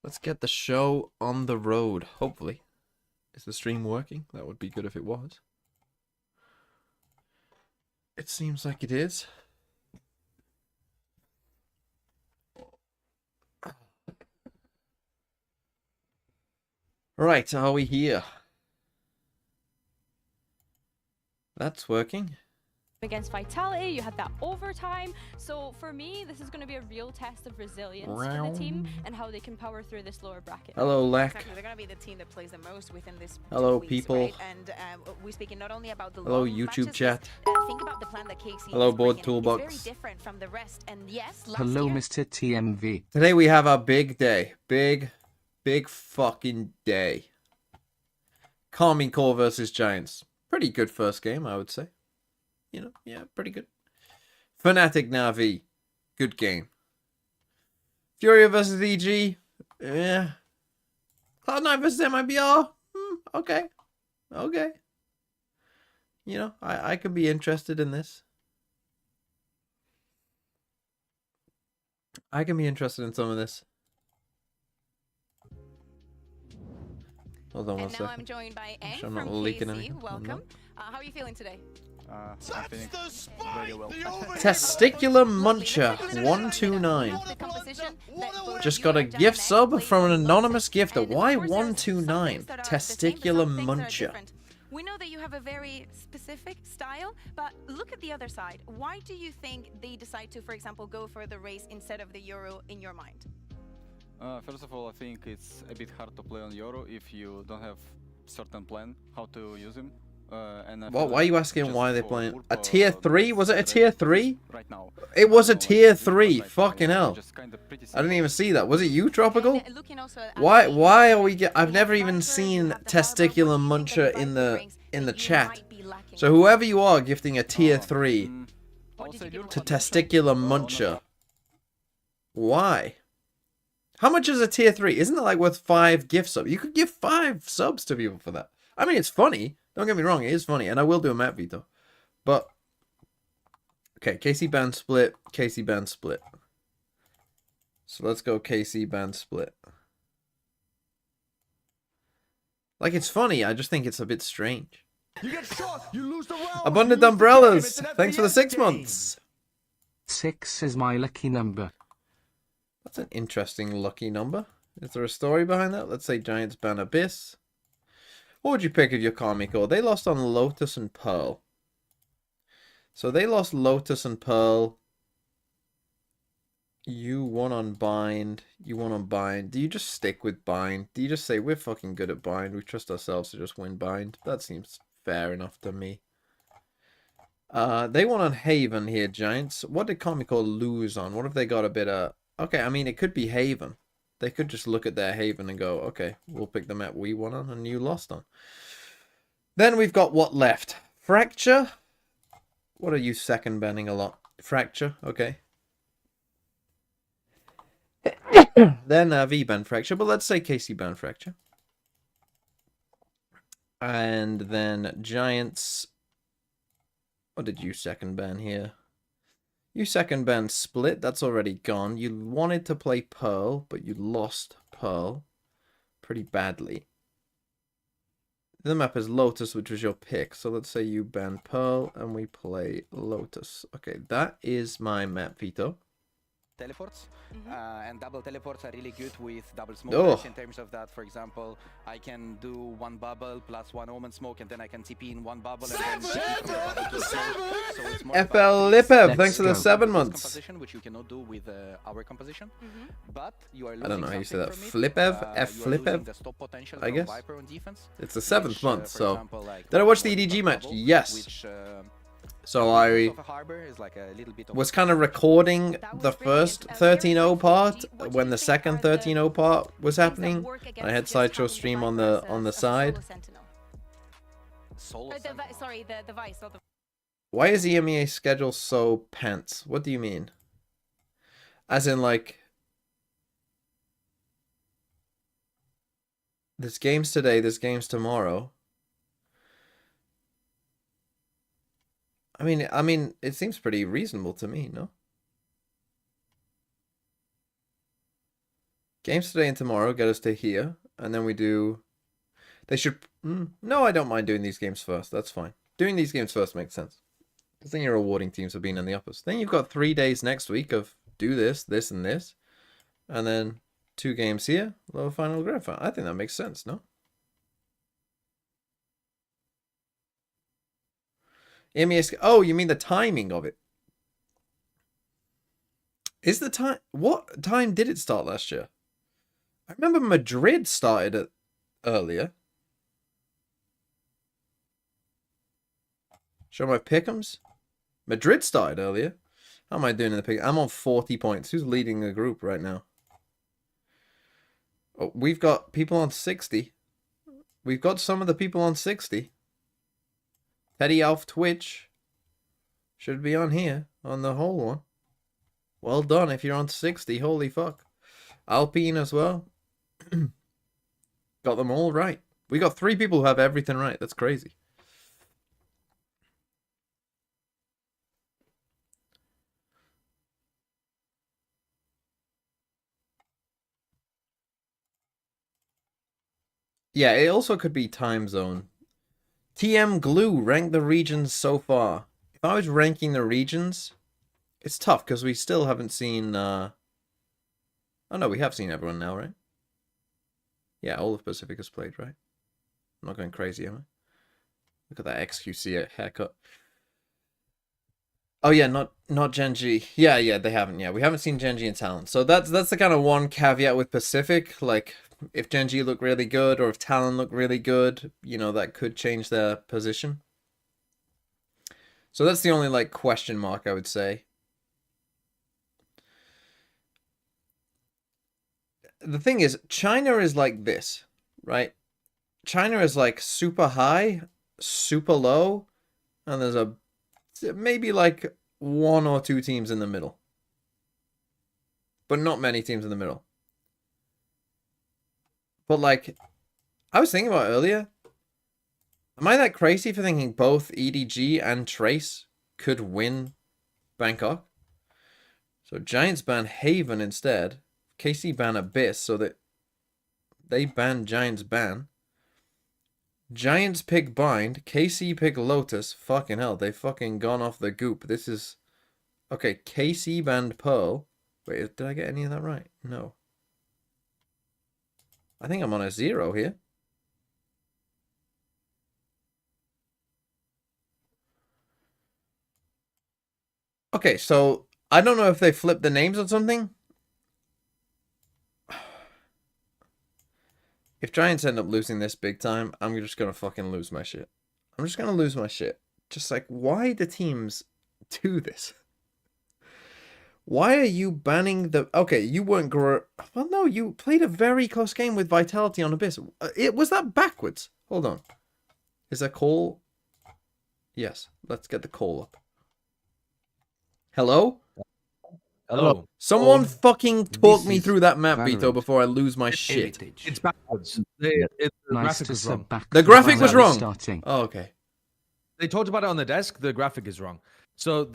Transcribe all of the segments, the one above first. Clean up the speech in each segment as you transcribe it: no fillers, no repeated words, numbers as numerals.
Let's get the show on the road, hopefully. Is the stream working? That would be good if it was. It seems like it is. Right, are we here? That's working. Against Vitality, you had that overtime. So for me, this is going to be a real test of resilience for the team and how they can power through this lower bracket. Hello, Lek. Exactly. They're going to be the team that plays the most within this. Hello, weeks, people. right? And we're speaking not only about the Hello, long YouTube matches, chat. think about the plan that KC Hello, is Board bringing. Toolbox. It's very different from the rest. And yes, last Hello, year, Mr. TMV. Today we have our big day. Big fucking day. Army Corps versus Giants. Pretty good first game, I would say. You know, yeah, pretty good. Fnatic NAVI. Good game. Furia versus EG. Yeah. Cloud9 versus MIBR. Okay. Okay. You know, I could be interested in this. I can be interested in some of this. Hold on one and now second. I'm joined by Eng I'm not from leaking KC. anything. Welcome. How are you feeling today? I'm feeling very well. Testicular Muncher 129. The composition that Just you got a have done gift and sub played from an with anonymous Lotus. gifter. And of Why course, there are some 129? things that are the same, but Testicular some things that are Muncher. different. We know that you have a very specific style, but look at the other side. Why do you think they decide to, for example, go for the race instead of the Euro in your mind? First of all, I think it's a bit hard to play on Euro if you don't have certain plan how to use him. And I feel Why are you like asking just why they're for playing? Urpo, A tier 3? Was it a red tier is 3? Right now. It was a Like, tier Urpo 3. right now Fucking is hell. just kinda pretty I didn't simple. even see that. Was it you, Tropical? And looking also at Why the why team, are we I've you never have even Viper, you seen have the Harbor. Testicular What do you Muncher think that in Viper the brings in the that you chat. might be lacking? So whoever you are gifting a tier 3 What did you give to him? Testicular Muncher. Why? How much is a tier 3? Isn't it like worth 5 gift subs? You could give 5 subs to people for that. I mean, it's funny. Don't get me wrong, it is funny. And I will do a map veto. But, okay, KC band split, KC band split. So let's go KC band split. Like, it's funny, I just think it's a bit strange. You get shot, you lose the round. Abundant you lose the game. Umbrellas, It's an thanks for the FNC 6 game. months. 6 is my lucky number. That's an interesting lucky number. Is there a story behind that? Let's say Giants ban Abyss. What would you pick if you're Karmico? They lost on Lotus and Pearl. So they lost Lotus and Pearl. You won on Bind. You won on Bind. Do you just stick with Bind? Do you just say, we're fucking good at Bind. We trust ourselves to just win Bind? That seems fair enough to me. They won on Haven here, Giants. What did Karmico lose on? What if they got a bit of... Okay, I mean, it could be Haven. They could just look at their Haven and go, okay, we'll pick the map we won on and you lost on. Then we've got what left? Fracture? What are you second banning a lot? Fracture, okay. Then V ban Fracture, but let's say KC ban Fracture. And then Giants. What did you second ban here? You second ban Split, that's already gone. You wanted to play Pearl, but you lost Pearl pretty badly. The map is Lotus, which was your pick. So let's say you ban Pearl and we play Lotus. Okay, that is my map veto. Teleports Mhm. and double teleports are really good with double Oh. smokers in terms of that. For example, I can do one bubble plus one omen smoke and then I can TP in one bubble and then TP from the bubble to the smoke. So it's more FL about Lipev, Let's thanks for the go. 7 this months. composition, which you cannot do with our composition. Mhm. But you are I don't know how you say that. losing something Flipev? from it. F You are losing Flipev? the stop potential I from guess. Viper on defense, It's the 7th which, month, for so... example, like Did I watch the one EDG match? bubble, Yes. Which, So because I of a harbor is like a little bit of was kind of recording That was the brilliant. first Very 13-0 quickly, part what do when you the think second are the 13-0 part was things that happening. work I against had just Sideshow having stream Viper on as the a side. solo sentinel? solo The sentinel. sorry, the device, not the. Why is EMEA schedule so pants? What do you mean? As in, like, there's games today, there's games tomorrow. I mean, it seems pretty reasonable to me, no? Games today and tomorrow get us to here, and then we do... They should... No, I don't mind doing these games first. That's fine. Doing these games first makes sense. Because then you're rewarding teams for being in the uppers. Then you've got 3 days next week of do this, this, and this. And then 2 games here. Lower final, grand final. I think that makes sense, no? EMEA... Oh, you mean the timing of it? Is the time... What time did it start last year? I remember Madrid started it earlier. Show my pick'ems. Madrid started earlier. How am I doing in the pick? I'm on 40 points. Who's leading the group right now? Oh, we've got people on 60. We've got some of the people on 60. Teddy Alf Twitch should be on here on the whole one. Well done if you're on 60. Holy fuck. Alpine as well. Got them all right. We got 3 people who have everything right. That's crazy. Yeah, it also could be time zone. TM Glue ranked the regions so far. If I was ranking the regions, it's tough because we still haven't seen... Oh no, we have seen everyone now, right? Yeah, all of Pacific has played, right? I'm not going crazy, am I? Look at that XQC haircut. Oh yeah, not Gen G. Yeah, they haven't. Yeah, we haven't seen Gen G and Talon. So that's the kind of one caveat with Pacific. Like, if Gen G look really good or if Talon look really good, you know, that could change their position. So that's the only, like, question mark, I would say. The thing is, China is like this, right? China is like super high, super low, and there's a maybe like 1 or 2 teams in the middle. But not many teams in the middle. But like, I was thinking about earlier, am I that crazy for thinking both EDG and Trace could win Bangkok? So Giants ban Haven instead. KC ban Abyss, so that they ban Giants ban. Giants pick Bind. KC pick Lotus. Fucking hell, they fucking gone off the goop. This is... Okay, KC banned Pearl. Wait, did I get any of that right? No. I think I'm on a 0 here. Okay, so I don't know if they flipped the names or something. If Giants end up losing this big time, I'm just going to fucking lose my shit. I'm just going to lose my shit. Just like, why do teams do this? Why are you banning the... Okay, you weren't... Well, no, you played a very close game with Vitality on Abyss. Was that backwards? Hold on. Is that call? Yes, let's get the call up. Hello? Hello. Someone fucking talk This me is through that map, Valorant. Vito, before I lose my shit. It's backwards. The Nice graphic to is wrong. sit back. The graphic was wrong. Starting. Oh, okay. They talked about it on the desk. The graphic is wrong. So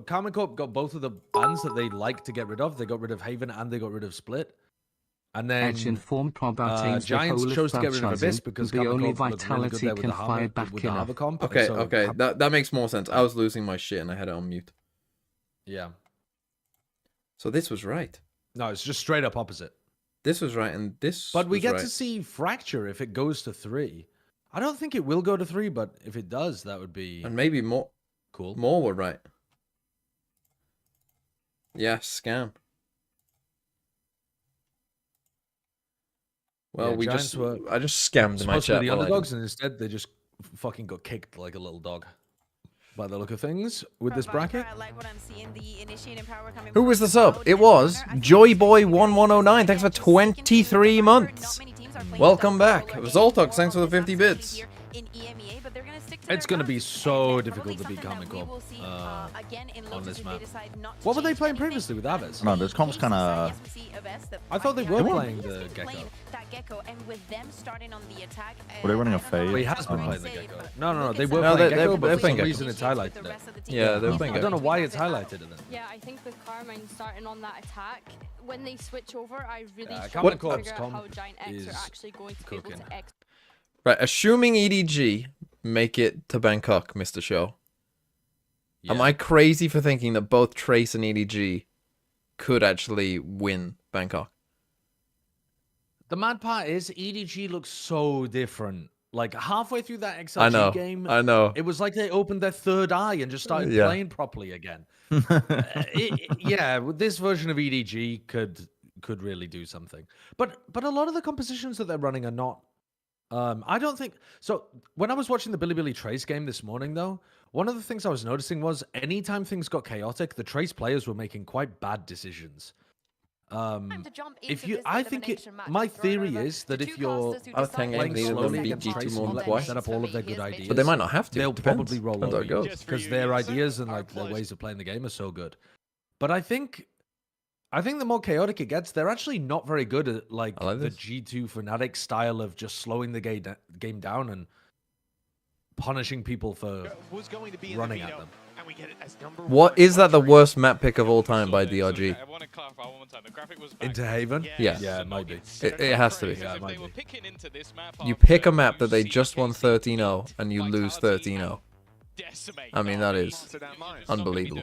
Karma Corp got both of the bans that they like to get rid of. They got rid of Haven and they got rid of Split. And then Edge informed Prob Outings Giants chose to get rid of Abyss because the Karma only Corp looked really good Vitality there with can the fire Hammer, back with the enough. Hammer comp. Okay, So, okay. That makes more sense. I was losing my shit and I had it on mute. Yeah. So this was right. No, it's just straight up opposite. This was right and this But we was get right. to see Fracture if it goes to 3. I don't think it will go to 3, but if it does, that would be And maybe more cool. were right. Yeah, scam. Well, Yeah, we Giants just were I just scammed my supposed to chat. be the while I underdogs, and instead they just fucking got kicked like a little dog. By the look of things, with this bracket. I like what I'm seeing, the initiating power coming Who from was the Cloud sub? It and was Honor. I think Joyboy1109. Thanks for just sticking to 23 the months. not many teams are playing Welcome without back. solo Zoltok, anymore, thanks for the although 50 that's bits. here in EMEA, but they're gonna stick It's gonna be so difficult to beat Common Corp on this map. What were they playing previously with Aves? No, this comp's kind of. I thought they were playing the Gecko. Were they running a fade? Well, he has been Oh. playing the Gecko. No, they were No, playing they're Gecko, but for playing some Gecko. reason it's highlighted it. Yeah, they're playing I don't know Gecko. why it's highlighted it then. Yeah, I think with Carmine starting on that attack, when they switch over, I really Yeah, struggle Common to Corp's figure out how comp Giant X is are actually going to be able cooking. to X. Right, assuming EDG make it to Bangkok, Mr. Show. Am I crazy for thinking that both Trace and EDG could actually win Bangkok? The mad part is EDG looks so different. Like halfway through that I XLG know. game, I know. it was like they opened their third eye and just started Yeah. playing properly again. Yeah, this version of EDG could really do something. But a lot of the compositions that they're running are not. I don't think so. When I was watching the Billy Trace game this morning, though, one of the things I was noticing was anytime things got chaotic, the Trace players were making quite bad decisions. If you, I think it. My theory is that if you're I was thinking playing neither of them slowly beat against G2 Trace more and than let them twice. set up all of their good ideas, But they might not have to. they'll Depends. probably roll Depends how over it you goes. because their ideas and like their ways of playing the game are so good. But I think the more chaotic it gets, they're actually not very good at like I like the this. G2 Fnatic style of just slowing the game down and punishing people for running at them. What is that the worst map pick of all time by DRG? Into Haven? Yeah. Yeah, it might be. It has to be. Yeah, it might be. You pick a map that they just won 13-0 and you lose 13-0. I mean, that is unbelievable.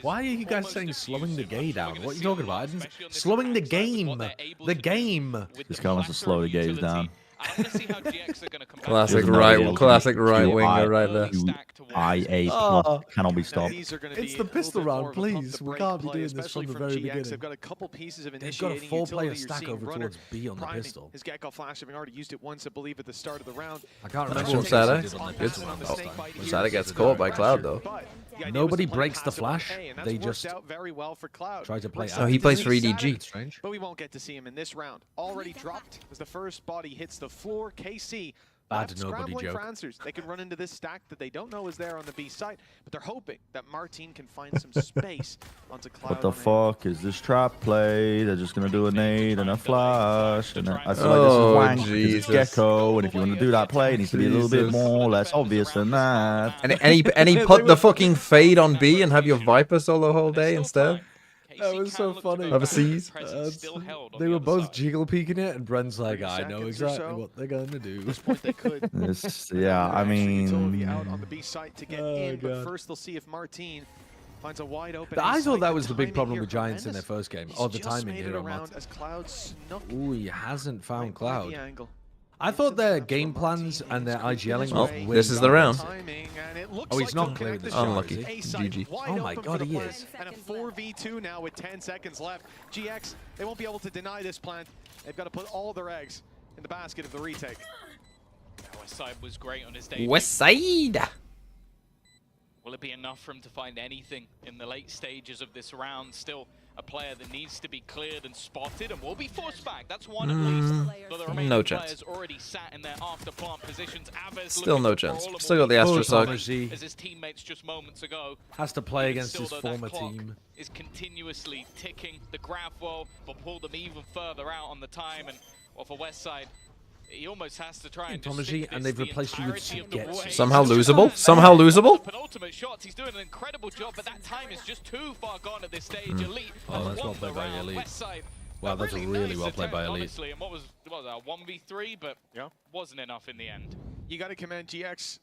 Why are you guys saying slowing the game down? What are you talking about? I didn't- Slowing the game. The game. This guy wants to slow the gaze down. Classic There's no right, real classic right QI winger right there. IA Oh. plus cannot be stopped. It's the pistol round, please. We can't be doing this from the very beginning. They've got a couple pieces of They've got a initiating 4-player utility. You're stack seeing over Runner towards B on the priming pistol. His Gecko Flash, having already used it once, I believe, at the start of the round. I can't That's remember from what Sada. they did on the Good. pistol on this Oh, time. Sada gets caught by Cloud though. But the idea Nobody was to play breaks the passive flash. okay, and They that's worked just out very well for Cloud. try to play. Oh, he plays for EDG. Strange. But we won't get to see him in this round. Already dropped as the first body hits the floor. KC Bad left nobody scrambling joke. for answers. They can run into this stack that they don't know is there on the B side, but they're hoping that Martin can find some space onto Cloud. What the on A. fuck is this trap play? They're just gonna do a nade and a flash, and I feel Oh, like this is wank because it's Jesus. Gecko, and if you want to do that play, it needs to be a little bit Jesus. more less obvious than that. And he put the fucking fade on B and have your Viper solo whole day instead. That was so funny. Overseas. They were both jiggle peeking it, and Brent's like, 30 I know seconds or exactly so. what they're gonna do. At this point, they could. This, yeah, I Actually, utility mean, out on the B side to get Oh, in, but God. first they'll see if Martin finds a wide open. I A thought site. that The was the big timing problem here with Giants in their horrendous. first game. He's Oh, the just timing made here it on around Mott. as Cloud snuck Ooh, he hasn't found right by Cloud. the angle. I thought their game plans and their IGLing Well, was this is the round. Timing, and it looks Oh, he's like not they'll clear connect this the shot, shot. Unlucky. A site GG. wide Oh my open God, for the he plant, is. And a 4v2 now with 10 seconds left. GX, they won't be able to deny this plant. They've got to put all their eggs in the basket of the retake. Westside was great on his debut. West Side. Will it be enough for him to find anything in the late stages of this round? Still a player that needs to be cleared and spotted and will be forced back. That's one at least. But the remaining No chance. players already sat in their after plant positions. Aves Still no looking for chance. all of Still got the them. Astra Suck. Thomasy As his teammates just moments ago. has to play Even against still, his though, that former clock team. is continuously ticking. The grab will pull them even further out on the time. And well, for Westside, he almost has to try and just Thomasy, stick and this they've the replaced you with entirety of the Sugetsu. way. Somehow He's losable? just Somehow the losable? penultimate shots. He's doing an incredible job, but that time is just too far gone at this stage. Elite. Oh, has that's well won the played by round. Elite. Westside, Wow, a that's really really nice well played by attempt, Elite. honestly, and what was that, 1v3, but wasn't enough in the end. You got to commend GX.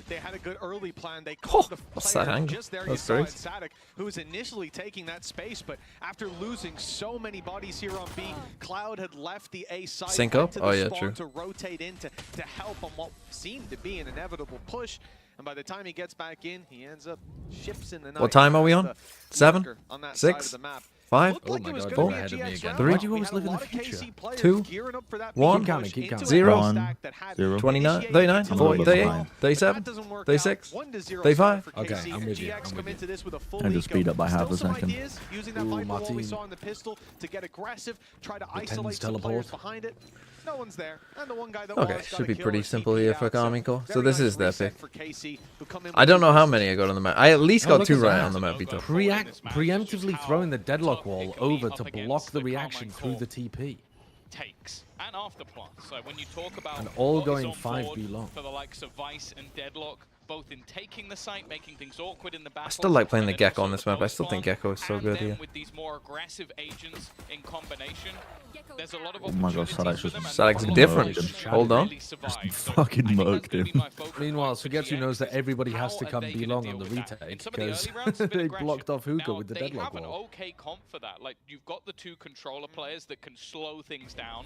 They had a good early plan. They Oh, called the what's player that angle? just there. That's You great. saw it, Sadek, who was initially taking that space, but after losing so many bodies here on B, Cloud had left the A side. Sync went up? to the Oh, yeah, spawn true. To rotate in to help on what seemed to be an inevitable push. And by the time he gets back in, he ends up ships in the night. What time are we as on? the 7? lurker on that 6? side of the map. 5, Looked Oh like my it was God, gonna you're be a ahead of me GX again. round. Three. Why do you We always had a live in the lot of future? KC players 2, gearing up for that 1, big push keep into counting. a 0, Nova 1, stack that had 0. 29, initiated 39, utility 40, as 38, well. But 37, that doesn't work 36, out. 1-0 35. start for Okay, KC, I'm and with you, GX I'm come with into this with a full And just eco. speed up by half Still a some second. ideas, using that Ooh, Viper wall we Martin. saw in the pistol to get aggressive, try to Pretends isolate some players teleport. behind it. No one's there, and the one guy that Okay, was got should a be kill pretty or simple TP'd here for out, so Karmiko. So very this nice is their reset pick. for KC, who come in I with don't know those how many I got on the map. I at least Oh, got look 2 at right that. on the map, Vito. Preemptively throwing the deadlock wall over to block the reaction through the TP. Takes and after plus. So when you talk about And all what is going on 5B board long. for the likes of Vice and Deadlock, both in taking the site, making things awkward in the battle. I still like playing the Gecko on this map. I still think Gecko is so good here. With these more aggressive agents in combination, there's a lot of Oh my God, opportunities Sadak's for just them, and Sadak's a lot of different. players Hold on. really survive. So fucking I think that's murked gonna be him. my focal Meanwhile, point for Sugetsu knows that GX is everybody has how to are come they B gonna long deal on the with that? retake In some of the because early rounds, a bit they aggression. blocked off Hookah Now, with the they deadlock have an wall. okay comp for that. Like, you've got the 2 controller players that can slow things down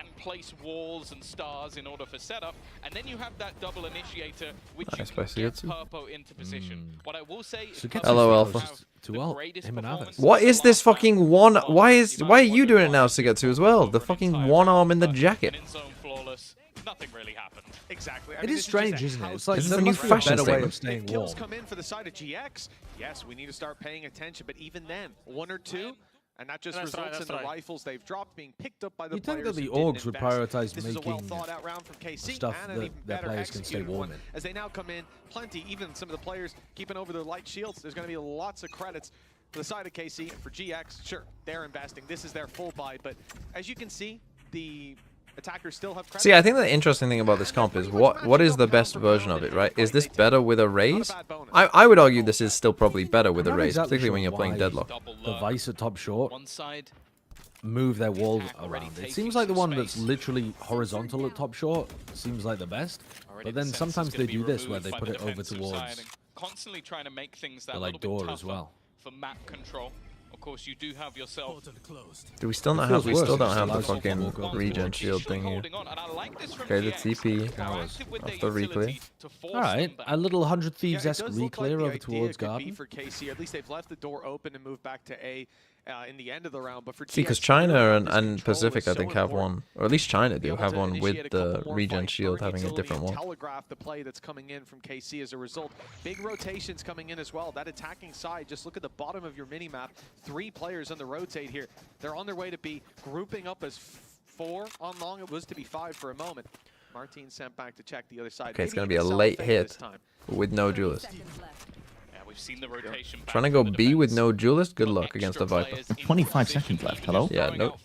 and place walls and stars in order for setup, and then you have that double initiator, which Nice you by can get Sugetsu. Purpo into position. What I will say is Sugetsu's Hello, Purpo Alpha. have To the ult, greatest him and Avis. performance What in the is this last map. fucking one? But Why the is amount why are of you wonder doing it now, why this Sugetsu, as is well? over The an fucking entire one arm round, in the but jacket. an in-zone flawless, nothing really happened. Exactly. I It mean, is this just strange, a isn't it? house It's like This is there a new must be a fashion better way statement. of staying If kills warm. come in for the side of GX, yes, we need to start paying attention. But even then, 1 or 2, and that just results in the rifles they've dropped being picked up by the You'd think players that the who didn't orgs would invest. prioritize This is a making well-thought-out round from KC stuff and an that even their better players can stay executed warm one. in. As they now come in, plenty, even some of the players keeping over their light shields. There's going to be lots of credits for the side of KC. For GX, sure, they're investing. This is their full buy. But as you can see, the attackers still have credit. See, I think the interesting thing about this comp is what is the best version of it, right? Is this better with a raise? I would argue this is still probably better with a I'm not raise, exactly particularly when sure you're playing why Deadlock. The Vice at top short One side, move their wall attack already around. It taking seems like the some one that's space. literally horizontal at top short seems like the best. already But the then sense is sometimes gonna they be do this where removed they by put the it over defensive towards side and constantly trying to make things that the little like bit door tougher as well. for map control. Of course, you do have yourself. Do we still not It have? feels We worse still if don't it's have the allows you to fucking walk over regen towards. shield thing here. Holding on, and I like this from Okay, the GX. TP. Proactive with Off their the utility re-clear. to force Alright, them a back. little 100 Yeah, Thieves-esque it does look like re-clear the over idea towards could be Garden. for KC. At least they've left the door open and moved back to A in the end of the round. But for See, because GX, China really, and this control Pacific, is I so think, have important. one, or at least China Be do able have to one initiate with a couple the more regen fights, shield burn having a utility, different and one. telegraph the play that's coming in from KC as a result. Big rotations coming in as well. That attacking side, just look at the bottom of your mini-map. 3 players on the rotate here. They're on their way to be grouping up as 4 on long. It was to be 5 for a moment. Martin sent back to check the other side. Okay, it's Maybe gonna be even a sell late Fate hit this time. with no duelist. Yeah, we've seen the rotation. Trying to go B with no duelist. Good luck against the Viper. 25 seconds left, hello? Yeah, no.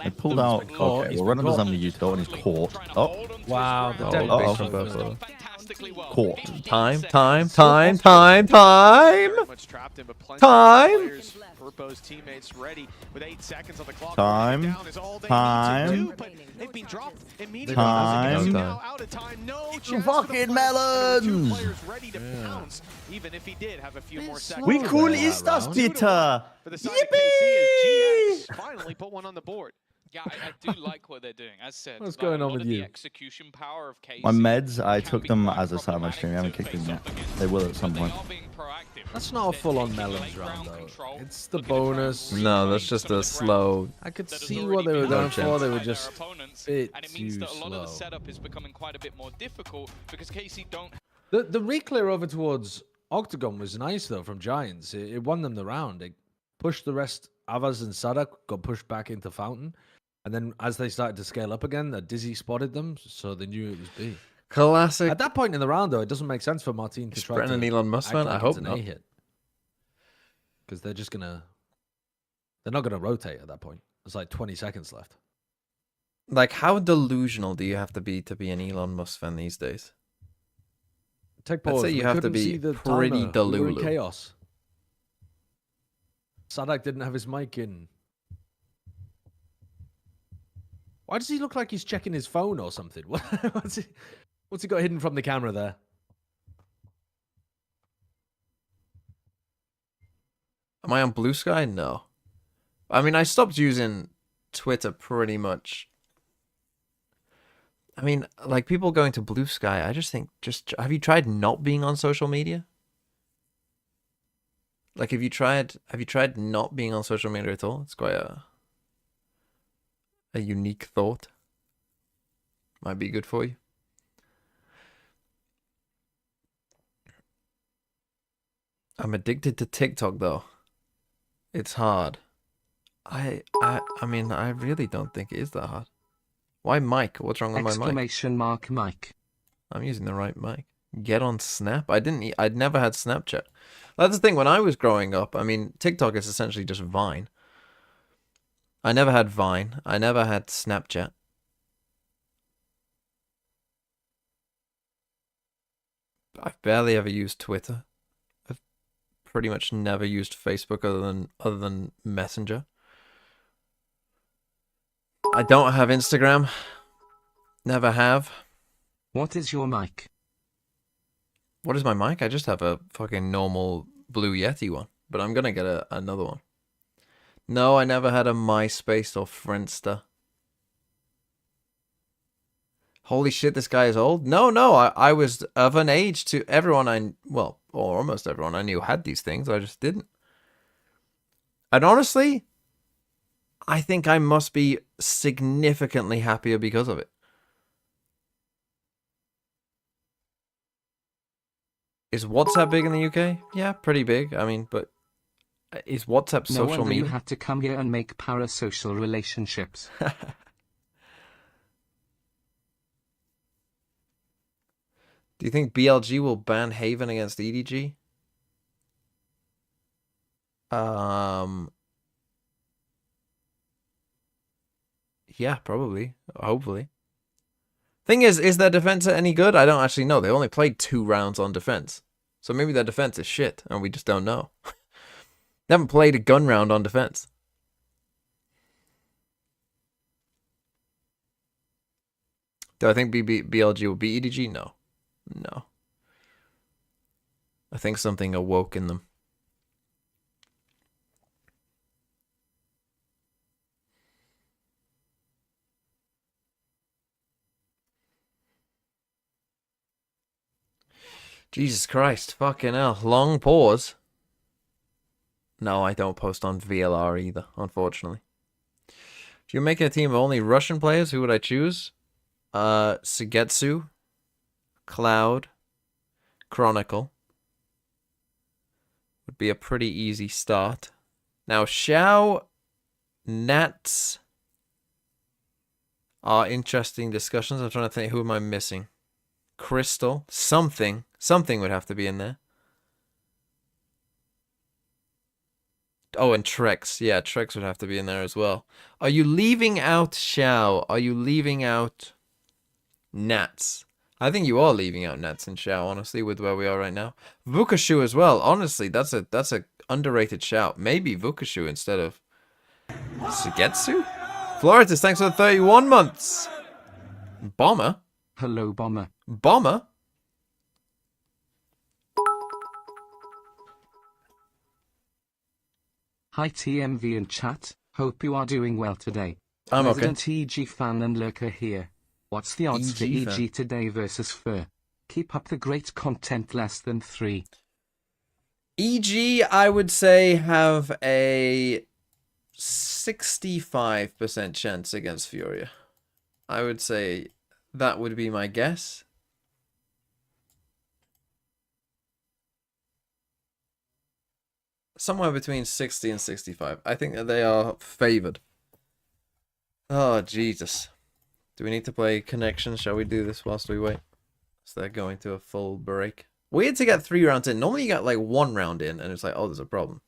I pulled out. Okay, well, Runner doesn't have the util and he's caught. Oh, Wow, the Oh, dead base base from from Purple. caught. Time, time, time, time, time. Very much trapped in, but plenty Time. of players, Purpo's teammates ready with 8 seconds on the clock. Time. Running down is all they Time. need to do, but they've been dropped immediately. Time. Now out of time. No chance for the fucking fight. There were 2 melons. players ready to pounce, even if he did have a few more seconds. Wie Slow cool there, ist that das round. bitte? For the side of KC as GX finally put one on the board. Yeah, I do like what they're doing. As said, What's like, going a on lot with of the you? execution power of KC My meds, I can took be them quite as a side of my stream. I haven't kicked problematic them to yet. face off They will at against, some but point. they are being proactive. That's not a They're full-on taking melons late round, round though. control, It's the looking to try and bonus. No, that's reclaim just some a of the slow. ground I could that has see already what they were been going taken for. They by were their just opponents, bit and it means too that a lot of the slow. setup is becoming quite a bit more difficult because KC don't. The re-clear over towards Octagon was nice, though, from Giants. It won them the round. It pushed the rest. Avaz and Sadak got pushed back into Fountain. And then as they started to scale up again, Dizzy spotted them, so they knew it was B. Classic. At that point in the round, though, it doesn't make sense for Martin to Is try Brennan to Elon Musk act fan? like I it's hope an not. A hit. Because they're just gonna... They're not gonna rotate at that point. There's like 20 seconds left. Like, how delusional do you have to be an Elon Musk fan these days? Take I'd pause. say you We have to couldn't be see the pretty timer. We were in delulu. chaos. Sadak didn't have his mic in. Why does he look like he's checking his phone or something? What's he got hidden from the camera there? Am I on Blue Sky? No. I mean, I stopped using Twitter pretty much. I mean, like, people going to Blue Sky, I just think, have you tried not being on social media? Like, have you tried not being on social media at all? It's quite a unique thought. Might be good for you. I'm addicted to TikTok though. It's hard. I mean, I really don't think it is that hard. Why mic? What's wrong with my mic? Exclamation mark mic. I'm using the right mic. Get on Snap? I'd never had Snapchat. That's the thing, when I was growing up, I mean, TikTok is essentially just Vine. I never had Vine. I never had Snapchat. I've barely ever used Twitter. I've pretty much never used Facebook other than Messenger. I don't have Instagram. Never have. What is your mic? What is my mic? I just have a fucking normal Blue Yeti one, but I'm gonna get another one. No, I never had a MySpace or Friendster. Holy shit, this guy is old? No, I was of an age to everyone well, or almost everyone I knew had these things. I just didn't. And honestly, I think I must be significantly happier because of it. Is WhatsApp big in the UK? Yeah, pretty big. I mean, but is WhatsApp social No wonder media? you had to come here and make parasocial relationships. Do you think BLG will ban Haven against EDG? Yeah, probably. Hopefully. Thing is their defense any good? I don't actually know. They only played 2 rounds on defense. So maybe their defense is shit, and we just don't know. They haven't played a gun round on defense. Do I think BLG will beat EDG? No. No. I think something awoke in them. Jesus Christ, fucking hell. Long pause. No, I don't post on VLR either, unfortunately. If you're making a team of only Russian players, who would I choose? Sugetsu, Cloud, Chronicle. Would be a pretty easy start. Now, Xiao, Nats are interesting discussions. I'm trying to think, who am I missing? Crystal, something would have to be in there. Oh, and Trex. Yeah, Trex would have to be in there as well. Are you leaving out Xiao? Are you leaving out Nats? I think you are leaving out Nats and Xiao, honestly, with where we are right now. Vukashu as well. Honestly, that's a underrated shout. Maybe Vukashu instead of Sugetsu? Floritus, thanks for the 31 months. Bomber? Hello, Bomber. Bomber? Hi TMV and chat, hope you are doing well today. I'm okay. Resident EG fan and lurker here. What's the odds for EG today versus Fur? Keep up the great content, less than 3. EG, I would say, have a 65% chance against Furia. I would say that would be my guess. Somewhere between 60 and 65. I think that they are favored. Oh, Jesus. Do we need to play Connection? Shall we do this whilst we wait? So they're going to a full break. Weird to get 3 rounds in. Normally you get like 1 round in and it's like, oh, there's a problem.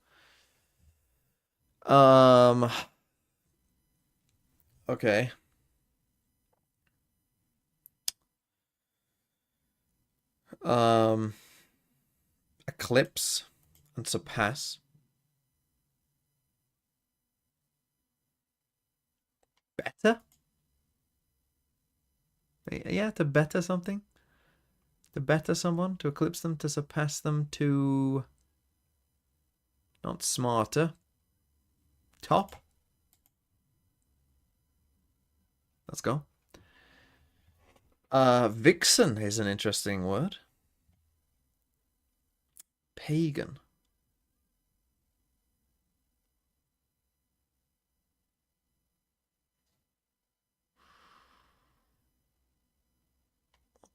Okay. Eclipse and Surpass. Better? Yeah, to better something? To better someone? To eclipse them? To surpass them? To... Not smarter. Top? Let's go. Vixen is an interesting word. Pagan.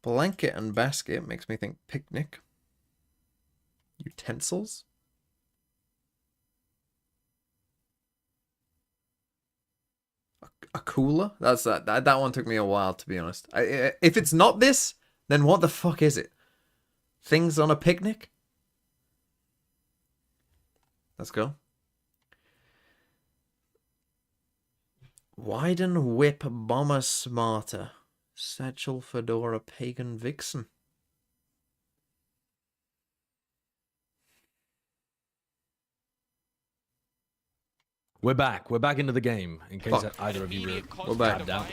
Blanket and basket makes me think picnic. Utensils? A cooler? That's that. That one took me a while, to be honest. If it's not this, then what the fuck is it? Things on a picnic? Let's go. Widen whip bomber smarter. Satchel fedora pagan vixen. We're back. We're back into the game. In case Fuck. either of you We're back. down.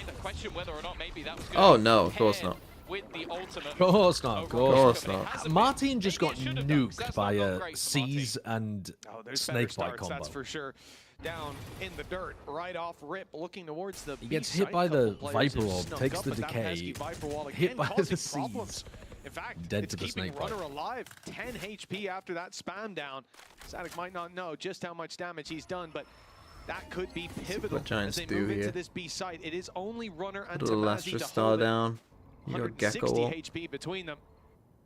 Oh no, of course not. Of course not. Of course not. Martin just got nuked by a Seize and Snakebite combo. That's for sure. Down in the dirt, right off rip, looking towards the. He gets hit by the Viper Orb, takes the decay, hit by the Seize. In fact, dead it's to the keeping Snakebite. Runner alive. 10 HP after that spam down. Static might not know just how much damage he's done, but that could be pivotal what Giants as they do move here. into this B site. It is only Runner and Put a little Tamazi Astra to Star hold it. down. You got 160 Gecko. HP between them.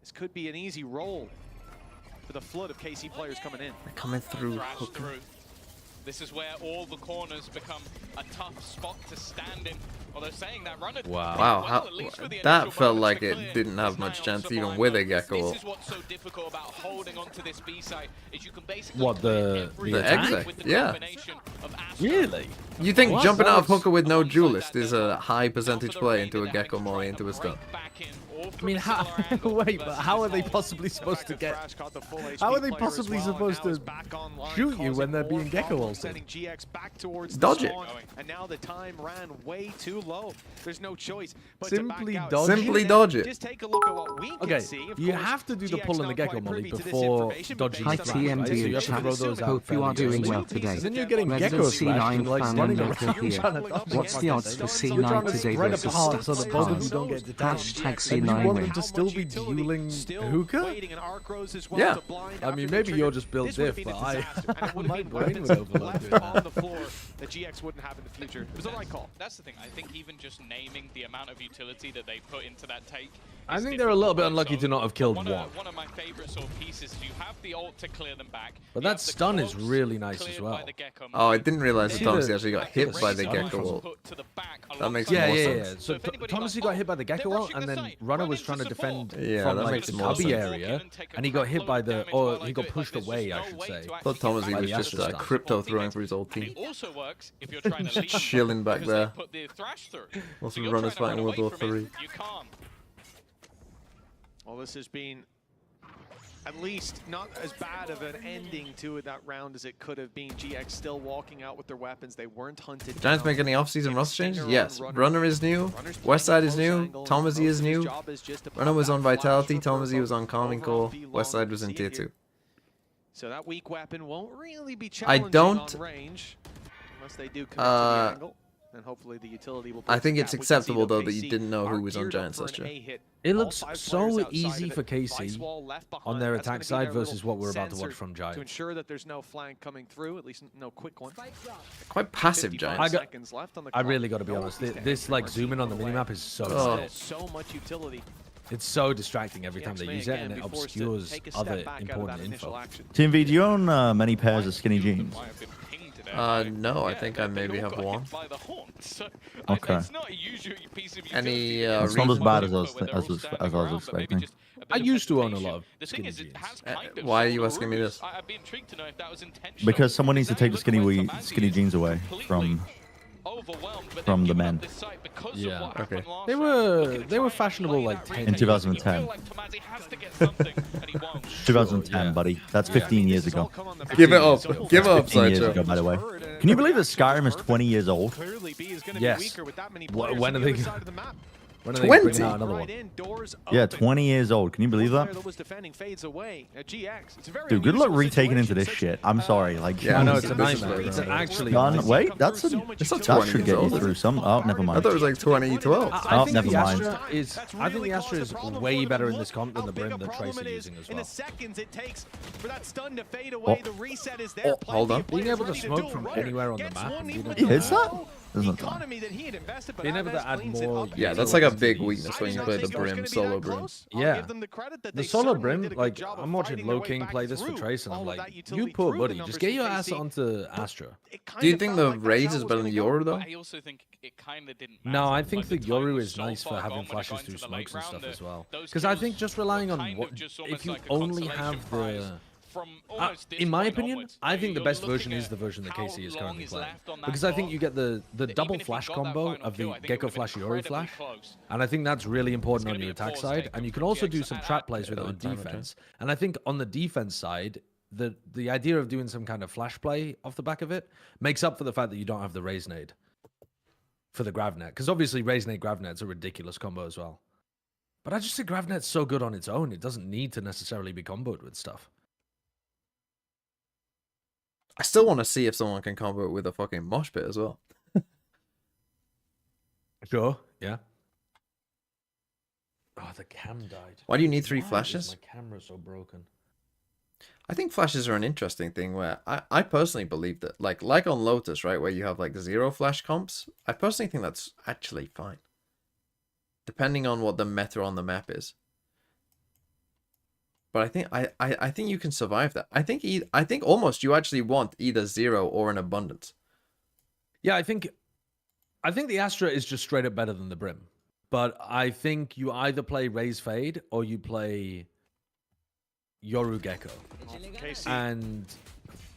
This could be an easy roll for the flood of KC players coming in. They're coming through. Thrash Hooker. through. This is where all the corners become a tough spot to stand in. Although saying that Runner Wow. Wow, well, how, at least for the that initial felt moments like to it clear. didn't have It's much now chance even survival. with a Gecko. This is what's so difficult about holding onto this B site is you can basically What, the attack? exec with the Yeah. combination of Astra. Really? You think What? jumping out of That's- hooker with no duelist is a high percentage play into a Gecko molly into a stun? I mean, how? Wait, but how are they possibly supposed to get? How are they possibly supposed to shoot you when they're being Gecko ulted? Dodge it. And now the time ran way too low. There's no choice but Simply to back out. dodge it? Simply dodge it. Just take a look at what we can Okay, see. Of you course, have to do the GX pull and the not Gecko quite molly privy to this before information, but dodging Hi based the on flash, that, right? So TMD you have to chat. throw those out. Hope you are doing first. well today. And then you're getting Resident Gecko C9 slashed and like fan running America around here. trying to dodge What's it. the odds for You're C9 trying to today spread versus apart so that both of you Stars? don't get detached. Hashtag And you want C9 them to still be dueling hookah? Yeah. I mean, maybe you're just built diff, but my brain would overload doing on that. the floor that GX wouldn't have in the future. It was the right call. That's the thing. I think even just naming the amount of utility that they put into that take. I is think they're a little bit difficult. unlucky to not have killed one. one. One of my favorite sort of pieces is you have the ult to clear them back. But you that have the stun is close really nice cleared as by well. the Gecko Oh, I molly. didn't realize that See Thomas the- actually got hit by the Gecko ult. Put to the back That makes alongside more Yeah, sense. yeah, yeah. So So if anybody Thomas got, got hit by the they're Gecko ult, rushing and the then site, Runner run was into trying to support. defend Yeah, from that like makes the more cubby sense. area, and he got hit by the, or he got pushed away, I should say. I thought Thomas was just Astra stun. crypto throwing for his old And team. it also works if you're trying to lead them, Chilling back because they there. put the thrash through. Also, So you're Runner's trying to fighting run World away War from it, III. you can't. Well, this has been at least not as bad of an ending to that round as it could have been. GX still walking out with their weapons. They weren't hunted Giants down. make any off-season roster Stinger changes? on Yes. Runner. Runner is new. Runner's Westside playing is close new. angle, and Tomasi most is of his new. job is just to Runner pop was that on flash Vitality. for Tomasi was on over Calming on Core. B long. Westside was See in it Tier here. 2. So that weak weapon won't really be I challenging don't- on range unless they do commit to the angle. And hopefully the utility will I think bridge it's the gap. We can see, acceptable, though, that you KC didn't know who are was on geared up Giants for last an year. A-hit. It All looks 5 so players outside easy of for it. KC Ice wall left on behind. their That's gonna attack be side their versus little what we're about to sensor watch from to Giants. ensure that there's no flank coming through, at least no quick one. Quite passive, 55 Giants. seconds left on the I clock. really got to be No honest. easy to This like mark zooming on the away. minimap is so Oh. sick. So much utility. It's so distracting every time GX they may use it, again and it be forced to obscures take a step other back out of important that initial info. action. Team V, do you own many pairs of skinny jeans? Might have been pinged today. No, I Yeah, think I they maybe all have got hit one. by the horn, so Okay. it's not a usual piece of Any, utility. It's not as bad as But I was- when they're as all was- standing as I was around, but maybe expecting. just a bit I of used to own a hesitation. lot of The thing skinny is, it jeans. has kind of Why are you sold asking me ruse. this? I'd be intrigued to know if that was intentional. Because someone needs to Now take you the skinny look at where skinny Tamazi jeans is away completely from overwhelmed, but from they've the given men. up this site because Yeah. of what Okay. happened last They round. were- Looking to they were try and fashionable, play like, that 10 retake. In 2010. You feel like Tamazi has to get something, and he won't. 2010, yeah. buddy. That's 15 years ago. Give it up. Give it up, 15 years ago, Sideshow. by the way. Can you believe that Skyrim is 20 years old? Clearly, B is gonna Yes. be weaker with that many Wh- players when on are the they- other side of the map. When are they 20? bringing out another one? Right in, doors Yeah, open. 20 years old. Can you believe Player that? that was defending fades away at GX. It's a very Dude, good luck unusual retaking into this situation. shit. I'm sorry. Like, Yeah, I know this it's a is nightmare. very It's random. actually Done. Wait, that's a, It's not that 20 should years get you old. through some. Oh, never I mind. thought it was like 2012. I Oh, think never the mind. Astra is. I think the Astra is way better in this comp than the Brim that Trace are using as In well. the seconds it takes for that stun to fade away, Oh. the reset is there. Oh, hold Plenty on. of Being players able to ready smoke do from Runner anywhere on the gets map one and being even able to- Is that? There's no time. economy that he had invested, but Being able to Aves add cleans it more up. Yeah, that's like a big weakness when you play the Brim, solo Brim. Yeah. The The solo Brim, like, I'm watching Low King play this for Trace, and I'm like, you poor buddy, just get your ass onto Astra. Do you think the Raze is better than Yoru, though? I also think it kind of didn't No, I matter. think Like, the the time Yoru was is so nice for far having gone when it flashes got through into the smokes and late stuff round, as well. those Because I kills think just were relying on kind what, of just if almost you like a only consolation have prize the... from almost this in my point opinion, onwards. I think the You're best looking version is at the version that how KC is long currently is playing. left on that Because I think clock. you get the Even double if he flash got that combo final of kill, the I think it Gecko would've been Flash Yoru incredibly Flash. close. And I think that's really important gonna on be your a attack pause side. taken And you can from also GX do some and trap plays with it on time, defense. And I think on the defense side, the idea of doing some kind of flash play off the back of it makes up for the fact that you don't have the Raze Nade for the Gravnet. Because obviously Raze Nade Gravnet's a ridiculous combo as well. But I just think Gravnet's so good on its own, it doesn't need to necessarily be comboed with stuff. I still want to see if someone can combo it with a fucking mosh pit as well. Sure, yeah. Oh, the cam died. Why do you need 3 Why is flashes? my camera so broken? I think flashes are an interesting thing where I personally believe that, like on Lotus, right, where you have like 0 flash comps, I personally think that's actually fine. Depending on what the meta on the map is. But I think I think you can survive that. I think almost you actually want either 0 or an abundance. Yeah, I think the Astra is just straight up better than the Brim. But I think you either play Raze Fade or you play Yoru Gecko. And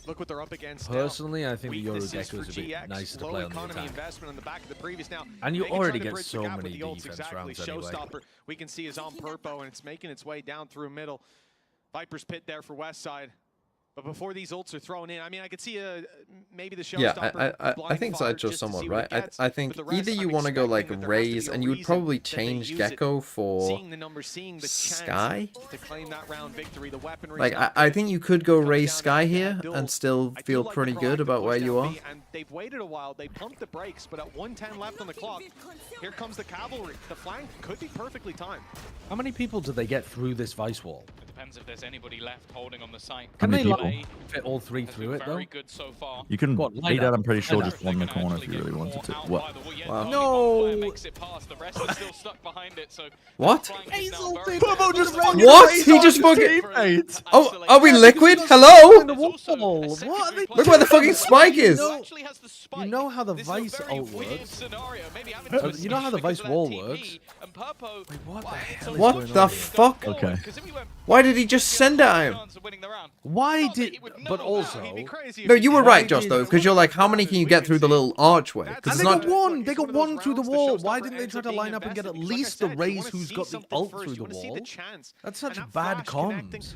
look what they're up against. personally, I think the Yoru Weaknesses Gecko is a for bit GX, nicer to low play on the economy attack. investment on the back of the previous now. And you they can already try to get bridge the so gap with many the ults, defense exactly. rounds anyway. Showstopper, we can see is on Purpo, and it's making its way down through middle. Viper's Pit there for West Side. But before these ults are thrown in, I mean, I could see maybe the showstopper. Yeah, I think Sideshow's somewhat right. I think either you want to go like Raze, and you would probably change Gecko for Sky. To claim that round victory, the weaponry. Like I think you could go Raze Sky here and still feel pretty good about where you are. And they've waited a while. They pumped the brakes, but at 110 left on the clock, here comes the cavalry. The flank could be perfectly timed. How many people did they get through this Vice Wall? It depends if there's anybody left holding on the site. Can they people? fit all 3 through it though? Very good so far. You can What, beat that, I'm pretty sure, Light just one in the corner if you really wanted to. What? Wow. No! Makes it past. The rest are still stuck behind it, so What? Purpo just ran What? He just fucking... teammate. Oh, are we liquid? Hello? The wall. What? Look where the fucking spike is. You know how the Vice ult works? You know how the Vice wall works? Wait, what the hell is What going the on here? fuck? Okay. Why did he just send it at him? Why did... But also... No, you were right, Josh, though, because you're like, how many can you get through the little archway? Because And it's they not... got one! They got one through the wall! Why didn't they try to line up and get at least the Raze who's got the ult through the wall? That's such bad comms.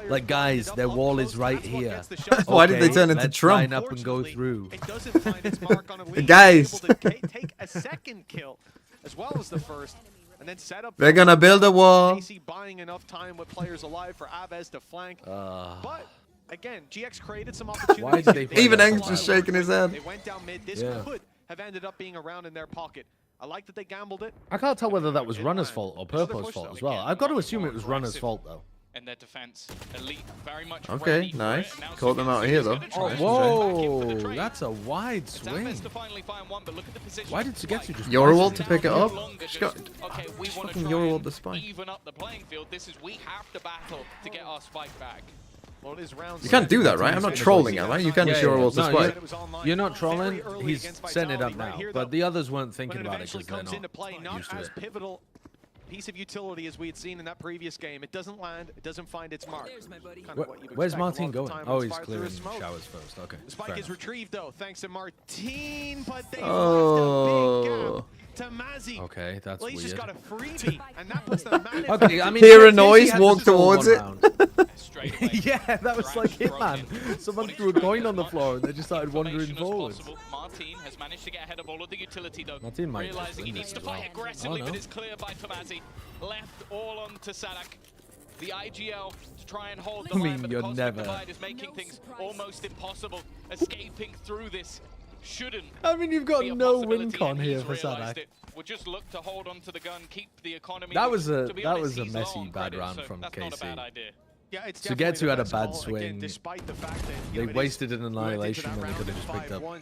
Like, guys, their wall is right here. Why did they turn into let's Trump? line up and go through. It doesn't find its mark on a lead. Guys. Able to take a second kill as well as the first, and then set up. They're gonna build a wall. KC buying enough time with players alive for Aves to flank. But again, GX created some opportunities. Why did they play Even that Eng's so just loud? shaking his head. They went down mid. This Yeah. could have ended up being a round in their pocket. I like that they gambled it. I can't tell whether that was Runner's fault or Purpo's fault as well. I've got to assume it was Runner's fault, though. In their defense, Elite very much Okay, ready for nice. it. Now Caught them out Suzuki's here, though. gonna try Oh, and whoa! back in for the trade. That's a wide It's swing. Aves to finally find one, but look at the position. Why did Sugetsu just... Yoruwald to pick it No up? longer She just, got... okay, we just want to fucking try Yoruwald and the spike. even up the playing field. This is we have to battle to get our spike back. Well, it is round You can't do that, right? I'm not trolling, am I? You can't just Yoruwald the No, spike. you're not trolling. He's setting it up now. But the others weren't thinking But it about it eventually because they're comes into play, not not used to as it. pivotal piece of utility as we had seen in that previous game. It doesn't land, it doesn't find its mark. Kind of what you would Where's expect a lot Martin of the going? time Oh, when he's it's fired through clearing a smoke. showers first. Okay. The spike fair is enough. retrieved though, thanks to Martin, but they've Oh. left a big gap to Mazzy. Okay, that's Well, he's just weird. got a freebie, and that puts them man in Okay, I mean, Hear a TNC noise, had walk to score towards one it. round. Straight away. Yeah, that was like Hitman. Someone threw a coin on the floor and they just started wandering forward. Martin has managed to get ahead of all of the utility though. Martin might just realizing he win needs this to as fight well. aggressively, Oh, but no. it's clear by Tomazi. Left all on to Sadak. The IGL to try and hold the I line, mean, but the you're Cosmic never- Divide is making things almost impossible. Escaping through this shouldn't I mean, you've got be a no possibility, win con and here he's for realized Sadak. it. We'll just look to hold on to the gun, keep the economy. That which, was a to be that honest, was a he's low messy on bad credit, round so from that's not a bad KC. idea. Yeah, it's Sugetsu definitely had a the best bad call, swing. again, despite the fact that, They it is wasted an who went into annihilation that when they round could have at just picked up 5-1.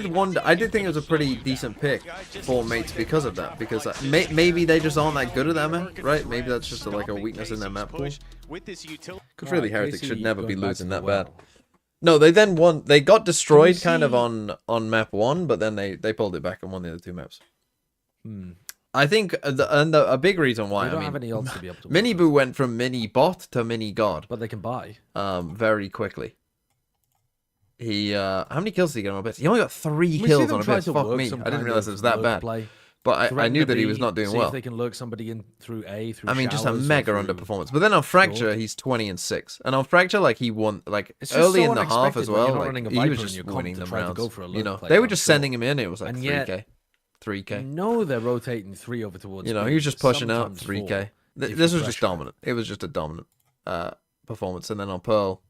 did wonder. I did think it was a pretty decent pick for mates because of that. Because maybe they just aren't that good at that map, right? Maybe that's just like a weakness in their map pool. Because really, Heretic should never be losing that bad. No, they then won. They got destroyed kind of on map 1, but then they pulled it back and won the other 2 maps. I think a big reason why. They don't have any odds to be able to. Miniboo went from mini bot to mini god. But they can buy. Very quickly. He how many kills did he get on Abyss? He only got 3 kills on Abyss. Fuck me. I didn't realize it was that bad. But I threaten knew the that he was B, not doing see well. if they can lurk somebody in through A, through I mean, just a showers, or mega through underperformance. But then on Fracture, short. he's 20-6, and on Fracture, like he won like It's just early so in the half as unexpected when you're well. not Like running a he Viper was in just your comp winning to them try to rounds. go for a You lurk know, play they were on just short. sending him in. It was like And yet- 3K, 3K. No, they're rotating 3 over towards You know, B, he was just pushing out sometimes 3K. 4, This if was you just pressure. dominant. It was just a dominant performance. And then on Pearl,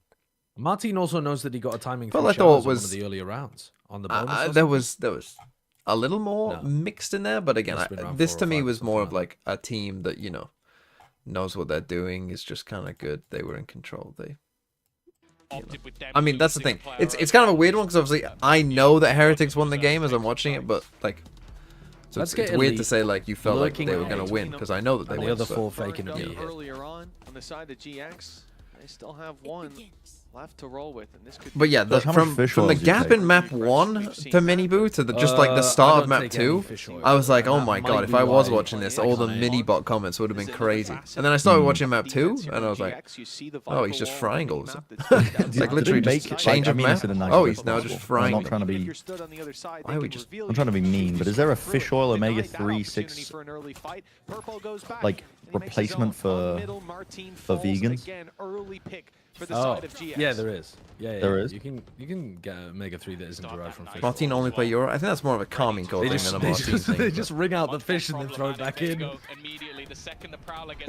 Martin also knows that he got a timing Pearl through I thought showers on one was of the earlier rounds on the bonus. or there something. was a little more No. mixed in there, but again, Must have been round this 4 to or me 5 or was more of something like a team that knows what they're doing. Is just kind of good. They were in control. I mean, that's the thing. It's kind of a weird one because obviously I know that Heretics won the game as I'm watching it, but like, so Let's it's get weird to Elite say like you felt like lurking they were at gonna A. win because I know that they And the won. other so- 4 faking a Burned B out hit. earlier on the side of GX. They still have one left to roll with, and this could. But yeah, Josh, how much fish from oil the did you gap take? in map 1 to mini boo to just like the I start of don't map take any 2, fish oil. I was like, oh That my might god, if be I was why watching this, I all the can't. mini bot comments would have been crazy. And then I started watching map 2, and I was like, oh, he's just frying all of them. Like literally just change of map. Oh, he's now just frying. I'm not trying to be. Why are we just? I'm trying to be mean, but is there a fish oil Omega 3/6 like replacement for vegans? Oh, yeah, there is. Yeah, There yeah. is? You can get a Omega 3 that isn't derived from fish. Martin only play Euro. I think that's more of a calming goal They thing just, than a they, Martin just, thing. they but- just wring out the fish and then throw it back in. It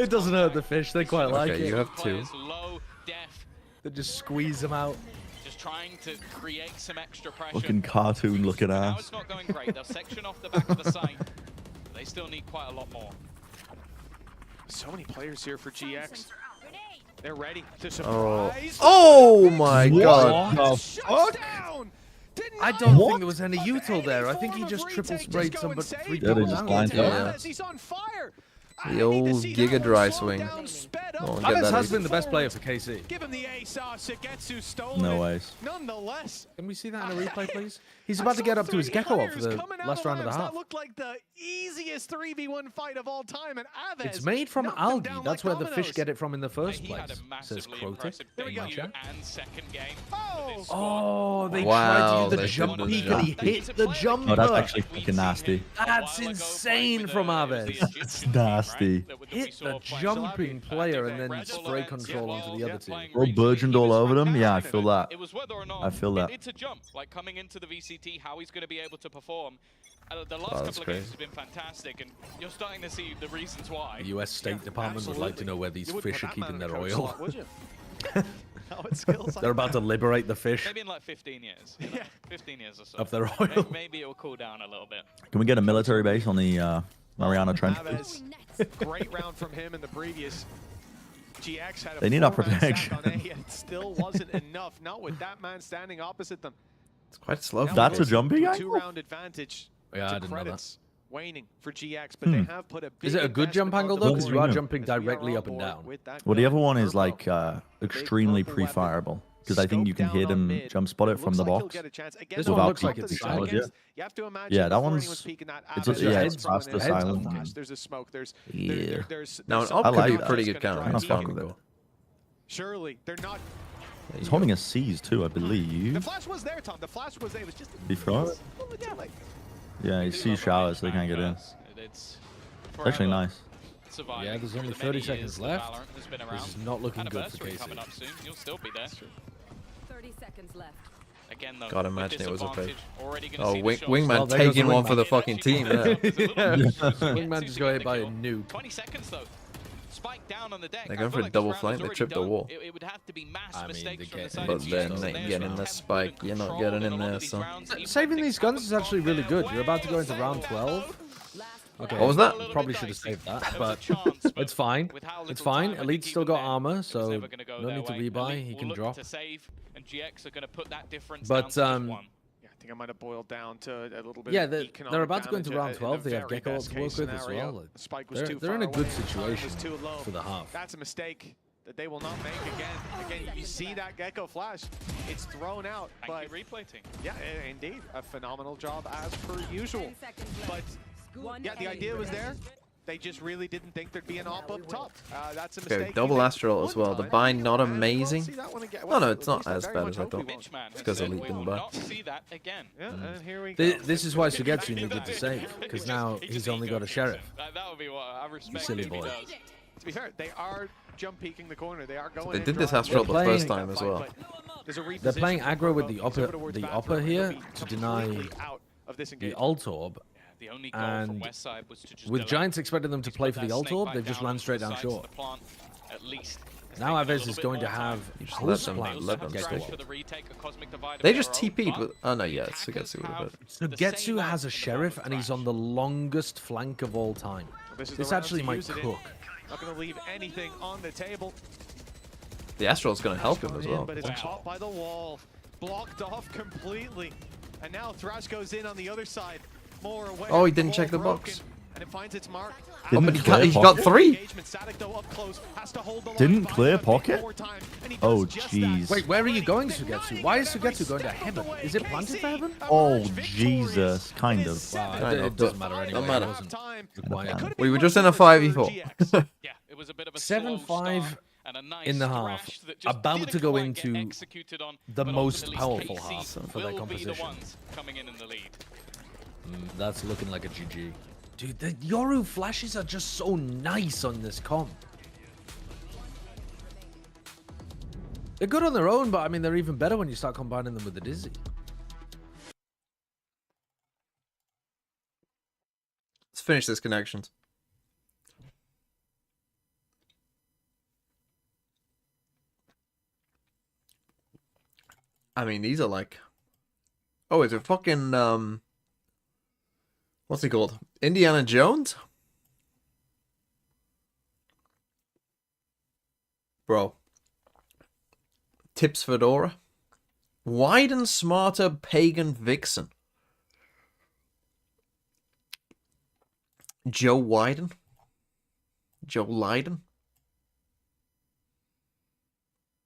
doesn't hurt the fish. They quite like Okay, it. you have 2. They just squeeze them out. Just trying to create some extra pressure. Looking cartoon looking Now ass. it's not going great. They'll section off the back of the site. They still need quite a lot more. So many players here for GX. They're ready to Oh. surprise. Oh my god. I don't think there was any util there. I think he just triple sprayed some, but 3 Yeah, they people just down. blind tapped. Yeah. He's on fire. The old Giga Dry Swing. Oh, get Alex that has is- been the best player for KC. Give him the ace. Shigetsu stolen No it. ways. Nonetheless, Can we see that in a replay, please? He's about to get up to his Gecko up for the last round of the half. That looked like the easiest 3v1 fight of all time, and Aves It's made from knocked them algae. down That's like where the fish dominoes. get it from in the first He had place, a says massively Crotic. impressive debut and second game. Oh! Oh, they Wow, tried to do they the did jump the peek jump and he peek. hit the jumper. Oh, that's actually fucking nasty. That's insane from Aves. That's nasty. Hit the jumping player and then spray control onto the other team. Bro burgeoned all over them. Yeah, I feel that. It was whether or not I feel that. It's a jump, like coming into the VCT, how he's going to be able to perform. The last that's couple of crazy. games have been fantastic, and you're starting to see the reasons why. The US State Department would like to know where these You wouldn't fish put are that man keeping in their the coach oil. slot, would you? How it skills like They're about to that. liberate the fish Maybe in like 15 years. You know? 15 years or so. of their oil. Maybe it'll cool down a little bit. Can we get a military base on the Mariana Trench? Aves, great round from him in the previous. GX had a They need our 4-man sack protection. on A, and it still wasn't enough. Not with that man standing opposite them. It's quite slow. Now That's a it's jumping angle? 2-round advantage. Yeah, to I didn't know that. credits waning for GX, but they have put a big Is it a good jump investment angle on though? the Because you board are Yeah. jumping as we are directly on up and board down. with that Well, the gun. other one is Turbo, like extremely purple weapon. pre-fireable because I think you can Scope hit down on him mid. jump spot it from Looks the like he'll box. get a chance. Again, This though, one without looks like top it's of the silent, seconds, You have to imagine Yeah, that before one's- anyone's peeking that it's Aves a- yeah, is it's throwing past in the a heads silent. flash. There's a smoke. There's Yeah. Now an there's up I could like be that. pretty that's good gonna counter. drive I'm the fine game. with it. Surely they're not. He's holding a C's too, I The believe. flash was there, Tom. The flash was there. It was just. He throw it? a little bit late. Yeah, he sees showers, so they can't get in. It's It's actually nice. surviving Yeah, there's through only the many 30 seconds years left. Valorant has been This around. is not looking good for Anniversary KC. coming up soon. You'll still be there. 30 seconds left. Again, though, God, with imagine it was a disadvantage, fake. already gonna Oh, see the shots. Wingman Well, there goes taking the one for the Wingman. fucking team. Yeah. Wingman just got hit by a nuke. 20 seconds though. Spike down on the deck. They're I going feel for a like double this round flank, is they already tripped the done. wall. It would have to be mass I mean, mistakes they from the get- side But of GX. then So they they're get in so the tempered spike, and you're not controlled, getting and a in lot of there, these so. rounds, even Saving when these things guns is haven't actually gone really their good. You're about to go into way, round so 12. Okay. What was that? a little Probably bit should have dicey. saved that, There was a but chance, but it's fine. with how It's little fine. time, I Elite's think still even got then, armor, it was so never gonna go no their need to way. rebuy. Elite He will can look drop. to save, and GX are going to put that difference But, down to just one. Yeah, I think I might have boiled down to a little bit. Yeah, of they're economic about to go into damage round in 12. the They have very Gecko best to work case with as scenario. well. The spike was They're too in far a good away, time situation was too low. for the half. That's a mistake that they will not make again. Again, you see that Gecko flash. It's thrown out. Thank But you, replay team. yeah, indeed. A phenomenal job as per usual. But yeah, the idea was there. They just really didn't think there'd be an op up top. That's a mistake. Okay, double Astral as well. The buy not amazing. Oh no, it's not as bad as I thought. Mitchman, It's because Elite we didn't will buy. not see that again. Yeah, and here we go. This is why Sugetsu needed to save, because now he's only got a Sheriff. That would be what I respect. Silly if he boy. does. To be fair, they are jump peeking the corner. They are going. They in did this dry. Astral the They're first playing- time as well. They're playing aggro with the upper here to deny out of this the engagement. ult orb. The only goal from And West Side was to just with delay. Giants expecting them to He's play put for the that ult snake orb, bite they've just down ran on straight the down sides of short. the plant, at least. It's Now taken a Aves little is bit going to more time. have You just full let them plan let them against stay. it. For the retake, a Cosmic Divider They of just their own, TP'd but with. Oh no, yeah, the Sugetsu would have been. So Getsu has a Sheriff and he's on the longest flank of all time. This is This the round actually to might use it in. cook. Not going to leave anything on the table. The Astral's going to help him as well. But it's caught by the wall, blocked off completely, and now Thrash goes in on the other side. More away. Oh, he didn't check the Broken, box. and it finds its mark. Didn't but he clear he's got pocket? 3. Sadik, though, up close, has to hold the line, Didn't buys clear him a bit pocket? more time, and he Oh, does just jeez. that. Wait, where are you going, Sugetsu? Why is Sugetsu going to heaven? Is it planted for heaven? Oh, Jesus. Kind of. Wow, Kind it of, doesn't but- matter anyway. don't matter. It wasn't Time. required. We were just in a 5v4. Yeah, it was a bit of a slow 7-5 start and a nice in the half, thrash that just about didn't to go quite get into executed on, the but most ultimately powerful KC half for their will be the composition. ones coming in the lead. That's looking like a GG. Dude, the Yoru flashes are just so nice on this comp. They're good on their own, but I mean, they're even better when you start combining them with the Dizzy. Let's finish this connections. I mean, these are like... Oh, is it fucking, what's he called? Indiana Jones? Bro. Tips Fedora. Widen smarter pagan vixen. Joe Wyden? Joe Lydon?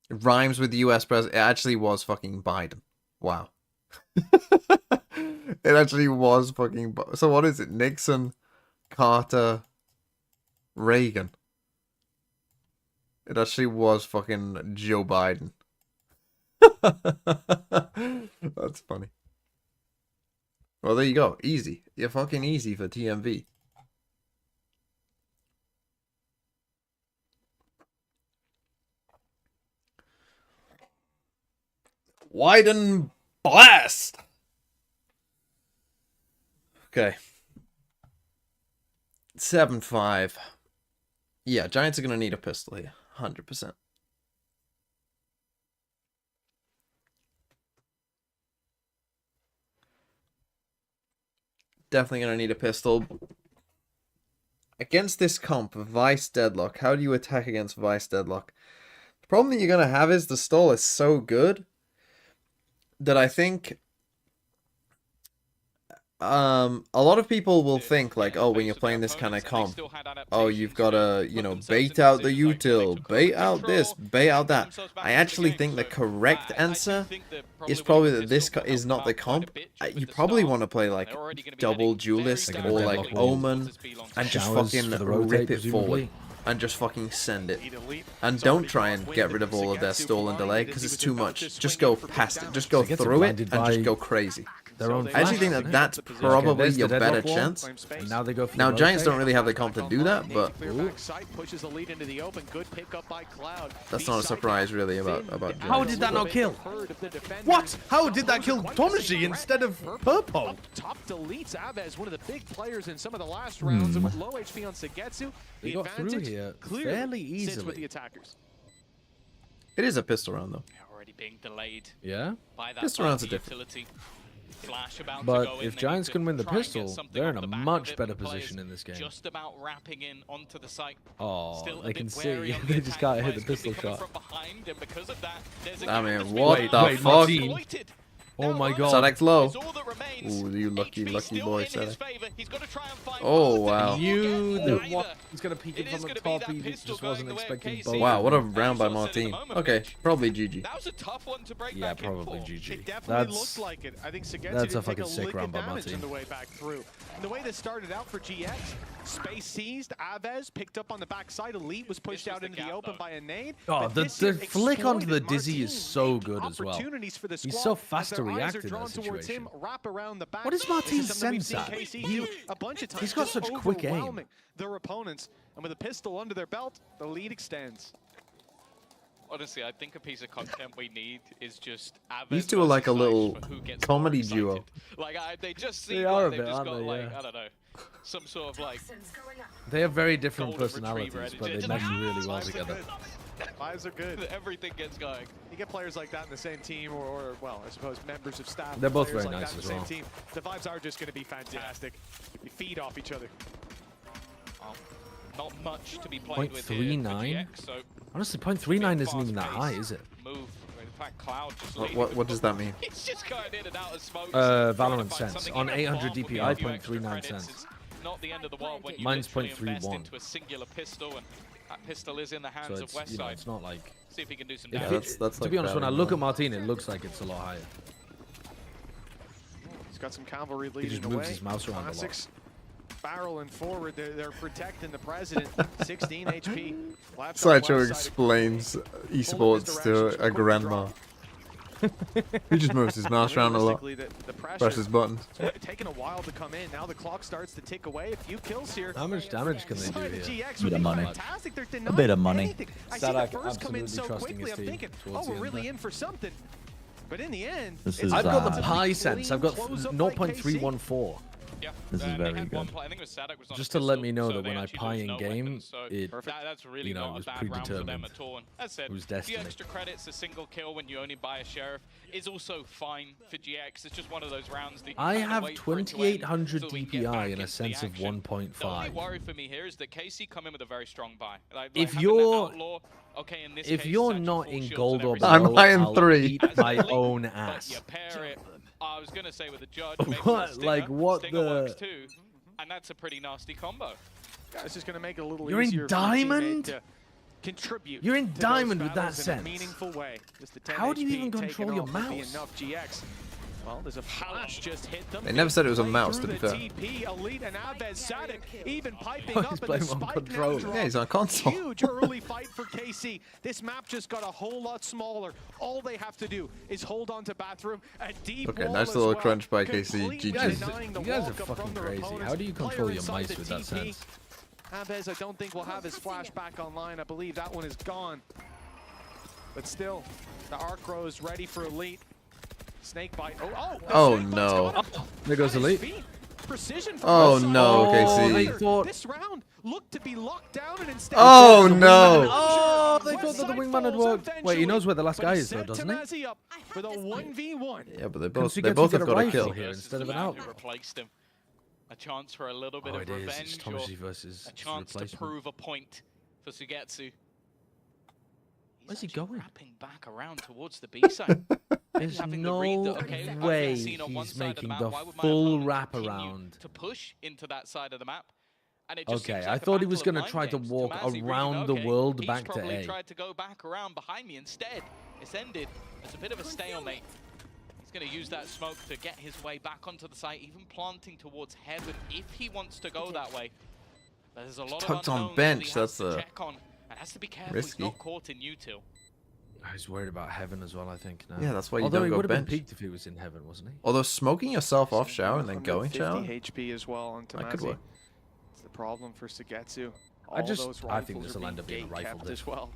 It rhymes with the US president. It actually was fucking Biden. Wow. It actually was fucking... So what is it? Nixon, Carter, Reagan. It actually was fucking Joe Biden. That's funny. Well, there you go. Easy. You're fucking easy for TMV. Widen blast! Okay. 7-5. Yeah, Giants are going to need a pistol here. 100%. Definitely going to need a pistol. Against this comp, Vice Deadlock. How do you attack against Vice Deadlock? The problem that you're going to have is the stall is so good that I think a lot of people will think like, oh, when you're playing this kind of comp, oh, you've got to, you know, bait out the util, bait out this, bait out that. I actually think the correct answer is probably that this is not the comp. You probably want to play like double duelist or like Omen and just Showers fucking for the rotate, rip it forward. presumably. And just fucking send it. And don't try and get rid of all of their stall and delay, because it's too much. Just go past it. Just go They get through it blinded and just by go crazy. Their own I actually think flash, that that's probably there's the your better deadlock wall, chance. and now they go for Now, the Giants rotate. don't really have the comp to do that, but Clear back sight, pushes the lead into the open. Good pickup by Cloud. that's not a surprise really about How Giants. did that not kill? What? How did that kill Tomaji instead of Purpo? Up top deletes Aves, one of the big players in some of the last rounds, and with low HP on Sugetsu, They the got through advantage here clearly fairly sits with easily. the attackers. It is a pistol round though. Already being delayed Yeah? by that Pistol rounds are multi different. utility. Flash about to But go in, if they Giants need to can win the try and get pistol, something they're off in a the back much of it. better The players position in this game. Just about wrapping in onto the site. Oh, Still a they bit can wary see. on the They just attack. can't hit the Players could be pistol coming shot. from behind, and because of that, there's a I gap mean, that's what been the wait, fuck? Martin. exploited. Oh Now my Rose god. Sadek's low. is all that remains. Ooh, you lucky, HP lucky still boy, in his Sadek. favor. He's got to try and find Oh, both, wow. and You he will knew get that neither. what he's gonna peek it It from is the gonna be top. that He pistol just wasn't going the way of expecting KC. both. Wow, what a As round by you said at the Martin. moment, Okay, Mitch. probably GG. That was a tough one to break Yeah, back in probably for. GG. It definitely That's looked like it. I think Sugetsu that's a did take fucking a sick lick round of by damage Martin. on the way back through. And the way this started out for GX, Space seized. Aves picked up on the backside. Elite was pushed out into the open by a nade. Oh, the flick onto the Dizzy is so good as well. He's so fast to react in that situation. What is Martin's sense at? He's got such quick aim. Their opponents, and with a pistol under their belt, the lead extends. Honestly, I think a piece of content we need is just Aves These two are like a little who gets comedy duo. Like they just seem They are like a bit, they've just got aren't they? like Yeah. I don't know, some sort of like They have very different golden personalities, retriever but they energy. mesh really well Vibes are together. good. Vibes are good. Everything gets going. You get players like that in the same team, or well, I suppose members of staff. They're both players very like nice that as in the well. same team. The vibes are just going to be fantastic. You feed off each other. Not much to be played with here for 0.39? GX, so Honestly, 0.39 isn't even that high, is it? move. In fact, Cloud just What does that mean? It's just going in and out of smoke. Valorant sense. On 800 DPI, 0.39 cents. Not the end of the world when you Mine's literally invest 0.31. into a singular pistol, and that pistol is in the hands So of it's, you know, Westside. it's not like... See if he can do some If damage. that's to like be honest, when I barely look more. at Martin, it looks like it's a lot higher. He's got some cavalry He leading just the moves way. his mouse around a lot. Classics. Barreling forward, they're protecting the president. 16 HP. Left Sideshow left side. explains esports to a grandma. He just moves his mouse around a lot. Realistically, the pressure Presses buttons. it's taking a while to come in. Now the clock starts to tick away. A few kills here. How much damage can they do Side of here? GX Bit would of be money. fantastic. They're A denying bit of money. anything. I see Sadak the first come in so absolutely trusting quickly. his I'm team thinking, towards oh, the we're end really there. in for something. But in the end, This it's is, I've got the uh, pie sense. I've got Close up by KC. 0.314. Yeah, This is they very had one good. play, I think it was Sadak was on Just a to let pistol, me know so that they when I actually pie lose in no game, weapons, so it, that's really you know, not was a bad round for them predetermined. at all. And as said, It was the destiny. extra credits, a single kill when you only buy a sheriff, is also fine for GX. It's just one of those rounds that you I kinda have wait for it to end 2800 so we can get back DPI and into a the sense of action. The only 1.5. worry for me here is that KC come in with a very strong buy. Like If having the you're- outlaw, okay, in this If case, you're Satchel not full in shields gold and or everything. below, I'm high in I'll 3. eat my As a own link, but ass. you pair it, I was going to say with the judge, maybe What? with a Like, Stinger. what Stinger works the- too, and that's a pretty nasty combo. It's just going to make it a little You're in easier for your teammate diamond? to contribute. You're in to those diamond with that battles in a sense. meaningful way. Just the 10 How do you HP even taken control your off would be mouse? enough. GX. Well, there's a flash just hit them. They never said it was a Play mouse, through to be the fair. TP, Elite and Aves Sadik even piping Oh, up he's and the playing on spike now controller. drops. Yeah, he's on console. Huge early fight for KC. This map just got a whole lot smaller. All they have to do is hold on to bathroom. A deep Okay, wall nice as little well, crunch by KC. completely You guys, denying the you guys are walk-up from fucking their crazy. opponents. How do you Player control your inside mice the with that TP. sense? Aves, I don't think will have his flash back online. I believe that one is gone. But still, the arc row is ready for Elite. Snake bite. Oh, snake bite's no. coming up. There goes At his Elite. feet. Precision from Oh, the side. no, Oh, KC. they thought... This round looked to be locked down and instead. Oh, no. Oh, they thought that the wingman had worked. Wait, he knows where the last guy is, though, doesn't he? he? Up for the 1v1. Yeah, but they Can both Sugetsu have get a got a rifle kill. here Versus instead of the an man out? who replaced him. A chance for a little bit Oh, of it is. revenge It's or Tomasi versus a chance to replacement. prove a point for Sugetsu. Where's he actually going? Wrapping back around towards the B side. There's having the no read that, okay, I've been way seen on one he's side of the making map, the why would my full opponent wrap continue around. to push into that side of the map? And it just Okay, seems I like a thought he was battle of going to mind try to games. walk Tomasi really, around the okay, world he's back to probably A. tried to go back around behind me instead. It's ended. It's a bit of a stalemate. He's going to use that smoke to get his way back onto the site, even planting towards heaven if he wants to go that way. But there's a lot Tucked of on unknowns bench, that he has that's to a check on. And has to be careful risky. he's not caught in util. He's worried about heaven as well, I think. Now. Yeah, that's why you Although don't he go would have been bench. peaked if he was in heaven, wasn't he? Although smoking yourself off shower and then From going 50 shower, HP as well on that could Tomasi. work. It's the problem for Sugetsu. I just- those I think rifles this are will end up being a gate rifle kept diff. as well.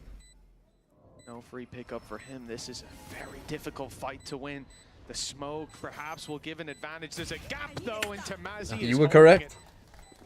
No free pickup for him. This is a very difficult fight to win. The smoke perhaps will give an advantage. There's a gap though, and Tomasi You is were holding correct. it.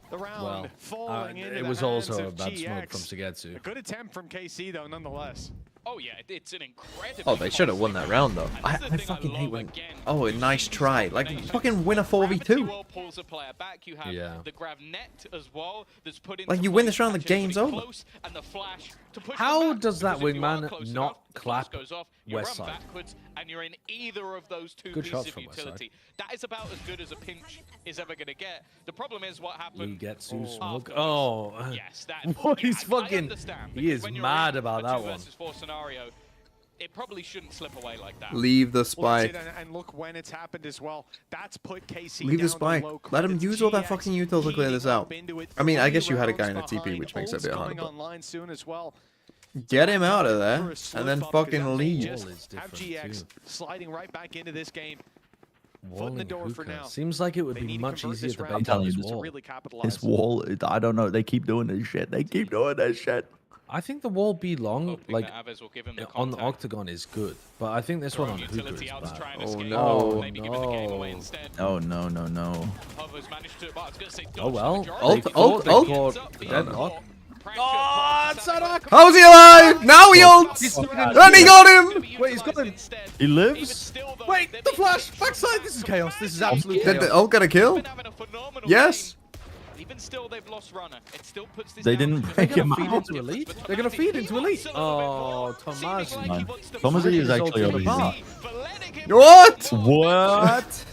The round Well, falling into it the was hands also a of bad smoke from GX. A Sugetsu. good attempt from KC though, nonetheless. Oh yeah, it's an incredible. Oh, they should have won that round though. I fucking hate when. Oh, a nice try. Like fucking win a 4v2. Pulls a player back. You have Yeah. the grav net as well. That's put Like, into you win place, this round, the actually game's pretty over. close, and the flash to push How them back, does that because if you are wingman close not enough, the flash clap goes off, you West run side? backwards, and you're in either of those two Good pieces shots of from West side. utility. That is about as good as a pinch is ever going to get. The problem is what Lee happened. gets smoke. afterwards. Oh, Yes, that. What? Yeah, He's I fucking. understand, He because is when you're mad in about a that 2 one. versus 4 scenario, it probably shouldn't slip away like that. Leave the Well, spy. that's it, and look when it's happened as well. That's put KC Leave the down spy. to low Let him credits. use all that GX fucking util to clear this heating out. up into it, I mean, I 3 guess you had a guy in a rounds TP, behind. which makes it a Ult's bit harder. coming But online soon as well. get him out of there, For a and slip then up, 'cause fucking that may leave. just Wall is have different, GX too. sliding right back into this game. Foot in the Walling door for hookah. now. Seems like it would They be need to much convert easier this to round bait telling out you, this to wall. really capitalize. This wall, I don't know. They keep doing this shit. They keep doing this shit. I think the wall be long, Hoping like that Aves will give him the on the contact. octagon is good, but I think this one on hookah Utility is out to bad. try and Oh, escape. no. Maybe giving the game away no. instead. Oh no, no, no. Hovers managed to, but I was gonna say dodge Oh well. the Ult, majority. ult, They ult. caught the deadlock. Oh, How's he alive? Now he ults! And he got him! Wait, he's got him. He lives? Wait, the flash! Backside! This is chaos. This is absolute Did the chaos. ult get a kill? Yes. Even still, they've lost runner. It still puts this They down didn't to break They're him gonna feed out. into elite. They're gonna feed into elite. Oh, Tomasi. No. Tomasi is actually over here. What? What?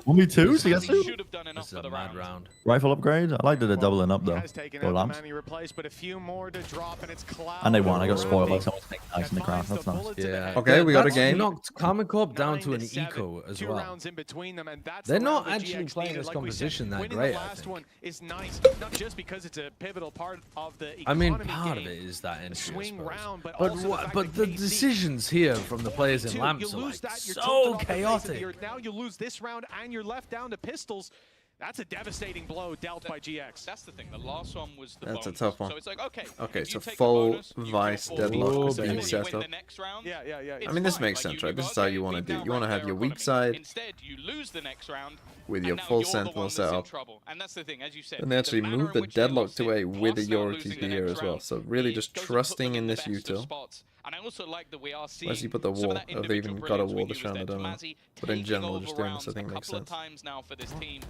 1v2? So yes, Should have done enough This is for a the mad round. round. Rifle upgrade? I like that they're doubling up though. Has taken Go out the lamps. man he replaced, but a few more to drop, and it's Cloud. And they won. I got spoiled by someone taking nice in the crowd. That's nice. Yeah. Okay, we got a That's game. knocked Karma Corp down 9 to an 7, eco as 2 well. rounds in between them, and that's They're the not round that actually GX playing needed. this Like we said, composition that winning great, the I last think. one is nice, not just because it's a pivotal part of the I mean, economy part of game, it is that entry, I swing suppose. round, but But also the fact but that the KC decisions here from the players in you lamps are lose like that, you're so tilted off the face of the chaotic. earth. Now you lose this round, and you're left down to pistols. That's a devastating blow dealt by GX. That's the thing. The last one was the That's a bonus. tough one. So it's like, okay. Okay, if you so take the full bonus, you vice draw 4 deadlock people, is and being you set win up. the next round, Yeah. it's I mean, this fine. makes Like, sense, you right? This go, is how okay, you want to we've do. now You want to run have their your weak economy. side Instead, you lose the next round. with your and now full you're the sentinel one that's set in up. trouble. And that's the thing, as you said. And they actually the manner moved in the which they deadlock lost to it, a with a plus now Euro losing TP the here next as well. round, So really it just goes to put trusting them in the this best of util. spots. And I also like that we are seeing Unless you put the some of wall, that or they even individual got a brilliance wall we this used round, I there. don't know. Tomasi But in taking general, over just doing this, rounds I think a makes couple of sense. times now for this team.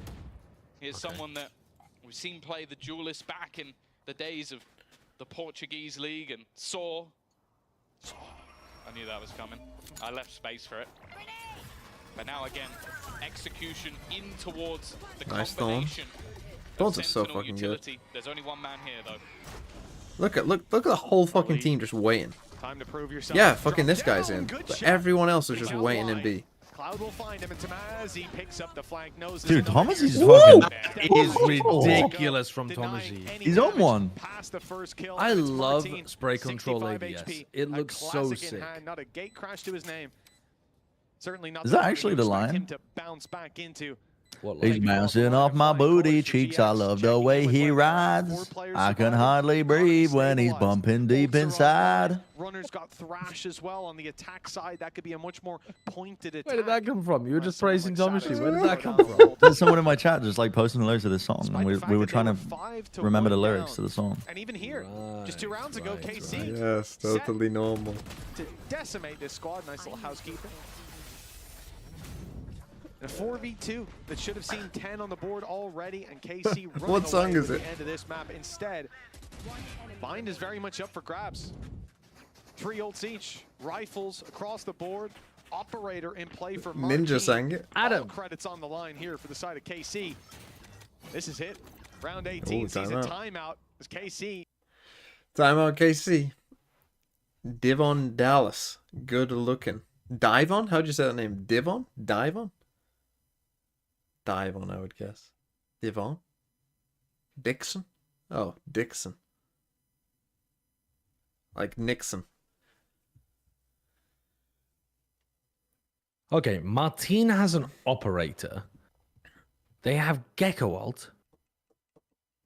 Here's someone that we've seen play the duelist back in the days of the Portuguese league and saw. I knew that was coming. I left space for it. But now again, execution in towards the Nice Thorn. combination. Thorns are so fucking good. There's only one man here though. Look at the whole fucking team just waiting. Time to prove yourself. Yeah, fucking this guy's Down, in. good But shot. everyone else is It's just out waiting in wide. B. Cloud will find him, and Tomasi picks up the flank. Knows Dude, there's another Tomasi's Euro. fucking- It is Oh. ridiculous from Denying Tomasi. any He's on damage one. past the first kill, I and it's love Martin, spray control 65 ABS. HP. It A looks so classic in sick. hand, not a gate crash to his name. Certainly not. Is that something actually you the expect line? him to bounce back into. What He's like? bouncing off my booty cheeks. I love the way he rides. I can hardly breathe when he's bumping deep inside. Runners got thrash as well on the attack side. That could be a much more pointed attack. Where did that come from? You were just Someone praising like Tomasi. Savage. Where did that come from? There's someone in my chat just like posting the lyrics of this song, Despite and the we fact were that they trying were to 5 remember the 1 lyrics down. to the song. And even here, just 2 rounds ago, Right, KC Yes, totally normal. to decimate this squad. Nice little housekeeping. A 4v2 that should have seen 10 on the board already, and KC running What song away is with it? the end of this map. Instead, Bind is very much up for grabs. 3 ults each, rifles across the board, operator in play for Martin. Ninja sang it. All credits on the line here for the side of KC. This is it. Round 18 Ooh, sees a timeout. timeout as KC. Timeout KC. Divon Dallas. Good looking. Divon? How'd you say that name? Divon? Divon? Divon, I would guess. Divon? Dixon? Oh, Dixon. Like Nixon. Okay, Martin has an operator. They have Gecko ult.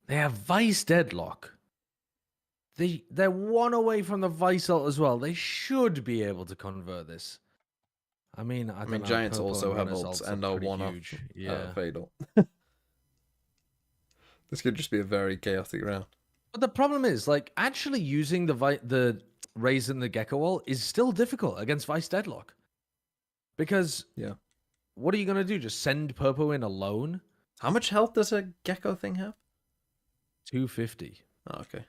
They have Vice deadlock. They're one away from the Vice ult as well. They should be able to convert this. I mean, I don't know, Giants Purple also and have Runners ults ults and are are pretty one up huge. Yeah. fatal. This could just be a very chaotic round. But the problem is, like, actually using the Raise and the Gecko ult is still difficult against Vice deadlock. Because Yeah. what are you going to do? Just send Purple in alone? How much health does a gecko thing have? 250. Oh, okay.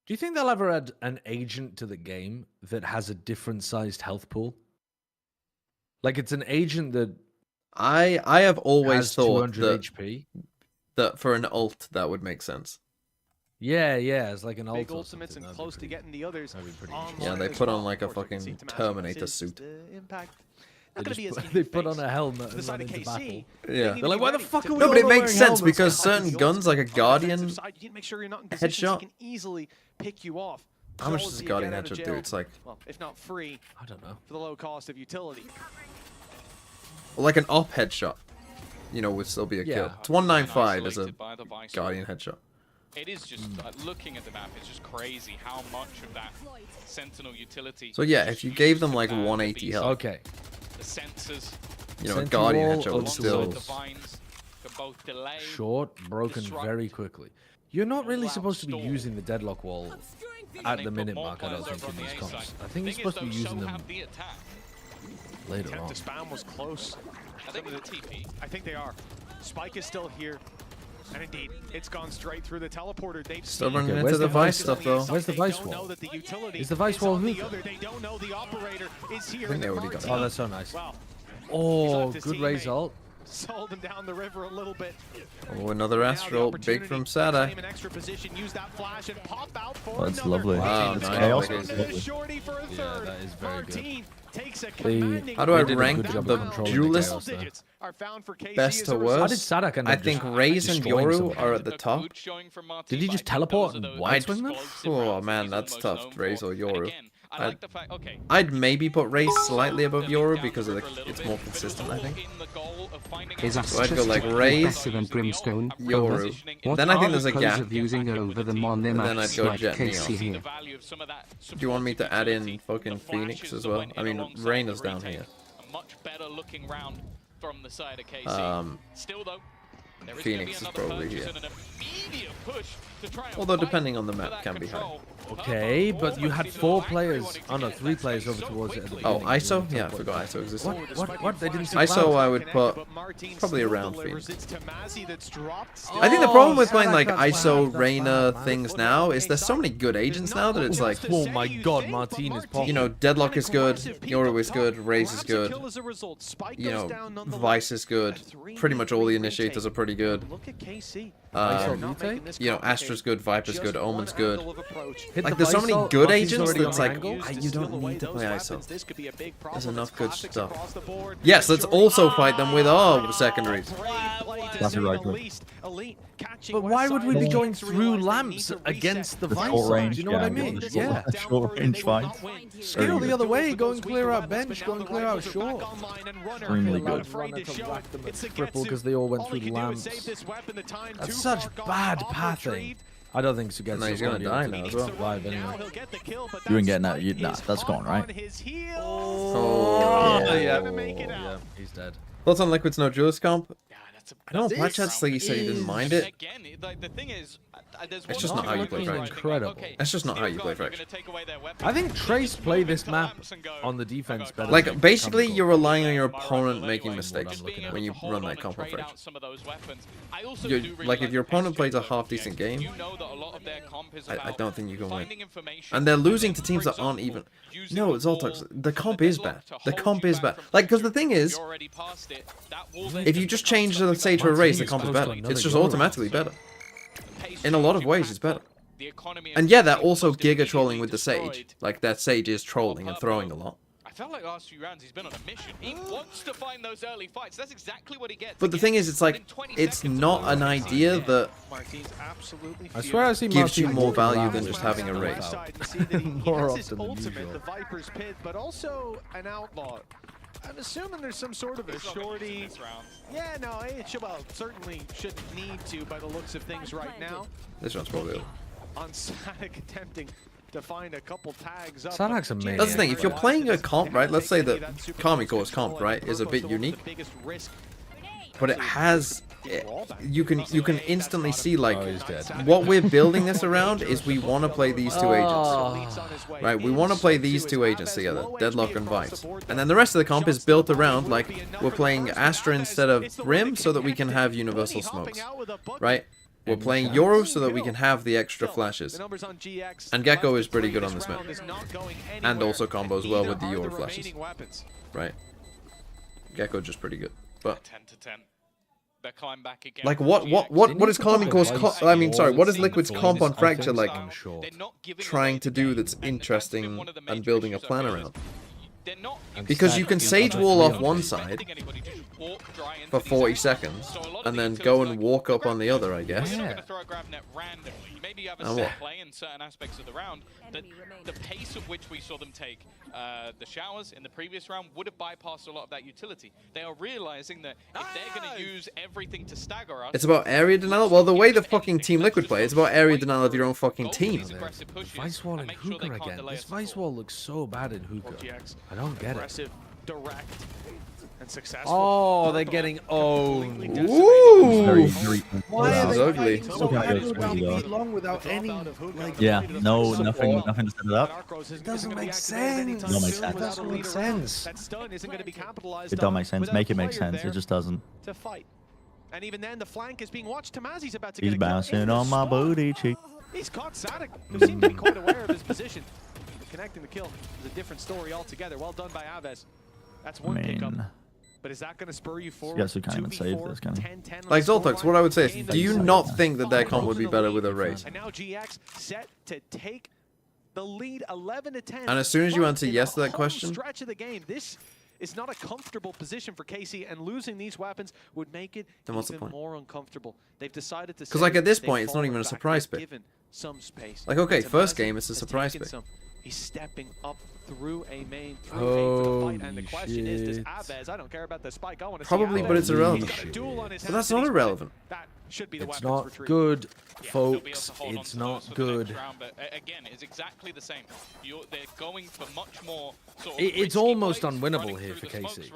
Do you think they'll ever add an agent to the game that has a different sized health pool? Like it's an agent that I have always has thought 200 that, HP. that for an ult that would make sense. Yeah, it's like an ult. Big ultimates and close to getting the others. Yeah, they put on like a fucking Terminator suit. They put on a helmet and run into battle. Yeah. They're like, why the fuck are we No, but it all makes wearing sense helmets? because certain guns, like a Guardian You need to make sure you're not in positions headshot. that can easily pick you off. How much So does a you Guardian get out of headshot do? jail, It's like, well, if not free, I don't know. for the low cost of utility. like an op headshot. You know, would still be a kill. Yeah. It's 195 as a Isolated by the Vice. Guardian headshot. It is just looking at the map, it's just crazy how much of that Sentinel utility. So yeah, is if you just gave them used like to ban the 180 beast. health, Okay. The sensors, you know, a Sentinel Guardian headshot would also still. the vines can both delay. Short, broken disrupt, very quickly. You're not really all supposed to be outstall. using the deadlock wall and at they the put minute more mark, I don't players think, over in on these the A comps. side. I think you're Thing is, supposed to be though, using so them have the attack. later Attempt on. to spam was close. Are they going to TP? I think they are. Spike is still here. And indeed, it's gone straight through the teleporter. They've Still seen running Okay, into where's the the Vice Vice? stuff though. Where's the they Vice don't wall? know that the utility Is the Vice wall on the hooked? other. They don't know the operator is here. I think and they then already got Martin, Oh, that's so nice. well, Oh, left his good teammate. result. sold him down the river a little bit. Oh, another Now the Astral, big opportunity from to Sada. claim an extra position, use that flash and pop out for Oh, that's another. lovely. Wow, It's nice. chaos. Okay, It's Into lovely. the shorty for a Yeah, third. that is very good. Martin takes a They- commanding How do I They did a rank good job the of controlling the duelists chaos there. digits are found for KC best as to a result. How did worst? Sadak end I up think just Raze and destroying Yoru someone? are at the A top. good showing from Martin, Did he but just I think teleport those are and those wide swing them? explosive Oh rounds man, he's that's most tough. known Raze for. or And Yoru. again, I like the fact, okay, I'd maybe put Raze slightly above they're Yoru down because the of river a the, little it's bit, more but it's consistent, I all think. in the goal of finding His out So I'd go Astra's like just Raze, better than Brimstone. Yoru. What Then I think are there's the a pros gap. of using her over the Mon And then maps I'd go like Jet Neo. Casey the here? value of some of that Do you want me to add in supportive fucking utility, the Phoenix flashes as that well? went I in mean, alongside Reyna's the down retake. here. A much better looking round from the side of KC. Still though, there is Phoenix is gonna be another probably purchase here. and an immediate push to try and Although fight depending on the for map, that can be high. control. Okay, but you had Almost 4 even players. wanting to Oh no, get 3 that players save over so towards it at the quickly. Oh, beginning. ISO? Yeah, I forgot ISO existed. What? They didn't see ISO clouds. I would put But Martin probably still around delivers. Phoenix. It's Tamazi that's dropped. I think the problem with Oh, playing like that's ISO, bad, that's Reyna bad, man. things now is there's so many good agents now that it's like, Oh my god, Martin is popping. you know, Deadlock is good, Yoru is good, Raze is good, you know, Vice is good, pretty much all the initiators are pretty good. Look at KC. You know, Astra's good, Viper's good, Omen's good. Hit Like, the there's so many Vice good Martin's agents already that's on like, angle. you don't need to play ISO. This could be a big There's problem. enough It's good classics stuff. across the board. Yes, let's also fight them with our secondaries. That's right, good. But why would we be going through lamps against the The Vice? short range, Do you know what I yeah, mean? it's Yeah. a short range fight. Scale the other way, go and clear out bench, go and clear out short. Extremely good. Triple because they all went through lamps. That's such bad pathing. I don't think Sugetsu No, he's gonna die now as well. Survive anyway. You ain't getting that. Nah, that's gone, right? Oh, Yeah, he's dead. Thoughts on Liquid's no Duelist comp? I know This Patch had said he didn't mind it. Again, the thing is, there's It's one just not how you play thing Fraction. Incredible. okay, That's just not how Steel you play guys are Fraction. gonna take away their weapons. I think Trace They played move this into map lamps and go, on the defense better. Like, than basically, Kamiko. you're relying on your My opponent rifle making anyway, mistakes just being when able you to hold run on that and comp on trade Fraction. out some of those weapons. I also You're, do really like, if your opponent plays a SJ half-decent game, you know that a lot of their comp is I about don't think you can win. finding information And they're losing then, to teams for that aren't example, even... using No, the it's all wall toxic. The and comp is deadlock bad. to The hold comp you is back bad. from Like, because the victory. thing is, You're already past it. That wall's if you just change the say to a race, the comp is better. It's just automatically better. In a lot of ways, it's better. The economy And yeah, they're is also almost giga immediately trolling with the Sage. destroyed. Like, that Sage is trolling and throwing a lot. I felt like last few rounds he's been on a mission. He wants to find those early fights. That's exactly what he gets. But the thing is, it's like, it's not an idea that I swear I see gives you Martin more walking value around than with just having a his race. out. More often than usual. The Viper's Pit, but also an outlaw. I'm assuming there's some sort of a shorty. Yeah, no, it should, well, certainly shouldn't need to by the looks of things right now. This one's probably over. On Sadak attempting to find a couple tags up. Sadak's amazing. That's the thing, if you're playing a comp, right, let's say that Kamiko's comp, right, is a bit unique, but it has, you can instantly see, like, what we're building this around is we want to play these two agents, right, we want to play these two agents together, Deadlock and Vice, and then the rest of the comp is built around, like, we're playing Astra instead of Rim so that we can have universal smokes, right? We're playing Yoru so that we can have the extra flashes. And Gecko is pretty good on this map. And also combos well with the Yoru flashes. Right. Gecko just pretty good. But 10 to 10. their climb back again. Like what is Karmine Corp's I mean, sorry, what is Liquid's comp on Fracture like trying to do that's interesting and building a plan around? Because you can Sage Wall off one side for 40 seconds and then go and walk up on the other, I guess. Maybe you have a set play in certain aspects of the round. The pace of which we saw them take the showers in the previous round would have bypassed a lot of that utility. They are realizing that if they're going to use everything to stagger us... It's about area denial? Well, the way the fucking Team Liquid play, it's about area denial of your own fucking team. Vice Wall and Hookah again. This Vice Wall looks so bad in Hookah. I don't get it. Direct and successful. Oh, they're getting owned. Ooh! Why this is ugly. Long without any, like, yeah, nothing to set it up. It doesn't make sense. It don't make sense. It doesn't make sense. That stun isn't going to be capitalized. It don't make sense. Make it make sense. It just doesn't. To fight. And even then, the flank is being watched. Tamazi's about to He's get bouncing on my booty cheek. He's caught Sadik, who seemed to be quite aware of his position. Connecting the kill is a different story altogether. Well done by Aves. That's one pickup. But is that going to spur you forward? Yes, we can't even save this, can we? Like Zoltux, what I would say is, do you not think that their comp would be better with a race? And now GX set to take the lead 11-10. And as soon as you answer yes to that question, stretch of the game, this is not a comfortable position for KC, and losing these weapons would make it even more uncomfortable. They've decided to, because like at this point, it's not even a surprise pick. Some space. Like, okay, first game, it's a surprise pick. He's stepping up through a main, through A for the fight, and the question is, does Aves, I don't care about the spike, I want to probably, see but it's irrelevant. But that's not irrelevant. That should be the it's not good, folks. It's not good. But again, it's exactly the same. They're going for much more. It's almost unwinnable here for KC.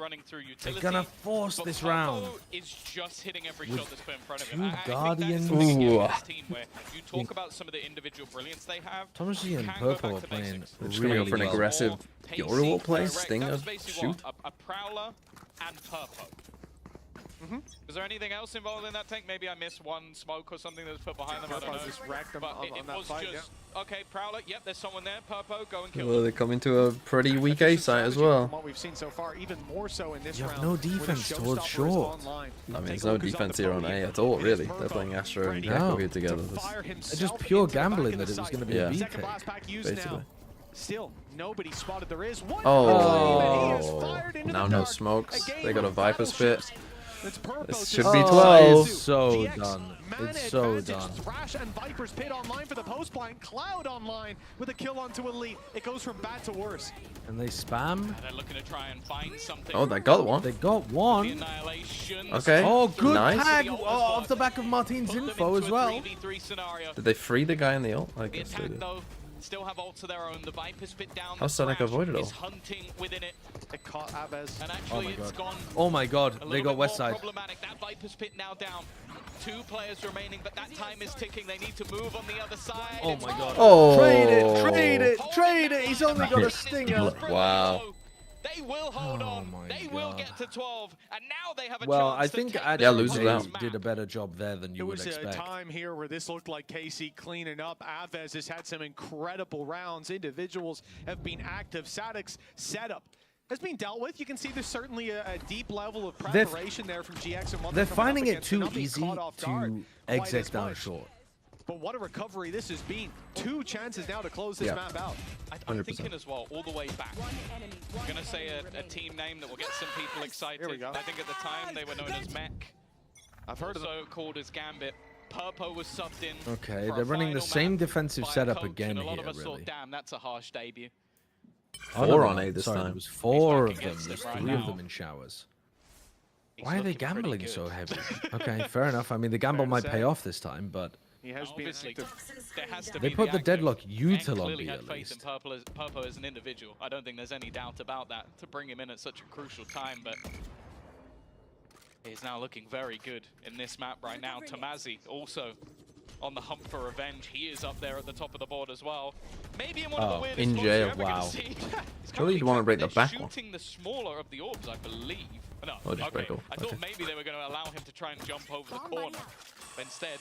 They're gonna force this round. Is just hitting every shot that's put in front of him. I Guardians. Team where you talk about some of the individual brilliance they have. Thomasy and Purple are playing really well. For an aggressive Yoruba play, Stinger, shoot. A Prowler and Purple. Was there anything else involved in that tank? Maybe I missed one smoke or something that was put behind them. I don't know. Just wrecked them but on that was fight, just okay. Prowler, yep, there's someone there. Purpo, go and kill. Well, they come into a pretty weak A site as well. What we've seen so far, even more so in this you round. have no defense towards short. I mean, there's no defense here on A at all, really. They're playing Astra and Gecko here together. It's just pure gambling that it was going to be a BK, basically. Still, nobody spotted. There is one. Oh, now no smokes. They got a Viper Spit. This should be 12. It's so done. It's so done. Thrash and Viper's Pit online for the post blind. Cloud online with a kill onto Elite. It goes from bad to worse. And they spam. They're looking to try and find something. Oh, they got one. They got one. Okay. Oh, good nice. tag off the back of Martin's info as well. Did they free the guy in the ult? I guess they did. Still have ults of their own. The Viper Spit down. How Sonic avoided all? Hunting within it. It caught Aves. And actually, it's gone. Oh my god, they got west side. Problematic. That Viper Spit now down. 2 players remaining, but that time is ticking. They need to move on the other side. Oh my god. Oh. Trade it, trade it, trade it. He's only got a stinger. Wow. They will hold on. They will get to 12, and now they have a well, chance I think to did a better job there than you would expect. There was a time here where this looked like KC cleaning up. Aves has had some incredible rounds. Individuals have been active. Sadic's setup has been dealt with. You can see there's certainly a deep level of preparation there from GX. And they're finding it too easy to exit down short. But what a recovery this has been. 2 chances now to close this map out. I'm thinking as well, all the way back. I'm going to say a team name that will get some people excited. Here we go. I think at the time they were known as Mech. I've heard of them. Also called as Gambit. Purpo was subbed in. Okay, they're running the same defensive setup again here, really. Thought, damn, that's a harsh debut. 4 on A this time. It was 4 of them. There's 3 of them in showers. Why are they gambling so heavy? Okay, fair enough. I mean, the gamble might pay off this time, but... He has been they put the deadlock util on B at least. Purpo as an individual. I don't think there's any doubt about that to bring him in at such a crucial time, but he's now looking very good in this map right now. Tamazi also on the hump for revenge. He is up there at the top of the board as well. Maybe in one of the weirdest in jail. Wow. Surely you'd want to break the back one. Shooting the smaller of the orbs, I believe. No, oh, just break all. I thought maybe they were going to allow him to try and jump over the corner. But instead,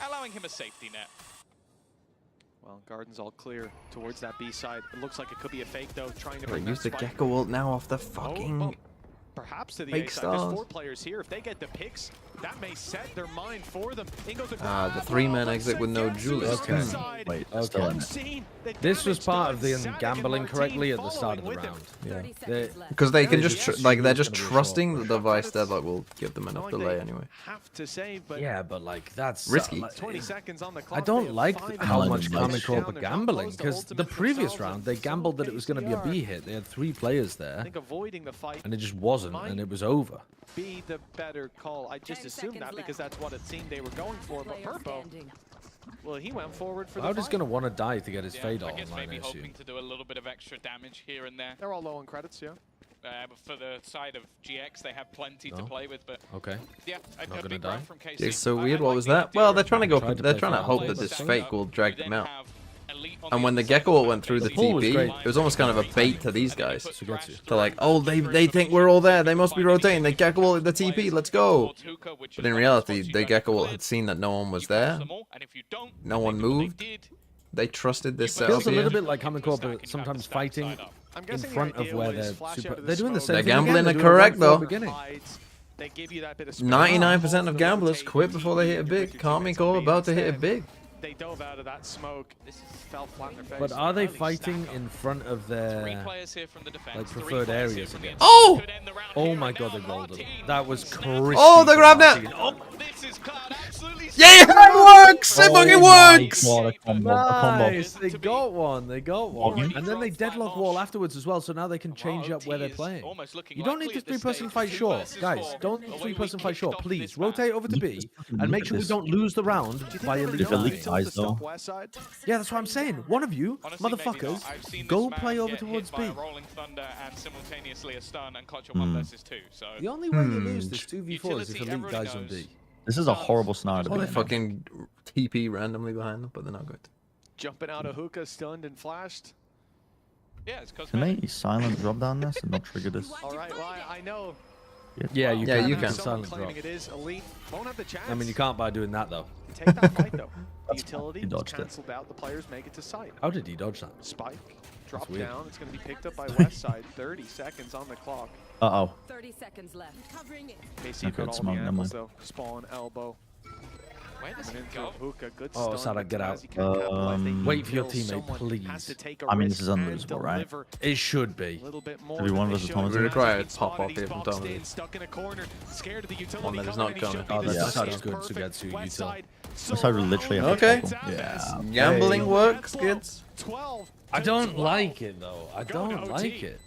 allowing him a safety net. Well, Garden's all clear towards that B side. It looks like it could be a fake though, trying to bring use the Gecko ult now off the fucking perhaps to the Fake A side. There's stars. 4 players here. If they get the picks, that may set their mind for them. In goes a The grab. 3-man exit with no Julius. Okay. Wait, Okay. Unseen. The This was damage part of done. the Sadik gambling and correctly at Martin the start of the following round. with They- Because they can Yeah, just just like they're assume just it's gonna be trusting short. the device deadlock will give them enough Like delay they anyway. Have to save, but Yeah, but like that's Risky. like, 20 seconds on the I clock. They don't have like 5 how and much nice. Comic Corp are They're not gambling close to because the ultimate previous themselves, round and they so gambled that it was going to be a KCR. B hit. They had 3 players I there, think avoiding the fight and it just wasn't, and it was over. be the better call. I just assumed that because that's what it seemed they were going for. But Purpo, well, he went forward for the Cloud is fight. going to want to die to get his Yeah, fade I all guess online, maybe I assume. hoping to do a little bit of extra damage here and there. They're all low on credits, yeah. But for the side of GX, they have plenty to No. play with. But Okay. yeah, a gonna big die. grab from KC. It's so I weird. like What was the that? idea Well, of they're trying to go. Tried to They're play trying to for hope all that players, this but fake will drag you them then out. have Elite on And the when the other side Gecko of went through the FNC. pool was TP, great. it was almost kind of a bait to these guys. So gets you. They're like, oh, they think we're all there. They must be rotating. They Gecko ult the TP. Let's go. But in reality, the Gecko ult had seen that no one was there. No one moved. They trusted this setup Feels a little here. bit like Comic Corp are sometimes fighting I'm in guessing the front of idea where was they're flash super. out of the They're doing the smoke. same They're thing again. gambling They're are doing it right correct, from the though. beginning. They give you that bit of space. 99% of gamblers Rotate, quit before they hit it big. Calming Core about to hit it big. They dove out of that smoke. Fell flat in their face. But are they fighting in front of 3 their players here from the defense, like 3 preferred players here areas from the again? Oh! could end the round Oh here my and god, now they rolled it. Martin That was crispy. Oh, the from grab net! Martin. Oh, This is Cloud absolutely Yeah, it works! It fucking works! God, a combo. A combo. nice! They got one. They got one. And then they deadlock wall afterwards as well, so now they can change up where they're playing. You don't need to 3-person fight short, guys. Don't 3-person fight short, please. Rotate over to B and make sure we don't lose the round by Elite If Elite dying. dies, though. Yeah, that's what I'm saying. One of you, motherfuckers, go play over towards B. Rolling Thunder and simultaneously a stun and clutch a 1 versus 2. So The only way you lose this 2v4 is if Utility, Elite dies everybody on B. knows. This is a horrible scenario to Oh, be they in. fucking TP randomly behind them, but they're not good. Jumping out of hookah, stunned and flashed. yeah, it's because Can they silent drop down this and not trigger this? All right, well, I know. Yeah, you Yeah, can. you You can. can Someone silent drop. claiming it is elite. Won't have the chance. I mean, you can't by doing that though. Take that fight though. The That's utility he is dodged it. cancelled out. The players make it to site. How did he dodge that? Spike, drop weird. down. It's going to be picked up by West Side. 30 seconds on the clock. Uh-oh. 30 seconds left. Covering it. KC Okay, got it's all smoke, the never angles mind. though. Spawn, elbow. Where does Coming he in through go? hookah. Good Oh, stun. Sada, but get out. Nazi couldn't capitalize. They Wait for your kill teammate, someone, please. has to take a I mean, this risk is and unlosable, right? deliver It should be. a little bit more Maybe than one they versus should. one is We require He's it pop spotted, off he's here from boxed Tommy. in, stuck in a corner, scared of the utility One that is coming, not and he should coming. be Oh, the that's same. such good Perfect. Sugetsu West util. side, West side literally surround Okay. the Yeah. Towers. Gambling Hey. works, kids. 12 I to don't 12. like it though. I Go to don't OT. like it.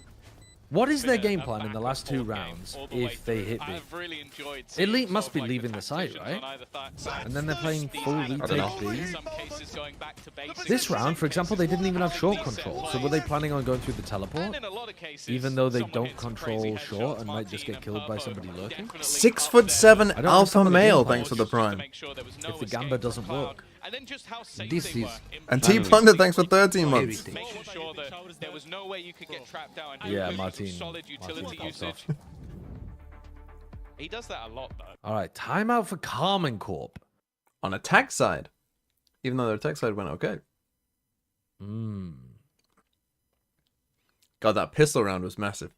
What is their Been a game plan in the last 2 back-and-forth game rounds all the way if they through. hit B? I've really enjoyed seeing Elite sort must of be like leaving the site, tacticians right? on either side. And then they're playing These full have retake don't know. B. in some cases going back to basics, This in round, some for example, cases they didn't even have short decent control. So plays. were they planning on going through the teleport? And in a lot of cases, Even though they someone don't hits some control crazy short headshots, and might just Martin get killed by and somebody Purpo lurking? definitely 6'7" up I don't alpha understand the male. game plan. Thanks for the just to prime. make sure there was no If the escape gamba from doesn't Cloud. work. And then just how safe This they is were in And playing T-Plunder, with thanks for these 13 teams, months. making sure that there was no way you could get trapped down. And Yeah, good, Martin. solid utility Martin popped usage. off. He does that a lot though. All right, timeout for Carmen Corp. On attack side. Even though their attack side went okay. God, that pistol round was massive.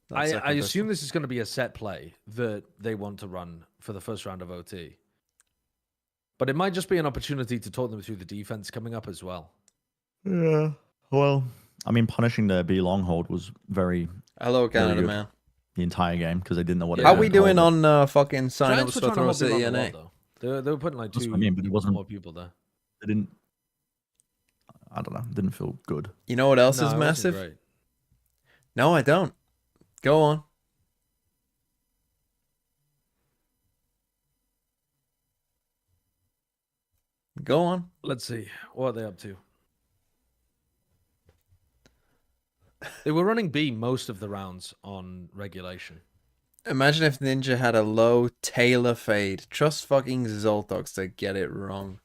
That I second assume pistol. this is going to be a set play that they want to run for the first round of OT. But it might just be an opportunity to talk them through the defense coming up as well. Yeah. Well, I mean, punishing the B long hold was very Hello, Canada, good. man. the entire game because they didn't know what. How they we were gonna doing hold on fucking Giants sign-ups were for trying to Throw hold City people on the NA? wall, though. They were putting like That's 2 what I mean, but it wasn't- more people there. it. They didn't. I don't know. Didn't feel good. You know what else No, is it wasn't massive? great. No, I don't. Go on. Go on. Let's see. What are they up to? They were running B most of the rounds on regulation. Imagine if Ninja had a low Taylor fade. Trust fucking Zoltox to get it wrong.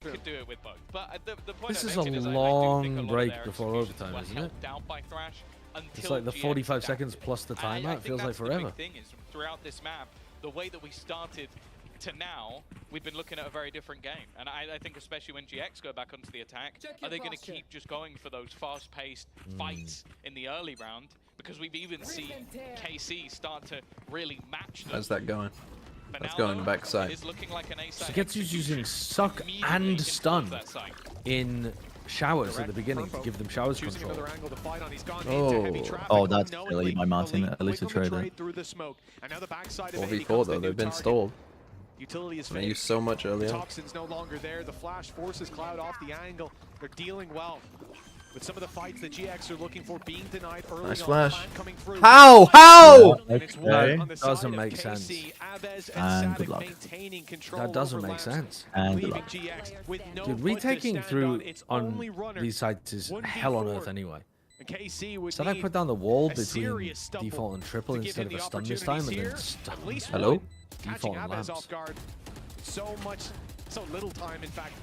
Could do it with both. But the point This I'm is a making is I do think long lot of break their before executions overtime, were isn't it? helped out by Thrash It's until like the GX 45 seconds adapted. plus the And I timeout. It think feels like that's the forever. big thing is throughout this map, the way that we started to now, we've been looking at a very different game. And I think especially when GX go back onto the attack, are they going to keep just going for those fast-paced fights in the early round? because we've even seen KC start to really match them. How's that going? But That's now, going though, backside. it is looking like an A-side Sugetsu's using Suck and Stun in showers at the beginning to give them showers control. Oh, that's silly by Martin. At least a trade it. 4v4 though, they've been stalled. They used so much earlier. Toxin's no longer there. The flash forces Cloud off the angle. They're dealing well. With some of the fights that GX are looking for being denied early nice on, flash. coming through. How? That doesn't make sense. And good luck. That doesn't make sense. And good luck. Dude, retaking through on these sites is hell on earth anyway. So I put down the wall between default and triple instead of a stun this time, and then stun. Hello? Default and lamps. So little time, in fact.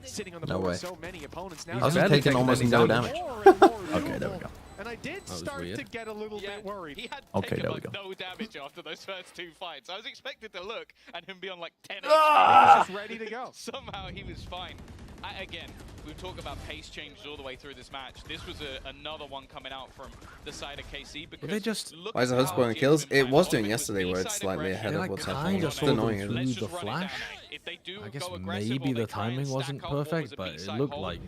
Sitting on the No board way. with so many opponents now. I was taking almost no damage. Okay, there we go. And I did start to get a little bit worried. He had Okay, taken there we like go. no damage after those first 2 fights. I was expected to look and him be on like 10 He was just ready to go. Somehow he was fine. Again, we talk about pace changes all the way through this match. This was another one coming out from the side of KC. Because they just... Why is the HUD spoiling kills? It was doing yesterday where it's slightly ahead of what's happening. It's annoying, isn't it? The flash. I guess maybe the timing wasn't perfect, but it looked like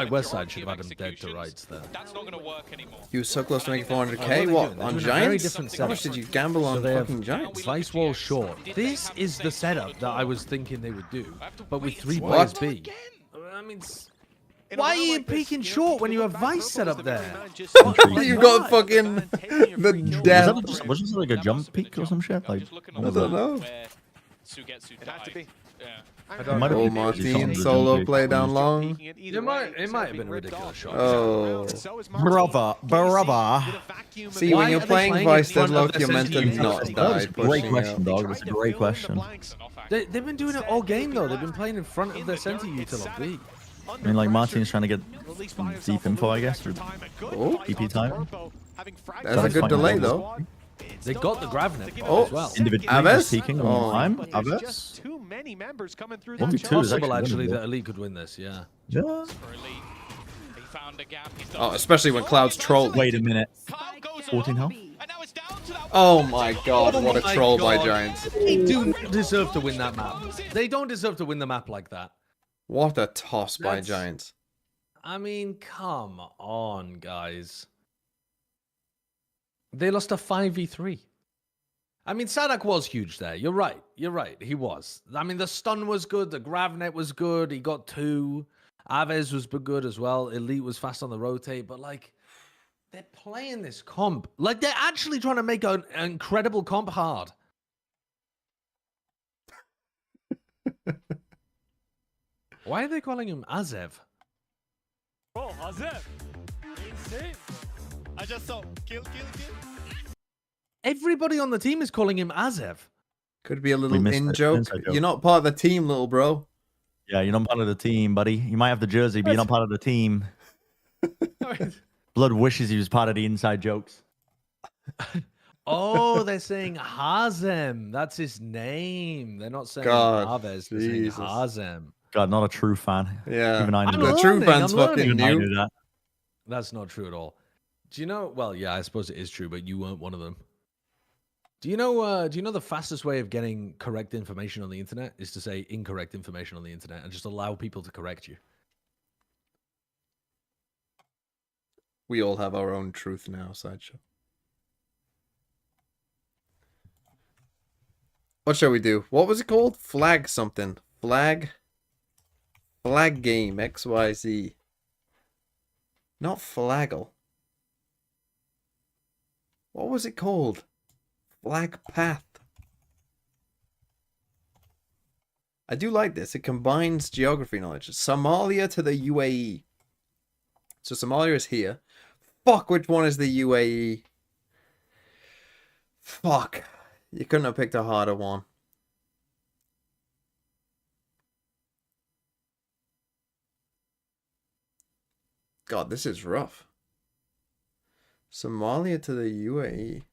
Westside should have had him dead to rights there. That's not going to work anymore. He was so close to making 400k. What? On Giants? How much did you gamble on they fucking have Giants? Vice wall short. This is the setup that I was thinking they would do, but with 3 players B. I mean, why are you peeking short when you have Vice set up there? You got fucking the death. Wasn't it like a jump peak or some shit? Like, I don't know. It had to be. Oh, Martin solo play down long. It might have been a ridiculous shot. Oh, brother. see, when you're playing Vice Deadlock, you're meant to not die. That's a great question, dog. That's a great question. They've been doing it all game though. They've been playing in front of their center util on B. I mean, like, Martin's trying to get some deep info, I guess, or PP time. That's a good delay, though. They got the Gravnet as well. Individually Aves? peeking Oh. all the time. Aves? Too many members coming through Only that two is Possible actually actually winnable. that Elite could win this, yeah. Yeah. He found a gap. He's done Oh, especially when Cloud's troll. Wait a minute. Kyle goes 14 health? and now it's down to that Oh my god, what a my troll by God. Giants. They do not deserve to win that map. They don't deserve to win the map like that. What a toss by That's- Giants. I mean, come on, guys. They lost a 5v3. I mean, Sadak was huge there. You're right. You're right. He was. I mean, the stun was good. The Gravnet was good. He got 2. Aves was good as well. Elite was fast on the rotate. But, like, they're playing this comp. Like, they're actually trying to make an incredible comp hard. Why are they calling him Azev? Oh, Azev! Insane! I just saw kill. Everybody on the team is calling him Azev. Could be a little missed in it. joke. Inside joke. You're not part of the team, little bro. Yeah, you're not part of the team, buddy. You might have the jersey, but you're not part of the team. Blood wishes he was part of the inside jokes. Oh, they're saying Hazem. That's his name. They're not saying God, Aves. They're saying Jesus. Hazem. God, not a true fan. Yeah. Even I knew The that. true fans I'm fucking learning. Even I knew. knew that. That's not true at all. Do you know? Well, yeah, I suppose it is true, but you weren't one of them. Do you know? Do you know the fastest way of getting correct information on the internet is to say incorrect information on the internet and just allow people to correct you? We all have our own truth now, Sideshow. What shall we do? What was it called? Flag something. Flag game. XYZ. Not Flaggle. What was it called? Flag Path. I do like this. It combines geography knowledge. Somalia to the UAE. So Somalia is here. Fuck, which one is the UAE? Fuck. You couldn't have picked a harder one. God, this is rough. Somalia to the UAE.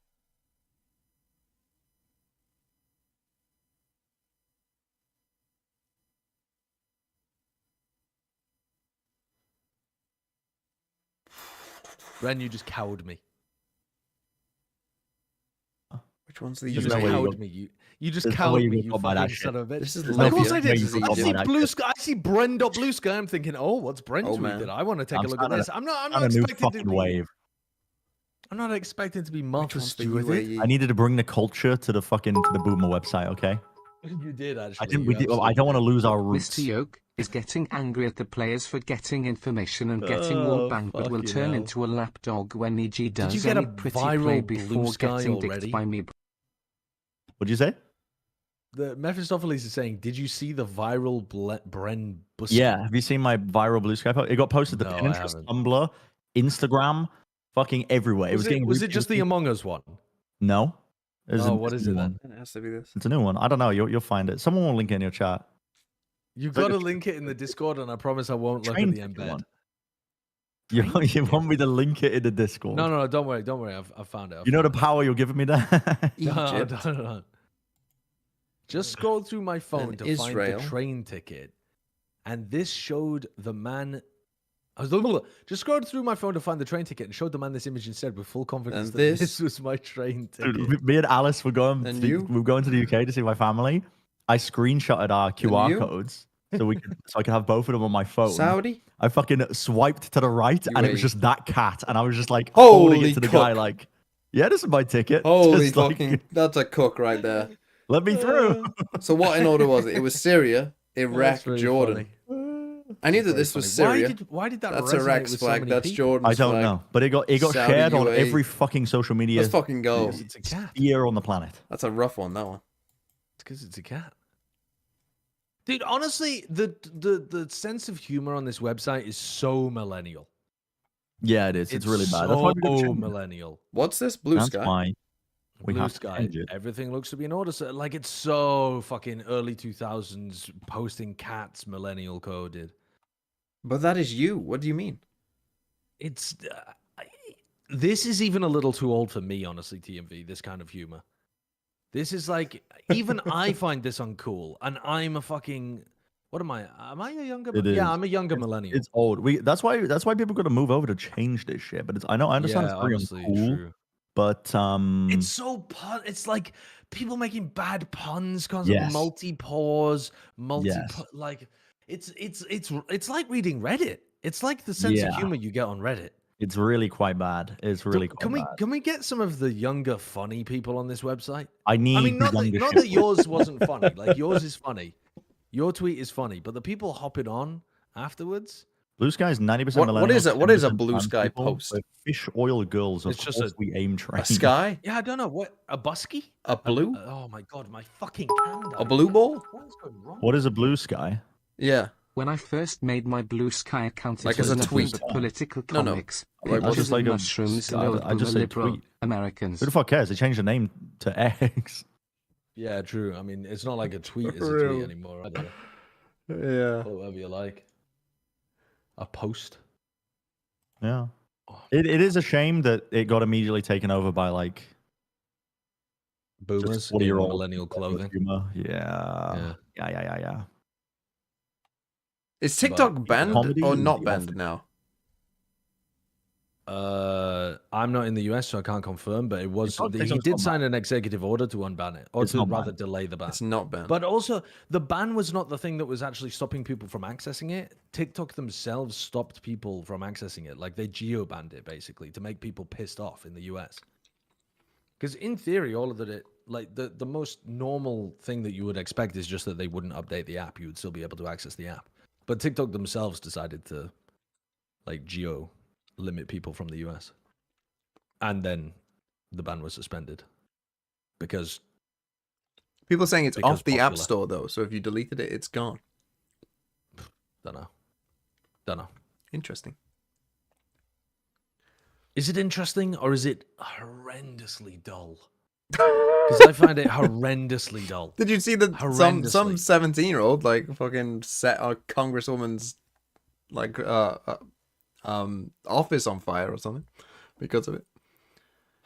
Ren, you just cowed me. Which one's the You There's just no way you cowed got- me. You just There's no cowed way you me, got you caught by that fucking shit. son of a bitch. This is There's Of no course way I did. you got I caught see by that blue shit. sky. I see Bren.blue sky. I'm thinking, oh, what's Bren Oh, tweeted? man. I want to take a look at this. I'm not on a new expecting to fucking be. wave. I'm not expecting to be Martha one's the Stewart. UAE? I needed to bring the culture to the Boomer website, okay? You did actually. I didn't. you We did, I absolutely don't want to did. lose our roots. Mr. Yoke is getting angry at the players for getting information and getting wall banged, but will fucking turn hell. into a lapdog when EG does you get any a pretty viral play blue before sky getting already? dicked by me. What'd you say? The Mephistopheles is saying, did you see the viral Bren Busk? Yeah. Have you seen my viral blue sky post? It got posted to No, I Pinterest, haven't. Tumblr, Instagram, fucking everywhere. Was it just the Among Us one? No. There's What is new it one. then? It has to be this. It's a new one. I don't know. You'll find it. Someone will link it in your chat. You It's like got to a- link it in the Discord, and I promise I won't look at Train the ticket embed. one. You want me to link it in the Discord? No, don't worry. I've found it. You know the power you're giving me there? Egypt. No. Just scroll through my phone And to Israel. find the train ticket, and this showed the man. Just scrolled through my phone to find the train ticket and showed the man this image instead with full confidence And that this- this was my train ticket. Dude, me and Alice were going. And we you? were going to the UK to see my family. I screenshotted our QR you? codes so I could have both of them on my phone. Saudi? I fucking swiped to the right, and it was UAE. just that cat, and I was just like holding Holy it to the guy, cook. like, "Yeah, this is my ticket." Holy Just like, fucking... That's a cook right there. let me through. So what in order was it? It was Syria, Iraq, That's really Jordan. funny. I knew that this was Funny. Syria. Why did that That's resonate Iraq's with so flag. many That's people? Jordan's I don't flag. know, but it got Saudi, shared on UAE. every fucking social media Let's fucking go. Because it's a cat. sphere on the planet. That's a rough one, that one. It's because it's a cat. Dude, honestly, the sense of humor on this website is so millennial. Yeah, it is. It's really bad. That's why we gotta so change it. millennial. What's this? Blue That's sky? why we Blue have to sky. change it. Everything looks to be in order. So, like, it's so fucking early 2000s posting cats millennial coded. But that is you. What do you mean? It's this is even a little too old for me, honestly. TMV, this kind of humor. This is like even I find this uncool, and I'm a fucking. What am I? Am I a younger? It is. Yeah, I'm a younger millennial. It's old. That's why people got to move over to change this shit. But I understand Yeah, it's very honestly, uncool. true. But It's so It's like people making bad puns, constantly Yes. multi-pause, Yes. like it's like reading Reddit. It's like the sense of Yeah. humor you get on Reddit. it's really quite bad. It's really quite Can we bad. can we get some of the younger funny people on this website? I need I mean, not younger that shit. yours wasn't funny. Like yours is funny. Your tweet is funny, but the people hopping on afterwards, Blue Sky is 90% What is millennials, it? What is a 10% Blue trans Sky people. post? We're fish oil girls. Of It's just course a- we aim train. A sky? yeah, I don't know what a busky, A blue? oh my god, my fucking calendar. A blue ball? What is going wrong? What is a blue sky? Yeah. When I first made my Blue Sky account, Like it was as a nothing tweet? but political No, no. comics, Like, pictures just of like a- mushrooms, and I- old I just boomer said liberal tweet. Americans. Who the fuck cares? They changed the name to X. Yeah, true. I mean, it's not like a tweet is a Real. tweet anymore. I don't know. Yeah. Call it whatever you like. A post. Yeah. Oh. It is a shame that it got immediately taken over by like Boomers. 40-year-old millennial clothing. humor. Yeah. Yeah. Is TikTok banned Comedy or is not the banned office. now? I'm not in the US, so I can't confirm. But it was. It's not- He it's not did banned. sign an executive order to unban it, or It's to not rather banned. delay the ban. It's not banned. But also, the ban was not the thing that was actually stopping people from accessing it. TikTok themselves stopped people from accessing it. Like, they geo-banned it, basically, to make people pissed off in the US. Because in theory, all of that, like, the most normal thing that you would expect is just that they wouldn't update the app. You would still be able to access the app. But TikTok themselves decided to, like, geo-limit people from the US. And then the ban was suspended. Because People saying it's Because off the App popular. Store, though, so if you deleted it, it's gone. Don't know. Interesting. Is it interesting or is it horrendously dull? Because I find it horrendously dull. Did you see that some 17-year-old like fucking set a congresswoman's like office on fire or something because of it?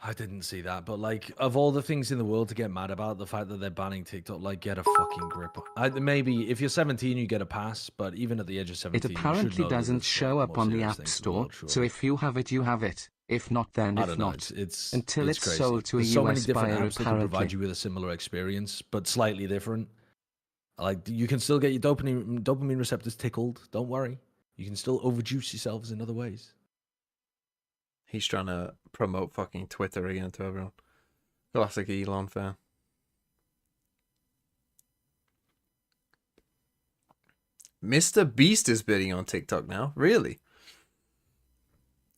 I didn't see that, but like, of all the things in the world to get mad about, the fact that they're banning TikTok, like, get a fucking grip. Maybe if you're 17, you get a pass, but even at the age of 17, It apparently doesn't show up on the App Store, so if you have it, you have it. If not, then I if don't know. not. It's until it's crazy. sold to a There's so many US different buyer, apps that can provide apparently. you with a similar experience, but slightly different. Like, you can still get your dopamine receptors tickled. Don't worry. You can still overjuice yourselves in other ways. He's trying to promote fucking Twitter again to everyone. Classic Elon fan. Mr. Beast is bidding on TikTok now. Really?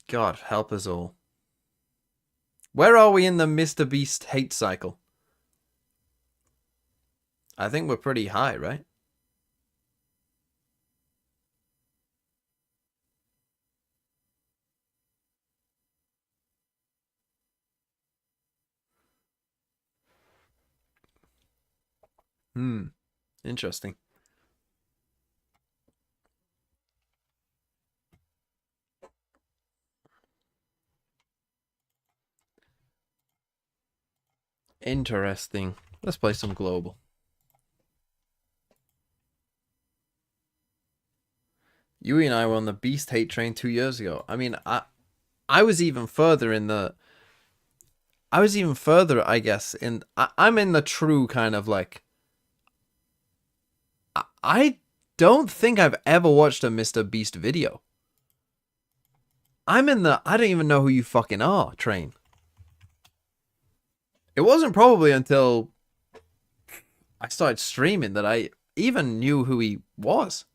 God, help us all. Where are we in the Mr. Beast hate cycle? I think we're pretty high, right? Interesting. Interesting. Let's play some global. Yui and I were on the Beast hate train 2 years ago. I mean, I was even further in the... I guess, I'm in the true kind of like... I don't think I've ever watched a Mr. Beast video. I'm in the I don't even know who you fucking are train. It wasn't probably until I started streaming that I even knew who he was.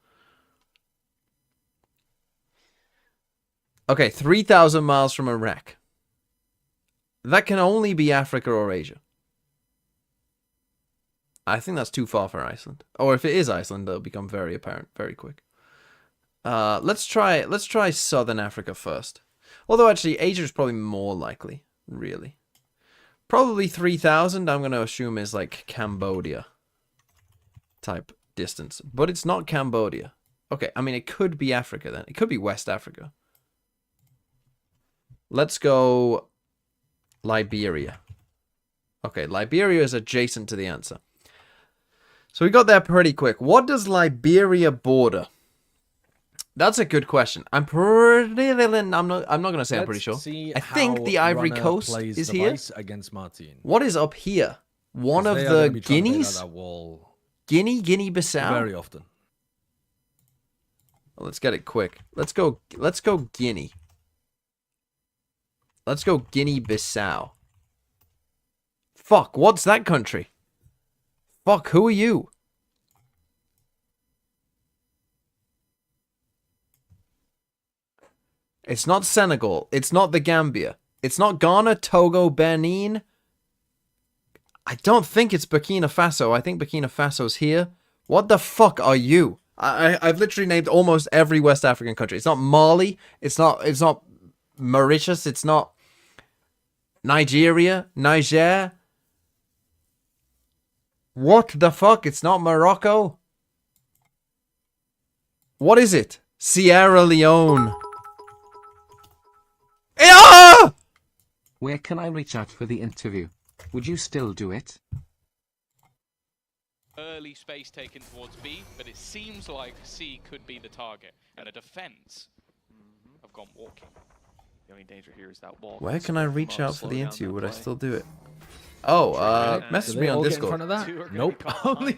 Okay, 3,000 miles from Iraq. That can only be Africa or Asia. I think that's too far for Iceland. Or if it is Iceland, it'll become very apparent very quick. Let's try Southern Africa first. Although actually Asia is probably more likely, really. Probably 3,000 I'm going to assume is like Cambodia type distance, but it's not Cambodia. Okay, I mean it could be Africa then. It could be West Africa. Let's go Liberia. Okay, Liberia is adjacent to the answer. So we got there pretty quick. What does Liberia border? That's a good question. I'm not going to say I'm pretty sure. I think the Ivory Coast is here. Against Martin. What is up here? One of the Guineas? Guinea-Bissau? Very often. Well, let's get it quick. Let's go Guinea. Let's go Guinea-Bissau. Fuck, what's that country? Fuck, who are you? It's not Senegal. It's not the Gambia. It's not Ghana, Togo, Benin. I don't think it's Burkina Faso. I think Burkina Faso's here. What the fuck are you? I've literally named almost every West African country. It's not Mali. It's not Mauritius. It's not Nigeria. Niger. What the fuck? It's not Morocco. What is it? Sierra Leone. Ah! Where can I reach out for the interview? Would you still do it? Early space taken towards B, but it seems like C could be the target. And a defense have gone walking. The only danger here is that wall. Where can I reach out for the interview? Would I still do it? Oh, message me on Discord. Nope.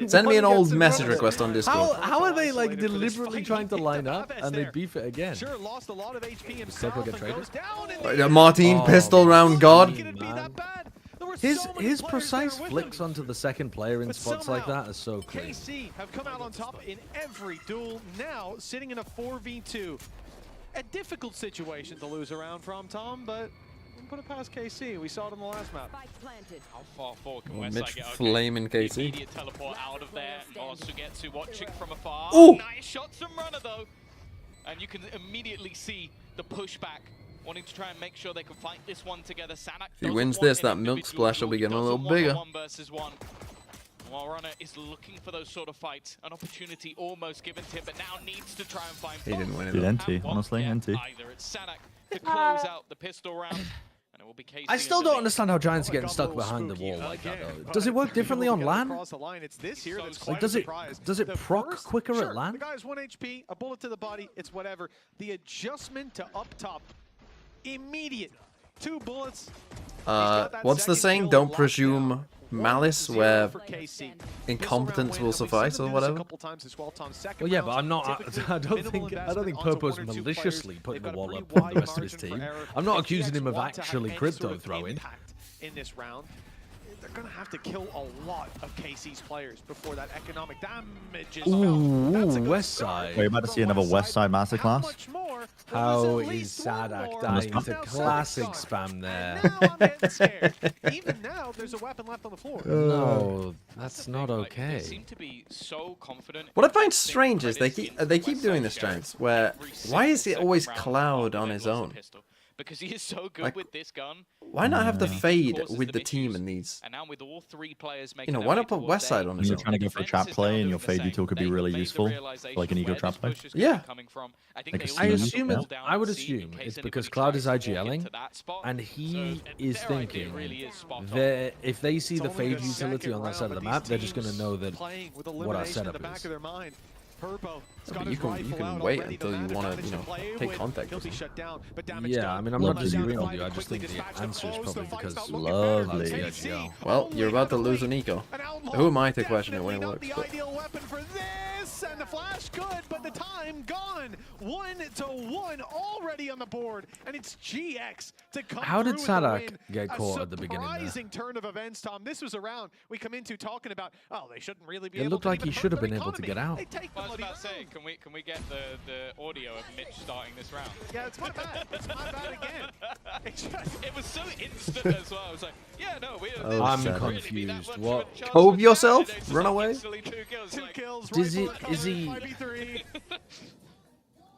Send me an old message request on Discord. How are they like deliberately trying to line up and they beef it again? Sure, lost a lot of HP himself and goes down. Martin, pistol round God. His precise flicks onto the second player in spots like that are so clean. KC have come out on top in every duel, now sitting in a 4v2. A difficult situation to lose around from, Tom, but we'll put it past KC. We saw it on the last map. How far forward can Mitch Westside get? flaming KC. Immediate teleport out of there. Oh, Sugetsu watching from afar. Ooh! Nice shots from Runner though. And you can immediately see the pushback, wanting to try and make sure they can fight this one together. Sanak If he wins this, that milk splash will be getting a little bigger. One versus one. While Runner is looking for those sort of fights, an opportunity almost given to him, but now needs to try and find. He didn't win it. Dude, NT, honestly, NT. Either it's Sanak to close out the pistol round. And it will be KC I still in the don't lead. understand how Giants are getting stuck behind the wall like that though. Does it work differently on LAN? Like, does it proc quicker at LAN? The guy's 1 HP, a bullet to the body, it's whatever. The adjustment to up top, immediate. 2 bullets. What's the saying? Don't presume malice where incompetence will suffice or whatever. Well, yeah, but I'm not. I don't think Purpo's maliciously putting the wall up on the rest of his team. I'm not accusing him of actually crypto throwing. In this round, they're gonna have to kill a lot of KC's players before that economic damage is Ooh, West Side. We're about to see another West Side masterclass. How is Sadak dying to classic spam there? Now I'm getting scared. Even now, there's a weapon left on the floor. No, that's not They okay. seem to be so confident. What I find strange is they keep doing this, Giants, where why is it always Cloud on his own? Because he is so good with this gun. Why not have the fade with the team in these? And now with all 3 players You know, why not put West Side on his You're own? trying to go for a trap play, and your fade util could be really useful, like an ego trap play. Yeah. Like a I C, assume yeah. I would assume it's because Cloud is IGLing, and he is thinking that if they see the fade utility on that side of the map, they're just going to know that what our setup is. But you can wait until you want to, you know, take contact. Yeah, I mean, I'm not disagreeing with you. I just think the answer is probably because Lovely. Cloud's the IGL. Well, you're about to lose an eco. Who am I to question it when it works? The ideal weapon for this, and the flash good, but the time gone. 1-1 already on the board, and it's GX to come. How did through with the Sadak win. get caught at the beginning there? Surprising turn of events, Tom. This was a round we come into talking about. Oh, they shouldn't really be. It able looked to like even he hurt should have their been able to economy. get out. They take the I was bloody about to say, round. can we get the audio of Mitch starting this round? Yeah, it's my bad. It's my bad again. It's just, It was so instant as well. I was like, yeah, no, I'm really confused. What? Cove yourself? Run away? 2 kills. Does rifle he- is he- 5v3.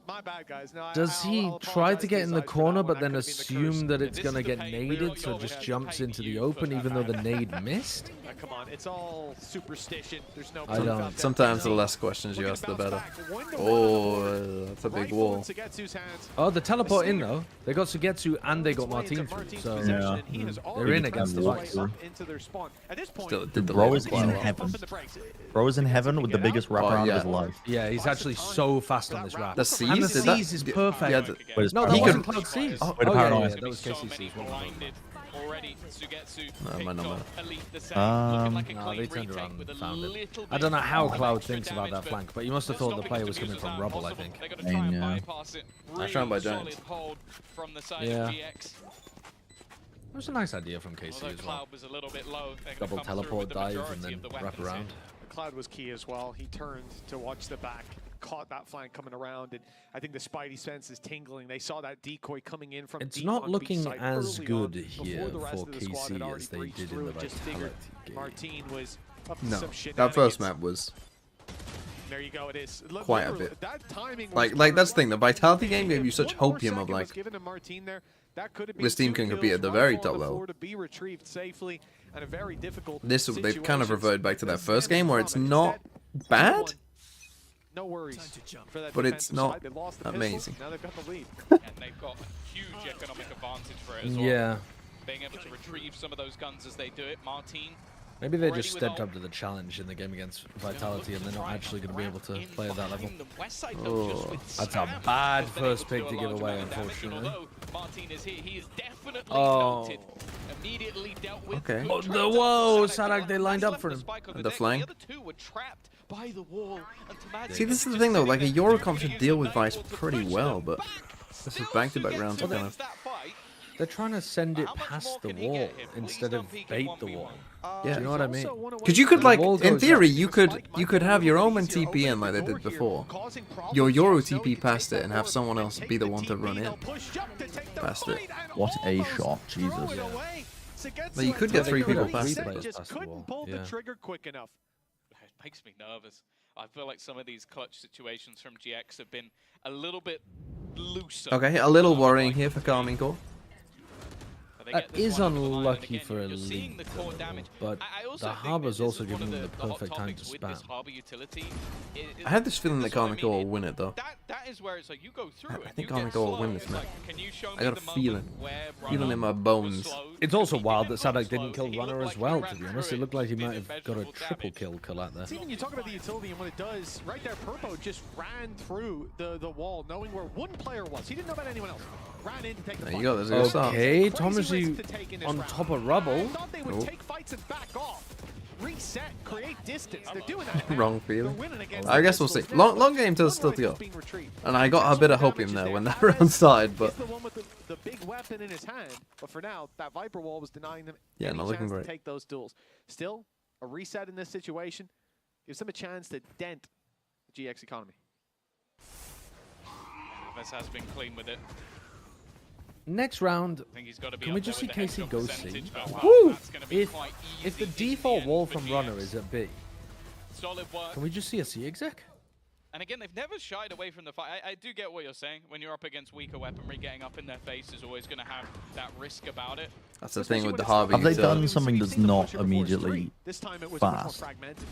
My bad, guys. No, Does he I'll try to apologize get in the to you guys for corner, that but one. then That could've been the assume curse. that it's This going to is get the pain. naded, Really so go just ahead jumps and into paint the you open, for even though the nade missed? Come on, it's all superstition. There's no. I proof don't. out there. Sometimes the less questions you Look ask, at the better. bounce back. 1-1 Oh, that's a big Rifle wall. in Sugetsu's hands. Oh, the teleport in, though. They got Sugetsu and they got Martin through, so Yeah. they're in against the Vice. Into their spawn. At this point, Still did the Bro label is quite in well. heaven. Bro is in heaven with the biggest wraparound yeah. of his life. Yeah, he's actually so fast on this wrap. The And the C's? Did that- C's is yeah, perfect. yeah, Wait, is No, that Paranoid? wasn't Cloud C's. Oh, Oh, wait, yeah, Paranoid. yeah, that was KCC's. Already, Sugetsu No, my number. No, they turned around and found it. I don't know how Cloud thinks about that flank, but he must have thought the player was coming from rubble, I think. I try by Giants. Yeah. It was a nice idea from KC as well. Double teleport dive and then wrap around. Cloud was key as well. He turned to watch the back, caught that flank coming around, and I think the Spidey sense is tingling. They saw that decoy coming in from It's deep not on looking B side as early good on, here before the rest for of the squad had KC already as they breached did in through. the It just figured Vitality game. Martin was up to No, some that first shenanigans. map was There you go. It is quite a Literally, bit. That timing was like that's the thing. The perfect. Vitality game gave you If such one more hopium of second was like given to Martin there, that could have been this team 2 can compete kills, at the very rifle on top the level. floor to be retrieved safely, and a very difficult This they've kind of situations. reverted back to that This first stands game where strong, it's and not instead, bad, 2-1. No worries for that but it's defensive not side. They lost the pistol, amazing. Now they've got the lead. And they've got a huge economic advantage for it as well. Yeah. Being able to retrieve some of those guns as they do it. Martin. Maybe they already just with stepped all- up to the challenge in the game against Vitality and they're not actually going to be able to play at that level. That's a bad first pick to give away, unfortunately. Martin is here. He is definitely Oh. noted. Immediately dealt with. Okay. Oh, whoa, Sadak, they lined up for him. The flank. The other two were trapped by the wall. And Tamaz See, this is the thing though. Like a Eurocomp should deal with Vice pretty well, but this is back-to-back rounds are kind of. They're trying to send it past the wall instead of bait the wall. Yeah. Do you know what I mean? Because you could The like, wall in goes theory, up. you could have your own TP in like they did before. Your Euro TP past it and have someone else be the one to run in past it. What a shot, Jesus. But you could get 3 people past Three it. players Just past the couldn't wall, pull the yeah. trigger quick enough. It makes me nervous. I feel like some of these clutch situations from GX have been a little bit looser. Okay, a little worrying here for Carmine Core. That is unlucky for Elite, but the Harbor's also giving them the perfect time to spam. I had this feeling that Karmiko will win it, though. That is where it's like you go through it. I think you get Karmiko will win slowed. this match. Can you show me I got a the feeling. moment where Feeling Runner in my was bones. slowed? It's also He wild that didn't look Sadak didn't slowed. kill He Runner looked as like well, he to ran be honest. through It looked like he might didn't have got a measurable triple damage. kill out there. See, when you talk about the utility and what it does, right there, Purpo just ran through the wall, knowing where one player was. He didn't know about anyone else. Ran in to take the fight. You got this. Okay, Thomasy on top of rubble. I thought they would take fights and back off. Reset, create distance. They're doing that now. Wrong feeling. They're winning against I guess we'll see. Long game till still to go. And I got a bit of hopium there when that round started, but He's the one with the big weapon in his hand. But for now, that Viper wall was denying them Yeah, any not looking chance great. to take those duels. Still, a reset in this situation gives them a chance to dent the GX economy. This has been clean with it. Next round, I think he's got to be can we up there just see with the KC headshot go C? percentage, but wow, Woo! that's gonna be quite If the easy in default end wall for from GX. Runner is at B, Solid work. can we just see a C exec? And again, they've never shied away from the fight. I do get what you're saying. When you're up against weaker weaponry, getting up in their face is always going to have that risk about it. that's the thing with the Harvey. Have they utility. done something that's not immediately This time it was much more fast? fragmented.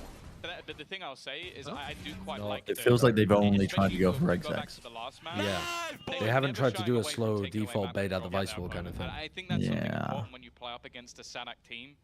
But the thing I'll say is I do quite No, like It feels like they've only tried to especially go for back execs. to the last match. Yeah. They They were haven't never tried to shying do a away from slow taking away default map bait out the control vice wall kind of thing. And I think that's something Yeah. important when you play up against a Sadak team.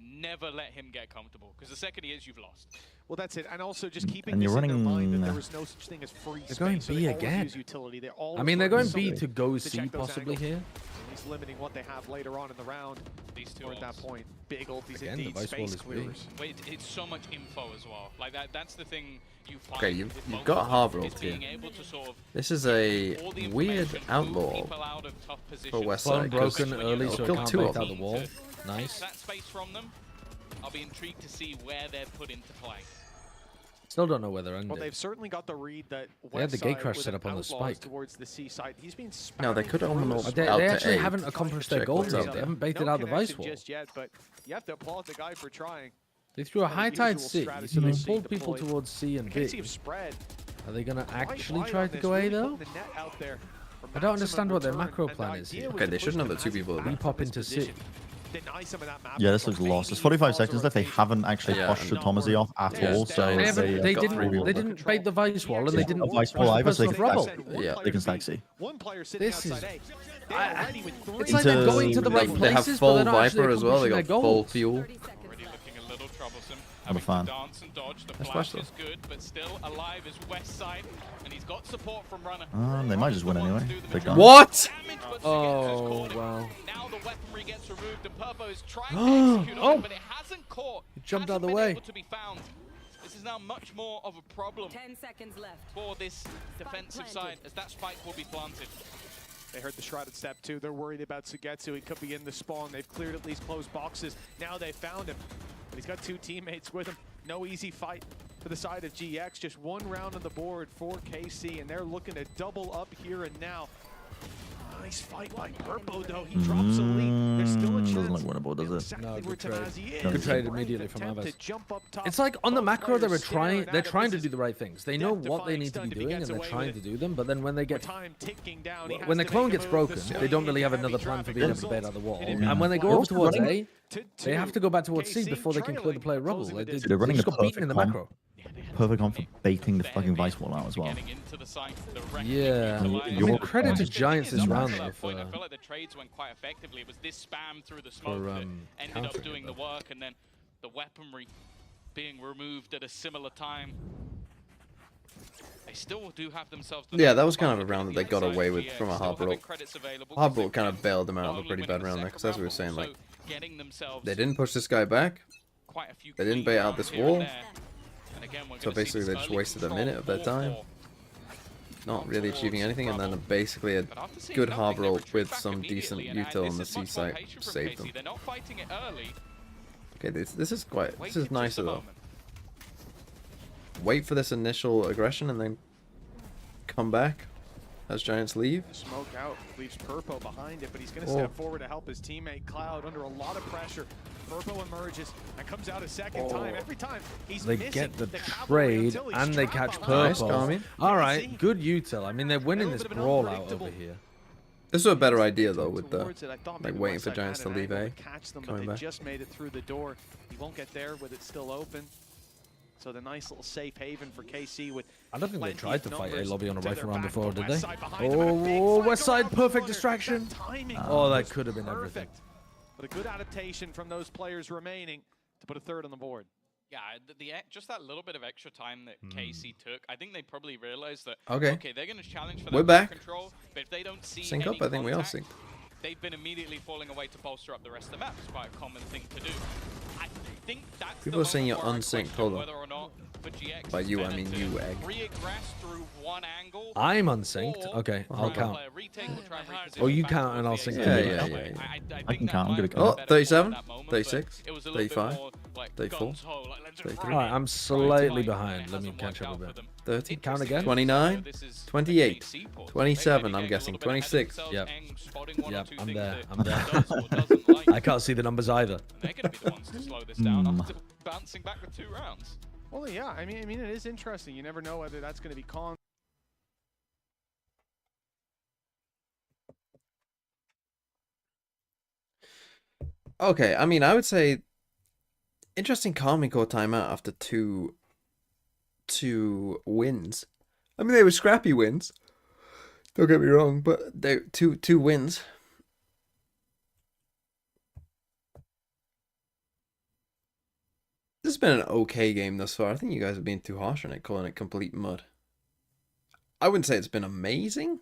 Never let him get comfortable, because the second he is, you've lost. Well, that's it. And also just keeping And this you're in their mind that running- there was no such thing as free They're space. going so B they always again. use utility. They're always I mean, they're looking going for B something to go to C check those possibly angles. here. At least limiting what they have later on in the round. These two Or at that ults. point, big ulties Again, the indeed, vice wall space is big. clearers. Wait, it's so much info as well. Like that's the thing you find. Okay, you've with got mobile Harbour is ult being here. able to sort of This is a all the weird information, move outlaw people out of tough for positions. West Clone Side. 'cause broken early, it'll so it kill can't two break of out them. the wall. Take Nice. that space from them. I'll be intrigued to see where they're put into play. Still don't know where they're ending. Well, they've certainly got the read that They had the West gate side crash with set an up on the outlaw is spike. towards the C side. He's been No, they could own spammed them through out They to actually A. haven't accomplished their Check goals what's out out there. They there. haven't baited no out the vice connection wall. just yet, but you have to applaud the guy for trying. They threw a Kind of high tide usual C, strategy so they they see pulled people deployed. towards C and KC B. have spread. Are they going to quite actually wide try on to this, go A really though? putting the net out there for I don't maximum understand what their return, macro and the plan is idea here. was Okay, to they push shouldn't have them the two as he people back that We from pop this into C. position. Deny some of that map Yeah, this control. looks lost. It's KC 45 calls a seconds left. They rotation. haven't actually That pushed is the not Thomasy off at working. all, so They they, haven't. They got didn't. 3v1. They didn't bait the vice wall, and they Yeah, didn't the vice push wall the either, so person they off can rubble. stack- Yeah. they can stack C. One player sitting This is- outside A. They're already with three. It's like they're going to the right They have places, but full they're not actually Viper as well. They got accomplishing their full goals. fuel. Already looking a little troublesome. I'm a Having to fan. dance and dodge. The That's flash West is good, but still alive is West Side, and he's got support from Runner. They might just win anyway. Big gun. What? Damage, but Oh, Sugetsu's caught him. wow. Now the weaponry gets removed, and Purpo is trying to execute on it, but it hasn't caught. He jumped out of the hasn't way. been able to be found. This is now much more of a problem 10 seconds left. for this defensive side, as that spike will be planted. They heard the shrouded step too. They're worried about Sugetsu. He could be in the spawn. They've cleared at least closed boxes. Now they found him. But he's got two teammates with him. No easy fight for the side of GX. Just one round on the board for KC, and they're looking to double up here and now. Nice fight by Purpo, though. He drops a lead. There's still a chance. Doesn't look winnable, does it? Exactly No, where good trade. Tamazi is. Good trade Brave immediately from attempt Abbas. to jump up top. It's like on the Both macro, they were players trying. staring They're at it. trying to This do the right things. They know what they death-defying need to be stunt if he doing, and gets they're away trying with to it. do them. But then when they With get time ticking down, he has when the to clone make a gets move. broken, The they don't really have heavy another plan for traffic being able to results bait out the wall. in And impact when they go flash. over towards running A, they have to go back towards C KC before they can clear the play trailing, rubble. closing They the just They're running just a got beaten in the perfect macro. Perfect comp for baiting the fucking vice wall out as well. Getting into the site, the Yeah, reckoning I mean, utilized. credit to The Giants thing this is, up round until though that point, I for felt like the trades went quite effectively. It was this spam through the smoke for, that ended up countering doing it, the though. work, and then the weaponry being removed at a similar time. They still do have themselves. Yeah, that was kind of a round that they got away with from a Harbour ult. Harbour Harbour ult kind of bailed them out of a pretty bad round there, because as we were saying, like, they didn't push this guy back. They didn't bait out this wall. So basically they just wasted a minute of their time. Not really achieving anything, and then basically a good Harbour ult with some decent util on the C site saved them. They're not fighting it early. Okay, this is quite, this is nicer though. Wait for this initial aggression and then come back as Giants leave. Smoke out, leaves Purpo behind it, but he's going to step forward to help his teammate Cloud under a lot of pressure. Purpo emerges and comes out a second time. Every time he's They missing get the cavalry trade until he's and they trapped catch behind. Nice, purple. Carmi. All right, good util. I mean, they're winning A this little bit brawl out unpredictable. over here. This was a better idea though, with the towards it. I thought like maybe waiting for Westside Giants to had an leave angle A, to catch them, but coming they back. just made it through the door. He won't get there with it still open. So the nice little safe haven for KC with. I don't think they plenty tried of to fight A numbers lobby on a to rifle their round back, before, but did they? Westside behind him, and a big Oh, flank Westside, around the perfect corner. distraction. That timing Oh, that was could have been everything. perfect. But a good adaptation from those players remaining to put a third on the board. Yeah, just that little bit of extra time that KC took, I think they probably realized that, Okay. they're going to challenge for We're that back. control, but if they don't see Sync any up. I think we all contact, synced. they've been immediately falling away to bolster up the rest of the map. It's quite a common thing to do. I think that's People are saying you're moment where I unsynced. question Hold on. whether or not for GX By it's you, I better mean to you, Egg. reaggress through one angle, I'm unsynced. or Okay, Oh, I'll try and count. play a retake or try and reposition Oh, you back count and towards I'll the sync exit. Yeah, to yeah, you. yeah, I I think can that count, I'm might gonna have been Oh, a better call 37, at that moment, 36, but it was a little bit 35, more, like, 34, gung-ho, like, let's just 33. run Alright, it, I'm try to slightly fight, behind. and it Let me hasn't catch worked up a out bit. for them. 30, Count again. 29, This is 28, KC pause. 27, Maybe I'm getting a guessing, little bit ahead of 26. themselves, Yep. and spotting one or Yep, two I'm things there. that I'm there. does or doesn't like. I can't see the numbers either. And they're going to be the ones to slow this down after bouncing back with 2 rounds. Well, yeah, I mean, it is interesting. You never know whether that's going to be con. Okay, I mean, I would say interesting Karmine Core timeout after two wins. I mean, they were scrappy wins. Don't get me wrong, but they two wins. This has been an okay game thus far. I think you guys have been too harsh on it, calling it complete mud. I wouldn't say it's been amazing,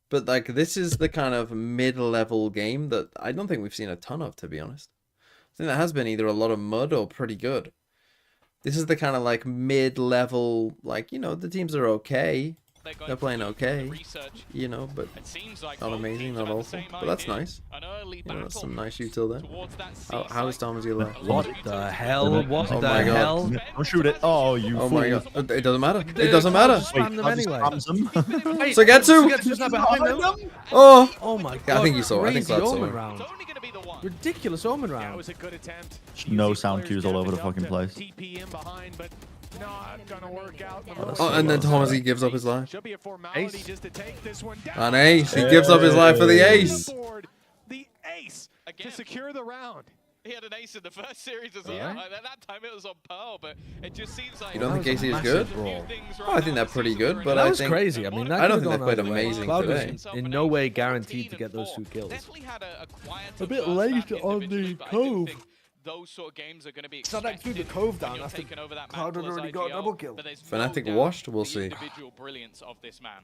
but like this is the kind of mid-level game that I don't think we've seen a ton of, to be honest. I think that has been either a lot of mud or pretty good. This is the kind of like mid-level, like, you know, the teams are okay. They're playing okay, you know, but not amazing, not awful. But that's nice. You know, that's some nice util there. How is Thomas alive? What the hell? What Oh the my God. hell? Don't shoot it. Oh, you Oh fool. my God! It doesn't matter. It doesn't matter. Spam them I just anyway. spams them. Wait, Sugetsu! Sugetsu's not behind them. Oh! Oh my God. Yeah, I think you saw it. I think Crazy Vlad saw omen it. round. Ridiculous omen That round. was a good attempt. No Easy sound players cues all over the getting fucking up place. to TP in behind, but not gonna work out. Oh, and then Thomas, he gives up his life. Should be a formality Ace. just to take this one down. An ace. He gives up his life for the ace. The ace Again. to secure the round. He had an ace in the first series as well. Yeah. At that time it was on Pearl, but it just seems like... You don't think That was a KC is massive good? brawl. Oh, I think they're pretty good, but That I was think crazy. I mean, that I don't could've think they gone played either way. amazing Cloud today. was in no way guaranteed to get those 2 kills. Definitely had a quieter A bit first late map on the individually, but I do cove. think those sort of games are going to be So that threw the expected cove when down you're after taking over that Cloud had mantle as already got a IGL, double kill. but there's Fnatic no doubt washed, we'll the see. individual brilliance of this man.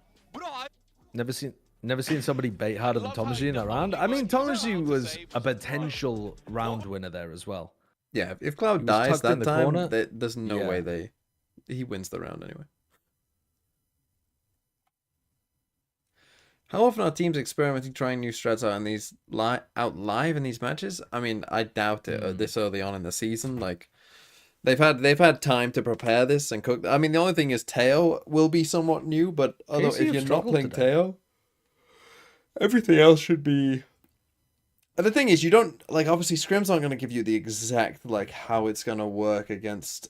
Never seen somebody bait harder than Tomaji in that round. I mean, Tomaji was a potential round winner there as well. Yeah, if Cloud He was dies tucked in that the time, corner. there's no Yeah. way he wins the round anyway. How often are teams experimenting, trying new strats out in these out live in these matches? I mean, I doubt it. This early on in the season, like they've had time to prepare this and cook. I mean, the only thing is Teo will be somewhat new, but although KC if have you're not struggled playing today. Teo, everything else should be. And the thing is, you don't like obviously scrims aren't going to give you the exact like how it's going to work against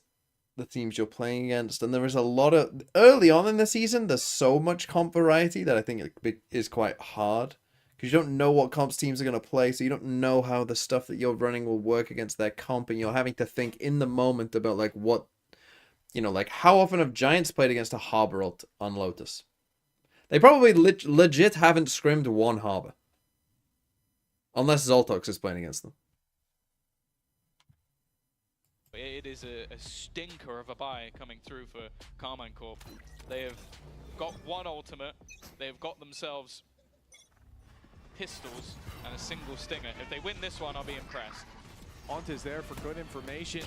the teams you're playing against, and there is a lot of early on in the season. There's so much comp variety that I think it is quite hard because you don't know what comps teams are going to play, so you don't know how the stuff that you're running will work against their comp, and you're having to think in the moment about like what, you know, like how often have Giants played against a Harbor ult on Lotus? They probably legit haven't scrimmed one Harbor. Unless Zoltox is playing against them. It is a stinker of a buy coming through for Karmine Corp. They have got one ultimate. They've got themselves pistols and a single stinger. If they win this one, I'll be impressed. Onta's there for good information.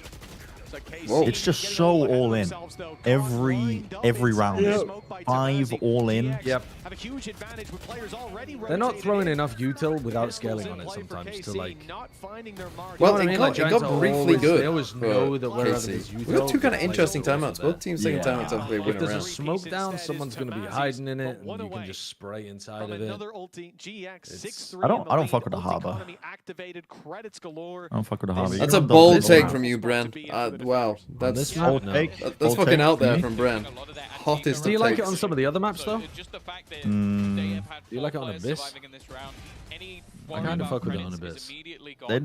So KC Whoa. It's just getting so ahead of all in. themselves, though. Every Lined up round. inside the smoke by 5 Tamazi. all in. GX Yep. have a huge advantage with players already They're not rotated throwing in. enough util without Pistols scaling in on it play for sometimes to KC, like. not finding their mark. Well, You know what I mean? Like, it Giants got are briefly always- good. they always for know that wherever there's KC. util, We got two kind of like, interesting goes timeouts. there. Both teams taking Yeah. timeouts after they If win a there's a round. smoke down, Instead someone's is going to be Tamazi's, hiding in it, but and one you can away just spray inside from of it. another ulti. GX It's- 6-3 I don't- in the I don't lead. fuck with the Ulti Harbor. economy activated, credits galore. I don't fuck with the Harbor. That's You a don't bold do take that. from you, Bren. Wow, that's this map? No. that's fucking out there from Bren. Hottest Do you of like it takes. on some of the other maps though? Mm, Do you like it on Abyss? I kind of fuck with it on Abyss.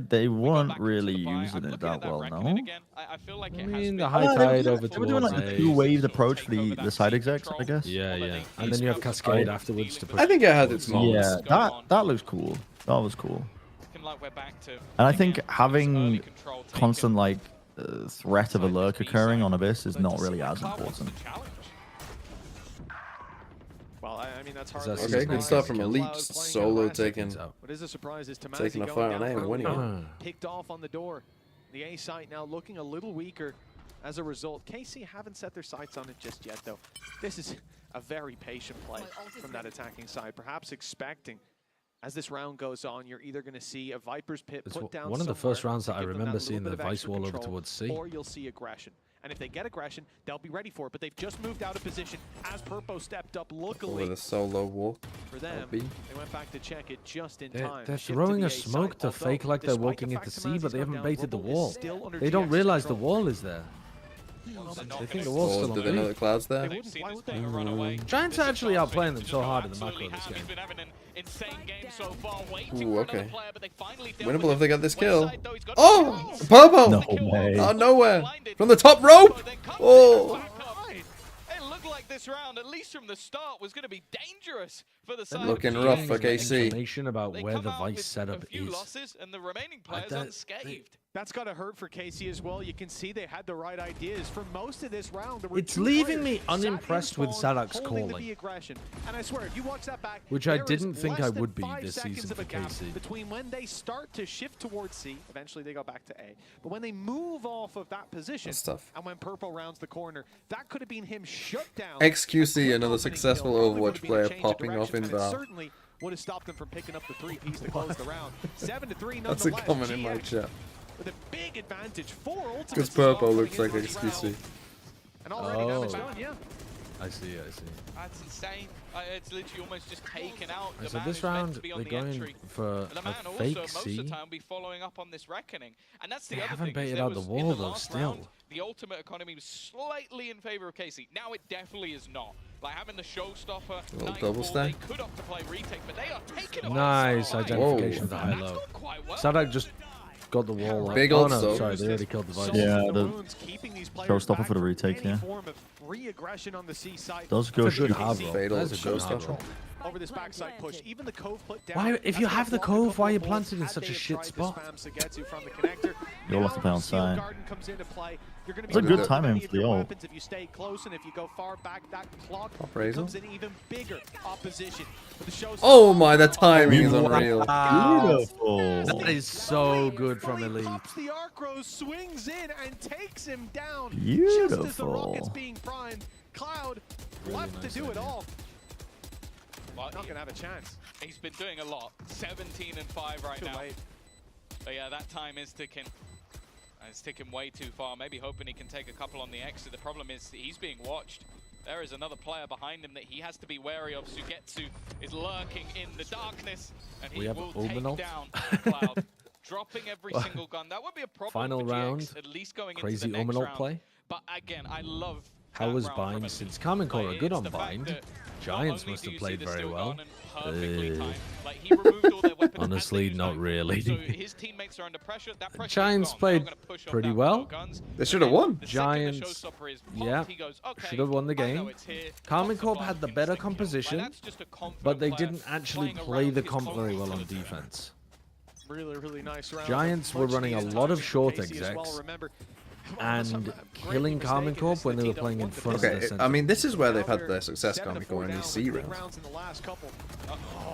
they weren't really using it that well, no? I mean, the high tide over They were doing towards like a A. two-waved approach for the side execs, I guess. Yeah, yeah. And then you have Cascade afterwards to push. I think it has its moments. Yeah, that looks cool. That was cool. And I think having constant like threat of a lurk occurring on Abyss is not really as important. Well, I mean, that's hard. Okay, good stuff from Elite. Just solo taking What is a surprise is taking a fight on A and winning it. Picked off on the door. The A site now looking a little weaker as a result. KC haven't set their sights on it just yet, though. This is a very patient play from that attacking side, perhaps expecting as this round goes on, you're either going to see a Viper's Pit put down one of the somewhere first rounds that I to give them remember that seeing little the bit of Vice extra wall over control, towards C. or you'll see aggression. And if they get aggression, they'll be ready for it. But they've just moved out of position as Purpo stepped up. Luckily With a solo walk. for them, LB. they went back to check it just in time. They're Shift to throwing the a A site, smoke to although fake like they're despite walking the into fact C, Tamaz but has they gone haven't down, baited the Rubble is wall. still under They don't GX's realize the control. wall is there. They think the wall's Or still do on they know B. the cloud's there? Why would they? Giants are actually outplaying them so hard in the macro this game. Ooh, okay. Winnable if they got this kill. Oh! Purple! No way. Out of nowhere! From the top rope! Oh! This round, at least from the start, was going to be dangerous for the side. Looking rough for KC. Information about where the Vice setup is. Losses and the remaining players unscathed. That's got to hurt for KC as well. You can see they had the right ideas for most of this round. There were It's two leaving players me unimpressed with sat in Sadak's spawn, holding calling. the aggression. And I swear, if you watch that back, Which I there is didn't think less I than would be 5 this seconds season of a for gap KC. between when they start to shift towards C, eventually they go back to A, but when they move off of that position, That's tough. and when Purple rounds the corner, that could have been him shut down. XQC, another successful Probably would Overwatch have been a player, change of popping off direction, in and it Val. certainly would have stopped them from picking up the 3-piece to close the round. 7-3 That's a nonetheless. comment in my GX chat. with a big advantage. 4 ultimates Because as well Purple coming looks like into this XQC. round. And already damage Oh. done, yeah. I see, I see. That's insane. It's literally almost just taken out the So man this who's meant round, to be they're on the going entry. for And the a man also, fake most C. of the time, be following up on this reckoning. And that's the They other haven't thing. is baited there out the was- wall, in the though, last still. round, the ultimate economy was slightly in favor of KC. Now it definitely is not. Like having the showstopper, Little Nightfall, double stack. they could opt to play retake, but they are taking it. Nice identification of the Whoa. high-low. Sadak just got the wall up. Big Oh ult, no, though. sorry, they already killed the Vice. Yeah, the Runes keeping these players showstopper back for the from retake, any yeah. form of free aggression on the C side. Does go That's a good shoot. hard roll. Fatal That's a good hard showstopper. roll. Over this backside push, even the cove put down. Why- if that's you gonna have the block a cove, couple why are you of bullets planted in as such a they have shit tried to spot? spam Sugetsu from the connector. You'll Now have to play on Steel side. Garden comes into play. You're gonna be It's a able good to timing many of for the your ult. weapons if you stay close, and if you go far back, that clock Appraisal. becomes an even bigger opposition. But the show's Oh my, the timing is unreal. Beautiful. That is so good from Ray Elite. pops the arc rose, swings in, and takes him down. Just as the rocket's Beautiful. being primed, Cloud Really left nice to do it idea. all. Well, Not gonna have a chance. he's been doing a lot. 17 and 5 right Too now. late. But yeah, that time is ticking. It's ticking way too far. Maybe hoping he can take a couple on the exit. The problem is he's being watched. There is another player behind him that he has to be wary of. Sugetsu is lurking in the darkness, and he We have will Omen take ult. down Cloud, dropping every single gun. That would be a problem Final for GX, round, at least going crazy into the next Omen ult round. play. But again, I love How that was round from Bind Elite. since Carmen Core are Like, good it's on the fact Bind? that Giants not only must do have you played see the very steel well. gun and perfectly timed, like he removed all their weapons. Honestly, as they not used really. So his teammates are under pressure. That pressure Giants is gone. played They're not gonna push off pretty that well. with no guns. They should have won. The second the Giants, showstopper is popped, yeah, he goes, okay, should have won the I know game. it's here. Carmen Pop the Corp bomb, had the instant better kill. composition, Like, that's just a confident but they player didn't actually playing play around the his comp very well on confidence. defense. Really, really nice round. Giants were Much running a needed lot of timing short from KC as well. execs Remember, and killing Carmen Corp when they were playing in front of their Okay, center. I mean, this is where they've had their success coming in these C rounds. in the last couple.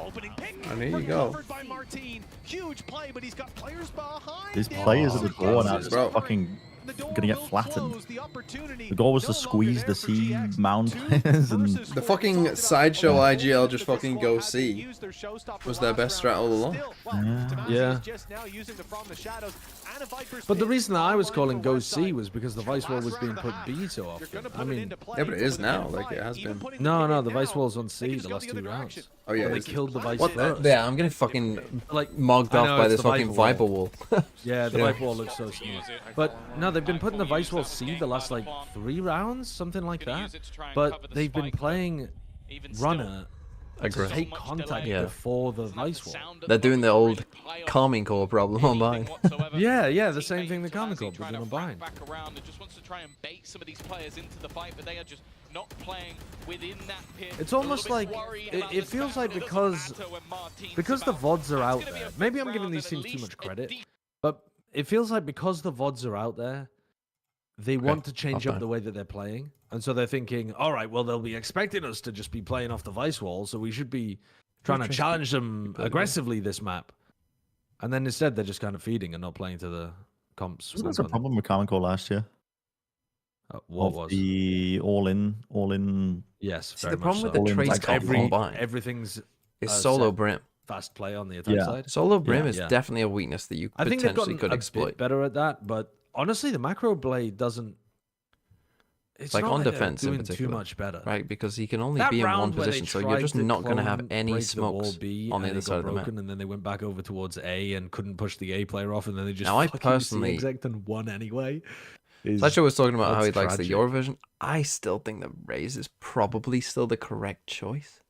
Opening pick. And there you go. Recovered by Martin. Huge play, but he's got players behind These him. players at the door now just Bro. fucking The door gonna get will flattened. close. The opportunity The goal was no to longer squeeze there the for C GX. mound 2 players and versus The 4. fucking We talked about sideshow the IGL bullshit just that fucking this go squad had to C use their showstopper was their last best round. strat all along. Still, well, Yeah. Tamaz Yeah. is just now using the From the Shadows and a Viper's But the Pit reason that I was all calling in Go for C Westside. was because the Your Vice Wall last was being round put and a B half. so You're often. gonna I put it mean, into play Yeah, but it is with a now, good like, it fight. has Even been. putting no, the no, pin the in Vice now, Wall's on they C just the go last the two other rounds. direction. Oh yeah, they killed the Vice what? first. Yeah, I'm getting fucking like mugged I off know, by it's this the fucking Viper Viper wall. Yeah, the Viper wall looks so smooth. But no, they've been putting the Vice wall C the last like 3 rounds, something like that. But they've been playing runner to take contact before the Vice wall. They're doing the old calming core problem on mine. yeah, the same thing the calming core but doing on mine. Back around and just wants to try and bait some of these players into the fight, but they are just not playing within that pit. It's almost like it feels like because the VODs are out there. Maybe I'm giving these teams too much credit, but it feels like because the VODs are out there, they want to change up the way that they're playing. And so they're thinking, all right, well, they'll be expecting us to just be playing off the Vice wall, so we should be trying to challenge them aggressively this map. And then instead, they're just kind of feeding and not playing to the comps. That's a problem with Common Core last year. What was the all-in? Yes, See, the problem with the trace combine everything's is solo brim. Fast play on the attack side. Solo brim is definitely a weakness that you potentially could exploit. Bit better at that, but honestly, the macro blade doesn't. It's like not on defense in doing particular, too much better, right? Because he can only be in one position, so you're just not going to have any smokes on the other side of the map. And then they went back over towards A and couldn't push the A player off, and then they just now I personally and won anyway. Sacha was talking about how he likes the Eurovision. I still think that Raze is probably still the correct choice.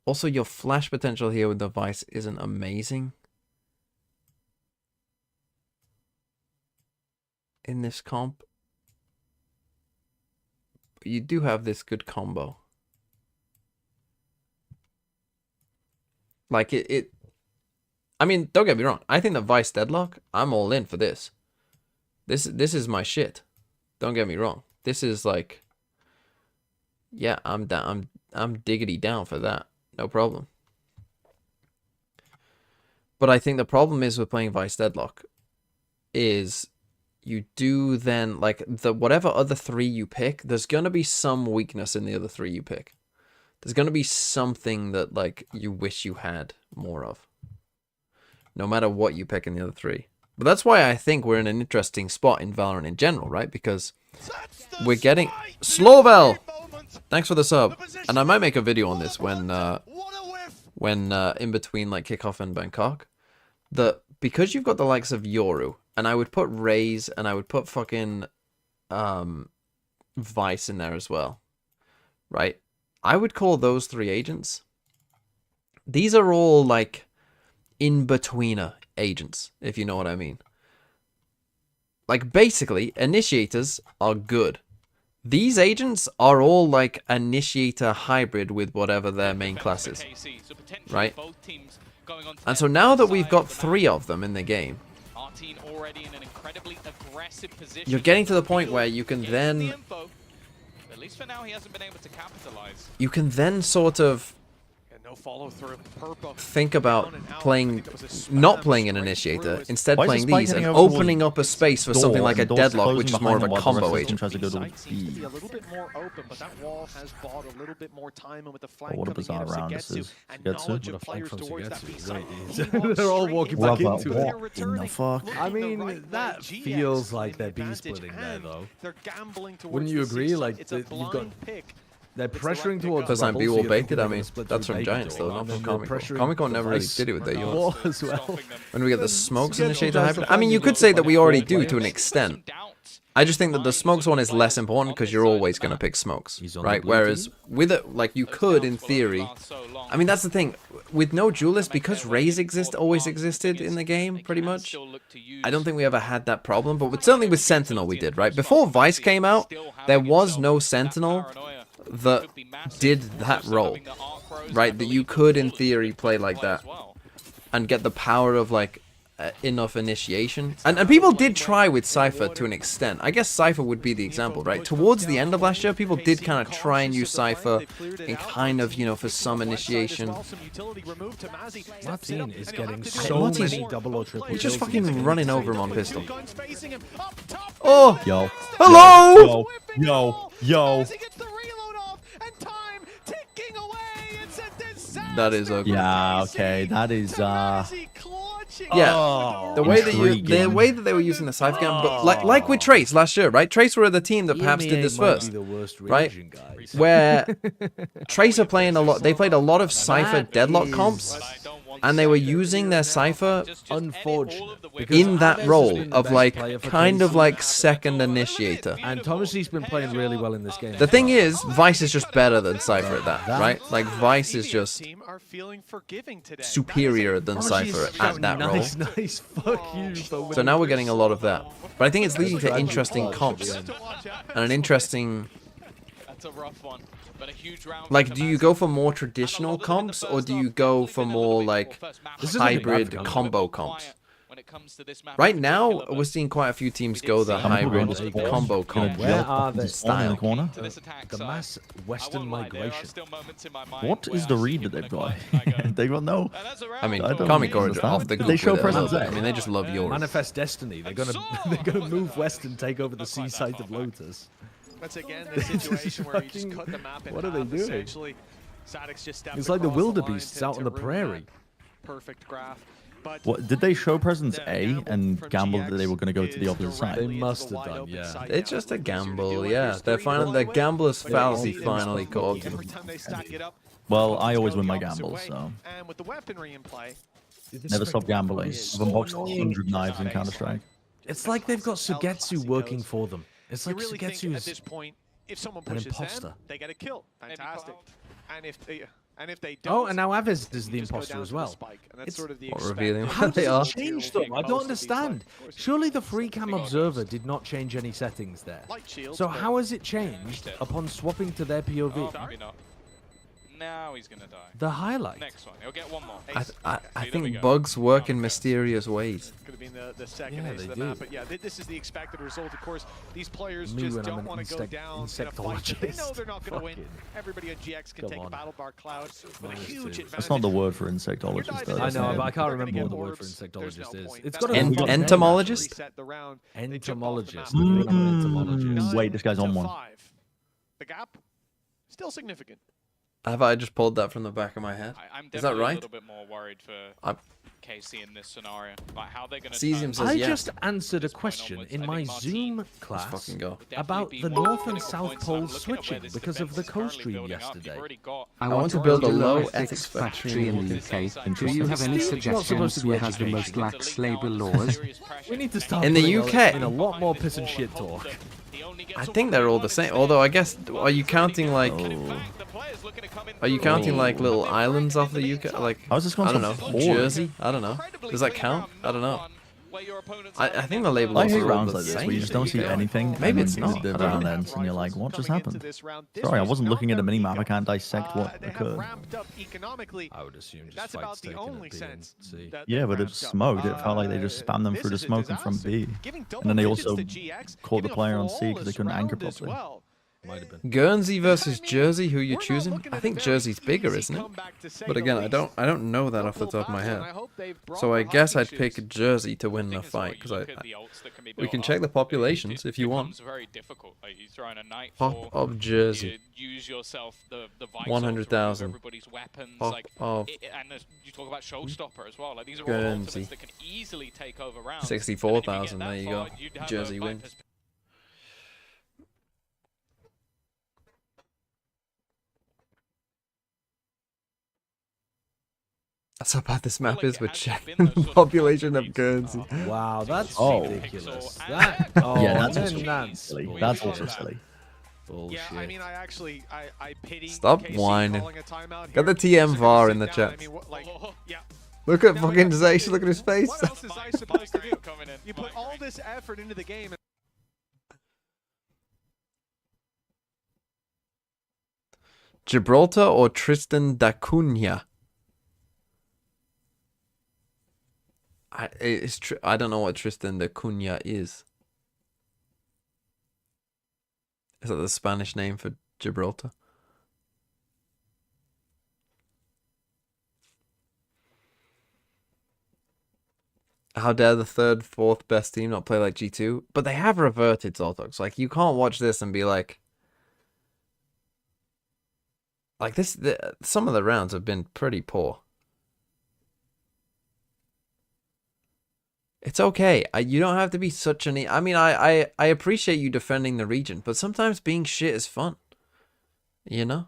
Also, your flash potential here with the Vice isn't amazing in this comp. But you do have this good combo. Like I mean, don't get me wrong. I think the Vice Deadlock, I'm all in for this. This is my shit. Don't get me wrong. This is like, yeah, I'm down. I'm diggity down for that. No problem. But I think the problem is with playing Vice Deadlock is you do then, like, whatever other 3 you pick, there's going to be some weakness in the other 3 you pick. There's going to be something that, like, you wish you had more of. No matter what you pick in the other 3. But that's why I think we're in an interesting spot in Valorant in general, right? Because we're getting... Slowvel! Thanks for the sub. And I might make a video on this when in between, like, kickoff and Bangkok. That because you've got the likes of Yoru, and I would put Raze, and I would put fucking Vice in there as well. Right? I would call those 3 agents. These are all, like, in-betweener agents, if you know what I mean. Like, basically, initiators are good. These agents are all, like, initiator hybrid with whatever their main class is. Right? And so now that we've got 3 of them in the game, you're getting to the point where you can then... You can then sort of think about not playing an initiator, instead playing these and opening up a space for something like a Deadlock, which is more of a combo agent. A little bit more open, but that wall has bought a little bit more time, and with the flank what a bizarre round this is. They're all walking back into it. What in the fuck? I mean, that feels like they're B splitting there, though. Wouldn't you agree? Like, you've got... They're pressuring towards First time B-wall baited, I mean, that's from Giants though, not from Comic Con. Comic Con never really did it with their units. As well. When we get the smokes initiator hybrid, I mean, you could say that we already do to an extent. I just think that the smokes one is less important because you're always going to pick smokes, right? Whereas with it, like, you could, in theory, I mean, that's the thing. With no duelist, because Raze always existed in the game, pretty much, I don't think we ever had that problem. But certainly with Sentinel we did, right? Before Vice came out, there was no Sentinel that did that role, right? That you could, in theory, play like that and get the power of, like, enough initiation. And people did try with Cypher to an extent. I guess Cypher would be the example, right? Towards the end of last year, people did kind of try and use Cypher in kind of, you know, for some initiation. Martin is getting so many double or triple. He's just fucking running over him on pistol. Oh! Yo. Hello! Yo. That is ugly. Yeah, okay. That is, Yeah, the way that they were using the Cypher gun, but like with Trace last year, right? Trace were the team that perhaps did this first, right? Where Trace are playing a lot. They played a lot of Cypher deadlock comps, and they were using their Cypher in that role of like kind of like second initiator. And Thomasy's been playing really well in this game. The thing is, Vice is just better than Cypher at that, right? Like Vice is just superior than Cypher at that role. Nice, fuck you. So now we're getting a lot of that. But I think it's leading to interesting comps and an interesting. That's a rough one. But a huge round. Like, do you go for more traditional comps or do you go for more like hybrid combo comps? Right now, we're seeing quite a few teams go the hybrid combo comp style. The mass Western migration. What is the read that they've got? They've got no. I mean, Comic Core off the. They show presence. I mean, they just love yours. Manifest Destiny. They're gonna move west and take over the seaside of Lotus. That's again the situation where you just cut the map in what are they doing? Essentially, Sadix just stepped it's like the across wildebeests line out on the prairie. Perfect graph. But what did they show presence A and gambled that they were going to go to the opposite side? They must have done, yeah. It's just a gamble, yeah. They're finally their gambler's fallacy finally caught them. Well, I always win my gambles, so. And with the weaponry in play, never stop gambling. I've unboxed 100 knives in Counter-Strike. It's like they've got Sugetsu working for them. It's like Sugetsu at this point, if someone pushes them, they get a kill. Fantastic. And if they don't, oh, and now Aviz is the imposter as well. It's sort of the revealing how they does are. it change them? I don't understand. Surely the free cam observer did not change any settings there. So how has it changed upon swapping to their POV? Oh, maybe not. Now he's gonna die. The highlight. Next one, he'll get one more. I think bugs work in mysterious ways. Could have been the second ace of the map, but yeah, this is the expected result. Of course, these players just don't want to go down in a fight. They know they're not going to win. Everybody on GX can take a battle bar cloud, but a huge advantage. That's not the word for insectologist, though. I know, but I can't remember what the word for insectologist is. It's got entomologist. Entomologist. Wait, this guy's on one. The gap still significant. Have I just pulled that from the back of my head? Is that right? I'm a little bit more worried for KC in this scenario. Like how they're going to Cesium says I yes. just answered a question in my Zoom class fucking go. about the North and South Pole switching because of the co-stream yesterday. I want to build a low ethics factory in the UK. Do you have any suggestions who has the most lax labor laws? We need to start in the UK in a lot more piss and shit talk. I think they're all the same. Although I guess, are you counting like? Are you counting like little islands off the UK? Like I was just going I don't know, Jersey. I don't know. Does that count? I don't know. I think the label. I hate rounds like this where you just don't see anything. Maybe it's not. The round ends and you're like, what just happened? Sorry, I wasn't looking at a minimap. I can't dissect what occurred. I would assume just fights taken at B and C. Yeah, but it's smoked. It felt like they just spammed them through the smoke and from B. And then they also caught the player on C because they couldn't anchor properly. Might have been. Guernsey versus Jersey, who you choosing? I think Jersey's bigger, isn't it? But again, I don't know that off the top of my head. So I guess I'd pick Jersey to win the fight because we can check the populations if you want. Pop of Jersey. 100,000. Pop of and you talk about showstopper as well. Like these are all Guernsey. ultimates that can easily take over rounds. 64,000. There you go. Jersey wins. That's how bad this map is with checking the population of Guernsey. Wow, that's ridiculous. That, yeah, that's silly. That's also silly. Bullshit. Yeah, I mean, I pity. Stop KC whining. Got the here. TM VAR in the chat. Look at fucking Zaysh, look at his face. What else is I supposed to do? You put all this effort into the game. Gibraltar or Tristan da Cunha? I don't know what Tristan da Cunha is. Is that the Spanish name for Gibraltar? How dare the third, fourth best team not play like G2? But they have reverted Zoltox. Like, you can't watch this and be like this. Some of the rounds have been pretty poor. It's okay. You don't have to be such an... I mean, I appreciate you defending the region, but sometimes being shit is fun. You know?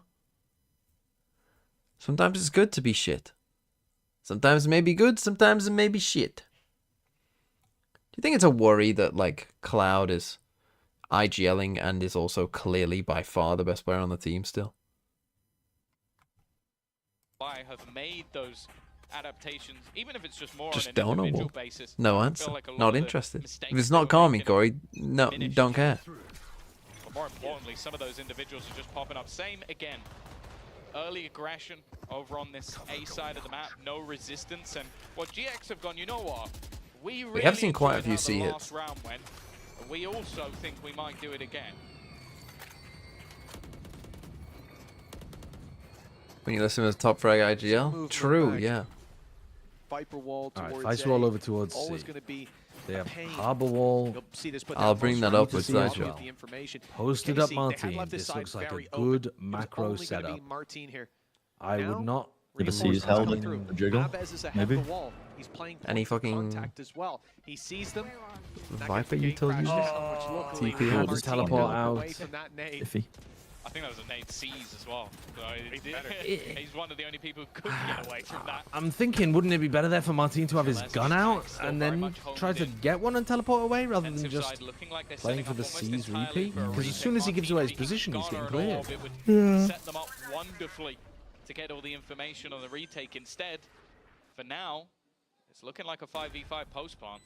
Sometimes it's good to be shit. Sometimes it may be good, sometimes it may be shit. Do you think it's a worry that, like, Cloud is IGLing and is also clearly by far the best player on the team still? I have made those adaptations, even if it's just more Just on an don't know individual what. basis. No I answer. feel like a lot Not of the interested. mistakes If it's that not were calming, making Corey, no, finished. don't care. But more importantly, some of those individuals are just popping up. Same again. Early aggression over on this A side of the map, no resistance, and what GX have gone, you know what? We really have seen quite a enjoyed few how the C last hits. round went, and we also think we might do it again. When you listen to the top frag IGL? True, yeah. Viper wall All right, towards Vice A. wall over towards Always C. going to be They a have pain. Harbor Wall. You'll see this put I'll down bring most that up rounds with to Zygel. get the information. Posted up KC, they had Martin. left This side looks like a very good open. It was macro only gonna setup. be Martin here. I Now, would not. Did the reinforcements C's held coming it? through. A jiggle? Aves is ahead Maybe? of the wall. He's playing Any points of fucking contact as well. He sees them. Viper you told you? TP had to teleport out. Iffy. I think that was a nade C's as well. So he's one of the only people who could get away from that. I'm thinking, wouldn't it be better there for Martin to have his Unless gun he's out still and very then much honed try to in. get one and teleport away rather than Defensive just side looking like they're playing setting for the up almost C's entirely repeat? for a Because as retake. soon as he gives away his Martin, position, he's Ghana getting and all cleared. of it would set them up wonderfully to get all the information on the retake. Instead, for now, it's looking like a 5v5 post plan.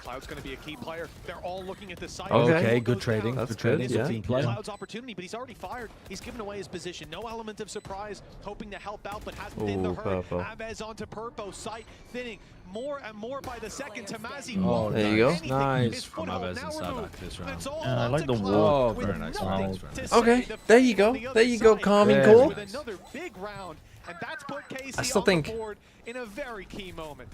Cloud's going to be a key player. They're all looking at the site. Okay, good trading. That's Good trading. good, yeah. Good team play. Cloud's opportunity, but he's already fired. He's given away his position. No element of surprise, hoping to help out, but hasn't been the Ooh, hurt. purple. Aves onto Purpo, sight thinning more and more by the second. Tamazi Oh, won't there do you go. anything. Nice His from foothold Aves now inside removed. that this And it's round. all Yeah, I up like to the Cloud wall. with Very nice, nothing very nice, very to nice. say. Okay, The there you finish go. on the There other you go, side. calming Very call. With another big round, and that's put KC I still on the think- board in a very key moment.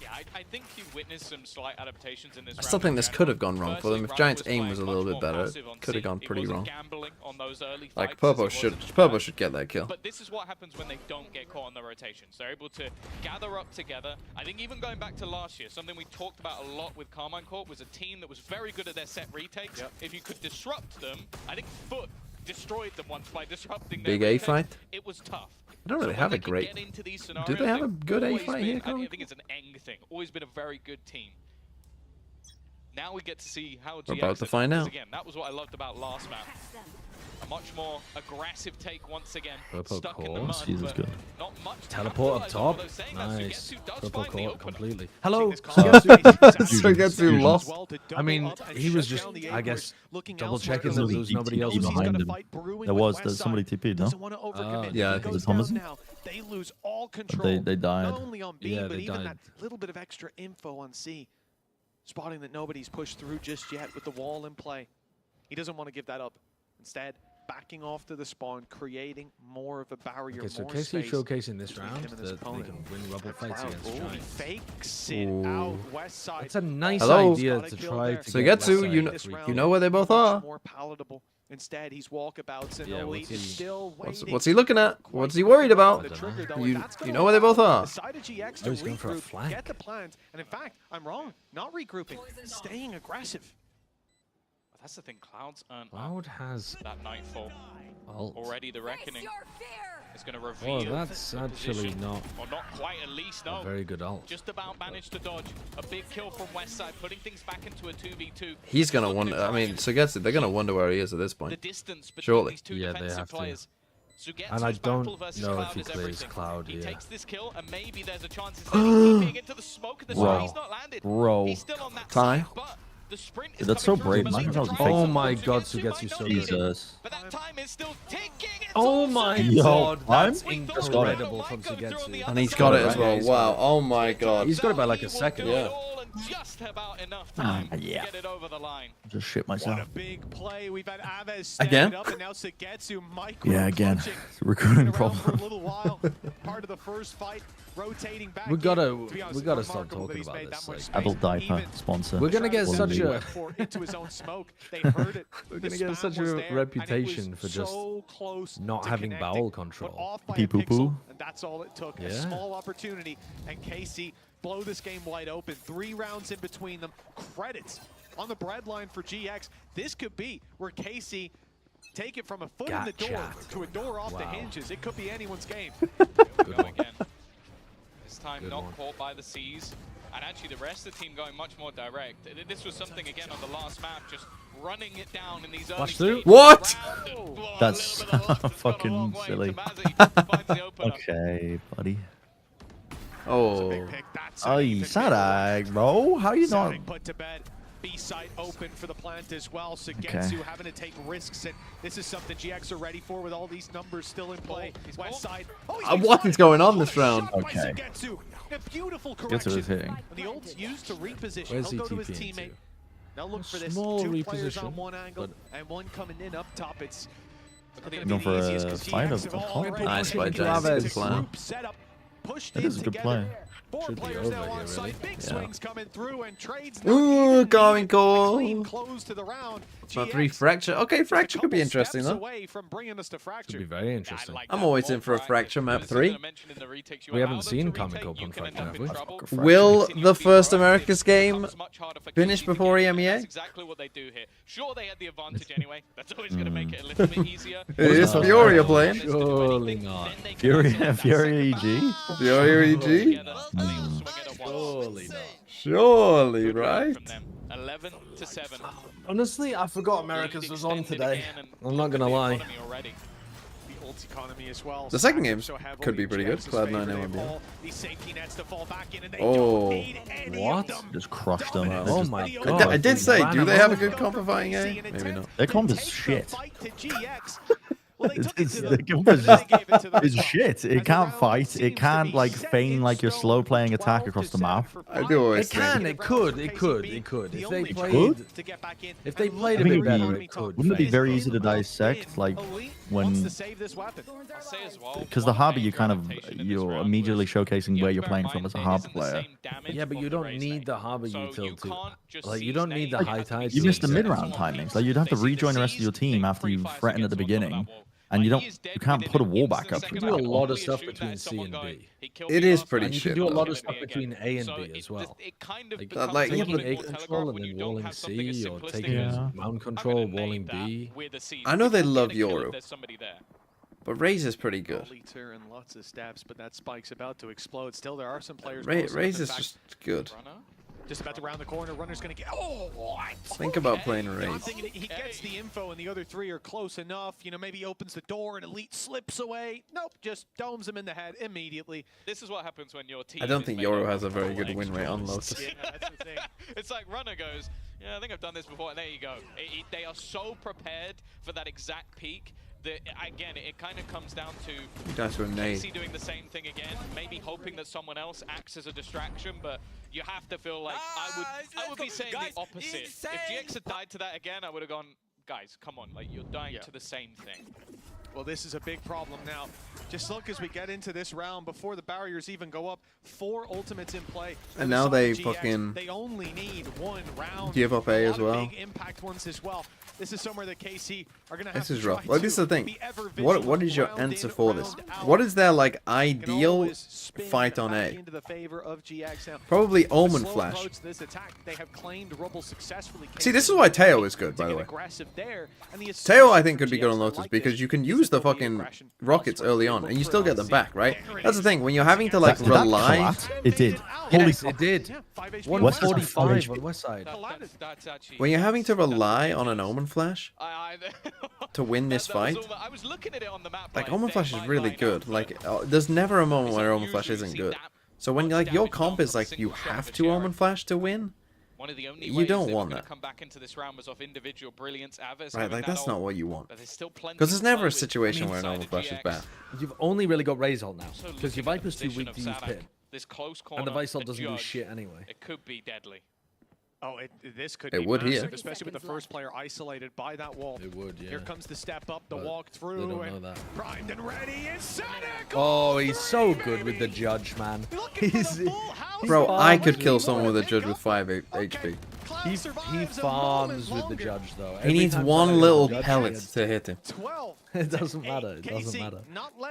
Yeah, I think you witnessed some slight adaptations in this I round still think in this general. could have gone wrong for them. Firstly, If Giants' Ryan aim was was a playing little much bit more better, passive it on could have C. gone He pretty wasn't wrong. gambling on those early Like, fights as Purpo he was should just get that kill. But this is what happens when they don't get caught on the rotations. They're able to gather up together. I think even going back to last year, something we talked about a lot with Carmine Corp was a team that was very good at their set retakes. Yep. If you could disrupt them, I think Foot destroyed them once by disrupting Big their A retakes. fight? It was tough. I don't really So when have they a can great... get into these Do scenarios, they have a they've good A always fight been- here, I Carmine? think it's an Eng thing. Always been a very good team. Now we get to see how We're GX about to is, find because out. Again, that was what I loved about last map. A much more aggressive take once again. Purple Stuck in the course. mud, Jesus, but good. not much to Teleport up capitalize on, top. although saying that, Nice. Sugetsu does Purple find the caught opener. completely. Hello. Sugetsu lost. I mean, he was just, I guess, double checking that there was nobody else behind him. There's somebody TP'd, no? Yeah, Was it Thomas? They lose all control. They died. Not only on B, Yeah, but they even died. that little bit of extra info on C. Spotting that nobody's pushed through just yet with the wall in play. He doesn't want to give that up. Instead, backing off to the spawn, creating more of a barrier, Okay, so more KC space showcasing this between round him and his that they opponent. can win rubble fights Cloud, against he Giants. fakes it Ooh. out west side. It's a nice Hello? idea Got a to kill try there. to So get Getsu, left you side know, This round you know where they both much are. more palatable. Instead, he's walkabouts and Yeah, Elite what's is he- still waiting. What's he looking at? What's he worried about? The trigger, though, You and that's you gonna know where they both allow are. the side of GX Oh, to he's going for a regroup, flank. get the plans, and in fact, I'm wrong. Not regrouping, staying aggressive. But that's the thing, Cloud's earned Cloud has that Nightfall. ult. Already the Reckoning is going to reveal. Oh, that's the actually position. not Or not quite, at least, a no. very good ult. Just about managed to dodge a big kill from west side, putting things back into a 2v2. He's gonna Looking to wonder. I try mean, and Sugetsu, they're gonna wonder where he is at this the point. distance between Surely. these two Yeah, they defensive have to. players. And I Sugetsu's don't battle versus know if Cloud he is clears everything. Cloud He here. takes this kill, and maybe there's a chance instead he's keeping into the smoke of the Bro. side. He's not landed. Bro. He's still on that Climb. side, but the sprint is Dude, that's coming so through brave, from man. Elite That to was try and Oh fake. my support God, Sugetsu. Sugetsu's Might so not need it, Jesus. but that time is still ticking. It's Oh all my Sugetsu. Yo, God, that's We thought incredible Ronaldo from might go through on the Sugetsu. other And he's side. got it as well. Right. Wow. Oh my god. He's got it by like a He will second. do it Yeah. all and just about enough time yeah. to get it over the line. Just shit What myself. a big play. We've had Aves stand Again? up, and now Sugetsu micro Yeah, again. punching. It's a recruiting Been around for a problem. little while. Part of the first fight, rotating back. We gotta- in. To be honest, we gotta stop remarkable that talking he's about made this, that much like- space. Adult diaper Even sponsor. We're gonna get Travis such Scott a- went for it into his own smoke. They heard it. We're The gonna get spam such was a there, and it reputation was for just so close not to having connecting, bowel but control. off by a Pee poo pixel, poo. and that's all it took. A Yeah. small opportunity, and Casey blow this game wide open. 3 rounds in between them. Credits on the breadline for GX. This could be where KC take it from a foot in the door to a door off the hinges. It could be anyone's game. Go again. This time not caught by the C's. And actually the rest of the team going much more direct. This was something again on the last map, just running it down in these early stages. What? That's fucking silly. Okay, buddy. Oh. Oh, you sad, bro. How you not? Put to bed. B-side open for the plant as well. So Getsu having to take risks, and this is something GX are ready for with all these numbers still in play. West side. What is going on this round? Okay. A beautiful correction. Getsu is hitting. The ult's used to reposition. Where's He'll go to he his TPing teammate. to? Now look for this. Small 2 players on reposition, one angle and one coming in up top. It's Going for a fight of the Nice by Giants. pushed That is a good play. 4 players now on site. Big swings coming through and trades. Ooh, going goal. Clean close to the round. Not 3 fracture. Okay, fracture could be interesting though. Away from bringing us to fracture. Could be very interesting. I'm always in for a fracture map 3. We haven't seen Comic Up on fracture, have we? Will the first Americas game finish before EMEA? Exactly what they do here. Sure, they had the advantage anyway. That's always going to make it a little bit easier. It is Fury playing. Surely not. Fury EG? Fury EG? Surely not. Surely, right? 11 to 7. Honestly, I forgot Americas was on today. I'm not gonna lie. The ult economy as well. The second game could be pretty good. Cloud9 MIBR. Oh, what? Just crushed them. Oh my god. I did say, do they have a good comp for fighting A? Maybe not. Their comp is shit. The comp is just shit. It can't fight. It can't like feign like you're slow playing attack across the map. I do always think. It could. If they played, if they played a bit better, it could. Wouldn't it be very easy to dissect, like when? Because the harbor, you're immediately showcasing where you're playing from as a harbor player. Yeah, but you don't need the harbor util to. Like you don't need the high tide. You missed the mid-round timings. Like you'd have to rejoin the rest of your team after you threatened at the beginning. And you can't put a wall back up. You can do a lot of stuff between C and B. It is pretty You shit. can do a lot of stuff between A and B as well. Like taking A control and then walling C, or taking mound control, walling B. I know they love Yoru, but Raze is pretty good. And lots of steps, but that spike's about to explode. Still, there are some players. Raze is just good. Just about to round the corner. Runner's gonna get. Oh, what? Think about playing Raze. He gets the info, and the other 3 are close enough. You know, maybe he opens the door, and Elite slips away. Nope, just domes him in the head immediately. This is what happens when your team. I don't think Yoru has a very good win rate on Lotus. Yeah, that's the thing. It's like Runner goes, yeah, I think I've done this before, and there you go. They are so prepared for that exact peak. Again, it kind of comes down to KC doing the same thing again, maybe hoping that someone else acts as a distraction, but you have to feel like I would be saying the opposite. If GX had died to that again, I would have gone, guys, come on, like you're dying to the same thing. Well, this is a big problem now. Just look as we get into this round, before the barriers even go up, 4 ultimates in play. And now they fucking they only need 1 round. give up A as well. Big impact ones as well. This is somewhere that KC are gonna have This is to rough. Like, this is the thing. What is your answer for this? What is their like ideal fight on A? Probably Omen Flash. See, this is why Teo is good, by the way. Teo, I think, could be good on Lotus because you can use the fucking rockets early on and you still get them back, right? That's the thing. When you're having to like rely, it did. Yes, it did. 145 on West Side. When you're having to rely on an Omen Flash to win this fight, like Omen Flash is really good. Like there's never a moment where Omen Flash isn't good. So when like your comp is like you have to Omen Flash to win, you don't want that. Right, like that's not what you want. Because there's never a situation where an Omen Flash is bad. You've only really got Raze ult now, because your Viper's too weak to use Pit. And the Vice ult doesn't do shit anyway. It could be deadly. Oh, this could it be would massive, here. especially with the first player isolated by that wall. It would, yeah. Here comes the step up, the But walk through, they don't and know that. primed and ready. It's Sonic! Oh, he's so good with the Judge, man. Bro, I could kill someone with a Judge with 5 HP. He farms with the judge though. He needs one little pellet to hit him. It doesn't matter. It doesn't matter.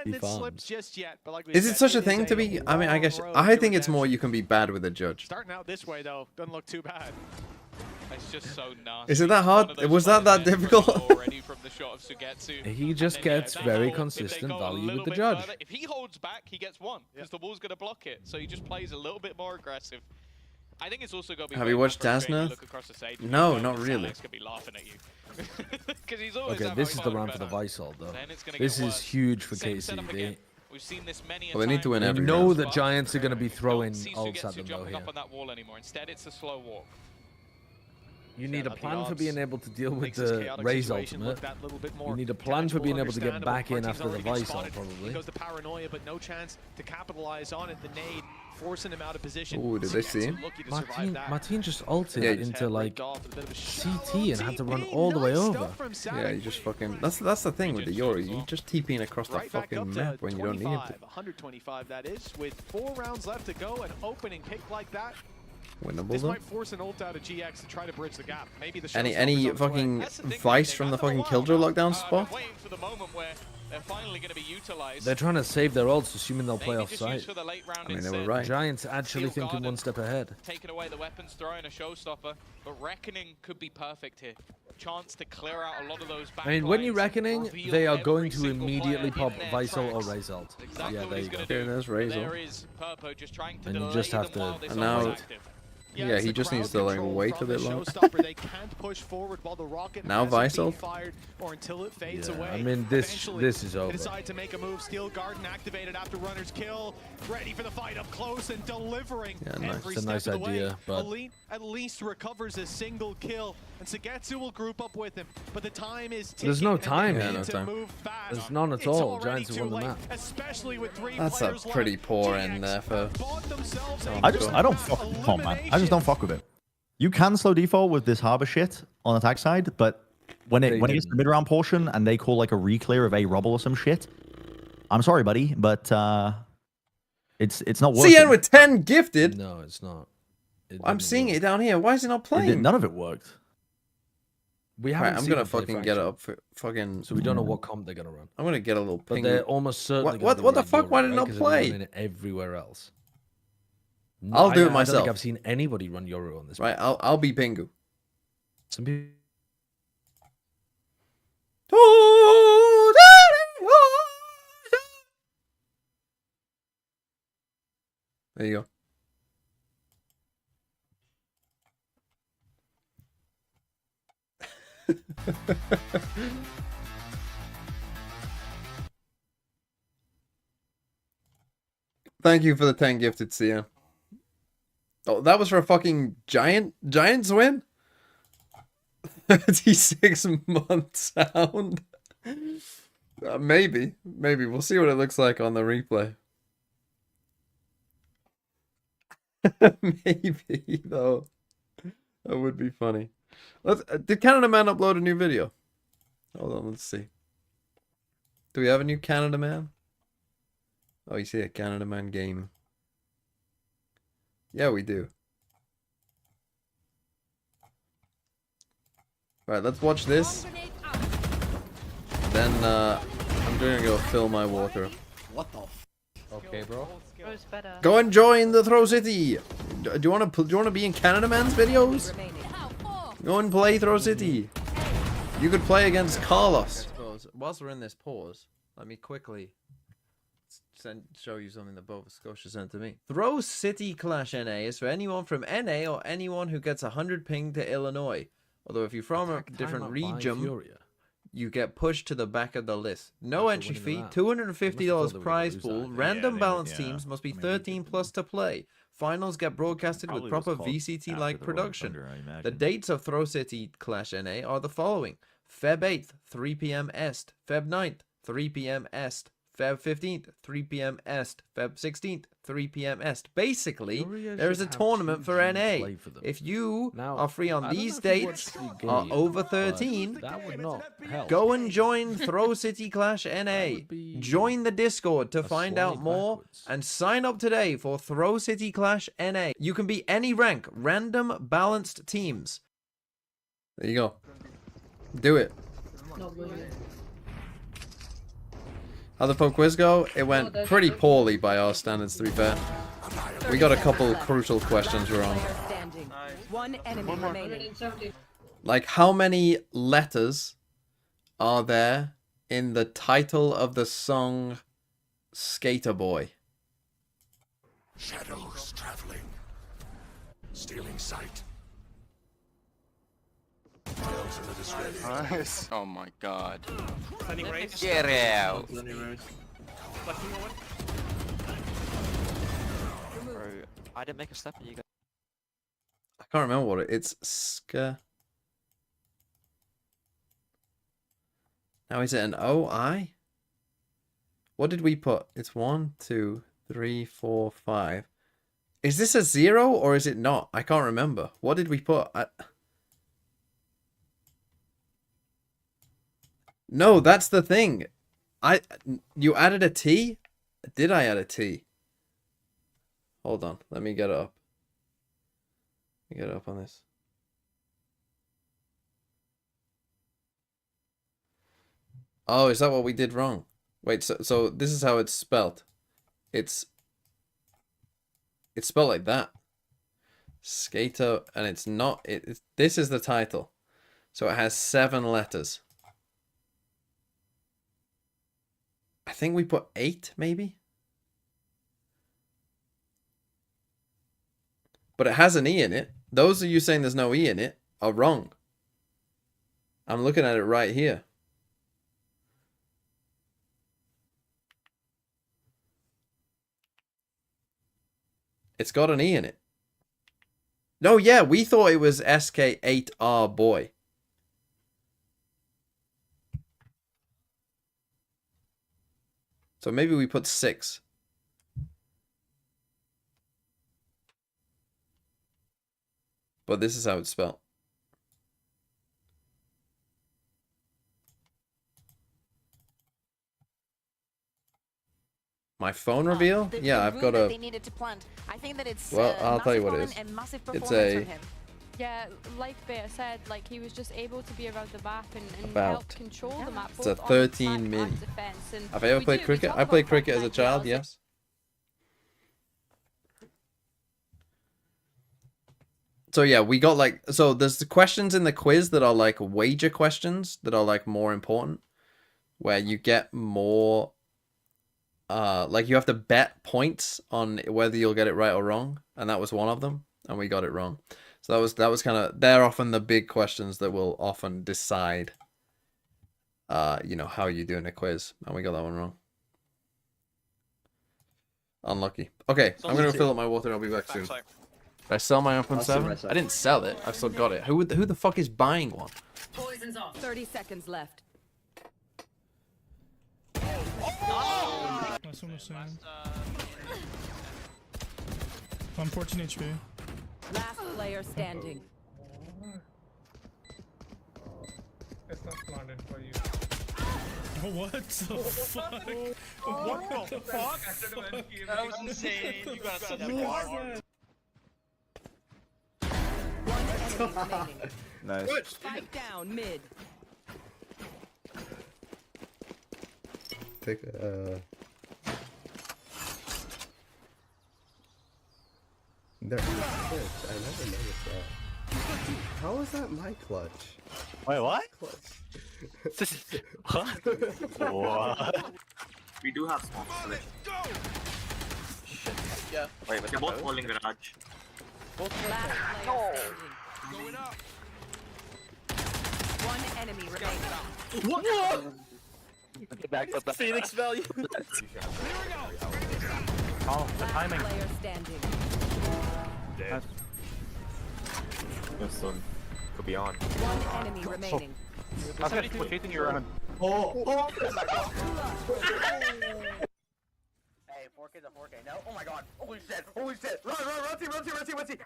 He farms. Is it such a thing to be? I mean, I guess I think it's more you can be bad with a judge. Starting out this way though, doesn't look too bad. It's just so nasty. Is it that hard? Was that difficult? He just gets very consistent value with the judge. If he holds back, he gets one because the wall's going to block it. So he just plays a little bit more aggressive. I think it's also going to be. Have you watched Dasner? No, not really. Okay, this is the round for the Vice ult though. This is huge for KC. We've seen this many Well, they need to win every round. They know round. the Giants are going to be throwing ults at them though here. Up on that wall anymore. Instead, it's a slow walk. You need a plan for being able to deal with the Raze ultimate. You need a plan for being able to get back in after the Vice ult, probably. Goes the paranoia, but no chance to capitalize on it. The nade forcing him out of position. Ooh, did they see him? Martin just ulted into like CT and had to run all the way over. Yeah, you just fucking. That's the thing with the Yori. You just TPing across the fucking map when you don't need him to. 125 that is, with 4 rounds left to go. An opening pick like that. Winnable This though. might force an ult out of GX to try to bridge the gap. Maybe the Any fucking Vice from the fucking Killjoy lockdown spot? Waiting for the moment where they're finally going to be utilized. They're trying to save their ults, assuming they'll play off site. I mean, they were right. Giants actually thinking one step ahead. Taking away the weapons, throwing a showstopper, but Reckoning could be perfect here. Chance to clear out a lot of those back I mean, when you're lines, Reckoning, reveal they are every going to single immediately player pop in their Vice ult or tracks. Raze ult. Exactly Yeah, what there he's you go. gonna do. Okay, there's Raze ult. There is Purpo just trying to And you delay just have them while to. this And ult is now- active. Yeah, he just needs to like wait a bit longer. They can't push forward while the rocket Now hasn't Vice been ult? fired or until it fades Yeah, away. I mean, this is They over. decide to make a move. Steel Garden activated after runner's kill. Ready for the fight up close and delivering Yeah, nice. every It's a step nice of the idea, way. but- Elite at least recovers a single kill, and Sagetsu will group up with him. But the time is ticking. There's no and they time. Yeah, need no to time. move fast. There's none at It's all. already Giants have too won the late, map. especially with 3 That's a players pretty left. poor end there for. Bought themselves a I don't fuck with Tom, man. I just don't fuck with it. You can slow default with this harbor shit on attack side, but when it gets to the mid round portion and they call like a reclear of a rubble or some shit, I'm sorry, buddy, but it's not working. CN with 10 gifted. No, it's not. I'm seeing it down here. Why is it not playing? None of it worked. We haven't Right, I'm seen gonna them play fucking get it Fraction, up for fucking. so we don't know what comp they're gonna run. I'm gonna get a little But ping. they're almost certainly. What the fuck? Why did it not play? It everywhere else. I'll do it I don't myself. think I've seen anybody run Yoru on this. Right, I'll be Pingu. Some people. There you go. Thank you for the 10 gifted, Sia. Oh, that was for a fucking Giants win? 36-month sound. Maybe. We'll see what it looks like on the replay. Maybe, though. That would be funny. Did Canada Man upload a new video? Hold on, let's see. Do we have a new Canada Man? Oh, you see a Canada Man game. Yeah, we do. Right, let's watch this. Then, I'm gonna go fill my water. What the f? Okay, bro. Go and join the Throw City. Do you want to be in Canada Man's videos? Go and play Throw City. You could play against Carlos. Whilst we're in this pause, let me quickly show you something that Bova Scotia sent to me. Throw City Clash NA is for anyone from NA or anyone who gets 100 ping to Illinois. Although if you're from a different region, you get pushed to the back of the list. No entry fee, $250 prize pool, random balance teams must be 13 plus to play. Finals get broadcasted with proper VCT-like production. The dates of Throw City Clash NA are the following. Feb 8th, 3 p.m. Est. Feb 9th, 3 p.m. Est. Feb 15th, 3 p.m. Est. Feb 16th, 3 p.m. Est. Basically, there is a tournament for NA. If you are free on these dates, are over 13, that would not help. go and join Throw City Clash NA. Join the Discord to find out more and sign up today for Throw City Clash NA. You can be any rank, random balanced teams. There you go. Do it. How'd the pub quiz go? It went pretty poorly by our standards, to be fair. We got a couple crucial questions wrong. One enemy remaining. Like, how many letters are there in the title of the song Skater Boy? Shadows traveling. Stealing sight. Nice. Oh my god. Get out. Bro, I didn't make a step and you guys. I can't remember what it's ska. Now is it an O-I? What did we put? It's 1, 2, 3, 4, 5. Is this a 0 or is it not? I can't remember. What did we put? No, that's the thing. You added a T? Did I add a T? Hold on. Let me get it up. Let me get it up on this. Oh, is that what we did wrong? Wait, so this is how it's spelled. It's spelled like that. Skater, and it's not. This is the title. So it has 7 letters. I think we put 8, maybe? But it has an E in it. Those of you saying there's no E in it are wrong. I'm looking at it right here. It's got an E in it. No, yeah, we thought it was SK8R boy. So maybe we put 6. But this is how it's spelled. My phone reveal? Yeah, I've got a... They needed to plant. I think that it's well, I'll tell you what it is. It's a... Yeah, like Beta said, like he was just able to be around the map and About. help control the map. It's a 13 mini. Have I ever played cricket? I played cricket as a child, yes. So yeah, we got like, so there's the questions in the quiz that are like wager questions that are like more important, where you get more, like you have to bet points on whether you'll get it right or wrong, and that was one of them, and we got it wrong. So that was kind of, they're often the big questions that will often decide, you know, how you do in a quiz, and we got that one wrong. Unlucky. Okay, I'm gonna fill up my water and I'll be back soon. Did I sell my open 7? I didn't sell it. I've still got it. Who the fuck is buying one? Poison's off. 30 seconds left. Oh! I'm 14 HP. Last player standing. It's not planted for you. Oh, what the fuck? What the fuck? That was insane. You gotta set that bar. Nice. Spike down mid. Take There is clutch. I never noticed that. How is that my clutch? Wait, what? Clutch. What? What? We do have small split. Shit. Yeah. Wait, but they're both falling garage. No. Going up. One enemy remaining. What? Get back up. Phoenix value. Here we go. Oh, the timing. Player standing. Dead. This one could be on. One enemy remaining. I was chasing you around. Oh. Hey, 4K to 4K. No. Oh my god. Holy shit. Holy shit. Run, run, team.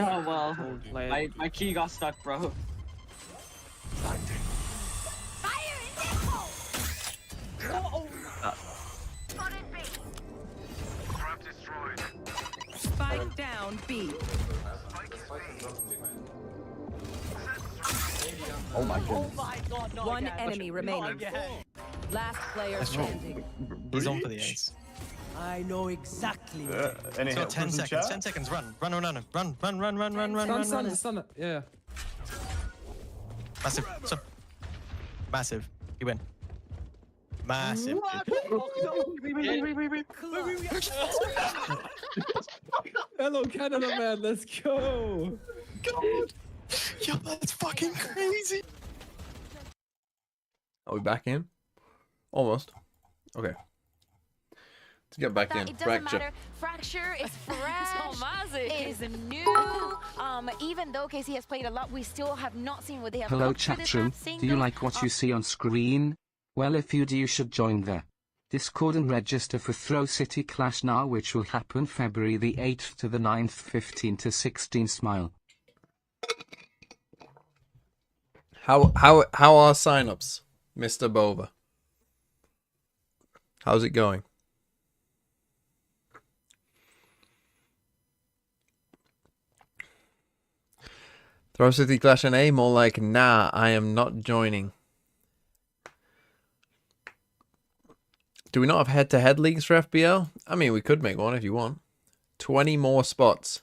Oh well, my key got stuck, bro. Spike down B. Oh my goodness. One enemy remaining. Last player standing. He's on for the ace. I know exactly. Any so 10 seconds. 10 seconds. Run. Stun it. Yeah. Massive. So, massive. You win. Massive. Hello, Canada, man. Let's go. God. Yo, that's fucking crazy. Are we back in? Almost. Okay. Let's get back in. It doesn't matter. Fracture is fresh. It is new. Even though KC has played a lot, we still have not seen what they have. Hello chatroom, do you like what you see on screen? Well, if you do, you should join the Discord and register for Throw City Clash now, which will happen February the 8th to the 9th, 15 to 16. Smile. How are signups, Mr. Bova? How's it going? Throw City Clash and A, more like, nah, I am not joining. Do we not have head-to-head leagues for FBL? I mean, we could make one if you want. 20 more spots.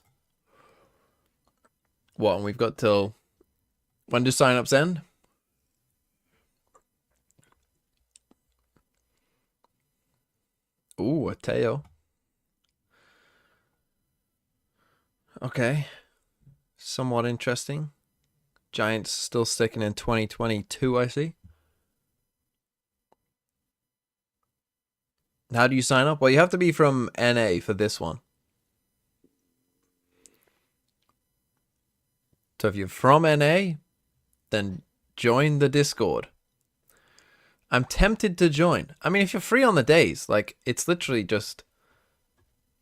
What, and we've got till... When do signups end? Ooh, a Teo. Okay. Somewhat interesting. Giants still sticking in 2022, I see. How do you sign up? Well, you have to be from NA for this one. So if you're from NA, then join the Discord. I'm tempted to join. I mean, if you're free on the days, like, it's literally just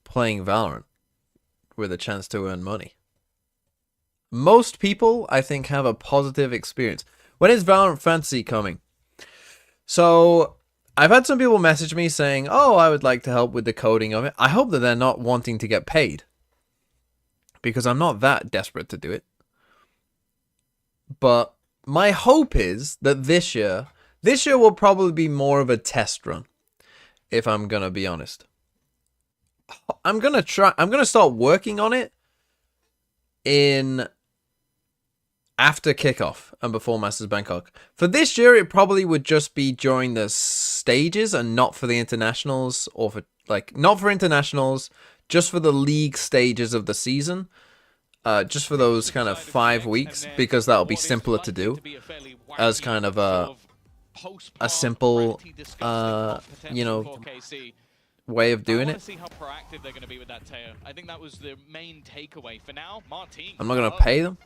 playing Valorant with a chance to earn money. Most people, I think, have a positive experience. When is Valorant Fantasy coming? So, I've had some people message me saying, oh, I would like to help with the coding of it. I hope that they're not wanting to get paid, because I'm not that desperate to do it. But my hope is that this year will probably be more of a test run, if I'm going to be honest. I'm going to start working on it after kickoff and before Masters Bangkok. For this year, it probably would just be during the stages and not for the internationals, or for not for internationals, just for the league stages of the season. Just for those kind of 5 weeks, because that'll be simpler to do as kind of a simple, you know, way of doing it. See how proactive they're going to be with that Teo. I think that was the main takeaway. For now, Martin. I'm not going to pay them.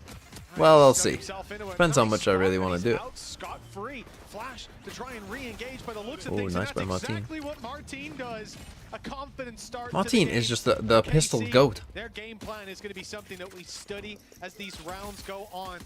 Well, I'll see. Depends how much I really want to do it. Scot-free flash to try and re-engage by the looks of Oh, things. nice by Martin. Exactly what Martin does. A confident start. Martin is just the pistol goat. Their game plan is going to be something that we study as these rounds go on.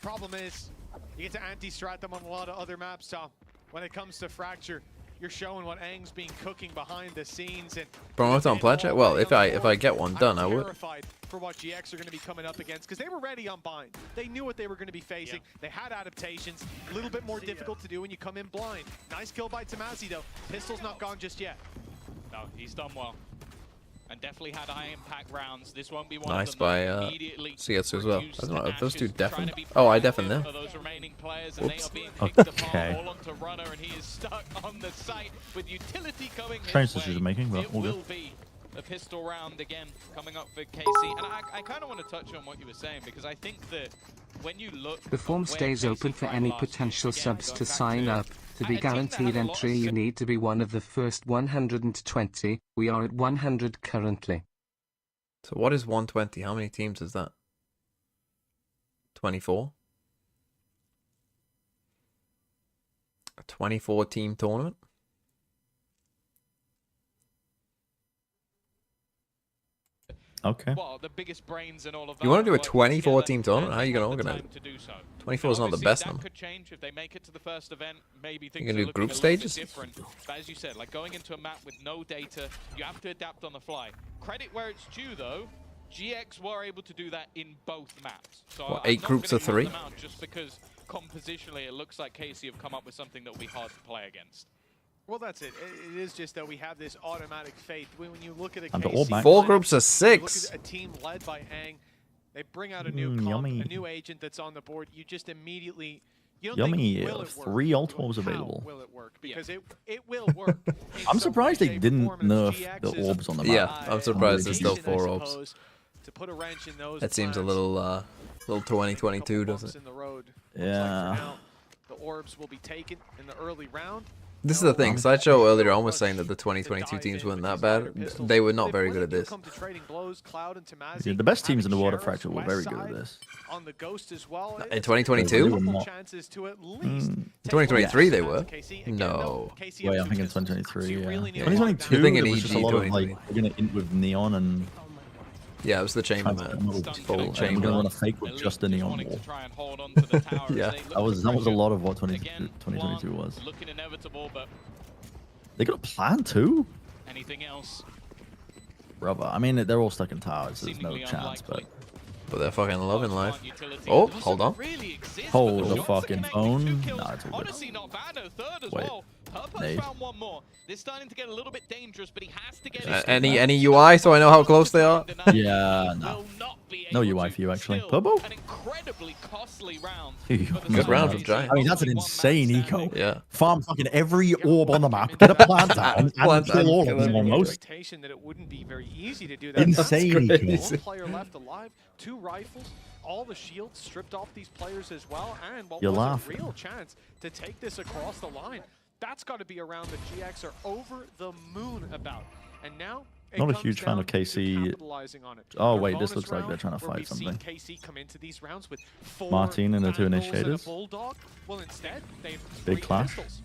Problem is, you get to anti-strat them on a lot of other maps, Tom. When it comes to Fracture, you're showing what Aang's been cooking behind the scenes. And Promote on planche? Well, if I get one done, I would. Terrified for what GX are going to be coming up against, because they were ready on bind. They knew what they were going to be facing. They had adaptations. A little bit more difficult to do when you come in blind. Nice kill by Tamazi though. Pistol's not gone just yet. No, he's done well. And definitely had high impact rounds. This won't be one Nice of them by CS as well. I don't know if those two deafen. Oh, I deafen them. Oops. Okay. Strange decision making, but all good. A pistol round again coming up for KC. And I kind of want to touch on what you were saying, because I think that when you look... The form stays open for any potential subs to sign up. To be guaranteed entry, you need to be one of the first 120. We are at 100 currently. So what is 120? How many teams is that? 24? A 24-team tournament. Okay. Well, the biggest brains and all of that. You want to do a working 24-team together, tournament? How are you going to and organize the time to do so. 24 is not the Obviously, best that number. could change if they make it to the first event. Maybe things You can are do looking group a little bit stages? different. But as you said, like going into a map with no data, you have to adapt on the fly. Credit where it's due, though. GX were able to do that in both maps. So What, I'm 8 not groups gonna of count 3? them out just because compositionally it looks like KC have come up with something that will be hard to play against. Well, that's it. It is just that we have this automatic faith. When you look at a And the KC old man. 4 lineup, groups of 6. Look at a team led by Ang. They bring out a new comp, yummy. a new agent that's on the board. You just immediately, you don't Yummy. think, will it work? 3 ult orbs How available. will it work? Because it will work. I'm surprised they didn't nerf the orbs on the map. Yeah, I'm surprised there's still 4 orbs. To put a wrench in those That seems a plans. little 2022, doesn't it? In the road. Yeah. The orbs will be taken in the early round. This is the thing. Sideshow earlier on was saying that the 2022 teams weren't that bad. They were not very good at this. Yeah, the best teams in the Water Fracture were very good at this. On the Ghost as well. In 2022? Chances to at least 2023 they were. No. Wait, I'm thinking 2023, yeah. 2022, You're thinking there was just a EG lot of, like, 2023. we're going to int with Neon and... Yeah, it was the chamber map. Full Big chamber. chamber. We're going to run a fake with just the Neon wall. Yeah. That was a lot of what 2022 was. Looking inevitable, but They got a plan too? anything else? Brother, I mean, they're all stuck in towers, so there's no chance, but... But they're fucking loving life. Oh, hold on. Hold the fucking phone. Nah, it's all good. Honestly, not bad. No, third as Wait. well. Purpo's Nade. found one more. They're starting to get a little bit dangerous, but he has to get his Any UI so I know how close they are? Yeah, no. No UI for you, actually. Purple? An incredibly costly round. Good round from Giant. I mean, that's an insane eco. Yeah. Farm fucking every orb on the map, get a plant down, and Plant kill down, all kill of them everyone. almost. Expectation that it wouldn't be very easy to do that. Insane That's eco. crazy. One player left alive, 2 rifles, all the shields stripped off these players as well, and what You're was laughing. a real chance to take this across the line. That's got to be a round that GX are over the moon about. And now it Not a comes huge fan down of to KC. capitalizing on it. Oh, Their wait, this bonus looks like they're round, trying to where fight we've seen something. KC come into these rounds with 4 Martin and the 2 Vandals and a initiators. Bulldog. Well, instead, they have 3 Big clash. pistols.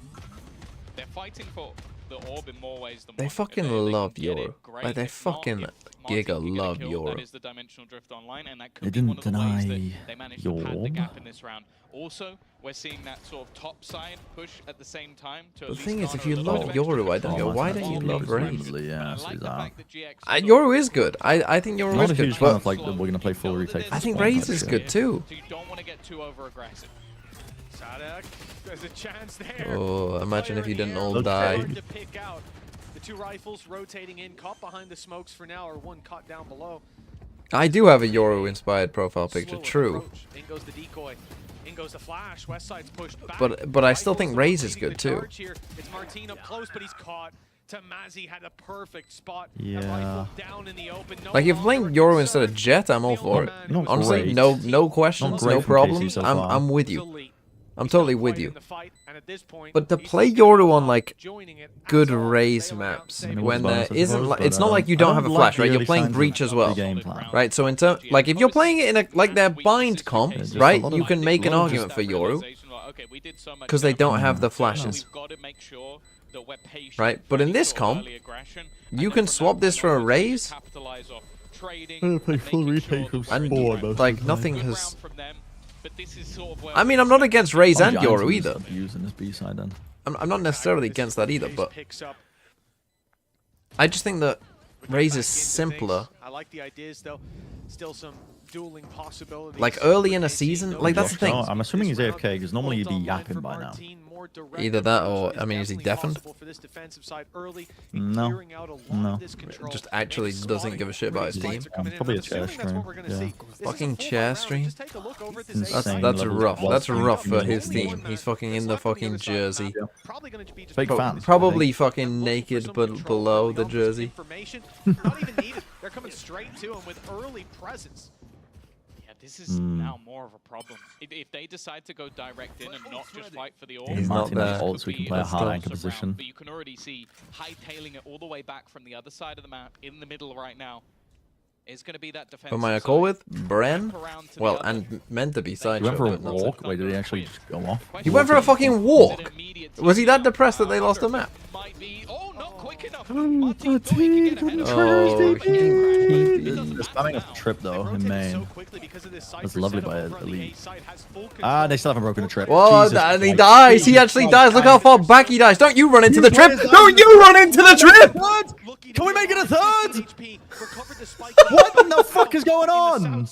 They're fighting for the orb in more ways than They one. fucking If they love can get it, Euro. great. Like, they If not, fucking if giga Martin can get a love kill, Euro. That is the dimensional drift online, and that They could be one didn't of the ways deny that they managed to pad the Yorm. gap in this round. Also, we're seeing that sort of top side push at the same time. To The at least thing is, if garner you a little love bit of Yoru, I extra don't go, distance. why don't you love Raze? Presumably, yeah, so I like he's the out. fact that GX Yoru is good. I think Yoru Not is a good, huge fan but of, like, that we're going to play full retake. I think for Raze Spawn, is but good shit. too. So you don't want to get too over aggressive. Sadak, there's a chance there. Oh, imagine if you didn't all Okay. die. Hard to pick out. The 2 rifles rotating in, caught behind the smokes for now, or 1 caught down below. I do have a Yoru-inspired profile picture, Slower true. approach. In goes the decoy. In goes the flash. West side's pushed back. But I still think Rifles Raze is leading good the too. charge here. It's Martin up close, but he's caught. Tamazi had a perfect spot. Yeah. A rifle down in the open. No Like if longer playing a Yoru concern. instead of Jet, I'm all for it. Not Honestly, great. no questions, Not great no from KC problems. so far. I'm with you. Elite. I'm He's totally got with fight you. in the fight, and at this point, But to he's play still Yoru on like joining it good as all. Raze They will not maps save when it. there bonus, I isn't, suppose, like, but it's not I like you don't don't have a like flash, the right? You're early playing signs of Breach as well, the game plan. right? So in term, like if you're playing it in a like their bind comp, just a right? lot You of- can make an lot of argument for Yoru Okay, we did so much because they don't damage. have the So flashes. we've got to make sure that we're patient Right, for but in any this sort of comp, early aggression, and you then can from swap that this point for a onwards, we Raze, capitalize off trading I'm gonna play and full making sure retake that of we're in Spawn, direct. most like of the nothing Good has. round from them, but this is sort of where I mean, I'm not against Raze and Giants Yoru was either. Using this B side then. I'm not necessarily against that either, Raze but picks up. I just think that Raze Back is into simpler. things. I like the ideas though. Still some dueling possibilities. Like early in a KC, season, no like that's the thing. Oh, I'm assuming he's This round, AFK because normally he'd be bolt online yapping for by now. Martin, more direct Either that approach or, I mean, is he definitely deafened? possible for this defensive side early in No. clearing out a lot No. of this control. Just actually Maybe doesn't give a shit about his Raze team. lights are coming in, Probably and a I'm chair assuming that's what we're stream, gonna yeah. see. This is a Fucking full chair round. stream. Just take a look over at this Insane That's A side. that's levels rough. of That's watching rough for community. his team. He's fucking in the fucking jersey. Probably gonna be just Fake probably fans. Probably fucking looking for naked, some but control below early the on, just jersey. information, not even needed. They're coming straight to him with early presence. Yeah, this is now more of a problem. If they decide to go direct in and not just fight for the orb, He's not Martin has there. ult so we can play a hard anchor position. But you can already see hightailing it all the way back from the other side of the map in the middle right now. is going to be that defensive. Who am I a call with? Bren? Well, and meant to be He Sideshow. went for a but not. walk. Wait, did he actually just go off? He went for a fucking walk. Was he that depressed that they lost the map? Oh, he's spamming a trip though in main. That's lovely by Elite. Ah, they still haven't broken a trip. Whoa, Jesus and he Christ. dies. He actually dies. Look how far back he dies. Don't you run into the trip. Don't you run into the trip. Can we make it a third? What the fuck is going on?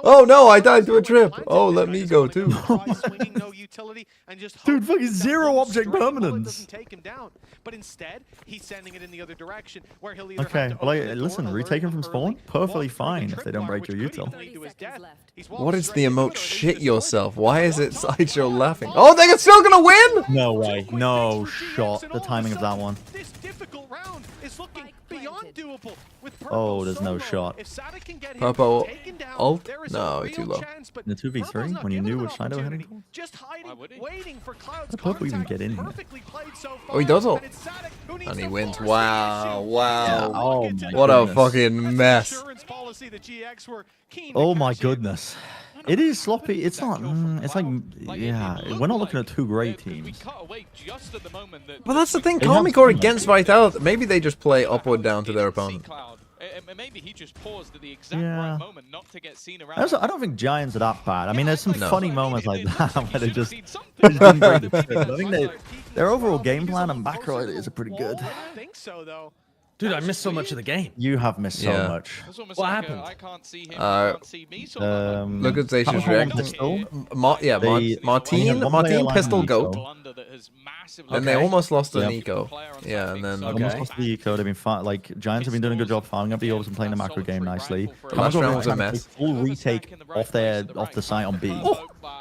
Oh no, I died to a trip. Oh, let me go too. Dude, fucking zero object permanence. But instead, he's sending it in the other direction, where he'll Okay, well, listen, retake him from spawn, perfectly fine if they don't break your util. What is the emote shit yourself? Why is it Sideshow laughing? Oh, they're still gonna win? No way. No shot. The timing of that one. This difficult round is looking beyond doable with Oh, there's no shot. Purple ult? No, too low. In the 2v3, when you knew which side they were heading for? Just hiding, waiting for Cloud's How did Purple even get in here? Oh, he does ult. And he wins. Wow, wow. Yeah, oh my what a goodness. fucking mess. Oh my goodness. It is sloppy. It's not. It's like, yeah, we're not looking at two great teams. But that's the thing. They have Common Core something. against Vitality. Maybe they just play up or down to their opponent. Maybe he just paused at the exact Yeah. right moment not to get seen around. I don't think Giants are that bad. I mean, there's some No. funny moments like that where they just didn't break the trip. I think their overall game plan and macro is pretty good. Dude, I missed so much of the game. You have missed so Yeah. much. What happened? I can't see him. He can't see me. So Look at Zacia's Pistol? reaction. They have Martin one player aligned pistol on goat. blunder that has massively. And they almost lost Yep. an eco. Yeah, and then Almost lost the eco. They've been like Giants have been doing a good job farming up the orbs and playing the macro game nicely. The last round was a Common Core mess. Full retake off the site on B.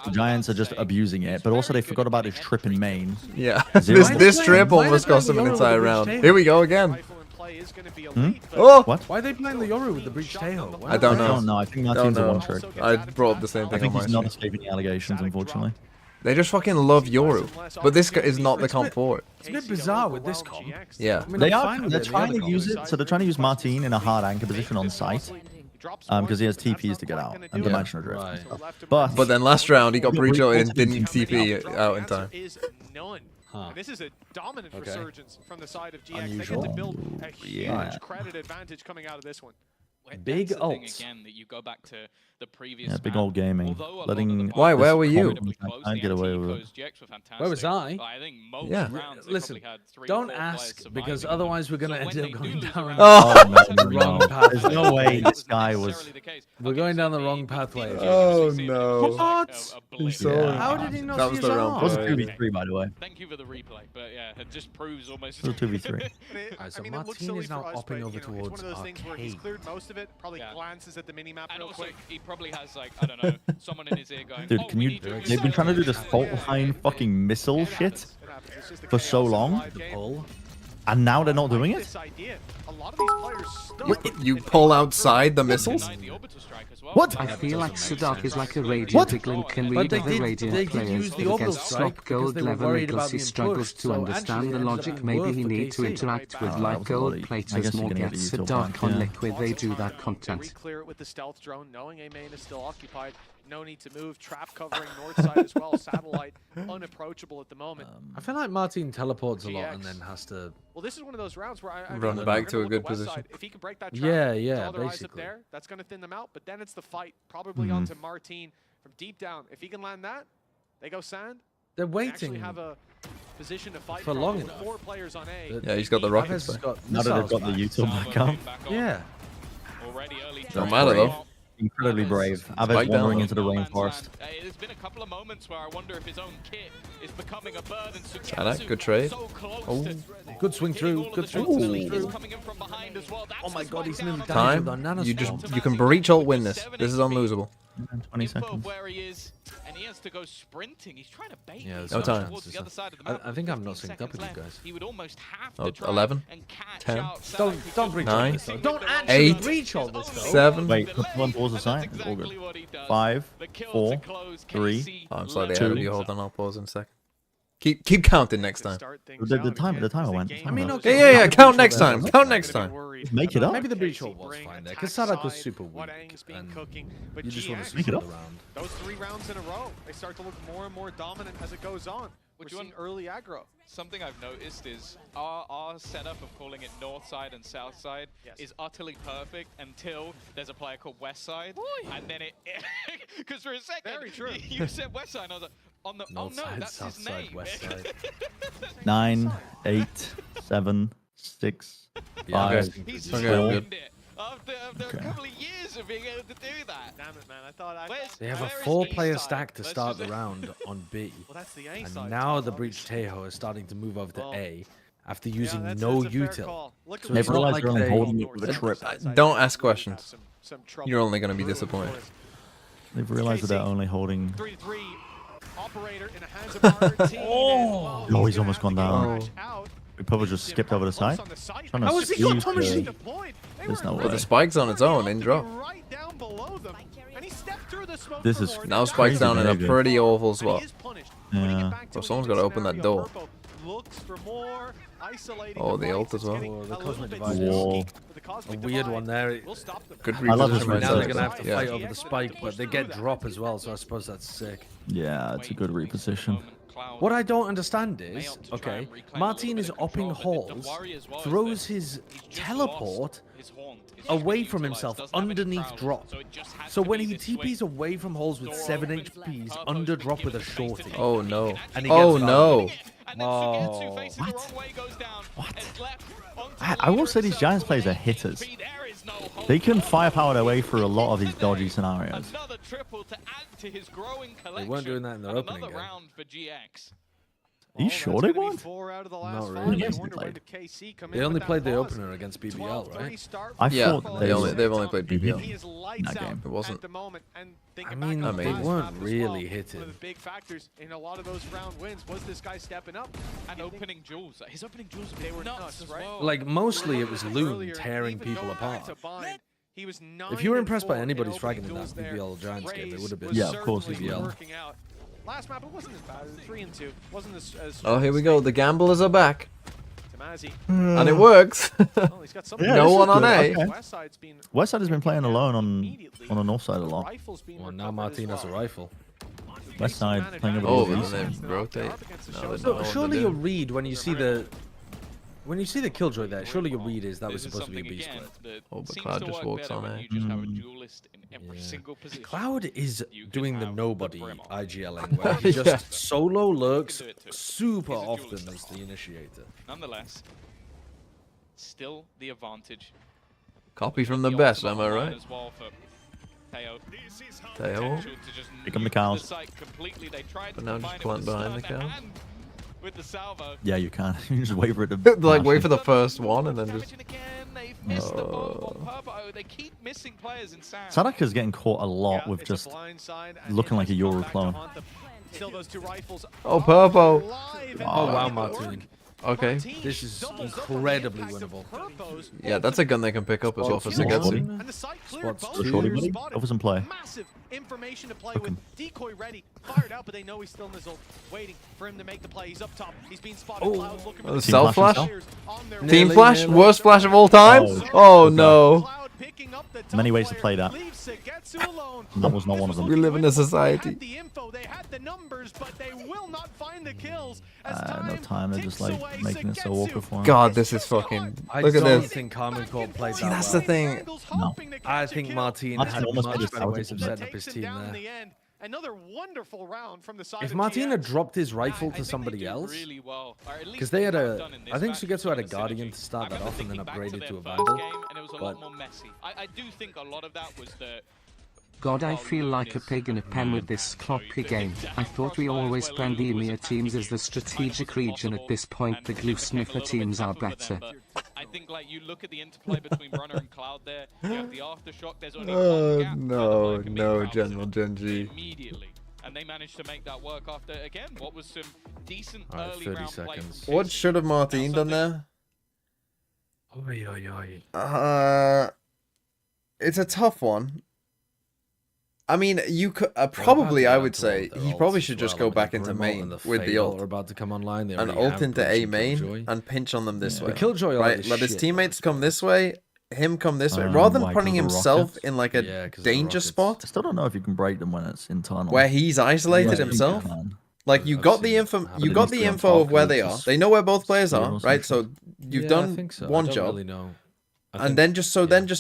The Giants are just abusing it, but also they forgot about his trip in main. Yeah, Zero. this trip almost cost them an entire round. Here we go again. Oh! What? Why are they playing the Yoru with the breach Tejo? I don't know. No, I think Martin's a one trick. I brought up the same I thing think on he's my not stream. escaping the allegations, unfortunately. They just fucking love Yoru. But this guy is not the comp for it. It's a bit bizarre with this comp. Yeah. I mean, They I'm are. fine with They're it in the trying other to use comps. it. So they're trying to use Martin in a hard anchor position on site, because he has TPs to get out and dimensional drift. and stuff. But then last round he got breach out and didn't TP out in time. And this is a dominant Okay. resurgence from the side of GX. Unusual. They get to build a huge Yeah. credit advantage coming out of this one. Big That's the thing ults. again that you go back to the previous yeah, big map. old gaming. Although a lot of Letting the Why, where were you? incredibly close, I'd the get away with anti-ecos, GX were fantastic. Where was I? I think most Yeah. rounds they Listen, probably had 3 or don't 4 players ask because surviving otherwise we're them. going to So end when up they going do lose down rounds, Oh, the wrong path. There's no way this guy was. We're going down the wrong pathway. Oh no. What? Yeah. How did he not That see was his the wrong arm? It was a play. 2v3, by the way. Thank you for the replay, but yeah, it just proves almost. It was a 2v3. Alright, so I mean, it looks Martin silly is now for us, upping but, over you know, it's towards one of those things where he's arcade. cleared most of it, probably Yeah. glances at the minimap And real also, quick. he probably has like I don't know, someone in his ear going. Dude, oh, can we you? need to They've been trying to do this fault line fucking missile shit for so long, and now they're not doing it. This idea, a lot of these players stuck. What, you pull outside the missiles? What? I feel like Sadak is like a What? radiant Glint can But read they other did radiant players, use the but orbital against strike slop because gold they were level worried about Nichols he being struggles pushed, to so understand actually the it ended up logic. being Maybe worth he for need to KC. interact with Oh, like that was gold bloody- I platers guess more you're gonna get get the util Sadak back, on yeah. liquid. They do that Lots of content. Re-clear it with the stealth drone, knowing A main is still occupied. No need to move. Trap covering north side as well. Satellite unapproachable at the moment. I feel like Martin teleports a lot and then has to. Well, this is one of those rounds where I Run mean, back we're to gonna a look good at west position. side. If he can break that trap, Yeah, with yeah, all their eyes up basically. there, that's going to thin them out. But then it's the fight probably onto Martin from deep down. If he can land that, they go sand. They're They actually waiting. have a position to fight for from long with enough. 4 players on A. Yeah, he's got the rockets. Aves got Now that they've missiles got the back. util back up. Yeah. Already early Don't try. matter though. Incredibly brave. Spike Aves down. wandering into the No man's rainforest. land. There's been a couple of moments where I wonder if his own kit is becoming a burden. Sadak, good trade. So close Oh. to Good swing through. Good swing Ooh. through. Coming in from behind as well. Oh my god, he's nearly down Time. with our You nanoswarm. can breach ult win this. This is unlosable. 20 Info of seconds. where he is, and he has to go sprinting. He's trying to bait Yeah, me there's no time. towards the other side of the I- map. I think I'm not 15 synced up with you seconds guys. left. He would almost have Oh, to try 11, and catch 10. out Sadak, Don't who breach could Nine, this though. Don't actually 8, breach all this though. 7. Wait, one pause the site. It's all good. 5, 4, 3. Oh, I'm slightly Two. ahead of you. Hold on, I'll pause in a second. Keep counting next time. The timer went. I mean, Yeah, okay. yeah, yeah. maybe the Count breach next hold time. there- Count next time. Make it up. Maybe the breach hold was fine there, because Sadak was super weak. And But you just want to GX, see the round. Those 3 rounds in a row, they start to look more and more dominant as it goes on. We're seeing early aggro. Something I've noticed is our setup of calling it north side and south side is utterly perfect until there's a player called west side, and then it because for a second you said west side, and I was like, on the North oh no, side, that's south his side, name. west side. 9, 8, 7, 6, Yeah, 5, He's Okay, just I'm ruined good. it after a couple of years of being able to do that. Damn it, man. I thought They have a where is 4-player east stack to side? start the Let's just- round on B. Well, that's the A And side. now Tom, the breach obviously. Tejo is starting to move over to Well, A after using that's no a fair util. call. Look at So They've it's not realized like they're only they... holding it with a trip. Don't ask questions. You're only going to be disappointed. They've realized that they're only holding. 3-3. Operator in the hands of Martin. Oh, he's almost gone down. Out. We probably just skipped over the side. Trying to How has he got squeeze Thomas? the- There's no Well, way. the spike's on its own in drop. Right down below them. And he stepped through the smoke This for is more. Now spike's down in a behavior. pretty awful And he spot. is punished. Yeah. Well, someone's got to open that door. Looks for more, isolating Oh, the fights. ult as It's well. getting Oh, the a Cosmic little bit Divide. Whoa. risky, but the A Cosmic weird Divide one there. will stop them. Good I love this reposition reset. Now they're myself. going to have to Yeah. fight over the spike, but they get drop as well, so I suppose that's sick. Yeah, it's a good reposition. What I don't understand is, okay, Martin is upping halls, throws his teleport away from himself underneath drop. So when he TPs away from halls with 7 HPs under drop with a shorty. Oh no. And he Oh gets no. Oh. I will say these Giants players are hitters. They can firepower their way through a lot of these dodgy scenarios. Another triple to add to his growing collection. They weren't doing that in their and opening another game. round for GX. Are you sure they weren't? 4 out of the last Not 5. really. Yes, they Wonder when played. did KC come They in only with that played the pause? opener against BBL, 12-3 right? start I for Yeah, thought they've only played He BBL. is lights That out game. It wasn't. at the moment, and thinking I back mean, on they the last weren't map as really well, hitting. One of the big factors in a lot of those round wins was this guy stepping up And opening jewels. His opening jewels They were nuts nuts, as right? well. Like, mostly it was earlier, Loon and tearing even people going back apart. to bind, he was If you were 9 impressed by and 4 anybody's in fragging opening in that duels there. BBL Giants game, it Raze would have been was Yeah, of course, certainly BBL. working out. Last map, it wasn't as bad. It was 3 and 2. Wasn't as Oh, here we go. The gamblers are back. Tamazi. And it works. Well, he's got something Yeah, No this is one on good. A. Okay. Westside's been Westside has been playing alone on the north side a lot. rifles being Well, now recovered Martin as has a well. rifle. Westside playing over Oh, the but east. then they rotate. No, they So, don't know surely what your to do. read when you see the Killjoy there, surely your read is that was This is supposed to be a something B again split. that Oh, but seems Cloud to just work walks better on when A. you just have a duelist in every Yeah. single position. Cloud is You can doing the have nobody brim on. IGLing, where he just solo lurks do it too. super He's a often duelist. as the initiator. Nonetheless, still the advantage. Copy from the best, am I ultimate online right? As well for Teo. Teo. Potential to just Pick 'em the nuke cows. site completely. They tried But to now just combine it plant with the behind the stun cows. and With the salvo. Yeah, you can. You just wait for it to. Like, wait smash for the first one and then just. Damaging again. They missed the bomb on purpose. They keep missing players in sand. Sadaka's getting caught a lot with It's a just blind side, and looking like a Invis Yoru come back to clone. haunt them. Still those 2 rifles. Oh, Purpo. Alive and Oh wow, making it work. Martin. Okay. This is incredibly winnable. Yeah, that's a gun they can pick up as well for Spots Sigetsu. one. And the site cleared Spots both. The shorty two. buddy. Go for some play. Massive information to play with. Decoy ready, fired out, but they know he's still nizzled, waiting for him to make the play. He's up top. He's being spotted. Oh. Cloud's looking Oh, the for self flash? players on their way. Team Nearly, flash? nearly. Worst flash of all time? Oh, Oh okay. no. Cloud picking up the top Many ways to player, play that. leaves Sigetsu alone. And that was not one of them. We live in a They society. had the info, they had the numbers, but they will not find the kills. As No time. They're just like ticks away, making it so Sigetsu awkward for him. God, this is fucking. I Look at don't this. think Carmen Court played See, that that's well. the thing. No. I think Martin Martin had almost much made it better out ways of of the setting up his team down in there. the end. Another wonderful round from the side If of Martin had GX. dropped his rifle I to think they somebody do else, really well, or at least because they had have a, done in this I think match Sugetsu had a with Guardian synergy. to start I that remember off and then thinking back to upgraded their to a first Vandal. game, and it was a but- lot more messy. I do think a lot of that was the God, I feel like a pig in a pen with this sloppy game. I thought we always planned the EMEA teams as the strategic region. At this point, the glue sniffer teams are better. I think like you look at the interplay between Runner and Cloud there, you have the aftershock, there's only Oh, one gap. no, can no, beat General Rouse Genji. immediately. And they managed to make that work after, again, what was some decent Alright, early 30 round play. seconds. What should have Martin done there? Oi, oi, oi. It's a tough one. I mean, you could probably. I would say he probably should just go back into main with the ult. Are about to come online. And ult into A main and pinch on them this way. The Killjoy right? Let his teammates come this way, him come this way, rather than putting himself in like a danger spot. I still don't know if you can break them when it's internal. Where he's isolated himself. Like you got the info, of where they are. They know where both players are, right? So you've done one job. And then just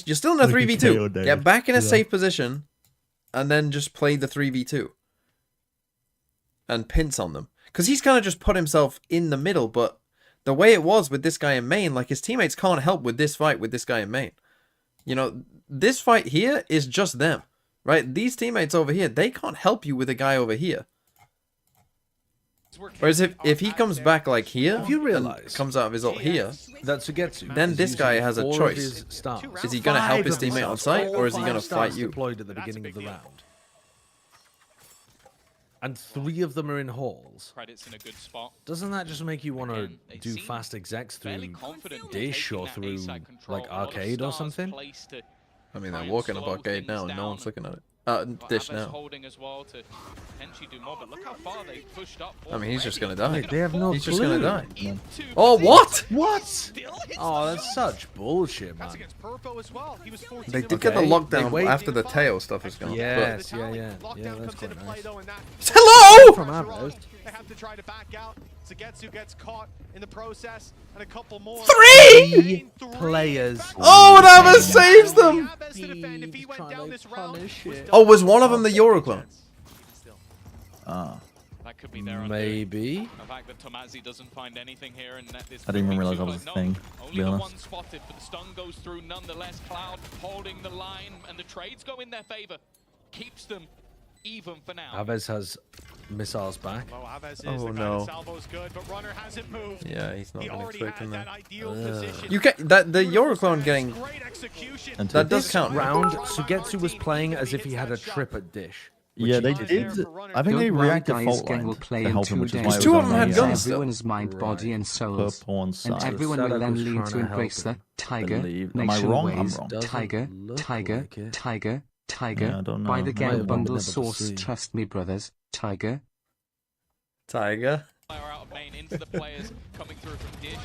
you're still in a 3v2. Get back in a safe position, and then just play the 3v2 and pinch on them, because he's kind of just put himself in the middle. But the way it was with this guy in main, like his teammates can't help with this fight with this guy in main. You know, this fight here is just them, right? These teammates over here, they can't help you with a guy over here. Whereas if he comes back like here, if you realize comes out of his ult here, that's then this guy has a choice. Is he going to help his teammate on site, or is he going to fight you? Deployed at the beginning of the round, and 3 of them are in halls. Credits in a good spot. Doesn't that just make you want to do fast execs through Dish or through like Arcade or something? I mean, they're walking up Arcade now, and no one's looking at it. Dish now. Holding as well to potentially do more, but look how far they pushed up. I mean, he's just gonna die. They have no He's clue. just gonna die. Oh, what? What? Oh, that's such bullshit, man. They did get the lockdown after the tail stuff is gone. Yes, yeah, that's quite nice. Hello! From Aves. They have to try to back out. Zagetsu gets caught in the process, and a couple more. 3 players. Oh, and Aves saves them! Oh, was one of them the Euroclone? That could be there. Maybe. The fact that Tomazi doesn't find anything here, and that this I didn't even realize that was a thing, to be only the honest. one spotted, but the stun goes through nonetheless. Cloud holding the line, and the trades go in their favor. Keeps them even for now. Aves has missiles back. Oh no. Good, but Runner hasn't moved. Yeah, he's not really expecting that. Position. You get that the Euroclone getting that does count. Round, Sugetsu was playing as if he had a trip at Dish. Yeah, they did. I think they reacted fault line will play to in help him, 2 which is days. why it Two was of them on had the, guns. Everyone's mind, body, and souls. per pawn And side. everyone will then lean to embrace the tiger, Am I nation wrong? I'm ways, wrong. tiger, tiger, tiger, tiger. Yeah, I don't know. Buy the Might game have bundle been able to source, see. trust me, brothers. Tiger. Tiger. Out of main into the players coming through from Dish.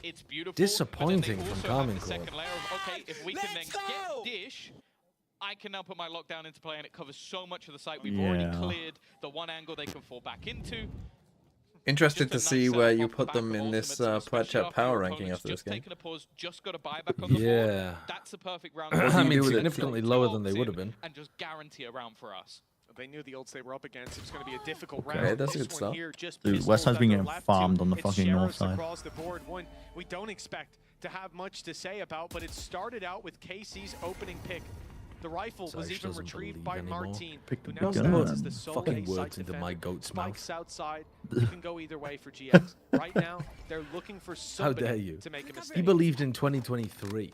It's beautiful. Disappointing but then from they also have Carmine the Core. second layer of, okay, if we can then get Dish, I can now put my lockdown into play, and it covers so much of the site. We've already cleared the one angle they can fall back into. Interested to see where you put them in this Plat Chat power ranking after this game. Taking a pause, just got a buyback on the Yeah. board. That's a perfect round. I mean, do with it? significantly lower than they would have been. And just guarantee a round for us. They knew the ults they were up against. It was going to be a difficult Okay, round. that's a This good one stuff. here just Dude, pistols West Side's been on the getting left farmed two. on the It's fucking north sheriffs side. across the board. One we don't expect to have much to say about, but it started out with KC's opening pick. The rifle was even retrieved by Martin, who now stands as the sole fucking site words into my defender. goat's mouth. Spikes outside. You can go either way for GX. Right now, they're looking for How somebody dare you? to make a mistake. He believed in 2023.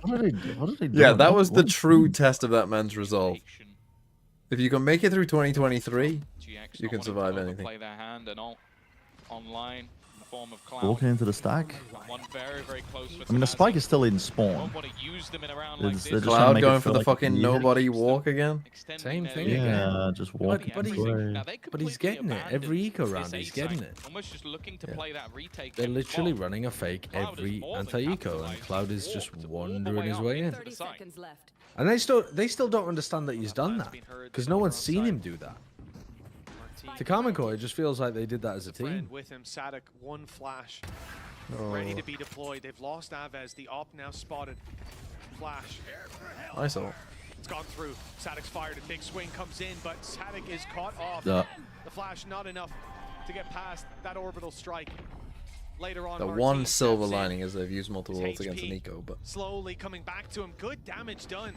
What did they do? Yeah, that was the true test of that man's resolve. If you can make it through 2023, GX you can survive anything. play their hand and all online in the form of Cloud. Walking into the stack. One very, very close for I mean, the spike is still in Don't spawn. want to use them in a round They're like just- this. they're just trying to Cloud make it going for feel the like fucking it's nobody walk again. Same thing Yeah, again. just walk But away. But he's getting it. Every eco round, he's getting it. Almost just looking to play that retake. They're game literally well. running a fake Cloud is every more than anti-eco, and capitalized. Cloud is just Walked all the wandering way his up way in. into the 30 site. seconds left. And they still don't understand that he's done that, because no one's seen him do that. To Carmine Core, it just feels like they did that as a team. With him, Sadek, one flash, Oh. ready to be deployed. They've lost Aves. The op now spotted. Flash. I saw. It's gone through. Sadek's fired. A big swing comes in, but Sadek is caught off. Yeah. The flash not enough to get past that orbital strike. Later on, The Martin one silver steps in. lining is they've used multiple His ults against an HP eco, but slowly coming back to him. Good damage done.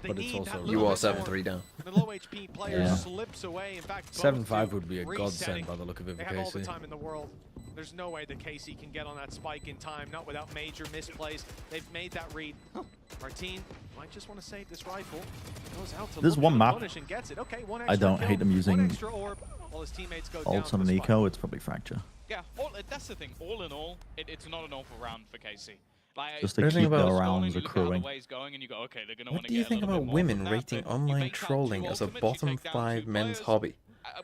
They But it's need also that You little are bit 7-3 more. down. The low HP player Yeah. slips away. In fact, both 7-5 do would be a resetting. godsend by the look of it They for have all the KC. time in the world. There's no way that KC can get on that spike in time, not without major misplays. They've made that read. Martin might just want to save this rifle. Goes out to There's look one for the map. punish and gets it. Okay, one I extra don't kill, hate them one using extra orb, while his teammates go down ults for on the an spike. eco. It's probably Fracture. Yeah, that's the thing. All in all, it's not an awful round for KC. Like, Just to What do you keep think their about- rounds you look at how the accruing. way's going and you go, okay, they're gonna What want to do you get a think little about bit more women from that, rating but you online make that trolling two as a ultimates, you bottom take down 5 two men's players. hobby?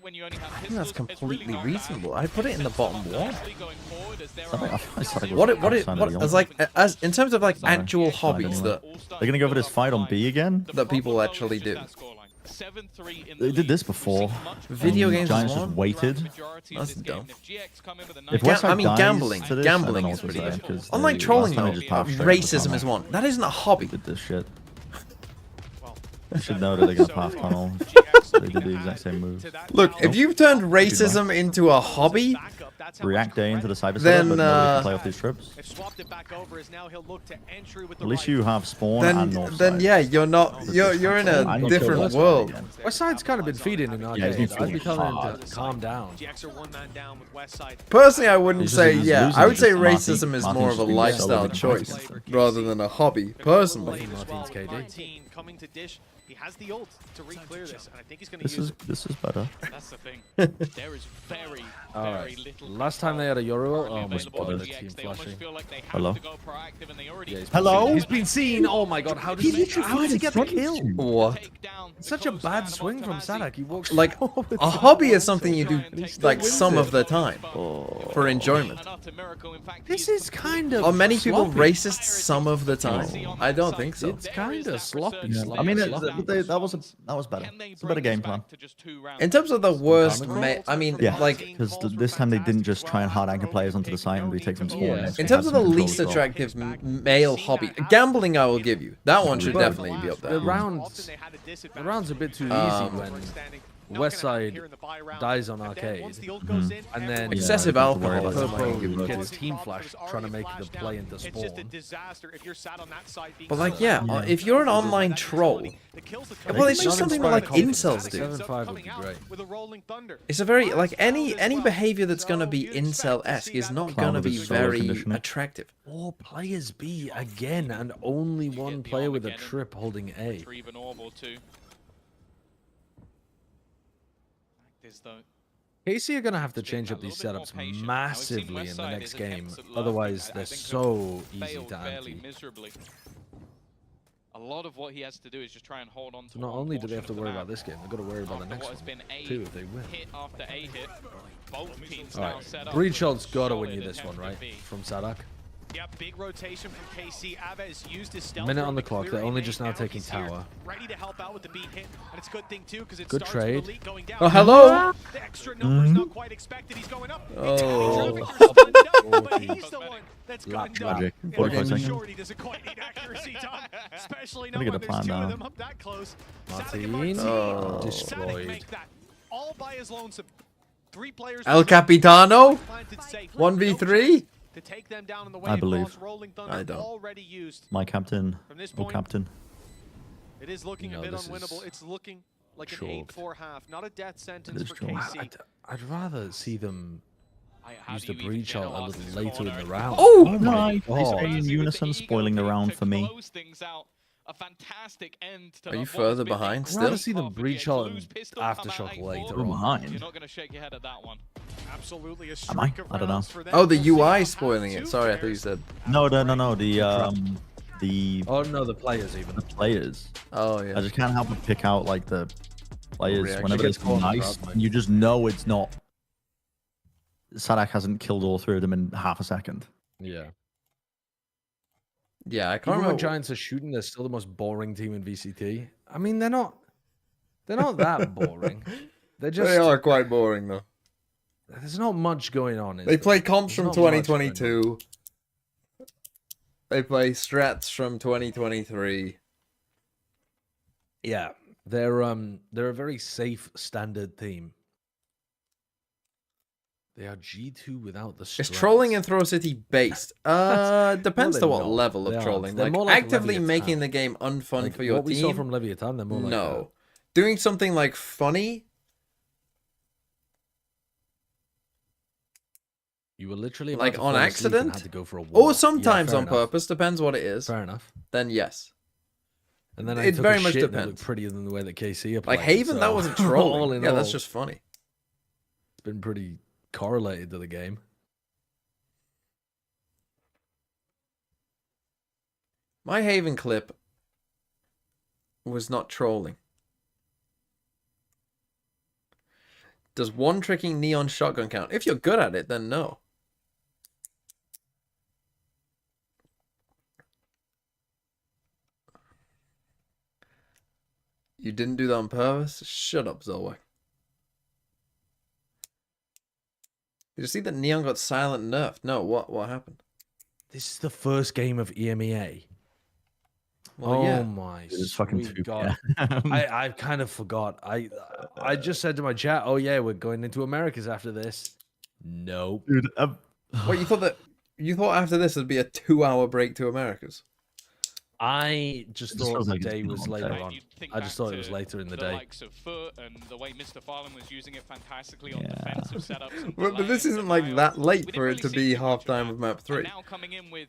When you only have I think that's pistols, it's really completely not bad. reasonable. I put it in the bottom one. Especially going forward as there are What as like as in terms of like actual hobbies that They're gonna go for this fight on B again. that people actually do. 7-3 in They did this before. Video games Giants is just one? waited. That's dumb. If Westside I mean, dies gambling. to this, Gambling I don't is know what pretty to say, good. 'cause Online they- trolling last time though, they just passed straight into racism tunnel. is one. That isn't a hobby. Did this shit. I should know that they're gonna pass tunnel. They did the exact same move. Look, if you've turned racism into a hobby, React day into the cyber then, setup, but nobody can play off these trips. At least you have spawn and north then side. yeah, you're not you're in a And you different killed world. Westside's kind of been feeding in he's arcade. been I'd be feeding telling him hard. to calm down. Personally, I wouldn't He's say losing, yeah. I would say just racism is Martin's more of a being lifestyle so choice ridiculous. rather than a hobby. Personally, Martin's KD. Coming to dish, he has the ult to re-clear this, and I think he's going to This use is this is better. That's the thing. There is very, Alright. very little. Last time they had a Euro, oh my available god, on the GX. team They almost flashing. feel like they have Hello? to go proactive, and they already Yeah, he's Hello? He's been seen. Oh my god, how did he get the kill? what? Such a bad swing from Sadak. He walks Like forward. a hobby is something you do like some of the time for enjoyment. This is kind of. Are many people sloppy. racist some of the time? I don't think so. It's kind of sloppy. Yeah, sloppy, I mean, sloppy. that was better. It's a better game plan. In terms of the worst, I mean, Yeah, like because this time they didn't just try and hard anchor players onto the site and retake some spawn. Yeah. They in actually terms had of the some control least as well. attractive male hobby, gambling, I will give you that one should But definitely be up there. The round's a bit too easy when Westside dies on arcade, and then Excessive Yeah, alcohol. don't is worry what about I it. give gets it. team flash trying to make the play into It's just a spawn. disaster if you're sat on that side being But like, yeah, if you're an online troll, well, it's just something that like incels do. 7-5 would be great. with a rolling thunder. It's a very like any behavior that's gonna be incel-esque is not Clown gonna with be his solar very conditioner. attractive. Or players B again, and only one player with a trip holding A. Or even orb or two. There's though. KC are gonna have to change up these setups massively in the next game, otherwise they're so easy to barely anti. miserably. A lot of what he has to do is just try and hold on to. So not one only do they have to portion of the worry map. about this game, they've got to worry about the After next what has one been a too if they win. hit after a hit, both teams now Alright, set up. Breed Shot's gotta win you solid this one, attempt right? to be. From Sadak. Yeah, big rotation from KC. Aves used his stealth. Minute on the to clock, clear they're only a just nade. now taking he's here, tower. Ready to help out with the beat hit, and it's a good thing too because it Good starts trade. with Elite going down. Oh, hello? The extra numbers not quite expected. He's going up. Oh. But he's the one that's gunned up. Magic. And 45 for seconds. sure, he doesn't quite need accuracy time, especially Gotta now get when a there's plan two of down. them up that close. Martin Oh. Sadak destroyed. make that all by his lonesome. 3 players. El Capitano, planted safe. 1v3. To take them down in the I wave believe. launch, Rolling Thunder I don't. already used. My captain. From this Oh, point, captain. it is looking No, a bit this unwinnable. is It's looking like an chalked. 8-4 half, not a death sentence is for chalked. KC. I'd rather see them How use do the you even Breed get Shot a past little this later in corner? the round. Oh, my Nice. They stay in unison, spoiling the round for me. Close things out. A fantastic end to Are you what has further been a behind great still? I'd rather see them half Breed again. Shot Blues and pistol come Aftershock out later. We're behind. You're not going to shake your head at that one. Absolutely a Am I? streak of I don't know. rounds for them. Oh, the We'll see UI half spoiling it. two Sorry, I thought you pairs. said. No. The Oh no, the players even. the players. Oh yeah. I just can't help but pick out like the players Reaction. whenever Gets it's caught in the nice. crowd, And you just know it's not. Sadak hasn't killed all 3 of them in half a second. Yeah. Yeah, I can't Even when remember. Giants are shooting, they're still the most boring team in VCT. I mean, they're not that boring. They're just They are quite boring though. there's not much going on. is They play there? comps There's from not much going on. 2022. They play strats from 2023. Yeah, they're a very safe standard team. They are G2 without the Is strats. trolling in Throw City based? Depends No, to they're what not. level They of aren't. trolling. They're Like more like actively Leviathan. making the game unfun Like for your what we saw team. from Leviathan, they're more like No. Doing something like funny. You were literally about Like to on fall asleep and accident, had to go for a walk. or Yeah, sometimes fair on enough. purpose, depends what it is. Fair enough. Then yes. And then I It took very a much shit and it depends. looked prettier than the way that KC are Like playing, Haven, so that wasn't all trolling. in Yeah, that's all, just funny. It's been pretty correlated to the game. My Haven clip was not trolling. Does one tricking neon shotgun count? If you're good at it, then no. You didn't do that on purpose? Shut up, Zolwak. Did you see that Neon got silent nerfed? No, what happened? This is the first game of EMEA. Well, oh yeah. my It's fucking sweet too God. I kind of forgot. I just said to my chat, oh yeah, we're going into Americas after this. Nope. Dude, What, you thought after this would be a 2-hour break to Americas? I just thought the like it's day been a was long later day. on. I just thought it was later in the day. Likes of Foot and the way Mr. Farland was using it fantastically on defensive setups. And Well, but this isn't like that late for it to be halftime of map 3. now coming in with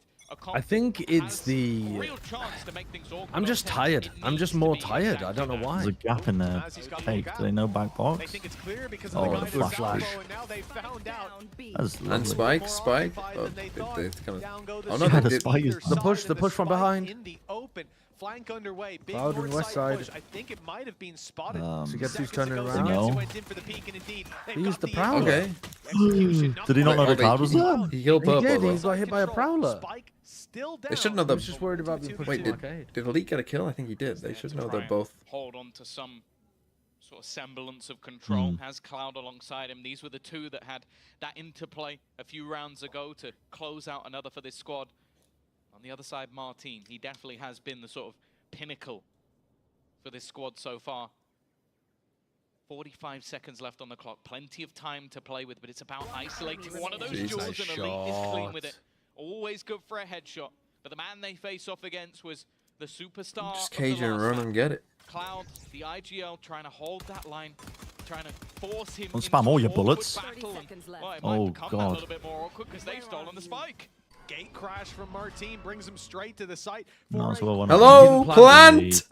I think it's the... I'm just tired. I'm just more tired. I don't know why. There's a gap in there. Hey, do they know back box? Oh, the flash. That's lovely. And Spike. Oh, it's kind of... Oh no, Yeah, they the did. Spike is... The push from behind. In the open. Flank underway. Big Cloud north and west side side. push. I think it might have been spotted. So guess who's turning Seconds around? ago, No. went in for the peek, and indeed, they've He used got the Prowler. Okay. execution. Did he not know the Wait, cloud was there? He killed He Purple. did. though. He got hit by a Prowler. Spike still down. They should know I the... was just worried about being pushed Wait, to the arcade. did Elite get a kill? I think he did. They should know they're both... hold on to some sort of semblance of control. Has Cloud alongside him. These were the two that had that interplay a few rounds ago to close out another for this squad. On the other side, Martin. He definitely has been the sort of pinnacle for this squad so far. 45 seconds left on the clock. Plenty of time to play with, but it's about isolating one of those Jeez, duels, and Elite is clean with shot. it. Always good for a headshot. But the man they face off against was the superstar. Just of cage the and last run map. and get it. Cloud, the IGL, trying to hold that line, trying to force him Don't into spam all your awkward bullets. battle, and, well, it Oh, might become that a God. little bit more awkward because they've stolen the spike. Gate crash from Martin brings him straight to the site. No, so one Hello, Didn't plant!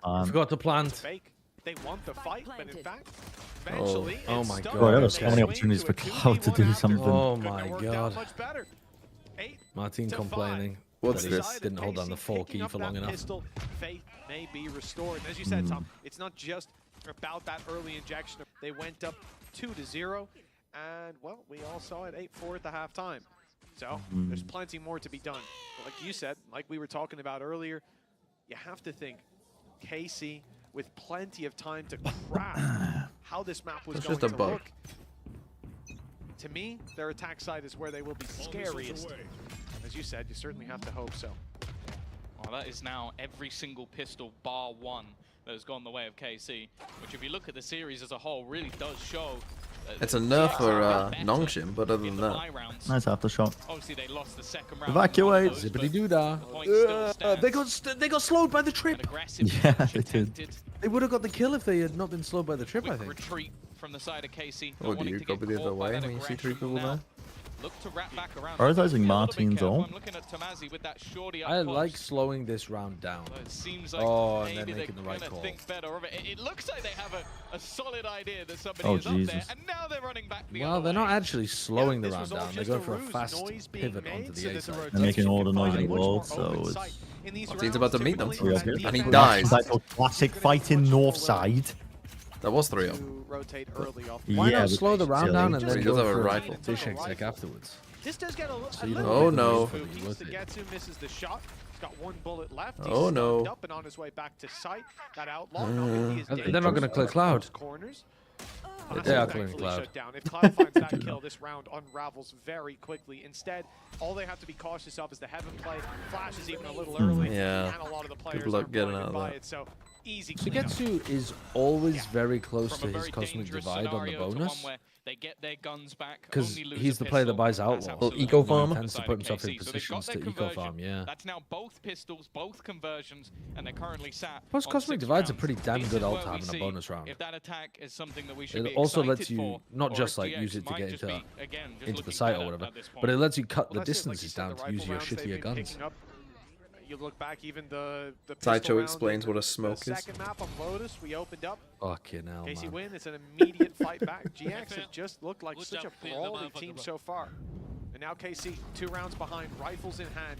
I forgot to plant. Fake. They want the fight, but in fact, eventually, Oh it's my stuck. God. Bro, there They are so many swing opportunities to a for Cloud to 2v1 do after. something. Oh Couldn't my have worked God. out much better. 8 Martin to complaining. 5. What's They this? decided Didn't hold down the KC full picking key up for that long enough. pistol, faith may be restored. And as you said, Tom, it's not just about that early injection. They went up 2-0, and well, we all saw it 8-4 at the halftime. So there's plenty more to be done. But like you said, like we were talking about earlier, you have to think KC with plenty of time to craft how this map was That's going just a to bug. look. To me, their attack side is where they will be scariest. And as you said, you certainly have to hope so. Well, that is now every single pistol bar one that has gone the way of KC, which if you look at the series as a whole, really does show. It's a nerf for Nongshim, but other than that... Nice aftershock. Obviously, they lost the second round. Evacuate. Zippity doo dah. They got slowed by the trip. Yeah, they did. They would have got the kill if they had not been slowed by the trip, I think. Retreat from the side of KC. Oh, do you go the other way when you see 3 people there? Look to wrap back around. Prioritizing Martin's ult. I'm looking at Tomazi with that shorty up I close. like slowing this round down. It seems like Oh, and maybe then making they're the right gonna call. think better of it. It looks like they have a solid idea that somebody Oh, is up there, Jesus. and now they're running back the Well, other they're way. not actually slowing the this round was all down. They're just going a for a ruse, fast noise being pivot made onto so the A that the side. rotation They're making all the noise in the much more world, so open it's... sight. In these Martin's about to rounds, meet them. typically, And he that dies. Like a classic fight in north side. That was 3-0. to rotate early off. Why Yeah, not but slow the round silly. down and He then does go have a for rifle. fish exec afterwards? This does get a you little don't Oh, make the no. move for the He worth it. Getsu misses the shot. He's got 1 bullet left. He's Oh, no. up and on his way back to sight. That outlaw not gonna be as They're not dangerous going to clear as Cloud. those corners. They are Thankfully clearing Cloud. shut down. If Cloud finds that kill, this round unravels very quickly. Instead, all they have to be cautious of is the heaven play. Flash is even a little early. Yeah. And a lot of the players Good luck are getting blinded out of by that. it, so easy cleanup. Sugetsu is always very close From to a his very Cosmic dangerous Divide on the scenario to one bonus. where they get their guns back, Because only lose he's a the player that pistol. buys That's Outlaw. absolutely eco on farmer. the Tends to side put of himself in KC. So they've got positions their to eco conversion. farm, yeah. That's now both pistols, both conversions, and they're currently sat. Plus, on Cosmic 6 Divide's a rounds. pretty damn This good is ult where to we have in a see bonus round. If that attack is something that we should It be also excited lets you for, not or just if like GX use it to might get just into be, again, just the looking site or better whatever, at this but it point. lets you cut Well, the that's it, like you distances said, down the to use rifle your rounds they've shittier been guns. picking up. You look back, even the Sideshow pistol round explains in what a the smoke is. second map on Lotus, we opened up. Fucking hell, KC man. win, it's an immediate fight back. GX have just looked like such a brawly team so far. And now KC, 2 rounds behind, rifles in hand.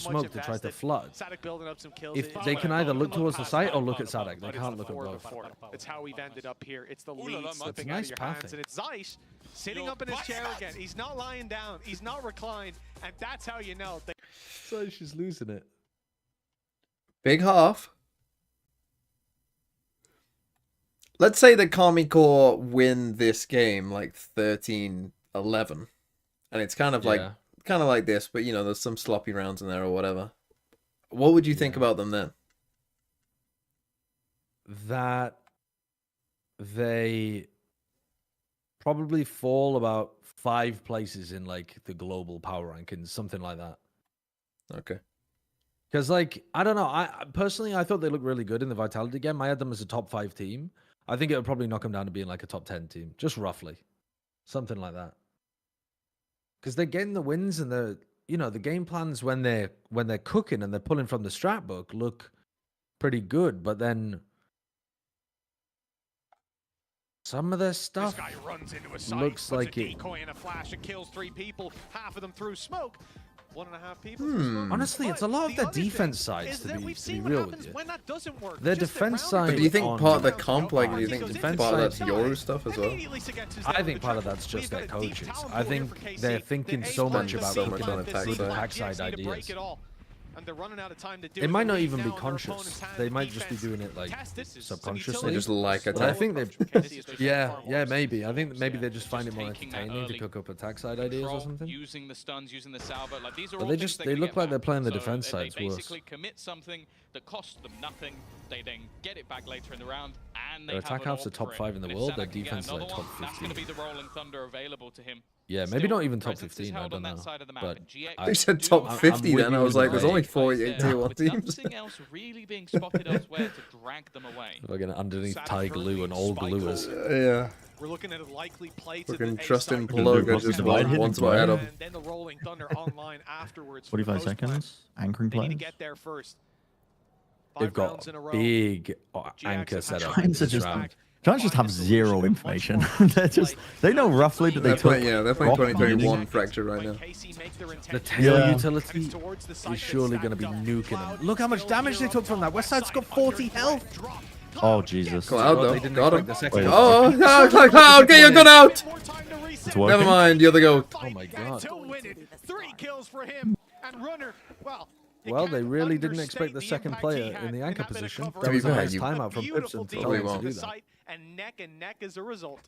smoke to try to flood. If they can either look towards the site or look at Sadek, they can't look at both. both. before. It's how we've ended up here. It's the lead It's slipping nice out of your hands, pathing. and it's Zeiss sitting up in his chair again. He's not lying down. He's not reclined, and that's how you know. Zeiss is losing it. Big half. Let's say that Army Corps win this game like 13-11, and it's kind of like this, but you know, there's some sloppy rounds in there or whatever. What would you think about them then? That they probably fall about 5 places in like the global power rankings, something like that. Okay. Because like I don't know, I personally I thought they looked really good in the Vitality game. I had them as a top 5 team. I think it would probably knock them down to being like a top 10 team, just roughly, something like that. Because they're getting the wins and the game plans when they're cooking and they're pulling from the strat book look pretty good, but then some of their stuff This guy runs into a site, looks puts like a it. decoy and a flash. It kills 3 people, half of them through smoke. 1.5 people. through smoke. Honestly, it's a lot of their defense sides, to be real with you. When that doesn't work. Their defense side. But do you think on- part of the comp, like, do you think defense part of side- that's Yoru stuff as well? I think part of that's just their coaches. I think they're thinking so much about so much thinking on of attack good side. attack side ideas. And they're running out of time to do It might not even be conscious. They might just be doing it like subconsciously. They just like But attack. I think they, yeah, maybe. I think maybe they just find it more entertaining to cook up attack side ideas or something. Using the stuns, using the salvo, like these are But all they things just they they can look get like they're back. playing the So defense they sides worse. basically commit something that costs them nothing. They then get it back later in the round, and they Their have attack an half's ult the top for it. 5 in the But if world. Sana Their can get defense is another like top one, That's going to 15. be the Rolling Thunder available to him. Yeah, maybe Still, not even top presence is 15. I held don't on that know. side of the map, But and GX They said do top have 50 with then. I you was in like, the there's way. only 48 tier 1 with teams. nothing else really being spotted elsewhere to drag them away. Fucking underneath Thai glue and all gluers. Yeah. We're looking at a likely play to Fucking the trust in A side. plug. I Cross just divide, hit once and my head up. And then the Rolling Thunder online afterwards. for 45 most plans. seconds. Anchoring They need to players. get there first. They've 5 rounds got in a row. big anchor have setup. tried in to this just- round. Giants just have zero information. they know roughly that they They're took. playing, they're playing rock 2021 Fracture right now. The tail Yeah. utility is surely going to be nuking them. Look how much damage they took from that. Westside's got 40 health. Oh Jesus! Cloud Well, though, they didn't got him. expect the second Wait. Oh, no, Cloud, get your gun out! It's working. Never mind, you're the goat. Oh my god. To win it. 3 kills for him. And Runner, well. you Well, can't they really didn't expect understate the second impact player he in had the anchor that bit of position. cover. There was a fair, nice you- timeout from Beautiful Pipson to Probably tell them won't. to do the that. site, and neck as a result.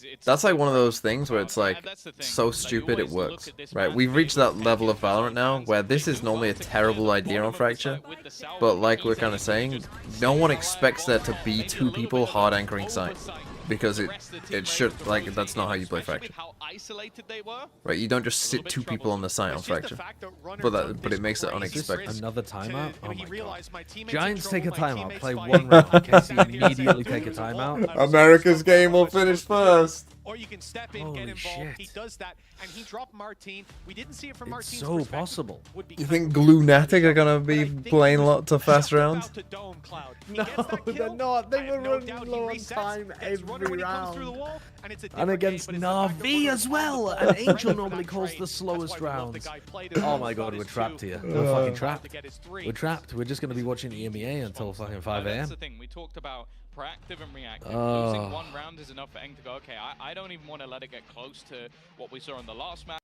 It's That's like one of those things where it's like that's the thing. so Like, you stupid it always look works, at this right? man We've being reached that with level of 10 Valorant now fans. where this They is do normally a love to terrible clear the idea on bottom of the Fracture, site with the salvo. but like He's we're kind able of to saying, just no one fly expects there to over be and 2 do a little people bit of hard anchoring site oversight. because The rest of the team it should able to like rotate that's not in, how you play especially Fracture, with how isolated they were. right? You don't just A sit little bit 2 people on the site on It's just the Fracture, fact that Runner but took but this it makes it crazy unexpected. risk Another to- timeout? Oh he my god. realized my teammates Giants in take a trouble, my timeout, teammates play fight. one round. KC immediately take a timeout. America's game will finish first. Or you can step in, Holy get involved. He shit. does that, and he dropped Martine. We didn't see it from It's Martine's so perspective. possible. Would be You kind think of Glunatic are gonna but be I think playing he was lots of fast just rounds? about to dome Cloud. He No, gets that they're kill. not. They I have were no running doubt he low on resets, time gets Runner when every he comes through the round. wall, and it's a And different against game, but it's the fact that Navi Runner's as on the well. ball, And ready Angel for normally that calls trade. the slowest That's why we love the rounds. guy played it. Oh my god, Got we're his trapped 2, here. to We're fucking trapped. get his 3. We're trapped. We're just going to be watching EMEA until fucking 5 That's a.m. the thing. We talked about proactive and reactive. Oh. Losing 1 round is enough for Eng to go, okay, I don't even want to let it get close to what we saw in the last match.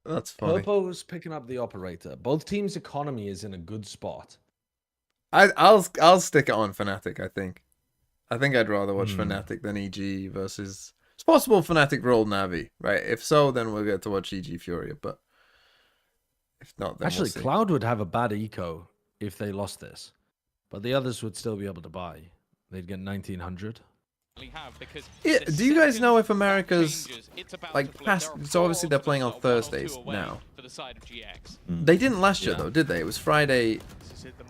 That's funny. Purpo's picking up the operator. Both teams' economy is in a good spot. I'll stick it on Fnatic. I think I'd rather watch Fnatic than EG versus. It's possible Fnatic roll Navi, right? If so, then we'll get to watch EG Furia. But if not, then Actually, we'll see. Cloud would have a bad eco if they lost this, but the others would still be able to buy. They'd get 1900. Yeah, do you guys know if America's like past? So obviously they're playing on Thursdays now. They didn't last year though, did they? It was Friday.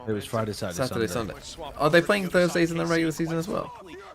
It was Friday, Saturday, Sunday. Are they playing Thursdays in the regular season as well?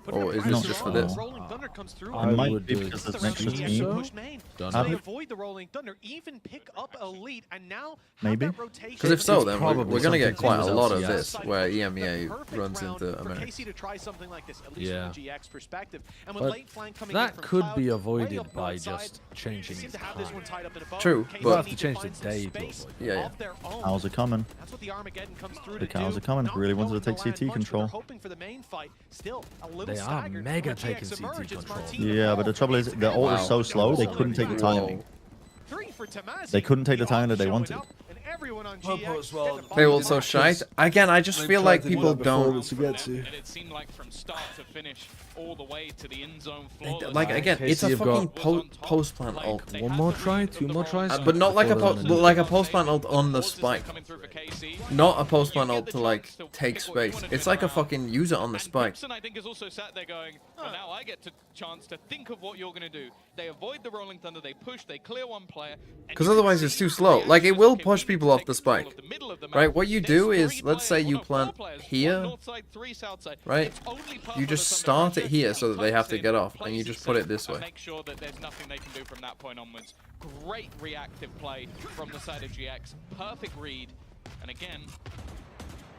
Or is this just for this? Rolling Thunder comes through. I might be because there's an extra team. Push main. So they avoid the Rolling Thunder, even pick up Elite, and now maybe. Because if so, then we're going to get quite a lot of this, where EMEA runs into America. To try something like this, at least Yeah. from a GX perspective. And with But late flank coming that in from could Cloud, be way avoided up by north side, just changing seem to have time. this one tied up in a bow. True, KC but- We'll have to need change find the some day, space probably. Yeah. of their own. How's it coming? That's what the Armageddon comes through The to cows do. are coming. Not Really wanted to going take land CT much, but control. they're hoping for the main fight. Still a little They are staggered. mega When taking GX CT emerge, it's control. Martina Yeah, but the trouble is, the ult is so slow, they couldn't take the timing. They couldn't take the timing that they wanted. They also shite. Again, I just feel like people don't. And it seemed like from start to finish, all the way to the end zone floor. Like again, it's a fucking post plant ult. One more try, two more tries. But not like a post plant ult on the spike. Not a post plant ult to like take space. It's like a fucking user on the spike. I think is also sat there going, well, now I get a chance to think of what you're going to do. They avoid the Rolling Thunder, they push, they clear one player. Because otherwise it's too slow. Like it will push people off the spike. Right? What you do is, let's say you plant here. Right? You just start it here so that they have to get off, and you just put it this way. Make sure that there's nothing they can do from that point onwards. Great reactive play from the side of GX. Perfect read. And again,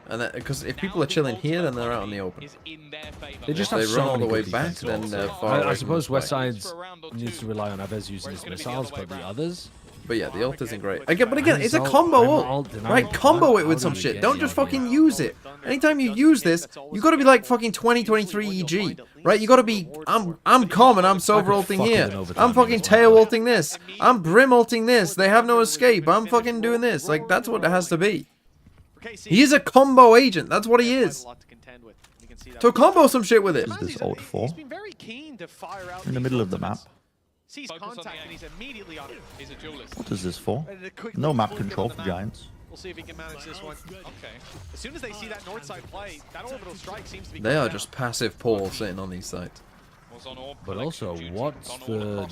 And because if people are chilling here, then they're out in the open. They just if have they so run all the many way good back, defenses. then they're far away I from suppose the West spike. Sides needs to rely on Aves using his missiles, but the others. But yeah, the ult isn't great. Again, but again, it's a combo ult, right? Combo it with some shit. Don't just fucking use it. Anytime you use this, you gotta be like fucking 2023 EG, right? You gotta be, I'm calm and I'm silver ulting here. I'm fucking tail ulting this. I'm brim ulting this. They have no escape. I'm fucking doing this. Like, that's what it has to be. He is a combo agent. That's what he is. So combo some shit with it. What is this ult for? In the middle of the map. Sees contact and he's immediately on it. He's a duelist. What is this for? No map control for Giants. We'll see if he can manage this one. Okay. As soon as they see that north side play, that orbital strike seems to be. They are just passive Paul sitting on these sites. But also, what's the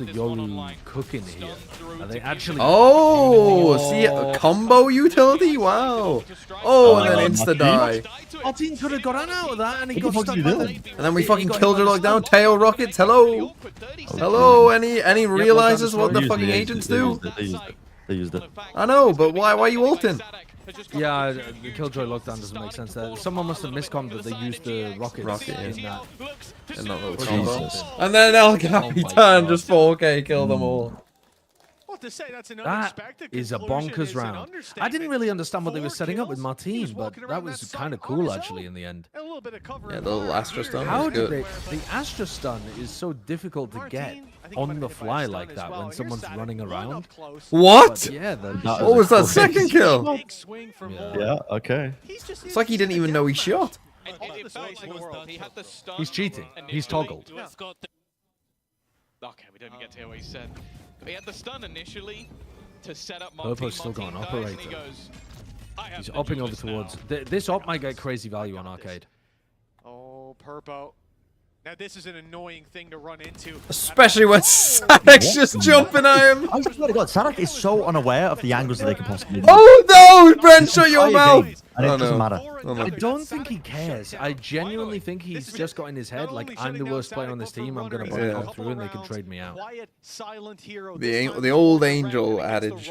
Yoru cooking here? Are they actually? Oh, see a combo utility? Wow. Oh, and then insta die. Our team could have got out of that, and he got stuck with it. And then we fucking killed her lockdown. Tail rockets. Hello. Hello. Any realizes what the fucking agents do? They used it. I know, but why are you ulting? Yeah, the Killjoy lockdown doesn't make sense there. Someone must have miscommed that they used the rocket in that. In that little combo. And then El Capitan just 4K kill them all. That is a bonkers round. I didn't really understand what they were setting up with Martine, but that was kind of cool actually in the end. Yeah, the little Astra stun How was did good. the Astra stun is so difficult to get on the fly like that when someone's running around. What? But yeah, What was that second kill? Yeah, okay. It's like he didn't even know he shot. He's cheating. He's toggled. Okay, we don't even get to hear what he said. But he had the stun initially to set up Purpo's still got an Martine dies, and operator. he goes, I have He's the upping over duelist now. towards. This op might get crazy value on arcade. Oh, Purpo. Now this is an annoying thing to run into. Especially when Sadek's just jumping at him. I swear to God, Sadek is so unaware of the angles that they can possibly do. Oh no, Brent, shut your mouth. And it doesn't matter. I don't think he cares. I genuinely think he's just got in his head, like, I'm the worst player on this team, I'm going to come through and they can trade me out. The old angel adage.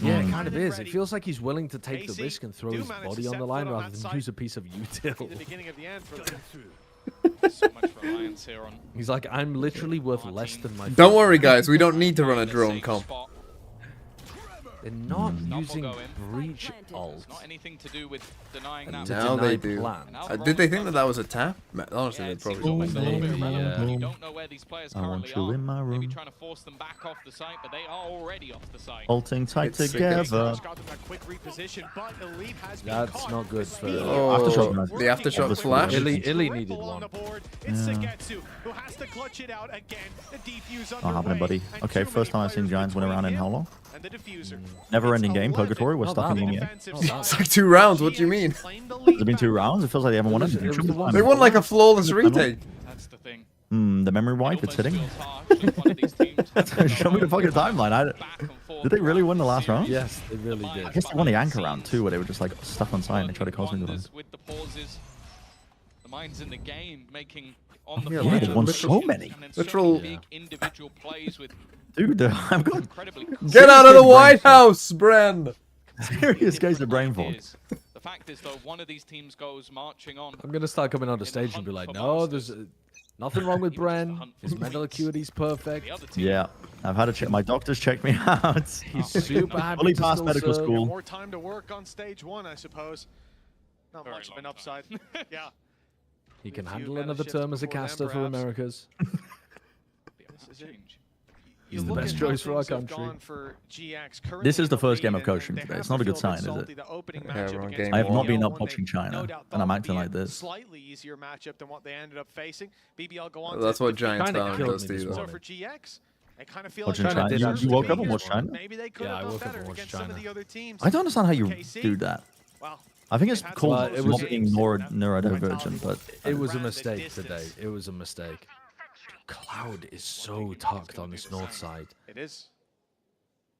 Yeah, it kind of is. It feels like he's willing to take the risk and throw his body on the line rather than use a piece of util. So much reliance here on. He's like, I'm literally worth less than my. Don't worry, guys. We don't need to run a drone comp. They're not using breach ult. Not anything to do with denying that. Now they do. Did they think that that was a tap? Honestly, they probably You don't know where these players I want currently you are. in my room. Maybe trying to force them back off the site, but they are already off the site. Ulting tight It's together. That's not good for. Oh, the aftershock flash. Illy needed one. Not happening, buddy. Okay, first time I've seen Giants win around in how long? Never-ending game, Purgatory. We're stuck in EMEA. It's like 2 rounds. What do you mean? Has it been 2 rounds? It feels like they haven't won anything. They won like a flawless retake. That's the thing. The memory wipe, it's hitting. Show me the fucking timeline. Did they really win the last round? Yes, they really did. I guess they won the anchor round too, where they were just like stuck on site and they tried to cause me to them. With the pauses, the the minds in the game making on the Yeah, fly they won so many. and then so Literal- many big individual plays with Dude, I've got incredibly Get out of the White House, Bren! serious case of brain fog. ideas. The fact is, though, one of these teams goes marching on. I'm gonna start coming on the stage and be like, no, there's nothing wrong with Bren. His mental acuity's perfect. Yeah, I've had a check. My doctor's checked me out. He's super happy Fully to passed still medical serve. school. More time to work on stage 1, I suppose. Not Very much of an long upside. Yeah. He can Few handle meta another shifts term as a before then, caster for perhaps. Americas. This is it. He's the look best at how choice for our things have country. gone for GX. Currently This is the in first game lead, of coaching and today. they It's have not a to good feel sign, is salty. it? The opening Yeah, matchup we're on against game I have not been BBL, up one they watching China, no doubt and I'm thought acting would like be a this. Slightly easier matchup than what they ended up facing. BBL go on Well, to that's what defeat Giants Kinda Talent killed does me to this you. So morning. for GX, I kind of feel Watching like China China. did You actually woke up beat and us. watched China? maybe they could Yeah, I have done woke up better and watched against some of China. the other teams. I don't understand how you KC? do that. Well, I think it's they've had called some Well, it close was- not being games, neurodivergent, but It was a Ran the mistake distance. today. It was a mistake. Cloud is so tucked on this north side. It is.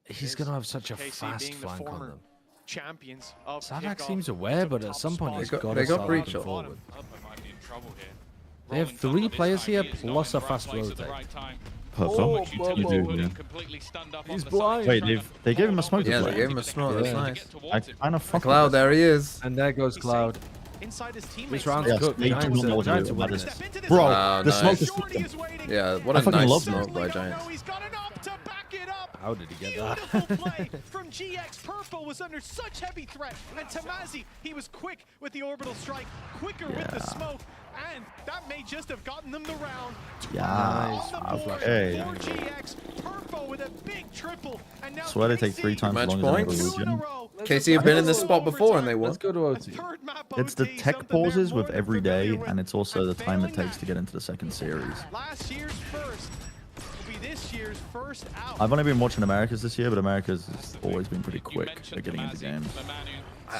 He's going to have such a KC fast being the flank on former them. champions of Savak kickoff seems aware, took but at top some point spot. he's They got- got they to got start breach looking up. forward. Upper might be in trouble here. They have Rolling 3 top, but players this time here, he is plus not a in the right fast place at the rotate. right time. Purple. Which utility You do, put yeah. him completely stunned up on He's the blind. side, Wait, trying to they gave him a hold smoke on to Yeah, to they play. gave him a the smoke. That's to get nice. towards I him. kind of fucked Cloud, with there he is. And there goes He's Cloud. safe inside his teammates. This round's Yes, cooked. they Giants don't know what to Giants do are about winning this. it. Bro, Wow, the smoke nice. is Yeah, what I a fucking nice love smoke them. by Giants. He's got enough to back it up. How did he get Beautiful that? play from GX. Purple was under such heavy threat, and Tamazi, he was quick with the orbital strike, quicker with the smoke, and that may just have gotten them the round. Yeah, On the board okay. for GX. Purple with a big triple, and now Swear they take 3 times Match longer than points? Evolution. KC have been in this spot before and they won. Let's go to OT. It's the tech pauses with every day, and it's also the time it takes to get into the second series. Last year's first will be this year's first out. I've only been watching Americas this year, but Americas has always been pretty quick at getting into games.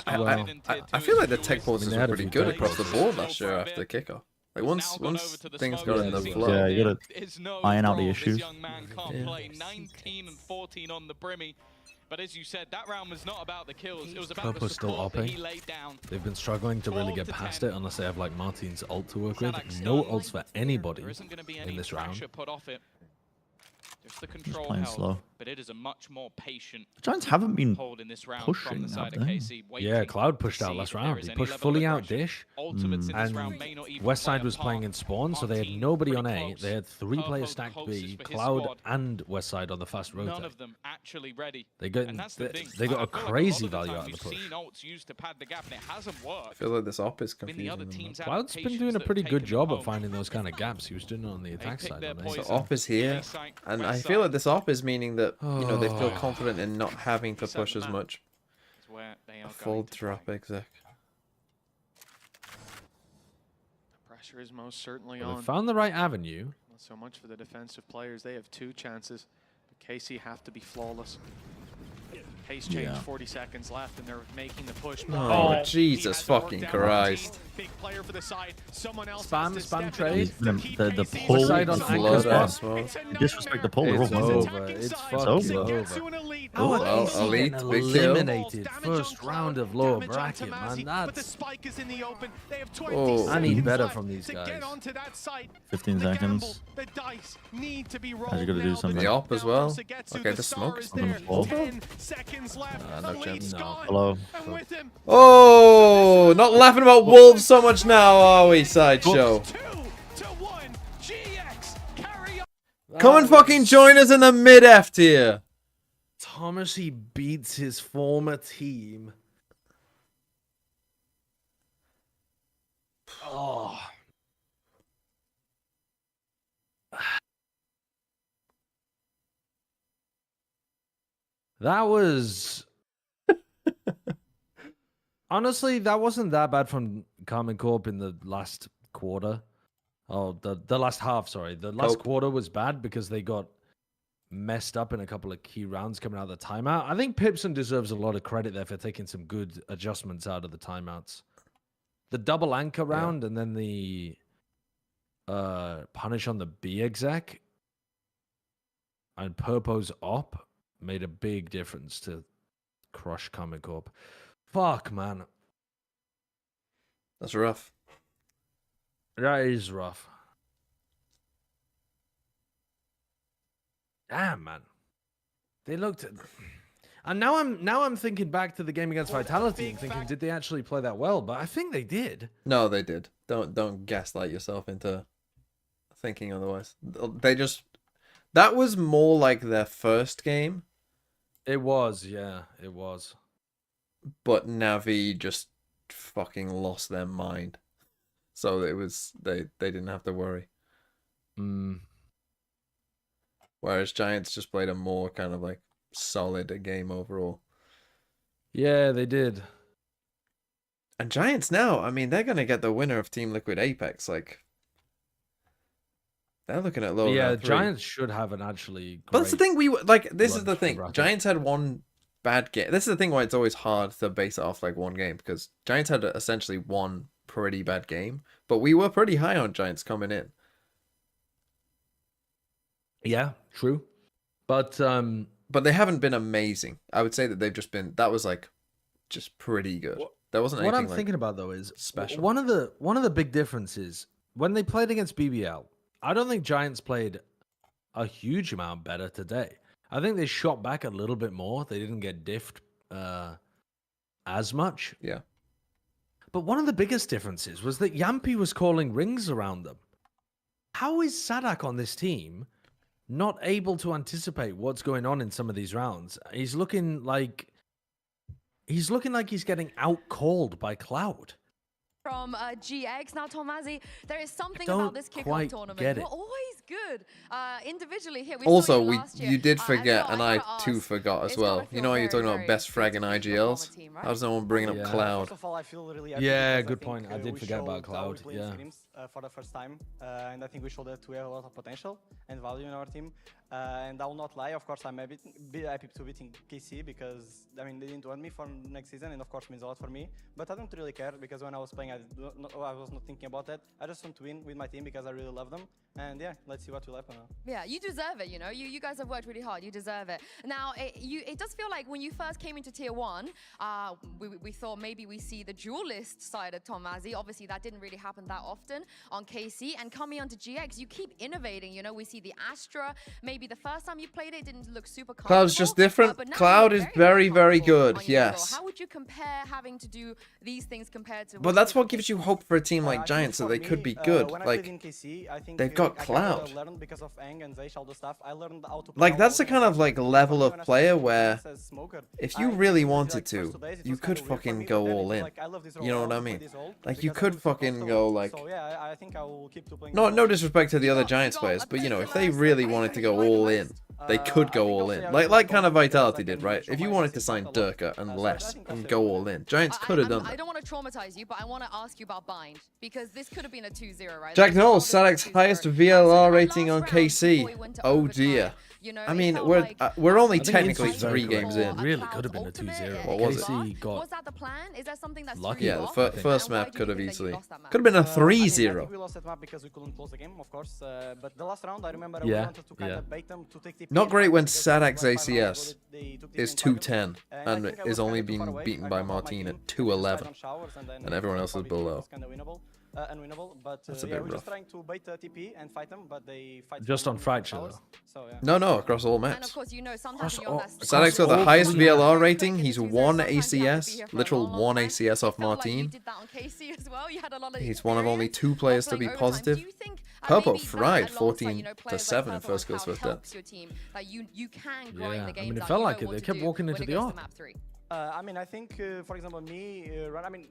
I feel like the tech pauses they were had a pretty few good tech across the pauses. board last year after kickoff. Like once things got in the flow. Yeah, you gotta There's no iron out the control. issues. This young man can't Yeah. play 19 and 14 on the Brimmy. But as you said, that round was not about the kills. It was about the Purple's still support that he upping. laid down. They've been struggling to really 12 get to past 10. it unless they have like Martin's ult to work with. Sadak's No still ults for anybody There isn't going to be any in this round. pressure put off it. Just the control playing held, slow. but it is a much more patient The Giants haven't been hold in this round pushing, from the side have of they? KC. Yeah, waiting Cloud to pushed out see last if there round. is He any pushed level of fully out aggression. Dish. Ultimates in this And round may not even Westside play a was playing part. in spawn, so they had Martin nobody on pretty A. close. They had 3 Purple players the stacked closest B, for his Cloud squad. and Westside on the fast None rotate. of them actually ready. They got And that's the thing. they got I a feel like crazy lot of value the out time of the we've push. seen ults used to pad the gap and it hasn't I worked. feel like this op is Been the other confusing them. teams' Cloud's been adaptations doing a that pretty have good taken job them at home. finding those kind of gaps. He was doing it on the attack picked side. their on So A. poison. op is here, A site, and west I feel like side this op is meaning that they feel Oh. confident in not having to push as much. is where they are A full going to drop play. exec. The pressure is most certainly Well, on. they found the right avenue. Not so much for the defensive players. They have 2 chances, but KC have to be flawless. Pace change, Yeah. 40 seconds left, and they're making the push. Oh, He Jesus hasn't worked fucking out. Christ. Big player for the side. Someone else Spam, has to spam step it trade. up to keep The KC pull Westside on is anchor Blood spot. ass mode. It's a You disrespect the pull, nightmare. they're It's all over. Attacking It's side. fucking They get over. to an elite. How Well, is he elite, getting big kill. eliminated Damage first on round Cloud, of lower damage on bracket, Tamazi, man? but the That's spike is in the open. They have 20 Oh. I need seconds better left from these to guys. get onto that site. 15 The gamble, seconds. the dice need to be rolled How's he gonna do now. something? The op as Now well. Kosugetsu, Okay, the the star smoke. is On the there. floor. 10 seconds left. no The chance. lead's No. gone. Hello. And with him, Oh, not laughing about wolves so much now, are we, Sideshow? 2-1. GX carry on. Come and fucking join us in the mid-F tier. Thomas, he beats his former team. Oh. That was... Honestly, that wasn't that bad from Carmen Corp in the last quarter. Oh, the last half, sorry. The last Cope. quarter was bad because they got messed up in a couple of key rounds coming out of the timeout. I think Pipson deserves a lot of credit there for taking some good adjustments out of the timeouts. The double anchor round and then the punish on the B exec and Purpo's op made a big difference to crush Carmen Corp. Fuck, man. That's rough. That is rough. Damn, man. They looked. And now I'm thinking back to the game against Vitality and thinking, did they actually play that well? But I think they did. No, they did. Don't gaslight yourself into thinking otherwise. They just, that was more like their first game. It was, yeah, it was. But Navi just fucking lost their mind. So it was they didn't have to worry. Whereas Giants just played a more kind of like solid game overall. Yeah, they did. And Giants now, I mean, they're gonna get the winner of Team Liquid Apex. Like, they're looking at low. Yeah, round 3. Giants should have an actually. But that's the thing. This is the thing. bracket. Giants had one bad game. This is the thing why it's always hard to base it off like one game, because Giants had essentially one pretty bad game, but we were pretty high on Giants coming in. Yeah, true. But they haven't been amazing. I would say that they've just been. That was like just pretty good. There wasn't what anything I'm like, thinking about though is special. One of the big differences when they played against BBL. I don't think Giants played a huge amount better today. I think they shot back a little bit more. They didn't get diffed as much. Yeah. But one of the biggest differences was that Yampy was calling rings around them. How is Sadak on this team not able to anticipate what's going on in some of these rounds? He's looking like he's getting out-called by Cloud. From GX. Now, Tomazi, there is something don't about this kickoff quite tournament. get it. We're always good individually here. Also, last year. you did forget, and I gotta too ask, forgot as it's gotta well. You feel know how you're very, talking about very best frag in good to be IGLs? team, right? How's no one bringing up Cloud? First of all, I feel really happy Yeah, because good I point. think, I did we forget about showed how we Cloud. play Yeah. scrims, for the first time, and I think we showed that we have a lot of potential and value in our team. And I will not lie, of course, I'm a bit happy to beating KC because I mean they didn't want me for next season, and of course means a lot for me. But I don't really care because when I was playing, I was not thinking about that. I just want to win with my team because I really love them. And yeah, let's see what will happen now. Yeah, you deserve it, you know. You guys have worked really hard. You deserve it. Now, it does feel like when you first came into Tier 1, we thought maybe we see the duelist side of Tomazi. Obviously, that didn't really happen that often on KC. And coming onto GX, you keep innovating, you know. We see the Astra. Maybe the first time you played it didn't look super comfortable. Cloud's just different. But now Cloud is very, very good. on your Yes. Euro. How would you compare having to do these things compared to... But that's what gives you hope for a team like Giants, that they could be good. When I Like, played in KC, I think, they've got I Cloud. kind of learned because of Eng and Zeish, all the stuff. I learned how to play Like, all that's the those kind of games. like level of When I player started where as smoker, if you I really think wanted like to, first 2 days, it you was could kinda weird for fucking me, go but then all it's in. like, I love this role, You know I what I want to play mean? this role Like, you because I could don't feel fucking comfortable. go like, So yeah, I think I will keep to playing no disrespect to the other Giants players, but you know, if they really wanted to go all in, they could go all in. Like kind of Vitality did, right? If you wanted to sign Durka and less and go all in, Giants could have done I that. don't want to traumatize you, but I want to ask you about Bind, because this could have been a 2-0, right? Jack This Knowles, could have Sadek's been a 2-0. highest VLR rating last on round before KC. we went to Oh overtime, dear. you know, I it mean, felt we're only I think technically Insy's very 3 good. games in. Really could have been a 2-0. What was it? KC got Was that the plan? Is that something that's lucky. Yeah, the off? first And why map do you could have think that you easily. lost that map? Could have been a I mean, I 3-0. think we lost that map because we couldn't close the game, of course. But the last round, I remember Yeah, we wanted to kind yeah. of bait them to take the Not PN great when because they Sadak's went 5 rounds ACS ago, they took the is PN target. 210 I and think I is was only kinda too far been away. beaten I by got my Martin team at to 211. on showers, and then And everyone else was 4v2 below. was kinda winnable, unwinnable. But That's a yeah, bit we're just rough. trying to bait TP and fight them, but they fight just on from fracture showers. though. So yeah. No, across all And of maps. course, you know, sometimes when you're on that Sadek's got the all highest three. VLR rating. He's 1 ACS, literal 1 ACS off Martin. did that on KC as well. You had a lot of He's one of only 2 players to be overtime. positive. Do you think, Purple maybe that fried alongside, you know, 14 to players 7 like in Purple first and kills, Cloud first death. helps your team, that you can grind Yeah, the I games mean, it out, felt you like know it. what They to kept do walking when into it the goes to off. map 3. I mean, I think, for example, me, run. I mean,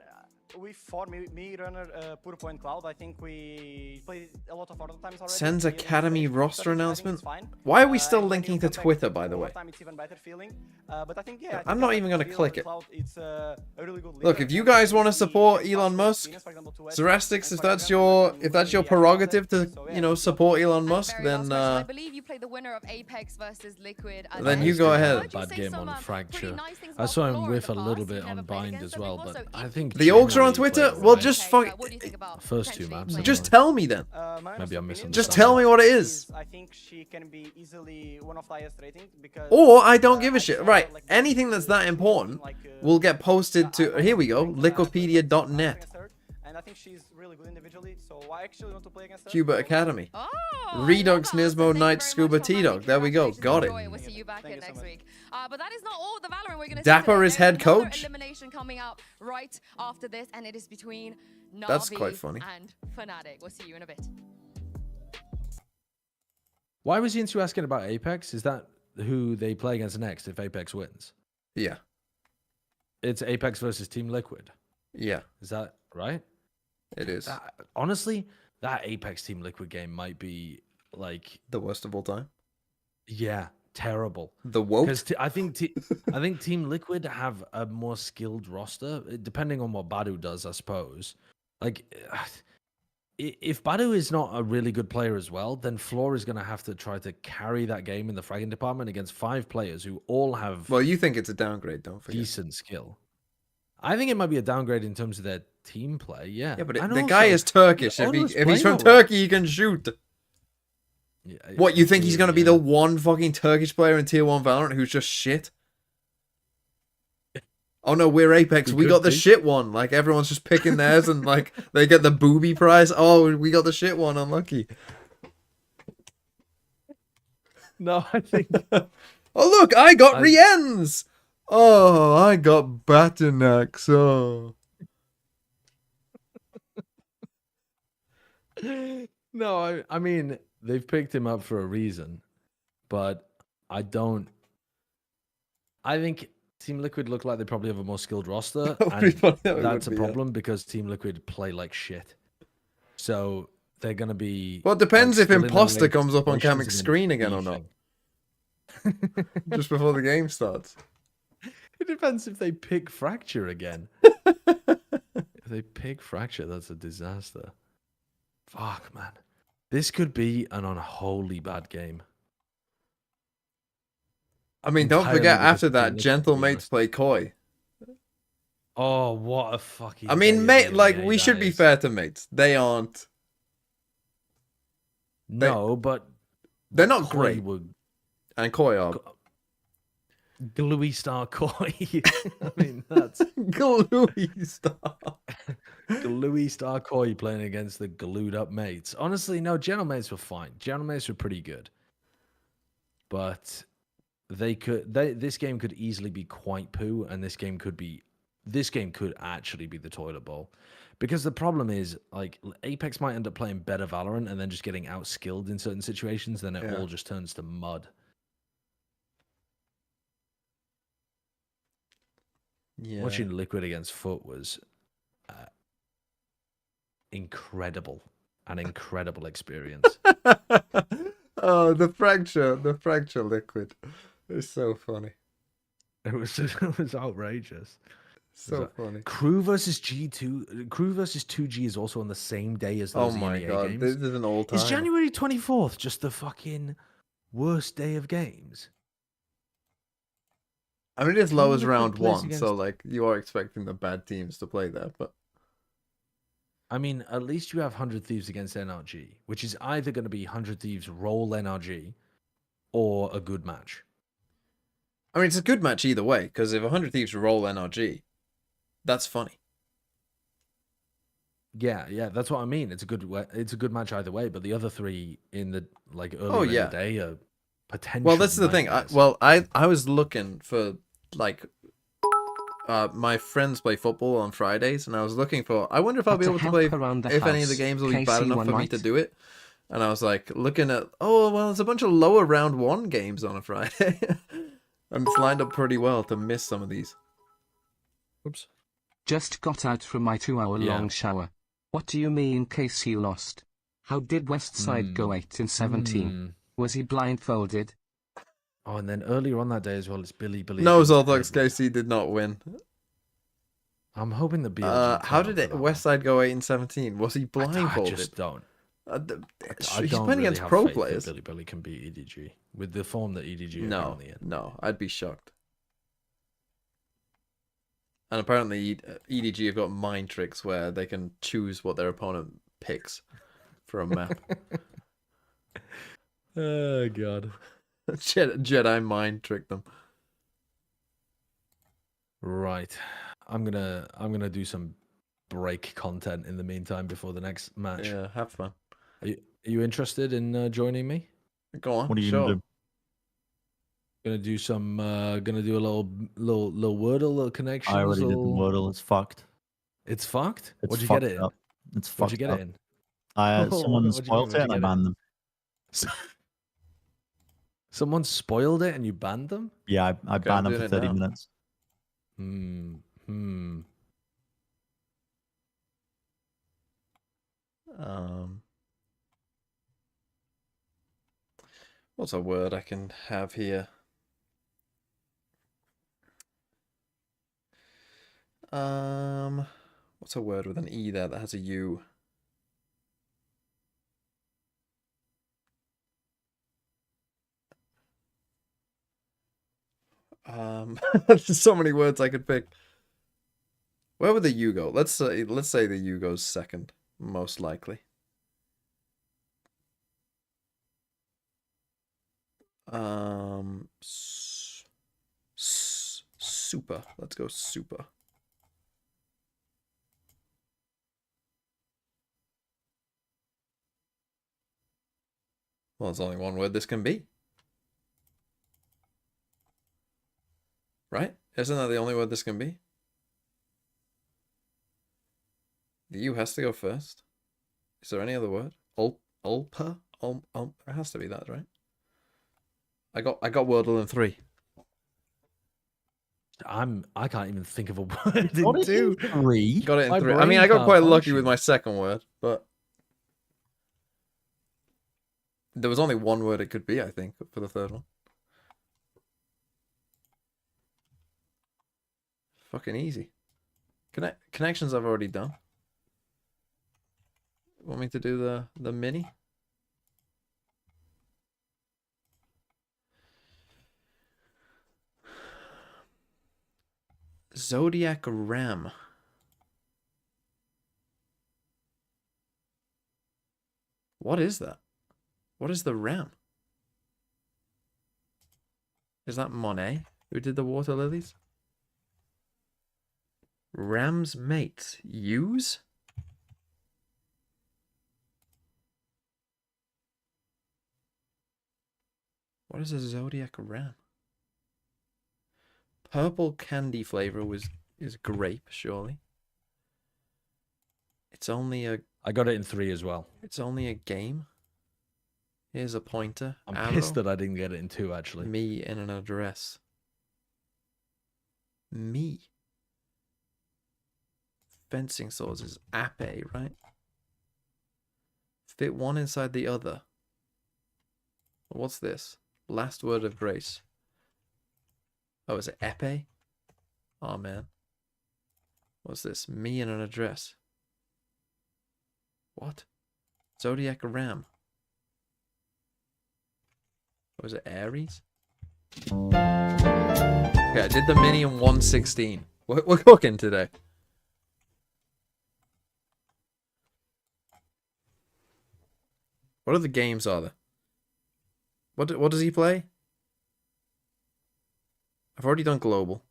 we four, me, Runner, Purpo, and Cloud. I think we played a lot of other times already. Sends We really Academy played, roster but I think announcement. it's fine. Why are we still And when linking you to come back Twitter, by the way? overtime, it's even better feeling. But I think, yeah, I I'm think not as even a gonna real click it. Cloud, it's a really good Look, leader, if you and guys want to he support gets Elon lots of Musk, experience, for example, to Edge, Zerastics, and if for that's example, your yeah, prerogative to, so, yeah, you know, support Elon Musk, Very then last question. I believe you played the winner of Apex versus Liquid. then you go ahead. Bad game on Fracture. nice things I about saw him Floor in whiff the a little past. bit You've on never played Bind against as them well, before, but so I if think The orgs are on generally Twitter? played Well, alright. just fuck. what do you think about First 2 potentially maps. playing Just with tell me then. Maybe I'm missing. Just tell me what it is. I think she can be easily one of the highest ratings because. Or I don't give a shit. Right, anything that's that important will get posted to. Here we go, Liquipedia.net. I think she's really good individually. So I actually want to play against her. Cuba Academy. Oh, Redux, Nismo, Knight, Scuba, T-Dog. There we go. Got it. We'll see you back here next week. But that is not all the Valorant we're going to see Dapper today. is head There's another coach. elimination coming out right after this, and it is between NAVI That's quite funny. and Fnatic. We'll see you in a bit. Why was Yinsu asking about Apex? Is that who they play against next if Apex wins? Yeah. It's Apex versus Team Liquid. Yeah. Is that right? It is. Honestly, that Apex Team Liquid game might be like the worst of all time. Yeah, terrible. The woke. Because I think Team Liquid have a more skilled roster, depending on what Badu does, I suppose. Like, if Badu is not a really good player as well, then Floor is going to have to try to carry that game in the fragging department against 5 players who all have. Well, you think it's a downgrade, don't forget. Decent skill. I think it might be a downgrade in terms of their team play. Yeah. Yeah, but the guy is Turkish. If he's from Turkey, he can shoot. Yeah, what, you think he's going to be the one fucking Turkish player in Tier 1 Valorant who's just shit? Oh no, we're Apex. We got the shit one. Like, everyone's just picking theirs and, like, they get the booby prize. Oh, we got the shit one. Unlucky. No, I think... Oh, look, I got Rienz! Oh, I got Batinax. Oh. No, I mean, they've picked him up for a reason, but I think Team Liquid look like they probably have a more skilled roster, and that's a problem because Team Liquid play like shit. So they're going to be... Well, it depends if Imposter comes up on Kamek's screen again or not. Just before the game starts. It depends if they pick Fracture again. If they pick Fracture, that's a disaster. Fuck, man. This could be an unholy bad game. I mean, don't forget, after that, Gentle Mates play Koi. Oh, what a fucking... I mean, mate, like, we should be fair to Mates. They aren't... No, but... They're not great. And Koi are... Gluey Star Koi. I mean, that's... Gluey Star. Gluey Star Koi playing against the glued up mates. Honestly, no, Gentle Mates were fine. Gentle Mates were pretty good. But this game could easily be quite poo, and this game could actually be the toilet bowl. Because the problem is, like, Apex might end up playing better Valorant and then just getting outskilled in certain situations, then it all just turns to mud. Yeah. Watching Liquid against Foot was incredible. An incredible experience. Oh, the fracture Liquid. It's so funny. It was outrageous. So funny. Crew versus 2G is also on the same day as those EMEA games. This is an all time. Is January 24th just the fucking worst day of games? I mean, it is low as round 1, so, like, you are expecting the bad teams to play there, but... I mean, at least you have 100 Thieves against NRG, which is either going to be 100 Thieves roll NRG or a good match. I mean, it's a good match either way, because if 100 Thieves roll NRG, that's funny. Yeah, that's what I mean. It's a good match either way, but the other 3 in the, like, earlier in the day are potential. Well, that's the thing. I was looking for, like... my friends play football on Fridays, and I was looking for... I wonder if I'll be able to play... If any of the games will be bad enough for me to do it. And I was, like, looking at... Oh, well, there's a bunch of lower round 1 games on a Friday. And it's lined up pretty well to miss some of these. Oops. Just got out from my 2-hour-long shower. What do you mean KC lost? How did Westside go 8-17? Was he blindfolded? Oh, and then earlier on that day as well, it's Billy. No, Zorthox KC did not win. I'm hoping the how did Westside go 8-17? Was he blindfolded? I just don't. He's playing against pro players. Billy can beat EDG with the form that EDG are currently in. No, I'd be shocked. And apparently EDG have got mind tricks where they can choose what their opponent picks for a map. Oh god. Jedi mind trick them. Right. I'm gonna do some break content in the meantime before the next match. Yeah, have fun. Are you interested in joining me? Go on. What are you sure. gonna do? Gonna do some. Gonna do a little Wordle, little connections. I already did the Wordle. It's fucked. It's fucked. It's What'd you fucked get it in? up. It's What'd you fucked get up. it in? Someone What'd you spoiled mean, it and I what'd you get banned them. Someone spoiled it and you banned them? Yeah, I Okay, banned I'm them for doing it 30 now. minutes. What's a word I can have here? What's a word with an E there that has a U? There's so many words I could pick. Where would the U go? Let's say the U goes second, most likely. Super. Let's go super. Well, there's only one word this can be. Right? Isn't that the only word this can be? The U has to go first. Is there any other word? Ulpa? It has to be that, right? I got Wordle in 3. I can't even think of a word in Got it 2. in 3? Got it in My 3. I mean, brain I got can't quite lucky function. with my second word, but there was only one word it could be, I think, for the third one. Fucking easy. Connections I've already done. Want me to do the mini? Zodiac Ram. What is that? What is the Ram? Is that Monet who did the water lilies? Ram's mates. Use? What is a Zodiac Ram? Purple candy flavor is grape, surely. It's only a... I got it in 3 as well. It's only a game. Here's a pointer. I'm arrow, pissed that I didn't get it in 2, actually. Me in an address. Me. Fencing swords is ape, right? Fit one inside the other. What's this? Last word of grace. Oh, is it epee? Oh, man. What's this? Me in an address. What? Zodiac Ram. Was it Aries? Okay, I did the mini in 1:16. We're cooking today. What other games are there? What does he play? I've already done global.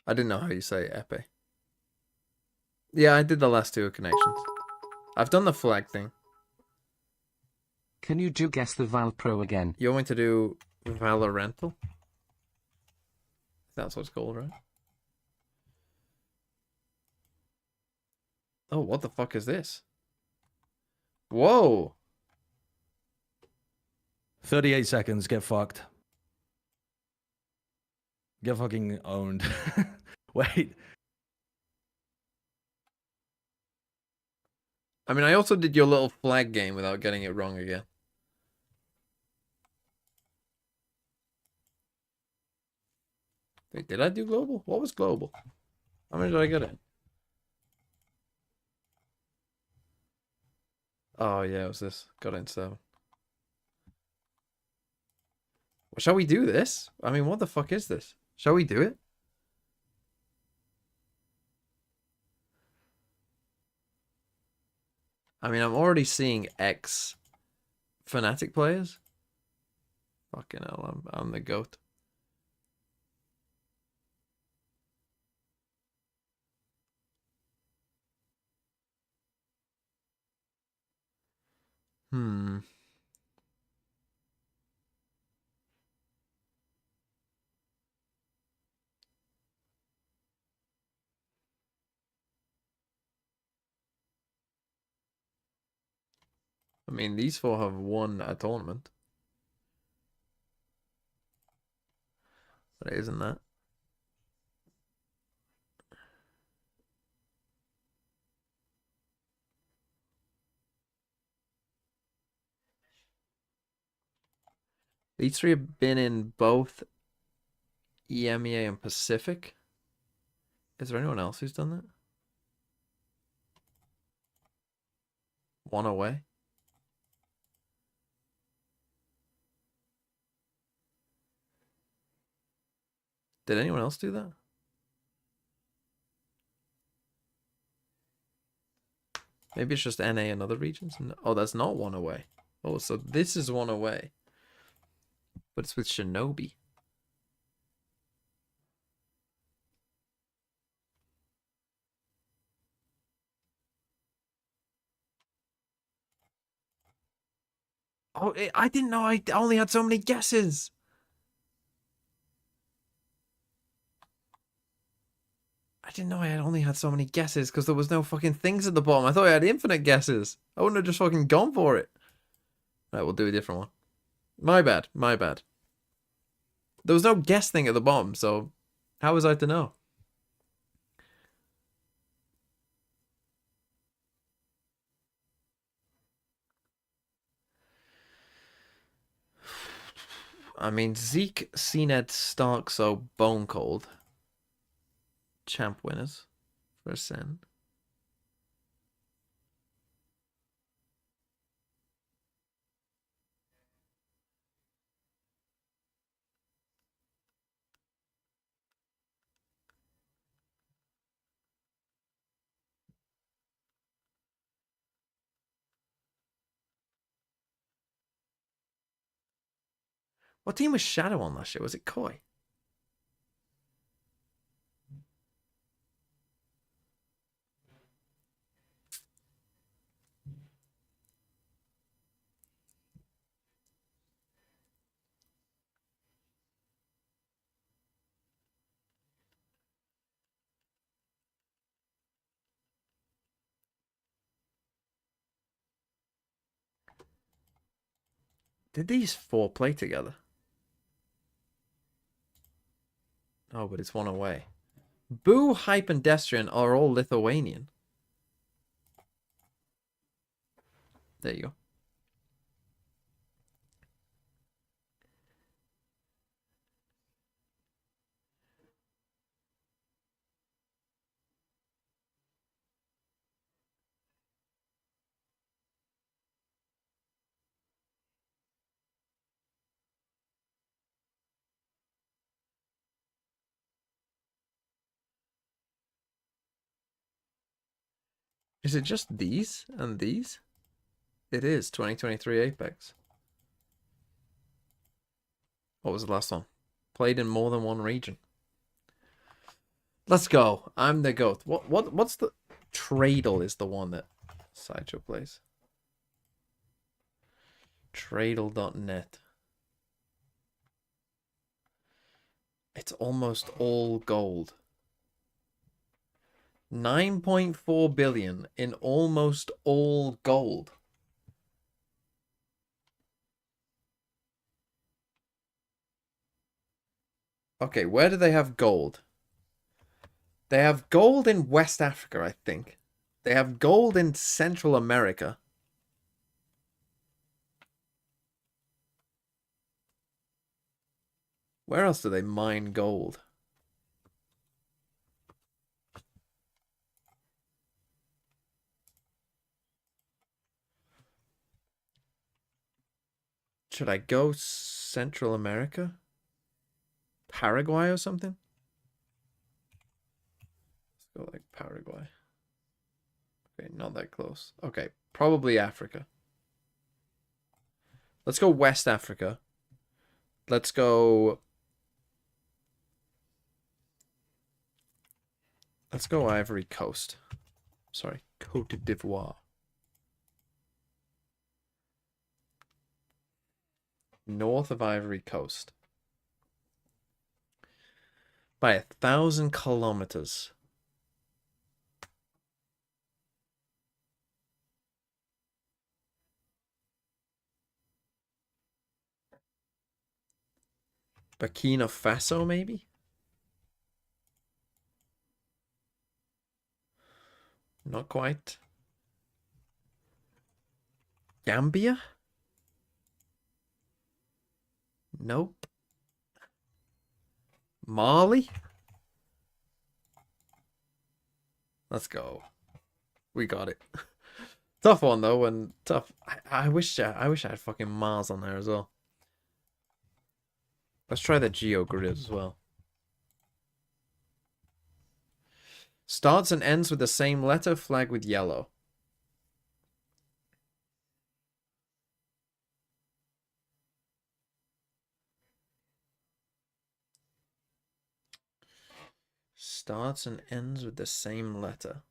I didn't know how you say epee. Yeah, I did the last 2 connections. I've done the flag thing. Can you do guess the Val Pro again? You want me to do Valorental? That's what it's called, right? Oh, what the fuck is this? Whoa! 38 seconds, get fucked. Get fucking owned. Wait. I mean, I also did your little flag game without getting it wrong again. Wait, did I do global? What was global? How many did I get it? Oh, yeah, it was this. Got it in 7. Well, shall we do this? I mean, what the fuck is this? Shall we do it? I mean, I'm already seeing X Fnatic players. Fucking hell, I'm the GOAT. Hmm. I mean, these four have won a tournament. But it isn't that. These three have been in both EMEA and Pacific. Is there anyone else who's done that? One away. Did anyone else do that? Maybe it's just NA and other regions? No. Oh, that's not one away. Oh, so this is one away. But it's with Shinobi. Oh, I didn't know I only had so many guesses. I didn't know I only had so many guesses because there was no fucking things at the bottom. I thought I had infinite guesses. I wouldn't have just fucking gone for it. Right, we'll do a different one. My bad. My bad. There was no guess thing at the bottom, so how was I to know? I mean, Zeke, CNED, Stark, so Bone Cold. Champ winners for Ascend. What team was Shadow on last year? Was it Koi? Did these four play together? Oh, but it's one away. Boo, Hype, and Destrian are all Lithuanian. There you go. Is it just these and these? It is 2023 Apex. What was the last one? Played in more than one region. Let's go. I'm the GOAT. What's the Tradle is the one that Sideshow plays. Tradle.net. It's almost all gold. 9.4 billion in almost all gold. Okay, where do they have gold? They have gold in West Africa, I think. They have gold in Central America. Where else do they mine gold? Should I go Central America? Paraguay or something? Let's go like Paraguay. Okay, not that close. Okay, probably Africa. Let's go West Africa. Let's go... Let's go Ivory Coast. Sorry, Côte d'Ivoire. north of Ivory Coast. By 1,000 kilometers. Burkina Faso, maybe? Not quite. Gambia? Nope. Mali? Let's go. We got it. Tough one though, and tough. I wish I had fucking Mars on there as well. Let's try the geo grid as well. Starts and ends with the same letter, flag with yellow. Starts and ends with the same letter.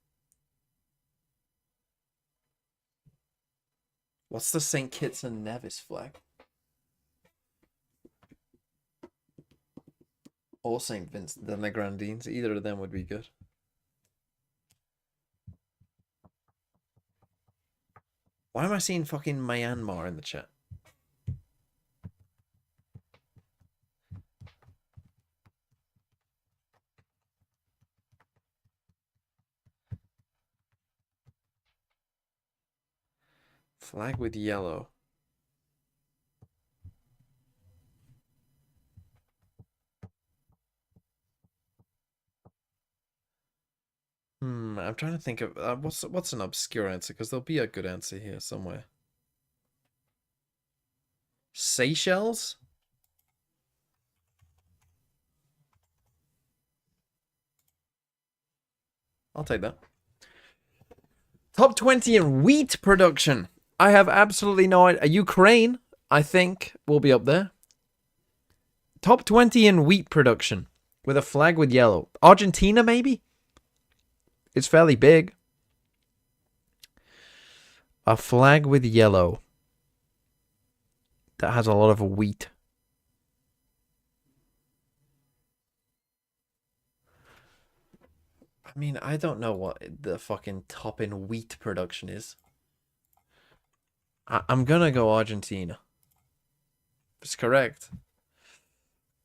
What's the St. Kitts and Nevis flag? Or St. Vincent and the Grenadines. Either of them would be good. Why am I seeing fucking Myanmar in the chat? Flag with yellow. I'm trying to think of what's an obscure answer, because there'll be a good answer here somewhere. Seychelles? I'll take that. Top 20 in wheat production. I have absolutely no idea. Ukraine, I think, will be up there. Top 20 in wheat production with a flag with yellow. Argentina, maybe? It's fairly big. A flag with yellow that has a lot of wheat. I mean, I don't know what the fucking top in wheat production is. I'm gonna go Argentina. It's correct.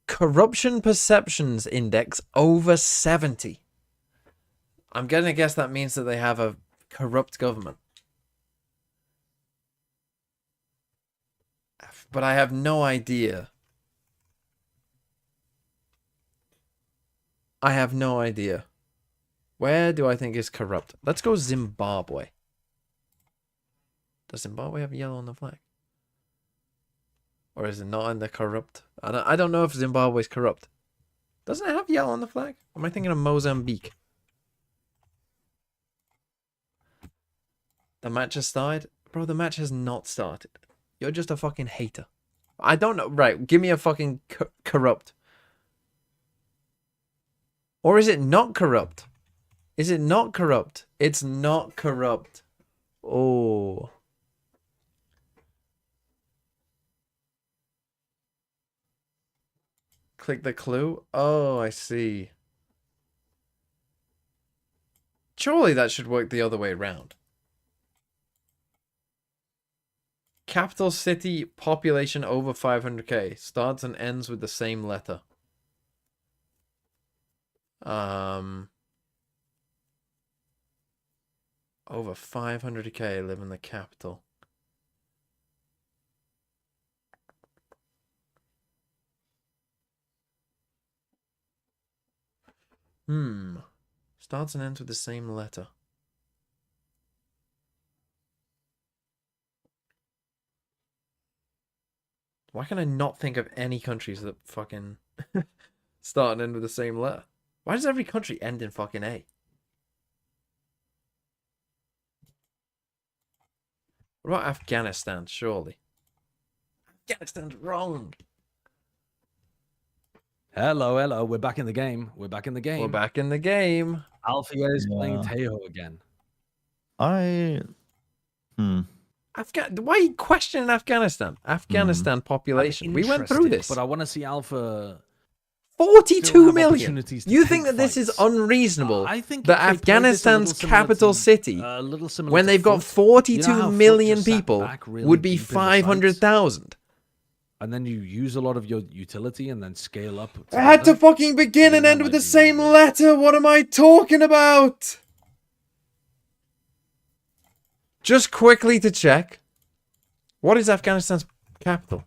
Corruption Perceptions Index over 70. I'm gonna guess that means that they have a corrupt government. But I have no idea. I have no idea. Where do I think is corrupt? Let's go Zimbabwe. Does Zimbabwe have yellow on the flag? Or is it not in the corrupt? I don't know if Zimbabwe is corrupt. Doesn't it have yellow on the flag? Or am I thinking of Mozambique? The match has started? Bro, the match has not started. You're just a fucking hater. I don't know. Right, give me a fucking corrupt. Or is it not corrupt? Is it not corrupt? It's not corrupt. Oh. Click the clue. Oh, I see. Surely that should work the other way around. Capital city, population over 500k. Starts and ends with the same letter. Over 500k live in the capital. Starts and ends with the same letter. Why can I not think of any countries that fucking start and end with the same letter? Why does every country end in fucking A? What about Afghanistan? Surely. Afghanistan's wrong. Hello, hello. We're back in the game. We're back in the game. We're back in the game. Alfia is playing Tejo again. Why are you questioning Afghanistan? Afghanistan population. We went through this. But I want to see Alpha. 42 million. You think that this is unreasonable? I think that Afghanistan's capital city, when they've got 42 million people, would be 500,000. And then you use a lot of your utility and then scale up. I had to fucking begin and end with the same letter. What am I talking about? Just quickly to check. What is Afghanistan's capital?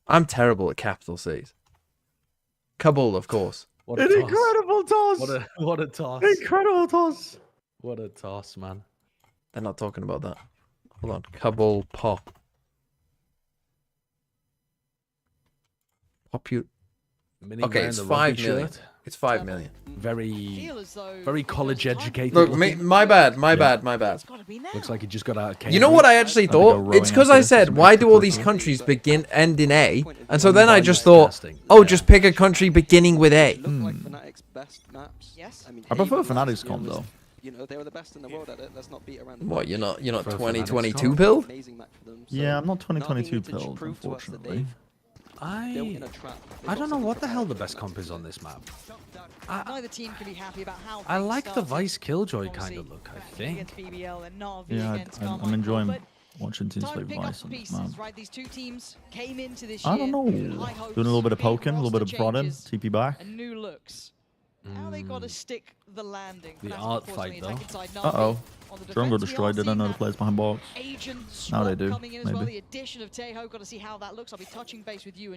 I'm terrible at capital cities. Kabul, of course. What a An toss. incredible toss. What a toss. Incredible toss. What a toss, man. They're not talking about that. Hold on. Kabul pop. Okay, it's 5 million. It's 5 million. Very college educated. Look, my bad. Looks like he just got out of Cambridge. You know what I actually thought? It's because I said, why do all these countries end in A? And so then I just thought, oh, just pick a country beginning with A. I prefer Fnatic's comp though. You know, they were the best in the world at it. Let's not beat around the What, you're not 2022 build? Yeah, I'm not 2022 build, unfortunately. I don't know what the hell the best comp is on this map. Neither team can be happy about how I like the Vice Killjoy kind of look, I think. Yeah, I'm enjoying watching teams play Vice on this map. Right, these two teams came into this I don't know. Doing a little bit of poking, a little bit of prodding, TP back. And new looks. Now they got to stick the landing. The art fight though. Uh-oh. Drone got destroyed. They don't know the players behind box. Now they do. Maybe.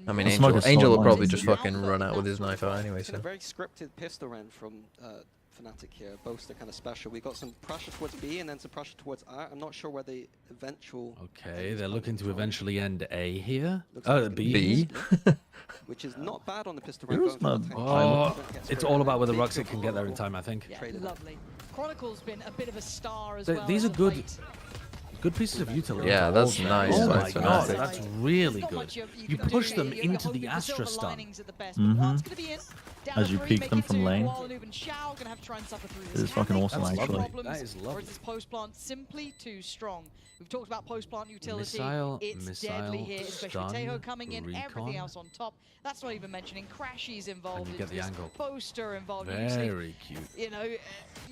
I mean, Angel will probably just fucking run out with his knife out anyway. So. A very scripted pistol round from Fnatic here. Both are kind of special. We got some pressure towards B and then some pressure towards R. I'm not sure where the eventual. Okay, they're looking to eventually end A here. B. Which is not bad on the pistol round. Oh, it's all about whether Ruxic can get there in time, I think. Lovely. Chronicle's been a bit of a star as well. These are good pieces of utility. Yeah, that's nice. Oh my god, that's really good. You push them into the Astra stun. As you peek them from lane. It is fucking awesome, actually. That is lovely. Post plant simply too strong. We've talked about post plant utility. It's deadly here, especially Teho coming in, everything else on top. That's not even mentioning Crashy's involved. And you get the angle. Poster involved. Very cute. You know,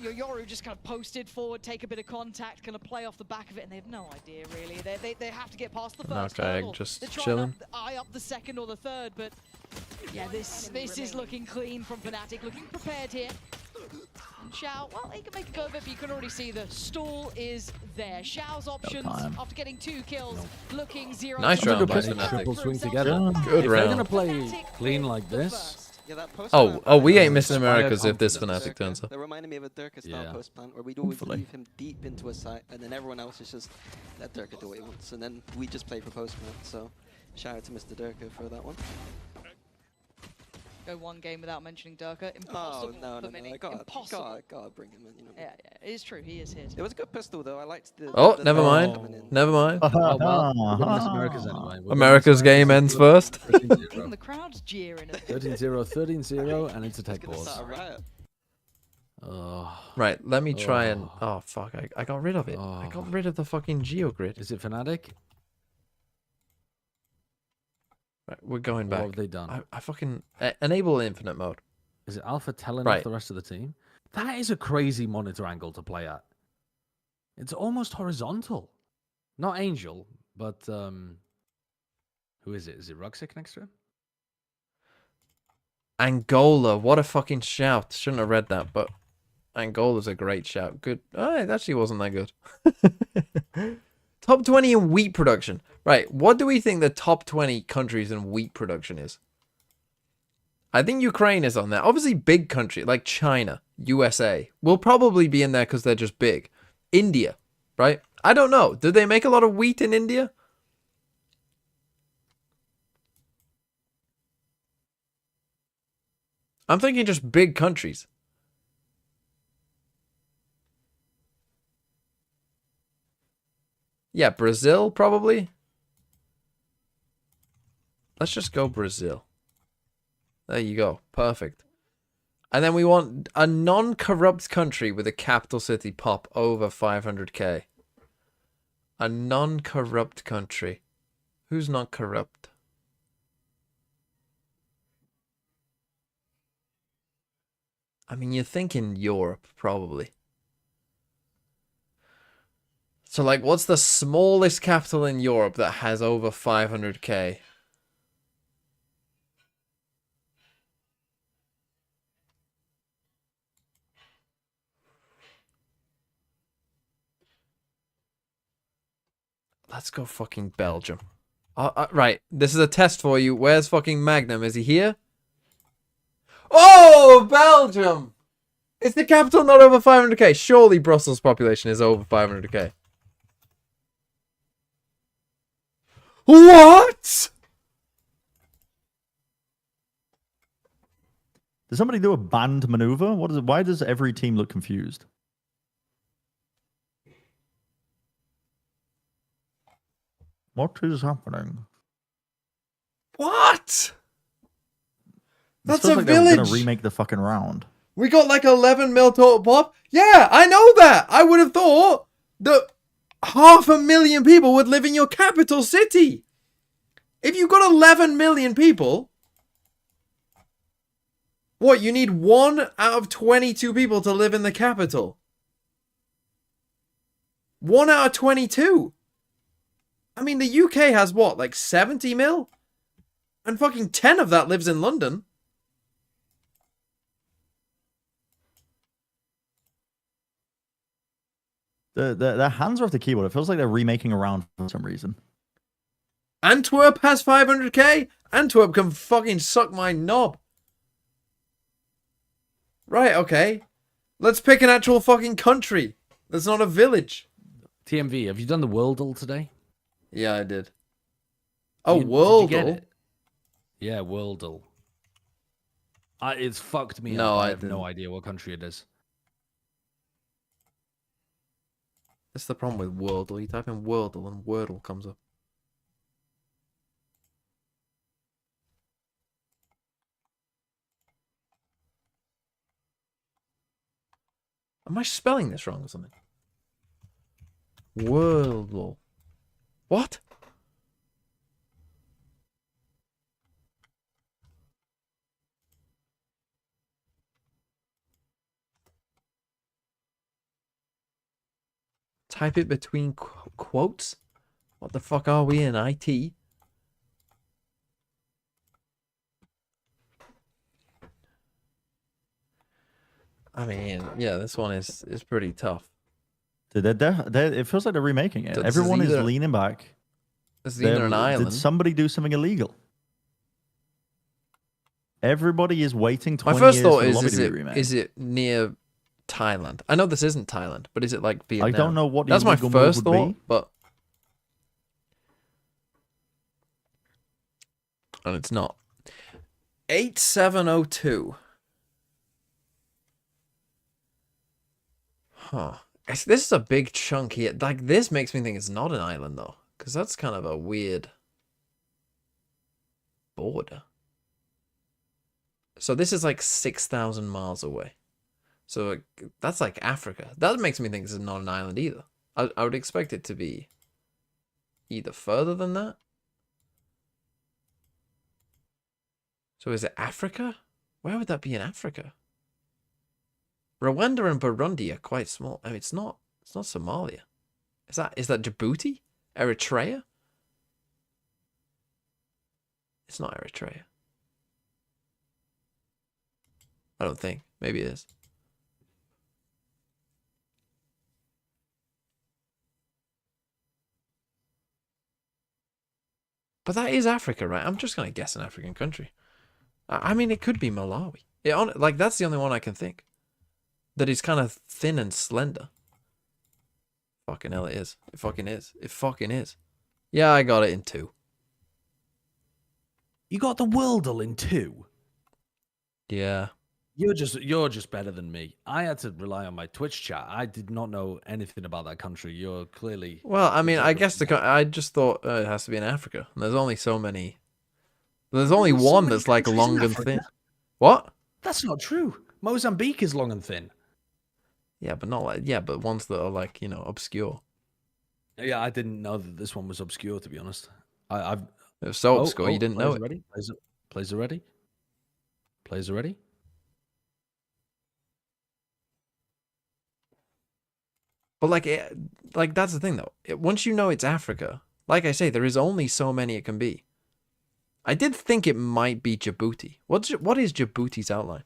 your Yoru just kind of posted forward, take a bit of contact, kind of play off the back of it, and they have no idea really. They have to get past the first hurdle. Just They're chilling. Eye up the second or the third, but yeah, this is looking clean from Fnatic, looking prepared here. And Xiao, well, he can make a go of it, but you can already see the stall is there. Xiao's options after getting 2 kills, looking 0. Nice round by Fnatic. Triple swing together. Good if round. They're gonna play clean like this. Oh, we ain't missing Americas if this Fnatic turns up. That reminded me of a Durka style post plant where we'd always leave him deep into a site, and then everyone else is just let Durka do what he wants, and then we just play for post plant. So shout out to Mr. Durka for that one. Go one game without mentioning Durka. Impossible for Mini. Impossible. Gotta bring him in. You know. Yeah, it is true. He is his. It was a good pistol though. I liked the. Oh, never mind. Never mind. Oh, well, we're gonna miss America's anyway. America's game ends first. Even the crowd's jeering. 13-0, 13-0, and it's a tech pause. Right, let me try and. Oh fuck! I got rid of it. I got rid of the fucking geogrid. Is it Fnatic? Right, we're going back. What have they done? I fucking enable infinite mode. Is it Alpha telling off the rest of the team? That is a crazy monitor angle to play at. It's almost horizontal. Not Angel, but who is it? Is it Ruxic next to him? Angola, what a fucking shout. Shouldn't have read that, but Angola's a great shout. Good. Oh, it actually wasn't that good. Top 20 in wheat production. Right, what do we think the top 20 countries in wheat production is? I think Ukraine is on there. Obviously, big country like China, USA will probably be in there because they're just big. India, right? I don't know. Do they make a lot of wheat in India? I'm thinking just big countries. Yeah, Brazil, probably. Let's just go Brazil. There you go. Perfect. And then we want a non-corrupt country with a capital city pop over 500k. A non-corrupt country. Who's not corrupt? I mean, you're thinking Europe, probably. So, like, what's the smallest capital in Europe that has over 500k? Let's go fucking Belgium. Right, this is a test for you. Where's fucking Magnum? Is he here? Oh, Belgium! Is the capital not over 500k? Surely Brussels' population is over 500k. What? Did somebody do a band maneuver? What is it? Why does every team look confused? What is happening? What? That's feels a like village. They're gonna remake the fucking round. We got like 11 mil total pop. Yeah, I know that. I would have thought that 500,000 people would live in your capital city. If you've got 11 million people, what, you need 1 out of 22 people to live in the capital? 1 out of 22? I mean, the UK has what, like 70 mil? And fucking 10 of that lives in London. Their hands are off the keyboard. It feels like they're remaking a round for some reason. Antwerp has 500k? Antwerp can fucking suck my knob. Right, okay. Let's pick an actual fucking country. That's not a village. TMV, have you done the Worldle today? Yeah, I did. Oh, Did you get Worldle? it? Yeah, Worldle. It's fucked me No, up. I I have no didn't. idea what country it is. That's the problem with Worldle. You type in Worldle and Wordle comes up. Am I spelling this wrong or something? Worldle. What? Type it between quotes? What the fuck are we in IT? I mean, yeah, this one is pretty tough. It feels like they're remaking it. Everyone is leaning back. It's either an island. Did somebody do something illegal? Everybody is waiting 20 My first years thought for the is, lobby to be remade. is it near Thailand? I know this isn't Thailand, but is it like Vietnam? I don't know what the That's my illegal move first would thought, be. but... And it's not. 8702. Huh. This is a big chunk here. Like, this makes me think it's not an island, though. Because that's kind of a weird border. So this is like 6,000 miles away. So that's like Africa. That makes me think this is not an island either. I would expect it to be either further than that. So is it Africa? Where would that be in Africa? Rwanda and Burundi are quite small. I mean, it's not Somalia. Is that Djibouti? Eritrea? It's not Eritrea. I don't think. Maybe it is. But that is Africa, right? I'm just going to guess an African country. I mean, it could be Malawi. Like, that's the only one I can think. That is kind of thin and slender. Fucking hell, it is. It fucking is. It fucking is. Yeah, I got it in 2. You got the Worldle in 2? Yeah. You're just better than me. I had to rely on my Twitch chat. I did not know anything about that country. You're clearly... Well, I mean, I guess I just thought it has to be in Africa. And there's only so many... There's only one that's like long and thin. What? That's not true. Mozambique is long and thin. Yeah, but not like... Yeah, but ones that are like, you know, obscure. Yeah, I didn't know that this one was obscure, to be honest. I've It was so obscure, you didn't know it. Ready? Players are ready? Players are ready? But like that's the thing though. Once you know it's Africa, like I say, there is only so many it can be. I did think it might be Djibouti. What is Djibouti's outline?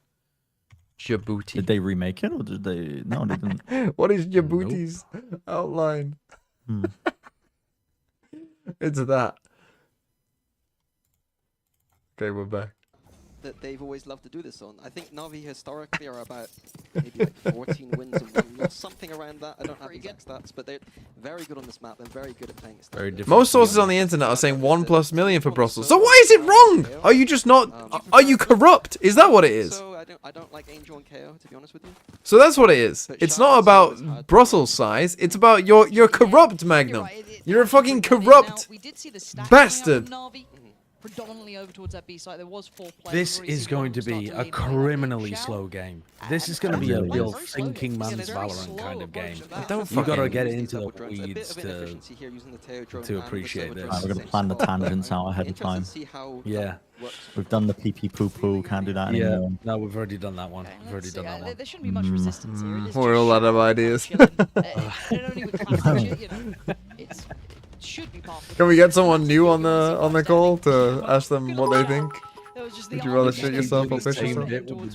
Djibouti. Did they remake it or did they? No, they didn't. What is Djibouti's outline? It's that. Okay, we're back. That they've always loved to do this on. I think Navi historically are about maybe like 14 wins and 1 loss, something around that. I don't have exact stats, but they're very good on this map and very good at playing it. Most sources on the internet are saying 1+ million for Brussels. So why is it wrong? Are you just not? Are you corrupt? Is that what it is? So I don't like Angel and KO, to be honest with you. So that's what it is. It's not about Brussels size. It's about you're corrupt, Magnum. You're a fucking corrupt bastard. Predominantly over towards that B side. There was 4 players. This is going to be a criminally slow game. This is going to be a real thinking man's Valorant kind of game. You got to get into the weeds to appreciate this. We're going to plan the tangents out ahead of time. Yeah. We've done the pee poo poo. Can't do that anymore. No, we've already done that one. We've already done that one. There shouldn't be much resistance here. It is We're all out of ideas. Can we get someone new on the call to ask them what they think? Would you rather shit yourself or piss yourself?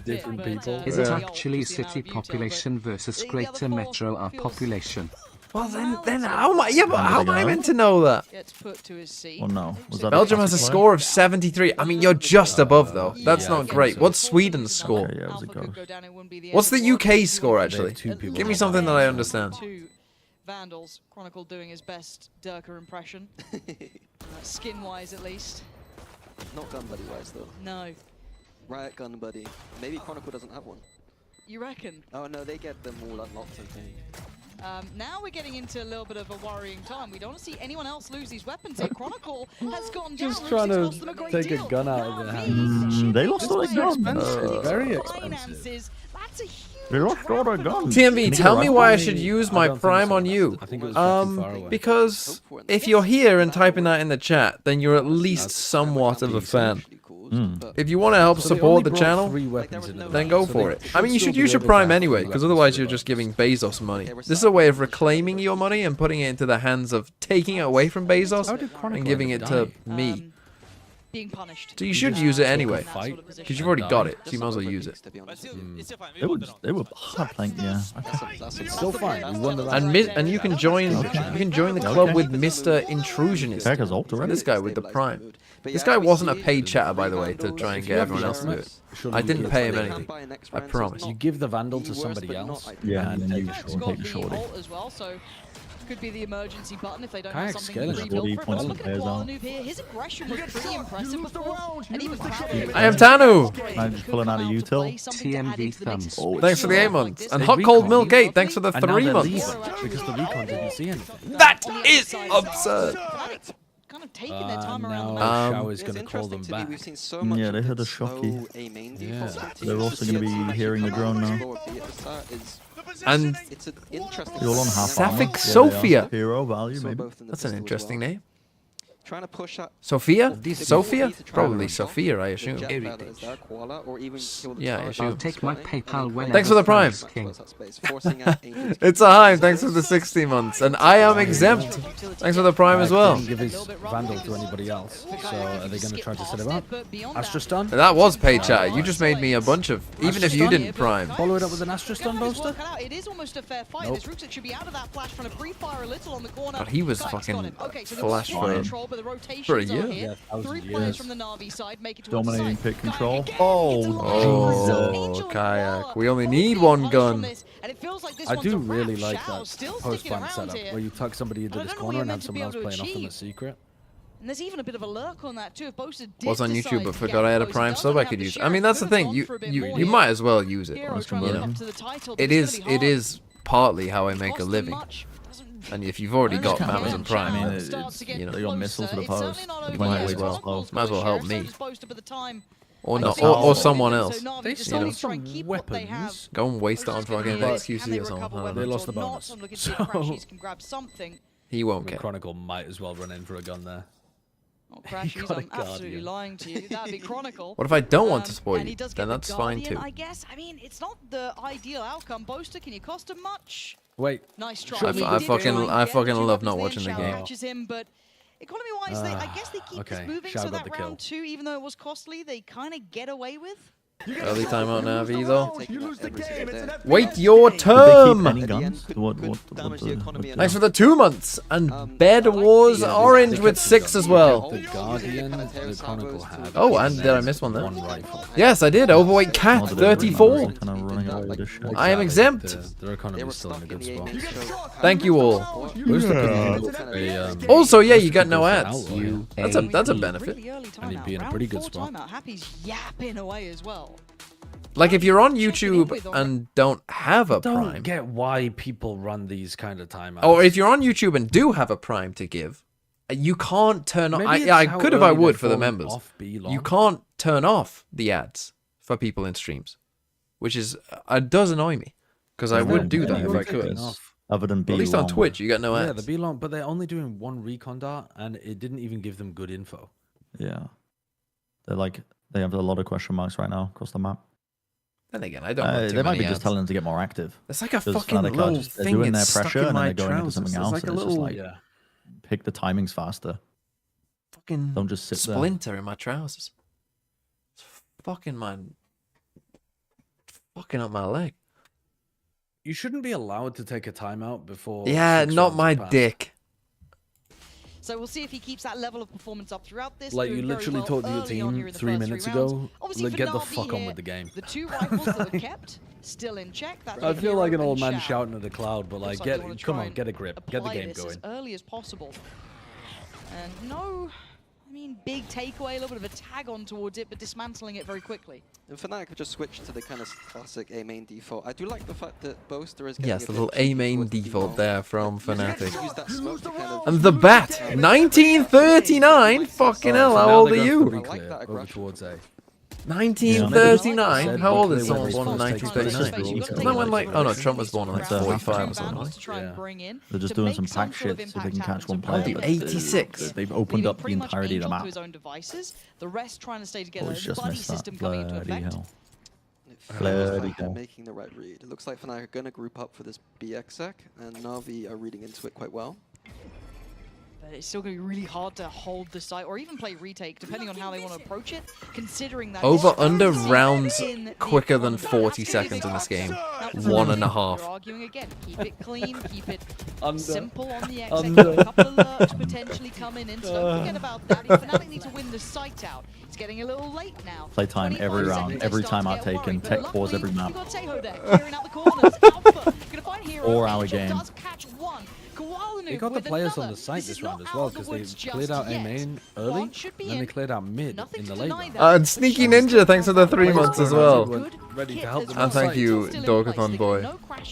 Different people. Is it actually city population versus greater metro population? Well then how am I? Yeah, but how am I meant to know that? Well, no. Belgium has a score of 73. I mean, you're just above though. That's not great. What's Sweden's score? Okay, yeah, it was a go. What's the UK score actually? Give me something that I understand. Vandals, Chronicle doing his best Durka impression. Skin-wise, at least. Not gun buddy wise though. No. Riot gun buddy. Maybe Chronicle doesn't have one. You reckon? Oh no, they get them all unlocked, I think. Now we're getting into a little bit of a worrying time. We don't want to see anyone else lose these weapons here. Chronicle has gone down. Just trying to take a gun out of their hands. They lost all their guns. Very expensive. That's a huge They lost all their guns. TMV, tell me why I should use my Prime on you. I think it was 50 far away. Because if you're here and typing that in the chat, then you're at least somewhat of a fan. If you want to help support the channel, then go for it. I mean, you should use your Prime anyway, because otherwise you're just giving Bezos money. This is a way of reclaiming your money and putting it into the hands of taking it away from Bezos and giving it to me. being punished. So you should use it anyway, because you've already got it, so you might as well use it. They were hard playing, yeah. It's still fine. And you can join the club with Mr. Intrusionist. This guy with the Prime. This guy wasn't a paid chatter, by the way, to try and get everyone else to do it. I didn't pay him anything. I promise. You give the Vandal to somebody else. Yeah, and then you take the shorty. As well, so could be the emergency button if they don't Kayak have something scaling to is rebuild for him. points Look of at players out. Guadalupe here. His aggression was pretty impressive before. And even Crowley. I am Tanu! I'm just pulling out a util. TMV thumbs. Thanks for the 8 months. And Hot Cold Milk 8, thanks for the 3 months. Because the recon didn't see anything. That is absurd! Kind of taking their time around the now map. Shao is going to call them back. Yeah, they had a shocky. They're also going to be hearing the drone now. And You're on half Sapphic Sophia. Hero value, maybe. That's an interesting name. Trying to push up Sophia? Sophia? Probably Sophia, I assume. Yeah, I I'll assume. take my PayPal when Thanks for the Prime. It's a Hive, thanks for the 60 months. And I am exempt. Thanks for the Prime as well. Didn't give his Vandal to anybody else. So are they going to try to set him up? Astra stun? That was paid chatter. You just made me a bunch of, even if you didn't Prime. Follow it up with an Astra stun boaster? It is almost a fair fight. This Ruksak should be out of that flash, trying to pre-fire a little on the corner. But he was fucking flash for a year. Yeah, 3 players from the Navi side make it to Dominating pick control. Oh, Kayak. We only need one gun. I do really like that post-plant setup, where you tuck somebody into this corner and have someone else playing off them a secret. And there's even a bit of a lurk on that too. If Bosa did Was on YouTube, decide but to forgot get I had a Bosa, Prime doesn't sub I have could the use. share, I mean, that's the could have thing. gone for a bit more You here. might as well use it. Hero trying to You live know, up to the title, but it it's gonna be hard. is partly how I make a Cost them living. much. And if you've already got can't Amazon win. Prime, I mean, you know, they got missiles to the It's post. certainly not They over might yet. as well. Cosmos Might as well got a help share, me. so supposed to by the time. Or I not, think or so. someone So else. Navi They decided stole to try and some keep what they have. weapons. Go and waste it on Bosa's gonna fucking be like, XQC can they or something. recover I don't They know. weapons lost or the not? bonus. I'm looking to see if Crashies can grab something. He won't I mean, care. Chronicle might as well run in for a gun there. Oh, Crashies, got a I'm absolutely Guardian. lying to you. That'd be Chronicle. What if I don't want to support and you? he does Then get the that's fine Guardian, too. I guess. I mean, it's not the ideal outcome. Boaster, can you cost him much? Wait. Nice try. I He fucking- did try and I get fucking two love weapons not in, watching the Shao game. catches him, but economy-wise, I guess they keep this okay. moving, Shao so got that the kill. round 2, even though it was costly, they kind of get away with. Early timeout Navi though. You lose the game. Wait your Did they term! keep any guns? What Thanks for the 2 months. And Bed Wars Orange with 6 as well. The Guardian, the Chronicle had. Oh, and did I miss one there? One rifle. Yes, I did. Overweight Cat, 34. Kind of running away with this shit. I am exempt. Their economy is still in a good spot. Thank you all. Also, yeah, you got no ads. That's a benefit. Really early And he'd timeout. be in a Round pretty good 4 spot. timeout. Happy's yapping away as well. Like if you're on YouTube and don't have a Don't Prime, get why people run these kind of timeouts. or if you're on YouTube and do have a Prime to give, you can't turn off. Maybe it's I how could if I early would they're for the falling members. off B-long. You can't turn off the ads for people in streams, which is it does annoy me because I would do that if I could. Other than At least on Twitch, you got no Yeah, ads. the B-long, but they're only doing one recon dart, and it didn't even give them good info. Yeah. They have a lot of question marks right now across the map. Then again, I don't. Want too They might many be ads. just telling them to get more active. It's like a 'Cause fucking Fnatic are little just- they're thing doing their that's stuck pressure in and then my they're going into something trousers. else. It's like and a it's just little like pick the timings faster. fucking Don't just sit there. splinter in my trousers. It's fucking fucking up my leg. You shouldn't be allowed to take a timeout before. Yeah, 6 not rounds my have passed. dick. So we'll see if he keeps that level of performance up throughout this. Like you doing very literally well talked to your early on here team in the 3 first minutes rounds. ago. Obviously Like, for get the Navi fuck on here, with the game. The 2 rifles that were kept still in check. That's I the feel like an hero old man and Shao. shouting at the cloud, but like, Looks like they wanna come try on, and get a grip, get the apply game this going. as early as possible. And no, I mean, big takeaway, a little bit of a tag on towards it, but dismantling it very quickly. And Fnatic have just switched to the kind of classic A main default. I do like the fact that Boaster is getting Yes, a the bit little cheeky A main towards the default there from Fnatic. Use that smoke to kind of And the bat, 1939. Fucking hell, how old are you? Over towards A. 1939. How old is someone Exactly. born in 1939? Isn't that when like? Oh no, Trump was born in like 45 or something. They're just doing some pack shit so they can catch one player. Dude, 86. They've opened up the Pretty much entirety of the Angel map. to his own devices, the rest trying to stay together. Oh, The it's just buddy missed that. system coming into Bloody effect. hell. Bloody like they're making the right read. It looks like Fnatic are going to group up for this BX sec, and Navi are reading into it quite well. But it's still going to be really hard to hold the site or even play retake, depending on how they want to approach it, considering that... Over under it's rounds in the quicker than economy. 40 seconds in this game. Now, 1.5. You're arguing again. Keep it clean, keep it Under. simple on the exit. Under. A couple of alerts potentially coming in, so don't forget about that. If Fnatic need to win the site out, it's getting a little late now. Playtime every 25 round, seconds, every they start time to I've get taken, worried, tech but pause every luckily, map. You've got Teho there, clearing out the corners. Alpha, gonna find Hero. 4 hour Angel game. does catch one. They got the with players on another. the site This this is round not as well out of the because they woods cleared just out A yet. main early, One should be and then they in. cleared out mid Nothing in the to late deny round. that. And Sneaky Ninja, thanks for the 3 months as well. Ready to help them And thank out. you, Dorkathon boy.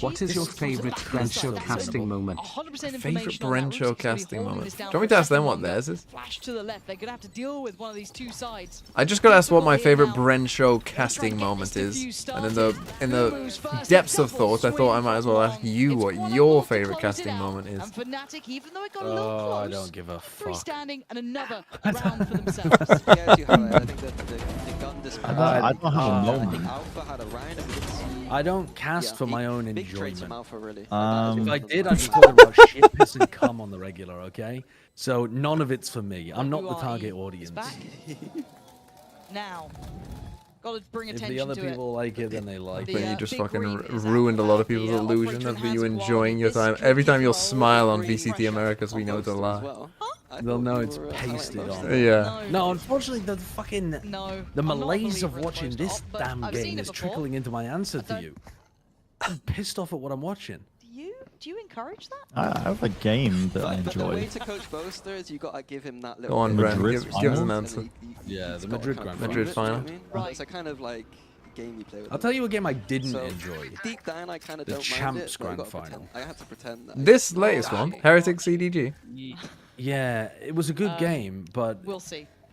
What is your favorite Brencho casting moment? Favorite Brencho casting moment? Do you want me to ask them what theirs is? Flash to the left. They're gonna have to deal with one of these two sides. I just got asked what my favorite Brencho casting moment is, and in the depths of thought, I thought I might as well ask you what your favorite casting moment is. And Fnatic, even though it got a little Oh, close, I don't give a 3 fuck. standing and another round for themselves. Yeah, I do have it. I think that the gun dispatch. I don't have a moment. Alpha had a round and we didn't see. I don't cast for my own Big traits from enjoyment. Alpha, really. If I did, I'd be talking about shit, piss, and cum on the regular, okay? So none of it's for me. I'm not the target audience. Back. Now, gotta bring If attention the other to it. people like it, then they like But it. you just Big fucking Green is out ruined a lot of the, people's illusion operator of has you one. enjoying your This time. could Every time give you'll you a smile on lot of VCT pressure. Americas, we know it's a lie. They'll know it's pasted on. Yeah. No, unfortunately, the fucking the I'm not a malaise of believer in watching closed this op, but damn I've seen game it is before. trickling into my answer to you. I'm pissed off at what I'm watching. Do you encourage that? I have a game that I But the way enjoy. to coach Boaster is you got to give him that little. Go on, bit of Bren. Madrid Give us an final? answer. Yeah, he's the gotta Madrid kind of grand prove final. it, do you know what I Madrid mean? final. It's a kind of like game you play with. I'll tell you a game I didn't So, enjoy. Deep down, I kind of The don't mind Champs it, but I Grand gotta Final. pretend- I had to pretend that. This latest one, Heretic CDG. Yeah, it was a good game, but We'll see.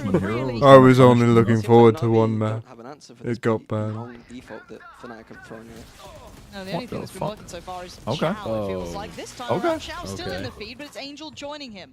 Swordsman hero. I was only looking forward to one map. It got banned. Default that Fnatic have thrown here. No, the only thing that's been working so far is Okay. Shao, it feels like. This time Okay. around, Shao's still in the feed, but it's Angel joining him.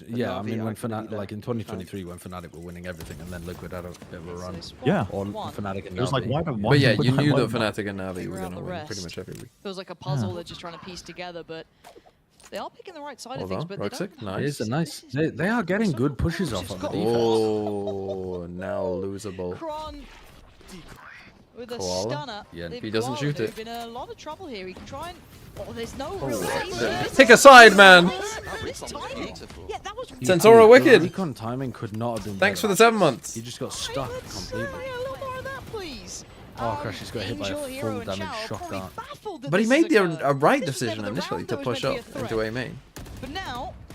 yeah, I mean, when Fnatic, like in 2023, when Fnatic were winning everything, and then Liquid had a bit of a run. Yeah. Or Fnatic and It was like, Navi. why But yeah, would you I knew win that Fnatic and Navi were Figure out going to the win pretty rest. much every week. Feels like a puzzle they're just trying to piece together, but they are picking the right side Hold of things. on, But Roxic, they don't nice. have It's a nice. They are getting good pushes off on the defense. Oh, now losable. Kron with a Koala. stunner. Yeah, They've he doesn't gone. shoot They've it. been in a lot of trouble here. He can try and. Oh, there's no real safety. This Take is- a side, man. This timing. Yeah, that was. Centauro Wicked. The recon timing could not have been. Thanks for better. the 7 months. He just got stuck completely. A little more of that, please. Oh, Crash, he's got hit by Angel, a Hero, full and damage Shao shock probably dart. baffled that But he this made has occurred. a right This was decision never the initially round to that was push meant up to be a into threat. A main. But now,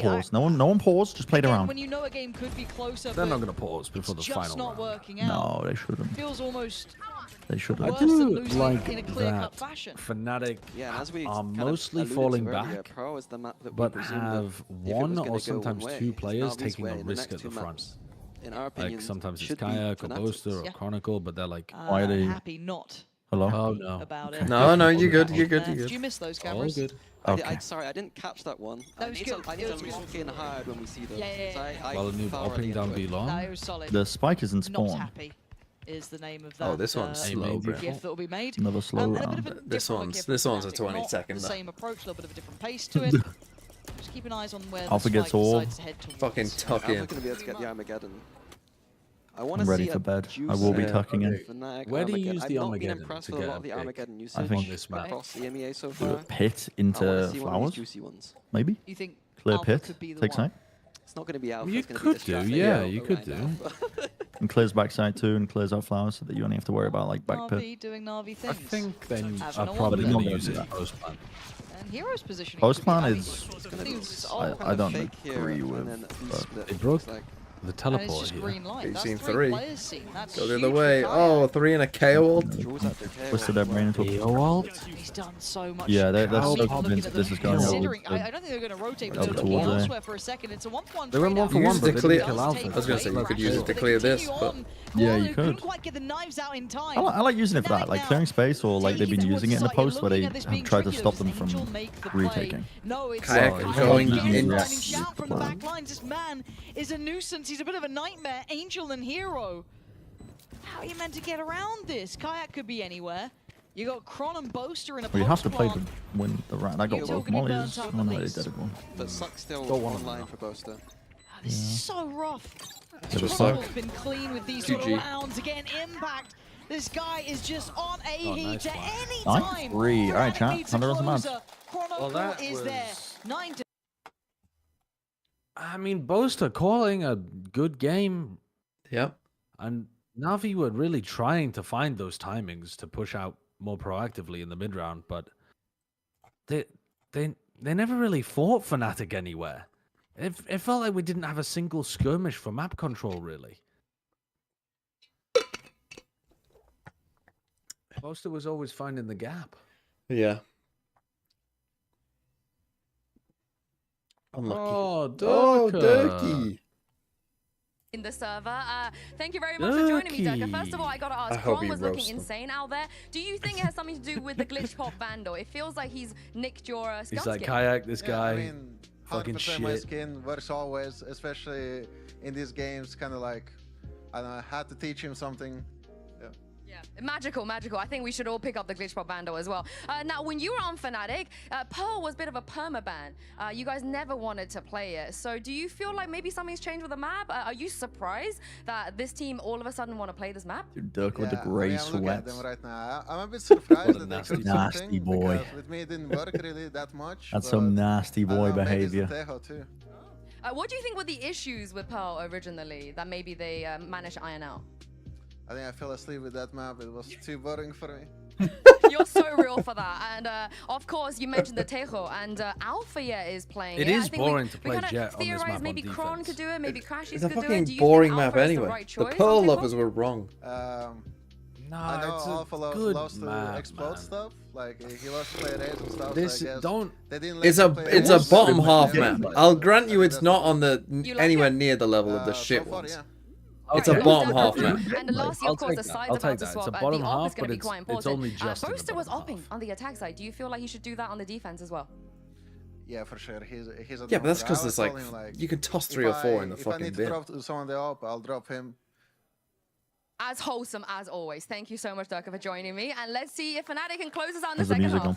fucking pause. No one pause. Just play it around. When you know a game could be closer, They're not going to pause before the just final not round. working out. No, they shouldn't. Feels almost They shouldn't. I worse than do losing like in a clear-cut that fashion. Fnatic Yeah, and as we are kind of mostly alluded falling to earlier, back, Pro is the map that we but presumed that have if it one was or gonna go sometimes one way, two it's players Navi's taking way, a and the risk next at the two front. maps, in our opinion, Like sometimes it's should be Kayak or Fnatic's. Boaster or Chronicle, but they're like, Why are they? Happy not. Hello? Oh, no. about it. No, you're good. You're good. Did You're good. you miss those All cameras? good. Okay. Sorry, I didn't catch that one. That I was need good. to It was lock in hard when we see those. Yeah. Well, a noob hopping down B long. No, it was solid. The spike is in Not spawn. happy is the name of that. Oh, this one's slow, bro. GIF that will be made. Another slow And a bit round. of a This different one's look this here one's from a Fnatic. 20 Not second. the though. same approach, a little bit of a different pace to it. Just keep an eye on where Alpha the gets spike all. decides to head towards. Fucking tuck I'm in. not going to be able to get the Armageddon. I want I'm to ready see for a bed. juice I will be Yeah. tucking in. Fnatic Where do you Armageddon. use the I've not been Armageddon impressed to with a get lot of the a pick Armageddon usage I think- on this map? across the EMEA so Do a far. pit I wanna into see one of these flowers, juicy ones. maybe? You think Clear Alpha pit, could be the take one? side. It's not going to be Alpha. You it's gonna be could this do, traffic. yeah, you Right could now. do. And clears backside too and clears out flowers so that you only have to worry about like back pit. Navi doing Navi things. I think then Having I'll a probably wonder. going No, to use it no, in post plan. And Hero's positioning. Post could be plan Navi. is- Seems I odd. don't Fake here agree and with, then a but- split, They broke looks like. the And it's teleport just here. green light. You've That's seen 3 three. players seen. That's Go the huge other for way. Kaya. Oh, 3 and a KO ult. Jules at the KO. Twisted their brain into a... ult. He's done so much. Yeah, they're damage. so Looking convinced at that this them, is going considering, well. I don't think they're going to rotate, but Double they're looking towards it. elsewhere for a second. It's a 1-for-1 They went trade-off. 1 for 1, Use but it they to didn't clear- kill Alpha. I was gonna say, you could use it to They clear this, continue but- on. Yeah, you Couldn't could. quite get the knives out in time. I like using it for that, like clearing space or like they've been Taking using it in the towards post where they looking at this have being tried to tricky, stop though. them Does from Angel make the play? retaking. No, it's Kayak not. going Again, in. finding Shout from the back lines. This man is a nuisance. He's a bit of a nightmare. Angel and Hero. How are you meant to get around this? Kayak could be anywhere. You got Kron and Boaster in a Well, you have to play post-plant. the win the round. I got You're both talking about mollies. burnt up Oh at no, they least. did it one. But Suck's still Got one of online them. for Boaster. This is so rough. It was Chronicle's Suck. been clean with these sort of GG. rounds. Again, Impact. This guy is just on a Oh, heat nice at one. any 9-3. time. All right, Fnatic chat. needs a Thunder on the map. closer. Chronicle Well, that is there. was- 9 to I mean, Boaster calling a good game, Yep. and Navi were really trying to find those timings to push out more proactively in the mid round, but they never really fought Fnatic anywhere. It felt like we didn't have a single skirmish for map control, really. Boaster was always finding the gap. Yeah. Unlucky. Oh, Oh, Durka. Durkee. In the server. Thank you very much for joining me, Durka. Durkee. First of all, I gotta I ask, hope Kron he was looking roasts them. insane out there. Do you think it has something to do with the glitch pop Vandal? It feels like he's nicked your He's scout like, skin. Kayak, this Yeah, guy, I mean, fucking 100% my shit. skin works always, especially in these games. Kind of like, I don't know, I had to teach him something. Yeah, magical. I think we should all pick up the glitch pop Vandal as well. Now, when you were on Fnatic, Pearl was a bit of a permaban. You guys never wanted to play it. So do you feel like maybe something's changed with the map? Are you surprised that this team all of a sudden want to play this map? Dude, Dirk with the Yeah, grey I'm looking at sweats. them right now. I'm a bit surprised What a that they nasty- could nasty something, boy. because with me it didn't work really that much. That's some but nasty I don't boy know, maybe it's the behavior. Tejo too. What do you think were the issues with Pearl originally that maybe they managed to iron out? I think I fell asleep with that map. It was too boring for me. You're so real for that. And of course, you mentioned the Tejo, and Alpha is playing It it. is I think boring we to play kinda Jet on this theorized map on maybe Kron defense. could do it, maybe Crashies It's a could do it. fucking Do you boring think map Alpha is anyway. the right The choice Pearl on Tejo? lovers were wrong. No, I know it's Alpha a good loves to map, explode man. stuff. Like he loves to play raids and stuff. This so I guess don't. they didn't let It's him a play it's a raids. bottom half Yeah, map. but- I'll grant you it's that's not fine. on the You like anywhere it? near the level of the So shit far, ones. yeah. It's a Okay, bottom well, half map. And lastly, I'll of course, take the that. sides I'll about take to that. It's swap. a The bottom AWP half, is going to but be it's- quite it's important. only just in the Boaster was bottom opping on the attack side. Do you feel like he should do that on the defense as well? Yeah, for sure. He's a Yeah, but that's I because always there's told like him, you can toss if 3 or 4 in the if I fucking need to bin. drop someone the up, I'll drop him. As wholesome as always. Thank you so much, Durka, for joining me. And let's see if Fnatic can close us out in the There's the second music half. on.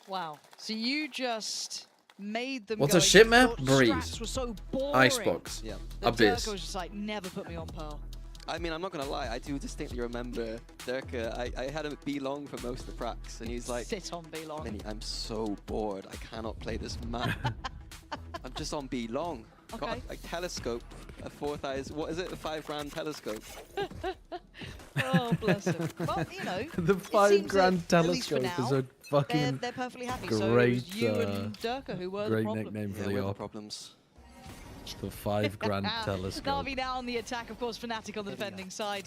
Wow. So you just made them What's go. a shit You map? thought Breeze. strats were so boring. Icebox. Yeah. The Abyss. Durka was just like, never put me on Pearl. I mean, I'm not gonna lie. I do distinctly remember Durka. I had him be long for most of the pracs, and he's like, Sit on B long. Minnie, I'm so bored. I cannot play this map. I'm just on B long. Got Okay. a telescope, a 4,000. What is it? A $5,000 telescope. Oh, bless him. Well, you know, The it $5 seems grand that, at least for telescope is now, a fucking they're perfectly happy. So it great, was you and Durka who were the great problem. nickname for Yeah, the we have the op. problems. The 5 grand telescope. Navi now on the attack, of course, Fnatic on the defending side.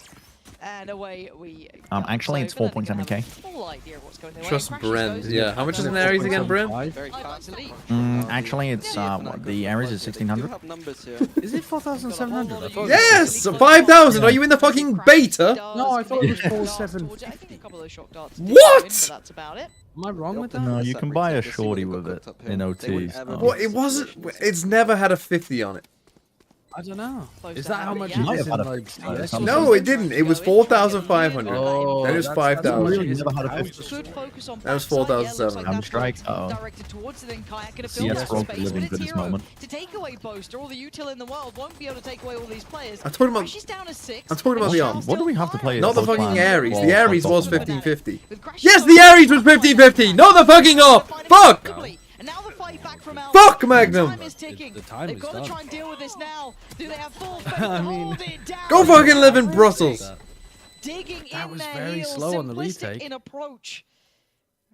And away we Actually, it's 4.7k. full idea of what's going their way. Trust Crashes Bren. goes Yeah, how much is an Ares again, Bren? Actually, it's the Ares is 1600. Is it 4,700? Yes! 5,000! Are you in the fucking beta? No, I thought it was 4,750. What? That's about it. Am I wrong with that? No, you can buy a shorty with it in OT. What? It wasn't. It's never had a 50 on it. I don't know. Is that how much You it might is have in had a like 50 CS? No, it didn't. It was 4,500. Oh, Then it was that's 5,000. really never had a 50. Should focus on That was backside. Yeah, looks 4,700. like I'm strike. directed towards it, then Kayak gonna build CS up broke space, living but for it's this Hero moment. to take away Boaster. All the util in the world won't be able to take away all these players. I'm talking about. She's down to 6. I'm talking about the arm. What do we have to play? Not the both fucking plans? Ares. The Well, Ares both was of them. 1550. Yes, the Ares was 1550. Not the fucking off. Fuck. And now the fight back from Alpha. Fuck, Magnum. Time is ticking. The time They've is got done. to try and deal with this now. Do they have full faith I to mean, hold it down? Go fucking live in Brussels. Digging That in was their very heels, slow on the simplistic retake. in approach.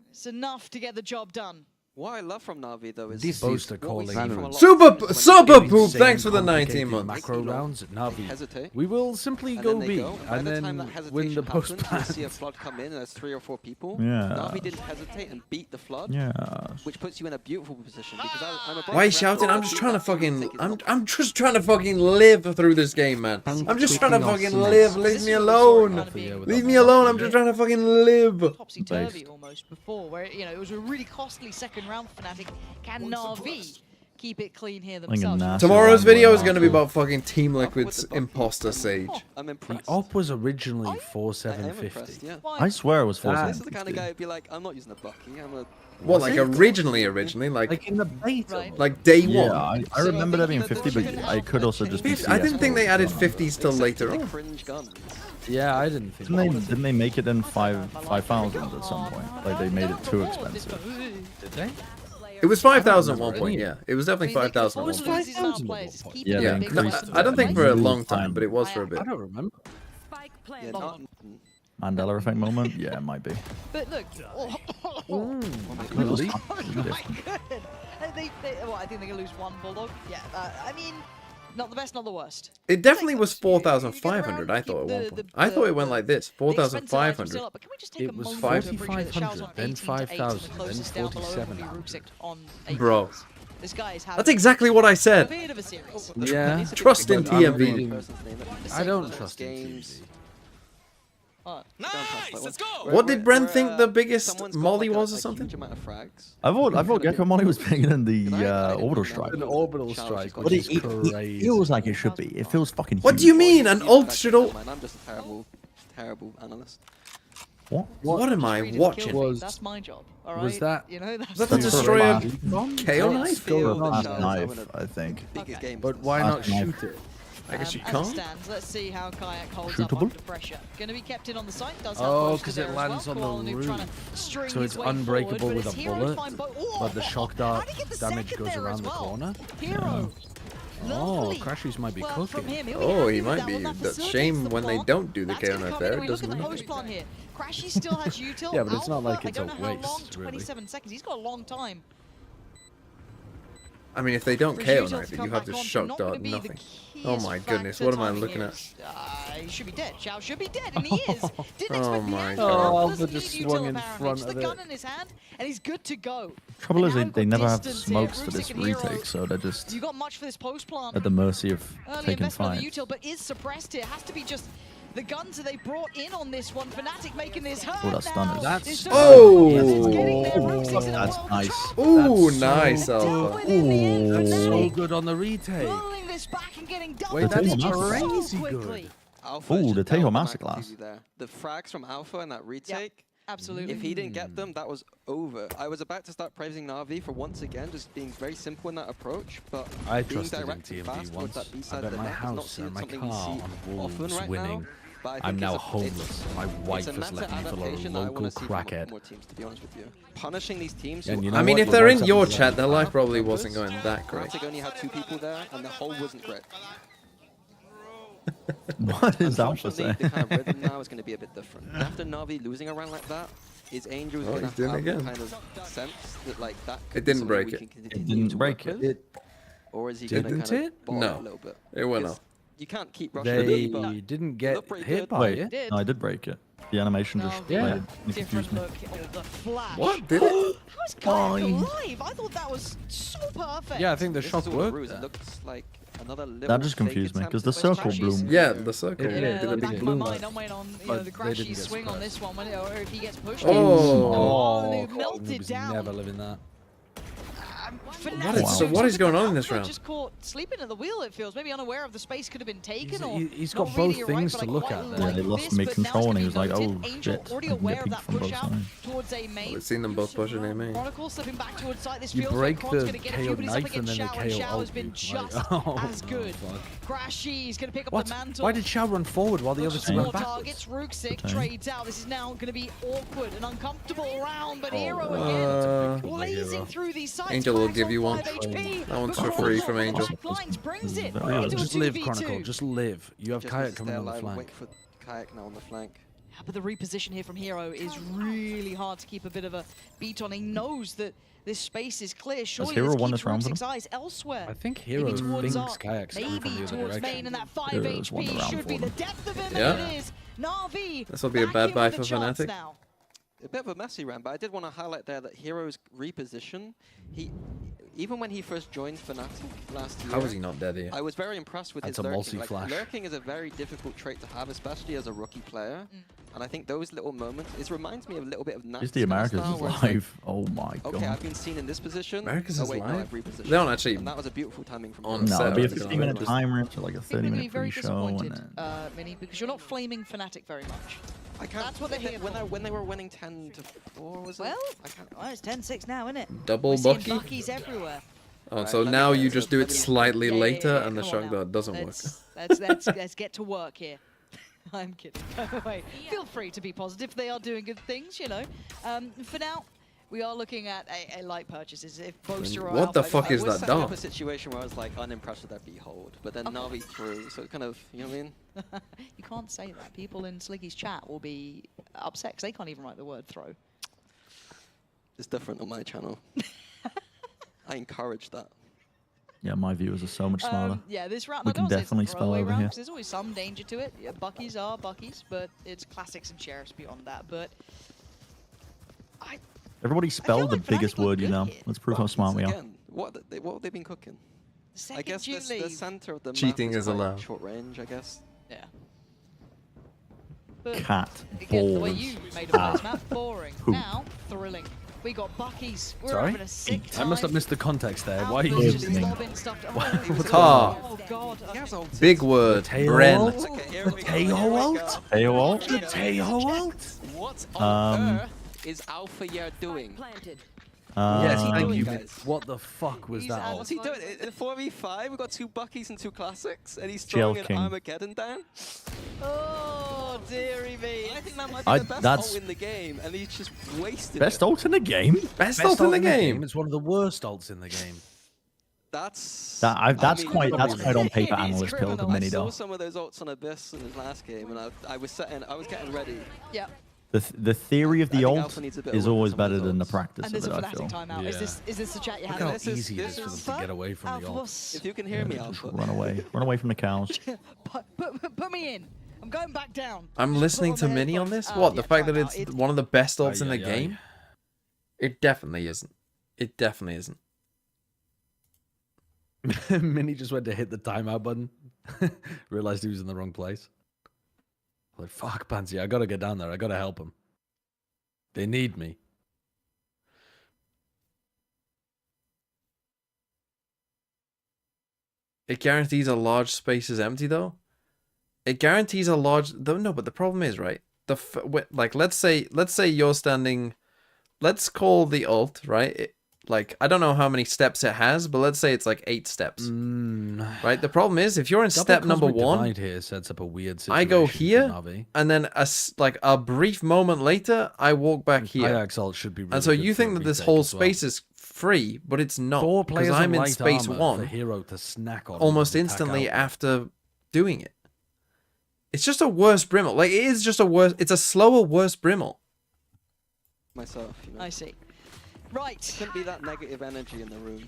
It's enough to get the job done. What I love from Navi though is This Boaster what we see calling. from a lot of Super teams when super they poop. Insane Thanks for the complicated 19 months. macro rounds at Navi. hesitate. We will simply And go then they B go. By and the time then that win the hesitation post happens, you'll see a plan. flood come in and there's 3 or 4 people. Yeah. Navi didn't hesitate and beat the flood. Yeah. Which puts you in a beautiful position because I'm a Why are you shouting? I'm just trying to fucking. I'm just trying to fucking live through this game, man. I'm just trying to fucking live. Leave me alone. Leave me alone. I'm just trying to fucking live. Topsy-turvy almost before, where it was a really costly second round for Fnatic. Can Navi keep it clean here themselves? Tomorrow's video is going to be about fucking Team Liquid's imposter Sage. I'm The impressed. op was originally I am impressed, 4,750. yeah. I swear it was This is 4,750. the kind of guy who'd be like, I'm not using a Bucky, I'm a... What, like originally, like Like in the beta. Right. like day Yeah, one? I remember there being 50, but I could also just be CS. I didn't think they added 50s till later Like on. cringe guns. Yeah, I didn't think. Didn't they make it in 5,000 at some point? Like they made it too expensive. Did they? It was 5,000 at one point, yeah. It was definitely 5,000 at What was one the point. easiest amount of players? Just keep Yeah, it they Yeah, big no, increased numbers. I don't think for a Really long time. time, but it was for a bit. I don't remember. Yeah, not... Mandela effect moment? Yeah, it might be. But look, Oh Really? good. Well, I think they're gonna lose one Bulldog. Yeah, I mean, not the best, not the worst. It definitely was 4,500, I thought, at one point. I thought it went like this, 4,500. It was 4,500, then 5,000, then 4,700. Bro. This guy is That's exactly what I said. a bit of a series. Yeah. Trust in But I'm TMV. reading- I don't trust in games. TMV. Nice, let's go. What did Bren think the biggest molly was or something? I thought Gecko Molly was bigger than the orbital strike. An orbital strike, But which is it crazy. feels like it should be. It feels fucking huge. What do you mean? An ult should all... I'm just a terrible analyst. What am I watching? That's my job. All Was right? that? You know, Was that the destroyer KO knife? Last knife, I think. But why not shoot it? I guess you As it can't. stands, let's see how Kayak holds Shootable? up under pressure. Going to be kept in on the site. Does have Oh, Boaster because there it as lands well. on the Koalanuk trying to roof. string So his it's way unbreakable forward, with but a it's Hero to bullet, find but the shock dart damage goes around the corner. Hero. Oh, Crashies might be Work from cooking. him. He'll Oh, happy he with might that be. one. That That's facilitates shame the when they block. don't do the That's KO gonna knife come there. in. It We doesn't look at the matter. post plan here. Crashy still has util. Yeah, but it's not Alpha, like it's I a don't know how long, waste, really. 27 seconds. He's got a long time. I mean, if they don't For KO Util knife to it, come you have back to on, shock not dart gonna be the nothing. key Oh is my factor goodness, what am I timing looking here. at? He should be dead. Xiao should be dead, and he is. Didn't Oh expect the my angle. God. Oh, Doesn't but just need swung util, in apparently. front Just of the it. gun in his hand, and he's good to go. Trouble is And now they we've never got have distance smokes here. for this Rusick and Hero. retake, so they're just You got much for this post plant. at the mercy of Early taking investment of the fights. util, but is suppressed here. Has to be just the guns that they brought in on this one. Fnatic making this hurt Oh, that's now. stunners. That's It's Oh! it's getting there. Rusick's in the That's world nice. Ooh, That's nice, so- Alpha. within the end. That's so Fnatic good on the retake. pulling this back and getting double Wait, that's digits so crazy quickly. good. Alpha Ooh, just the Tejo dealt Masterclass. easy there. The frags from Alpha and that retake. Absolutely. If he didn't get them, that was over. I was about to start praising Navi for once again just being very simple in that approach, but I being trusted in direct and TMV fast towards once. that B I side bet of the my net is not house seen and my something car we see on often Wolves right winning. now. But I I'm think now it's homeless. My wife it's a has meta left me for a adaptation that I local want to see from crackhead. more teams, to be honest with you. Punishing these teams. And who you know I mean, what? if The they're in ones your that we chat, love their life probably numbers, wasn't going that great. Fnatic only had 2 people there, and the whole wasn't great. What is Alpha Unfortunately, saying? the kind of rhythm now is going to be a bit different. After Navi losing a round like that, is Angel's Oh, going he's to doing have it the again. kind of sense that like that. It didn't break it. It didn't break it. or is he going to kind of ball No. a little bit? It went 'Cause off. You can't keep rushing They the but didn't they get look pretty hit good. by Wait, it. no, I did break it. The animation just Yeah. confused me. Look at the flash. What? Did it? How's Kayak alive? I thought that was so perfect. Yeah, I think the This shock is all a worked. ruse. there. It looks like another little That just fake confused me attempt because at the West circle Crashes. bloom. Yeah, the circle. It Yeah, did the a back big of my bloom, mind, but- I'm waiting on but the they didn't crashy get swing on surprised. this one, or if he gets pushed. Oh. They He melted was down. never living that. What is going on in this round? Just caught sleeping at the wheel. It feels maybe unaware of the space could have been taken. He's- or he's not got really both right, things but to I look quite at there. Yeah, like they lost this, mid but now it's control and gonna he be was like, noted. oh Angel shit. already I can aware get of peeked that from push both out sides. towards a main. We've seen them both pushing A main. Chronicle slipping back towards side. This You feels break like Chron's the gonna get a KO few, but he's up knife and against then they Shao, and KO Shao has ult been you. just Like, oh, as good. fuck. Crashy, he's gonna pick up What? the mantle. Why did Shao run forward while the other two More went backwards? targets, Rooksik Okay. trades out. This is now going to be awkward and uncomfortable round, but Hero Uh, again blazing through these sides. Angel will Cracks give on you one. 5 HP. That one's for But free Chronicle from Angel. Blacklines brings it Very into a Just live, 2v2. Chronicle. Just live. You have Just Kayak needs to coming stay on the alive and flank. wait for Kayak now on the flank. But the reposition here from Hero is really hard to keep a bit of a beat on. He knows that this space is clear. Surely Hero this won keeps this round for Rooksik's them? eyes elsewhere. I think Maybe Hero towards thinks Arc, Kayak's coming from maybe the other towards direction. main, and that 5 Hero's won the HP round should for be the them. depth of him, Yeah. and it is. Na'Vi This will be a back bad in buy with for a chance Fnatic. now. A bit of a messy round, but I did want to highlight there that Hero's reposition, even when he first joined Fnatic last year, How is he not dead here? I was very impressed with That's his a lurking. multi-flash. Lurking is a very difficult trait to have, especially as a rookie player. And I think those little moments, it reminds me of a little bit of Nat's Is the kind of Americas style, is where it's like, live? Oh my god. okay, I've been seen in this position. Americas oh, is wait, no, live? I've repositioned. They don't actually And that was a beautiful timing from on Hero. No, set, it'll be a I think, 15-minute just- timer to like a I think we're going to be 30-minute very pre-show. And disappointed, then... Minnie, because you're not flaming Fnatic very much. I can't. That's what they're here for. When they were winning 10 to 4, was it? Well, I can't. well, it's 10-6 now, isn't it? Double We're seeing Bucky? Buckies everywhere. Oh, Right, so let me now get you it. just do it Let me- slightly Yeah, yeah, later yeah, and the come shock on dart doesn't work. Let's get to work here. I'm kidding. By the way, feel free to be positive. They are doing good things, you know. For now, we are looking at a light purchases. If Boaster or What the Alpha- fuck is I was that setting up dog? a situation where I was like unimpressed with their behold, but then Navi threw, so it kind of, you know what I mean? You can't say that. People in Sliggy's chat will be upset because they can't even write the word throw. It's different on my channel. I encourage that. Yeah, my viewers are so much smarter. Yeah, this round, We I don't can say it's a definitely spell throwaway over round here. 'cause there's always some danger to it. Yeah, Buckies are Buckies, but it's classics and sheriffs beyond that. But Everybody spell the like Fnatic biggest look word you good know. here. Let's prove how smart we are. Again, what have they been cooking? I guess Second the Julie. center of the Cheating map is quite allowed. short range, I guess. Yeah. But Cat, again, the way balls, you made it on this map, boring. poop. Now, thrilling. We got Buckies. We're Sorry? having a sick time. I must have missed the context there. Why are you Alpha's just using lobbing stuff to- Ah. Oh god. Okay. Big word, Teo Bren. ult? Okay, here The we go, Teo here we ult? go. Teo ult? The Teo ult? What on earth is Alpha Year doing? Planted. Yes, Uh, thank you. guys? What the fuck was that What's ult? he doing? In 4v5, we've got 2 Buckies and 2 Classics, and he's throwing an King. Armageddon down? Oh, dearie me. I think that might be the best that's- ult in the game, and he's just wasted Best it. ult in the game? Best ult in the game. It's one of the worst ults in the game. That's That's mean, quite on paper It is analyst pill criminal. of Mini I saw though. some of those ults on Abyss in his last game, and I was getting ready. Yeah. The theory of I the think ult Alpha needs a bit of is work on always some of better those than the ults. practice And of there's a it, I feel. Fnatic timeout. Is this the chat you Look have? how This is- easy it is this for is them to get away from the Alpha ult. was- If you can hear me, Just Alpha. run away from the cows. Put me in. I'm going back down. I'm Just listening put to my Mini on headphones. this? What, the Yeah, fact that timeout. it's one of the best ults in the Ay, ay, ay. game? It definitely isn't. It definitely isn't. Mini just went to hit the timeout button. Realized he was in the wrong place. Like, fuck, Pansy, I gotta get down there. I gotta help him. They need me. It guarantees a large space is empty, though. It guarantees a large. No, but the problem is, right? Like, let's say you're standing. Let's call the ult, right? Like, I don't know how many steps it has, but let's say it's like 8 steps. Right? The problem is, if you're in Double step number Cosmic 1, Divide here sets up a weird situation. I go for here, Navi. and then a brief moment later, I walk back here. Kayak's ult should be really And so good you for think a that this retake whole as well. space is free, but it's not. 4 Because players I'm on in light space armor 1 for Hero to snack on almost and attack instantly out. after doing it. It's just a worse Brimble. Like, it is just a worse. It's a slower, worse Brimble. Myself, you know. I see. Right. Couldn't be that negative energy in the room.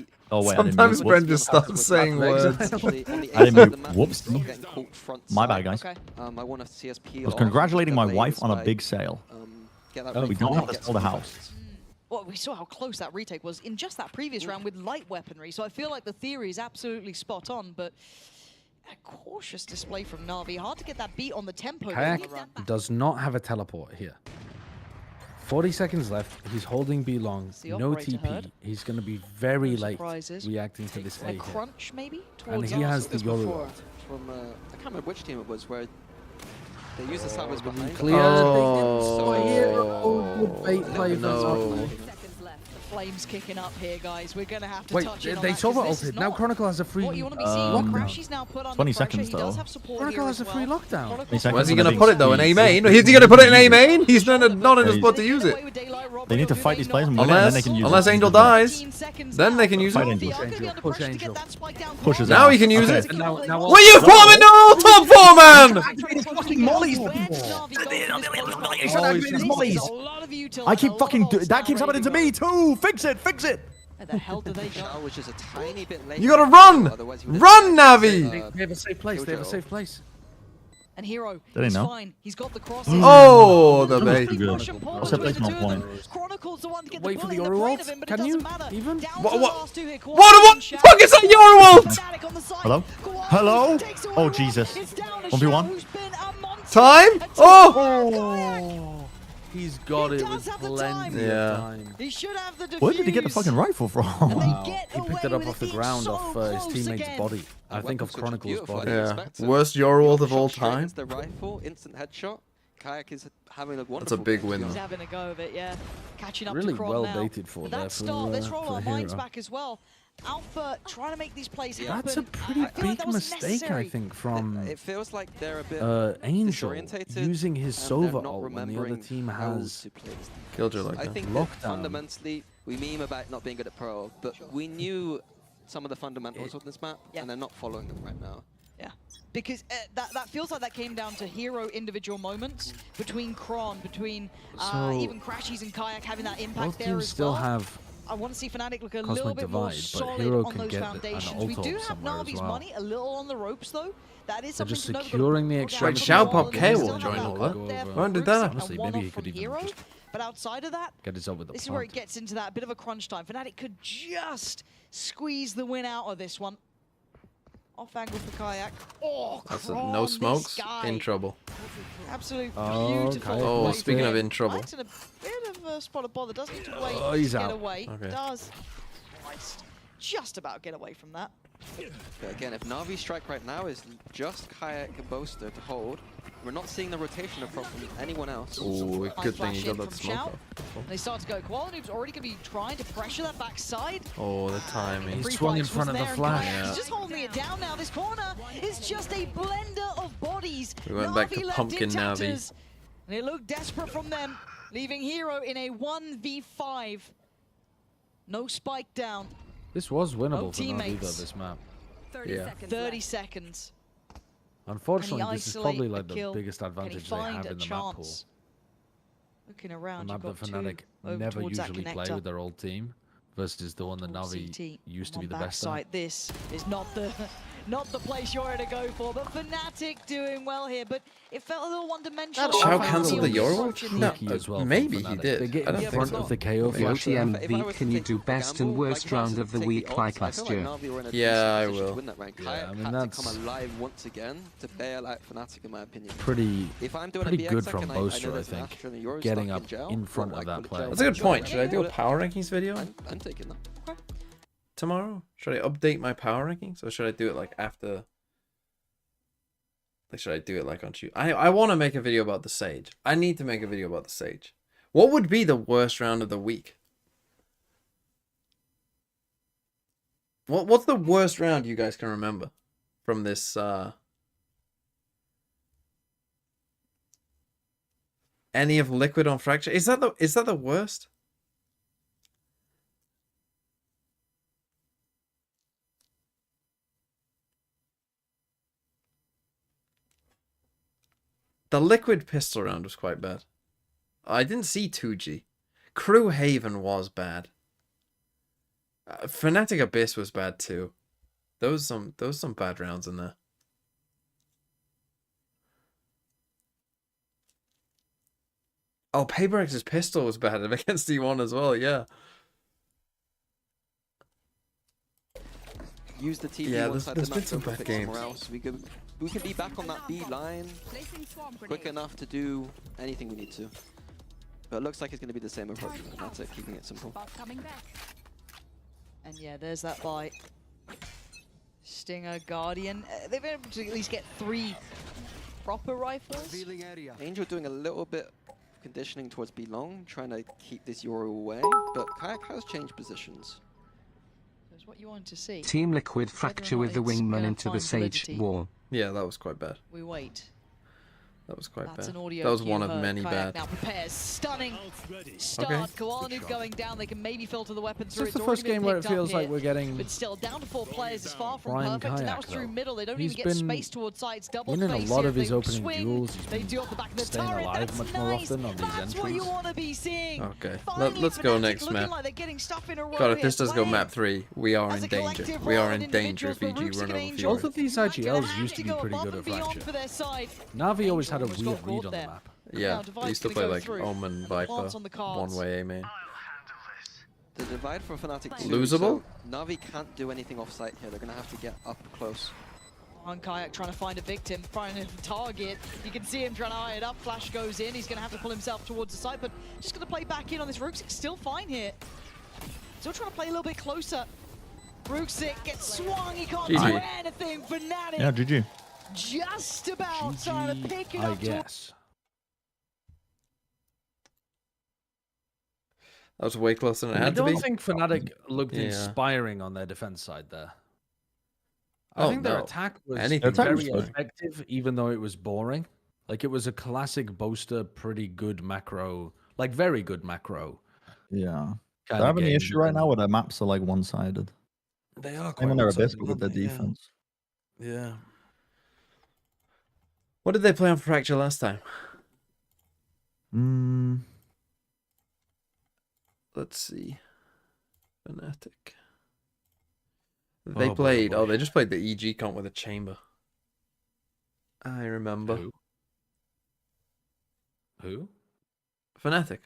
be. Oh wait, Sometimes I Brent didn't just starts saying words. I didn't mute. Whoops. My bad, guys. I want to see us peel I was off, congratulating get my lanes wife on a by, big sale. Get that Oh, we retake, don't have to get sell the some house. Well, we saw how close that retake was in just that previous round with light weaponry, so I feel like the theory is absolutely spot on, but A cautious display from Na'Vi. Hard to get that beat on the tempo. Kayak does not have a teleport here. 40 seconds left. He's holding B long. the No operator TP. heard. He's going to be very No late surprises. reacting to this A A hit. crunch, maybe? And Towards he us. has the This Yoru before ult. from I can't remember which team it was where they used the Savage behind. Clear. Oh, good bait play from no. The flames kicking up here, guys. We're going to have to Wait, touch it on they that, Sova 'cause this is ulted. Now not Chronicle has a free what you want to be seeing. lockdown. Crashy's now put under 20 pressure. seconds, He does though. have support Chronicle here has a as free well. lockdown. Chronicle's Where's he Seconds gonna are put it though? being In A main? Is he gonna put it in A main? He's not in a spot to use it. They need to fight these players and win it, and then they can use Unless it. Angel dies, then they can use Fight it. Angel. Push Angel. Pushes Now out. he can use Okay. it. Now, What are you farming now, top 4 man? Fucking mollies I keep fucking that keeps happening to me too. Fix it, fix it. Where the hell do they go? Shao was just a tiny bit late. You gotta run! Otherwise he would've Run, died. Navi! They have a safe place. They have a safe place. And Hero, Did he he's know? fine. He's got the cross. Oh, the bait. Push and pull I'll set between place the on two of point. them. Chronicle's the one to get Wait the for bullet the in the Yoru brain ult. of him, but Can it you doesn't matter. even? Down What- to the what- last two here. What the fuck is that Yoru ult? Fnatic on the side. Hello? Kawhi Hello? takes away Oh, one. Jesus. It's down to 1v1? Shao, who's been a monster. Time? Oh! He's got He it does with have the plenty time. of time. He should have the defuse. Where did he get the fucking rifle from? Wow. get He picked it away up with off the it, ground so off his close teammate's again. body. I think of Chronicle's body. Yeah. Worst Yoru ult of all Shot straight time. against the rifle, instant headshot. Kayak is having a wonderful. That's a big game, to be win, He's though. having a go of it, yeah. Catching up Really to Kron well now. baited for there That for, start, let's roll for our minds Hero. back as well. Alpha trying to make these plays happen. That's a pretty I feel like big that was mistake, I necessary. think, from It feels like they're a bit Angel disorientated using his and they're Sova not ult when the other remembering team how has to play this. Killjoy like I that. think that Lockdown. fundamentally we meme about not being good at pro, but we knew some of the fundamentals of this map, and they're not following them right now. Yeah, because that feels like that came down to Hero individual moments between Kron, between So, even Crashies and Kayak having that impact Both there teams as still well. have I want to see Fnatic look a Cosmic little bit more Divide, but solid Hero on can those get an foundations. We ult do off have somewhere as Navi's well. money a little on the ropes though. That is They're something just to note. We've got securing the to extra. Wait, Xiao Pop K will join all that? When did that happen? Honestly, maybe he could even just But outside of that, get his up with the this is where plant. it gets into that bit of a crunch time. Fnatic could just squeeze the win out of this one. Off angle for Kayak. Oh, That's a Kron, no this smokes. guy. In trouble. Absolute Oh, beautiful. Kayak Oh, missed speaking it. of in trouble. Lights in a bit of a spot of bother. Doesn't need to wait Oh, he's to out. get away. Okay. Does. Christ. Just about get away from that. But again, if Navi's strike right now is just Kayak and Boaster to hold, we're not seeing the rotation approach from anyone else. Oh, good thing you got that from smoke Xiao. off. They start to go. Qualinoob's already going to be trying to pressure that backside. Oh, the timing. He swung in front of the flash. He's just holding it down now. This corner is just a blender of bodies. We went back to Na'Vi left Pumpkin Navi. Dictators, and it looked desperate from them, leaving Hero in a 1v5. No spike down. This was winnable No for Navi though, teammates. this map. 30 seconds. 30 seconds. Unfortunately, And he this is probably isolate like the the kill. biggest Can he advantage they find have a in the map pool. chance? Looking A around, map you've that got Fnatic two over never towards that usually play connector. with their old team versus the one that Towards Navi CT used to on be the best at. backside. This is not the place you're to go for, but Fnatic doing well here, but it felt a little one-dimensional. Xiao cancelled the Euro? No, Sneaky as well from maybe he Fnatic. did. They get I in don't think front so. of the KO flash. OTMV, can you do best and worst round of the week like last year? Yeah, I will. Yeah, I mean, had that's to come alive once again to bail out Fnatic, in my opinion. pretty If I'm doing pretty a good BX from I know Boaster, I there's an think, Astra and a Euro getting stuck up in gel. in front Well, of I that call it player. gel. That's a good point. Should I do a Yeah. power rankings video I'm taking that. tomorrow? Should I update my power rankings, or should I do it like after? Like, should I do it like on Tuesday? I want to make a video about the Sage. I need to make a video about the Sage. What would be the worst round of the week? What's the worst round you guys can remember from this? Any of Liquid on Fracture? Is that the worst? The Liquid pistol round was quite bad. I didn't see 2G. Crew Haven was bad. Fnatic Abyss was bad too. There was some bad rounds in there. Oh, PaperX's pistol was bad against D1 as well, yeah. use the TP Yeah, one side of there's the been map some to bad pick games. somewhere else. We can be back on that B line quick enough to do anything we need to. But it looks like it's going to be the same approach from Fnatic, keeping it simple. And yeah, there's that bite. Stinger, Guardian. They've been able to at least get 3 proper rifles. Angel doing a little bit of conditioning towards B long, trying to keep this Yoru away, but Kayak has changed positions. That's what you want to see. Team Liquid fracture with the wingman into the Sage wall. Yeah, that was quite bad. We wait. That was quite That's bad. an audio That was cue one of heard. many Kayak bad. now prepares. Stunning start. Okay. Kalanu going down. They can maybe filter the weapon Is through. this It's the first already been game where it picked up feels like here, we're getting but still down to 4 players is far from Brian perfect. And that Kayak, was through though? middle. They don't He's even get been space towards sides. Double winning a face lot here. of his They opening swing. duels. He's They been do off the back of the staying turret. alive That's much more nice. often on these That's what you entries. want to be seeing. Okay, Finally, let's go Fnatic next looking map. like they're getting stuff in a row God, if here. this does go Playing map 3, we are as in a danger. collective We are rather in than danger if individuals, EG but run over Rooks Fiora. Both of these IGLs used to be pretty good at beyond Fracture. for their side. Navi always had a Almost weird got read caught on the there. map. Yeah, Now, Divide's they used to gonna play go like through. Omen, The Viper, plants on the cards. one-way aiming. The divide for Fnatic 2, Losable? so Navi can't do anything off-site here. They're going to have to get up close. On Kayak trying to find a victim, finding a target. You can see him trying to eye it up. Flash goes in. He's going to have to pull himself towards the side, but just going to play back in on this. Rooksik still fine here. Still trying to play a little bit closer. Rooksik gets swung. He can't do GG. anything. Fnatic Yeah, GG. just about trying to pick it I up. guess. That was way closer than it I had to be. don't think Fnatic looked Yeah. inspiring on their defense side there. I Oh, think their no. attack was Anything very was fine. effective, even though it was boring. Like, it was a classic boaster, pretty good macro, like very good macro. Yeah. Kinda They're having the game, issue right and- now where their maps are like one-sided. They are Same in their one-sided, Abyss with their aren't they? Yeah. defense. Yeah. What did they play on Fracture last time? Let's see. Fnatic. They boy, played. oh Oh, boy. they just played the EG comp with a chamber. I remember. Who? Fnatic.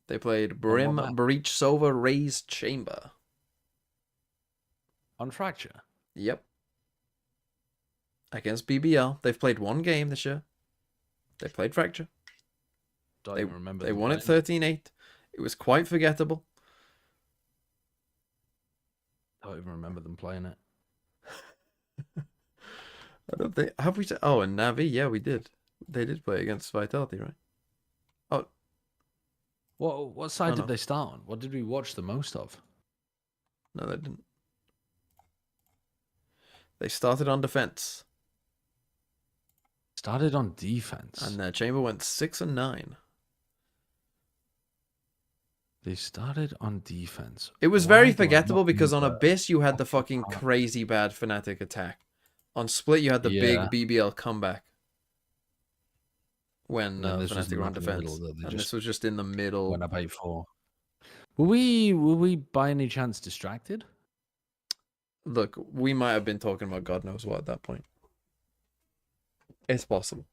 They played what Brim, map? Breach, Sova, Raze, Chamber. On Fracture? Yep. Against BBL. They've played one game this year. They played Fracture. Don't They, even remember. they them won it playing. 13-8. It was quite forgettable. Don't even remember them playing it. I don't think. Have we? Oh, and Navi. Yeah, we did. They did play against Vitality, right? Oh, What side Oh, did no. they start on? What did we watch the most of? no, they didn't. They started on defense, Started on defense. and Chamber went 6-9. They started on defense. It was Why very do I forgettable not because on remember? Abyss you had the fucking crazy bad Fnatic attack. On Split you had the Yeah. big BBL comeback. When And then this was the Fnatic were on map in the defense, middle that they and just this was just in the middle. Went up 8-4. Were we by any chance distracted? Look, we might have been talking about God knows what at that point. It's possible.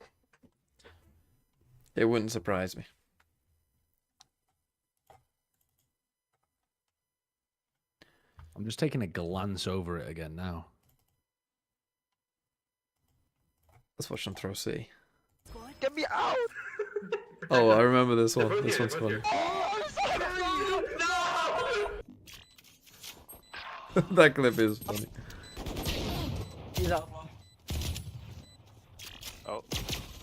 It wouldn't surprise me. I'm just taking a glance over it again now. Let's watch them throw C. Get me out! Oh, I remember this one. This one's funny. That clip is funny. He's out. Oh.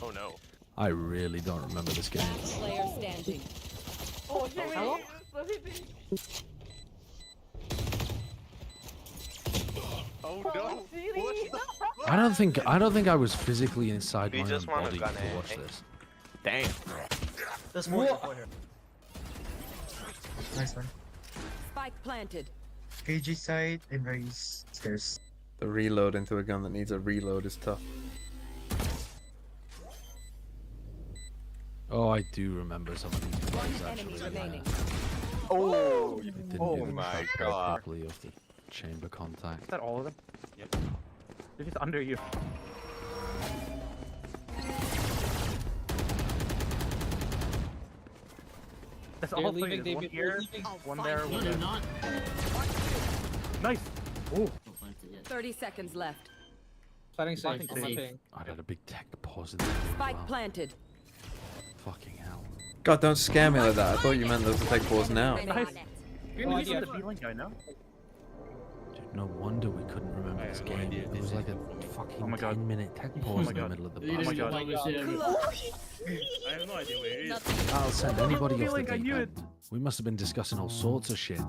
Oh no. I really don't remember this game. Player standing. Oh, hello? Oh no. I don't think I was physically inside We my just own want a body gun, to watch eh? this. Damn. There's more here. Nice one. Spike planted. KG side and Raze stairs. The reload into a gun that needs a reload is tough. Oh, I do remember some of these plays Enemy actually. remaining. Oh, It didn't Oh even my track God. properly off the chamber contact. Is that all of them? Yep. If it's under you. That's all three. There's one here, one there, one there. Nice. Oh. 30 seconds left. Starting safe. I had a big tech pause in there. Spike planted. Fucking hell. God, don't scare me like that. I thought you meant there was a take pause now. Nice. You're No gonna be idea. the B-Link guy now? Dude, no wonder we couldn't remember this game. It was like a fucking 10-minute tech pause in the middle of the Oh my bus. god. I have no idea where it is. I'll send anybody feel off the like I deep knew end. We must have been discussing all sorts of shit.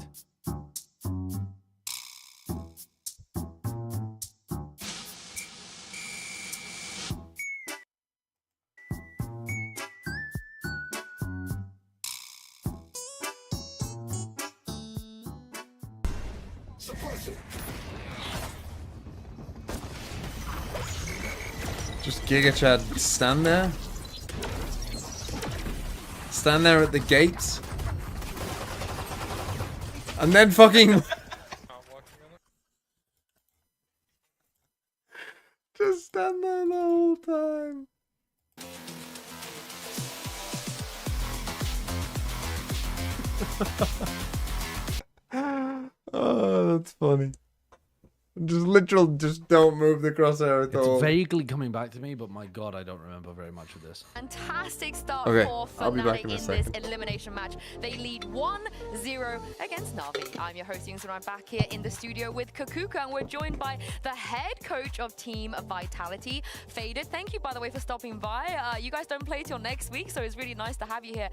Just Giga Chad, stand there. Stand there at the gates. And then fucking... Just stand there the whole time. Oh, that's funny. Just don't move the crosshair at all. It's vaguely coming back to me, but my god, I don't remember very much of this. Fantastic start Okay, for I'll be back Fnatic in a in this second. elimination match. They lead 1-0 against NAVI. I'm your host, Youngsoo, and I'm back here in the studio with Kakuka, and we're joined by the head coach of Team Vitality, Faded. Thank you, by the way, for stopping by. You guys don't play till next week, so it's really nice to have you here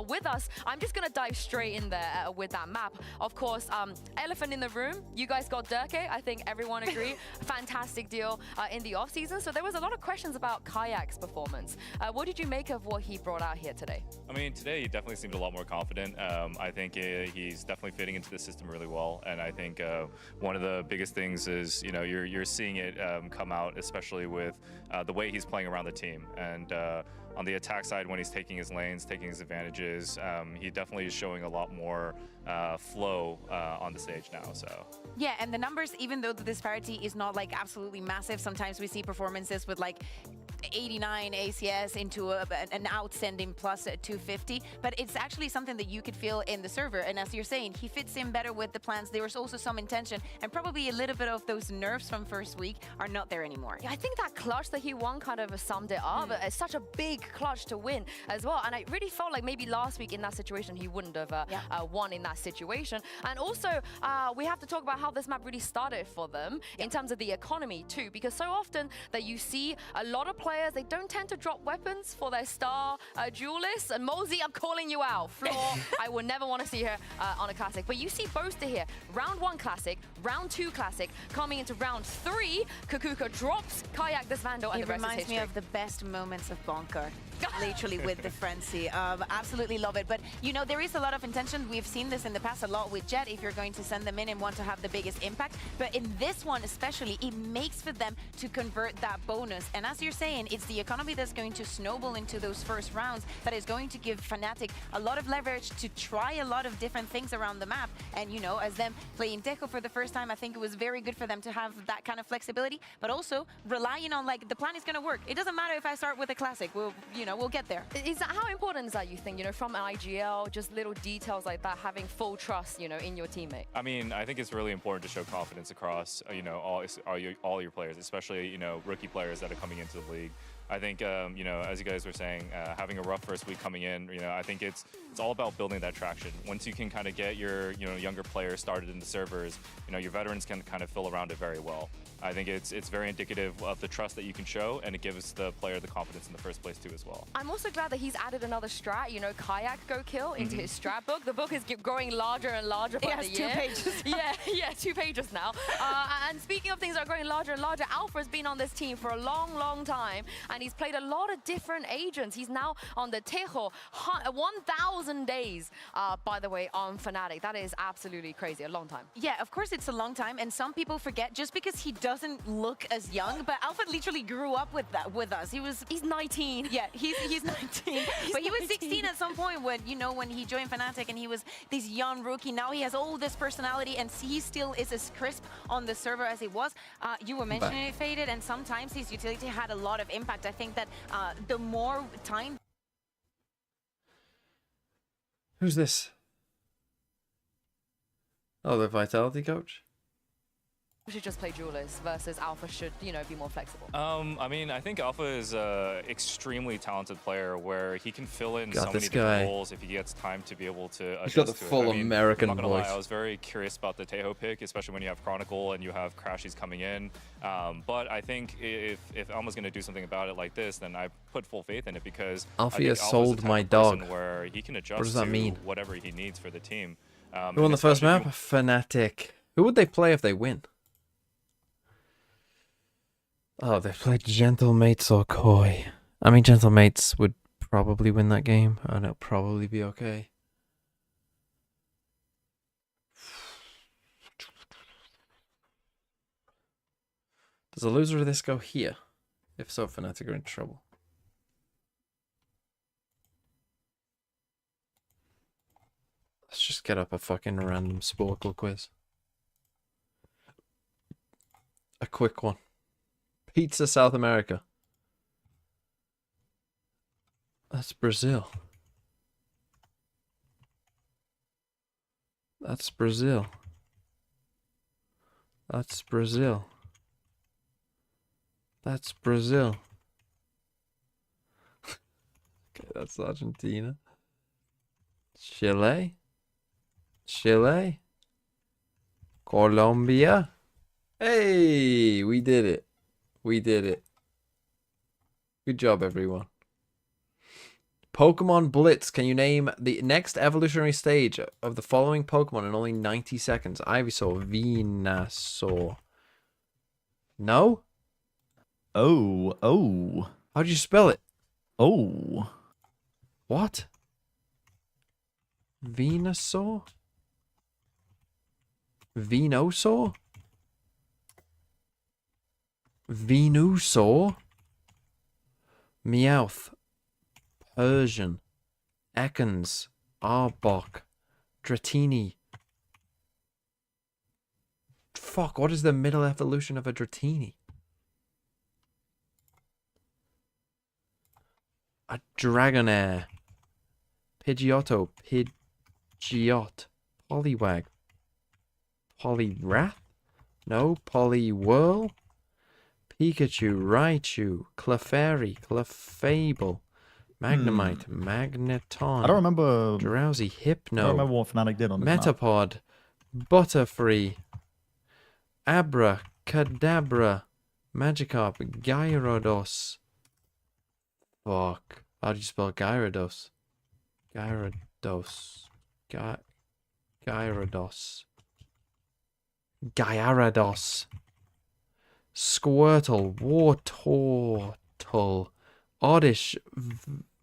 with us. I'm just gonna dive straight in there with that map. Of course, elephant in the room. You guys got Durkee. I think everyone agree. Fantastic deal in the off season. So there was a lot of questions about Kayak's performance. What did you make of what he brought out here today? I mean, today he definitely seemed a lot more confident. I think he's definitely fitting into the system really well, and I think one of the biggest things is you're seeing it come out, especially with the way he's playing around the team. And on the attack side, when he's taking his lanes, taking his advantages, he definitely is showing a lot more flow on the stage now. So Yeah, and the numbers, even though the disparity is not like absolutely massive, sometimes we see performances with like 89 ACS into an outstanding plus 250, but it's actually something that you could feel in the server. And as you're saying, he fits in better with the plans. There was also some intention, and probably a little bit of those nerves from first week are not there anymore. Yeah, I think that clutch that he won kind of summed it up. It's such a big clutch to win as well. And I really felt like maybe last week in that situation, he wouldn't have won in that situation. And also, we have to talk about how this map really started for them in terms of the economy too, because so often that you see a lot of players, they don't tend to drop weapons for their star duelists. And Mosey, I'm calling you out. Floor, I would never want to see her on a classic. But you see Boaster here, round 1 classic, round 2 classic, coming into round 3, Kakuka drops Kayak this Vandal, and It the rest is reminds me history. of the best moments of Bonker, literally with the frenzy. Absolutely love it. But there is a lot of intention. We've seen this in the past a lot with Jet, if you're going to send them in and want to have the biggest impact. But in this one especially, it makes for them to convert that bonus. And as you're saying, it's the economy that's going to snowball into those first rounds that is going to give Fnatic a lot of leverage to try a lot of different things around the map. And as them playing Deco for the first time, I think it was very good for them to have that kind of flexibility, but also relying on the plan is going to work. It doesn't matter if I start with a classic. We'll get there. Is that, how important is that, you think, from an IGL, just little details like that, having full trust, in your teammate? I mean, I think it's really important to show confidence across all your players, especially rookie players that are coming into the league. I think, as you guys were saying, having a rough first week coming in, I think it's all about building that traction. Once you can kind of get your, younger players started in the servers, your veterans can kind of fill around it very well. I think it's very indicative of the trust that you can show, and it gives the player the confidence in the first place too as well. I'm also glad that he's added another strat, Kayak Go Kill into his strat book. The book is growing larger and larger by the year. 2 pages. yeah, 2 pages now. And speaking of things that are growing larger and larger, Alpha's been on this team for a long, long time, and he's played a lot of different agents. He's now on the Tejo, 1,000 days, by the way, on Fnatic. That is absolutely crazy, a long time. Yeah, of course it's a long time, and some people forget just because he doesn't look as young, but Alpha literally grew up with us. He's 19. Yeah, he's 19. But he was 16 at some point when when he joined Fnatic, and he was this young rookie. Now he has all this personality, and he still is as crisp on the server as he was. You were mentioning it, Faded, and sometimes his utility had a lot of impact. I think that the more time. Who's this? Oh, the Vitality coach? should just play duelists versus Alpha should, you know, be more flexible? I mean, I think Alpha is a extremely talented player where he can fill in Got so many this different guy. roles if he gets time to be able to adjust He's got the to full it. I mean, American I'm not gonna lie, voice. I was very curious about the Tejo pick, especially when you have Chronicle and you have Crashies coming in. But I think if Elma's going to do something about it like this, then I put full faith in it because I think Alfia Alpha's the sold type my of person dog. where he can adjust What does that to mean? whatever he needs for the team. Who won the first map? Fnatic. Who would they play if they win? Oh, they played Gentlemates or Koi. I mean, Gentlemates would probably win that game, and it'll probably be okay. Does the loser of this go here? If so, Fnatic are in trouble. Let's just get up a fucking random Sporkle quiz. A quick one. Pizza South America. That's Brazil. That's Brazil. That's Brazil. That's Brazil. Okay, that's Argentina. Chile. Chile. Colombia. Hey, we did it. We did it. Good job, everyone. Pokemon Blitz. Can you name the next evolutionary stage of the following Pokemon in only 90 seconds? Ivysaur, Venusaur. No? Oh. How do you spell it? Oh. What? Venusaur? Venusaur? Venusaur? Meowth. Persian. Ekans. Arbok. Dratini. Fuck, what is the middle evolution of a Dratini? A Dragonair. Pidgeotto. Pidgeot. Poliwag. Poliwrath? No. Poliwhirl? Pikachu. Raichu. Clefairy. Clefable. Magnemite. Magneton. I don't remember. Drowsy. Hypno. I don't remember what Fnatic did on this map. Metapod. Butterfree. Abra. Kadabra. Magikarp. Gyarados. Fuck. How do you spell Gyarados? Gyarados. Gyarados. Gyarados. Squirtle. Wartortle. Oddish.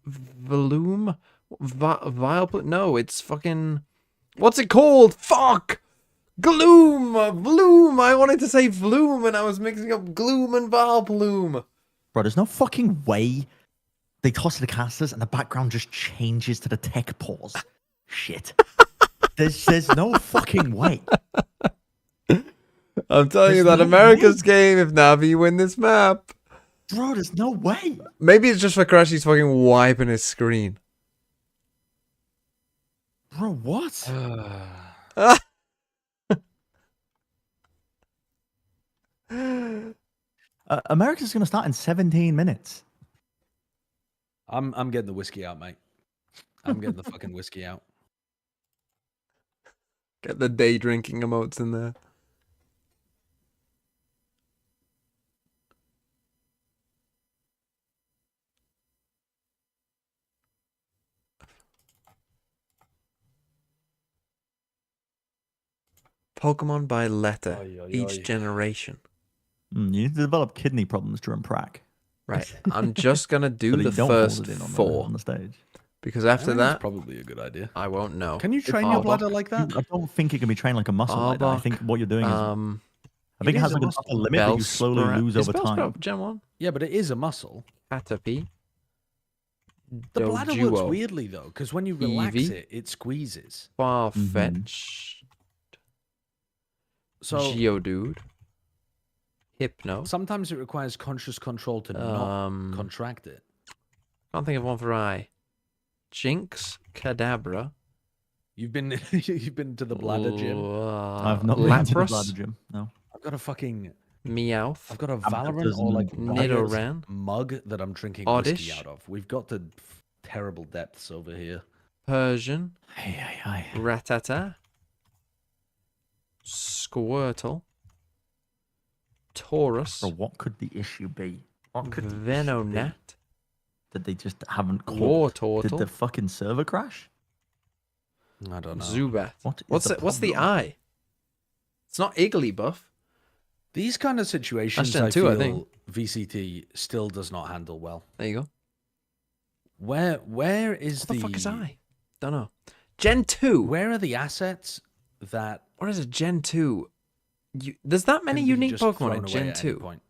Valoom? Vileplume? No, it's fucking... What's it called? Fuck! Gloom! Vloom! I wanted to say Vloom and I was mixing up Gloom and Vileplume. Bro, there's no fucking way they toss the casters and the background just changes to the tech pause. Shit. There's no fucking way. I'm telling you that America's game if Navi win this map. Bro, there's no way. Maybe it's just for Crashy's fucking wiping his screen. Bro, what? America's going to start in 17 minutes. I'm getting the whiskey out, mate. I'm getting the fucking whiskey out. Get the day drinking emotes in there. Pokemon by letter, each generation. You need to develop kidney problems during prac. Right, I'm just gonna do So that the you don't hold first it in on four on the stage. because after I think that's that, probably a good idea. I won't know. Can you train your bladder like that? I don't think it can be trained like a muscle like that. I think what you're doing is... I think it has like an upper limit that you slowly lose over time. Gen 1? Yeah, but it is a muscle. Caterpie. The bladder works Doduo. weirdly though, because when you relax Eevee. it squeezes. Farfetch. So Geodude. Hypno. sometimes it requires conscious control to not contract it. Can't think of one for I. Jinx. Kadabra. You've been you've been to the bladder gym. I've not been to the bladder gym. No. I've got a fucking Meowth. I've got a Valorant or like Nidoran. mug that I'm drinking Oddish. whiskey out of. We've got the terrible depths over here. Persian. Hey. Ratata. Squirtle. Taurus. So what could the issue be? What could the issue be? Venonat. Did they just haven't War caught? Did Turtle. the fucking server crash? I don't know. Zubat. What's the problem? eye? It's not Igglybuff. These kind of situations, Gen I 2, feel I think. VCT still does not handle well. There you go. Where is What the fuck is I? Don't know. Gen 2. Where are the assets that? What is a Gen 2? There's that many can be unique just Pokemon thrown in away Gen at any 2. point?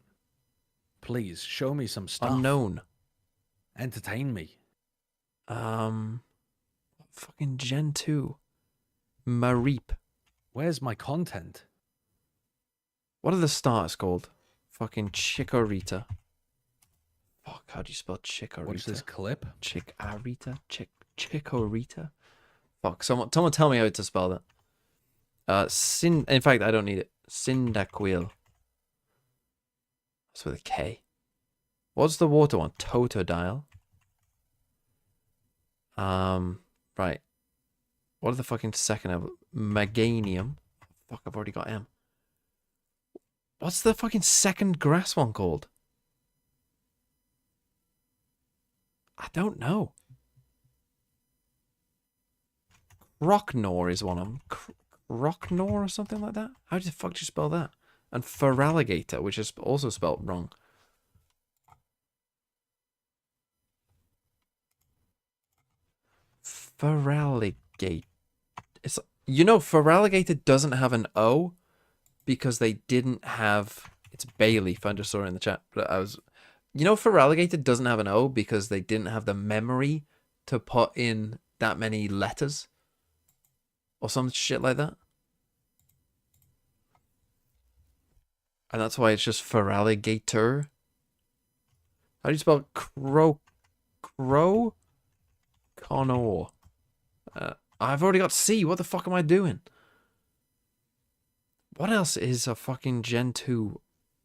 Please show me some stuff. Unknown. Entertain me. Fucking Gen 2. Mareep. Where's my content? What are the starters called? Fucking Chikorita. Fuck, how do you spell Chikorita? What's this clip? Chikorita? Chikorita? Fuck, someone tell me how to spell that. In fact, I don't need it. Cyndaquil. That's with a K. What's the water one? Totodile. Right. What are the fucking second of Meganium? Fuck, I've already got M. What's the fucking second grass one called? I don't know. Rocknor is one of them. Rocknor or something like that? How the fuck do you spell that? And Feraligator, which is also spelled wrong. Feraligator. Feraligator doesn't have an O because they didn't have... It's Bayleaf, I just saw it in the chat. But Feraligator doesn't have an O because they didn't have the memory to put in that many letters. Or some shit like that. And that's why it's just Feraligator. How do you spell Connor. I've already got C. What the fuck am I doing? What else is a fucking Gen 2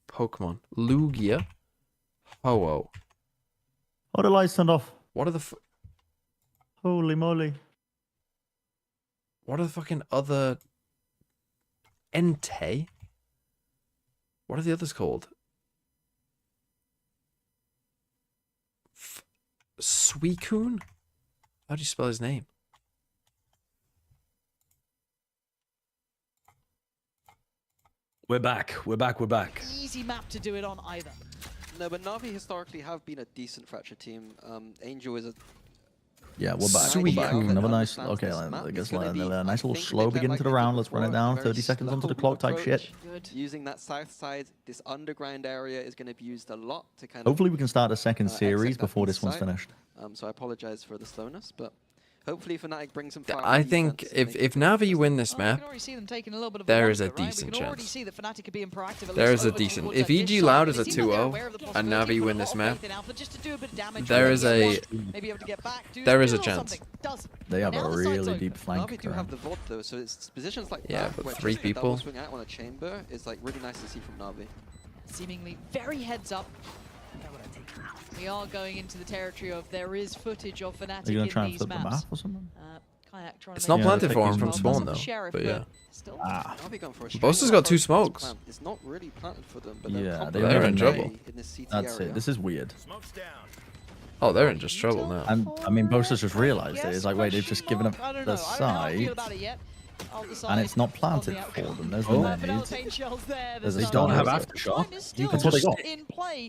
Pokemon? Lugia. Ho-Oh. Oh, the lights turned off. What are the... Holy moly. What are the fucking other... Entei? What are the others called? Suicune? How do you spell his name? We're back. We're back. Easy map to do it on either. No, but Navi historically have been a decent Fracture team. Angel is a... Yeah, we're back. We're back. Another nice... Okay, I guess a nice little slow beginning to the round. Let's run it down. 30 seconds onto the clock type shit. Using that south side, this underground area is going to be used a lot to kind of... Hopefully we can start a second series before this one's finished. So I apologize for the slowness, but hopefully Fnatic brings some fire. I think if Navi win this map, there is a decent chance. There is a decent... If EG Loud is a 2-0 and Navi win this map, there is a chance. They have a really deep flank. Navi do have the VOD though, so it's positions like yeah, that but where 3 just a double people. swing out on a chamber is like really nice to see from Navi. Seemingly very heads up. We are going into the territory of there is footage of Fnatic Are you gonna in try and these flip the maps. map or something? It's not planted for him from spawn though, but yeah. Bosa's got 2 smokes. It's not really planted for them, but Yeah, they're in trouble. in this CT That's area. it. This is weird. Oh, they're in just trouble now. And I mean, Bosa's just realised it. It's like, wait, they've just given up the site, and it's not planted for them. There's no need. There's They don't have aftershock. That's what they got.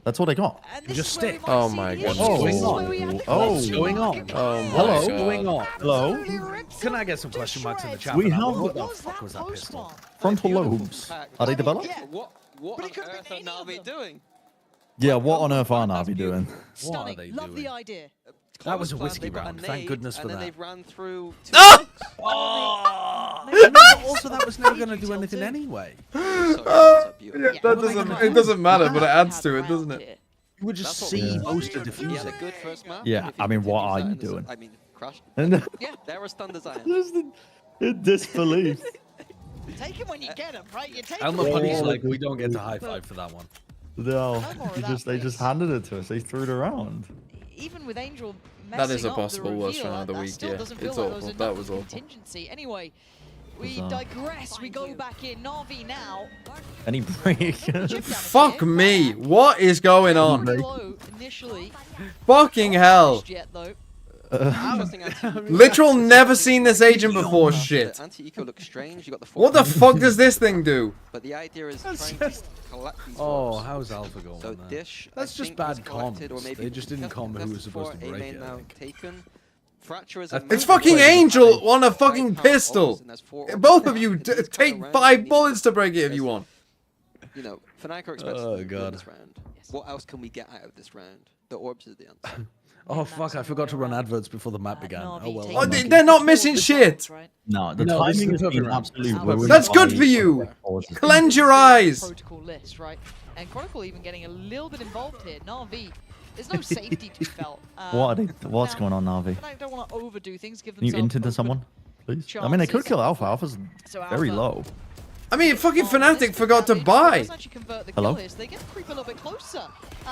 That's what they got. You just stick. Oh my god. What's going on? Oh my Hello? god. Going on? Hello? Can I get some question marks in the chat? We for that? have- What the fuck was that pistol? Frontal lobes. Are they developed? What on earth are Navi doing? Yeah, what on earth are Navi doing? What are they Love the doing? idea. That was a Close whiskey plan, round. they've got a Thank nade, goodness for and then that. they've ran through 2 Also, that was never going to do anything anyway. Yeah, it doesn't matter, but it adds to it, doesn't it? You would just see most of He had a diffusing. good first map. Yeah, If he I mean, what are continues you that doing? I mean, crash. And Yeah, there was stun design. just in disbelief. Take him when you get him, right? You take Elmer him when you Punny's get like, him. we don't get to high five for that one. No, more of they that, just handed it to us. They threw it around. Even with Angel That messing is a up the possible worst reveal, round of the that week, still yeah. doesn't feel It's like awful. there was That enough was awful. contingency. Anyway, we Bizarre. digress. We go back in. Navi now. Any break? Fuck me. What is going on? Low initially. Fucking hell. Yet, though. Literal never seen this agent before shit. Anti-eco looks strange. You got the What the fuck does this thing do? But the idea is trying to collect these Oh, orbs. how's Alpha going So there? Dish, That's I just think, bad was collected, or comms. maybe They just didn't com who was supposed to before break A-main it, I now think. taken. Fracture is It's It's fucking Angel on a fucking pistol. Both of you take 5 bullets to break it if you want. You know, Fnatic are expected Oh, to win God. this round. What else can we get out of this round? The orbs is the answer. Oh fuck! I forgot to run adverts before the map began. Oh well. Oh, they're not missing shit. No, the No, this is timing the has been perfect round. absolutely ruined. That's good by- for you. by- Cleanse your eyes. Protocol list, right? And Chronicle even getting a little bit involved here. Navi, there's no safety to be felt. What's going on, Navi? I don't want to overdo things. Give Can you themselves int into someone, please? I mean, they could kill Alpha. Alpha's very low. I mean, fucking Fnatic forgot to buy. Hello? They get to creep a little bit closer.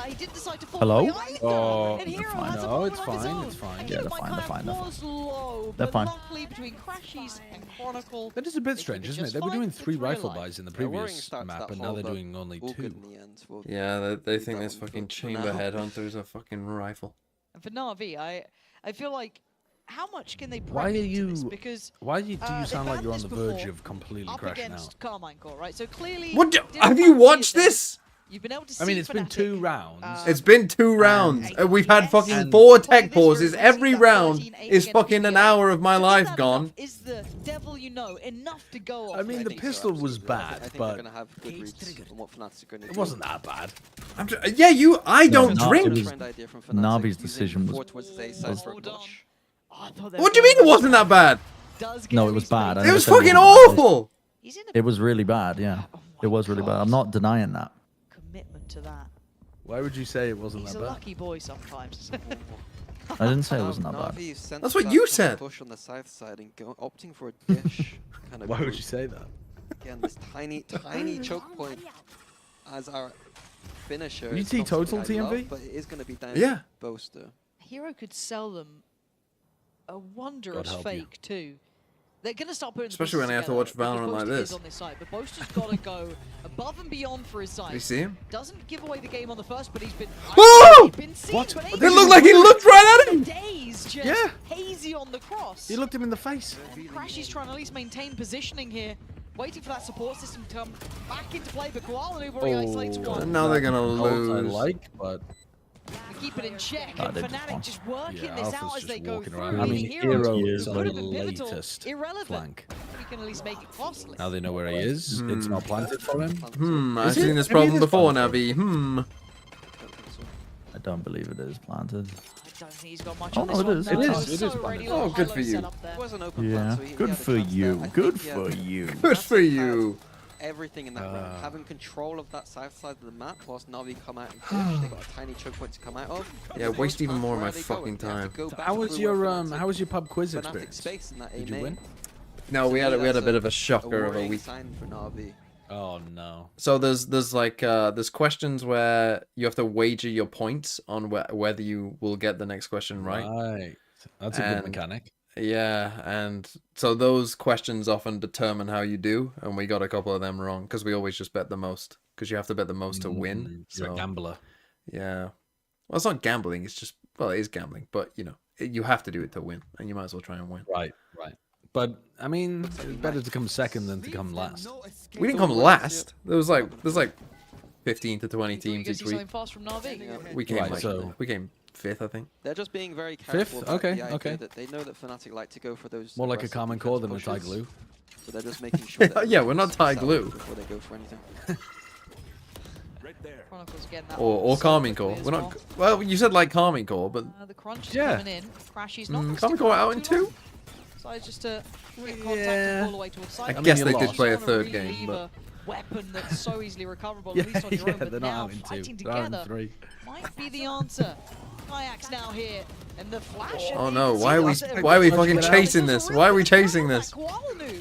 He didn't decide to fall Hello? away either. Oh, And Hero fine. has a No, moment it's of his fine, own. it's fine. And Yeah, Hero they're fine, kind they're fine, of they're fine. was low, They're but fine. luckily between Crashies and Chronicle, That is a bit they strange, could isn't it? just They were doing find the 3 through rifle line. buys in the Yeah, worrying previous starts map, that and now whole, they're but doing only all 2. good in the end. We'll Yeah, they think that this one fucking for chamber now. headhunter is a fucking rifle. And for Navi, I feel like how much can they Why prep are into this? you? Because Why do you they sound like banned you're on this the verge before of completely up crashing against out? Carmine Core, right? So clearly, What? didn't Have you fancy watched it then. this? You've been able to I mean, see it's been Fnatic, 2 rounds. It's been 2 rounds. We've had fucking and 4 by tech this pauses. route, we Every see that round 13-8 is against fucking an EMEA. hour of my Is life that gone. enough? Is the devil you know enough to go off? I mean, the pistol was I bad, think they're but going to have good reads on what Fnatic are going to do. it wasn't that bad. Yeah, I don't No, drink. it was Trend idea from Fnatic, Navi's using decision was. forward towards the A side for a push. What do you mean it wasn't that bad? No, it was bad. I It never was said fucking wasn't bad. awful. It was really bad. Yeah, it was really bad. I'm not denying that. Commitment to that. Why would you say it wasn't He's that a bad? lucky boy sometimes. I didn't say it wasn't that bad. Navi sensed That's what that you kind of said. Push on the south side and opting for a dish kind of. Why would route. you say that? Again, this tiny choke point as our finisher. You is see not something total I love, TMV? but it is going to be down Yeah. to Boaster. Hero could sell them a wondrous God help you. fake too. They're gonna start putting the Especially pieces when I have to together watch because Valorant like Boaster this. is on this side, but Boaster's got to go above and beyond for his side. You see him? Doesn't give away the game on the first, but he's been. Whoa! He's been seen, What? but It he's looked like he looked right at him. Days just Yeah. hazy on the cross. He looked him in the face. Crashy's trying to at least maintain positioning here, waiting for that support system to come back into play. But Koala already isolates one. Now they're gonna Ult I lose. like, but They keep it in check, Ah, and they just Fnatic won. just working yeah, this Alpha's out as just they go walking through. around. I mean, Hero, Hero who is could have the been pivotal, latest irrelevant. flank. We can at least make it costly. Now they know where he is. It's not planted for him. I've Is it? seen this Maybe problem it is before, planted. Navi. I don't believe it is planted. I don't think he's got much Oh, on this no, it one. is. No, It that is. was It is so planted. ready, Oh, little good high-low for you. setup there. It was an open Yeah, plan, so he good had a for chance there. you. I think Good he had for you. Good for had you. everything in that round. Having control of that south side of the map whilst Navi come out and push. They got a tiny choke point to come out of. Yeah, waste even more of my Where are they fucking going? They have to time. go back How was through your where Fnatic- how was your pub quiz Fnatic experience? space in that Did you A-main. win? No, we had a bit of a shocker of a worrying week. sign for Navi. Oh no. So there's like there's questions where you have to wager your points on whether you will get the next question right. Right. That's a And- good mechanic. Yeah, and so those questions often determine how you do, and we got a couple of them wrong because we always just bet the most because you have to bet the most to win. You're So a gambler. yeah, well, it's not gambling. It's just it is gambling, but you know you have to do it to win, and you might as well try and win. Right. But I mean, it's better to come second than to come last. We didn't come last. There's like 15 to 20 You teams can each see week. something fast from Navi. We came Right, like, so- we came 5th, I think. They're just being very careful. Fifth? about Okay, the idea okay. That they know that Fnatic like to go for those. More like a aggressive common core than a defense tie pushes. glue. So they're just making sure. that Yeah, we're not tie settled glue. before they go for anything. Chronicles getting that Or ult so Calming quickly Core. as We're not. Well, you said like Calming Core, but The crunch is Yeah. coming in. Crashy's not. Calming Core out in 2. Decides just to get contact and pull away towards side. I guess you they did lost. play a She's third trying to really game, leave but a weapon that's so easily recoverable, Yeah, at least on your own. But they're not now out in fighting 2. They're out in together 3. might be the answer. Kayaks now here, and the flash. Oh and no! you can Why see are we that- fucking Get out. chasing this? Why are we chasing this? Koala noob.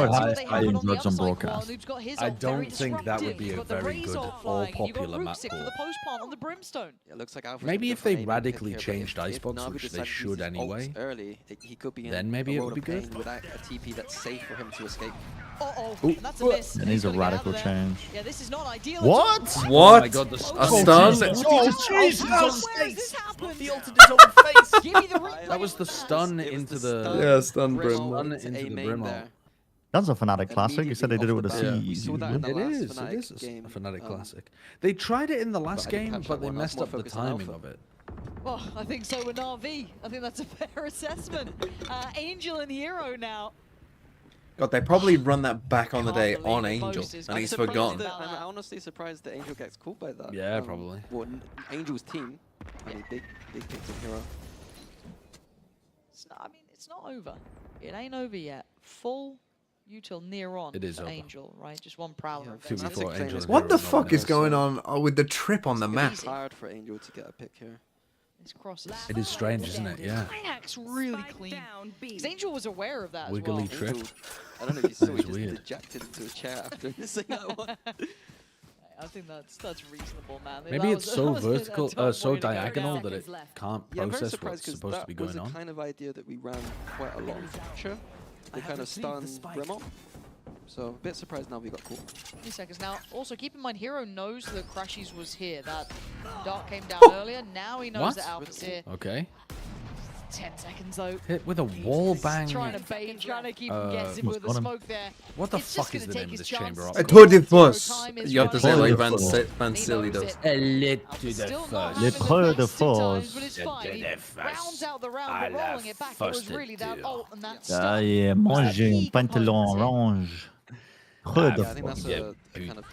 know Let's see it's what they have on the drugs other on side. broadcast. Noob's got his I ult, very don't think that would disruptive. be You've a got the very Razor good or flying. You've got popular map Rooksit for the call. post plant on the Brimstone. It looks like Alpha's Maybe gonna if go for they an A-main pick radically here, but changed if Icebox, Navi which they decided to use should his anyway, ults early, he could be in then maybe a it world would be of good. pain without a TP that's safe for him to escape. Uh-oh, Ooh. that's a miss. It needs a He's gotta get out radical of there. change. Yeah, this is not ideal. What? At all. What? Oh my god, the A stun. stun? Jesus! Where has this happened? He ulted his own face. Give me the replay. That was the stun It was into the the... stun. Yeah, stun brim. Stun It's into the A-main brim there. ult. That's a Fnatic classic. You said they did it with a Immediately off the C. bat. We saw that in the It last is. It Fnatic is game. a Fnatic classic. They tried it in the last I didn't game, catch but that they one. I was messed more up the focused on timing Alpha. of it. Well, I think so with NAVI. I think that's a fair assessment. Angel and Hero now. God, they probably run that back on the day on Angel, and he's forgotten. I'm honestly surprised that Angel gets called by that. Yeah, probably. Well, Angel's team. I mean, big picks of hero. I mean, it's not over. It ain't over yet. Full util near on It is for over. Angel, right? Just one prowler. What the fuck is going on with the trip on the map? It's hard for Angel to get a pick here. This crosses. It is strange, isn't it? Yeah. Kayak's really clean. Because Angel was aware of that Wiggly as well. trip. I don't know if you saw, he That was just weird. dejected into a chair after missing that one. I think that's reasonable, man. Maybe it's so vertical, so way to go. diagonal that it can't Yeah, I'm very process surprised what's because supposed to be that was going the on. kind of idea that we ran quite a lot of Fracture. They kind of stunned Bremo. So a bit surprised now we got caught. 20 seconds now. Also, keep in mind, Hero knows that Crashies was here. That dart came down earlier. Now he knows What? that Alpha's here. Okay. 10 seconds though. Hit with a wall bang. Trying to bait, trying to keep him guessing with the smoke there. What the It's just fuck is gonna the take name of his this chamber? chances. A tour de force. You have to say like Van Silly does. Le tour de force. Le tour de force. But it's fine. He rounds out the round, but rolling it back, it was really that ult and that Ah, stuff. yeah, moi j'ai un pantalon orange. Tour de I think that's force. a kind of...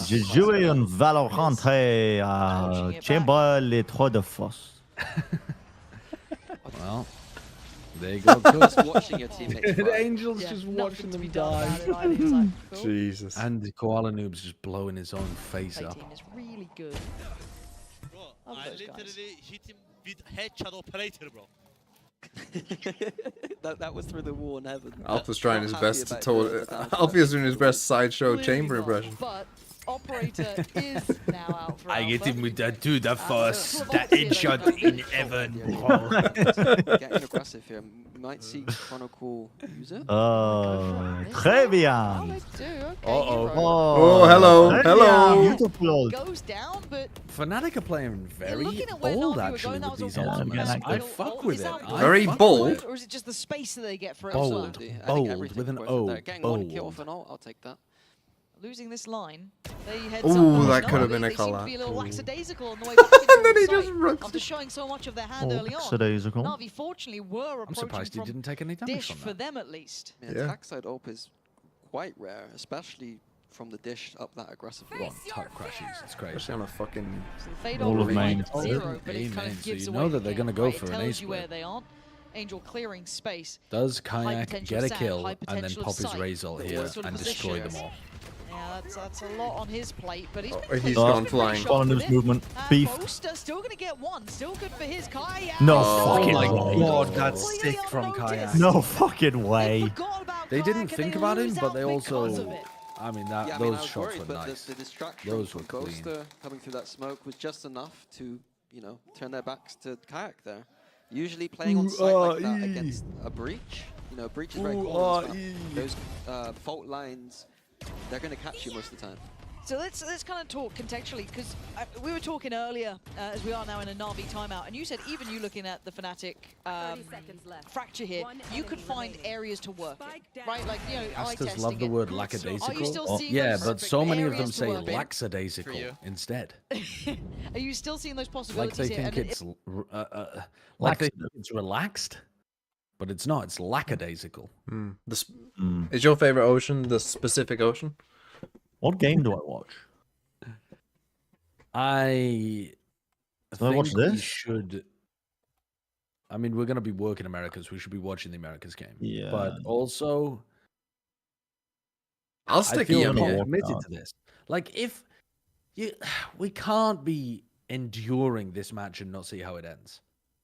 J'ai joué un Valorant à Chamber les Tours de force. Well, there you go. Just watching your teammates The fight. Angel's Yeah, just nothing watching to be them done die. about it either. He's like, cool. Jesus. And the Koala Noob's just blowing his own face Play up. team is really good. Love I those guys. literally hit him with headshot operator, bro. that was through the wall in heaven. Alpha's trying his Not best happy to about tour. the down Alpha's doing his best sideshow Clearly chamber not, impression. But Operator is now out for I Alpha. get him with that to the force, Clever that Box here, headshot though. in heaven. Getting aggressive here. Might see Chronicle use it. Très bien. Oh, hello, hello. Beautiful. Goes down, but Fnatic are playing very looking at where bold Navi were actually going, with that was these a ultimates. awesome I battle. fuck with Is it. that I Very fuck bold. with it. Or is it just the space that they get for it? Bold, I think bold everything's with an worth it O. there. Getting one kill Bold. off an ult, I'll take that. Losing this line, they head Ooh, that could have been a They seem call to be a out. little lackadaisical on the way back into the site after showing so much of their hand early on. Lackadaisical. Navi fortunately were I'm approaching surprised he from didn't take any damage dish from for that. them at least. Yeah, attack side op is quite rare, especially from the dish up that aggressively. One type crashes. It's crazy. Especially on a fucking So the fade All on of main. is 0, but it kind Amen. of So gives you away know the that they're camp, gonna go right? for It an tells ace you where split. they are. Angel clearing space. Does High Kayak potential get a sand, kill high and then potential pop his sight. Razor What here sort of and destroy them positions? all? Yeah, that's a lot on his plate, but he's Oh, been he's pretty gone sharp flying. with Bottom's it. movement. And Beef. Boaster still going to get one. Still good for his Kayak. No Oh fucking my way. god, that's Completely sick from unnoticed. Kayak. No fucking way. Forgot about They Kayak didn't and think they about him, lose but out they because of also. it. I mean, Yeah, I mean, I those was shots worried, were but nice. the distraction Those from were clean. Boaster coming through that smoke was just enough to, you know, turn their backs to Kayak there. Usually playing on site like that against a breach, you know, breach is very common as well. Those fault lines, they're going to catch you most of the time. So let's kind of talk contextually, because we were talking earlier, as we are now in a Navi timeout, and you said even you looking at the Fnatic fracture here, you could find areas to work in, right? Like, you know, eye Asters testing love the it. word Are you lackadaisical. still seeing Yeah, those but so many of them areas to say work in? lackadaisical instead. Are you still seeing those Like possibilities they here? think And it's like they think it's relaxed, but it's not. It's lackadaisical. Is your favorite ocean the specific ocean? What game do I watch? I Do I watch think we this? should. I mean, we're going to be working Americas. We should be watching the Americas game. Yeah. But also, I'll I stick feel EMEA. more committed to this. Like, if you, we can't be enduring this match and not see how it ends.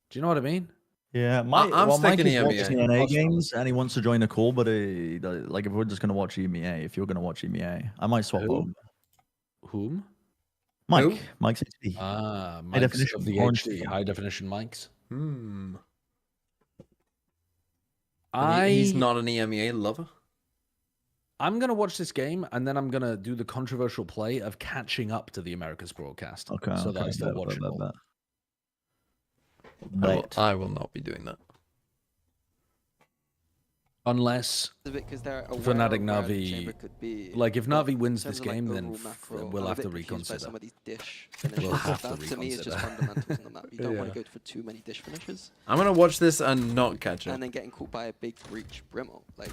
Do you know what I mean? Yeah, I'm Mike sticking is watching EMEA. NA games and he wants to join the call, but like if we're just gonna watch EMEA, if you're gonna watch EMEA, I might swap Who? over. Whom? Mike, Who? Mike's HD. Ah, High mics definition of the orange HD, team. high definition mics. He's not an EMEA lover. I'm gonna watch this game and then I'm gonna do the controversial play of catching up to the Americas broadcast. Okay, so that I still watch it all. I will not be doing that. Unless Because they're aware Fnatic of where the chamber Navi, could be. like if But Navi wins in this terms of, like, game, then overall macro, we'll I'm a have bit to confused by reconsider. some of these dish We'll finishes. have to That to me is just reconsider. fundamentals on the map. You don't want Yeah. to go for too many dish finishes. I'm gonna watch this and not catch up. And then getting caught by a big breach Brimo. Like,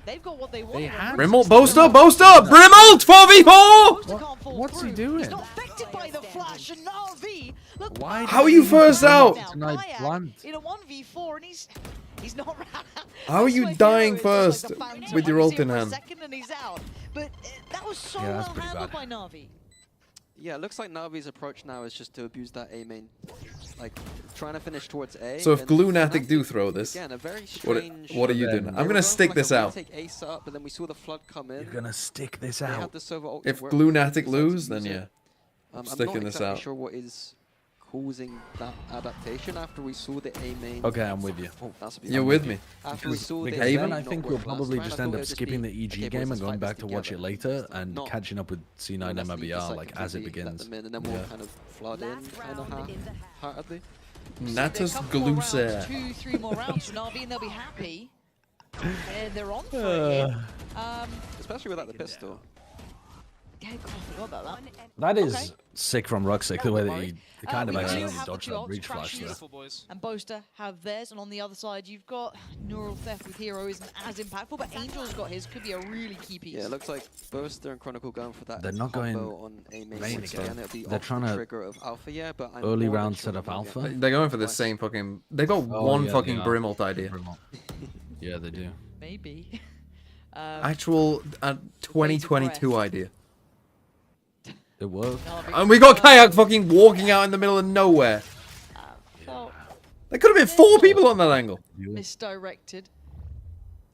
They've got what they want. Brimalt, boast up! Brimalt 4v4! What's he doing? He's not affected by the flash, and Na'Vi, look, Why How are you first out? now, Kayak in a 1v4, and he's not. How are you dying first with your ult in hand? And he's out. But that was so Yeah, that's well pretty handled bad. by Na'Vi. Yeah, it looks like Navi's approach now is just to abuse that A main. Like, trying to finish towards A. So if and Glunatic do throw this, again, a very strange... what are you doing? They I'm were gonna going stick for this like a out. retake ace up, but then we saw the flood come in. You're gonna stick this They had out. the Sova ult If to work, Glunatic decided to lose, use then it. yeah. I'm I'm sticking not this exactly out. sure what his causing that adaptation after we saw the A main. Okay, I'm with you. Oh, that's a You're with me. After we saw the Because A then main I not think work we'll last probably round, just I end thought up it would skipping the be, EG okay, game boys, and going let's fight back to this watch it together. later Just and not catching up with C9 let's leave the MIBR site like as it completely, let begins. them in, and then we'll kind of flood in kind of half-heartedly. Natus Glucer. 2-3 more rounds from Navi and they'll be happy. And they're on for it. Especially without the pistol. Yeah, God, I forgot about that. That is Okay. sick from Rucksack, the way that he kind of we do accidentally have the dodged two that ults, breach flash there. Crashes and Boaster have theirs, and on the other side you've got Neural Theft with Hero isn't as impactful, but Angel's got his, could be a really key piece. Yeah, it looks like Boaster and Chronicle going for that. They're not going combo on A main main once again. It'll be They're off trying the to trigger of Alpha, yeah, but I'm early more than round sure set up they'll Alpha. get They're going for the same fucking. They got one yeah, they fucking are. Brim ult idea. Yeah, they do. Maybe. Actual 2022 idea. It worked. And we got Kayak fucking walking out in the middle of nowhere. There could have been 4 people on that angle. Misdirected.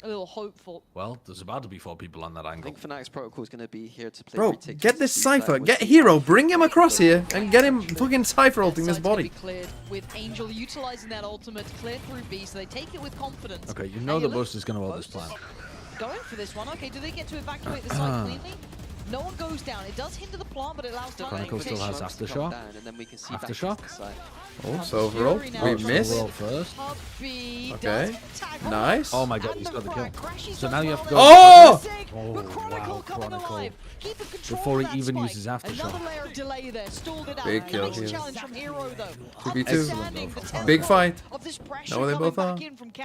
A little hopeful. Well, there's about to be 4 people on that I angle. think Fnatic's protocol is going to be here to play. Bro, retake get to this the C-side Cypher. with Get some Hero. Alpha. Bring him across here and get him fucking Cypher ulting this Side's gonna body. be cleared with Angel utilizing that ultimate to clear through B, so they take it with confidence. Okay, you know that Boaster's going to hold this plan. Going for this one. Okay, do they get to evacuate the site cleanly? No one goes down. It does hinder the plant, but it allows time. Chronicle still has Aftershock. Aftershock. Oh, so overall, we missed. Overall first. Okay. Nice. Oh my god, he's got the kill. So now you have to go. Oh! Wow, Chronicle. Before he even uses Aftershock. Another layer of delay there, stalled it out. Big kill Nice here. challenge from Hero though. 2v2. Big fight. Know where they both are?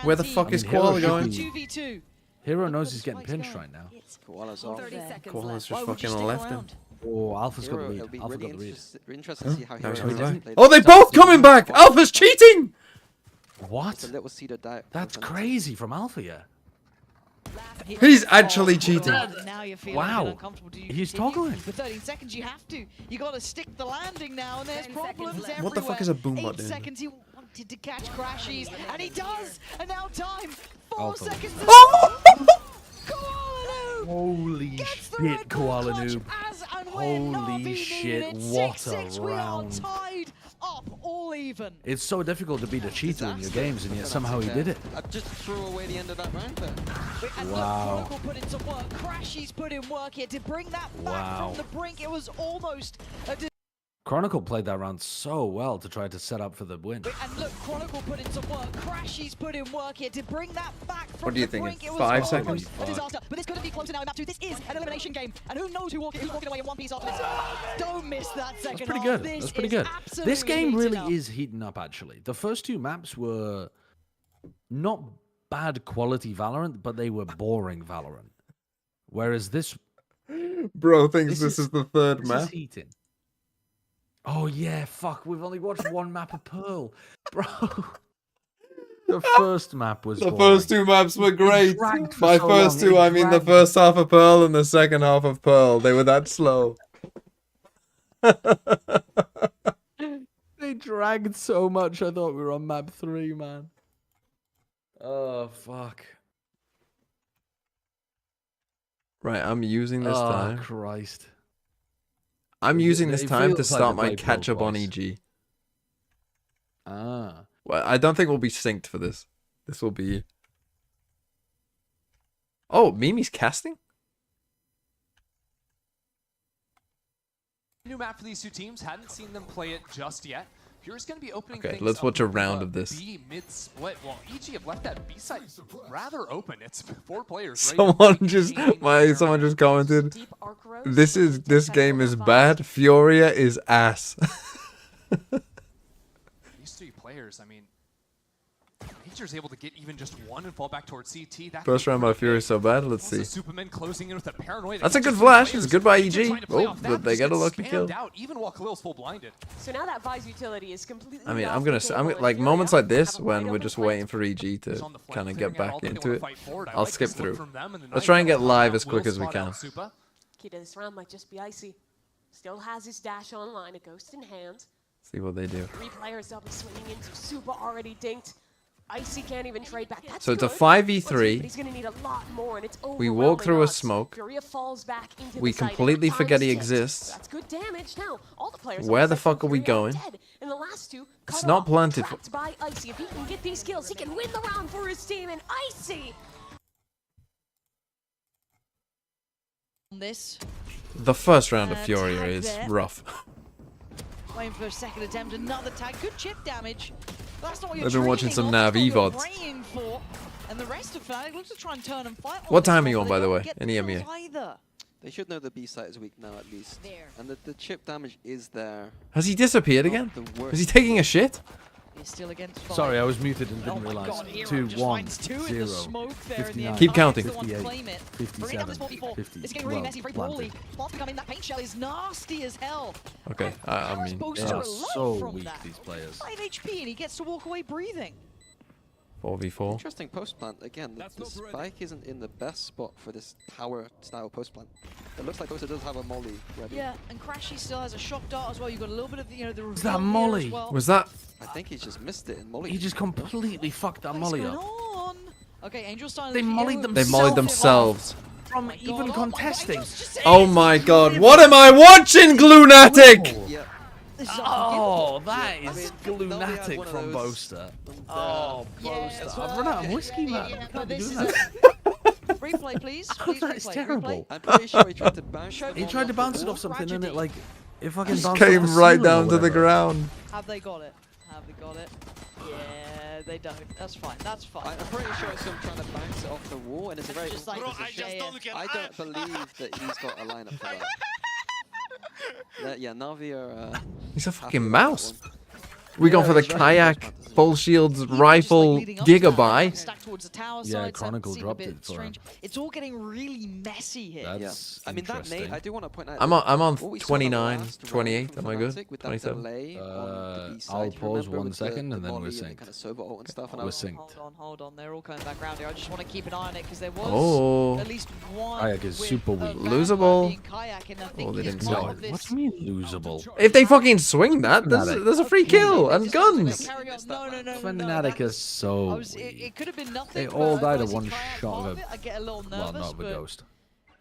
Where the fuck is Koala going? 2v2. Hero knows he's getting pinched right now. Koala's off. Koala's just fucking left him. Oh, Alpha's got the Hero, lead. it'll be Alpha really got the lead. interesting to see how Now he's Hero coming does back. play Oh, they this. both coming back! Alpha's cheating! What? It's a little seed of doubt. That's crazy from Alpha, yeah. He's actually cheating. Now you're feeling Wow. uncomfortable. Do you He's continue? toggling. For 13 seconds, you have to. You got to stick the landing now, and there's problems everywhere. What the fuck is a boombot 8 doing? seconds, he wanted to catch Crashies, and he does. And now time. 4 Alpha. seconds. Holy shit, Koala Noob. Holy shit, what a round. Tied up, all even. It's so difficult to beat a cheater in your games, and yet somehow he did it. I just threw away the end of that round there. And Wow. look, Chronicle put in some work. Crashies put in work here to bring that back Wow. from the brink. It was almost a Chronicle played that round so well to try to set up for the win. And look, Chronicle put in some work. Crashies put in work here to bring that back from What do you the think? brink. It was 5 almost seconds? a disaster, but it's going to be closer now in map 2. This is an elimination game, and who knows who's walking away in one piece after this. Don't miss that second That's pretty half. good. This That's pretty is good. absolutely This game heating really up. is heating up, actually. The first 2 maps were not bad quality Valorant, but they were boring Valorant. Whereas this... Bro thinks this is the third this map. is heating. Oh yeah, fuck, we've only watched 1 map of Pearl. Bro. The first map was The boring. first 2 maps were great. dragged for By so first long, 2, it I mean the dragged. first half of Pearl and the second half of Pearl. They were that slow. They dragged so much, I thought we were on map 3, man. Oh, fuck. Right, I'm using this Oh, time. Christ. I'm using this It time to feels like start they my played Pearl catch up on twice. EG. Ah. Well, I don't think we'll be synced for this. This will be... Oh, Mimi's casting? New map for these 2 teams. Hadn't seen them play it just yet. Pure's going to be opening Okay, things let's up watch a with round of this. B mid-split. Well, EG have left that B side rather open. It's 4 players. Someone just commented. This game is bad. Fioria is ass. These 3 players, I mean, Nature's able to get even just 1 and fall back towards CT. That First round by Fury is so bad. Let's see. Superman closing in with a paranoid. That's a good flash. It's good by EG. Oh, but they get a lucky kill. Out, even while Khalil's full blinded. So now that Vi's utility is completely I mean, off I'm the gonna table, like and moments Fury like this have a when wide we're open just flank. waiting for EG to kind of get back into it. I'll skip through. Let's Let's try and get live as quick as we can. Key to this round might just be Icy. Still has his dash online, a ghost in hand. See what they do. 3 players they'll be swinging into. Super already dinked. Icy can't even trade back. That's So it's a good. 5v3. But he's gonna need a lot more, and it's We walk through a odds. smoke. Furia falls back into We the site, and completely time forget he ticks. exists. That's good damage. Now, all the players Where on the section fuck are we Furia going? dead, and the last two It's cut not off, plentiful. trapped by Icy. If he can get these kills, he can win the round for his team, and Icy. This. The first round of Furia tag is there. rough. Waiting for a second attempt, another tag. Good chip damage. But that's not what you're I've been watching dreaming some of, that's NAVI what you're VODs. praying for. And the rest of Fnatic looks to try and turn and fight. What time are you on, by the way, in EMEA? They should know the B site is weak now at least. And the chip damage is there. Has he disappeared again? the worst. Is he taking a shit? He's still against Sorry, I was muted and didn't Oh my realize. God, Hero 2, just 1, finds two in the 0, smoke there in the 59, end. Keep counting. 58, Claim it. 57, This 50. It's getting really Well, messy, very planted. poorly. Plants becoming that paint shell is nasty as hell. Okay, I mean, supposed They to are rely so from weak, that. these players. 5 HP and he gets to walk away breathing. 4v4. Interesting post plant. Again, the spike isn't in the best spot for this tower style post plant. It looks like Bosa does have a molly ready. Yeah, and Crashy still has a shock dart as well. You've got a little bit of the, the Was that reveal here molly? as well. Was that? I think he's just missed it in molly. He just completely fucked that molly What's up. going on? Okay, Angel starting They to mollied hero They mollied themselves. From even contesting. Oh my god, what am I watching, Glunatic? Yeah. Oh, that is Glunatic from Boaster. Oh, Boaster. I've run out of whiskey, man. Yeah, I but can't be this doing is that. Replay, please. Please That is replay. terrible. Replay. I'm pretty sure he tried to bounce. He tried to bounce it off something and it, like, it fucking bounced off Came the right ceiling or down to the whatever. ground. Have they got it? Have they got it? Yeah, they don't. That's fine. That's fine. I'm pretty sure it's him trying to bounce it off the wall, and it's a very Just like awkward position. I don't believe that he's got a lineup for that. Yeah, Navi are. He's a happy fucking with mouse. that one. We gone for the kayak, full shields, rifle, gigabyte. Stacked towards the tower Yeah, side, Chronicle seem a dropped bit it for him. strange. It's all getting really messy here. That's I mean, that interesting. nade, I do want to point out. I'm on what we saw in the 29, last round 28, from am I good? Fnatic with that 27. delay on the B side, I'll you pause remember 1 with second the and then we're molly and the synced. kind of Sova ult and stuff, and I We're was synced. Hold on. They're all coming back around here. I just want to keep an eye on it because there was Oh. at least one. Kayak is with super a weak. vampire Losable. being Kayak, and I think Oh, they he's didn't part know. of this. What do you mean losable? If they fucking swing that, there's a free kill and guns. Carry on. No. Fnatic is so It could have been nothing. They but all if died I of see one Kayak shot part of it, I get a little nervous, well, not of a but ghost.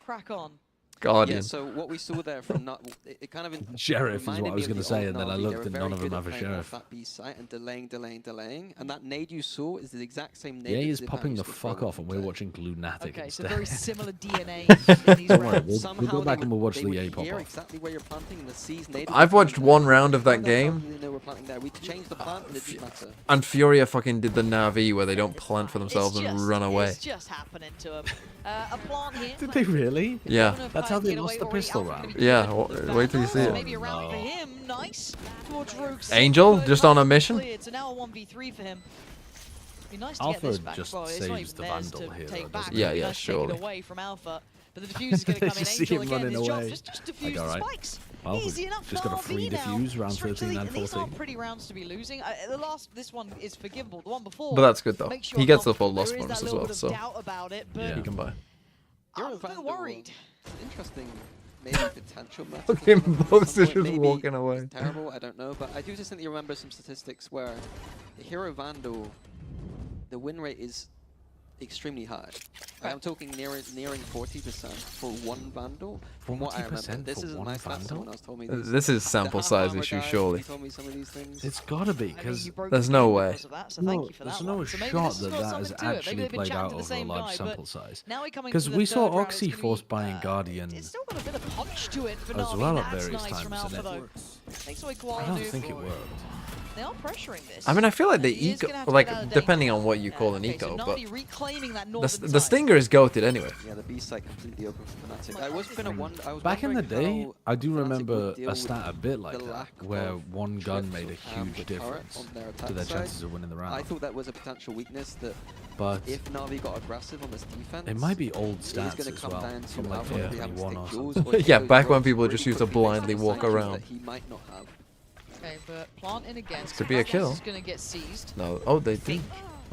crack on. Guardian. Yeah, so what we saw there from it kind of Sheriff is reminded what I was me going of to the say, old and then I Navi. looked They and were none very of them good have a at playing off sheriff. that B site and delaying, and that nade you saw is the exact same nade. Yeah, that he's Zivan popping the used to fuck throw off, and we're into- watching Glunatic Okay, so instead. very similar DNA in these Don't worry, rounds. we'll go back and we'll watch they the would A pop hear off. exactly where you're planting and the C's nade. I've watched one round of that game, They were planting there. We changed the plant and it didn't matter. and Furia fucking did the Navi where they don't plant for themselves It's and just- run away. It's just happening to him. A plant here. Did they really? Yeah. That's how they lost the pistol round. Yeah, wait till you see it. Maybe a round for him. Nice. Towards Rook's. Angel, Good just on a path mission? cleared, So now a 1v3 for him. Be nice to Alpha get this back. just Well, it's not saves even the theirs Vandal to here, take though, back. doesn't It'd Yeah, be yeah, nice to surely. take it away from Alpha. But the diffuse is going to come in. Just see Angel him again. running His job away. just defuse Like, the alright. spikes. Well, we've Easy enough. just got a for free RV now. defuse, round Straight to 13 the- and These 14. are pretty rounds to be losing. This one is forgivable. The one before. But that's good though. makes you He gets the full uncomfortable. loss There is bonus that as little well, bit of so doubt about it, but he can buy. I'm a bit worried. Interesting, maybe potential method. Look at him, At some both point, just maybe walking away. it's terrible, I don't know, but I do distinctly remember some statistics where the Hero Vandal, the win rate is extremely high. I'm talking nearing 40% for one Vandal. From what I remember, 40% this for isn't one my stats. Vandal? Someone else told me this. This is sample The size Hammer issue, guy, surely. He told me some of these things. It's gotta be, because There's no way. No, there's no shot that that is actually played out over a large sample size. Because we saw Oxy force buying Guardian It's still got a bit of punch to it for as Na'Vi. well at That's various nice from times, Alpha, and though. Takes away Koala I don't Nuke. think it worked. They are pressuring this. I mean, I feel like the He is eco, gonna have to like get out of depending danger. on what you call an Okay, eco, so but Na'Vi reclaiming that the northern the side. Stinger is goated anyway. Yeah, the B site completely open for Fnatic. I was Back in the wondering day, how I do Fnatic remember would deal a with stat a bit like the that, lack where of one gun drift made a of huge the turret difference on their to attack their side. chances of winning the I round. thought that was a potential weakness that But if Navi got aggressive on this defense, it might be old it is stats gonna as come well, down from to like Alpha if they have to 2021 or take duels, something. or if Yeah, those back when roles people really just used to quickly based on blindly walk strategies around. that he might not have. Okay, but plant in again. Could be a kill. Is going to get seized. No, oh they did.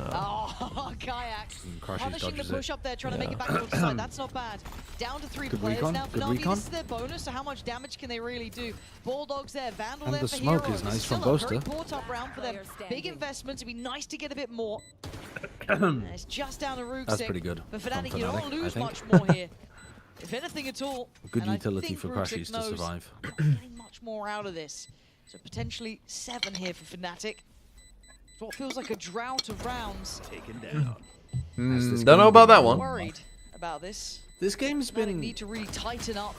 Oh, Kayak. Crashes Punishing the dodges push it. up there, trying to make it back towards the side. That's not bad. Down to 3 Good players recon, now. For good NAVI, recon. this is their bonus, so how much damage can they really do? Bulldogs there, Vandal And there the for smoke Hero. is nice Still from a very Boaster. poor top round for them. Big investment. It'd be nice to get a bit more. It's just down to Rooksik. That's pretty good But from Fnatic, you don't Fnatic, I lose think. much more here. If anything at all. Good and I utility think for Rooksik Crashies to knows survive. not getting much more out of this. So potentially 7 here for Fnatic. It's what feels like a drought of rounds. Taken down. Don't know about that one. Worried about this. This game's been need to really tighten up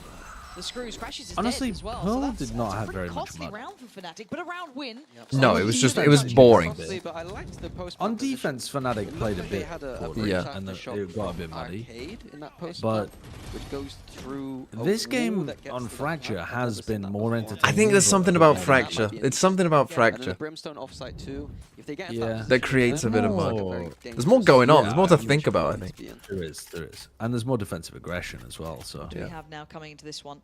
the screws. Crashes is honestly, dead as well. Pearl So that's, did not that's a have pretty very much costly luck. round for Fnatic, but a round win. No, it was boring. But I liked the post On defense, Fnatic played a They bit had a poorly, Yeah. and shot it got a bit muddy. arcade in that post But which goes through a this wall game that gets on to the Fracture back. I've has never seen been that more before. entertaining. I think there's something about Fracture. It's something about And then the Fracture Brimstone offsite too. If they get Yeah. into that creates a bit of mud. more- There's more going on. There's more to Yeah, think about, I think. There is, and there's more defensive aggression as well. So What do we have now coming into this one?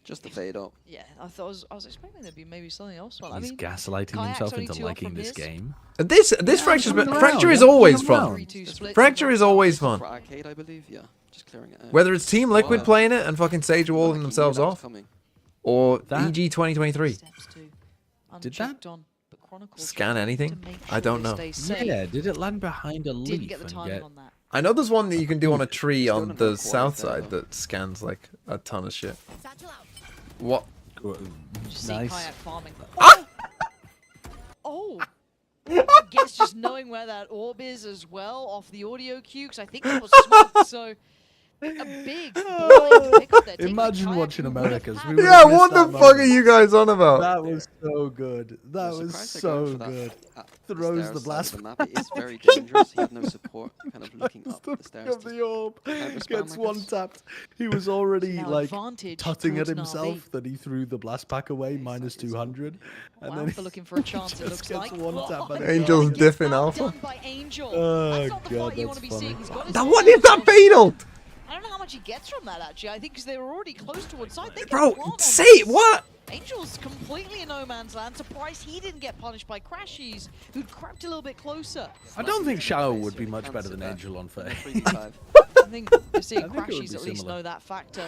Just the fade up. Yeah, I was expecting there'd be maybe something else. Well, I he's mean, gaslighting Kayak's himself only into 2 up liking from this his. game. This Fracture's come around, Fracture is yeah, always come fun. around. 3-2 split. Fracture is always fun. For arcade, I believe. Yeah, just clearing it out. Whether it's Team Liquid Wow. playing it and fucking Sage walling themselves That was off, coming. or That- EG 2023. Steps to Did that unchecked on, but Chronicles Scan anything? to make I sure don't they know. stay safe. Yeah, did it land behind a Didn't leaf get the and timing get? on that. I know there's one that you can do on a tree Still on don't the know south quite there, side though. that scans like a ton of shit. What? Just see Nice. Kayak farming. Ah! Oh! I guess just knowing where that orb is as well off the audio cue, because I think that was smoked, so a big blind pick up there. taking Imagine Kayak watching who would have Americas. had- We would've Yeah, missed what the that fuck are moment. you guys on about? That was so good. That I'm was surprised they're going so for that good. at Throws stairs the side blast. of the map. It is very dangerous. He had no support, kind of looking up the stairs. Of the orb counter spam, gets I one guess. tapped. He was already Now like advantage tutting at towards himself Na'Vi. that he threw the blast pack away minus 200, and Wow, then for looking for a chance, it just looks gets like. one tap by the Angel's guard. diff in alpha. Done by Angel. Oh, That's not the God, fight you want that's to be seeing. funny. He's got his Now own what is that advantage. fatal? I don't know how much he gets from that actually. I think because they were already close towards side. They can Bro, plant on say this. what? Angel's completely in no man's land. Surprised he didn't get punished by Crashies, who'd crept a little bit closer. I don't think Shao would be much better than Angel on Faye. 3v5. I think you're seeing I think it would Crashies be at least similar. know that factor.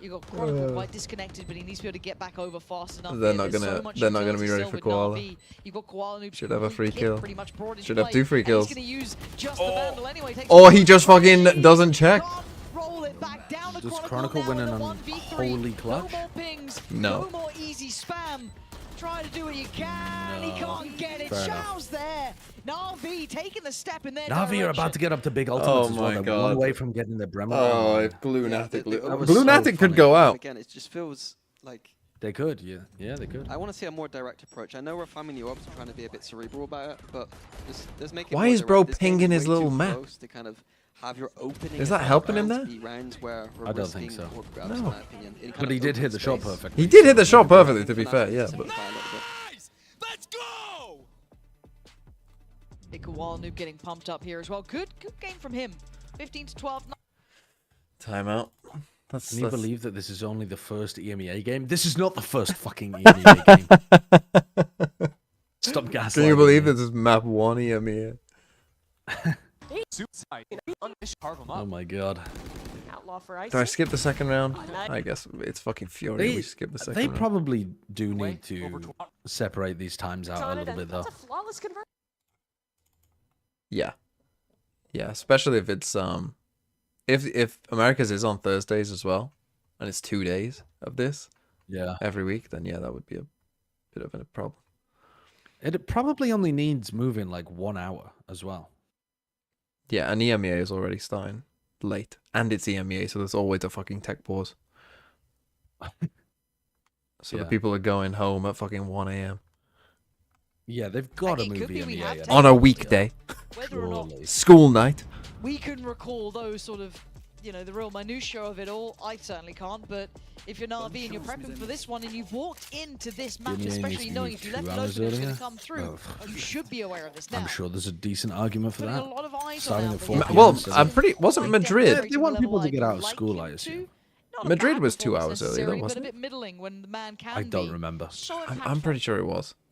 You got Chronicle quite disconnected, but he needs to be able to get back over fast enough. They're here. not There's gonna- so much they're not gonna be utility ready still for with Koala. Na'Vi. You've got Koala who Should have a free kit kill. pretty much brought into Should have play, 2 free and kills. He's gonna use just the Vandal anyway. Takes Or it he back just to fucking Crashies. doesn't check. Can't roll it back down to Does Chronicle Chronicle now win in an a 1v3. unholy clutch? No more pings. No. No more easy spam. Try to do what you can. He can't get it. Fair enough. Shao's there. Na'Vi taking the step in their Na'Vi are about direction. to get up to big ultimates Oh as well. my They're God. one away from getting their Bremer. Oh, if Blue Yeah, Natic, the- that was Blue so Natic could funny. go out. Again, it just feels like They could, yeah, they could. I want to see a more direct approach. I know we're farming the orbs and trying to be a bit cerebral about it, but let's make it Why more is bro direct. This game's pinging his way little too map? close to kind of have your opening. Is that attack helping him rounds there? be rounds where we're I don't think risking so. orb grabs, in No. my opinion, in kind But of he did open hit the shot space. perfectly. He did hit the shot perfectly, to be Fnatic fair, needs yeah. to But simplify a little bit. Big Koala Noob getting pumped up here as well. Good game from him. 15 to 12. timeout. That's, Can you that's- believe that this is only the first EMEA game? This is not the first fucking EMEA game. Stop gaslighting. Can you believe me. this is map 1 EMEA? Oh my god. Outlaw for ice. Do I skip the second round? I guess it's fucking Fury. We skip the second They round. probably do need to separate these times out a little bit though. That's a flawless conversion. Yeah. Yeah, especially if it's if America's is on Thursdays as well, and it's 2 days of this Yeah. every week, then yeah, that would be a bit of a problem. It probably only needs moving like 1 hour as well. Yeah, and EMEA is already starting late, and it's EMEA, so there's always a fucking tech pause. So the Yeah. people are going home at fucking 1 a.m. Yeah, they've got to it move could be we EMEA. have in. to- On a weekday, Whether or not Surely. school night. we can recall those sort of, you know, the real minutiae of it all, I certainly can't. But if you're Na'Vi and you're prepping for this one and you've walked into this match, EMEA needs especially to knowing move if you left 2 it hours open, it's going earlier. to come through. Oh, You should be aware of this now. I'm sure there's a decent argument for Putting that. a lot of eyes Starting on at that. 4 They p.m. Well, instead I'm of- pretty. Wasn't Madrid? They want people to get out of school, I assume. Madrid was 2 hours earlier, though, but wasn't a it? bit middling when the man can I don't be remember. so I'm pretty sure it was.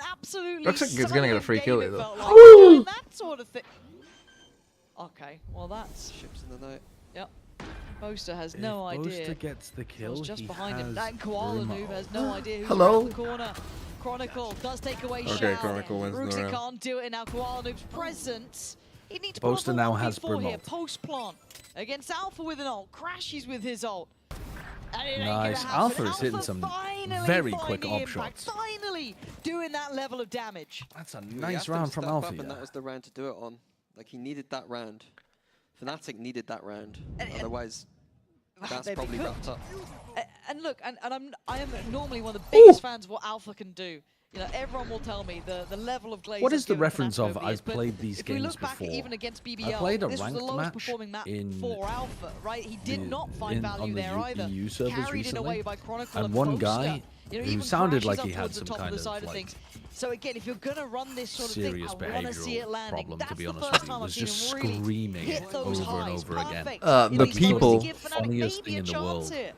an absolutely Looks like he's gonna get a free kill here, though. Like, that sort of thing. Okay, well that's ships in the night. Yep. Boaster has no idea. Boaster gets the kill. Just he behind him. has That Koala Brumo. noob has no idea who's Hello? around the corner. Chronicle does take away Okay, Shao. Chronicle wins the Ruxy round. can't do it now. Koala noob's presence. He needs to Boaster put now up a has 1v4 here. Brumo. Post plant against Alpha with an ult. Crashes with his ult. And it ain't Nice. gonna happen. Alpha is hitting some finally very quick finding op impact, shots. Finally doing that level of damage. That's a You nice have to round from step Alpha. up, and yeah. that was the round to do it on. Like, he needed that round. Fnatic needed that round. Otherwise, that's They'd be probably cooked. wrapped up. And look, I am normally one of the biggest fans of what Alpha can do. You know, everyone will tell me the level of glaze. What I've is the given reference Fnatic of over the years, I've but played these if we games look back before? even against BBL, I played a this was the ranked lowest match performing map in for Alpha, right? He did not find on value the there either. EU servers Carried in a way recently, by Chronicle and one Boaster. guy You know, who even sounded crashes like up he had towards the some top kind of the side of of like things. So again, if you're gonna run this sort of thing, serious I want to see it behavioural landing. problem, That's to be the honest first with you. time Was I've seen just him really screaming hit it those over and highs. over again. Perfect. The You know, he's supposed to people- give Fnatic Funniest maybe thing a in the chance world. here.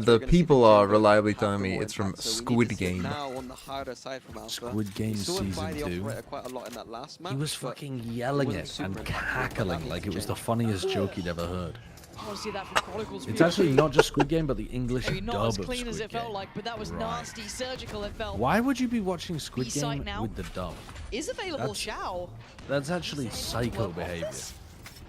The people are reliably telling me it's from Squid Game. Now on the harder side from Alpha. Squid Game We saw him buy Season the 2. operator quite a lot in that last match. He was but fucking yelling wasn't it super and impactful, but cackling that like it needs was to the change. funniest joke he'd ever heard. I want to see that from Chronicles. It's actually not just Squid Game, but the English Maybe not dub as of clean as Squid it felt Game. like, but that was nasty, surgical. It felt. Why would you be watching Squid B-side Game now. with the dub? Is available, That's- Shao. That's actually psycho behavior.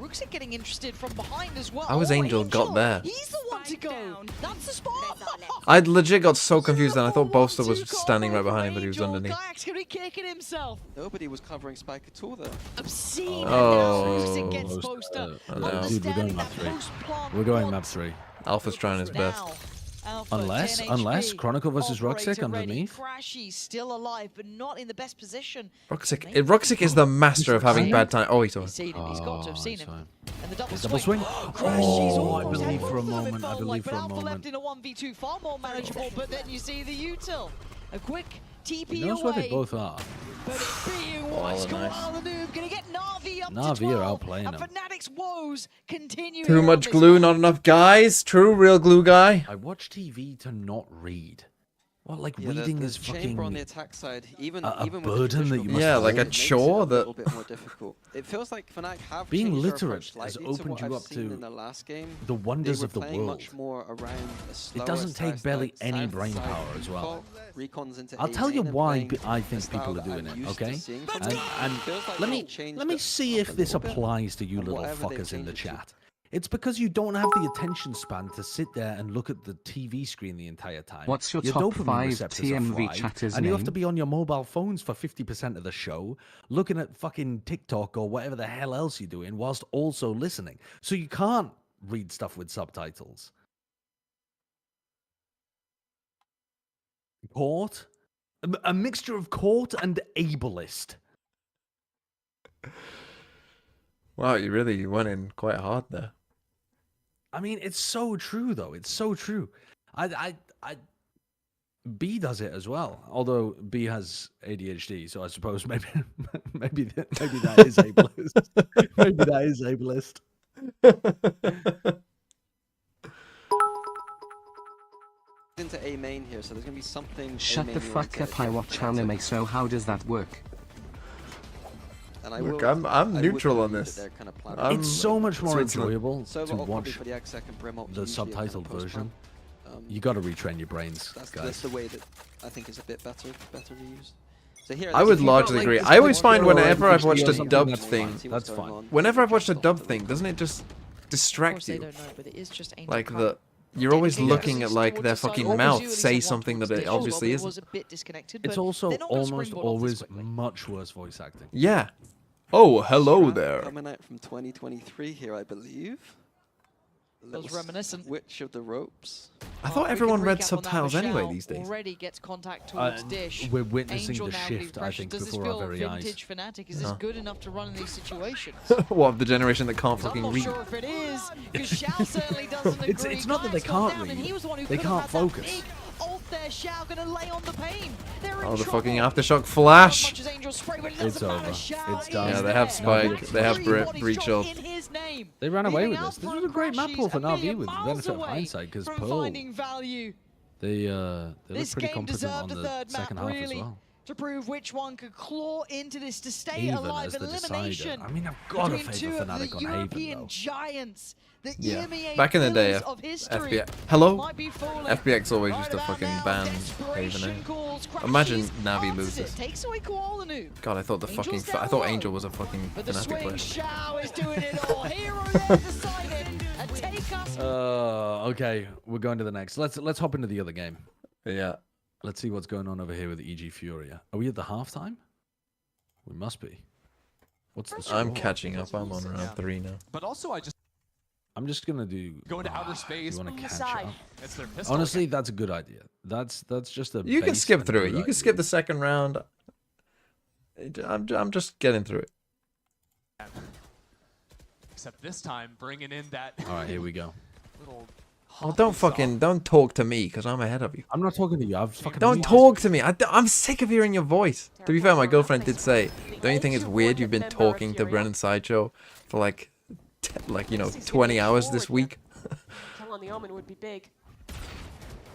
Ruxy getting interested from behind as well. How has Oh, Angel got there? He's the one to go. That's the spot. I legit got so confused and I thought Boaster was standing right behind him, but he was underneath. Guyak's gonna be kicking himself. Nobody was covering Spike at all there. Obscene. Oh, and now against Boaster. no. Dude, we're going map 3. We're going map 3. Alpha's trying his best. Alpha, 10 Unless HP. Chronicle versus Operator Ruxic ready. underneath. Crashy still alive, but not in the best position. Ruxic is the master of having bad time. Oh, he saw He's it. seen him. He's got to have seen him. And the double Double swing. swing. Crashy's Oh, I almost believe had for a both of them, it moment. I felt believe like, for but a Alpha moment. left in a 1v2, far more manageable. But then you see the util. A quick TP He knows away. where they both are. But it's being Oh, watched. nice. Koala the noob gonna get Navi up to Navi 12. are outplaying and him. Fnatic's woes continue. Too here much on this glue, map. not enough guys. True, real glue guy. I watch TV to not read. Well, like Yeah, reading the is chamber on the fucking attack side, even a even burden with the that you traditional must Yeah, like a it makes it chore a that- little bit more difficult. It feels like Fnatic have Being changed their literate approach has slightly to opened what you I've up seen to in the last game. the wonders They were of the playing world. much more around a slower, It doesn't take south barely side, any south brain side power as well. recons into I'll A tell you main and why playing I a think style people are that doing I'm it, used to okay? seeing from And, them. and Feels like let they've me changed let me it see up if a this little bit, applies to you and little whatever they've fuckers in the changed it to. chat. It's because you don't have the attention span to sit there and look at the TV screen the entire time. What's your Your top dopamine 5 receptors are TMV fried, chatters and you have to name? be on your mobile phones for 50% of the show, looking at fucking TikTok or whatever the hell else you're doing, whilst also listening. So you can't read stuff with subtitles. Court? A mixture of court and ableist. Wow, you really went in quite hard there. I mean, it's so true, though. It's so true. B does it as well. Although B has ADHD, so I suppose maybe that is ableist. Maybe that is ableist. Into A main here, so there's gonna be something. Shut A the main fuck up, I watch anime, so how does that work? And I Look, will, I'm I neutral would on believe this. that they're kind of planning I'm It's so much more Switzerland. enjoyable Server to ult probably watch for the X second Brim ult the usually a kind of subtitled post-plan. version. You got to retrain your brains, That's guys. the way that I think is a bit better to use. So here, I would largely agree. I always find whenever I've watched a something dubbed that's thing, fine. That's fine. whenever I've watched a dubbed thing, doesn't it just Of course distract they you? don't know, but it is just Angel Like Cup. you're always Dedicated looking at towards like the their side. fucking Always mouth usually say someone something that towards it the obviously It isn't. was a bit disconnected, It's but also they're not gonna almost springboard off this always quickly. much worse voice acting. Yeah. Oh, hello Strap there. Coming out from 2023 here, I believe. Feels reminiscent. Switch of the ropes. I thought We everyone can read recap on that. subtitles anyway Michelle these days. Already gets contact towards Dish. We're witnessing Angel the now shift, with I pressure. think, Does this before feel our very eyes. vintage Fnatic? Is this good enough to run in these situations? What, of the generation that can't I'm fucking not read? sure if it is, because Shao certainly doesn't agree. It's not that they Guyak's gone can't down, and he was the one who read. They could have can't had that focus. big ult there. Shao gonna lay on the pain. They're in Oh, the trouble. fucking aftershock flash. Much as Angel spray, but it It's doesn't matter. over. Shao It's done. is Yeah, they have there. Spike, That's they have three bodies breach dropped ult. in his name. They ran away Leaving with out this. This for was a great map pull for Crashies a Navi million with miles benefit of away hindsight, because from Pearl, finding value. they look This pretty game competent deserved on a the third map, second half as really. well. to prove which one could claw into this to stay Haven alive. as the Elimination decider. I mean, I've got to between favor two of Fnatic the on Haven, European though. giants. The Yeah. EMEA Back in the day, pillars of history FBX. Hello? might be falling. FBX always Right used to about fucking now, ban desperation Haven. calls, Imagine crashes, Navi answers loses. it, takes away Koala Noob. God, I thought the fucking. Angel's I down thought low. Angel was a fucking But the Fnatic swing player. Shao is doing it all. Hero there decided and take us. Okay, we're going to the next. Let's hop into the other game. Yeah. Let's see what's going on over here with EG Furia. Are we at the halftime? We must be. What's the score? I'm catching up. I'm on round 3 now. But also, I'm just gonna do. Go into outer space. You want on to the catch side. up? It's their pistol Honestly, again. that's a good idea. That's just a. You can base skip and through it. good You can idea. skip the second round. I'm just getting through it. Except this time, bringing in that. All right, here we go. Little Oh, don't talk to me because I'm ahead of you. I'm not talking to you. I've fucking. Don't talk to me. I'm sick of hearing your voice. To be fair, my girlfriend did say, "Don't you think it's weird you've been talking to Brennan Sideshow for like 20 hours this week?" Kill on the Omen would be big.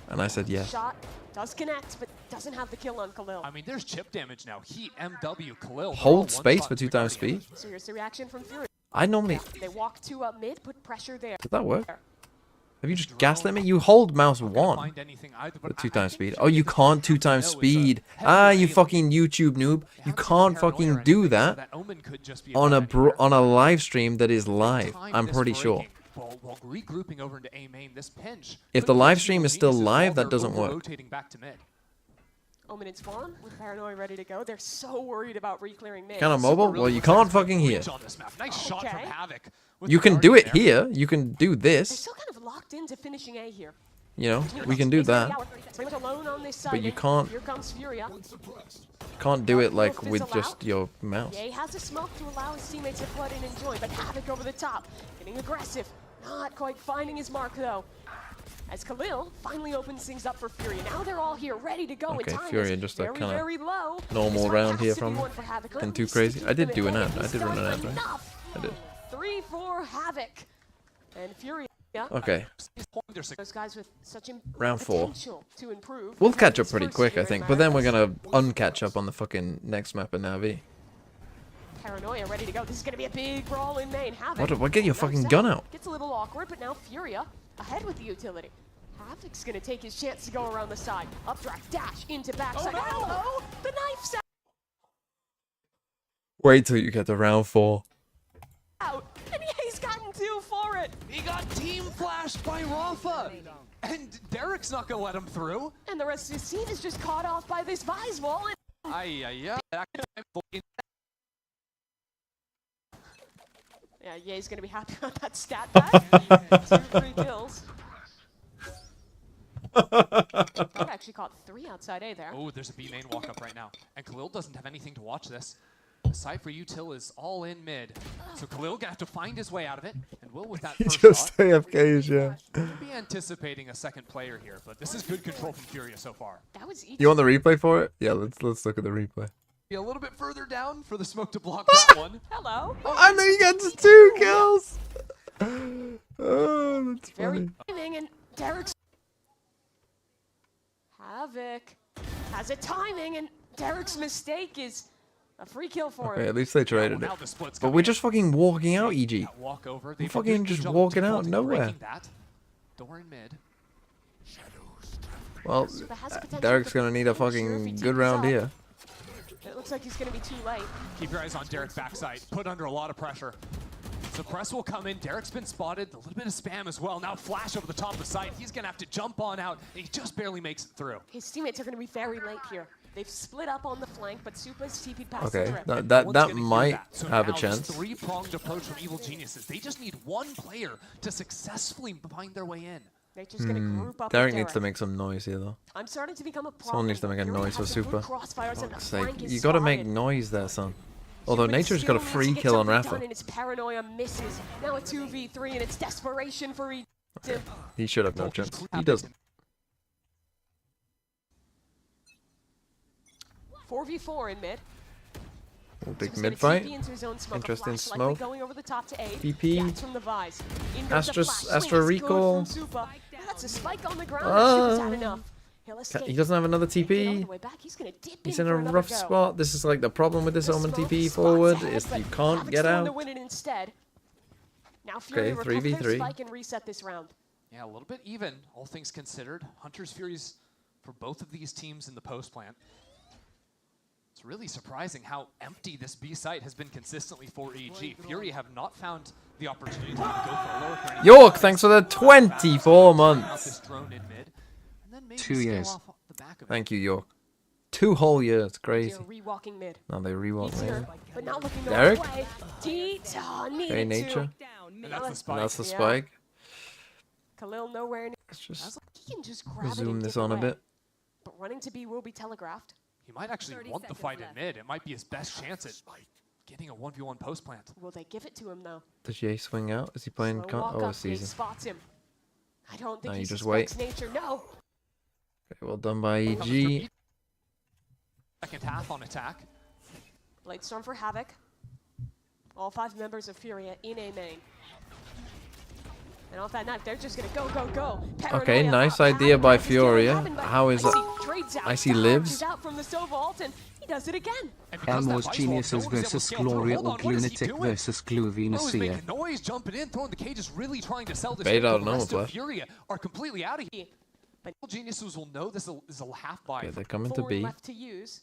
And I said, "Yeah." Shot does connect, but doesn't have the kill on Khalil. I mean, there's chip damage now. Heat, MW, Khalil. Hold space for 2 times speed. So here's the reaction from Fury. I normally. They walk 2 up mid, put pressure there. Does that work? Have you just gaslit me? You hold mouse 1 Find anything either, for but 2 times speed. Oh, you can't 2 times speed. Ah, you fucking YouTube noob. You can't fucking do that on a live stream that is live. I'm pretty sure. While regrouping over into A main, this pinch. If the live stream is still live, that doesn't work. Rotating back to mid. Omen and Spawn with Paranoia ready to go. They're so worried about reclearing mid. Kind of mobile? Well, you can't fucking hear. Nice shot from Havoc. You can do it here. You can do They're this. still kind of locked into finishing A here. You know, we can do that. It's pretty much alone on this side. But you can't. Here comes Furia. Can't do it like with just your mouse. Ye has a smoke to allow his teammates to flood in and join, but Havoc over the top, getting aggressive. Not quite finding his mark though. As Khalil finally opens things up for Furia. Now they're all here, ready to go. Okay, and time Furia is just a very, kind very low. of normal This one round has here to be from one for Havoc. nothing Let too me crazy. stick I did to do the an head. ad. I He's did run an got ad, right? enough. I did. 3 for Havoc. And Furia. Okay. Those guys with such Round 4. potential to improve. We'll They catch have up pretty this quick, I first think. year But in then we're America. gonna uncatch up on the fucking next map in NAVI. Paranoia ready to go. This is going to be a big brawl in main. Havoc. What? Get your fucking gun out. Gets a little awkward, but now Furia ahead with the utility. Havoc's going to take his chance to go around the side. Updraft, dash, into backside. Oh, no. Hello! The knife's Wait till you get to round 4. out, and he's gotten 2 for it. He got team flashed by Rafa. And Derek's not going to let him through. And the rest of his team is just caught off by this Vise wall. Yeah. Yeah, Ye's going to be happy about that stat pack. 2 free kills. He actually caught 3 outside A there. Oh, there's a B main walk up right now. And Khalil doesn't have anything to watch this. Cypher Util is all in mid. So Khalil gonna have to find his way out of it. And Will with that He first just shot. AFKs, yeah. Could be anticipating a second player here, but this is good control from Furia so far. That was You want the replay for it? Yeah, let's look at the replay. Be a little bit further down for the smoke to block that one. Hello. I know you got 2 kills. Oh, that's Very funny. timing, and Derek's Havoc has a timing, and Derek's mistake is a free kill for Okay, him. at least they traded now it. the split's But coming we're in. just fucking walking out, EG. Walk over. We're They've fucking done a good just job walking out of defaulting, nowhere. breaking that. Door in mid. Well, But has potential Derek's to gonna need a finish here if he fucking teams good round up. here. It looks like he's going to be too late. Keep your eyes on Derek's backside. Put under a lot of pressure. So press will come in. Derek's been spotted. A little bit of spam as well. Now flash over the top of the site. He's going to have to jump on out. And he just barely makes it through. His teammates are going to be very late here. They've split up on the flank, but Supa's TP'd past Okay, the drip. that No one's that gonna hear might that. So have a now this chance. three-pronged approach from Evil Geniuses. They just need one player to successfully find their way in. They're just going to group up Derek with needs to Derek. make some noise here, though. I'm starting to become a problem. Someone needs to make a Fury noise for has some good Super. crossfires and the Fuck's sake. flank is You gotta make spotted. noise there, son. Although But Nature's got a still free needs to get kill on something Rafa. done, and its paranoia misses. Now a 2v3, and it's desperation for each. He should have no chance. He doesn't. 4v4 in mid. Oh, big Super's mid gonna fight. TP into his own smoke. A Interesting flash likely smoke. Going over the top to aid. PP. That's from the Vise. In goes the Astra flash. Swing Astra is good recall. from Supa. That's a spike on the ground. Ah. Supa's had enough. He'll He escape. doesn't have another Get all the TP. way back. He's gonna dip He's in in a for another rough go. spot. This is like the problem with this The Omen smoke TP spots forward ahead, is but you can't Havoc's get the one out. to win it instead. Now Fury Okay, recover their 3v3. spike and reset this round. Yeah, a little bit even, all things considered. Hunter's Furies for both of these teams in the post plant. It's really surprising how empty this B site has been consistently for EG. Fury have not found the opportunity to go for a lower point. York, thanks for the 24 months. 2 years. Thank you, York. 2 whole years. Crazy. Rewalking mid. No, they rewalk He's me. here, but not looking the Derek? right way. Okay, nature. And that's the spike. And that's the spike. Khalil nowhere near. Let's just He can just grab it zoom and this dip on a away. bit. But running to B will be telegraphed. He might actually want the fight in mid. It might be his best chance at getting a 1v1 post plant. Will they give it to him though? Does Jay swing out? Is he playing? Slow walk Oh, up, Jay season. spots him. I don't think No, he you just suspects wait. nature. No. Okay, well done by EG. Second half on attack. Blade Storm for Havoc. All 5 members of Furia in a main. And off that knife, they're just gonna go, go, go. Okay, Paranoia nice up. idea by Havoc is still Furia. having, but How is it? Icy trades out. Icy Dodges lives? out from the Sova ult, and he does it again. Elmo's Geniuses versus Gloria or Lunatic versus Gluvina He's Seer. making noise, jumping in, throwing the cages, really trying to sell this. Bait shit, out but the normal rest of play. Furia are completely out of here. But Geniuses will know this is a half buy. Okay, they're coming to Thorn B. left to use.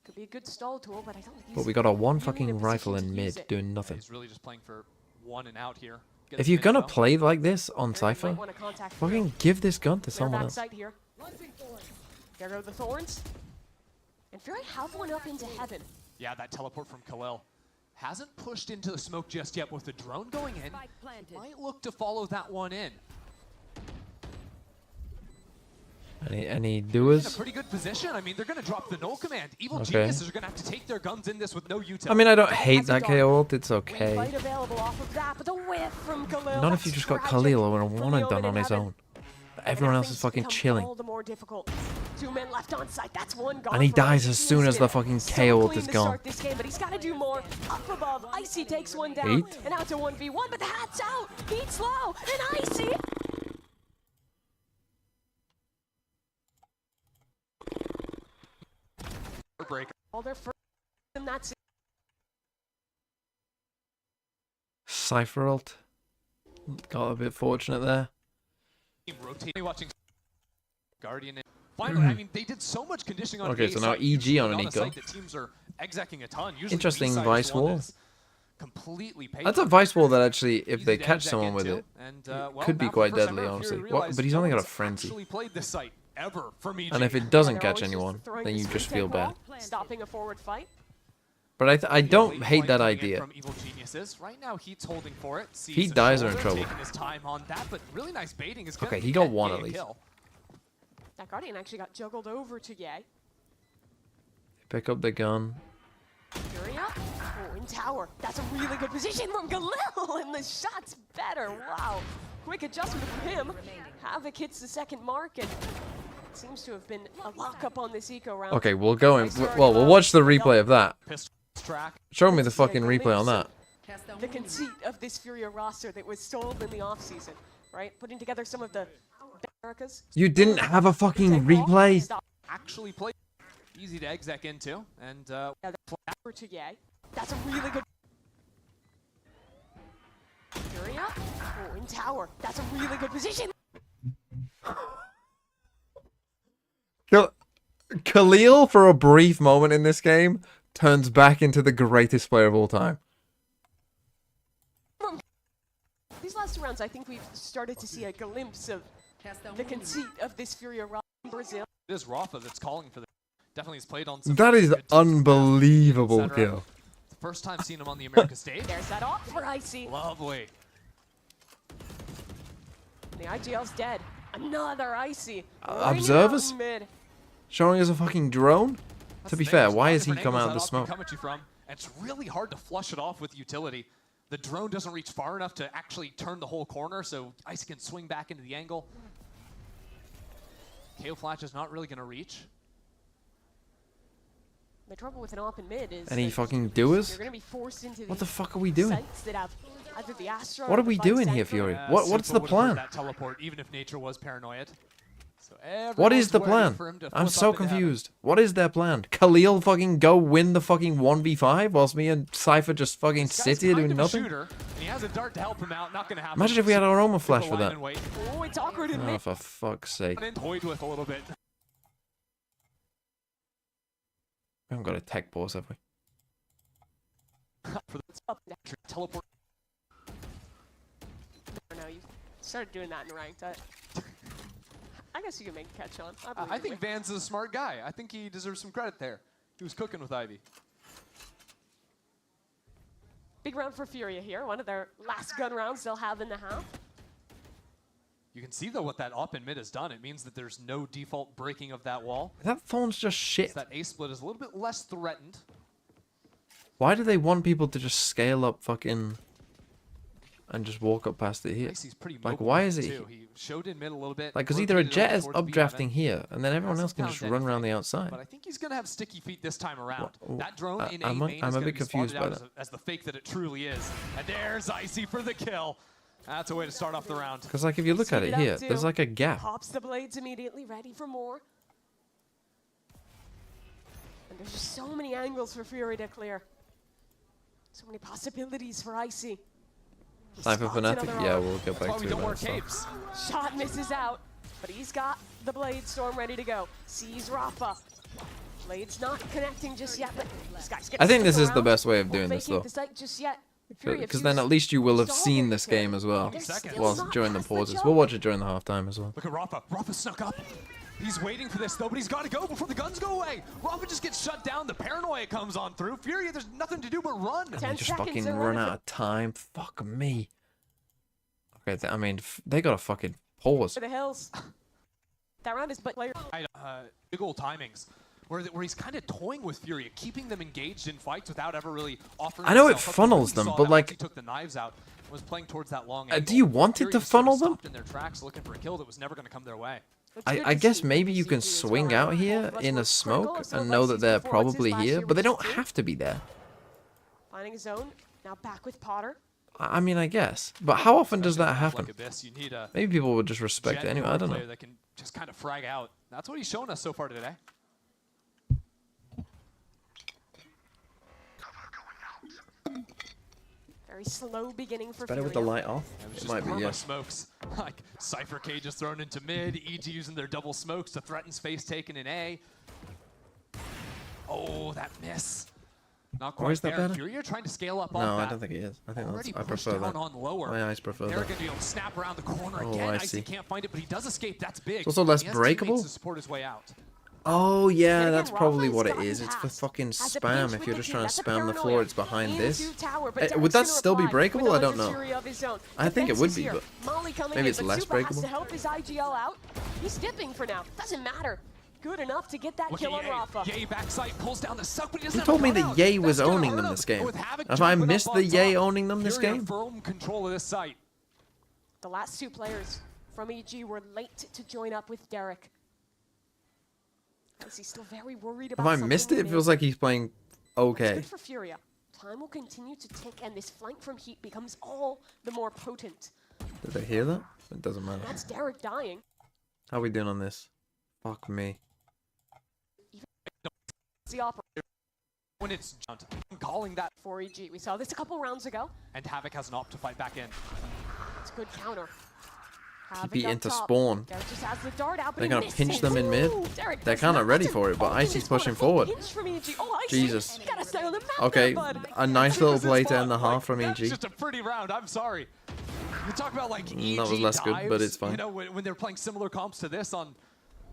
Could be a good stall tool, but I don't think he's But we got a one really in a fucking rifle position in to use mid it. doing nothing. He's really just playing for 1 and out here. Get If his you're finish gonna though. play like this on Cypher, wanna contact fucking give this gun to They're someone else. backside here. There go the Thorns. And Fury have one up into heaven. Yeah, that teleport from Khalil. Hasn't pushed into the smoke just yet with the drone going in. Might look to follow that one in. Any In a doers? pretty good position. I mean, they're going to drop the null command. Evil Okay. Geniuses are going to have to take their guns in this with no util. I mean, I don't hate that KO ult. It's okay. Fight available off of that, but the whiff from Khalil. Not if you just got Khalil or a one done on his own. But everyone else is fucking chilling. All the more difficult. 2 men left on site. That's one gone. And he for dies us. as soon as the fucking So KO ult clean is to gone. start this game, but he's got to do more. Up above, Icy takes one down. 8? And out to 1v1, but the hat's out. Beats low, and Icy. Breaker. All their first, and that's it. Cypher ult. Got a bit fortunate there. Rotating, watching Guardian. Finally, I mean, they did so much conditioning on Okay, the so A now site. EG Usually on an a eco. site that teams are execing a ton. Usually Interesting B side is vice the one wall. that's completely paid That's a for. vice wall that actually, if Easy they to catch exec someone with into, it, and, it well, could be now for quite the first deadly, time ever, honestly. Fury What, realized but he's no only got a one's frenzy. actually played this site ever from EG. And if it doesn't They're catch always just anyone, throwing then you this just retake feel bad. wall, stopping a forward fight. But I don't Late hate that flank coming in idea. From Evil Geniuses. Right now, Heat's holding for it. Sees Heat the dies are in shoulder, trouble. taking his time on that, but really nice baiting is gonna Okay, be he got that one Ye at least. kill. That Guardian actually got juggled over to Ye. Pick up the gun. Fury up. Oh, in tower. That's a really good position from Khalil, and the shot's better. Wow. Quick adjustment from him. Havoc hits the second mark, and it seems to have been a lockup on this eco round. Okay, we'll go in. Well, we'll watch the replay of that. Track. Show me the fucking replay on that. The conceit of this Furia roster that was sold in the offseason, right? Putting together some of the Americas. You didn't have a fucking replay? Actually played. Easy to exec into, and Over to Ye. That's a really good. Fury up. Oh, in tower. That's a really good position. Khalil, for a brief moment in this game, turns back into the greatest player of all time. These last 2 rounds, I think we've started to see a glimpse of the conceit of this Furia roster in Brazil. it is Rafa that's calling for the. Definitely has played on some. That is good teams, unbelievable etc. kill. It's the first time seeing him on the America stage. There's that off for Icy. Lovely. The IGL's dead. Another Icy. Observers? Right mid. Showing us a fucking drone? To be fair, why has he come out of the smoke? Come at you from, and it's really hard to flush it off with utility. The drone doesn't reach far enough to actually turn the whole corner, so Icy can swing back into the angle. KO Flash is not really going to reach. The trouble with an op in mid is Any that fucking doers? you're going to be forced into What the these fuck are we doing? sites that have either the Astro What or are the we Vice doing here, Anchor. Fury? What's Simple the would have heard plan? That teleport, even if nature was paranoid. What is the plan? I'm so confused. What is their plan? Khalil fucking go win the fucking 1v5 whilst me and Cypher just fucking sit here doing nothing? He has a dart to help him out. Not gonna happen. Imagine if we had our own flash for that. Oh, it's awkward in Oh, for fuck's sake. Toyed with a little bit. We haven't got a tech pause, have we? For the teleport. No, you started doing that in ranked. I guess you can make a catch on. I think Van's a smart guy. I think he deserves some credit there. He was cooking with Ivy. Big round for Furia here. One of their last gun rounds they'll have in the half. You can see, though, what that op in mid has done. It means that there's no default breaking of that wall. That Thorn's just shit. So that A split is a little bit less threatened. Why do they want people to just scale up fucking and just walk up past it here? Like, why is it? He showed in mid a little bit. Like, because either a Jet is updrafting here, and then everyone else can just run around the outside. But I think he's gonna have sticky feet this time around. That drone in I'm A main a is gonna bit be confused spotted by out that. as the fake that it truly is. And there's Icy for the kill. That's a way to start off the round. Because, like, if you look at it here, there's like a gap. Pops the blades immediately, ready for more. And there's just so many angles for Fury to clear. So many possibilities for Icy. Cypher Fnatic? Yeah, we'll get back to that. Capes. Shot misses out, but he's got the Blade Storm ready to go. Sees Rafa. Blade's not connecting just yet, but this guy's I think this is the best way of doing this, though. Just yet. Because then at least you will have seen this game as well, whilst during the pauses. We'll watch it during the halftime as well. Look at Rafa. Rafa snuck up. He's waiting for this, though, but he's got to go before the guns go away. Rafa just gets shut down. The paranoia comes on through. Fury, there's nothing to do but run. And they just fucking run out of time. Fuck me. Okay, I mean, they got to fucking pause. For the hills. That round is but player. Big old timings. Where he's kind of toying with Fury, keeping them engaged in fights without ever really offering. I know it himself up. funnels them, but like, he took the knives out, was playing towards that long. do you want it to funnel them? In their tracks, looking for a kill that was never going to come their way. I guess maybe you can swing out here in a smoke and know that they're probably here, but they don't have to be there. Finding a zone. Now back with Potter. I mean, I guess. But how often does that happen? Maybe people would just respect it anyway. I don't know. That can just kind of frag out. That's what he's shown us so far today. Very slow beginning for Better with the light off. It might be, yeah. Smokes. Like Cypher Cage is thrown into mid. EG using their double smokes to threaten space taken in A. Oh, that miss. Not quite Or is that there. better? Fury trying to scale up No, off I that. don't think he is. I think Already I pushed prefer down that. on lower. My eyes prefer They're that. going to be able to snap around the corner Oh, again. I Icy see. can't find it, but he does escape. That's big. It's also less He has breakable? teammates to support his way out. Oh yeah, that's probably what it is. It's for fucking spam. If you're just trying to spam the floor, it's behind this. Would that still be breakable? I don't know. I think it would be, but maybe it's less breakable. To help his IGL out. He's dipping for now. Doesn't matter. Good enough to get that Look kill on at Rafa. Yay backside pulls down the suck, but he Who doesn't told me have a that cutout. Yay was That's gonna owning hurt them him. this game? With Havoc Have I jumping missed up the on Yay top, owning them this Fury in game? firm control of this site. The last two players from EG were late to join up with Derek. Is he still very worried about Have I missed it? It feels like he's playing okay. Good for Furia. Time will continue to tick, and this flank from Heat becomes all the more potent. Did they hear that? It doesn't matter. That's Derek dying. How are we doing on this? Fuck me. The operator When it's jumped, I'm calling that for EG. We saw this a couple rounds ago. and Havoc has an op to fight back in. It's a good counter. TP into spawn. Derek just has the dart out, but They're he gonna misses. pinch them in mid. Ooh, Derek They're does kind not- of ready that's for it, but an Icy's open pushing spot. forward. Pinch from EG. Oh, Icy, Jesus. you gotta stay on the map Okay, there, bud. a nice little play to end the Like, half from that's EG. just a pretty round. I'm sorry. You talk about like EG That was less good, but dives, it's fine. You know, when they're playing similar comps to this on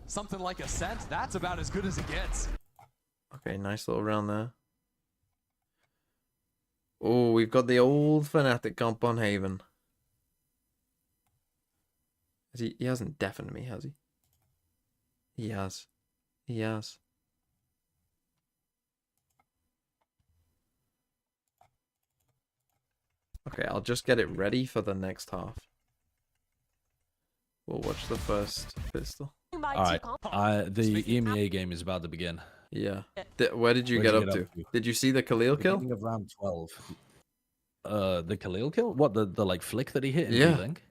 something like Ascent, that's about as good as it gets. Okay, nice little round there. Oh, we've got the old Fnatic comp on Haven. He hasn't deafened me, has he? He has. He has. Okay, I'll just get it ready for the next half. We'll watch the first pistol. Alright, the EMEA game is about to begin. Yeah. Where did you get up to? Did you see the Khalil kill? Beginning of round 12. The Khalil kill? What, the like flick that he hit? Yeah. You think?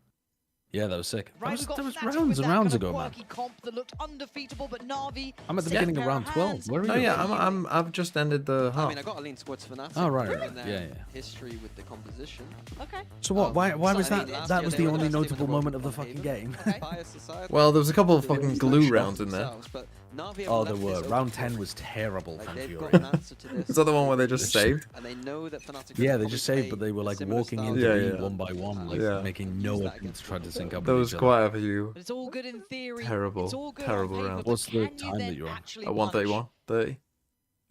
Yeah, that was sick. Right, That was we've got rounds and rounds ago, man. quirky comp that looked undefeatable, but Navi. I'm at the beginning of round 12. Where are you? Oh yeah, I've just ended the half. I mean, I got to lean towards Fnatic. Oh, right, given right. their Yeah, yeah. history with the composition. Okay. So what? Why was so, I that? mean, last That year was they the were only the best team in notable the world moment of the on fucking Haven. game. Bias aside, Well, there was a couple of they fucking were glue strong rounds in there. themselves, but Navi have Oh, there left were. this Round open. 10 was terrible Like, from they've Fury. got an answer to this. Is that the one where they just saved? And they know that Fnatic are Yeah, they probably just saved, play but they were like similar walking styles into Yeah, lead yeah. one by one, like Yeah. making no attempt to try to sync up There with was each other. quite a few But it's all good in theory. terrible, It's all good terrible on paper, rounds. but What's the can you time then that you're on? actually At 131, 30.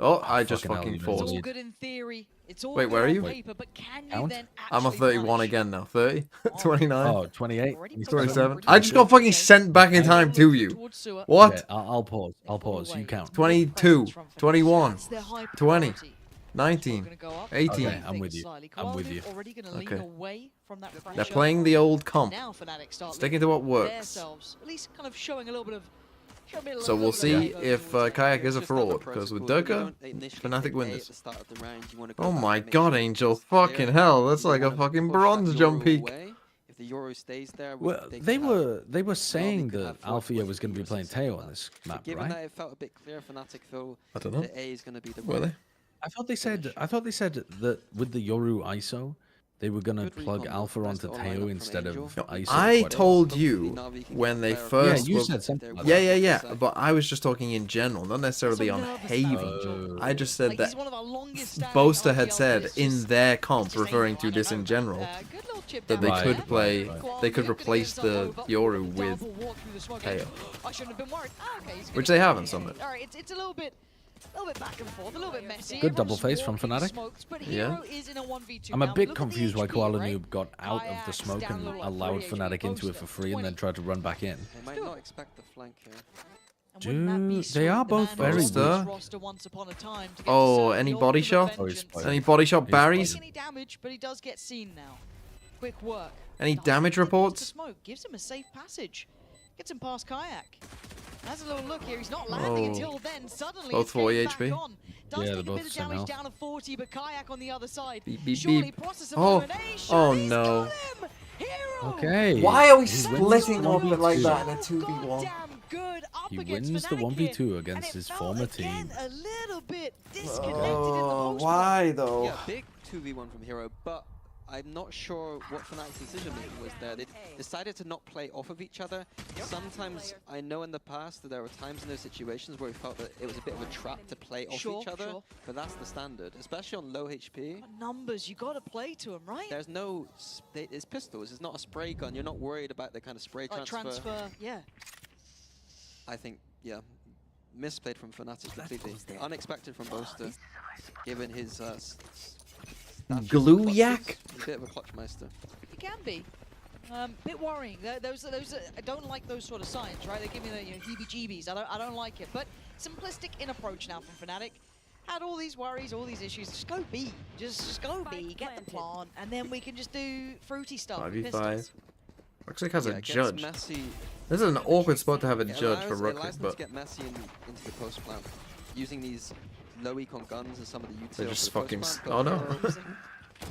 Oh, I just fucking hell, fucking you know forced. It's all good in theory. It's all Wait, good where are on you? paper, but can you Count? then I'm a actually 31 punish? again now. 30, 29, Oh, 28, 27. I just got fucking sent back in time to you. What? Yeah, I'll pause. I'll pause. You count. 22, 21, That's their high 20, priority. 19, Gonna go up. 18. Okay, I'm with you. I'm with you. Already gonna lean Okay. away from that They're pressure. playing the old comp. Now Fnatic start Sticking to what looking works. themselves, at least kind of showing a little bit of. So we'll see if Kayak is a fraud, because with Durka, Fnatic win this. Oh my god, Angel. Fucking hell, that's like a fucking bronze jump peak. If the Euro stays there, Well, they were saying that Althea was going to be playing Teo on this map, given right? that it felt a bit clear, Fnatic feel I don't know. that A is going to be the Were they? I thought they said that with the Yoru ISO, they were gonna plug Alpha onto Teo instead of ISO. I quite a told lot. you when they first. Yeah, you said something like yeah, that. yeah, yeah. But I was just talking in general, not necessarily on Haven. I just said that Boaster had said in their comp, referring to this in general, that they could play, they could replace the Yoru with Teo, I shouldn't have been worried. which they have in Summit. All right, it's a little bit back and forth, a little bit messy. Good double Everyone's face from walking Fnatic. smokes, but Yeah. Hero is in a 1v2 I'm a now. bit Look at the confused why HP, Koala right? Noob got out of the smoke and allowed Fnatic into it for free and then tried to run back in. They might not expect the flank here. Dude, they are both very Boaster. weak. Oh, any body shot? Any body shot Barry's? Any damage, but he does get seen now. Quick work. Any damage reports? Smoke gives him a safe passage. Gets him past Kayak. Has a little look here. He's not landing Oh. until then. Suddenly, Both it's getting 40 back HP. on. Does Yeah, take they're a both bit of the same damage health. down to 40, but Kayak on the other side. Beep, beep, Surely beep. process of Oh, elimination. oh He's no. got him. Hero. Okay. Why are we He wins splitting the up it like 1v2. that in a 2v1? Damn good up He against wins the Fnatic 1v2 here, against and his it felt former again team. a little bit disconnected in the post Why though? Yeah, big 2v1 from Hero, but I'm not sure what Fnatic's decision making was there. They decided to not play off of each other. Sometimes, I know in the past that there were times in those situations where we felt that it was a bit of a trap to play off each other, but that's the standard, especially on low HP. numbers. You got to play to him, right? There's no, it's pistols, it's not a spray gun. You're not worried about the kind of spray Like transfer, yeah. I think, yeah, misplayed from Fnatic completely. Unexpected from Boaster, given his Glue yak? a bit of a clutchmeister. It can be. Bit worrying. Those I don't like those sort of signs, right? They give me the heebie-jeebies. I don't like it. But simplistic in approach now from Fnatic. Had all these worries, all these issues. Just go B. Just go B. Get the plant, and then we can just do fruity stuff. 5v5. Roxic has a it gets judge. messy. This is an awkward spot to have a It judge for allows Roxic, them to but get messy into the post plant, using these low econ guns and some of the utils. they're just for the fucking. post Oh plant, no.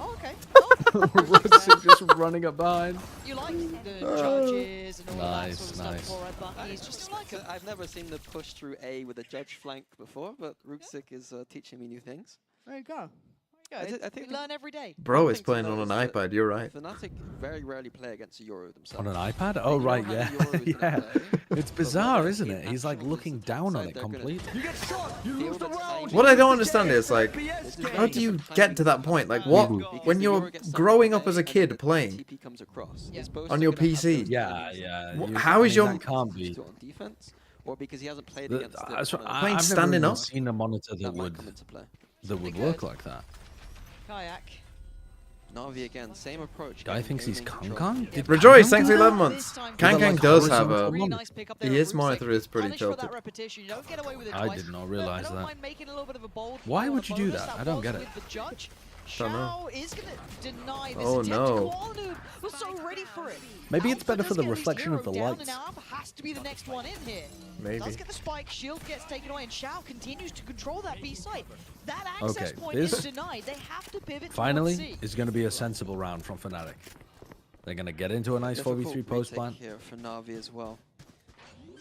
Oh, okay. Roxic just running up behind. You like the judges and all that Nice, sort of stuff nice. for Red Buckies. Just like them. I've never seen the push through A with a judge flank before, but Ruxic is teaching me new things. There you go. I think we learn every day. Bro is playing on an iPad. You're right. Fnatic very rarely play against a Euro themselves. On an iPad? Oh, right, yeah. Yeah. It's bizarre, isn't it? He's like looking down on it completely. What I don't understand is like, how do you get to that point? Like, what when you're growing up as a kid playing on your PC? Yeah, yeah. How is your that can't be? on defense, or because he hasn't played The- against that's what- Playing I've standing never even up? seen a monitor that might would come into play. work like that. Kayak. Navi again, same approach. Guy thinks he's Kankan? Did Rejoice, Kankan thanks do for that? 11 months. With a, Kankan like, does have horizontal a. Really nice pick up there His at monitor is pretty Punish for that tilted. repetition. You don't get away with it I twice. did not Look, realize I don't that. mind making a little bit of a bold Why play on would a you do bonus. that? I don't was get it. with the judge. Don't know. Shao is going to deny this Oh, attempt. no. Koalu was so ready for it. Maybe it's better for the Does get at least reflection of Hero the down, lights. and now Alpha has to be the next one in here. Maybe. Does get the spike, shield gets taken away, and Shao continues to control that B site. That access Okay, point this is denied. They have to pivot finally towards C. is going to be a sensible round from Fnatic. They're gonna get into a nice 4v3 post plant. Here for Navi as well.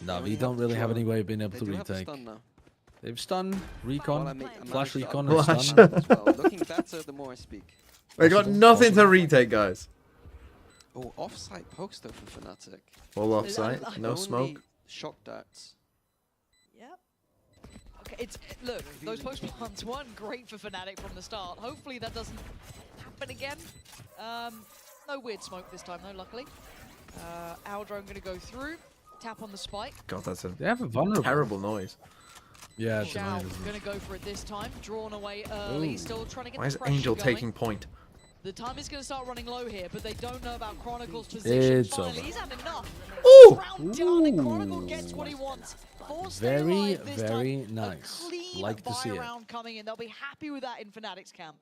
Navi don't really have any way of being able to retake. They've stunned recon, flash recon, and Flash. stun. As well. Looking better the more I speak. They got nothing to retake, guys. Oh, off-site poster for Fnatic. All off-site, no Only smoke. Shock darts. Yep. Okay, look, those post plants weren't great for Fnatic from the start. Hopefully that doesn't happen again. No weird smoke this time though, luckily. Our drone gonna go through, tap on the spike. God, that's a They have a vulnerable. terrible noise. Yeah, it's Shao annoying. gonna go for it this time, drawn away early, Ooh. still trying to get Why the is pressure Angel going. taking point? The time is going to start running low here, but they don't know about Chronicle's position. It's Finally, over. he's had enough. Ooh! Round down, and Chronicle gets what he wants. Forced to Very, alive this very time. nice. A clean Like to see buy it. round coming in. They'll be happy with that in Fnatic's camp.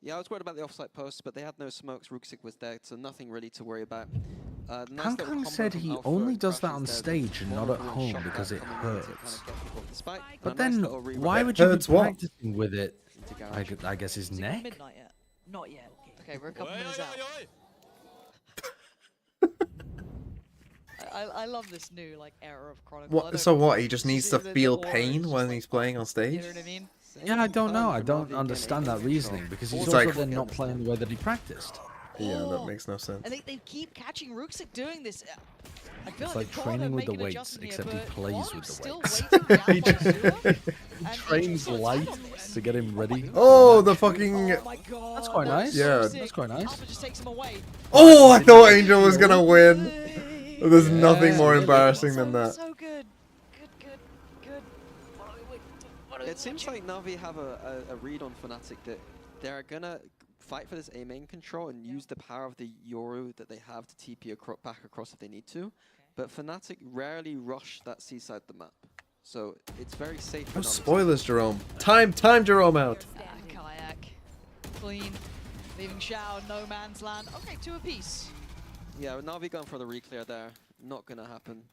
Yeah, I was worried about the offsite posts, but they had no smokes. Rooksik was there, so nothing really to worry about. Nice little Kang combo said from he Alpha only does that crashes on there. stage and not at Vulnerable home shock because dart it coming in to hurts. kind of get people off the spike. But A nice then, little reroll why there. would you be Hurts what? practicing with it? Into garage. I guess his Is it neck? midnight yet? Not yet. Okay, we're a couple minutes out. I love this new era of Chronicle. What? So what? He just needs to feel pain when he's playing on stage? You know what I mean? Yeah, I don't know. I don't understand that reasoning because he's It's also like- then not playing the way that he practiced. Yeah, that makes no sense. And they keep catching Rooksik doing this. I feel It's like, like they've training gotta with the make an weights, adjustment except here, he but plays Quantum's with the still weights. waiting down by Zua, He and trains Angel's light on this. to get him ready. Oh, the fucking... Oh my god. That's quite nice. Yeah. That's quite nice. Alpha just takes him away. Oh, I thought Angel was gonna win. There's nothing more really. embarrassing than that. So good. Good. It seems like Navi have a read on Fnatic that they're gonna fight for this A main control and use the power of the Yoru that they have to TP back across if they need to. But Fnatic rarely rush that C side of the map. So it's very safe for No Navi. spoilers, Jerome. Time Jerome out. Kayak. Clean. Leaving Shao, no man's land. Okay, 2 apiece. Yeah, Navi going for the reclear there. Not gonna happen.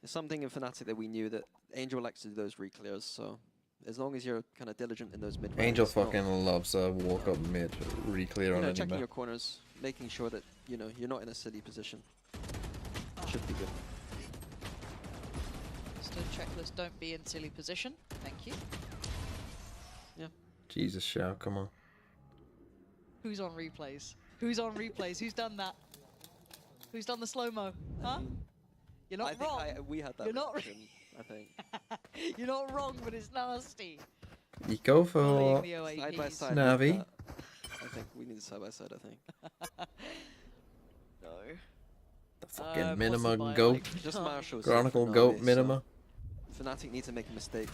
There's something in Fnatic that we knew that Angel likes to do those reclears, so as long as you're kind of diligent in those mid rounds, Angel it's not- fucking loves a walk up mid, re-clear on any checking map. your corners, making sure that you're not in a silly position. Should be good. Just a checklist, don't be in silly position. Thank you. Yeah. Jesus, Shao, come on. Who's on replays? Who's on replays? Who's done that? Who's done the slow-mo? Huh? You're not I think wrong. we had that. You're not reaction, I think. You're not wrong, but it's nasty. Eco for Playing the OAPs. Side by side. Navi. I think we need side by side. I think. No. The fucking possibly minima by, goat. like, Just Marshall's Chronicle for goat Navi, minima. So Fnatic need to make a mistake.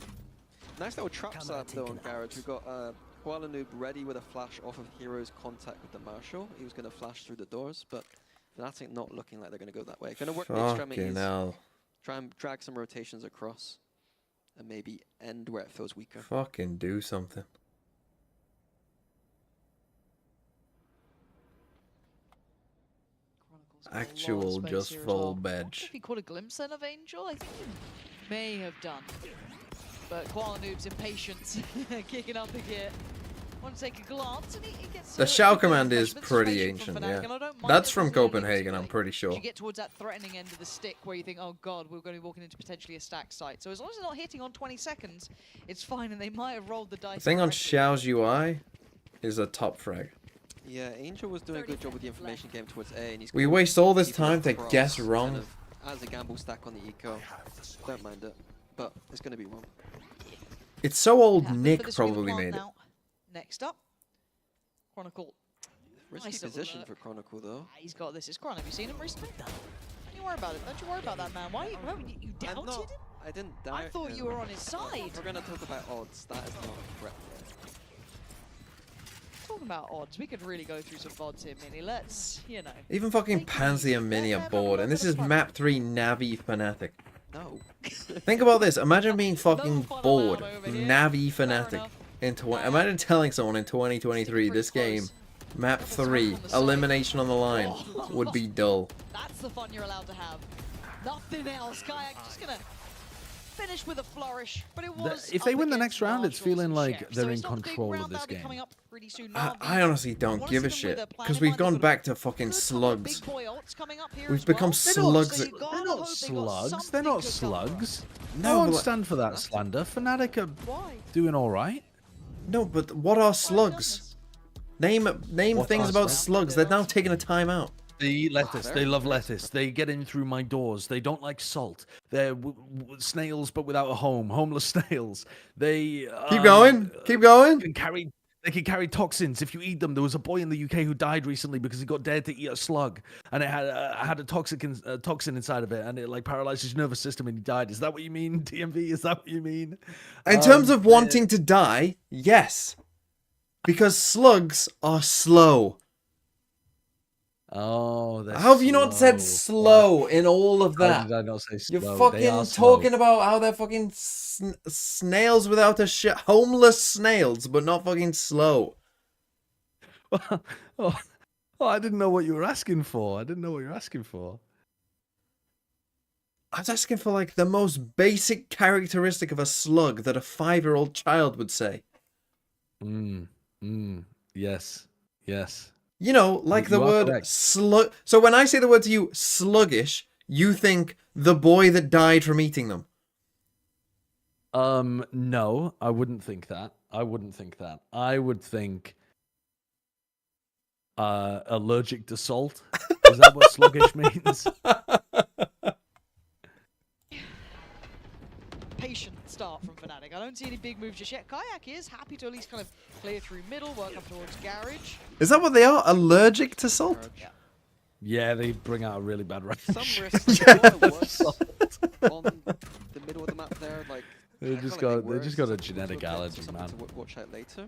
Nice little trap set though on Garage. We got Koala Noob ready with a flash off of Hero's contact with the Marshal. He was going to flash through the doors, but Fnatic not looking like they're going to go that way. Going to work the Fucking extremities. hell. Try and drag some rotations across, and maybe end where it feels weaker. Fucking do something. Chronicle's got a lot of Actual space just here as full well. Not badge. sure if he caught a glimpse then of Angel. I think he may have done. But Koala Noob's impatience kicking up a gear. Want to take a glance, and he gets The a Shao bit of command is refreshment pretty from ancient, Fnatic, yeah. and I don't mind That's it from as long as Copenhagen, I'm it's pretty As sure. you get towards that threatening end of the stick where you think, oh god, we're going to be walking into potentially a stack site. So as long as they're not hitting on 20 seconds, it's fine, and they might have rolled the dice. The thing on correctly. Xiao's UI is a top frag. Yeah, Angel was doing a good job with the information game towards A, and he's. We gonna waste all this keep time it to across, guess kind wrong. of As a gamble stack on the eco. Don't mind it, but it's going to be wrong. It's so old Happy for Nick the swing of probably plant made it. now. Next up, Chronicle. Risky Nice little position lurk. for Chronicle though. He's got this. It's Chron. Have you seen him recently? Don't you worry about it. Don't you worry about that man. Why you doubted him? I didn't doubt I thought him. you were on his side. We're going to talk about odds. That is not correct. Talking about odds, we could really go through some odds here, Mini. Let's, Even fucking Pansy and Mini are bored, and this is map 3 Navi Fnatic. No. Think about this. Imagine being fucking bored. Navi Fnatic. Imagine telling someone in 2023 this game, map 3, elimination on the line, would be dull. That's the fun you're allowed to have. Nothing else. Kayak just gonna finished with a flourish, but it was If they up win the against next round, it's Marshall's feeling like Chef. they're So in it's not a big control of round, this that'll be game. coming up pretty soon. I honestly don't give a shit because we've gone back to fucking slugs. We've become slugs. They're not slugs. They're not slugs. No, I won't but- stand for that slander. Fnatic are doing all right. No, but what are slugs? Name What things are about slugs? slugs. They're now taking a time out. They eat lettuce. They love lettuce. They get in through my doors. They don't like salt. They're snails, but without a home. Homeless snails. They Keep going. Keep going. They can carry toxins if you eat them. There was a boy in the UK who died recently because he got dared to eat a slug, and it had a toxin inside of it, and it like paralyzed his nervous system, and he died. Is that what you mean, DMV? Is that what you mean? In terms of wanting to die, yes, because slugs are slow. Oh, how have you not said slow in all of How that? did I not say slow? You're They fucking are slow. talking about how they're fucking snails without a shit, homeless snails, but not fucking slow. Oh, I didn't know what you were asking for. I didn't know what you were asking for. I was asking for like the most basic characteristic of a slug that a 5-year-old child would say. Yes. Yes. You know, like the word slug. So when I say the word to you, sluggish, you think the boy that died from eating them. No, I wouldn't think that. I wouldn't think that. I would think allergic to salt. Is that what sluggish means? Patient start from Fnatic. I don't see any big moves just yet. Kayak is happy to at least kind of clear through middle, work up towards garage. Is that what they are? Allergic to salt? Yeah, they bring out a really bad range. Some risks on the middle of the map there, like They just got a genetic allergy, man. to watch out later.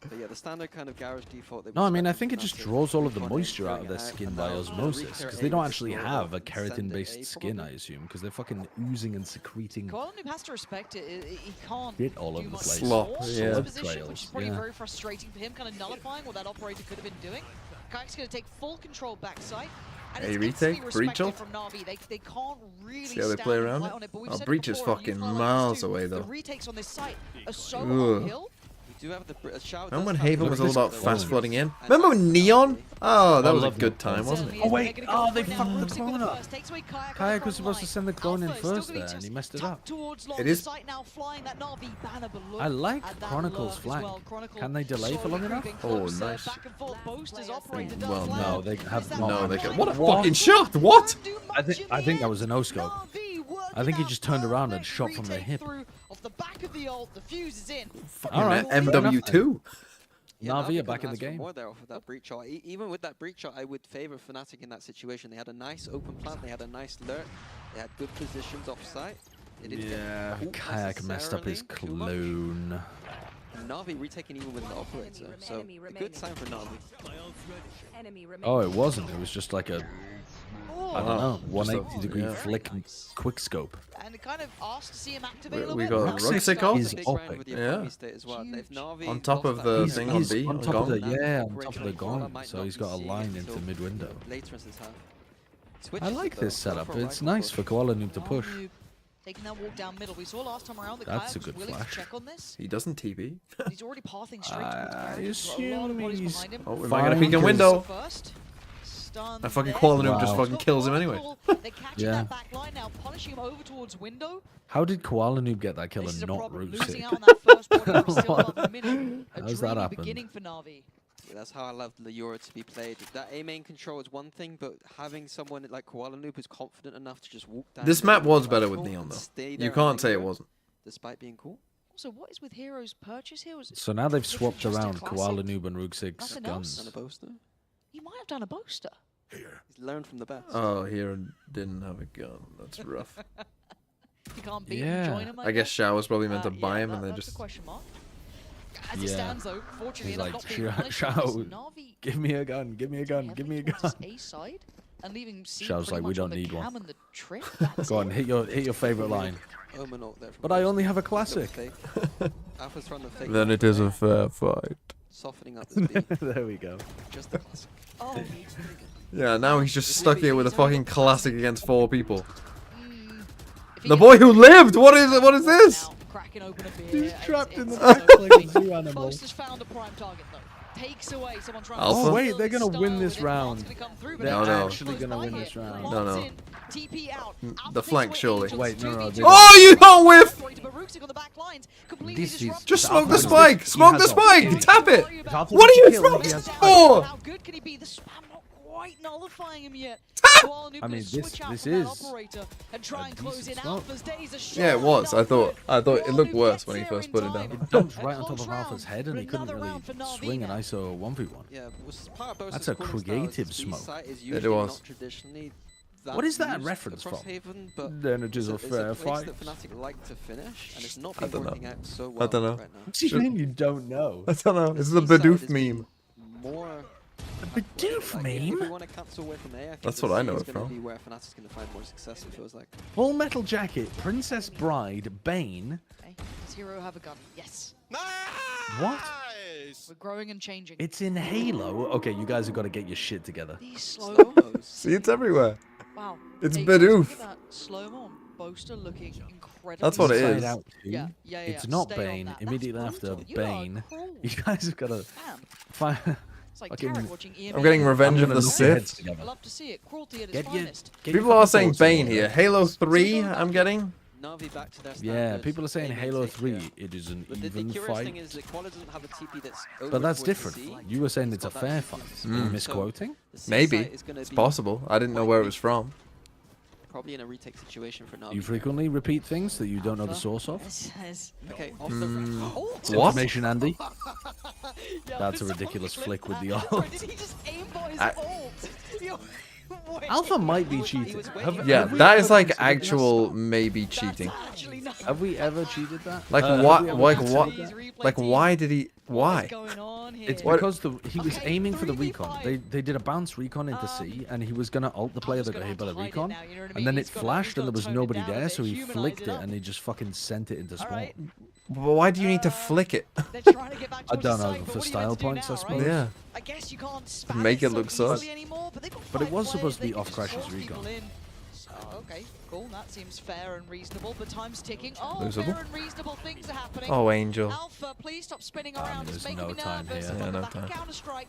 But yeah, the standard kind of garage default. No, I mean, I think it just draws all of the moisture out of their skin by osmosis, because they don't actually have a keratin-based skin, I assume, because they're fucking oozing and secreting Koalanoop has to respect it. He can't shit all do over the much place. Slop, more yeah. position, Trails, which is probably yeah. very frustrating for him, kind of nullifying what that operator could have been doing. Kayak's going to take full control backside. And Hey, it's retake, instantly breach respected ult. from Na'Vi. They can't really See how they stand play and around fight it? on it, but we've Oh, said it breach is before, and fucking youth like miles us too, away, the though. retakes on this site are so Ugh. uphill. We do have the shout. Remember when does have Haven the was all risk about though. fast flooding in? Remember when Neon? Oh, that I was a love good Neon. time, wasn't it? Oh wait, they fucked the clone up. Kayak was supposed to send the clone in first there, and he messed it up. It is. I like Chronicles flank. Can they delay for long enough? Oh, nice. Well, no, they have not. No, they can. What a fucking shot! What? I think that was a no scope. I think he just turned around and shot from the hip. Off the back of the ult, the fuse is in. All right, MW2. Yeah, Navi are could've back in the asked for game. More there off of that breach shot. Even with that breach shot, I would favor Fnatic in that situation. They had a nice open plant. They had a nice lurk. They had good positions off site. They didn't Yeah, get Kayak messed up his clone. Navi retaking even with the operator. So a good sign for Navi. Oh, it wasn't. It was just like a, I don't know, Just a- 180-degree yeah. flick quick scope. And kind of asked to see him activate a We little got bit. Ruxik Is off. OP. Yeah. Yeah. On top of the thing on B, on on top of the Gong. on top of the gong. So he's got a line into mid window. Later in this half. I like this setup. It's nice for Koalanoop to push. Taking that walk down middle. We saw last time around that That's Kayak a was good willing flash. to check on this. He doesn't TP. He's already pathing straight towards I garage. He's got a lot of assume bodies he's behind him. Oh, we might get a peek in fine, window. First. Stun A fucking there. Koalanoop just Wow. fucking kills him anyway. They're catching Yeah. that back line now, punishing him over towards window. How did Koalanoop get that kill This is and a not problem. root Losing sick? out on that first body for still about a minute. A How's that dreamy happen? beginning for Na'Vi. Yeah, that's how I love the Euro to be played. That A main control is one thing, but having someone like Koalanoop who's confident enough to just walk down. This the map middle was of better the with platform Neon, and though. stay You there can't and say it linger, wasn't. Despite being cool. Also, what is with Hero's purchase here? Was it So now they've swapped just a around classic? Koalanoop and Rugsig's Nothing else? And a guns. boaster. He might have done a boaster. He's learned from the best. Oh, here didn't have a gun. That's rough. You can't beat him, Yeah. join him. I guess Shao was probably meant to buy him, yeah, and they that's just. a question mark. As it Yeah. stands, though, fortunately He's enough, like, not being punished Shao, because Na'Vi give me a gun, give me a gun, give me a heavily towards gun. his A side and leaving C Shao's pretty like, we much on don't the need one. cam and the trip. That's Go on, it. hit your favorite line. Omen ult there from But I Boaster. only have a Got classic. fake. Alpha's trying to fake. Then it is a fair fight. Softening up this B. There we go. Just the classic. Oh, Yeah, now he's just stuck here with a fucking classic against 4 people. if The boy who lived. What is it? What is this? Cracking open a beer. He's trapped in the It's back like a zoo animal. Boaster's found a prime target though. Takes away someone trying Alpha? to Oh wait, they're gonna win this round. They're No. actually gonna win this round. No. The flank, surely. Wait, no. Oh, you don't whiff! This is Just smoke the spike! Smoke the spike! Tap it! What are you smoking for? How good can he be? The spam not quite nullifying him yet. I mean, this is. And try and close in Alpha's days. Yeah, it was. I thought it looked worse when he first put it down. It dumped right on top of Alpha's head, and he couldn't really swing an ISO 1v1. Yeah, part of That's a creative smoke. It was. What is that a reference from? Then it is a fair fight. Fnatic like to finish, and it's not I been don't know. working out so well I don't know. right now. What do you mean you don't know? I don't know. This is a Bidoof meme. More A Bidoof If meme? we want to cancel away from A, I think That's this what I know is it gonna from. be where Fnatic's going to find more success, it feels like. Full Metal Jacket, Princess Bride, Bane. Okay. Does Hero have a gun? Yes. What? We're growing and changing. It's in Halo. Okay, you guys have got to get your shit together. These slow-mo. See, it's everywhere. Wow. It's Hey, guys, look Bidoof. at that slow-mo on Boaster looking incredible. That's what it Inside is. Out too. Yeah. It's not Stay on Bane. that. That's Immediately after brutal. You are Bane, cruel. you guys have got to find. It's like fucking- Tarek watching EMEA. I'm getting Revenge I'm of gonna the knock your heads Sith. together. I love to see it. Cruelty at its Get your- finest. get your People are saying thoughts Bane in here. order. Halo 3, I'm getting. Na'Vi back to their Yeah, standards. people are saying They may Halo take 3, here. it is an But the even curious fight. thing is that Koala doesn't have a TP that's But that's over different. C. You were saying He's it's a got that fair TP fight. to Are you spam. misquoting? The C Maybe. site is gonna It's be possible. I didn't know where it was from. Probably in a retake situation for Na'Vi. You frequently repeat things that you don't know the source of. Okay, off the It's What? information, Andy. That's a ridiculous flick with the ult. Did he just aim for his I- ult? Alpha might be cheating. Yeah, that is like actual maybe cheating. Have we ever cheated that? Like Have what? we ever Like cheated what? that? Like why did he? Why? It's What- because he was aiming for the recon. They did a bounce recon into C, and he was gonna ult the player that got hit by the recon, and then it flashed and there was nobody there, so he flicked it and he just fucking sent it into spawn. Well, why do you need to flick it? I don't know, for style points, I suppose. Yeah. I guess you can't spam Make it so look sus. easily anymore, but they've got But it 5 was supposed to players, be they off can Crash's just recon. people in. Okay, cool. That seems fair and reasonable, but time's ticking. Oh, Losable? fair and reasonable things are happening. Oh, Angel. Alpha, please stop spinning around. It's there's making no me time nervous. here. They've Yeah, got no back time. Counter-Strike,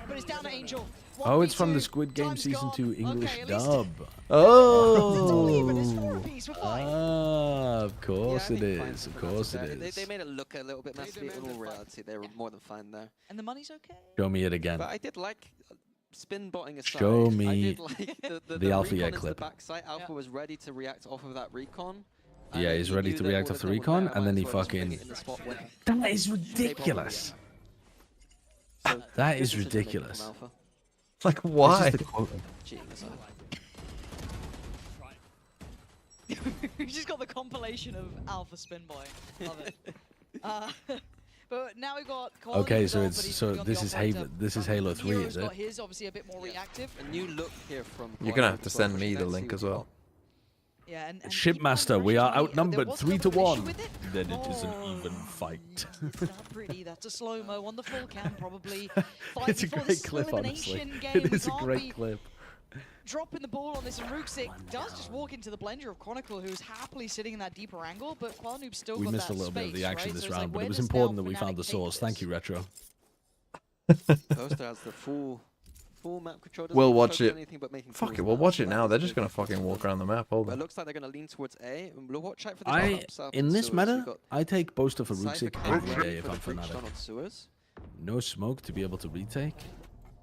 but it's down to Angel. Oh, it's from the 1v2, Squid Game time's Season gone. 2 English Okay, at least dub. Oh. Of course it is. Of course it They is. made it look a little bit messy. In all reality, they were more than fine there. And the money's okay. Show me it again. But I did like spin botting aside. Show I me did like the the Alpha recon yeah into clip. The backside. Alpha was ready to react off of that recon. Yeah, he's ready to react off the recon, and then he fucking. That is ridiculous. That is ridiculous. Like why? This is the quote. Cheating aside. We just got the compilation of Alpha spin boy. Love it. But now we've got Colin Okay, who's so on, it's but he's so moving on this the is operator. Halo. This is Halo 3, Hero's is it? got his, obviously a bit more reactive. A new look here from. You're gonna have to send me the link as well. Yeah, and Shipmaster, we are outnumbered was 3 a to bit of an issue 1. with it. Then it is an even fight. It's not pretty. That's a slow-mo on the full cam, probably. It's a Fighting for great this clip, honestly. elimination game. It We is a can't great be clip. dropping the ball on this, and Rooksik does just walk into the blender of Chronicle, who's happily sitting in that deeper angle, but Qualnoob's still We got missed a that little bit of space, the action right? this So it's round, like, but where it was does important now that we found the Fnatic take source. Thank you, this? Retro. Boaster has the full map control. Doesn't We'll watch focus on it. anything but making Fuck fools it, we'll of watch it us. now. They're just gonna fucking walk around the map. Hold But it on. looks like they're going to lean towards A. And we'll watch out for these traps up In this sewers. We've meta, got I take Boaster for Cypher Rooksik covering every day if for I'm the breach Fnatic. tunnel sewers. No smoke to be able to retake.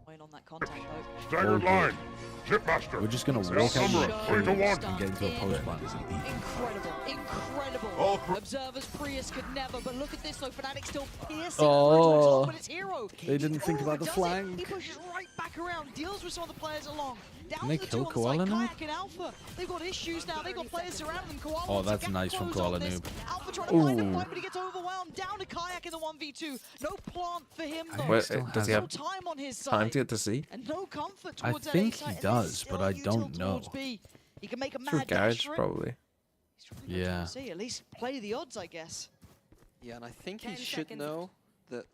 Wait on that contact, though. Staggered line. Shipmaster. We're just gonna walk Outnumbered out 3 to 1. and get into a post plant. Incredible, incredible. Oh, Observers, Prius could never, but look at this though, Fnatic still piercing Oh. but it's Hero. They didn't think about the does it. flank. He pushes right back around, deals with some of the players along. Down Can they to the kill two on Koala site, Noob? Kayak and Alpha. They've got issues now, they've got players surrounding them. Koala Oh, wants to that's get nice from close on Koala this. Noob. Alpha trying to find a Ooh. fight, but he gets overwhelmed. Down to Kayak in the 1v2. No plant for him though. Wait, still does he has have No time on his side. time to get to see? And no comfort I towards that think A he site, and does, still but I util don't know. towards B. He can make a Through mad dash garage, for it. probably. Yeah. See, at least play the odds, I guess. Yeah, and I think he 10 should seconds. know that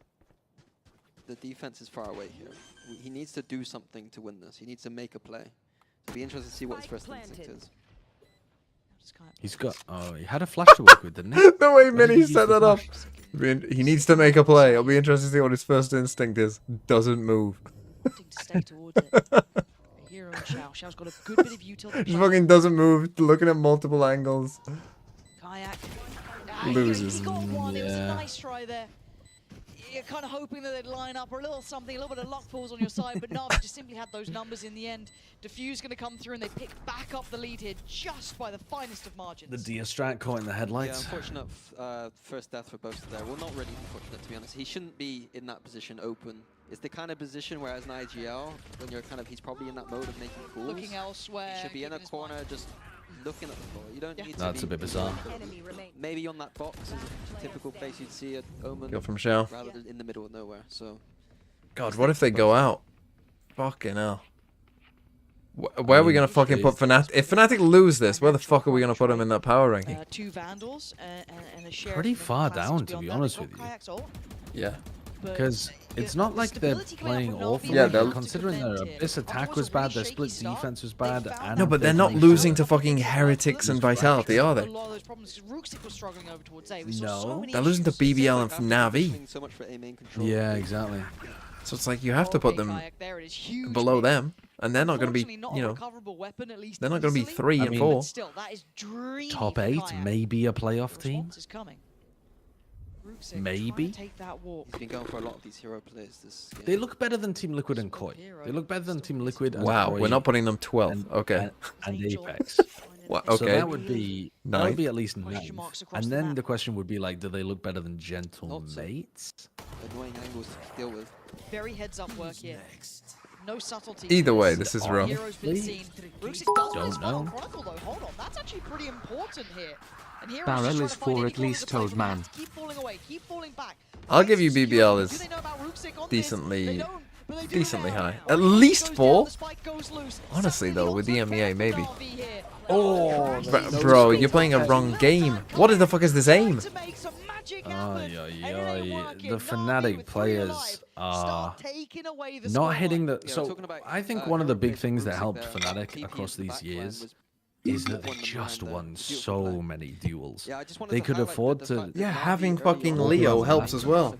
the defense is far away here. He needs to do something to win this. He needs to make a play. It'll be interesting to see what his first instinct is. He's got. Oh, he had a flash to work with, didn't he? The way Where did Minnie he use set the that up. flash? He needs to make a play. It'll be interesting to see what his first instinct is. Doesn't move. Hero and Xiao. Xiao's got a good bit of utility. Just fucking doesn't move. Looking at multiple angles. Kayak. Loses. He got one. It was a Yeah. nice try there. You're kind of hoping that they'd line up or a little something, a little bit of luck falls on your side, but no, they just simply had those numbers in the end. Diffuse going to come through, and they pick back up the lead here just by the finest of margins. The Dia Strat caught in the headlights. Yeah, unfortunate first death for both there. Well, not really unfortunate, to be honest. He shouldn't be in that position open. It's the kind of position where as an IGL, when you're kind of, he's probably in that mode of making calls. Looking elsewhere. He should be in a corner just looking at the floor. You don't need to That's be a bit bizarre. maybe on that box is a typical place you'd see an Omen. Go from Xiao. Rather than in the middle of nowhere, so. God, what if they go out? Fucking hell. Where are we gonna fucking put Fnatic? If Fnatic lose this, where the fuck are we gonna put him in that power ranking? 2 Vandals and a share. Pretty far down, to be honest with you. Yeah. Because it's not like they're playing awful. Yeah, they're considering their Abyss attack was bad, their split defense was bad. And No, but they're not losing to fucking Heretics and Vitality, are they? No, They're losing to BBL and Navi. So much for A main control. Yeah, exactly. So it's like you have to put them below them, and they're not going to be, you know, they're not going to be 3 and 4. Top 8, maybe a playoff team. Maybe. He's been going for a lot of these hero players this game. They look better than Team Liquid and Koi. They look better than Team Liquid and Wow, Koi we're not putting them 12th. Okay. and Apex. What? So Okay. that would be at least 9th. And then map. the question would be like, do they look better than Gentle Mates? Annoying angles to deal with. Very heads up work here. No subtlety. Either way, this is wrong. Hero's been seen. Rooksix does win his Don't final know. chronicle though. Hold on, that's actually pretty important here. And Hero's Barrel just trying is to find for any at corner least to play told from man. that. Keep falling away, keep falling back. I'll give you BBL Do is they know about Rooksix on this? decently, They don't, but they do decently now. high. At least Goes 4. down, the spike goes loose. Honestly, though, with the EMEA, maybe. Na'Vi here. Oh, bro, you're playing a wrong game. What the fuck is this aim? The Fnatic players are not hitting the. So I think one of the big things that helped Fnatic across these years is that they just won so many duels. They could afford to. Yeah, having fucking Leo helps as well.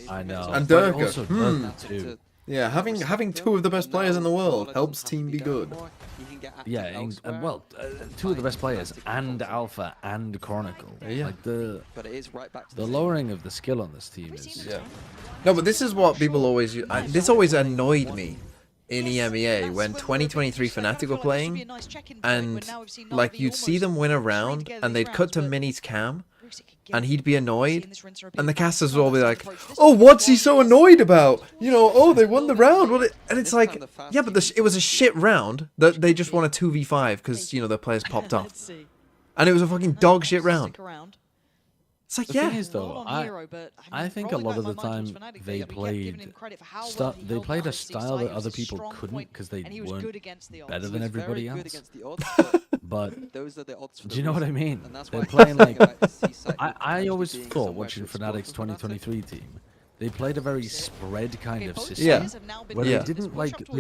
I know. And but Durka. also Durka too. Yeah, having 2 of the best players in the world helps team be good. Yeah, well, 2 of the best players and Alpha and Chronicle. Yeah. Like the lowering of the skill on this team is. Yeah. No, but this is what people always. This always annoyed me in EMEA when 2023 Fnatic were playing, and like you'd see them win a round, and they'd cut to Mini's cam, and he'd be annoyed, and the casters would all be like, "Oh, what's he so annoyed about? You know, oh, they won the round." And it's like, yeah, but it was a shit round that they just won a 2v5 because you know their players popped off, and it was a fucking dog shit round. It's like, The yeah. thing is, though, I think a lot of the time they played a style that other people couldn't because they weren't better than everybody else. But do you know what I mean? They're playing like I always thought watching Fnatic's 2023 team. They played a very spread kind of system. Yeah. Where Yeah. they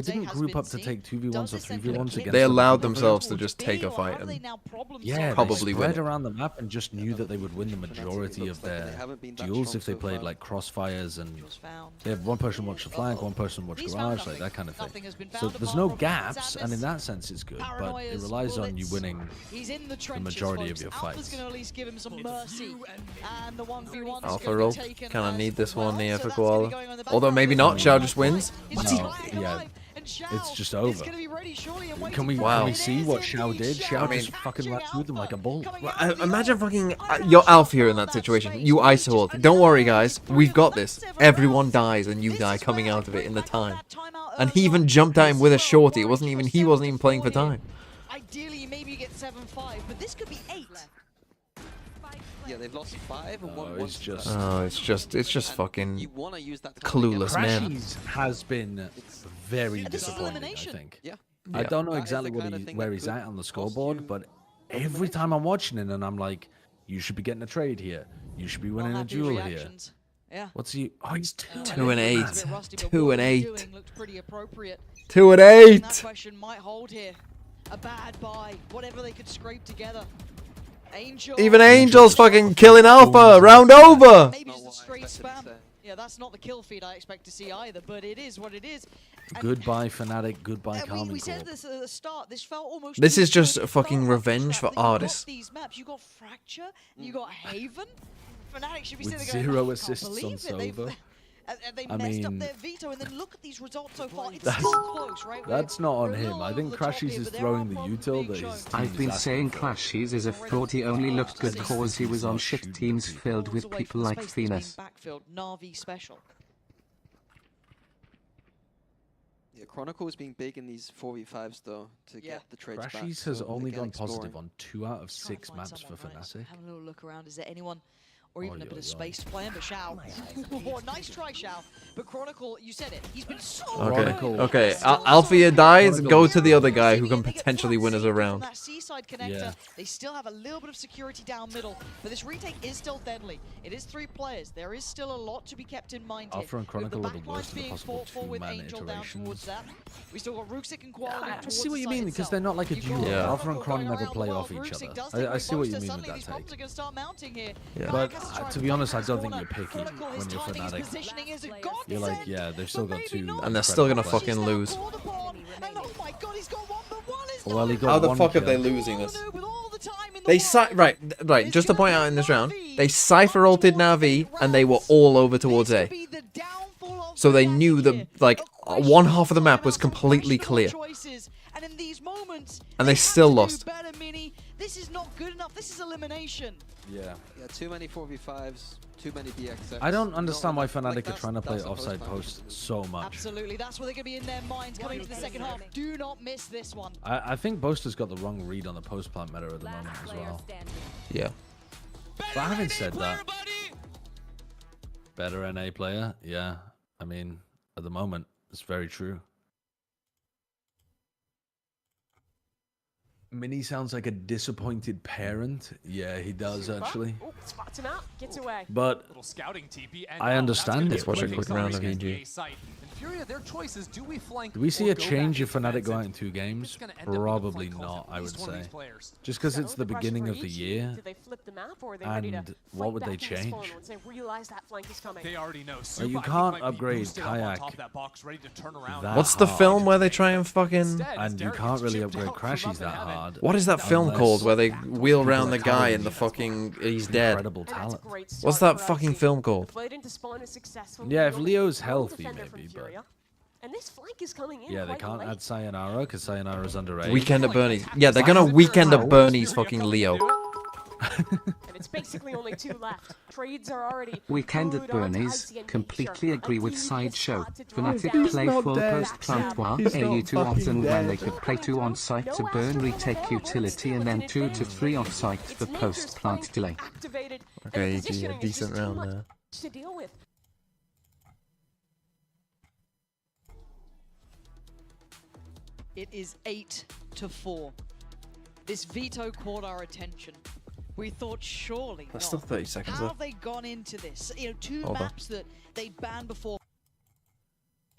didn't group up to take 2v1s or 3v1s against. They allowed themselves to just take a fight and probably they win spread it. around the map and just knew that they would win the majority of their duels if they played like crossfires and they have one person watch the flank, one person watch garage, like that kind of thing. So there's no gaps, and in that sense it's good, but it relies on you winning the majority of your fights. Alpha roll. Kind of need this one here for Koala. Although maybe not. Xiao just wins. Yeah, it's just over. Can we see what Xiao did? Xiao just fucking ran through them like a bull. Imagine fucking you're Alpha here in that situation. You ISO ult. Don't worry, guys. We've got this. Everyone dies, and you die coming out of it in the time. And he even jumped at him with a shorty. He wasn't even playing for time. Ideally, maybe you get 7-5, but this could be 8. Yeah, they've lost 5 and one. It's just. It's just fucking clueless, man. Crashies has been very disappointing, I think. Yeah. I don't know exactly where he's at on the scoreboard, but every time I'm watching it and I'm like, you should be getting a trade here. You should be winning a duel here. Yeah. What's he? Oh, he's 2 and 8. 2 and 8. 2 and 8. That question might hold here. A bad buy, whatever they could scrape together. Angel. Even Angel's fucking killing Alpha. Round over. Maybe just a straight spam. Yeah, that's not the kill feed I expect to see either, but it is what it is. Goodbye, Fnatic. Goodbye, Carmine. We said this at the start. This felt almost. This is just a fucking revenge for artists. These maps, you got Fracture, you got Haven. Fnatic should be With sitting there 0 going, assists on Sova. They I messed up mean, their veto, and then look at these results so far. It's that's, still close, right? that's not on him. I think Crashies is throwing the util that his I've team been is saying asking for. Crashies is a fraud. He only looked good cause he was on shit teams filled with people like Venus. Backfield, NAVI special. Yeah, Chronicle's being big in these 4v5s though to get the trades back. Crashies has so only again, gone positive exploring. on 2 out of 6 maps for Fnatic. Have a little look around. Is there anyone, or even a bit of Oi. space to play in? But Shao, nice try, Shao. But Chronicle, you said it. He's been so Okay. Althea dies. Go to the other guy who can potentially win us a round. That seaside connector, they still have a little bit of security down middle, but this retake is still deadly. It is 3 players. There is still a lot to be kept in mind here. Alpha and Chronicle the are the worst of the being possible fought for with 2-man Angel down towards iterations. that. We still got Ruxic and Qual. I see what you mean, because they're not like a duo. Yeah. Alpha and Chron never play off each other. I see what you mean with that take. Yeah. But to be honest, I don't think you're picky when you're Fnatic. You're like, yeah, they've still got 2. And they're still gonna incredible fucking lose. Well, he got How the 1 fuck are kill. they losing us? They right. Just to point out in this round, they Cypher ulted Navi and they were all over towards A. So they knew that like one half of the map was completely clear, And in these moments, and they still lost. better, Mini. This is not good enough. This is elimination. Yeah. Yeah, too many 4v5s, too many BXs. I don't understand why Fnatic Like, are trying to play that's a offside post post so much. Absolutely, that's what they're going to be in their minds coming into the second half. Do not miss this one. I think Boaster's got the wrong read on the post plant meta at the moment as well. Yeah. But having said that, better NA player, yeah. I mean, at the moment, it's very true. Mini sounds like a disappointed parent. Yeah, he does actually. Oh, spots him out, gets away. But Little scouting TP, and I understand Let's it. watch a quick round of EG. Furia, their choice is, do we flank Do we see or a go change back if Fnatic defensive? go out in 2 games? gonna end up being a Probably flank call not, for I at would least one of say. these players. Just because it's So the pressure beginning for of the EG. year. Do they flip the map, or are they ready to And fight what would they back in this spawn change? once they realize that flank is coming? They already know. Like, Supa, you I think, can't might be upgrade boosted up on Kayak top of that box, ready to turn around. that What's the hard. film where they try and fucking? Instead, And you Derek can't gets really chipped upgrade out from Crashies up that in heaven. hard. What is that film Unless called where they wheel around the people are guy and the talented. fucking he's dead? Incredible That's a talent. great start What's that for fucking FC. film called? Played into spawn is successful. Yeah, if The Leo's lone healthy, defender from maybe, but Furia. And this flank is coming in yeah, they quite can't late. add Sayonara because Sayonara's underage. Weekend at Bernie's. Yeah, they're gonna Weekend at Bernie's fucking Leo. And it's basically only 2 left. Trades are already Weekend at glued onto Bernie's, Icy and completely Nature. agree with A team Sideshow. is spotted Fnatic down. play not full dead. post plant while He's AU not too often fucking when dead. they could play 2 on site to burn retake utility and then 2 to 3 off site for It's post Nature's plant flank delay. activated, and Okay, the EG, a positioning is decent just too round much there. to deal with. It is 8-4. This veto caught our attention. We thought surely There's not. still 30 seconds How left. have they gone into this? You know, 2 Hold on. maps that they banned before.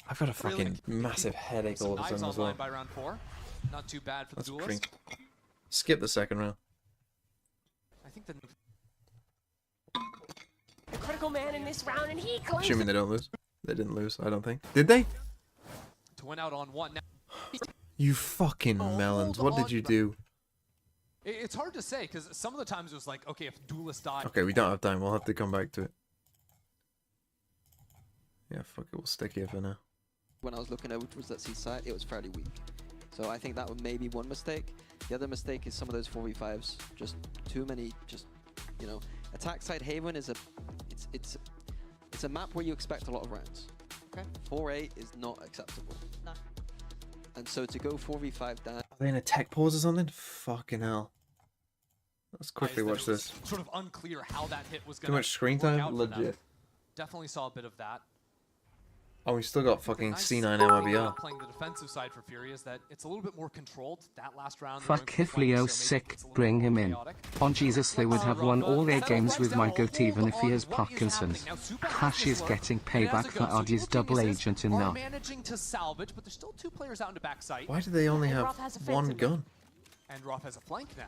I've got a fucking massive headache all of a Knives sudden as well. online by round 4. Not too bad for the Let's duelist. drink. Skip the second round. I think the The critical man in this round, and he claims Assuming they don't lose. They didn't lose, I don't think. Did they? to win out on 1 now. You fucking melons. What did you do? It's hard to say because some of the times it was like, okay, if duelist died. Okay, we don't have time. We'll have to come back to it. Yeah, fuck it. We'll stick here for now. When I was looking over towards that C site, it was fairly weak. So I think that was maybe one mistake. The other mistake is some of those 4v5s. Just too many, just, you know. Attack side Haven is it's a map where you expect a lot of rounds. Okay. 4-8 is not acceptable. No. And so to go 4v5 down. Are they in a tech pause or something? Fucking hell. Let's quickly That watch it was this. Sort of unclear how that hit was Too going much screen time? Legit. Definitely saw a bit of that. Oh, we still got fucking Nice C9 thing MIBR. about playing the defensive side for Fury is that it's a little bit more controlled. That last round. Fuck if Leo's sick, bring him in. On Jesus, they would have won all their games with my goat even if he has Parkinson's. Crash is getting payback for Ardy's double agent in now. Managing to salvage, but there's still 2 players out in the backside. Why do they only And have Roth has a fence one in there. gun? And Roth has a flank now.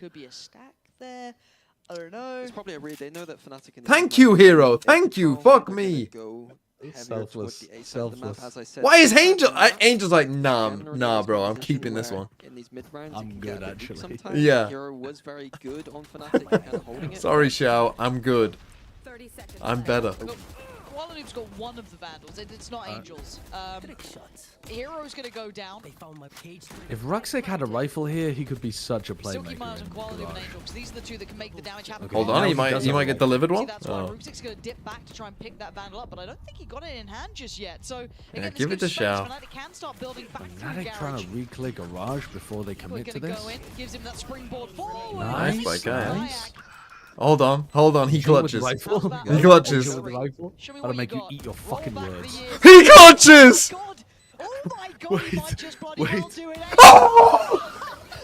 Could be a stack there. I don't know. It's probably a read. They know that Fnatic. Thank you, hero. Thank you. Fuck me. Go heavier towards the A side of the map, as I said. Why is Angel? Angel's like, nah, bro. I'm keeping this one. In these mid rounds, I'm good, actually. sometimes. Yeah. Hero was very good on Fnatic and holding it. Sorry, Xiao. I'm good. I'm better. Kuala-Lumpur's got one of the Vandals. It's not Angels. Hero's going to go down. If Ruxic had a rifle here, he could be such a Still keep playmaker. eyes on Kuala-Lumpur and Angel, because these are the two that can make the damage happen. Okay, Hold now on, he he might does he have might a get rifle. delivered See, one. that's why Oh. Ruxic's going to dip back to try and pick that Vandal up, but I don't think he got it in hand just yet. So, Yeah, again, give it to Xiao. Fnatic can start building back through Fnatic trying to re-click Garage before they commit to Gonna this. go in, gives him that springboard forward. Nice by Kaya. Nice. Hold on. He Angel with the clutches. rifle. He clutches. Angel with the rifle. That'll make you eat your fucking words. He clutches! Oh my god, he might just bloody well do it.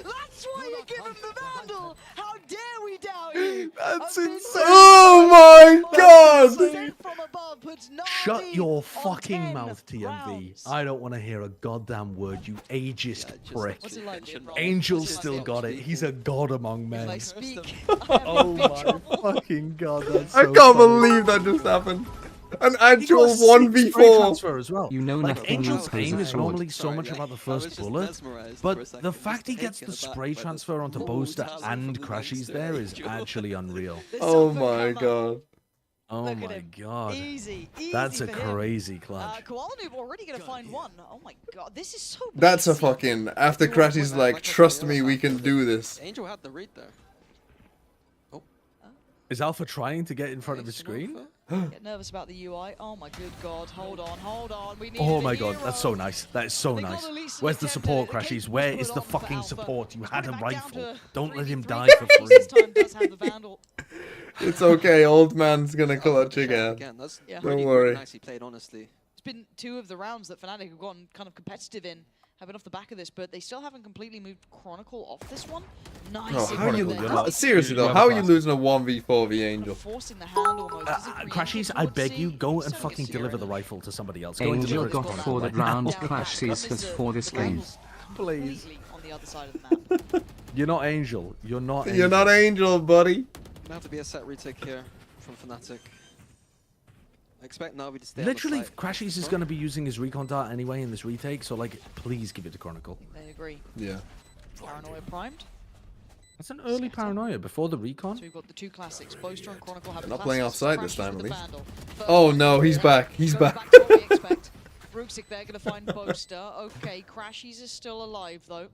That's why you give him the Vandal! How dare we doubt you! That's insane! Oh my god! From above puts Shut Navi your on fucking 10 mouth, TMV. rounds. I don't want to hear a goddamn word, you ageist prick. What's it like, Angel's still got it. He's a god among men. I speak. Oh my fucking god, that's I so can't funny. believe that just happened. An He got actual a 6 spray 1v4. transfer as well. You know Like nothing Angel's until aim it's is forward. normally so much about the first bullet, but the fact he gets the spray transfer onto Boaster and Crashies there is actually unreal. Oh my god. Oh Look at my him. god. Easy That's a for him. crazy clutch. Kuala-Lumpur already going to find one. Oh my god, this is so That's a basic. fucking. After Crashy's like, trust me, we can do this. Angel had the read there. Is Alpha trying to get in front of his screen? Get nervous about the UI. Oh my good god, hold on. We need Oh a my god, hero. that's so nice. That is so They got nice. at least Where's the attempt support, there. Crashies? Again, Where put is it the on for fucking Alpha. support? You had a Back down rifle. to Don't let him 3v3. die for free. This time does have the Vandal. It's okay, old man's gonna clutch again. That's Yeah. Don't pretty worry. nicely played, honestly. It's been 2 of the rounds that Fnatic have gotten kind of competitive in, have been off the back of this, but they still haven't completely moved Chronicle off this one. Nice. Oh, how are you? there. Seriously though, You how are have you a losing a 1v4 v Angel? Forcing the hand almost. Doesn't create Crashies, it I towards beg C. you, go and So fucking it's deliver the zero. rifle to somebody else. Go and Angel deliver it to got Chronicle 4 right round now. crashes for this game. Please. Completely on the other side of the map. You're not Angel. You're not You're not Angel, buddy. Gonna have to be a set retake here from Fnatic. I expect Navi to stay Literally, on the site. Crashies is going to be using his recon dart anyway in this retake, so like, please give it to Chronicle. They agree. Yeah. Paranoia primed. That's an early paranoia before the recon. So we've got the 2 classics. Boaster and Chronicle have They're the not playing classics. offside this Crashies time, with at the least. Vandal. Oh no, he's back. He's Going back. to what we expect. Ruxic there going to find Boaster. Okay, Crashies is still alive though.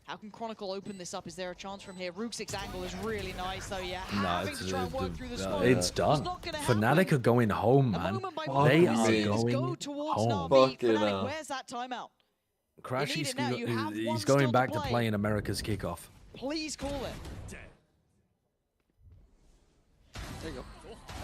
How can Chronicle open this up? Is there a chance from here? Ruxic's angle is really nice though, yeah. No, Having to try and work through the smoke. it's done. not gonna Fnatic are going home, man. They are going home. Fucking hell. Where's that timeout? Crashies, now. You have one he's still going to back to play. playing America's kickoff. Please call it. There you go.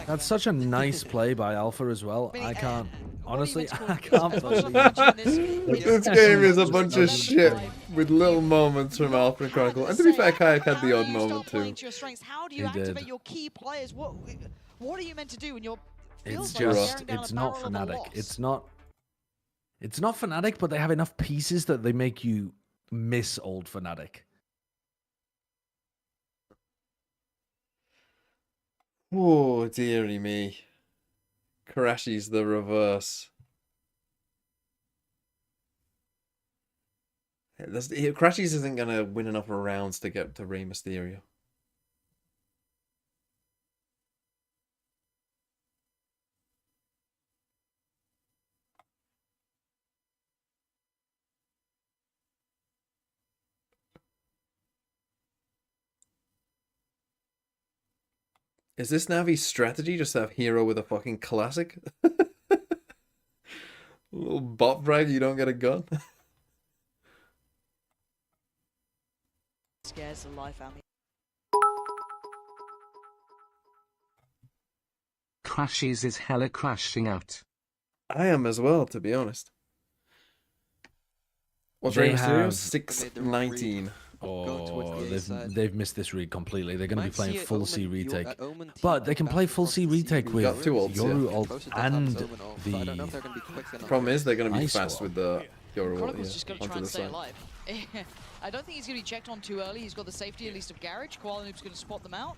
That's such a nice play by Alpha as well. I can't, honestly, I I can't believe This game is a bunch of shit with little moments from Alpha and Chronicle. And to be fair, Kayak had the odd moment too. To your strengths. How do you He activate did. your key players? What are you meant to do when you're It's feels like just, staring down it's a not barrel of a Fnatic. loss. It's not Fnatic, but they have enough pieces that they make you miss old Fnatic. Oh, dearie me. Crashies the reverse. Crashies isn't going to win enough rounds to get to Rey Mysterio. Is this Navi's strategy just to have Hero with a fucking classic? A little bot brag, you don't get a gun? Scares the life out of me. Crashies is hella crashing out. I am as well, to be honest. What's They Rey Mysterio? have- 619. Oh, they've missed this read completely. They're going to be Might playing see it, full Omen, C your- retake. Omen team But they might can bounce play full across C the retake We've with got two ults, Yoru yeah. ult Both of them and have Omen ult, but I don't know if they're gonna be quick enough. Problem is, they're going to be Ice fast Wall. with the Yoru ult, Chronicle's just got to onto try and the stay side. alive. I don't think he's going to be checked on too early. He's got the safety at least of Garage. Kuala Lumpur's going to spot them out.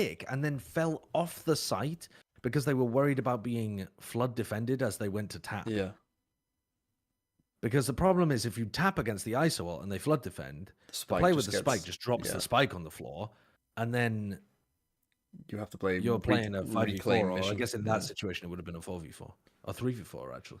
pick and then fell off the site because they were worried about being flood defended as they went to tap. Yeah. Because the problem is if you tap against the ISO ult and they flood defend, the player with the spike just drops the spike on the floor, and then you have to play. You're playing a 5v4, reclaim or I mission. guess in that situation it would have been a 4v4 or 3v4 actually.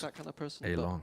like that kind of person. A but long.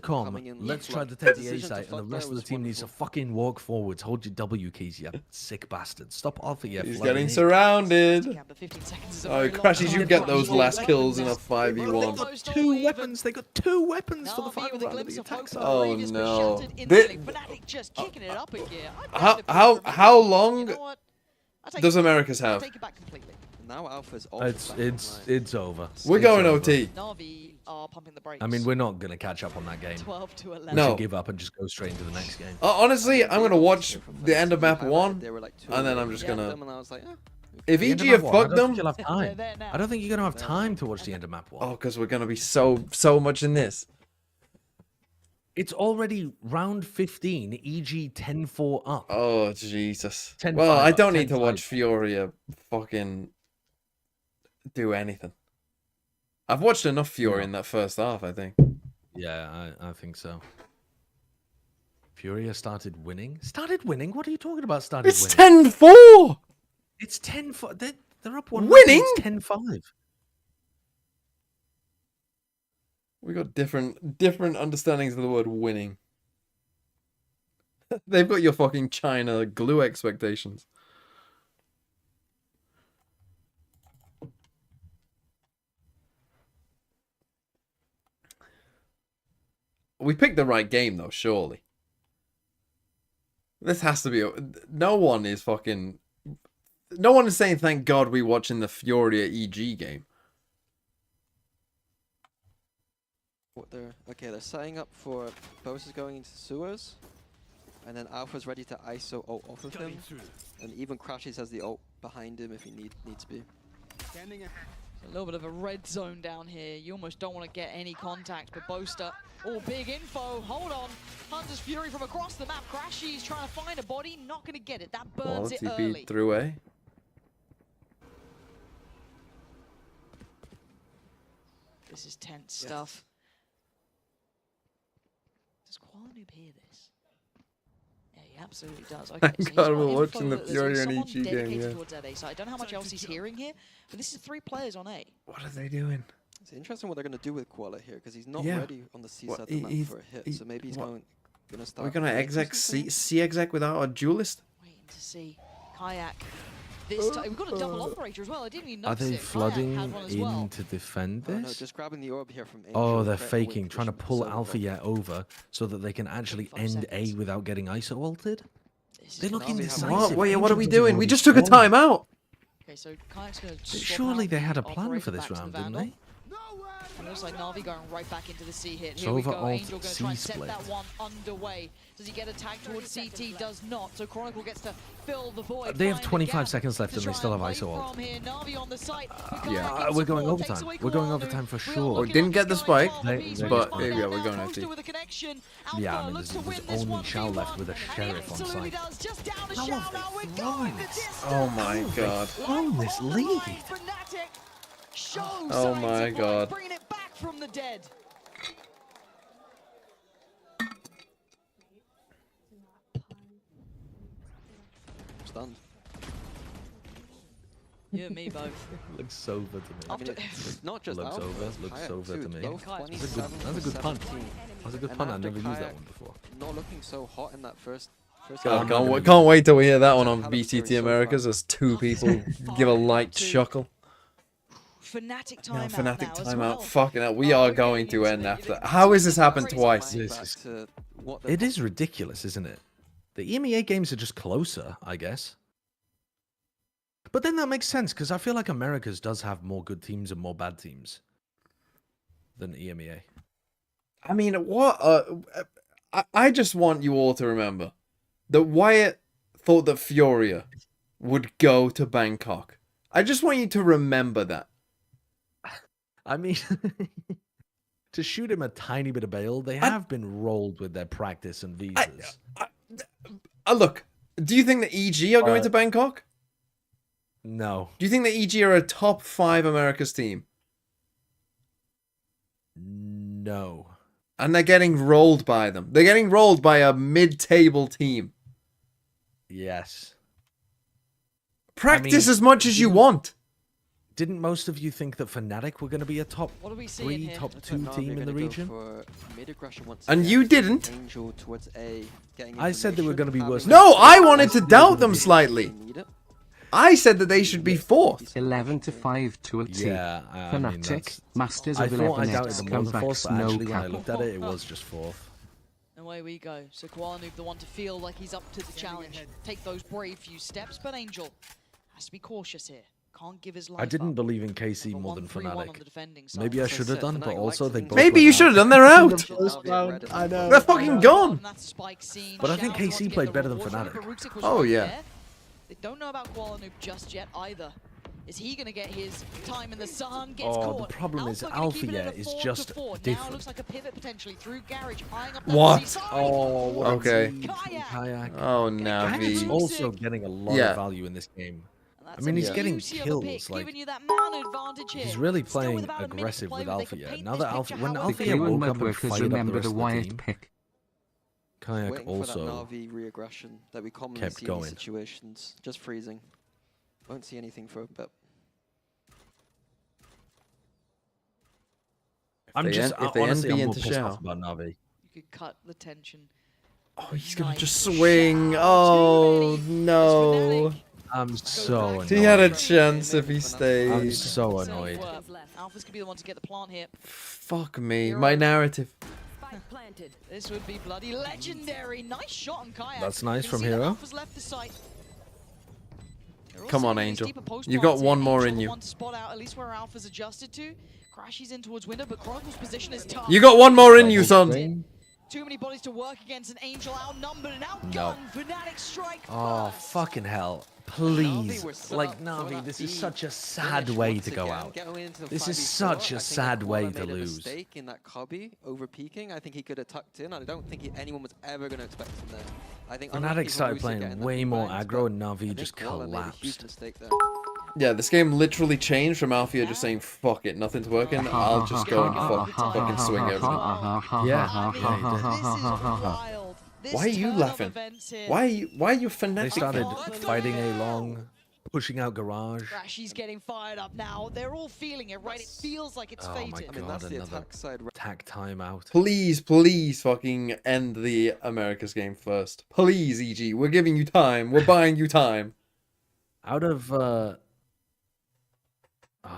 to come. coming in Let's left, try like, to take the A decision to site, and the flood there rest of the was team needs to fucking walk forwards. Hold your W keys, you sick bastard. Stop off of your He's flying getting in. surrounded. The 15 seconds is a Oh, very long Crashes, you time. get those last kills in a 5v1. Close to Two even. weapons. They got 2 weapons for the Navi final with a round of glimpse the of hope attack for side. the Oh, previous, but no. shattered Thi- instantly. Fnatic just kicking it up a gear. How long You know what? I take does it back. Americas I have? take it back completely. Now Alpha's It's over. We're going OT. Navi are pumping the brakes. I mean, we're not gonna catch up on that game. 12 to 11. We should give up and just go straight into the next game. Honestly, I'm gonna watch the end of map 1, and then I'm just gonna. If EG have fucked them, You'll have time. I don't think you're gonna have time to watch the end of map 1. oh, because we're gonna be so much in this. It's already round 15, EG 10-4 up. Oh Jesus. 10-5 Well, I up, don't need to 10-5. watch Furia fucking do anything. I've watched enough Fury in that first half, I think. Yeah, I think so. Furia started winning? Started winning? What are you talking about started It's winning? 10-4! It's 10-4. They're up 1. Winning? It's 10-5. We got different understandings of the word winning. They've got your fucking China glue expectations. We picked the right game though, surely. This has to be. No one is saying thank God we watching the Furia EG game. They're setting up for Bose is going into sewers, and then Alpha's ready to ISO ult off of him, and even Crashes has the ult behind him if he needs be. A little bit of a red zone down here. You almost don't want to get any contact, but Boaster, oh, big info. Hold on. Hunter's Fury from across the map. Crashy's trying to find a body, not going to get it. That burns it early. TP through A. This is tense stuff. Does Qualanoob hear this? Yeah, he absolutely does. Okay, so God, we're watching the Fury and EG game, yeah. Towards that A side. I don't know how much else he's hearing here, but this is 3 players on A. What are they doing? It's interesting what they're going to do with Koala here, because he's not Yeah. ready on the C side of the map for a hit, so maybe he's going to start. We're gonna exec C exec without our duelist. Waiting to see Kayak. This time we've got a double operator as well. I didn't even Are notice they it. flooding Kayak had one as in well. to defend No, this? just grabbing the orb here from Angel. Oh, they're threat away faking, trying to position pull for Alpha Yet over so that they can actually end A without getting ISO ulted. They look indecisive. What are we doing? We just took a timeout. Okay, so Kayak's gonna Surely they had a plan for this round, didn't they? And it looks like Navi going right back into the C hit. Here So we over go. alt Angel going to try and C set that split. one underway. Does he get a tag towards CT? Does not. So Chronicle gets to fill the void. They have find a 25 gap seconds left to and they try still have and ISO play ult. from here. Navi on the site. Yeah. We're going overtime. We're going overtime for sure. We didn't get the spike, They but spike. here we go. We're going OT. Yeah, I mean, there's only Shao left with a sheriff on site. How have they thrown this? Oh my God. Thrown this lead. Oh my God. Bringing it back from the dead. Stunned. You and me both. Looks over to me. I mean, it's not just looks Alpha, over, it's looks Kayak over too. to me. Both That's a good pun. 27 That's a good and pun. I after never used that Kayak one before. Not looking so hot in that first God, can't wait till we hear that one on BTT Americas as 2 people give a light chuckle. Fnatic No, timeout Fnatic now as timeout. well. Fucking hell, we are going to end after. How has this happened twice? It is ridiculous, isn't it? The EMEA games are just closer, I guess. But then that makes sense, because I feel like Americas does have more good teams and more bad teams than EMEA. I mean, what? I just want you all to remember that Wyatt thought that Furia would go to Bangkok. I just want you to remember that. I mean, to shoot him a tiny bit of bail, they have been rolled with their practice and visas. Look, do you think that EG are going to Bangkok? No. Do you think that EG are a top 5 Americas team? No. And they're getting rolled by them. They're getting rolled by a mid-table team. Yes. Practice as much as you want. Didn't most of you think that Fnatic were going to be a top What are we seeing 3, here? top 2 team in the region? And you didn't. Angel towards A, getting I said they were going to be worse. No, I wanted to doubt them slightly. I said that they should be 4th. 11-5 to a T. Yeah, I mean, Fnatic, Masters I of thought I doubted 11X, them more than 4th, comebacks, but no actually when I cap. looked at it, it was just 4th. Away we go. So Qualanoob, the one to feel like he's up to the challenge. Take those brave few steps, but Angel has to be cautious here. Can't give his life I didn't up. believe in KC But more than 1-3-1 on Fnatic. the defending side. Maybe I As should have said, done, but Fnatic also like they to both Maybe went you out. should have done. They're out. First round, I know. They're fucking gone. That's the spike scene. But I think Shout wants KC to get played the better than reward from it, Fnatic. but Rooksick was Oh, right yeah. there. They don't know about Kuala just yet either. Is he going to get his time in the sun? Gets Oh, caught. the problem is gonna Alpha, keep it yeah, at a is 4 just to 4. Now it different. looks like a pivot potentially through Garage, eyeing up that What? C side. Oh, what Okay. Kayak. Oh, Kayak's Navi. also getting a lot Yeah. of value in this game. I That's mean, a he's getting beauty of a pick, kills. Like, giving you that man advantage here. he's really Still with playing about a minute to aggressive play, with they Alpha, can yeah. paint Now this that picture Alpha, when however Alpha they woke want. up and Mudworkers fired up the remember rest the of the Wyatt team, pick. Kayak Waiting also for that Navi re-aggression that we commonly kept see in these going. situations. Just freezing. Won't see anything for a bit. I'm just if they honestly, I'm NB more into pissed Shao. off about Navi. You could cut the tension. Oh, he's gonna Nice just swing. Oh no. I'm so annoyed. He had a chance if he I'm stayed. so annoyed. Alpha's could be the one to get the plant here. Fuck me. My narrative. This would be bloody legendary. Nice shot on Kayak. That's nice You can from see that Hero. Alpha's left the site. They're also Come on, getting these Angel. deeper post You've got plants here. one more Angel in the you. one to spot out at least where Alpha's adjusted to. Crashes in towards window, but Chronicle's position is tough. You got one more in you, son. Too many bodies to work against an Angel outnumbered and outgunned. Fnatic strike Oh, first. fucking hell. Please. Navi were set Like, up for Navi, that this is B such a sad finish way once to go again, out. going into the This is 5v4. such I a think sad Aquila way made to a lose. mistake in that cubby over peeking. I think he could have tucked in. I don't think anyone was ever going to expect him there. I think Fnatic started playing way more aggro and I Navi think just Koala made a huge collapsed. mistake there. Yeah, this game literally changed from Alfia just saying fuck it, nothing's working. I'll just go and fucking swing everything. Yeah. Why are you laughing? Why are you Fnatic? They started fighting A long, pushing out Garage. Crashy's getting fired up now. They're all feeling it, right? It feels like it's Oh my fated. god, another attack timeout. Please, please fucking end the Americas game first. Please, EG. We're giving you time. We're buying you time. Out of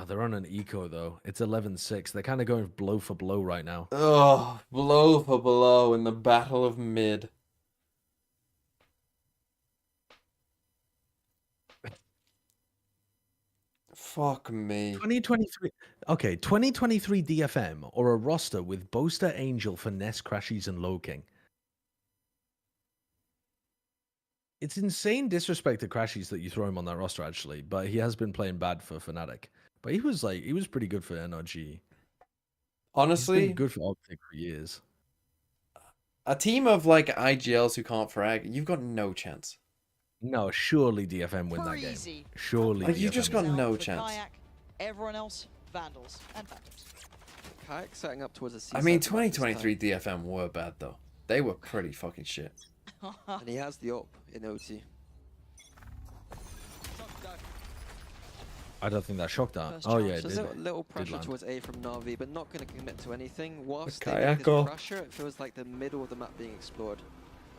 they're on an eco though. It's 11-6. They're kind of going blow for blow right now. Oh, blow for blow in the battle of mid. Fuck me. 2023. Okay, 2023 DFM or a roster with Boaster, Angel, Finesse, Crashies, and Low King. It's insane disrespect to Crashies that you throw him on that roster actually, but he has been playing bad for Fnatic. But he was pretty good for NRG. Honestly, He's been good for Optic for years. A team of like IGLs who can't frag, you've got no chance. No, surely DFM win that game. Surely. Like, you DFM just win. got no chance. Kayak, everyone else, Vandals and Phantoms. Kayak setting up towards a C I mean, side map this 2023 DFM were bad though. They were pretty fucking shit. And he has the op in OT. I don't think that shocked that. Oh yeah, it There's did. a little Did pressure land. towards A from Navi, but not going to commit to anything. Whilst they Kayak make this off. pressure, it feels like the middle of the map being explored.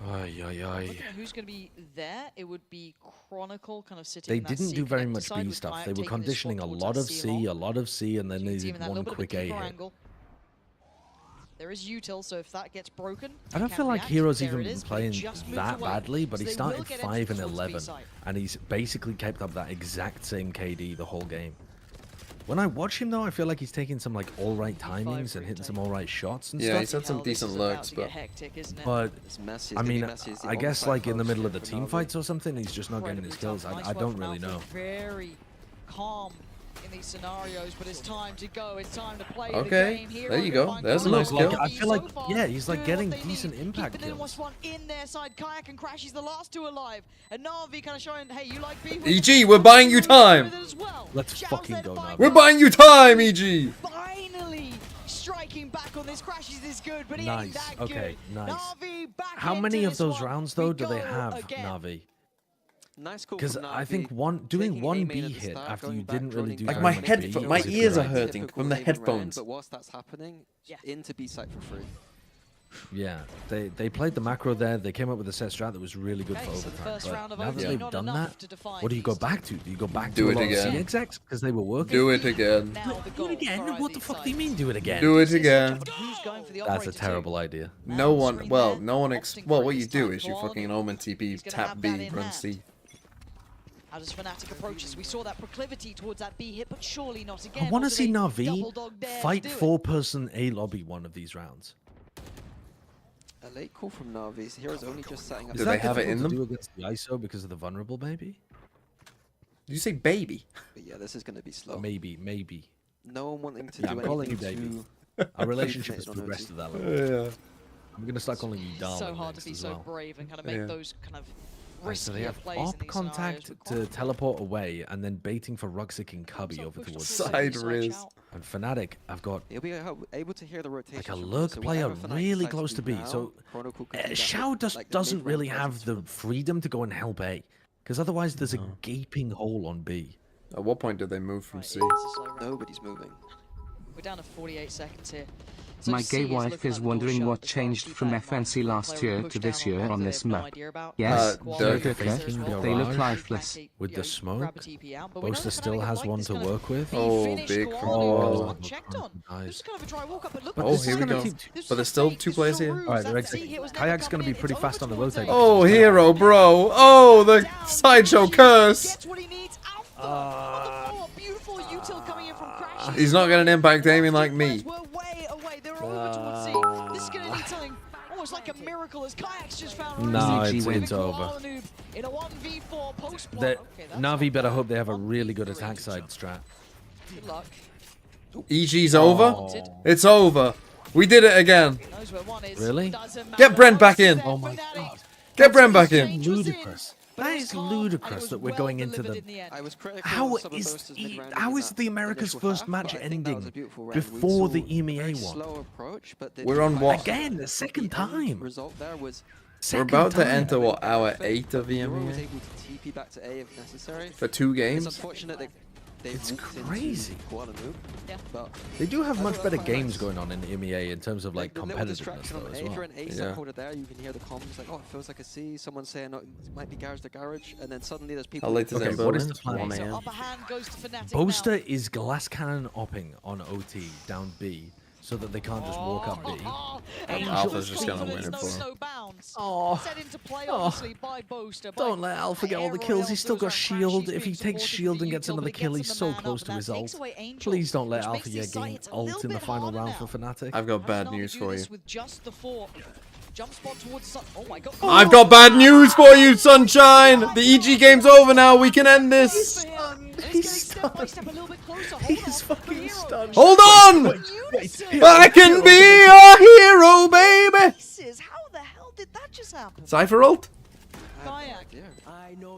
Ay, ay, ay. Looking at who's going to be there, it would be Chronicle kind of sitting They in that didn't C do very connector much side B with stuff. Kayak They were taking this conditioning a towards lot that of C C, along. a lot of C, and then So you they can see him did in that one little bit quick of A deeper hit. angle. There is util, so if that gets broken, I don't he feel can like react. Hero's There even it been is, but he playing just moved that away. badly, but So he they started will get 5 entry and towards 11, B-side. and he's basically kept up that exact same KD the whole game. When I watch him though, I feel like he's taking some like all right timings and hitting some all right shots and Yeah, stuff. he's had some decent looks, but But It's messy. I It's gonna be mean, messy. It's the I guess onside like in the post middle of here the for team Navi. fights or something, he's just not getting his kills. I don't really know. Very calm in these scenarios, but it's time to go. It's time to play Okay, the game. Hero there you can go. find There's a nice Chronicles. kill. I feel like, So far, yeah, he's like doing getting what they decent need. impact Keeping kills. one in their side. Kayak and Crashy's the last two alive. And Navi kind of showing, hey, you like beef? EG, we're buying you time. Let's fucking go now. We're buying you time, EG. Finally striking back on this. Crashes is good, but he Nice. ain't that Okay, good. nice. Navi back How into many of this those one. rounds though We do they go have, again. Navi? Nice call Because from I Navi, think doing taking one A B main at the hit start, after going you back, didn't really running do back Like very my much head, B my was ears are great. hurting Typical from the A main round, headphones. But whilst that's happening, into B site for free. Yeah, they played the macro there. They came up with a set strat that was really good Okay, for so the overtime. first round But of now that OT, they've not done enough that, to define what do you go these back to? Do you go back Do to it a lot of again. C execs because they were working? Do it again. Now the Do it goal again? for What the these fuck do you sides. mean do it again? Do it again. Who's going for the That's a operator terrible idea. No one, screen well, there, no one, opting well, for what it you this do time. is you Koala fucking Noob omen TP, is gonna tap have B, that in run hand. C. How does Fnatic approach this? We saw that proclivity towards that B hit, but surely not again. I want to Or do see they Navi double dog dare to fight do it? 4-person A lobby one of these rounds. A late call from Navi. Hero's only just setting up. Do they have it in difficult them? to do against the ISO because of the vulnerable, maybe? Did you say baby? But yeah, this is going to be slow. Maybe. No one wanting to Yeah, do I'm calling you anything baby. too Our relationship has committed on progressed to OT. that level. Yeah. I'm gonna start calling you darling. So hard to next be as so well. brave and kind of make Yeah. those kind of Right, so they riskier have plays in op these contact scenarios. to teleport away and then baiting for Ruxic and Cubby over towards Side riz. And Fnatic, I've got He'll be able to hear the rotation. like a from lurk so player whatever Fnatic really decides to close do to B. now, So Chronicle can do that Xiao with, just like, the doesn't mid-range really presence have the from- freedom to go and help A. Because otherwise there's a gaping hole on B. At what point did they move from C? Nobody's moving. We're down to 48 seconds here. So My C gay wife looking is like the door wondering shut what as well. changed Keep from that in mind. FNC last Player year pushed to this down year on on they this have no map. idea about. Yes, Dirk. Dirk. They look lifeless. With the smoke, Grab a TP out, but we know Boaster that still Fnatic has like one this to kind of work with. Oh, finish big squad. from Oh, wall. checked on. Nice. This is kind of a dry walk up, but look But at Oh, this here is we gonna go. keep- But there's still two players here. Alright, they're Kayak's gonna be pretty fast on the rotate. Oh, hero, bro. Oh, the sideshow curse. Beautiful util coming in from Crash. He's not getting impact aiming like me. We're way away. They're over towards C. This is going to need something almost like a miracle as Kayak's just found No, Ruxic. it's over. In a 1v4 post The Navi better hope they have a really good attack side strat. Good luck. EG's over? Oh. It's over. We did it again. Knows where one is. Really? Doesn't Get matter. Brent back in. Oh my god. Get Brent back in. Ludicrous. That is ludicrous that we're going into the. I was critical How of some of is Boaster's E- mid-round how in is that the America's initial first half, match but I think that was a ending beautiful round. We before saw the a EMEA very one? slow approach, but the We're on what? Again, the second time. Result there was We're about to time. enter what, hour 8 of Euro was EMEA? able to TP back to A if necessary. For 2 It's games? unfortunate that they It's walked into crazy. Kuala Lumpur, Yeah. but They do have much better quite games nice. going on in EMEA in terms of like the little competitiveness distraction though on as A, if well. you're an A Yeah. stakeholder there, you can hear the comms like, oh, it feels like a C. Someone saying, oh, it might be garage to garage, and then suddenly there's people. How late is Okay, it in what is Berlin? the plan? 1 So a.m. upper hand goes to Fnatic Boaster now. is glass cannon opping on OT down B so that they can't just walk up B. Angel Alpha's just gonna confidence, win it no for him. snow bounds. Oh. Set into play, Oh. obviously, by Boaster. by Don't let Alpha get all the everyone kills. else He's still who's got around Crash. shield. He's If he being takes supported shield with and the gets util, another but it kill, gets he's him a so man close up, to and his that takes ult. away Angel, Please don't let which Alpha makes get this getting site a ult little in the bit final harder round now. for Fnatic. I've got How bad does Navi news do for this you. with just the 4? Jump spot towards the sun. Oh my god. I've got bad news for you, Sunshine! The EG game's over now, we can end this! He's stunned. He's fucking stunned. Hold on! I can be your hero, baby! How the hell did that just happen? Cypher ult? Kayak.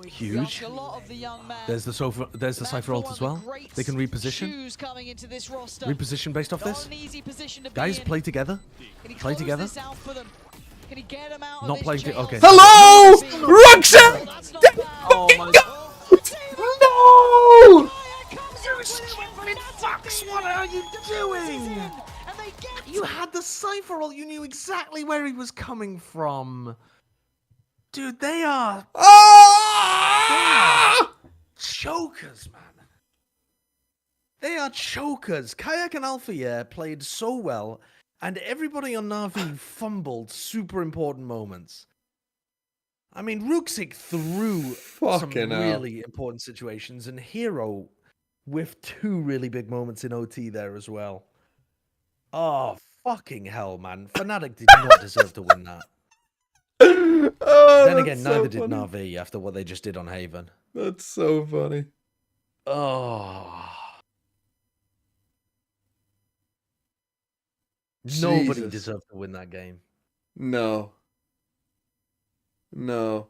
Huge. A lot of the young man. There's the Cypher ult as well. They can reposition. Shoes coming into this roster. Reposition based off Not this. an easy position to be Guys, in. play together. Can he Play close together. this out for them? Can he get him out of Not this playing. jail Okay. cell? Hello! Ruxic! Oh my No! You stupid fucks! What are you doing? You had the Cypher ult. You knew exactly where he was coming from. Dude, they are chokers, man. They are chokers. Kayak and Alpha, yeah, played so well, and everybody on Navi fumbled super important moments. I mean, Ruxic threw some Fucking hell. really important situations, and Hero with 2 really big moments in OT there as well. Oh, fucking hell, man. Fnatic did not deserve to win that. Oh, Then again, that's so neither did funny. Navi after what they just did on Haven. That's so funny. Oh. Nobody Jesus. deserved to win that game. No. No.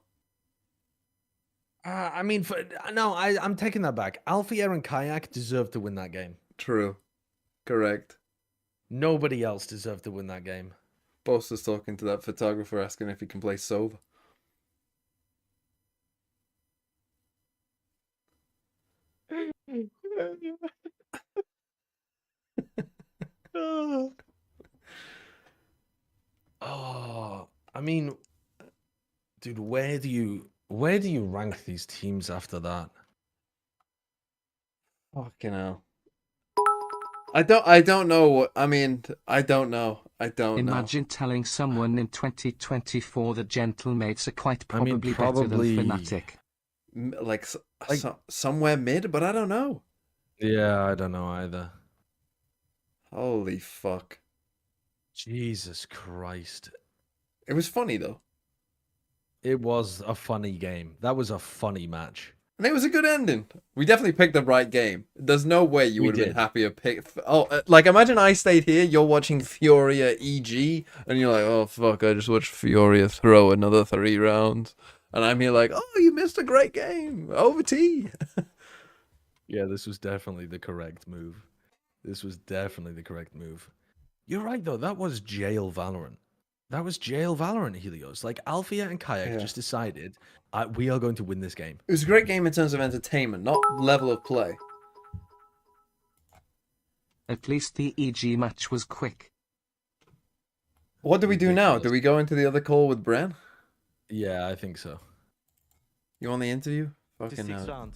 I mean, I'm taking that back. Alfier and Kayak deserved to win that game. True. Correct. Nobody else deserved to win that game. Boaster's talking to that photographer asking if he can play Sova. Oh, I mean, dude, where do you rank these teams after that? Fucking hell. I don't know what I mean. I don't know. Imagine telling someone in 2024 that Gentlemates are quite I mean, probably better than probably- Fnatic. like somewhere mid, but I don't know. Yeah, I don't know either. Holy fuck. Jesus Christ. It was funny though. It was a funny game. That was a funny match. And it was a good ending. We definitely picked the right game. There's no way you would have been happier pick. Oh, like imagine I stayed here, you're watching Furia EG, and you're like, oh fuck, I just watched Furia throw another 3 rounds. And I'm here like, oh, you missed a great game. Over T. Yeah, this was definitely the correct move. This was definitely the correct move. You're right though, that was jail Valorant. That was jail Valorant, Helios. Like, Althea and Kayak just decided, we are going to win this game. It was a great game in terms of entertainment, not level of play. At least the EG match was quick. What do we do now? Do we go into the other call with Bren? Yeah, I think so. You want the interview? Fucking the 6th round.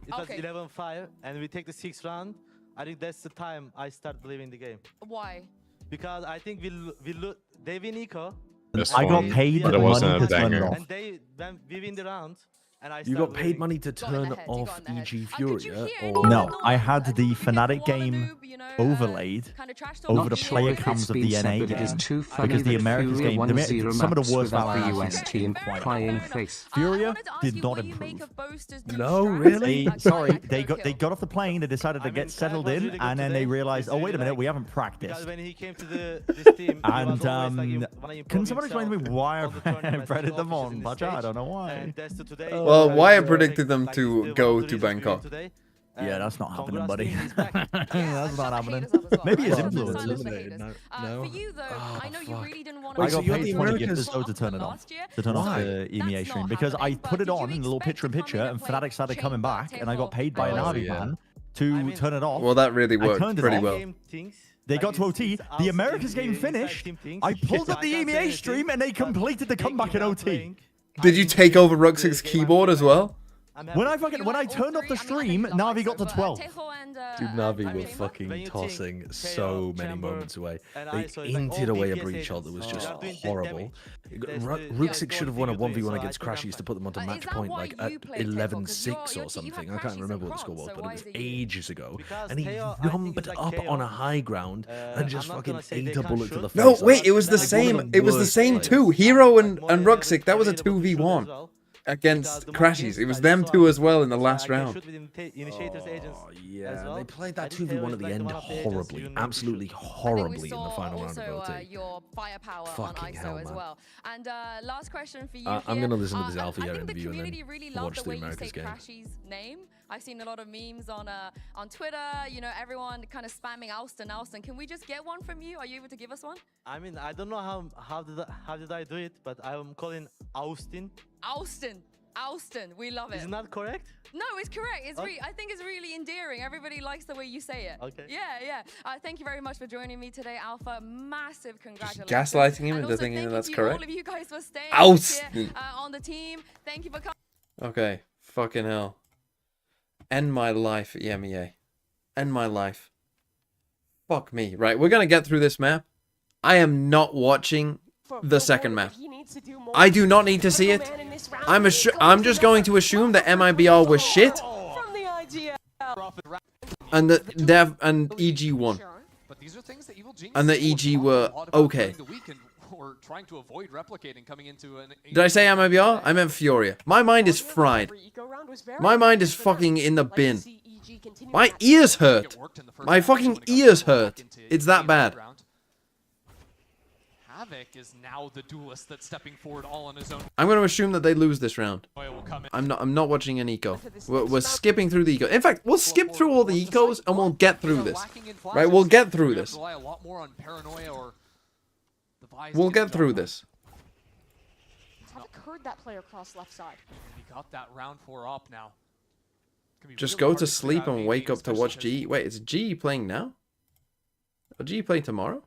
It was 11-5, and we take the 6th round. I think that's the time I start believing the game. Why? Because I think they win eco. I got paid money to turn it off. And when we win the round, and I You got paid money to turn off EG Furia? Or... No, I had the Fnatic game overlaid over the player cams of the NA because the Americas game, some of the worst US team playing face. Furia did not improve. No, really? Sorry, they got off the plane, they decided to get settled in, and then they realized, oh wait a minute, we haven't practiced. When he came to this team, and can someone explain to me why I breaded them on Baja? I don't know why. Well, Wyatt predicted them to go to Bangkok. Yeah, that's not happening, buddy. That's not happening. Maybe his influence eliminated. No. For you though, I know you really didn't want I got paid 20 gifters to turn it off. To turn off the EMEA stream. Because I put it on in a little picture-in-picture, and Fnatic started coming back, and I got paid by a NAVI man to turn it off. Well, that really worked pretty well. They got to OT. The Americas game finished. I pulled up the EMEA stream, and they completed the comeback in OT. Did you take over Ruxik's keyboard as well? When I turned off the stream, Navi got to 12. Dude, Navi were fucking tossing so many moments away. They inted away a breach ult that was just horrible. Ruxik should have won a 1v1 against Crashies to put them onto match point like at 11-6 or something. I can't remember what the score was, but it was ages ago. And he jumped up on a high ground and just fucking ate a bullet to the face. No, wait, it was the same. It was the same too. Hero and Ruxik, that was a 2v1. Against Crashies. It was them two as well in the last round. Oh, yeah, they played that 2v1 at the end horribly, absolutely horribly in the final round of OT. Your firepower Fucking on ISO hell, as man. well. And last question for you. I'm going to listen to this Alpha I think interview the and community then really loved watch the the way you say Americas game. Crashies' name. I've seen a lot of memes on Twitter, you know, everyone kind of spamming Alston. Can we just get one from you? Are you able to give us one? I mean, I don't know how did I do it, but I'm calling Austin. Alston, we love it. Isn't that correct? No, it's correct. It's I think it's really endearing. Everybody likes the way you say it. Okay. Yeah. Thank you very much for joining me today, Alpha. Massive congratulations. Gaslighting him and into thinking that that's correct. All of you guys for staying Alston. on the team. Thank you for coming. Okay, fucking hell. End my life, EMEA. End my life. Fuck me. Right, we're gonna get through this map. I am not watching the second map. I do not need to see it. I'm just going to assume that MIBR was shit. And that Dev and EG won. And the EG were okay. Did I say MIBR? I meant Furia. My mind is fried. My mind is fucking in the bin. My ears hurt. My fucking ears hurt. It's that bad. Havoc is now the duelist that's stepping forward all on his own. I'm going to assume that they lose this round. I'm not watching an eco. We're skipping through the eco. In fact, we'll skip through all the ecos and we'll get through this. Right, we'll get through this. We'll get through this. Havoc heard that player cross left side. He got that round 4 up now. Just go to sleep and wake up to watch GE. Wait, is GE playing now? Are GE playing tomorrow?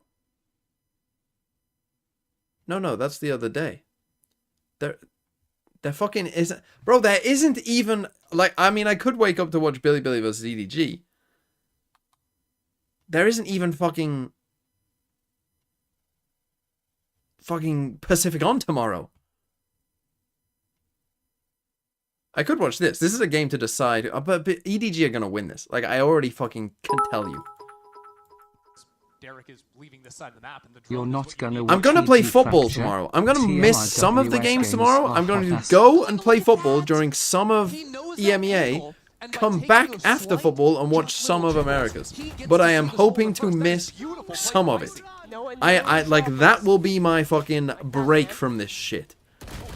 No, that's the other day. There fucking isn't... Bro, there isn't even... Like, I mean, I could wake up to watch Billy versus EDG. There isn't even fucking Pacific on tomorrow. I could watch this. This is a game to decide. But EDG are gonna win this. Like, I already fucking can tell you. Derek is leaving this side of the map, and the You're not gonna I'm gonna play football tomorrow. I'm gonna miss some of the games tomorrow. I'm gonna go and play football during some of EMEA, come back after football and watch some of America's. But I am hoping to miss some of it. I like, that will be my fucking break from this shit.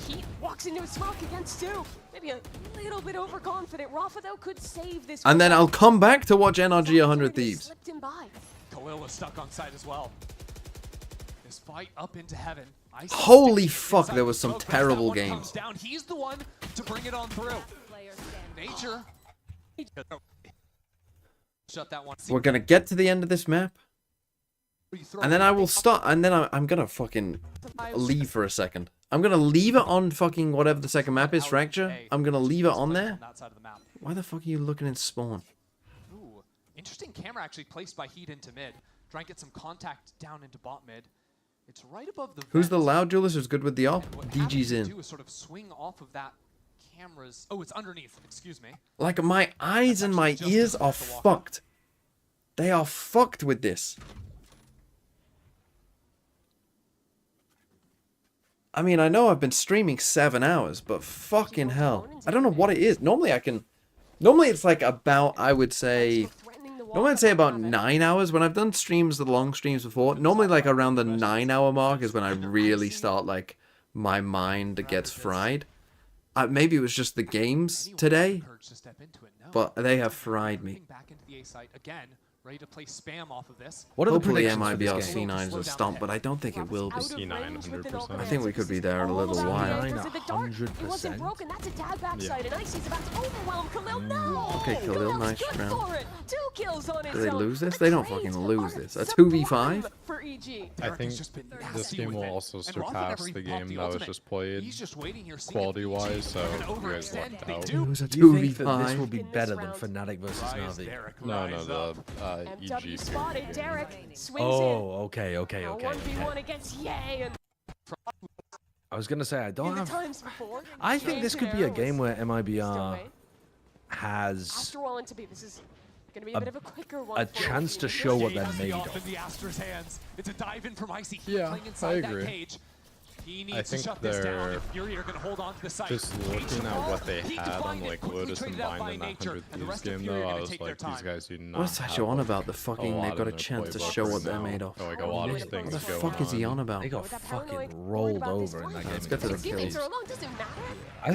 He walks into a smoke against two. Maybe a little bit overconfident. Rafa, though, could save this. And then I'll come back to watch NRG 100 Thieves. Slipped him by. Khalil was stuck on site as well. This fight up into heaven. Holy fuck, there was some terrible games. Down. He's the one to bring it on through. Nature. Shut that one. We're gonna get to the end of this map. And then I will start, and then I'm gonna fucking leave for a second. I'm gonna leave it on fucking whatever the second map is, Fracture. I'm gonna leave it on there. Why the fuck are you looking in spawn? Ooh, interesting camera actually placed by Heat into mid. Try and get some contact down into bot mid. It's right above the Who's the vent. loud duelist who's good with the op? What DG's happens to in. do is sort of swing off of that camera's. Oh, it's underneath. Excuse me. Like, my eyes and my ears are fucked. They are fucked with this. I mean, I know I've been streaming 7 hours, but fucking hell. I don't know what it is. Normally it's like about, I would say... Normally I'd say about 9 hours. When I've done streams, the long streams before, normally like around the 9-hour mark is when I really start, like, my mind gets fried. Maybe it was just the games today, but they have fried me. Back into the A site again. Ready to play spam off of this. What are hopefully MIBR C9s will stomp, but I don't think it will be. C9, 100%. I think we could be there in a little while. 100%. Okay, Khalil, nice round. 2 kills on his Do they own. lose this? They don't fucking lose this. A 2v5? For EG. I think this game will also surpass the game that was just played quality-wise, so you guys lucked out. It was a Do you think that 2v5. this will be better than Fnatic versus Navi? No, the MW EG. spotted. Derek swings Oh, okay. 1v1 against Yay. And I was gonna say I don't in the have. times before, I think this could be a game where MIBR Still has After all into B, this is going to be a bit of a quicker one. a for chance to EG. show what they're made Off of. in the Astra's hands. It's a dive in from Icy. Yeah, playing I inside that agree. cage. He I needs to think shut this down. they're If Fury are going to hold on to the site. just looking at what they had on like Lotus and Vine in that 100 Thieves game though, I was like, these guys do not What's that you on about? The fucking, they've got a chance to show what they're made of. Like a lot of What things the going fuck is he on about? They got fucking rolled over in that game. Let's get to the kills. I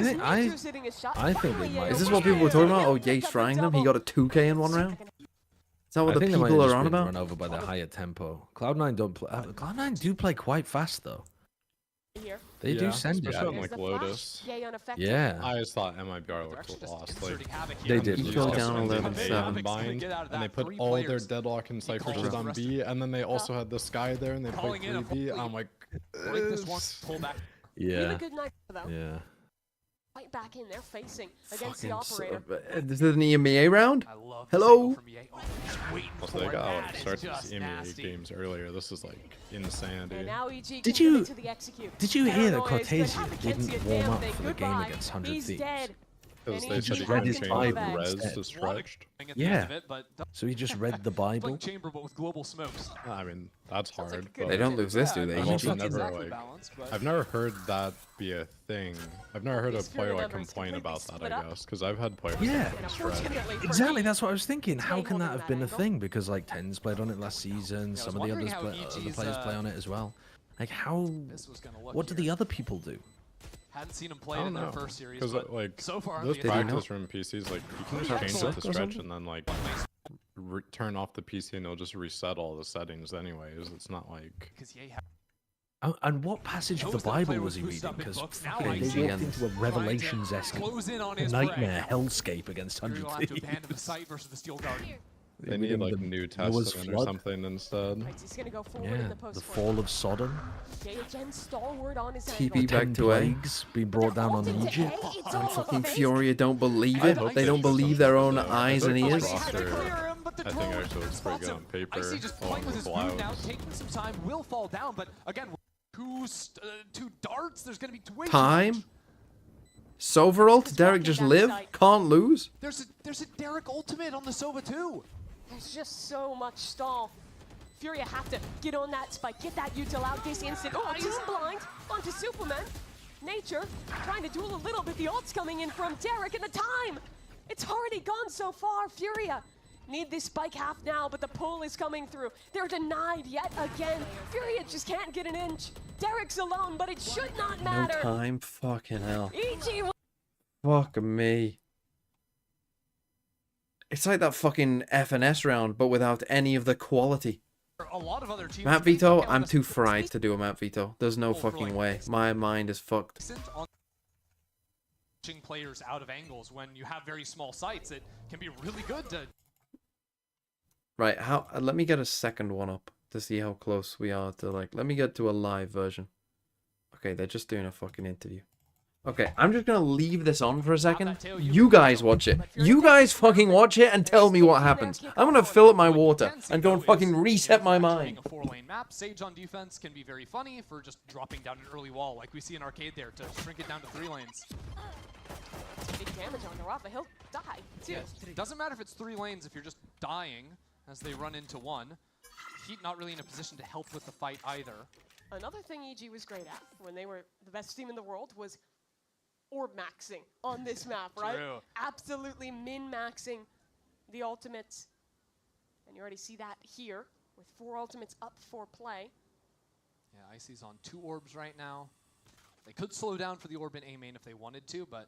think they might. Is this what people were talking about? Oh, Yates frying them? He got a 2K in one round? Is that what the I think they might people have are just on been about? Run over by the higher tempo. Cloud9 don't play. Cloud9 do play quite fast though. They do send it. especially on like Lotus. Yeah. I just thought MIBR looked lost. Like They did. He killed down 11-7. Combined, and they put all their Deadlock and Cypher shit on B, and then they also had the Sky there, and they played 3B. I'm like, Yeah. Good night for them. Yeah. Right back in there facing against the Fucking operator. This is an EMEA round? Hello? also they got like start these EMEA games earlier. This is like insanity. And now EG Did can you- get into the execute. Did you hear that Paranoia is good. Cortezia Mackenzie didn't and warm Damn, up they for the game goodbye. against 100 He's Thieves? dead. Because And they EG said he had read couldn't his to change take the Bible res instead. to stretched. Yeah. So he just read the Bible. Chamber, but with global smokes. I mean, that's hard. good- They don't lose this, do they? I've EG? also Not never exactly like, balanced, but- I've never heard that be a thing. I've never heard a These player like members complain completely about that. split I up. guess because I've had players Yeah. that stretch. Unfortunately for Exactly, EG, that's what I was thinking. How Jay can that holding have been a angle. thing? Because like Tens played on it last season, some of the wondering other how EG's, players play on it as well. Like how? This was gonna look What do here. the other people do? Hadn't seen him I play don't in their know. first series, Because but like so far those the Did he practice room PCs, like you can just change Suck it or to stretch something? and then like turn off the PC and it'll just reset all the settings anyways. It's not like And what passage of the Bible was he reading? Because fucking they walked into a Revelations-esque nightmare hellscape against 100 Fury will have to Thieves. abandon the site versus the Steel Guardian. they need like New Noah's Testament or flood. something instead. Right, he's gonna go forward in Yeah, the post the for fall of Sodom. Jay again stalwart on his TP angle. back 10 to A. plagues being brought down on Into Egypt. A, it's And all fucking over. Furia don't believe I it. hope They don't believe their own eyes and ears. Roster, I think actually looks pretty good on paper. Icy just Along playing with with his food now, Clouds. taking some time, will fall down, but again, two darts, there's gonna be twin Time? Sova ult? Derek just live? Can't lose? There's a Derek ultimate on the Sova too. There's just so much stall. Furia have to get on that spike, get that util out this instant. Oh, team blind onto Superman. Nature trying to duel a little bit. The ult's coming in from Derek, and the time! It's already gone so far. Furia need this spike half now, but the pull is coming through. They're denied yet again. Furia just can't get an inch. Derek's alone, but it should not matter. No time? Fucking hell. EG. Fuck me. It's like that fucking FNS round, but without any of the quality. A lot of other teams Map veto? I'm too fried to do a map veto. There's no fucking way. My mind is fucked. Players out of angles when you have very small sights, it can be really good to. Right, how? Let me get a second one up to see how close we are to, like, let me get to a live version. Okay, they're just doing a fucking interview. Okay, I'm just gonna leave this on for a second. You guys watch it. You guys fucking watch it and tell me what happens. I'm gonna fill up my water and go and fucking reset my mind. A 4-lane map, Sage on defense can be very funny for just dropping down an early wall, like we see in Arcade there, to shrink it down to 3 lanes. Big damage on the Rafa. He'll die too. Yeah. Doesn't matter if it's 3 lanes if you're just dying as they run into one. Heat not really in a position to help with the fight either. Another thing EG was great at when they were the best team in the world was orb maxing on this map, right? True. Absolutely min-maxing the ultimates. And you already see that here with 4 ultimates up for play. Yeah, Icy's on 2 orbs right now. They could slow down for the orb in A main if they wanted to, but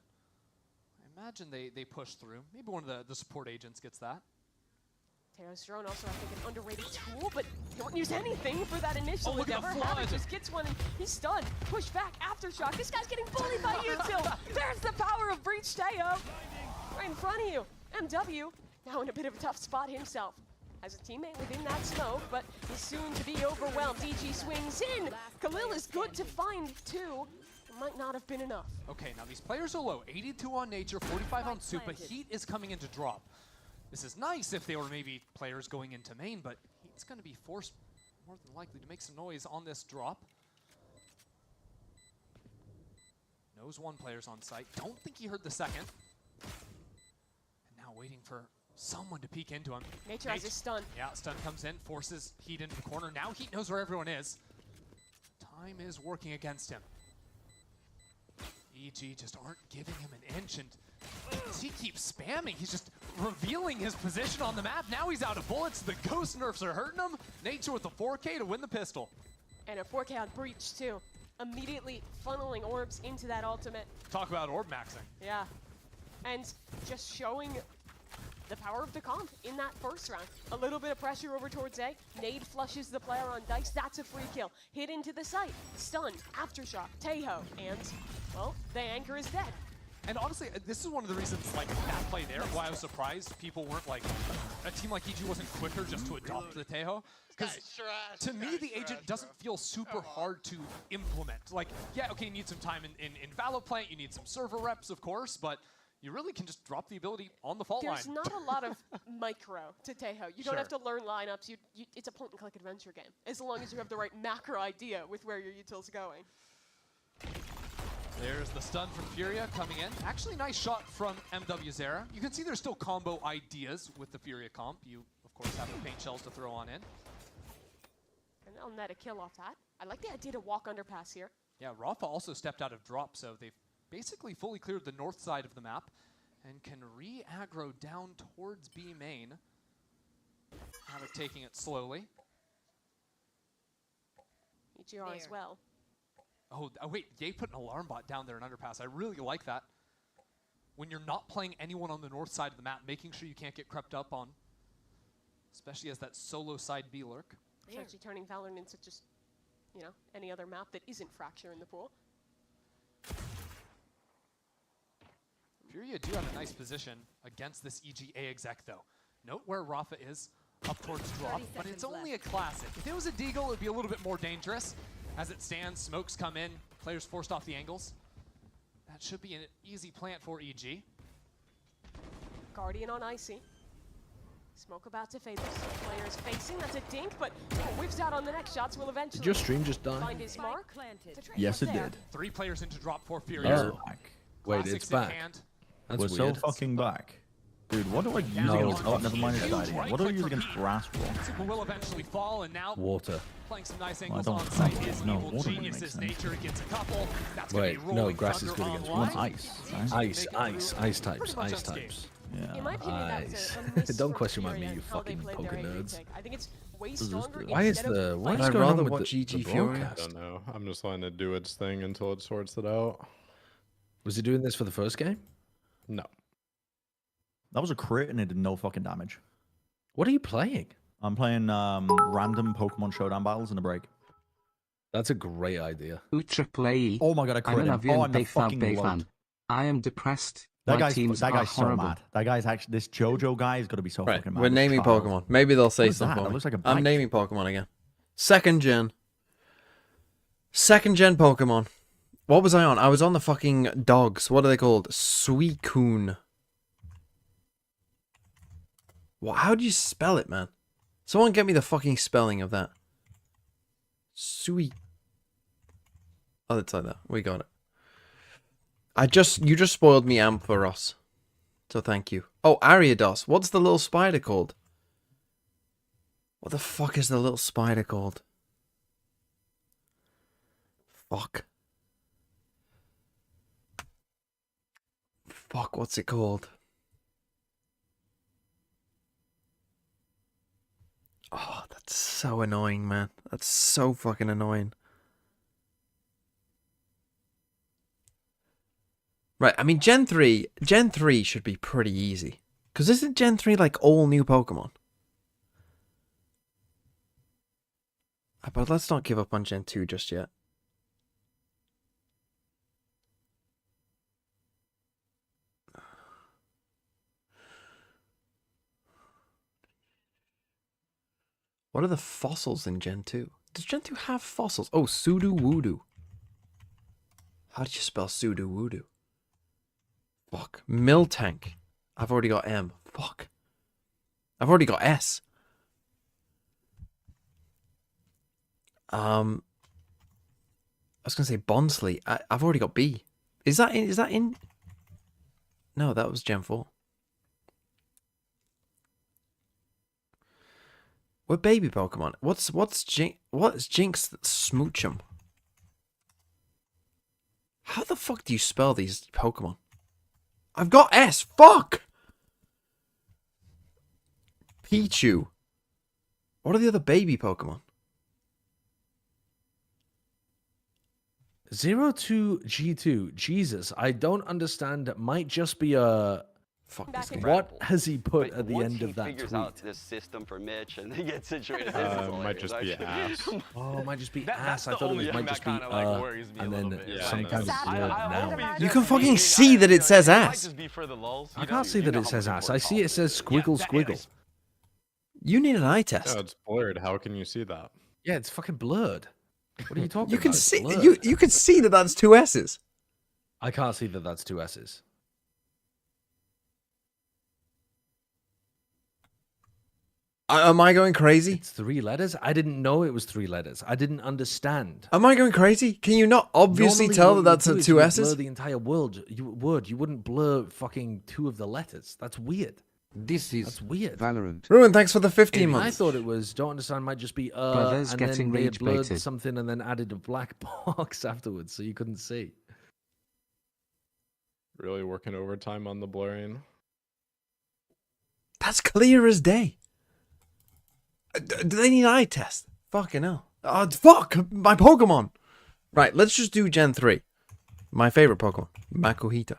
I imagine they push through. Maybe one of the support agents gets that. Teo's drone also, I think, an underrated tool, but he won't use anything for that initial look at endeavor. the flood. Havoc just gets one and he's stunned. Push back, aftershock. This guy's getting bullied by util. There's the power of Breach Teo. Right in front of you. MW now in a bit of a tough spot himself. Has a teammate within that smoke, but he's soon to be overwhelmed. DG swings in. Khalil is good to find 2. It might not have been enough. Okay, now these players are low. 82 on Nature, 45 on Supa. Heat is coming in to drop. This is nice if they were maybe players going into main, but Heat's going to be forced more than likely to make some noise on this drop. Knows 1 player's on site. Don't think he heard the second. And now waiting for someone to peek into him. Nature has his stun. Yeah, stun comes in, forces Heat into the corner. Now Heat knows where everyone is. Time is working against him. EG just aren't giving him an inch, and he keeps spamming. He's just revealing his position on the map. Now he's out of bullets. The ghost nerfs are hurting him. Nature with the 4K to win the pistol. And a 4K on Breach too. Immediately funneling orbs into that ultimate. Talk about orb maxing. Yeah. And just showing the power of the comp in that first round. A little bit of pressure over towards A. Nade flushes the player on Dice. That's a free kill. Hit into the site. Stunned. Aftershock. Tejo. And, well, the anchor is dead. And honestly, this is one of the reasons, like, that play there, why I was surprised people weren't, like, a team like EG wasn't quicker just to adopt the Tejo. Because to me, the agent doesn't feel super hard to implement. Like, yeah, okay, you need some time in Valoplant, you need some server reps, of course, but you really can just drop the ability on the fault line. There's not a lot of micro to Tejo. You don't have to learn lineups. It's a point-and-click adventure game, as long as you have the right macro idea with where your util's going. There's the stun from Furia coming in. Actually, nice shot from MW Zera. You can see there's still combo ideas with the Furia comp. You, of course, have the paint shells to throw on in. And they'll net a kill off that. I like the idea to walk underpass here. Yeah, Rafa also stepped out of drop, so they've basically fully cleared the north side of the map and can re-aggro down towards B main. Havoc taking it slowly. EGR as well. Oh, wait, Ye put an alarm bot down there in underpass. I really like that. When you're not playing anyone on the north side of the map, making sure you can't get crept up on, especially as that solo side B lurk. It's actually turning Valorant into just, you know, any other map that isn't Fracture in the pool. Furia do have a nice position against this EGA exec, though. Note where Rafa is, up towards drop, but it's only a classic. If it was a Deagle, it would be a little bit more dangerous. As it stands, smokes come in, players forced off the angles. That should be an easy plant for EG. Guardian on Icy. Smoke about to fade. Players facing, that's a dink, but whips out on the next shots will eventually Did your stream just die? find his mark. Yes, it did. 3 players into drop for Furia. Wait, it's back. That's We're so weird. fucking back. Dude, what do I use against... Oh, never mind, it's died again. What do I use against grass for? Will eventually fall, and now Water. playing some nice Well, I angles don't on site know. is No, Evil water wouldn't Genius's make sense. nature. It gets a couple. That's Wait, gonna be no, Rolling grass is Thunder good against online. water. Ice. Ice types. Yeah. In my opinion, that's Ice. a miss Don't from question my Furia me, and you how they fucking played their poker AD nerds. pick. I think it's way stronger. Why is instead of the what playing- is going on with watch the EG Fury? I broadcast? don't know. I'm just letting it do its thing until it sorts it out. Was he doing this for the first game? No. That was a crit and it did no fucking damage. What are you playing? I'm playing random Pokemon Showdown battles in a break. That's a great idea. Triple Oh my god, I crit I'm him. an avian Oh, I'm the Bay fucking Bay load. fan. I am depressed. That My guy's teams so are horrible. mad. That guy's actually... This JoJo guy is going to be so Right, fucking mad. we're This naming child. Pokemon. Maybe they'll say What is that? something. That looks like a I'm bike. naming Pokemon again. Second gen Pokemon. What was I on? I was on the fucking dogs. What are they called? Suicune. Well, how do you spell it, man? Someone get me the fucking spelling of that. Oh, it's like that. We got it. You just spoiled me Ampharos. So thank you. Oh, Ariados. What's the little spider called? What the fuck is the little spider called? Fuck. Fuck, what's it called? Oh, that's so annoying, man. That's so fucking annoying. Right, I mean, Gen 3 should be pretty easy. Because isn't Gen 3 like all new Pokemon? But let's not give up on Gen 2 just yet. What are the fossils in Gen 2? Does Gen 2 have fossils? Oh, Sudowoodo. How do you spell Sudowoodo? Fuck. Miltank. I've already got M. Fuck. I've already got S. I was gonna say Bonsly. I've already got B. Is that in? No, that was Gen 4. We're baby Pokemon. What's Jinx Smoochum? How the fuck do you spell these Pokemon? I've got S. Fuck. Pichu. What are the other baby Pokemon? 02G2. Jesus, I don't understand. It might just be a... Fuck this game. What has he put at the Once end he of that figures tweet? out this system for Mitch and they get situated, Might just be ass. Oh, it might just be That's ass. I the thought it only was, thing might just be that kinda, like, worries me a and little then bit. Yeah, some kind of now. You can fucking see that it says ass. I can't see that it says ass. I see it says squiggle squiggle. You need an eye test. No, it's blurred. How can you see that? Yeah, it's fucking blurred. What are you talking You about? can It's see blurred. you can see that that's two S's. I can't see that that's two S's. Am I going crazy? It's 3 letters? I didn't know it was 3 letters. I didn't understand. Am I going crazy? Can you not obviously Normally tell what that that's you would do a is two you would S's? Blur the entire world. You wouldn't blur fucking 2 of the letters. That's weird. That's weird. Valorant. Ruin, thanks for the 15 I months. thought it was don't understand might just be Brothers and getting then they had rage blurred baited. something and then added a black box afterwards so you couldn't see. Really working overtime on the blurring. That's clear as day. Do they need an eye test? Fucking hell. Oh, fuck! My Pokemon! Right, let's just do Gen 3. My favorite Pokemon. Makuhita.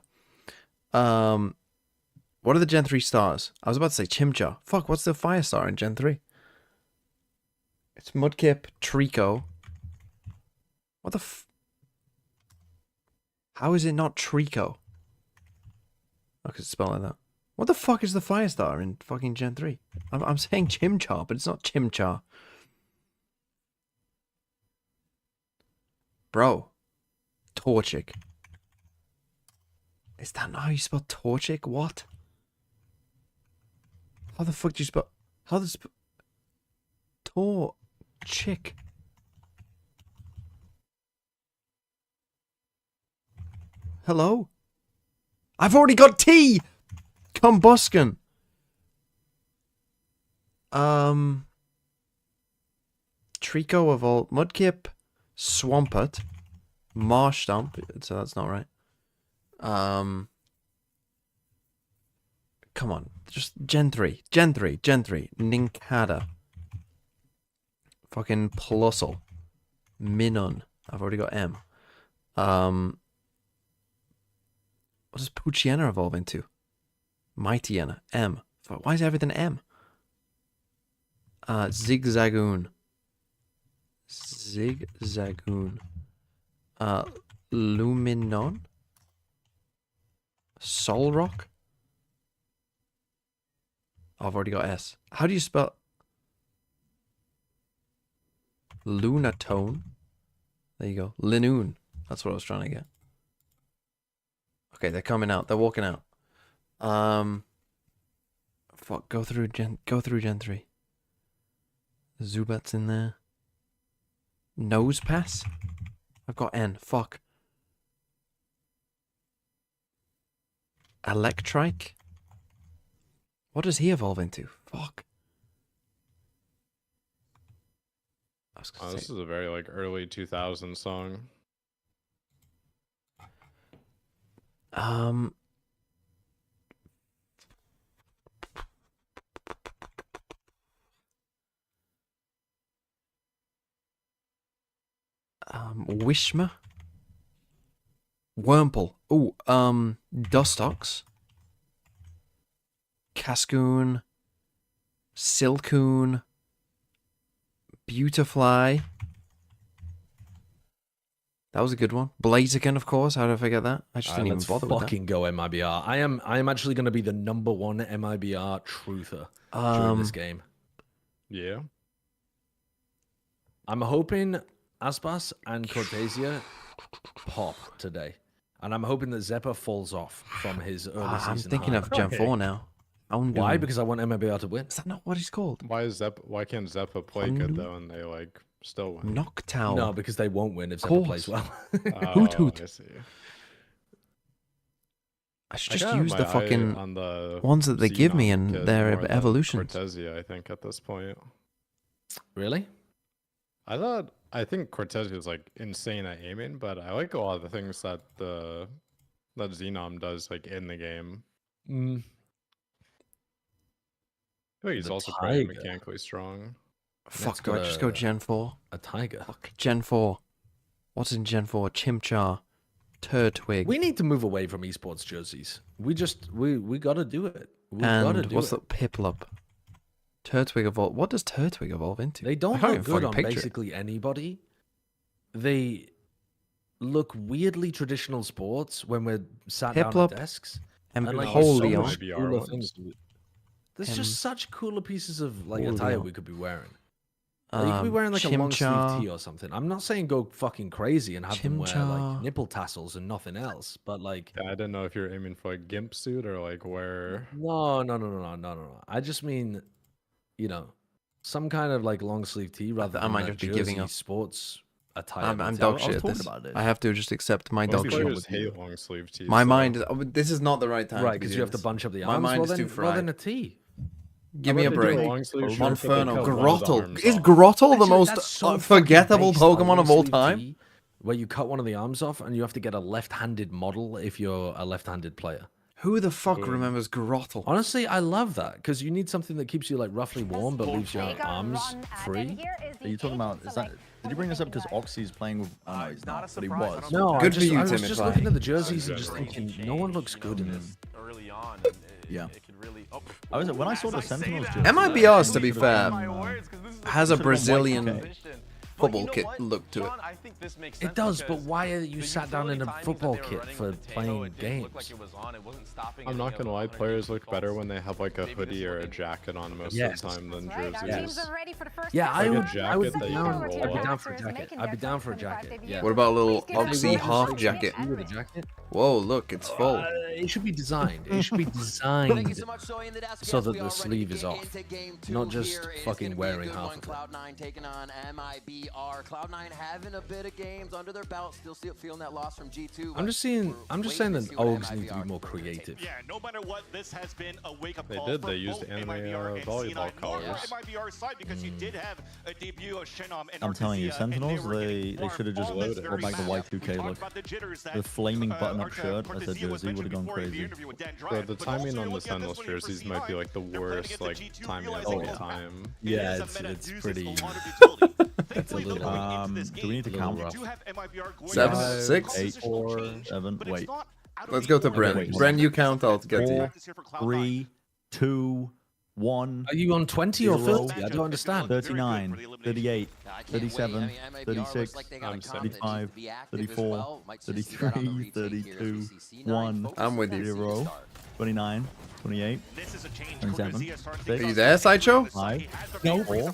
What are the Gen 3 stars? I was about to say Chimchar. Fuck, what's the fire star in Gen 3? It's Mudkip, Trico. What the f... How is it not Trico? I could spell like that. What the fuck is the fire star in fucking Gen 3? I'm saying Chimchar, but it's not Chimchar. Bro. Torchic. Is that not how you spell Torchic? What? How the fuck do you spell... How does... Torchic. Hello? I've already got T! Combustion. Trico evolved. Mudkip. Swampert. Marsh Stomp. So that's not right. Come on. Just Gen 3. Gen 3. Gen 3. Nincada. Fucking Plusle. Minun. I've already got M. What does Poochyena evolve into? Mightyena. M. Why is everything M? Zigzagoon. Zigzagoon. Luminon. Solrock. Oh, I've already got S. How do you spell Lunatone? There you go. Linoon. That's what I was trying to get. Okay, they're coming out. They're walking out. Fuck. Go through Gen 3. Zubat's in there. Nose Pass. I've got N. Fuck. Electrike. What does he evolve into? Fuck. This is a very like early 2000s song. Wishma. Wurmple. Ooh, Dustox. Cascoon. Silcoon. Beautifly. That was a good one. Blaziken, of course. How did I forget that? I just didn't even bother with that. Fucking go MIBR. I am actually going to be the #1 MIBR truther during this game. Yeah. I'm hoping Aspas and Cortesia pop today. And I'm hoping that Zeppa falls off from his early season. I'm thinking of Gen 4 now. Why? Because I want MIBR to win. Is that not what he's called? Why can't Zeppa play good though and they like still win? Noctowl. No, because they won't win if Zeppa plays well. Hoot Hoot. I see. I should just use the fucking ones that they give me and their evolutions. Cortesia, I think, at this point. Really? I think Cortesia is like insane at aiming, but I like a lot of the things that that Xenom does like in the game. I think he's also pretty mechanically strong. Fuck, do I just go Gen 4? A tiger. Fuck, Gen 4. What's in Gen 4? Chimchar. Turtwig. We need to move away from esports jerseys. We gotta do it. What's the Piplup? Turtwig evolve. What does Turtwig evolve into? They don't look good on basically anybody. They look weirdly traditional sports when we're sat down at desks. And like, holy there's just such cooler pieces of like attire we could be wearing. Like, you could be wearing like a long sleeve tee or something. I'm not saying go fucking crazy and have them wear like nipple tassels and nothing else, but like I didn't know if you're aiming for a gimp suit or like wear. No. I just mean, you know, some kind of like long sleeve tee rather than I might just be giving up sports attire. I'm dog shit at this. I have to just accept my dog shit. Just hate long sleeve tees. My mind is. This is not the right time. Right, because you have to bunch up the arms. My mind is too fried. Rather than a tee. Give me a break. Monferno. Grottle. Is Grottle the most forgettable Pokemon of all time? Where you cut one of the arms off and you have to get a left-handed model if you're a left-handed player. Who the fuck remembers Grottle? Honestly, I love that because you need something that keeps you like roughly warm but leaves your arms free. Are you talking about? Did you bring this up because Oxy's playing with? No, he's not. But he was. No, good for you, I Tim. was just looking at the jerseys and just thinking, no one looks good in them. Early on, yeah. It could really. When I saw the Sentinels jersey. MIBR's, to be fair, has a Brazilian football kit look to it. It does, but why are you sat down in a football kit for playing games? I'm not gonna lie, players look better when they have like a hoodie or a jacket on most of the time than jerseys. Yeah, I would be down. I'd be down for a jacket. I'd be down for a jacket. Yeah. What about a little Oxy half jacket? You with a jacket? Whoa, look, it's full. It should be designed. It should be designed so that the sleeve is off, not just fucking wearing half of it. Cloud9 taking on MIBR. Cloud9 having a bit of games under their belt, still feeling that loss from G2. I'm just saying that OGs need to be more creative. Yeah, no matter what, this has been a wake-up They call did. for They used both anime MIBR and volleyball C9. colors. More for MIBR's side because you did have a debut of Shenom and I'm telling you, Artesia, and Sentinels, were getting they should have just farmed on this gone very back to map. Y2K We talked look. about the jitters that, The flaming button-up Artesia shirt as a was jersey would have mentioning gone before in the crazy. interview with Dan Bro, Dryack, the but timing also on the looking at this Sentinels one here for jerseys might be C9, like the they're playing worst against like the G2, timing of realizing all this time. Yeah, is a it's meta deuces pretty. a lot of utility. It's a Thankfully, little. though, going into this Do we need to game, count? you do have MIBR going 7, against 6, 8, positional change, 7. but it's Wait. not out of Let's the go to ordinary. Bren. Bren, you count, I'll get to you. 4, 3, 2, 1. Are you on 20 or 0, 30? I don't understand. 39, 38, I can't wait. 37, I mean, MIBR 36, looks like they got a confidence 35, to be active as 34, well. Might just see that on the 33, retake here as we 32, see C9 1, focus I'm with on you. that 0, start. 29, 28, This is a change. 27, Are you there, Sideshow? 5, No. 4,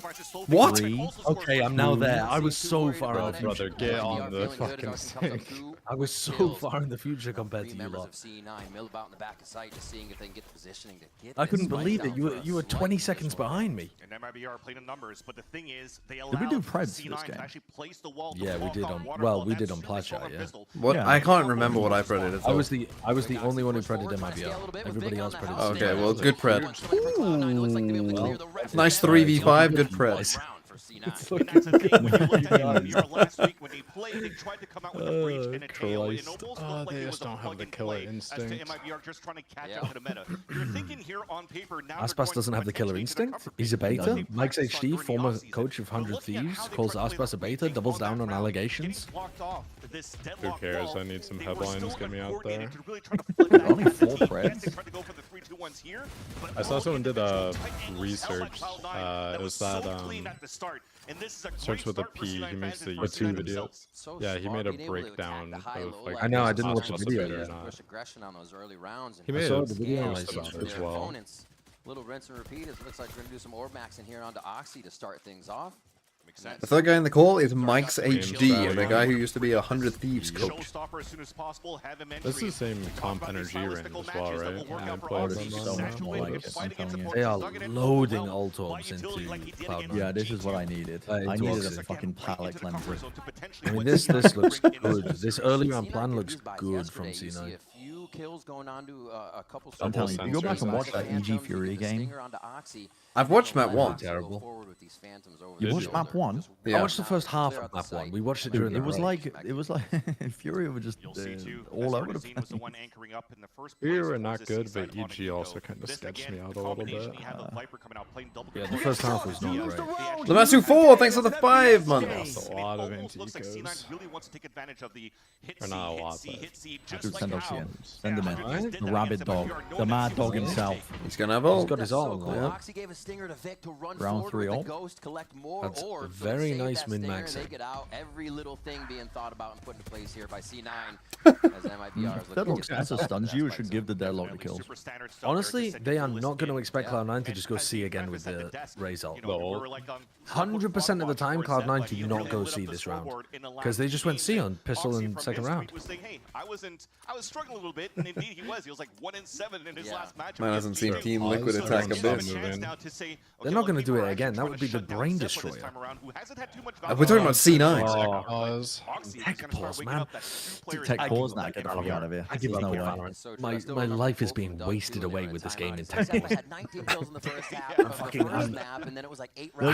What? 3, Okay, I'm now there. I was so far in Bro, the future. brother, get on the fucking stick. I was so far in the future compared to you Members lot. of C9 mill about in the back of sight, just seeing if they can get the positioning to get I this couldn't spike believe down it. for You were us. 20 seconds behind me. And MIBR played in numbers, but the thing is, they allowed Did we do Preds C9 this to game? actually place the wall. to Yeah, we block did off on. Waterfall. Well, we That's did on really strong Platshot, on yeah. pistol. What? Yeah. I can't remember what I predated. I was the only one who predated MIBR. Everybody else predated. Okay, well, good pred. Ooh. Nice 3v5, good pred. And that's the thing, when you looked at MIBR last week, when they played, they tried to come out with a breach and a tail. It almost looked like they it just was a don't have the plug-and-play killer as to instinct. MIBR just trying to catch up to the meta. You're thinking here on paper, now Aspas doesn't have the killer instinct. He's a beta. Mike's HD, former coach of 100 Thieves, calls Aspas a beta, doubles down on allegations. Who cares? I need some headlines. Get me out there. Only 4 Preds. I saw someone did a research. It was that starts with a P. He makes the YouTube video. Yeah, he made a breakdown of like. I know, I didn't watch the Aspas video better or yet. not. Aggression on those early rounds. He I made saw a the video post and I about saw it it. as well. Opponents. Little rinse and repeat. It looks like we're gonna do some Orbmax in here onto Oxy to start things off. Makes sense. The third guy in the call is Mike's HD, the guy who used to be a 100 Thieves coach. This is the same comp energy range as well, right? Yeah, I played them So on much more like it, I'm telling you. They are loading alt orbs into Cloud9. Yeah, this is what I needed. I Into needed Oxy. a fucking pallet cleanser. I mean, this looks good. This early round plan looks good from C9. Kills going on to a couple. I'm telling you, if you go back and watch that EG Fury game. I've watched map 1. Terrible. You watched map 1? I watched the first half of map 1. We watched it during the It was break. like Fury were just all over the place. We were not good, but EG also kind of sketched me out a little bit. Yeah, the first half was not great. Lamasu 4, thanks for the 5 months. Lost a lot of anti-ecos. Or not a lot, but Dude, send us in. Send him in. The rabbit dog. The mad dog himself. He's gonna have ult. He's got his ult. Yeah. Round 3 ult. That's very nice min-maxing. Every little thing being thought about and put into place here by C9. Deadlock Spencer stuns you, should give the Deadlock the kills. Honestly, they are not going to expect Cloud9 to just go C again with the Raze ult. 100% of the time, Cloud9 do not go C this round. Because they just went C on pistol in second round. I was struggling a little bit, and indeed he was. He was like 1-7 in his last match. Man hasn't seen Team Liquid attack a bit. They're not going to do it again. That would be the brain destroyer. We're talking about C9. Tech pause, man. Tech pause now, get the fuck out of here. I give up no on way. Valorant. My life is being wasted away with this game in tech pause. There's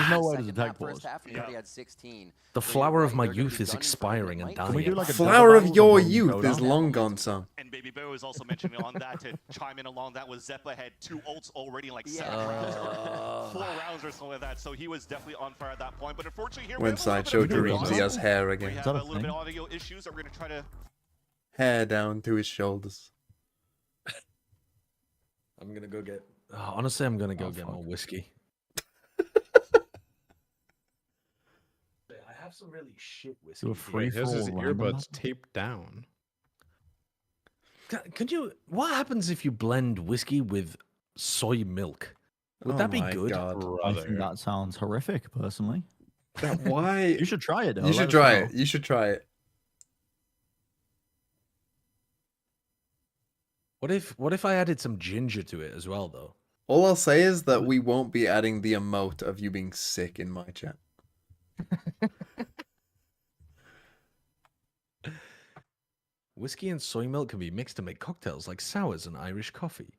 no way there's a tech pause. The flower of my youth is expiring and dying. Can we do like a Flower of double your battle youth showdown? is long gone, son. And Baby Bear was also mentioning on that to chime in along that was Zeppa had 2 ults already in like 7 rounds or 4 rounds or something like that. So he was definitely on fire at that point. But unfortunately here When Sideshow dreams he has hair again. we have a little bit of audio issues that we're going to try to... Hair down to his shoulders. I'm going to go get... honestly, I'm going to go get more whiskey. I have some really shit whiskey. Do a free His for all earbuds random. taped down. Could you... What happens if you blend whiskey with soy milk? Would that be good? I think that sounds horrific, personally. Why? You should try it. Though. You should try it. You should try it. What if I added some ginger to it as well, though? All I'll say is that we won't be adding the emote of you being sick in my chat. Whiskey and soy milk can be mixed to make cocktails like sours and Irish coffee.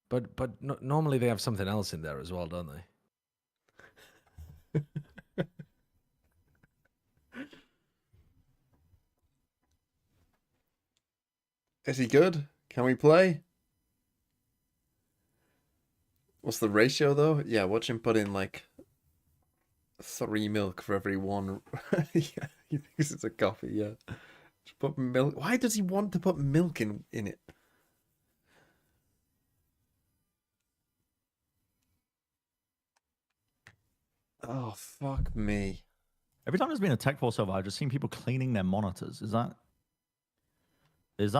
But normally they have something else in there as well, don't they? Is he good? Can we play? What's the ratio though? Yeah, watch him put in like 3 milk for every 1. Yeah, he thinks it's a coffee. Yeah, just put milk. Why does he want to put milk in it? Oh fuck me! Every time there's been a tech force over, I've just seen people cleaning their monitors. Is that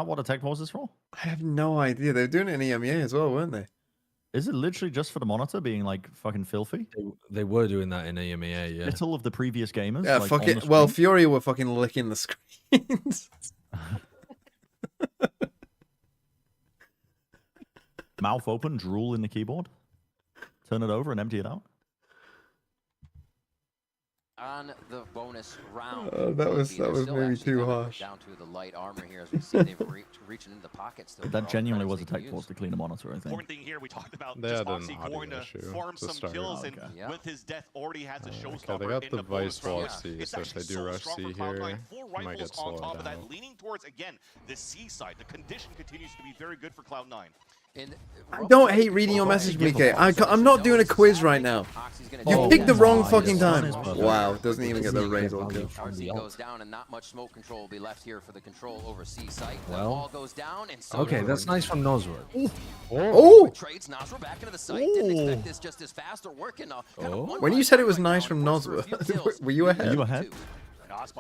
what a tech force is for? I have no idea. They were doing it in EMEA as well, weren't they? Is it literally just for the monitor being like fucking filthy? They were doing that in EMEA, yeah. Little of the previous gamers. Yeah, like, fuck it. Well, Fury were fucking licking the screens. Mouth open, drool in the keyboard. Turn it over and empty it out. On the bonus round. That was maybe too harsh. Down to the light armor here as we see they've reaching into the pocket still. That genuinely was a tech force to clean a monitor, I think. Important thing here, we talked about They just had an Oxy audio going to issue farm to some start. kills, and Yeah. with his death already has a Okay, showstopper they got in the the Vice bonus Wall round. C, It's so if actually they do so rush strong C for Cloud9. here, 4 it might rifles get on slowed top of that, down. leaning towards again the C side. The condition continues to be very good for Cloud9. I don't hate reading your message, BK. I'm not doing a quiz right now. You picked the wrong fucking time. Wow, doesn't even get the raise or kill. RC goes down and not much smoke control will be left here for the control over C site. The Well, ball goes down and so okay, that's nice from Nosworth. Oh! Trades Nasra back into the site. Didn't expect this just as fast or working. When you said it was nice from Nosworth, were you ahead? Are you ahead?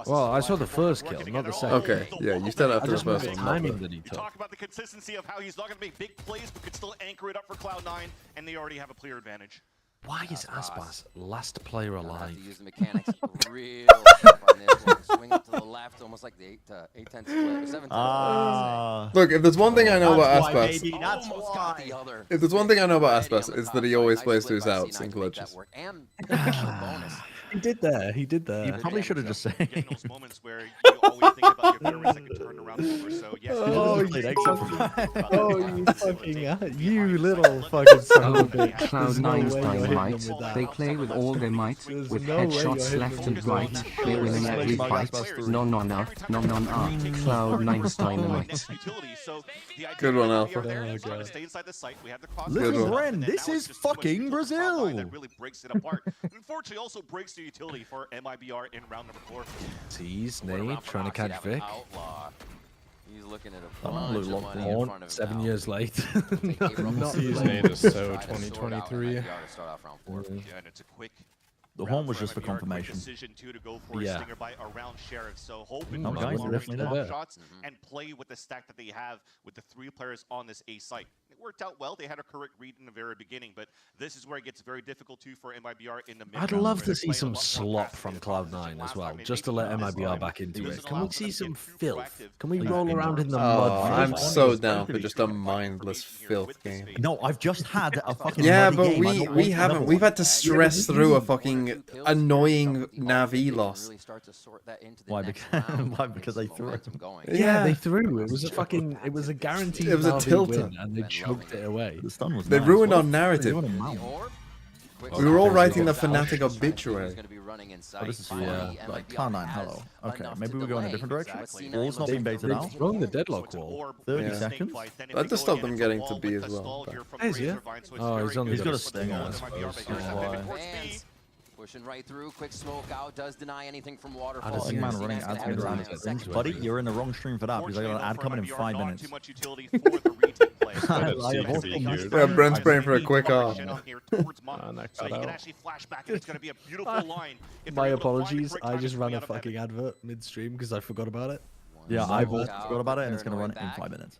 Well, I saw the first kill, not the second. Okay, yeah, you said after the first one. Timing that he You took. talk about the consistency of how he's not going to make big plays, but could still anchor it up for Cloud9, and they already have a clear advantage. Why is Aspas last player alive? To use the mechanics real sharp on this one. Swing it to the left, almost like the 8-10 split. 7-10 Look, if there's one thing I know about That's Aspas, why, baby, that's almost why. got the other. if there's one thing I know about Aspas, it's that he always plays to his outs in Nice to make that glitches. work. And bonus. He did that. He did You that. probably should have just said. Getting those moments where you always think about your veterans that can turn around over. So yes, Oh, you fucking- Oh, you fucking, you little fucking son Oh, of a bitch. There's no Cloud9's way you're hitting dynamite. them with that. They play with all their might, There's with no way you're headshots hitting left them and with right. that. They're winning every Smash fight. Bass 3. No, Cloud9's dynamite. Good one, Alpha. Listen, one. Bren, this is fucking Brazil. That really breaks it apart. Unfortunately, also breaks the utility for MIBR in round number 4. Tease, Nate, trying to catch Vic. He's looking at a That man bunch looked of money in Horn, front of him 7 now. years late. Not Tease, Nate is so 2023. Yeah, and it's a quick The horn was just for confirmation. decision too to go for Yeah. a stinger by around Sheriff. So hoping Oh, for guys, some definitely long did. shots and play with the stack that they have with the 3 players on this A site. It worked out well. They had a correct read in the very beginning, but this is where it gets very difficult too for MIBR in the mid. I'd love to see some slop from Cloud9 as well, just to let MIBR back into it. Can we see some filth? Can we roll around in the mud? Oh, I'm so down for just a mindless filth game. No, I've just had a fucking. Yeah, muddy but game. I've not we won haven't. another We've one. had to stress through a fucking annoying NAVI loss. Why? Because they threw it. Yeah, they threw. It was a fucking. It was a guaranteed. It was a Navi tilter. win, and they choked it away. The stun was They nice. ruined What our the fuck? narrative. They ruined a mount. We were all writing the Fnatic obituary. Oh, this is like Cloud9, hello. Okay, maybe we go in a different direction. Wall's not being baited out. They've thrown the deadlock wall. 30 Yeah. seconds. That just stopped them getting to B as well. but- Is he? Oh, he's only He's got a stinger. stinger, I suppose. That's why. Fans pushing right through. Quick smoke out. Does deny anything from Waterfall. does Big he man see running He's ads gonna have around it in a his second. Buddy, you're in the wrong stream for that because I got an ad coming in 5 minutes. Too much utility for the retake play. But I C have can also be used huge. Yeah, Brent's praying for a quick off. Knock that So you can out. actually flash back, and it's going to be a beautiful line. If My they're able to find the apologies. correct I timing just to ran be a out of heaven. fucking advert midstream because I forgot about it. Yeah, I I forgot about it and it's going to run in back. 5 minutes.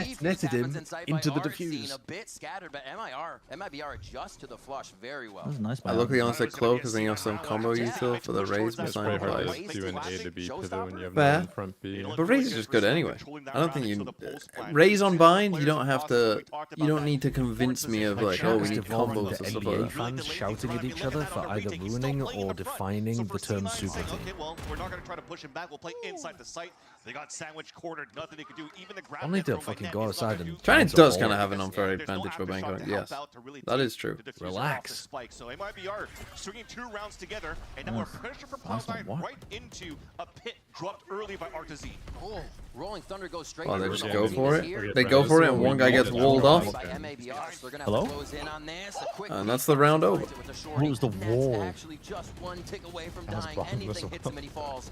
netted him into the defuse. defuse. A bit scattered, but MIBR adjusts to the flush very well. That was nice. I luckily only said Cloak because then you have some combo util for the Raze It's beside very hard Flies. to do an A to B pivot when you have no Fair. one front B. But Raze is just good anyway. I don't think you Raze on bind. You don't have to. You don't need to convince me of like, oh, we need combos and stuff like NBA that. fans shouting at each other for either ruining or defining the term super team. Okay, well, we're not going to try to push him back. We'll play inside the site. They got sandwich cornered. Nothing they could do. Even the grab. I'll need to fucking go outside and. China does kind of have an unfair advantage for Bangkok. Yes, that is true. Relax. So MIBR swinging 2 rounds together, and now we're pressure from Cloud9 right into a pit dropped early by Artazine. Oh, Rolling Thunder goes straight. Oh, they just go for it. They go for it, and one guy gets walled off. Hello? And that's the round over. What was the wall? Actually, just one tick away from dying. Anything hits him and he falls.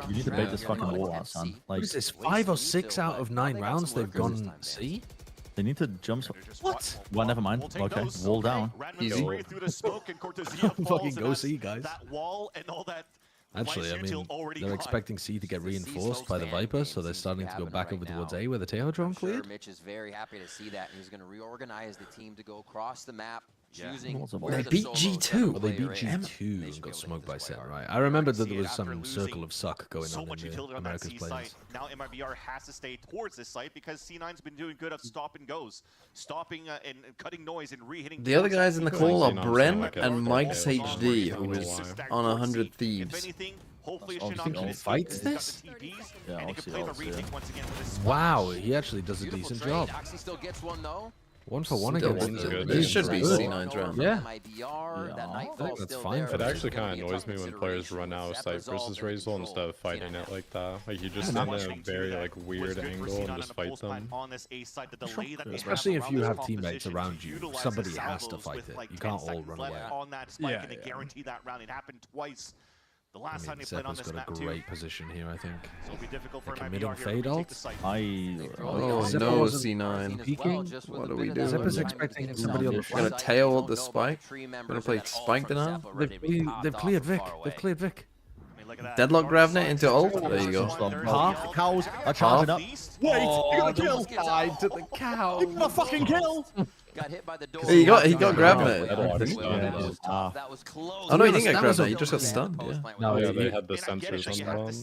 Yeah, you need to bait this fucking wall out, son. Like, What is this? 5 or 6 out of 9 rounds they've gone C? They need to jump. What? Well, never mind. Okay, wall down. Easy. Fucking go see, guys. That wall and all that. Actually, I mean, they're expecting C to get reinforced by the Viper, so they're starting to go back over towards A, where the Teo drone cleared. Mitch is very happy to see that, and he's going to reorganize the team to go across the map. They beat G2. Well, they beat G2 and got smoked by Sen, right? I remember that there was some circle of suck going on in the America's Plains. Now MIBR has to stay towards this site because C9's been doing good at stop and goes. Stopping and cutting noise and re-hitting. The other guys in the call are Bren and Mike's HD, who is on 100 Thieves. Hopefully he fights this? Yeah, Wow, he actually does a decent job. Still gets one though. 1 for 1 against him. This should be C9's round. Yeah. I think that's fine. It actually kind of annoys me when players run out of sight versus Razel instead of fighting it like that. Like you just stand in a very like weird angle and just fight them. Especially if you have teammates around you, somebody has to fight it. You can't all run away. Yeah. Guarantee that round. It happened twice. The last time they played on this got map a great position here, I think. So it'll be difficult for Mid on fade alt. Oh no, C9. Peeking? What are we doing? Zipper's expecting somebody on the Gonna tail ult the spike. Gonna play spike denial. They've cleared Vic. They've cleared Vic. Deadlock Gravnet into ult. There you go. Half the cows are charging up. Wait, you got a kill. Died to the cow. You got a fucking kill. Got hit by the door. He got Gravnet. That was close. Oh no, he didn't get Gravnet. He just got stunned. Yeah. No, yeah, they had the sensors on them.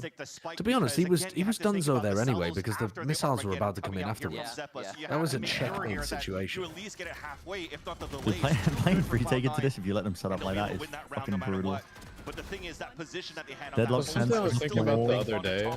To be honest, he was donezo there anyway because the missiles were about to come in afterwards. That was a checkpoint situation. Playing free take into this if you let them set up like that is fucking brutal. But the thing is that position that they had Deadlock Something I was thinking about the other day.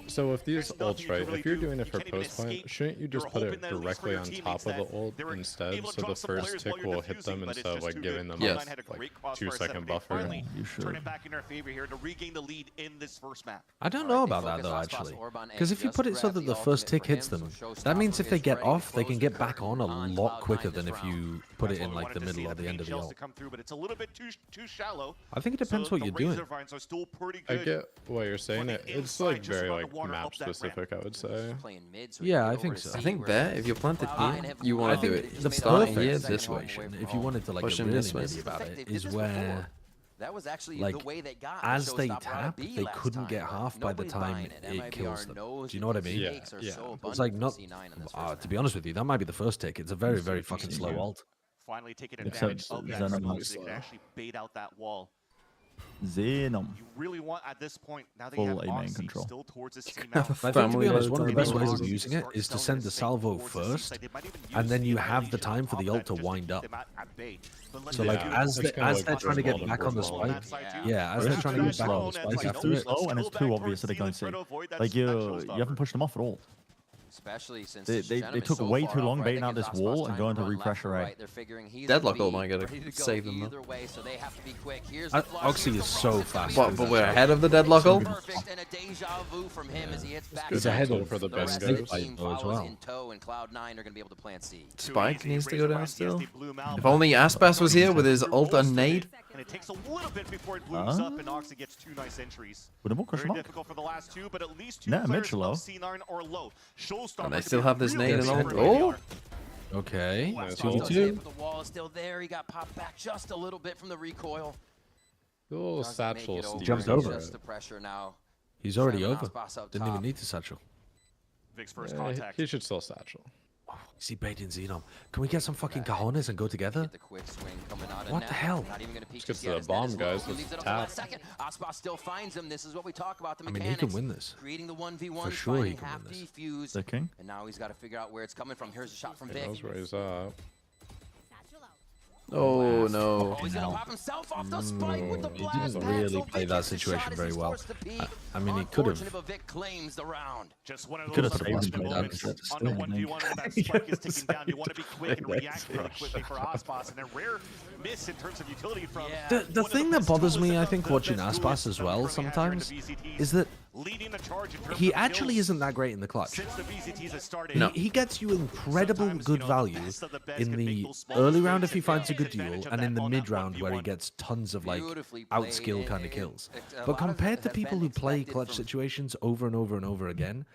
So if these ults, right, if you're doing it for post plant, shouldn't you just put it directly on top of the ult instead, so the first tick will hit them instead of like giving them a like 2-second buffer? You should. Turn it back in our favor here to regain the lead in this first map. I don't know about that though, actually, because if you put it so that the first tick hits them, that means if they get off, they can get back on a lot quicker than if you put it in like the middle or the end of the ult. But it's a little bit too shallow. I think it depends what you're doing. I get what you're saying. It's like very like map specific, I would say. Yeah, I think so. I think there, if you're planted here, you want to do it. The Starting here perfect this way. situation, if you wanted to like Push get him really this way. nitty about it, is where That was actually like the way they got. as they tap, they couldn't get half by the time it kills them. Do you know what I mean? Yeah. It's like not. To be honest with you, that might be the first tick. It's a very, very fucking slow ult. Finally taking advantage of that smoke so they can actually bait out that wall. Xenom. You really want at this point now they Full have A main Oxy control. still towards this team I think, to be honest, one of the best ways of using it is to send the salvo first, and then you have the time for the ult to wind up. So like as they're trying to get back on the spike, as they're trying to get back on the spike after too it. slow and it's too obvious that they're going to see. Like you haven't pushed them off at all. Especially since they took way too long baiting out this wall and going to repressure A. Deadlock ult might gotta save them though. Oxy is so fast. What, but we're ahead of the Deadlock ult? He's ahead of for the best guys as well. Spike needs to go down still. If only Aspas was here with his ult and nade. And it takes a little bit before it blooms up, and Oxy gets 2 nice entries. Very difficult for the last 2, but at least 2 No, players Mitchell, of C9 or low. And they still have this nade and ult. Oh! Okay. But 2v2. the wall is still there. He got popped back just a little bit from the recoil. The little satchel Jumped over. Just the pressure now. He's already over. Aspas up Didn't even top. need to satchel. Vic's first contact. He should still satchel. Is he baiting Xenom? Can we get some fucking cojones and go together? What the hell? Just get to the bomb, guys. Let's tap. Aspas still finds him. This is what we talk about. The I mean, mechanics. he can win this. Creating the 1v1, For sure he finding can half win this. defuse. The king? And now he's got to figure out where it's coming from. Here's a shot from He Vic. knows where he's at. Oh no. He's gonna pop himself off the spike with the He blast. didn't really play that situation very well. I mean, he could have. Unfortunate, but Vic claims the round. Just one of Could those have saved unfortunate him moments down on the 1v1 when that spike is ticking down. You want to be quick and react really quickly for Aspas, and a rare miss in terms of utility from The thing that bothers me, I think, watching Aspas as well sometimes, is that he actually isn't that great in the clutch. No. He gets you incredible good value in the early round if he finds a good duel, and in the mid round where he gets tons of like outskill kind of kills. But compared to people who play clutch situations over and over and over again,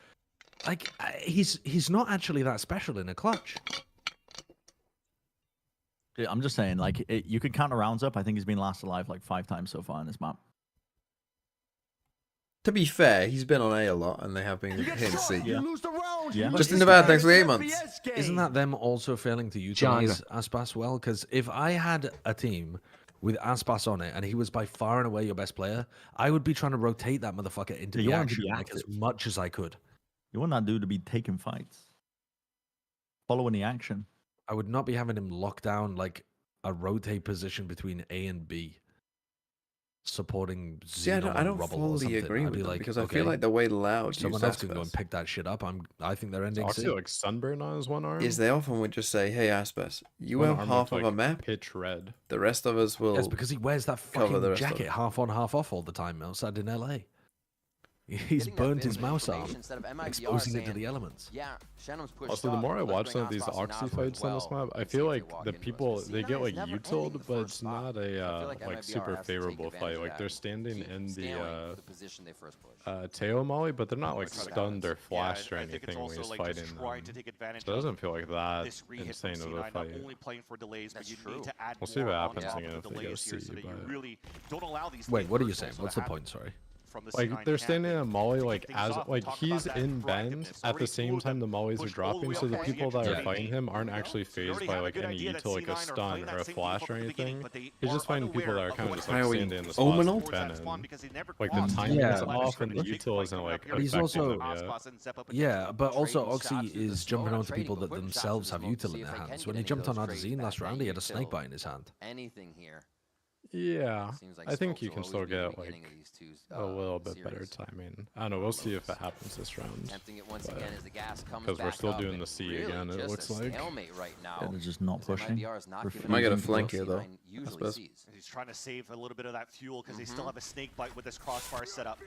like he's not actually that special in a clutch. Yeah, I'm just saying, like, you could count the rounds up. I think he's been last alive like 5 times so far in this map. To be fair, he's been on A a lot, and they have been hitting C. Yeah. Just in the bad, thanks for the 8 months. Isn't that them also failing to utilize Aspas well? Because if I had a team with Aspas on it, and he was by far and away your best player, I would be trying to rotate that motherfucker into the action like as much as I could. You want that dude to be taking fights, following the action. I would not be having him lock down like a rotate position between A and B, supporting. See, I don't fully agree with them because I feel like the way Loud someone else can go and pick that shit up. I think they're ending. Oxy like sunburn on his one arm. Is they often would just say, "Hey, Aspas, you have half of a map. Pitch red. The rest of us will." Yes, because he wears that fucking jacket half on, half off all the time outside in LA. He's burnt his mouse arm, exposing it to the elements. Yeah, also, the more I watch some of these Oxy fights on this map, I feel like the people, they get like utiled, but it's not a like super favorable fight. Like they're standing in the Teo Molly, but they're not like stunned or flashed or anything when he's fighting them. So it doesn't feel like that insane of a fight. We'll see what happens again if they go C. Wait, what are you saying? What's the point? Sorry. Like they're standing in Molly like as like he's in bend at the same time the mollies are dropping, so the people that are fighting him aren't actually phased by like any util like a stun or a flash or anything. He's just fighting people that are kind of just like standing in the spot and bending. Like the timing is off and the util isn't like he's also but also Oxy is jumping onto people that themselves have util in their hands. When he jumped on Adazine last round, he had a snakebite in his hand. Anything here. Yeah, I think you can still get like a little bit better timing. I don't know. We'll see if it happens this round. Because we're still doing the C again. It looks like. Yeah, they're just not pushing. Might get a flank here though. He's trying to save a little bit of that fuel because they still have a snake bite with this crossbar setup.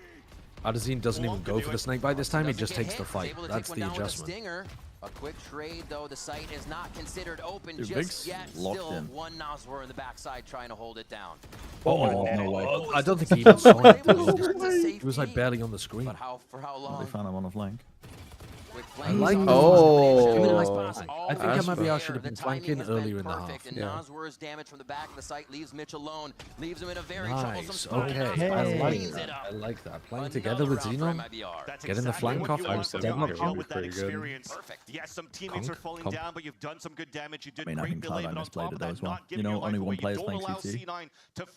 Adazine doesn't even go for the snakebite this time. He just takes the fight. That's the adjustment. A quick trade, though. The site is not considered open just yet. Still, one Noswar in the backside trying to hold it down. Oh, no way. I don't think he even saw it. He was like barely on the screen. But for how long? They found him on a flank. I like I think MIBR should have been flanking earlier in the half. And Noswar's damage from the back of the site leaves Mitch alone. Leaves him in a very troublesome spot. Okay, I like that. Playing together with Xenon, getting the flank off, deadlock with that experience. Yes, some teammates are falling down, but you've done some good damage. You did I think Cloud9 has played it though as well. You know, only one player's playing CT.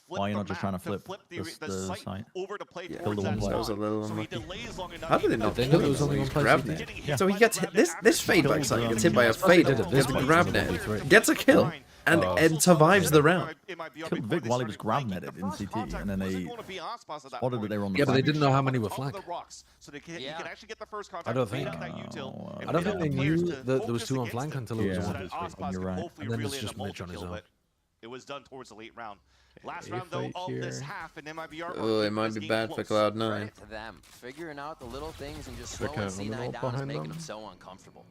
Why are you not just trying to flip the site? Kill the one player was a little unlucky. How did they not kill it? Was only one player. So he gets hit, this fade back side gets hit by a fade, gets grab net, gets a kill, and survives the round. Killed Vic while he was grab netted in CT, and then they spotted that they were on the but they didn't know how many were flanked. I don't think. I don't think they knew that there was 2 on flank until it was 1. You're right. And then there's just Mitch on his own. It was done towards the late round. Last round though, all this half and MIBR. Oh, it might be bad for Cloud9. To them, figuring out the little things and just slowing C9 down is making them so uncomfortable.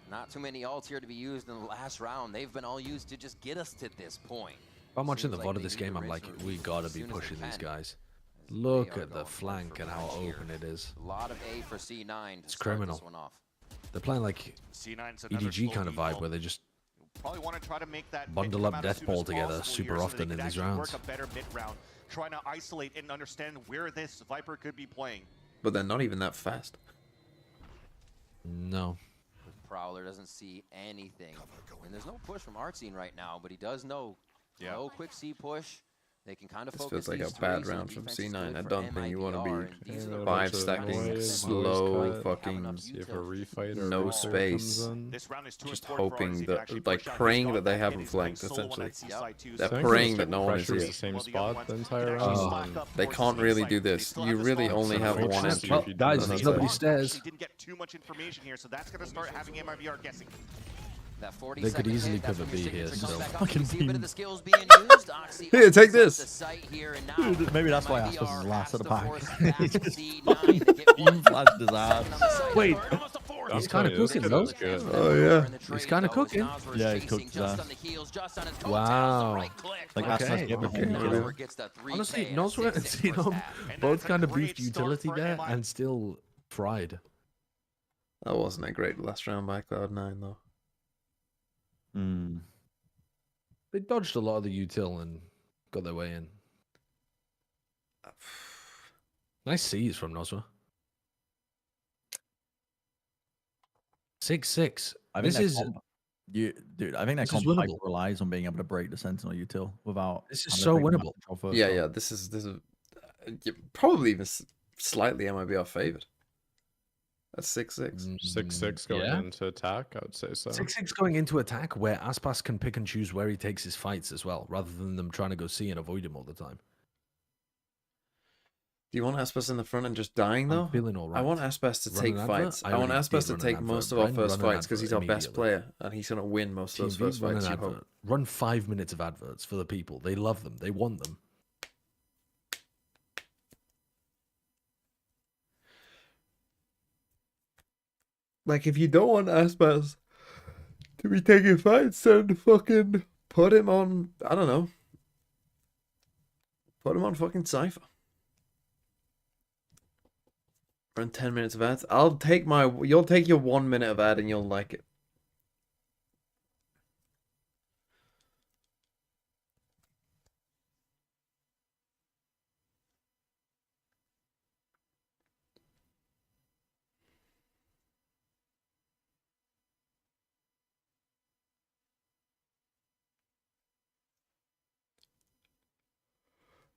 Not too many ults here to be used in the last round. They've been all used to just get us to this point. I'm watching the VOD of this game. I'm like, we gotta be pushing these guys. Look at the flank and how open it is. A lot of A for C9. It's criminal. They're playing like EDG kind of vibe where they just probably want to try to make that bundle up death ball together super often in these rounds. Work a better mid round, trying to isolate and understand where this Viper could be playing. But they're not even that fast. No. Prowler doesn't see anything. And there's no push from Artsine right now, but he does know no quick C push. They can kind of this focus. Feels like a bad round from C9. I don't think you want to be 5 stacking, slow, fucking, no space. Just hoping that, like praying that they haven't flanked. Essentially, they're praying that no one is here. The same spot the entire round. They can't really do this. You really only have one entry. Well, guys, there's nobody stairs. Didn't get too much information here, so that's going to start having MIBR guessing. They could easily pivot B here still. Fucking team. Here, take this. Maybe that's why Aspas is last of the pack. Team flashed his ass. Wait, he's kind of cooking though. Oh yeah, he's kind of cooking. Yeah, he cooked his ass. Wow. Like Aspas. Honestly, Noswar and Xenon both kind of beefed utility there and still fried. That wasn't a great last round by Cloud9 though. They dodged a lot of the util and got their way in. Nice C's from Nozwa. 6-6. I think This is dude. I think that comp hyper relies on being able to break the Sentinel util without. This is so winnable. Yeah. This is probably even slightly MIBR favored. That's 6-6. 6-6 going into attack, I would say so. 6-6 going into attack, where Aspas can pick and choose where he takes his fights as well, rather than them trying to go C and avoid him all the time. Do you want Aspas in the front and just dying though? I'm feeling all right. I want Aspas to take fights. I want Aspas to take most of our first fights because he's our best player and he's gonna win most of those first fights. You hope. Run 5 minutes of adverts for the people. They love them. They want them. Like, if you don't want Aspas to be taking fights, then fucking put him on, I don't know. Put him on fucking Cypher. Run 10 minutes of ads. You'll take your 1 minute of ad and you'll like it.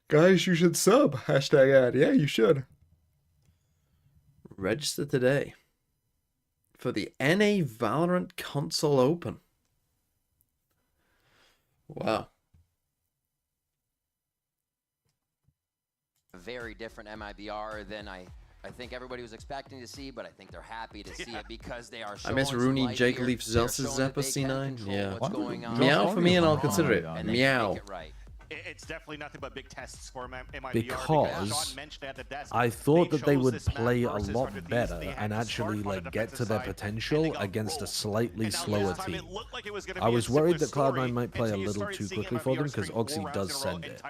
Guys, you should sub. Hashtag ad. Yeah, you should. Register today for the NA Valorant Console Open. Wow. A very different MIBR than I think everybody was expecting to see, but I think they're happy to see it because they are I miss Rooney, Jake Leaf, Zelsa, Zeppa, C9. Yeah. Meow for me and I'll consider it. Meow. It's definitely nothing but big tests for MIBR Because I thought that they would play a lot better and actually like get to their potential against a slightly slower team. I was worried that Cloud9 might play a little too quickly for them because Oxy does send it.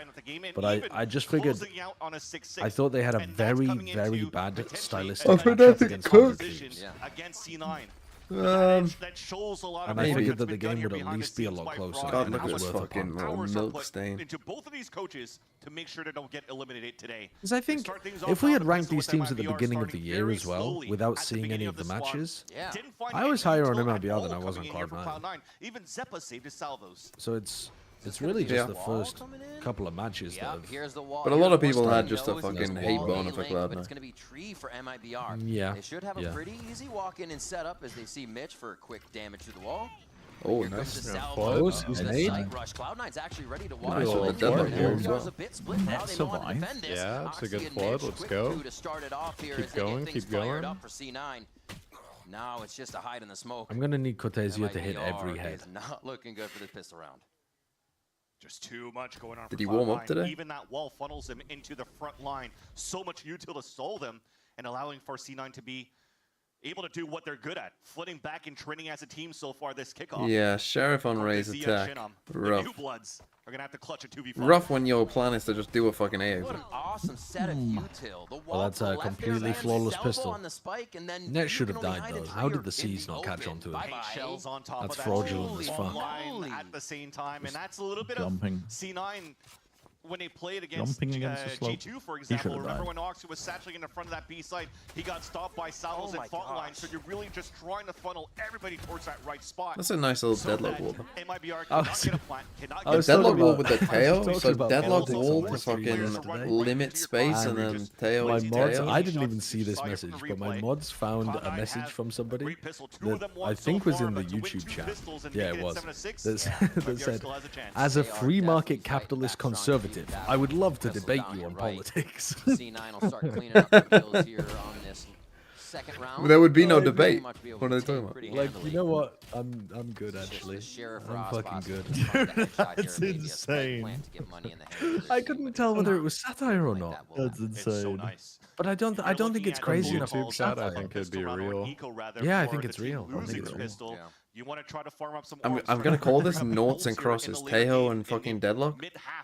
But I just figured, I thought they had a very, very bad stylistic matchup against other teams. Against C9. And I figured that the game would at least be a lot closer. God, look at this fucking little milk stain. Into both of these coaches to make sure they don't get eliminated today. Because I think if we had ranked these teams at the beginning of the year as well, without seeing any of the matches, I was higher on MIBR than I was on Cloud9. Even Zeppa saved his salvos. So it's really just the first couple of matches that have... But a lot of people had just a fucking hate boner for Cloud9. It's going to be Tree for MIBR. Yeah. They should have a pretty easy walk-in and setup as they see Mitch for quick damage to the wall. Oh, nice. Cloud9's actually ready to walk. Nice with the deadlock wall as well. Yeah, it's a good flood. Let's go. Keep going, keep going. Now it's just a hide in the smoke. I'm going to need Cortezia to hit every head. Not looking good for this pistol round. Just too much going on. Did he warm up today? Even that wall funnels him into the front line. So much util to stall them and allowing for C9 to be able to do what they're good at. Flooding back and training as a team so far this kickoff. Yeah, Sheriff on Ray's attack. Rough. The New Bloods are going to have to clutch a 2v5. Rough when your plan is to just do a fucking A over. What an awesome set of util. The Well, that's a completely flawless pistol. And then Net should have died though. How did the C's not catch on to it? Shells on top That's of fraudulent as fuck. At the same time, and that's a little bit Jumping. of C9 when they played against, the slope. G2, for He should example. have Remember died. when Oxy was satchelating in the front of that B site, he got stopped by Salvos and front line, so you're really just trying to funnel everybody towards that right spot. That's a nice little deadlock wall. MIBR cannot get a plant, cannot The get a deadlock wall plant. with the tail, so deadlock politics wall on to this 3 years fucking today. limit space and then tail. My mods, tail. I didn't even see this message, but my mods found a message from somebody that I think was in the YouTube chat. Yeah, it was. That said, as a free market capitalist conservative, I would love to debate you on politics. C9 will start cleaning up the kills here on this second round. There would be no debate. What are they talking about? Like, you know what? I'm good actually. I'm fucking good. That's insane. I couldn't tell whether it was satire or not. That's insane. But I don't think it's crazy enough to YouTube chat, I think it'd be real. Yeah, I think it's real. I think it's real. You want to try to farm up some I'm gonna call this noughts and crosses. Tejo and fucking Deadlock.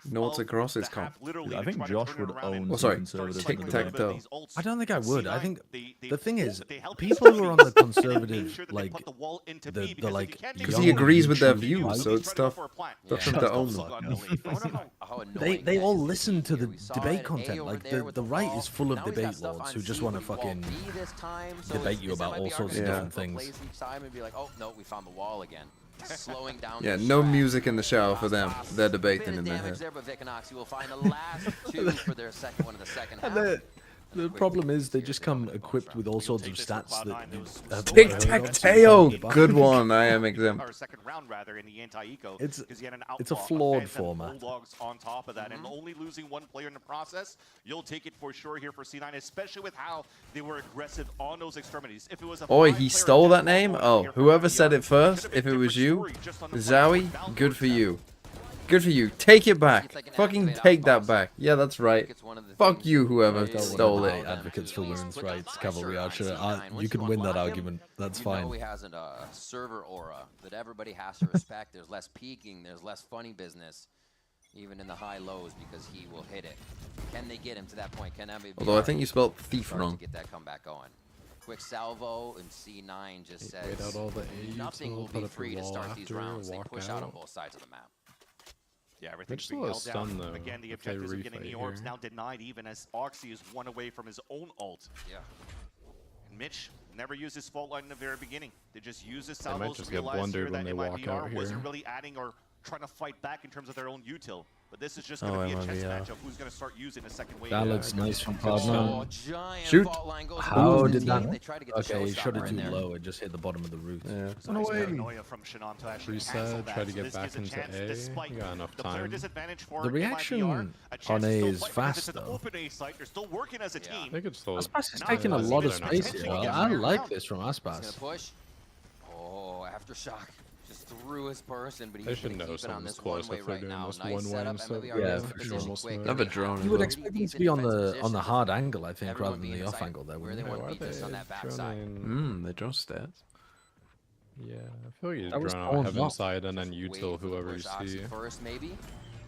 Noughts and crosses comp. I think Josh would own. Oh, sorry. Conservative. Tic-tac-toe. I don't think I would. I think the thing is, people who are on the conservative, like the like, because he agrees with their views, so it's tough. That's him to own them. They all listen to the debate content. Like the right is full of debate lords who just want to fucking debate you about all sorts of different things. The wall again, slowing down. Yeah, no music in the shower for them. They're debating in their head. The problem is they just come equipped with all sorts of stats that Tic-tac-toe! Good one, I am exempt. It's a flawed format. Bulldogs on top of that, and only losing one player in the process, you'll take it for sure here for C9, especially with how they were aggressive on those extremities. If it was a Oi, he stole that name? Oh, whoever said it first, if it was you, Zowie, good for you. Good for you. Take it back. Fucking take that back. Yeah, that's right. Fuck you, whoever stole it. Advocates for women's rights, Cavalry Archer. You can win that argument. That's fine. He has a server aura that everybody has to respect. There's less peeking. There's less funny business, even in the high lows, because he will hit it. Can they get him to that point? Can MIBR? Although I think you spelled thief wrong. Get that comeback going. Quick salvo, and C9 just says wait out all the nothing will be free to start these rounds. They push out on both sides of the map. Yeah, everything's being held down. Again, the objectives of getting the orbs now denied, even as Oxy is one away from his own ult. Yeah. And Mitch never used his fault line in the very beginning. They just used his salvos. They might just get realize blundered when they walk out here. Wasn't really adding or trying to fight back in terms of their own util. But this is just going to be a chess match of who's going to start using a second wave. That looks nice from Cloud9. Shoot! How did that? Okay, he shot it too low. It just hit the bottom of the root. Yeah. No way. Reset, try to get back into A. You got enough time. The reaction on A is fast though. They're still working as a team. I think it's still. Aspas is taking a lot of space here. I like this from Aspas. Oh, aftershock. Just through his person, but they should know something's close if they're doing this one-way instead. Yeah, for sure. Have a drone. You would expect them to be on the hard angle, I think, rather than the off angle. There, where they want to beat this on that backside. They drone stats. Yeah, I feel like you drone on heaven side and then util whoever you see. First, maybe.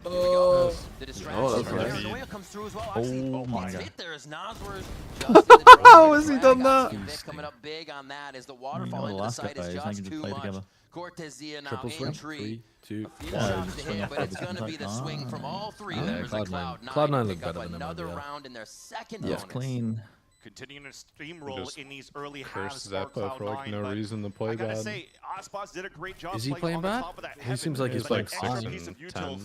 Oh, that's Paranoia comes through as well. Oh my god. There is How has he done that? Coming up big on that is the waterfall into the site is just too much. Cortezia now in tree. 3, 2, but it's going to be the swing from all three members of Cloud9. Cloud9 look better than another MIBR. round in their second Yes, clean. Continuing to steamroll in these early curse halves Zeppa for like no reason to play I gotta bad. say, Aspas did a great job. Is he playing on bad? the top of that He seems like he's like playing 6 and 10.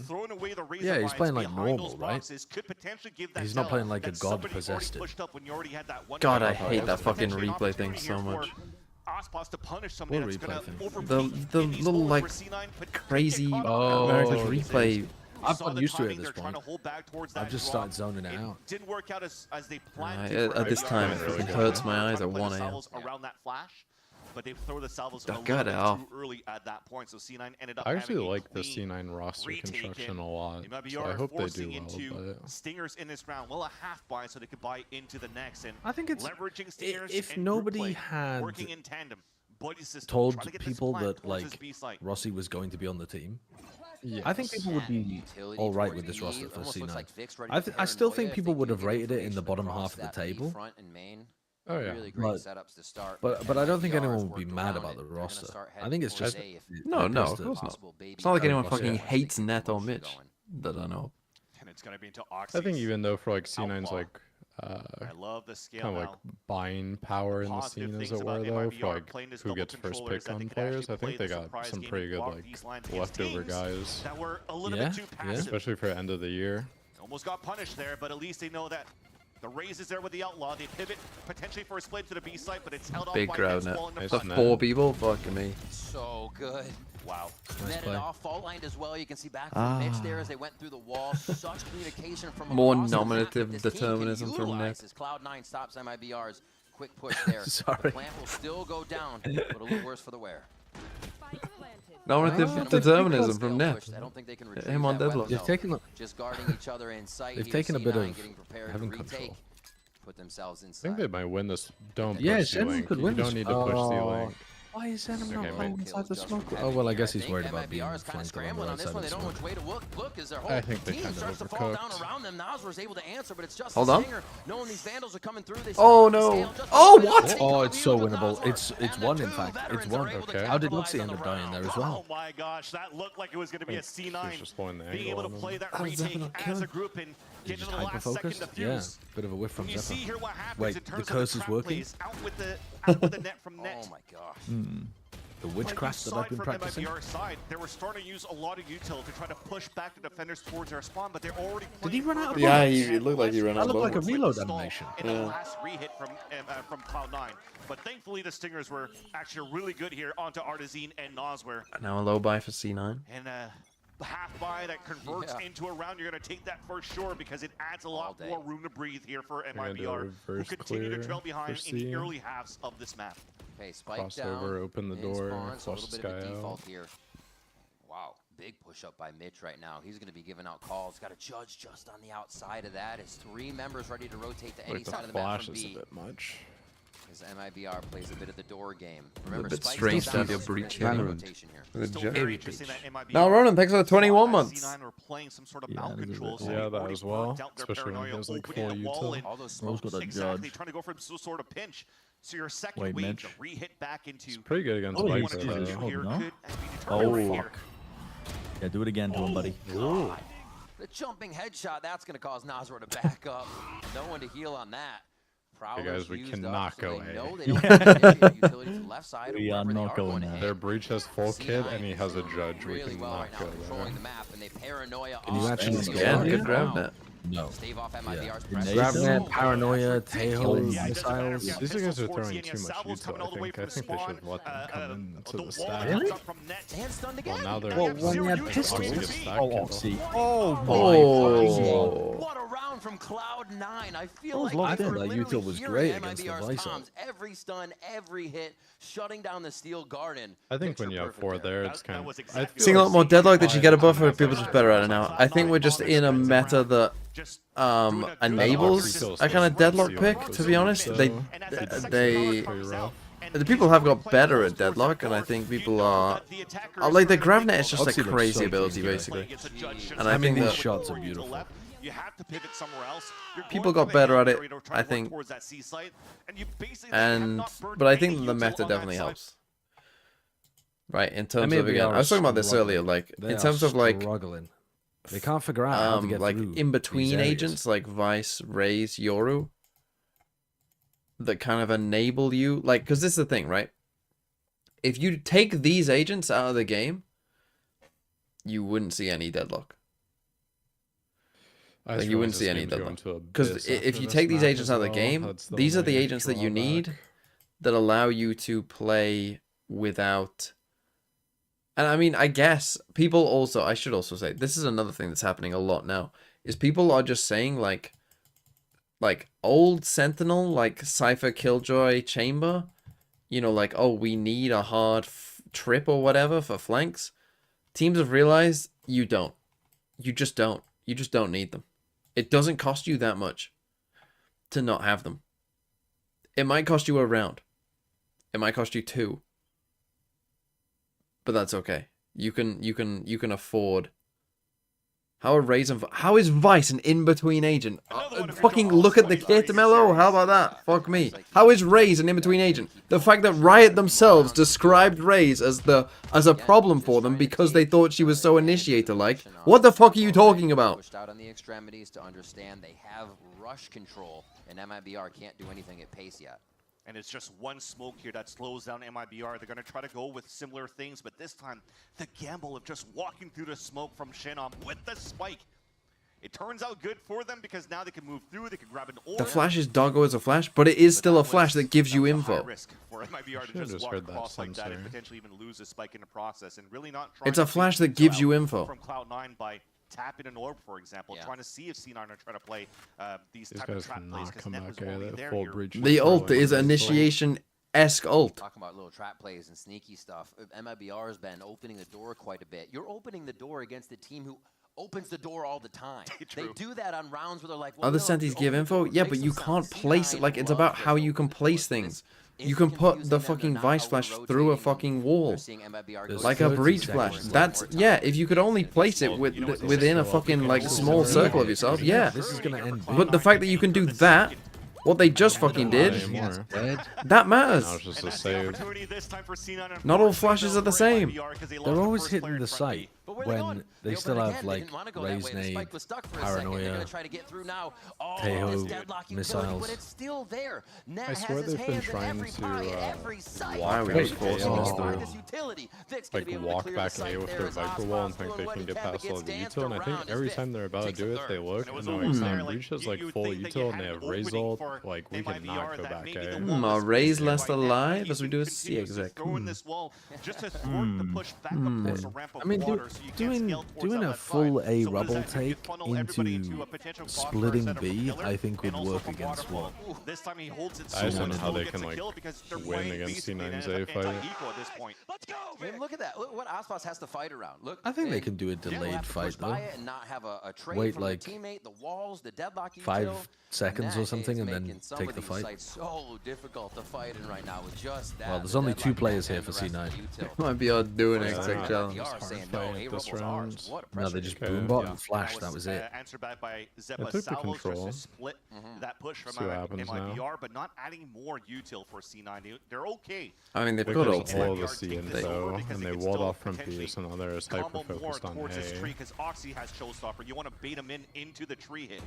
Yeah, he's playing like normal, right? He's not playing like a god possessed. God, I hate that fucking replay thing so much. To punish somebody that's gonna the little like crazy American replay. I've gotten used to it at this point. I've just started zoning it out. Didn't work out as they planned. At this time, it hurts my eyes at 1 a.m. Around that flash, but they throw the salvos a got little it bit off. too early at that point. So C9 ended up. I actually having a like the clean C9 roster construction a lot. MIBR So I hope they do forcing well. into But stingers in this round. Well, a half buy so they could buy into the next. And I think it's leveraging stingers if and nobody group play, had working in tandem. told people that like Rossi was going to be on the team. Yes. I think people would be all right with this roster for C9. I still think people would have rated it in the bottom half of the table. Oh yeah. But I don't think anyone would be mad about the roster. I think it's just No, of course not. It's not like anyone fucking hates Net or Mitch that I know. And it's gonna be into I think even though for like C9's like I love the scale kind of like buying power in the scene as it were though for like who gets first pick on players. I think they got some pretty good like leftover guys. That were a little bit too passive. Especially for end of the year. Almost got punished there, but at least they know that the raise is there with the outlaw. They pivot potentially for a split to the B site, but it's held off Big by crowd Nets net. wall in the That's front. 4 people? Fucking me. So good. Wow. Netted off, fault lined as well. You can see back from Mitch there as they went through the wall. Such communication from More across the map nominative that this team can determinism from utilize Net. as Cloud9 stops MIBR's quick push there. Sorry. The plant will still go down, but a little worse for the wear. Nominative determinism from Net. I don't think they can Him on deadlock. They've taken a, just guarding each other in sight. they've taken a bit of prepared having to retake, control. Put themselves I inside. think they might win this. Don't Yeah, push Shen C-Link. could You win don't this. need to push C-Link. Why is Venom not Okay, playing kills inside the just smoke? from Oh, well, I guess heavy he's here. worried I about think being MIBR is kind of flanked on the scrambling right on this side one. of They the don't know smoke. which way to look as their whole I think they team kind of starts to fall down overcooked. around them. Nasr's able to answer, but it's just Hold the on. Stinger. Knowing these Vandals are coming through, they Oh start to no. scale just a Oh little bit. what? Oh, it's so winnable. It's And one, the in two fact. It's veterans one. are able to Okay. How did capitalize Luxie on end up the dying there as Oh well? my gosh, that looked like it was going to be a He was C9. just blowing the Being angle able to on play him. that Oh, Zephyr retake not as killed. a group and He's get to just the last second hyper-focused? to Yeah, fuse. bit of a whiff from When you see Zephyr. here what happens Wait, in the terms curse of the is trap working? plays, out with the net from net. Oh my gosh. The witchcraft that I've been practicing. MIBR side, they were starting to use a lot of util to try to push back the defenders towards their spawn, but they're already. Did he run out of Yeah, bullets? it looked like he ran out That of looked like a bullets. reload animation. In the last re-hit from Cloud9. But thankfully the Stingers were actually really good here onto Artazine and Nosware. Now a low buy for C9. And half buy that converts into a round, you're going to take that for sure because it adds a lot more room to breathe here for gonna do a MIBR, who reverse continue to clear trail behind for in the C. early halves of this map. Okay, spike Crossover, down. open the in door, spawn, so a flush little the bit of a sky default out. here. Wow, big push up by Mitch right now. He's going to be giving out calls. Got a judge just on the outside of that. It's 3 members ready to rotate to any Like the side of the map flash from is a B. bit much. As MIBR plays a bit of the door game. Remember, bit Spike's strange still to down, have your so breach it's gonna be here. rotation here. With a Still jet. very interesting that MIBR Now Ronan, thanks for the 21 saw months. C9 were playing some sort of Yeah, mount that is a control, bit- so yeah, they've that already as well, blocked out their especially when he paranoia, has, like, opening full a wall util. and All those Bro's got a exactly judge. trying to go for some sort of pinch. So your second Wait, wave, Mitch. the re-hit back into It's pretty good against what you Spike, want to try to though. do here no? could be Oh, determined here. fuck. Yeah, do it again to him, buddy. Ooh. The jumping headshot, that's going to cause Nasra to back up. No one to heal on that. Hey guys, we Prowler's cannot used up, so go they A. know they don't have to initiate utility to the left side or We are wherever they not going to there. hit. Their breach has full kit C9 and he has a judge. We really well right cannot now, go there. controlling the map, and they paranoia Can you off actually the scan? field. Yeah, good grab Wow. that. No. Stave off Yeah. MIBR's Didn't pressure. they? Gravnet, Paranoia, Tejo, Yeah, it doesn't matter if missiles. you have These guys pistols are towards throwing the end, too much salvos coming all the util. way I from think they should spawn, let them come into the the wall stack. that comes up from net. And stunned again. Well, now they're Well, when zero you had util. pistols, Obviously, it's it's me. stack Oh, kill. see. Oh. What a round from Cloud9. I feel was like locked they in. were That literally util was hearing great against the MIBR's Visor. comms. Every stun, every hit, shutting down the steel garden. I think when Picture you have perfect 4 there. there, it's kind of. I feel Seeing a lot like more deadlock that you get a buffer, Spike people just better at it now. I think we're just in a meta that enables a kind of deadlock pick, to be honest. The people have got better at deadlock, and I think people are like the Gravnet is just a Oxy looks crazy so ability, good. basically. And I I mean, think these that shots are beautiful. You have to pivot somewhere else. You're people going got for the better at head it, barrier to try I to work think, towards that C site, and you basically and have not burned but I any think the util meta on that definitely side. helps. Right, in terms MIBR of again, I was talking about this struggling. earlier, like They in are terms of like struggling. They can't figure out how to get like through in between these areas. agents like Vice, Raze, Yoru that kind of enable you, like, because this is the thing, right? If you take these agents out of the game, you wouldn't see any deadlock. I Like, you wouldn't see any deadlock. Because Because if you take these agents out of the game, these are the agents that you need that allow you to play without. And I mean, I guess people also, I should also say, this is another thing that's happening a lot now, is people are just saying like old Sentinel, like Cypher, Killjoy, Chamber, you know, like, oh, we need a hard trip or whatever for flanks. Teams have realized you don't. You just don't. You just don't need them. It doesn't cost you that much to not have them. It might cost you a round. It might cost you 2. But that's okay. You can afford. How is Vice an in-between agent? Fucking look at the kit, Mello. How about that? Fuck me. How is Raze an in-between agent? The fact that Riot themselves described Raze as a problem for them because they thought she was so initiator-like. What the fuck are you talking about? Pushed out on the extremities to understand they have rush control, and MIBR can't do anything at pace yet. And it's just one smoke here that slows down MIBR. They're going to try to go with similar things, but this time, the gamble of just walking through the smoke from Shenom with the spike. It turns out good for them because now they can move through, they can grab an orb. The flash is doggo as a flash, but it is still a flash that gives you info. Risk for MIBR to just walk across like that and potentially even lose a spike in the process, and really not trying It's a to flash take that gives you out info. from Cloud9 by tapping an orb, for example, trying to see if C9 are trying to play these type of trap plays because Net was already there here. The ult is initiation-esque ult. Talking about little trap plays and sneaky stuff. MIBR has been opening the door quite a bit. You're opening the door against a team who opens the door all the time. They do that on rounds where they're like, Other Sentis give info? Yeah, but you can't place it. Like, it's about how you can place things. You can put the fucking Vice Flash through a fucking wall. Like a Breach Flash. That's, yeah, if you could only place it within a fucking, like, small circle of yourself, yeah. This is gonna end. But the fact that you can do that, what they just fucking did, that matters. Now it's just a save. Not all flashes are the same. They're always hitting the site when they still have like Raise Nade, Paranoia, Teho missiles. I swear they've been trying to Why are we just forcing this through? like walk back A with their Viper Wall and think they can get past all the util, and I think every time they're about to do it, they look and they're like, Sam Breach has like full util and they have Raise ult, like we cannot go back A. Are Raise last alive as we do a C exec? I mean, doing a full A rubble take into splitting B, I think would work against SWAT. I just don't know how they can like win against C9's A fight. I mean, look at that. Look what Aspas has to fight around. Look, I think they can do a delayed fight though. Wait like 5 seconds or something and then take the fight. So difficult to fight in right now with just that. Well, there's only 2 players here for C9. Might be odd doing an exec challenge. This round. No, they just boombot and flash. That was it. Answered back by It took the control. split that push from See what happens MIBR, now. but not adding more util for C9. They're okay. I mean, they've They got got ult. all the C info, and they walled off from P, so now they're just hyper focused on towards this tree A. because Oxy has Showstopper. You want to bait him into the tree hit.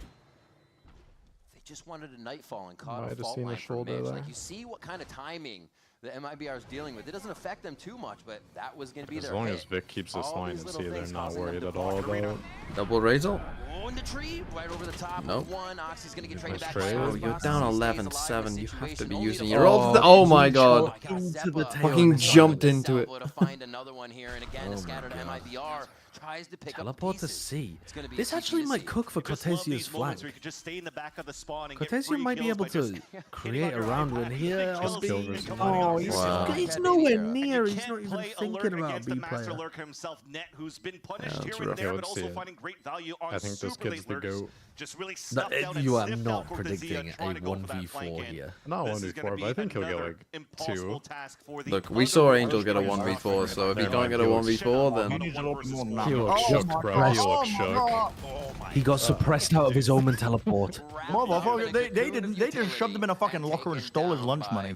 They just wanted a Nightfall and caught Might a have fault seen a line from shoulder Mims. there. Like, you see what kind of timing the MIBR is dealing with. It doesn't affect them too much, but that was going to be As their long hit. as Vic keeps this All line these and little see, they're things not causing them worried to at block all arena. about. Double Raise ult? Oh, in the tree, right over the top. Nope. One, Oxy's going to get traded Nice back. trade. by Oh, Aspas. you're down Stays 11-7. alive in You this have to situation. be Only using the your first ult. one. Oh my god. Into the tail. Fucking jumped into it. To find another one here, and again, Oh a my scattered God. MIBR tries to pick Teleport up to pieces. C. It's gonna be This a actually TP to might C. cook for Cortesia's flank. Cortesia might be able to create a round win here on B. Oh, he's nowhere near. He's not even thinking about B player. Yeah, let's see it. I think this kid's the GOAT. You are not predicting a 1v4 here. Not 1v4, but I think he'll get like 2. Look, we saw Angel get a 1v4, so if he can't get a 1v4, then... He looks shook, bro. He looks shook. He got suppressed out of his Omen teleport. Motherfucker, they just shoved him in a fucking locker and stole his lunch money.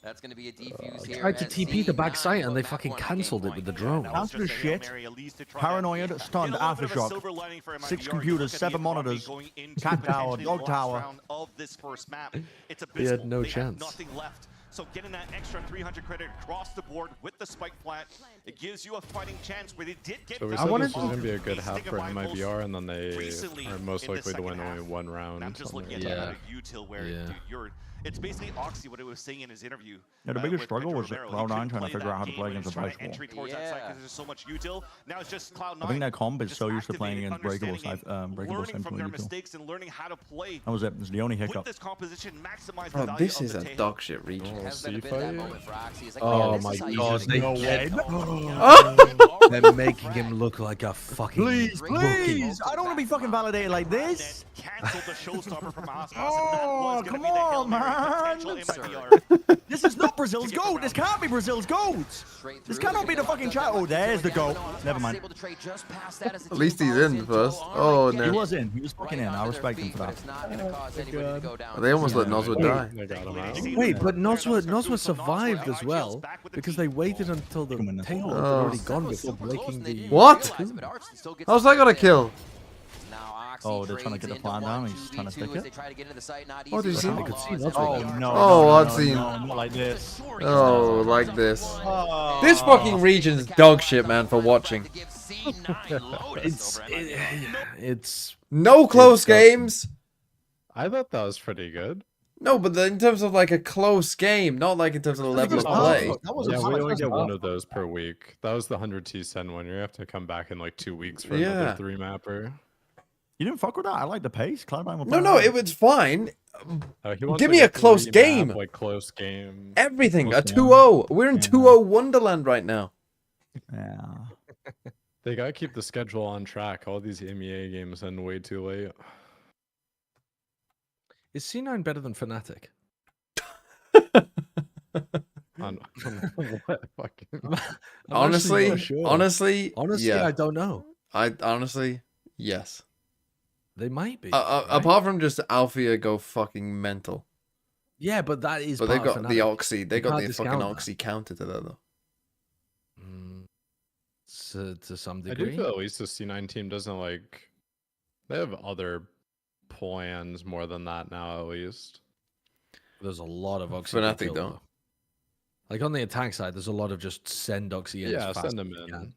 That's going to be a defuse here. Tried to TP the back site and they fucking cancelled it with the drone. After the shit, paranoid, stunned, aftershock, 6 computers, 7 monitors, cat tower, dog tower. He had no chance. Nothing left. So getting that extra 300 credit across the board with the spike plant, it gives you a fighting chance where they did get. So we said this was going to be a good half for MIBR, and then they are most likely to win only 1 round. I'm just looking at the util where you're. It's basically Oxy what it was saying in his interview. Yeah, the biggest struggle was Cloud9 trying to figure out how to play against a Vice Wall. There's so much util. Now it's just Cloud9. I think that comp is so used to playing against breakable learning from their util. mistakes and learning how to play. That was it. It was the only hiccup. With this composition, maximize the Oh, value this of is the a Tejo. dog shit region. Oh my god, they're making him look like a fucking Please, I don't want to be fucking validated like this. Canceled the showstopper from Aspas. Oh, come on, man. This is not Brazil's GOAT. This can't be Brazil's GOAT. This cannot be the fucking chat. Oh, there's the GOAT. Never mind. At least he's in first. Oh, no. He was in. He was fucking in. I respect him for that. They almost let Noswood die. They got him out. Wait, but Noswood survived as well because they waited until the tail had already gone before breaking the. What? How's that got a kill? Oh, they're trying to get the plan down. He's trying to stick it. What did you see? Oh, no. Oh, I've seen. No, not like this. Oh, like this. This fucking region's dog shit, man, for watching. It's no close games. I thought that was pretty good. No, but in terms of like a close game, not like in terms of the level of play. Yeah, we only get 1 of those per week. That was the 100 T-Sen one. You have to come back in like 2 weeks for another 3-mapper. You didn't fuck with that? I like the pace. Cloud9 No, it was fine. He wants Give to me a get close 3-map, game. like close game. Everything. A Close game. 2-0. We're in 2-0 Wonderland right now. Yeah. They gotta keep the schedule on track. All these EMEA games end way too late. Is C9 better than Fnatic? On what fucking... Honestly, yeah. I don't know. Honestly, yes. They might be. Apart from just Althea go fucking mental. Yeah, but that is. But they've got Fnatic. the Oxy. They got the fucking that. Oxy counter to that though. To some I degree. do feel at least the C9 team doesn't like. They have other plans more than that now, at least. There's a lot of Oxy. Fnatic don't. Like on the attack side, there's a lot of just send Oxy in. Yeah, as fast send them as you in. can.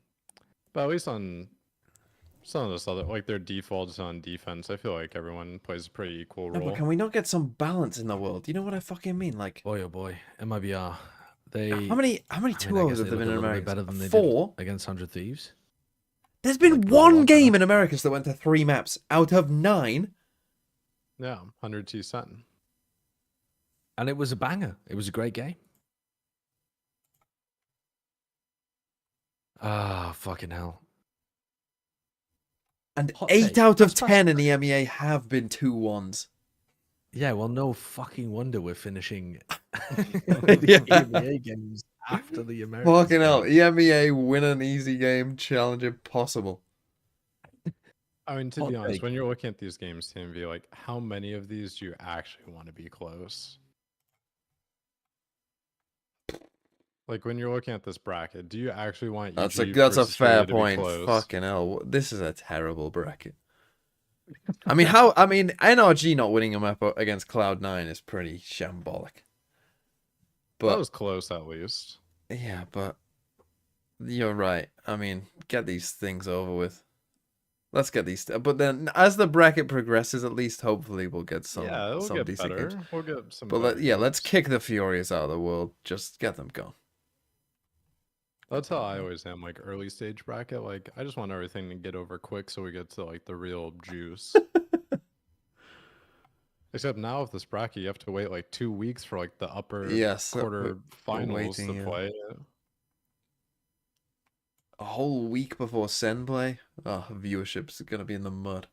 But at least on some of this other, like their defaults on defense, I feel like everyone plays a pretty equal No, role. but can we not get some balance in the world? You know what I fucking mean? Like, boy, oh boy, MIBR. They how many 2-0s have there been in America? Better than they 4 did against 100 Thieves. There's been one game in Americas that went to 3 maps out of 9. Yeah, 100 T Sen. And it was a banger. It was a great game. Ah, fucking hell. And Hot 8 take. out of That's 10 in the EMEA have been 2-1s. Yeah, well, no fucking wonder we're finishing Yeah. EMEA games after the American. Fucking hell. EMEA win an easy game, challenge impossible. I mean, to Hot be honest, take. when you're looking at these games, TMV, like, how many of these do you actually want to be close? Like, when you're looking at this bracket, do you actually want That's EG a versus fair Australia to be point. close? Fucking hell. This is a terrible bracket. I mean, NRG not winning a map against Cloud9 is pretty shambolic. But That was close, at least. yeah, but you're right. I mean, get these things over with. Let's get these. But then, as the bracket progresses, at least hopefully we'll get some. Yeah, it'll some get decent better. games. We'll get some. But better let's games. kick the Furious out of the world. Just get them gone. That's how I always am, like early stage bracket. Like, I just want everything to get over quick so we get to like the real juice. Except now with this bracket, you have to wait like 2 weeks for like the upper quarter we're finals waiting, to yeah. play. A whole week before Sen play. Oh, viewership's gonna be in the mud.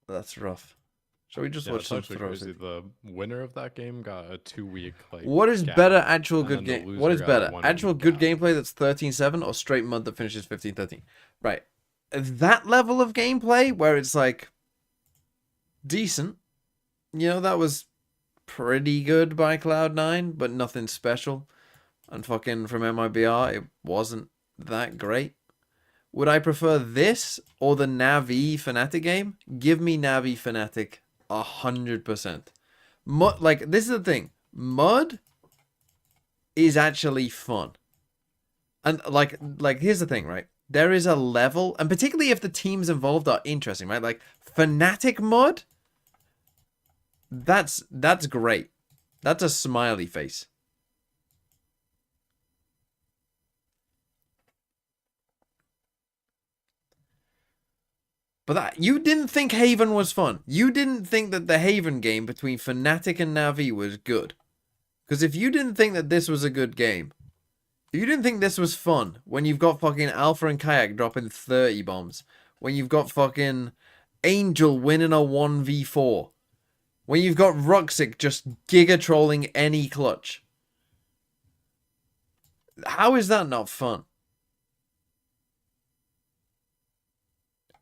That's rough. Shall we just Yeah, watch it's some actually throws? crazy. The winner of that game got a 2-week like. What is gap, better actual and good then the game? What loser is got a better? 1 Actual week good gap. gameplay that's 13-7 or straight mud that finishes 15-13? Right. That level of gameplay where it's like decent. You know, that was pretty good by Cloud9, but nothing special. And fucking from MIBR, it wasn't that great. Would I prefer this or the NAVI Fnatic game? Give me NAVI Fnatic 100%. Like, this is the thing. Mud is actually fun. And like here's the thing, right? There is a level, and particularly if the teams involved are interesting, right? Like Fnatic Mud, that's great. That's a smiley face. But that, you didn't think Haven was fun. You didn't think that the Haven game between Fnatic and Navi was good. Because if you didn't think that this was a good game, if you didn't think this was fun, when you've got fucking Alpha and Kayak dropping 30 bombs, when you've got fucking Angel winning a 1v4, when you've got Ruxic just giga trolling any clutch, how is that not fun?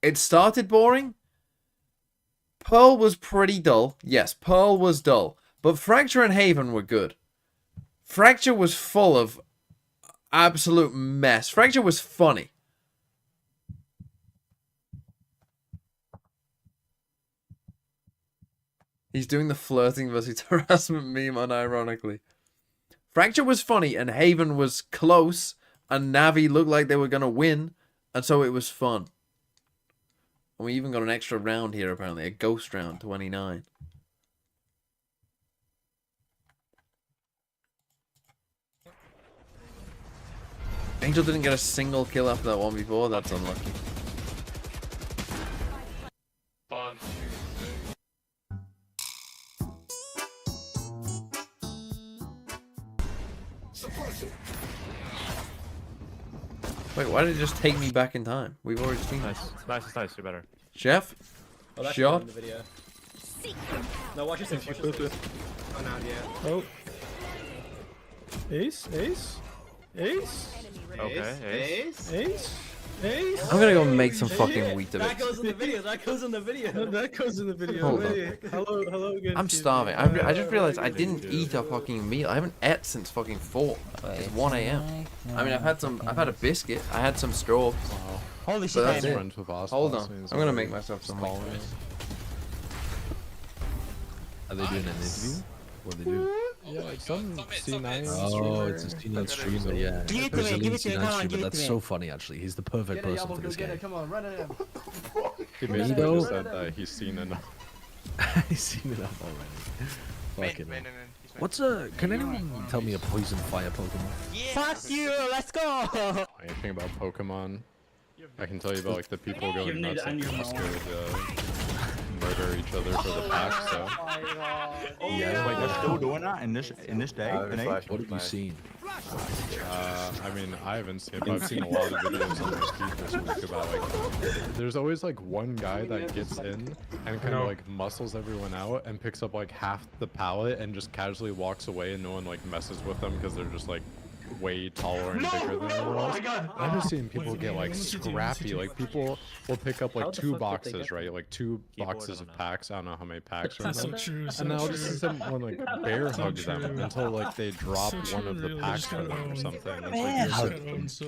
It started boring. Pearl was pretty dull. Yes, Pearl was dull. But Fracture and Haven were good. Fracture was full of absolute mess. Fracture was funny. He's doing the flirting versus harassment meme unironically. Fracture was funny and Haven was close and Navi looked like they were going to win. And so it was fun. And we even got an extra round here, apparently. A ghost round, 29. Angel didn't get a single kill after that one before. That's unlucky. Wait, why did it just take me back in time? We've already seen this. Nice, nice. You're better. Chef? Oh, that's Shot? in the video. No, watch this. Watch this. Oh, now, yeah. Oh. Ace, ace, ace. Okay, ace, ace, ace. I'm gonna go make some fucking wheat of That it. goes in the video. That goes in the video. That goes in the video. Hold on. Wait, hello again. I'm starving. I just realized I didn't eat a fucking meal. I haven't ate since fucking 4. It's 1 a.m. I mean, I've had a biscuit. I had some straws. Holy shit! That's it. Friends with us, Hold boss on. means I'm gonna we're make myself some meat. Are they doing an interview? What are they doing? Yeah, like some C9 Oh, it's a C9 streamer, yeah. Give it There's to a me, give it to me, C9 come on, streamer. give it That's to so me. funny, actually. He's the perfect person for this game. Come on, run it in. He basically just said that he's seen enough. He's seen enough already. Fucking hell. What's a... Can anyone tell me a poison fire Pokemon? Fuck you, let's go! Anything about Pokemon? I can tell you about like the people going nuts and just murder each other for the pack, so. Yeah, like they're still doing that in this day and age. What have you seen? I mean, I haven't seen it, but I've seen a lot of videos on this feed this week about like, there's always like one guy that gets in and kind of like muscles everyone out and picks up like half the pallet and just casually walks away and no one like messes with them because they're just like way taller and bigger than everyone else. I've just seen people get like scrappy. Like people will pick up like 2 boxes, right? Like 2 boxes of packs. I don't know how many packs are in them. And I'll just see someone like bear hug them until like they drop one of the packs for them or something.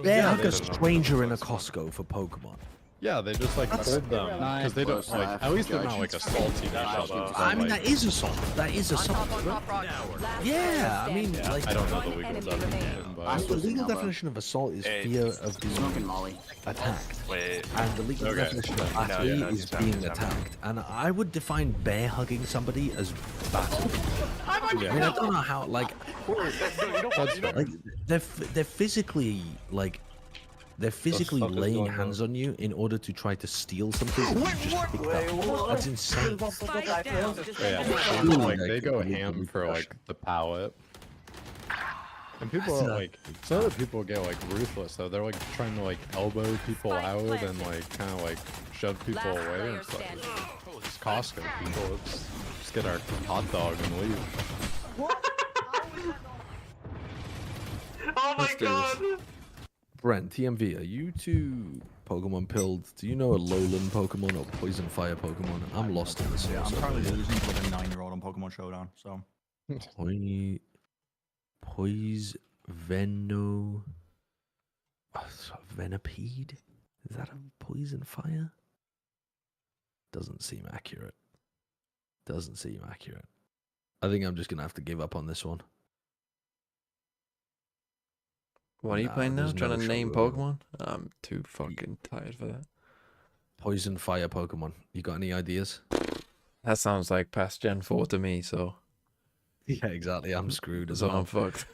Bear hug a stranger in a Costco for Pokemon. Yeah, they just like hold them because they don't like. At least they're not like assaulting each other. I mean, that is assault. That is assault. Yeah, I mean, like I don't know the legal definition, but the legal definition of assault is fear of being attacked, and the legal definition of battery is being attacked. And I would define bear hugging somebody as battery. I mean, I don't know how. Like they're physically like. They're physically laying hands on you in order to try to steal something that you just picked up. That's insane. Yeah, like they go ham for like the pallet. And people are like, some other people get like ruthless though. They're like trying to like elbow people out and like kind of like shove people away and stuff. It's Costco people. Let's just get our hot dog and leave. Oh my god! Brent, TMV, are you two Pokemon pilled? Do you know a Lowland Pokemon or Poison Fire Pokemon? I'm lost in this. Yeah, I'm currently losing to like a 9-year-old on Pokemon Showdown, so. Poisveno... Venipede? Is that a Poison Fire? Doesn't seem accurate. Doesn't seem accurate. I think I'm just going to have to give up on this one. What are you playing now? there's Trying no to name shot. Pokemon? I'm too fucking tired for that. Poison Fire Pokemon. You got any ideas? That sounds like past Gen 4 to me, so. Yeah, exactly. I'm screwed as So well. I'm fucked.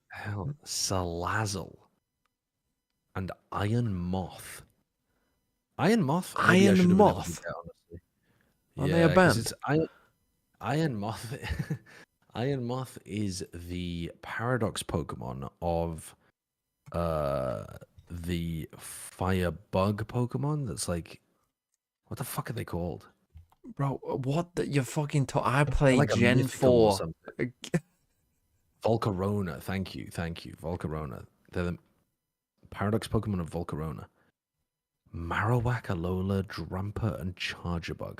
Hell, Salazzle. And Iron Moth. Iron Moth? Maybe I Iron should have Moth? never looked at, honestly. Are they a 'cause band? It's Iron Moth. Iron Moth is the Paradox Pokemon of the Fire Bug Pokemon. That's like, what the fuck are they called? Bro, what the, you fucking I played Like a Gen mythical or 4. something. Volcarona. Thank you. Volcarona. They're the Paradox Pokemon of Volcarona. Marowak, Alola, Drampa, and Chargerbug.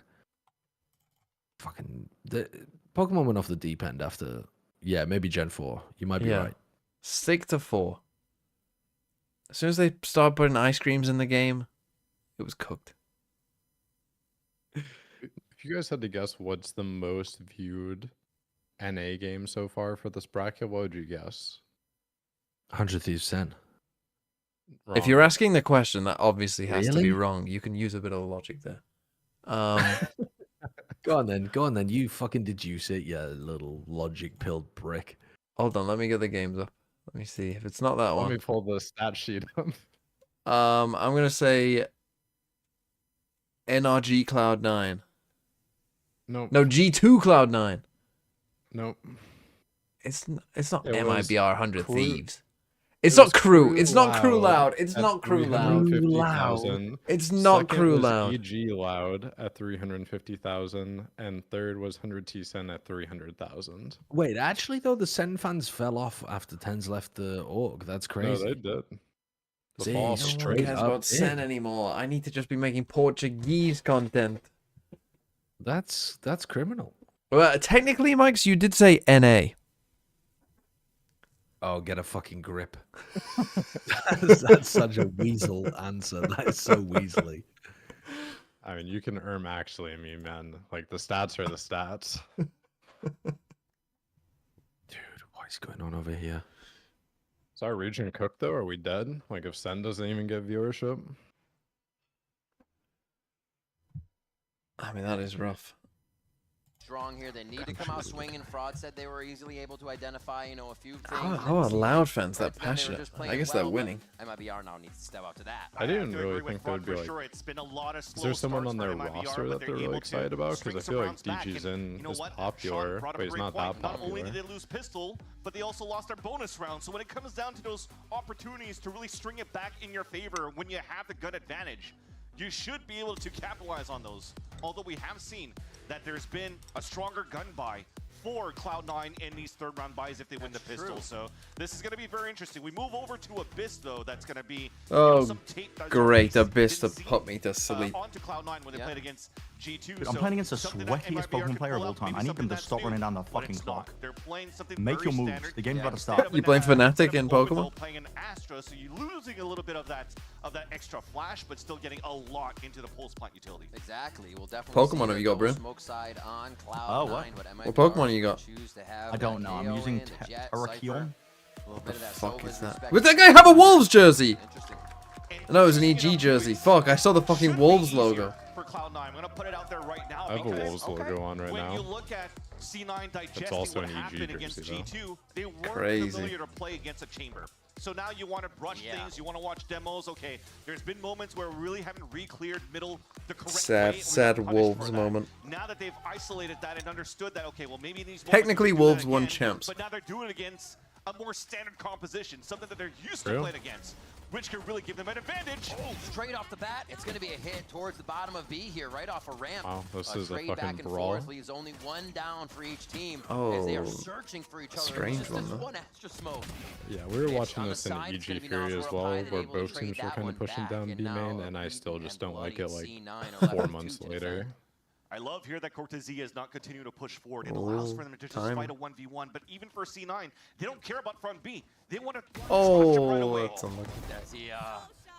Fucking the Pokemon went off the deep end after, yeah, maybe Gen 4. You might be right. Stick to 4. As soon as they started putting ice creams in the game, it was cooked. If you guys had to guess what's the most viewed NA game so far for this bracket, what would you guess? 100 Thieves 10. Wrong. If you're asking the question, that obviously has to be Really? wrong. You can use a bit of logic there. Go on then. You fucking deduce it, you little logic-pilled prick. Hold on, let me get the games up. Let me see if it's not that Let one. me pull the stat sheet up. I'm gonna say NRG Cloud9. Nope. No, G2 Cloud9. Nope. It's not It was MIBR 100 Crew- Thieves. it It's not was crew. It's not crew loud. It's at not crew loud. 350,000. It's not Second crew was loud. EG loud at 350,000, and third was 100 T-Sen at 300,000. Wait, actually though, the Sen fans fell off after Tens left the org. That's crazy. No, they did. The See, fall no one straight cares up. about Sen anymore. I need to just be making Portuguese content. That's criminal. Well, technically, Mikes, you did say NA. Oh, get a fucking grip. That's such a weasel answer. That is so weaselly. I mean, you can actually, I mean, man, like the stats are the stats. Dude, what is going on over here? Is our region cooked though? Are we dead? Like if Sen doesn't even get viewership? I mean, that is rough. Strong here. They need to come out swinging. Fraud said they were easily able to identify, you know, a few things. How are Loud fans that passionate? I guess they're winning. MIBR now needs to step up to that. I didn't really think there would be like. Is there someone on their roster that they're really excited about? Because I feel like DG's in is popular, but he's not that Not only popular. did they lose pistol, but they also lost their bonus round. So when it comes down to those opportunities to really string it back in your favor when you have the gun advantage, you should be able to capitalize on those. Although we have seen that there's been a stronger gun buy for Cloud9 in these third round buys if they win the pistol. So this is going to be very interesting. We move over to Abyss though. That's going to be Oh, great. Abyss to put me to sleep. onto Cloud9 when they played against G2. Dude, I'm playing against the sweatiest Pokemon player of all time. I need them to stop running down the fucking clock. Make your moves. The game's about to start. You playing Fnatic in Pokemon? Playing an Astra, so you're losing a little bit of that extra flash, but still getting a lot into the pulse plant utility. Exactly. We'll definitely Pokemon have you got, bro? smoke side on Cloud Oh, what? What Pokemon you got? I don't know. I'm using Terrakion. What the fuck is that? Would that guy have a Wolves jersey? No, it was an EG jersey. Fuck, I saw the fucking Wolves logo. For Cloud9, I'm gonna put it out there right now. I have a Wolves logo on right when now. you look at C9 digesting also what an EG happened against jersey, G2, they weren't Crazy. familiar to play against a chamber. So now you want to brush things, you want to watch demos. Okay, there's been moments where we really haven't re-cleared middle the correct way. Sad Wolves moment. Now that they've isolated that and understood that, okay, well maybe these Technically, Wolves won champs. but now they're doing it against a more standard composition, something that they're used to True. playing against, which can really give them an advantage. Oh, straight off the bat, it's going to be a hit towards the bottom of B here, right off a ramp. Wow, this is a trade fucking back and brawl. forth leaves only one down for each team as they are Oh, searching for each other. strange Just one, this though. one extra smoke. Yeah, we were Mitch watching on the this in side, it's gonna EG be Fury Nas as World well, Pride, where able to both trade teams were that kind one of pushing back, down and B main, now and I still just don't like it like C9 are 4 left months to later. defend. I love here that Cortezia is not continuing to push forward. It allows for them to just time. fight a 1v1, but even for C9, they don't care about front B. They want to right Oh, away. that's unlucky. That's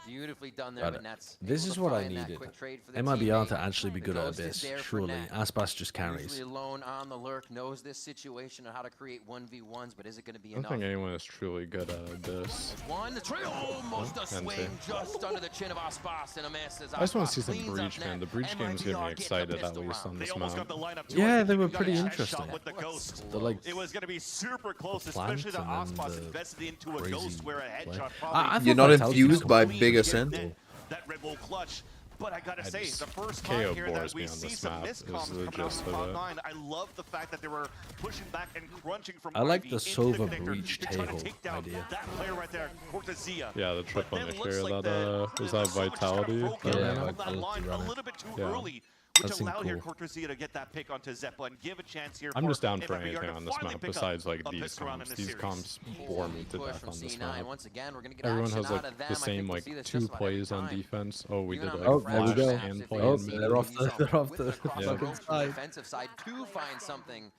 beautifully done there, But but Nets. this able is to what I find that needed. quick trade for the MIBR teammate. to actually be The good at ghost is Abyss, there for surely. Net. Aspas just carries. Usually alone on the lurk, knows this situation and how to create 1v1s, but is it going to be I don't enough? think anyone is truly good at this. One, the trail, almost a NC. swing just under the chin of Aspas and a miss. As I just want Aspas to see some cleans up breach, man. net. The breach games get me excited at least on this map. Yeah, they were pretty interesting. With the ghost. They're like It was going to be super close, the plant especially the and then Aspas the invested into a crazy ghost where a headshot play. probably... You're not Vitality infused was by clean Big to Ascent? get That Red Bull clutch. But I gotta say, just- the first KO time here that bores we me on see this some map is miscoms the coming out gist from of it. Cloud9, I love the fact that they were pushing back and crunching from I like Ivy the into Sova connector breach to try to table take down idea. that player right there, Cortezia. Yeah, the triple But then initiator, looks like that was that Sova just kinda Vitality? broke that in ran from out? that line a little bit too Yeah. early, which That seemed allowed here cool. Cortezia to get that pick onto Zeppa and give a chance here. I'm for just down for MIBR anything to on this finally map pick up besides like a these pistol round in comps. this These series. comps bore me to Push death from on this C9. map. Once again, we're gonna get Everyone action has out like of them. the I think same we'll like see this 2 just about every plays on time. defense. Oh, we Even did on like Oh, the there we fresh go. maps, and if play they Oh, in see mid. they're off the something they're off with the crossbow fucking from the side. defensive side to find something.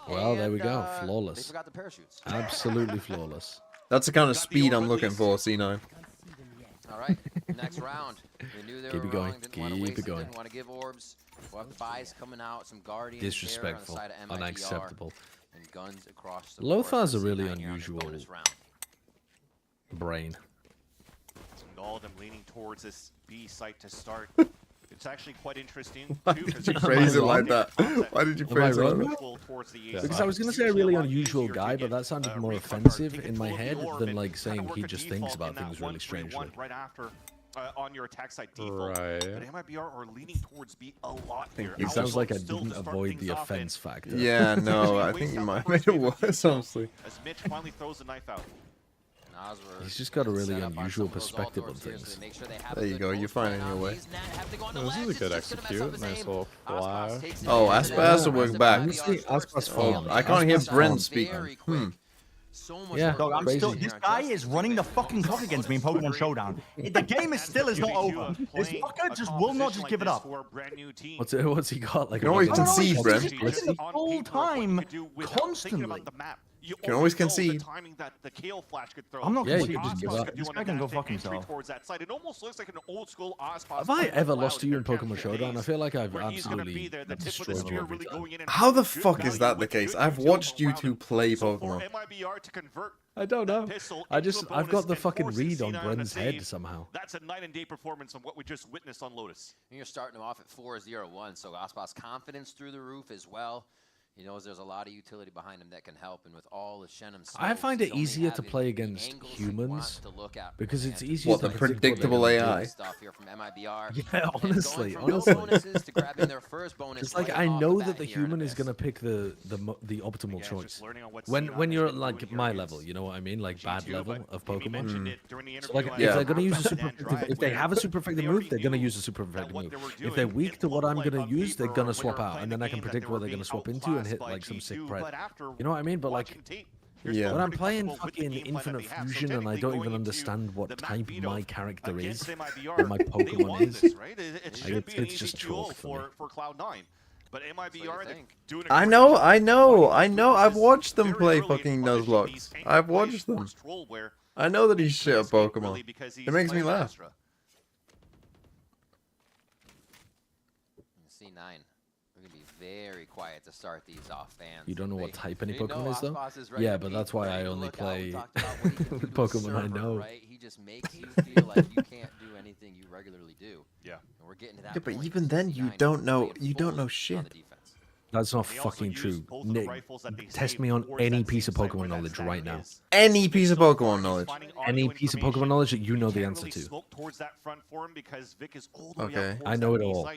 Well, there we And, go. They Flawless. forgot the parachutes. Absolutely flawless. That's the kind of speed I'm looking for, C9. All right, next round. They knew they Keep were it going. wrong, didn't want to Keep waste it going. didn't want to give orbs. We'll have buys coming out, some guardians Disrespectful. there on the side of MIBR, Unacceptable. and guns across the Lothar's a board for really C9 here on their unusual bonus round. brain. And all of them leaning towards this B site to start. It's actually quite interesting Why too. did 'cause you there's phrase it some like that? concept Why did you Am I phrase it wrong? like that? pull towards the Yeah. Because I was gonna say a really unusual guy, but that sounded more offensive in my head than like saying he just thinks about things really strangely. Right after on your attack side default. Right. But MIBR are leaning towards B a lot here. It sounds like I didn't avoid the offense factor. Yeah, no, I think you might have made it worse, honestly. As Mitch finally throws the knife out. He's just got a really unusual perspective on things. There you go, you're finding your way. Oh, this is a good execute. Nice little flash. Oh, Aspa has to work back. Oh, I can't hear Brent speaking. Yeah, Dog, I'm still. This guy is running the fucking clock against me in Pokemon Showdown. The game is still not over. This fucker just will not just give it up. What's he got? Like You can always concede, Brent. The whole time, constantly. You can always concede. I'm not Yeah, conceding. you can just give up. This guy can go fuck himself. It almost looks like an old school Have I ever lost to you in Pokemon Showdown? I feel like I've absolutely destroyed you every time. How the fuck is that the case? I've watched you two play Pokemon. I don't know. I've got the fucking read on Bren's head somehow. That's a night and day performance on what we just witnessed on Lotus. And you're starting him off at 4-0-1, so Aspa's confidence through the roof as well. He knows there's a lot of utility behind him that can help, and with all the Shen himself, I find it easier to play against humans because it's easier What, to the predictable AI? stuff here from MIBR. Yeah, honestly. To grabbing their first bonus It's like right I off know the that bat the here in human this. is gonna pick the optimal choice. When you're at like my level, you know what I mean, like bad level of Pokemon. So like if they're gonna use a super effective, if they have a super effective move, they're gonna use a super effective move. If they're weak to what I'm gonna use, they're gonna swap out, and then I can predict what they're gonna swap into and hit like some sick pred. You know what I mean? But like, Yeah. when I'm playing fucking Infinite Fusion and I don't even understand what type my character is, or my Pokemon is, it's just chalk for me. But MIBR, they're doing I know. I've watched them play fucking Nuzlocke. I've watched them. I know that he's shit at Pokemon. It makes me laugh. C9. We're gonna be very quiet to start these off, fans. You don't know what type any they know Pokemon is though? Aspas is ready Yeah, to but be that's why I ready to only look out. play We talked about what he can do to a Pokemon I server, know. Right? He just makes you feel like you can't do anything you regularly do. Yeah. And we're getting to that Yeah, but point. even then, you C9 don't know. playing You don't fully know on shit. the defense. That's not fucking true. Test me on any piece of Pokemon knowledge right now. Any piece of Pokemon knowledge. Any piece of Pokemon knowledge that you know the answer to. Okay. I know it all.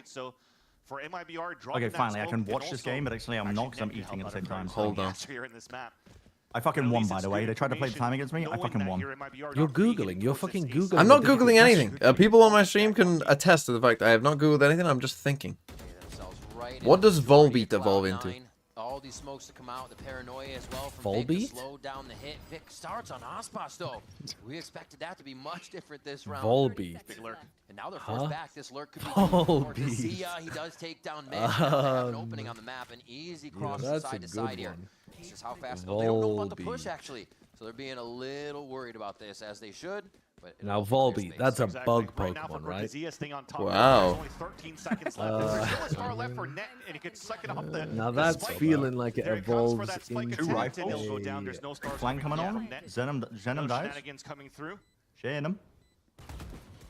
Okay, finally, I can watch this game, but actually I'm not because I'm eating at the same time. so- Hold on. I fucking won, by the way. They tried to play the time against me. I fucking won. You're Googling. You're fucking Googling. I'm not the difficult Googling anything. question. People on my stream can attest to the fact I have not Googled anything. I'm just thinking. What does Volbeat evolve into? All these smokes to come out, the paranoia as well from Volbeat? Vic to slow down the hit. Vic starts on Aspas though. We expected that to be much different this round. Volbeat. And now they're forced Huh? back. This lurk could be Volbeat. Cortesia. He does take down Mitch. Now they have an opening on the map. An easy Yeah, cross that's side a to side good here. one. This is how fast they don't know about the push Volbeat. actually. So they're being a little worried about this as they should. But it Now all clears Volbeat, things. that's a bug Pokemon, right? Wow. Now that's feeling like it evolves into Two rifles. a... Flank coming on. Zenom dies. Zenom.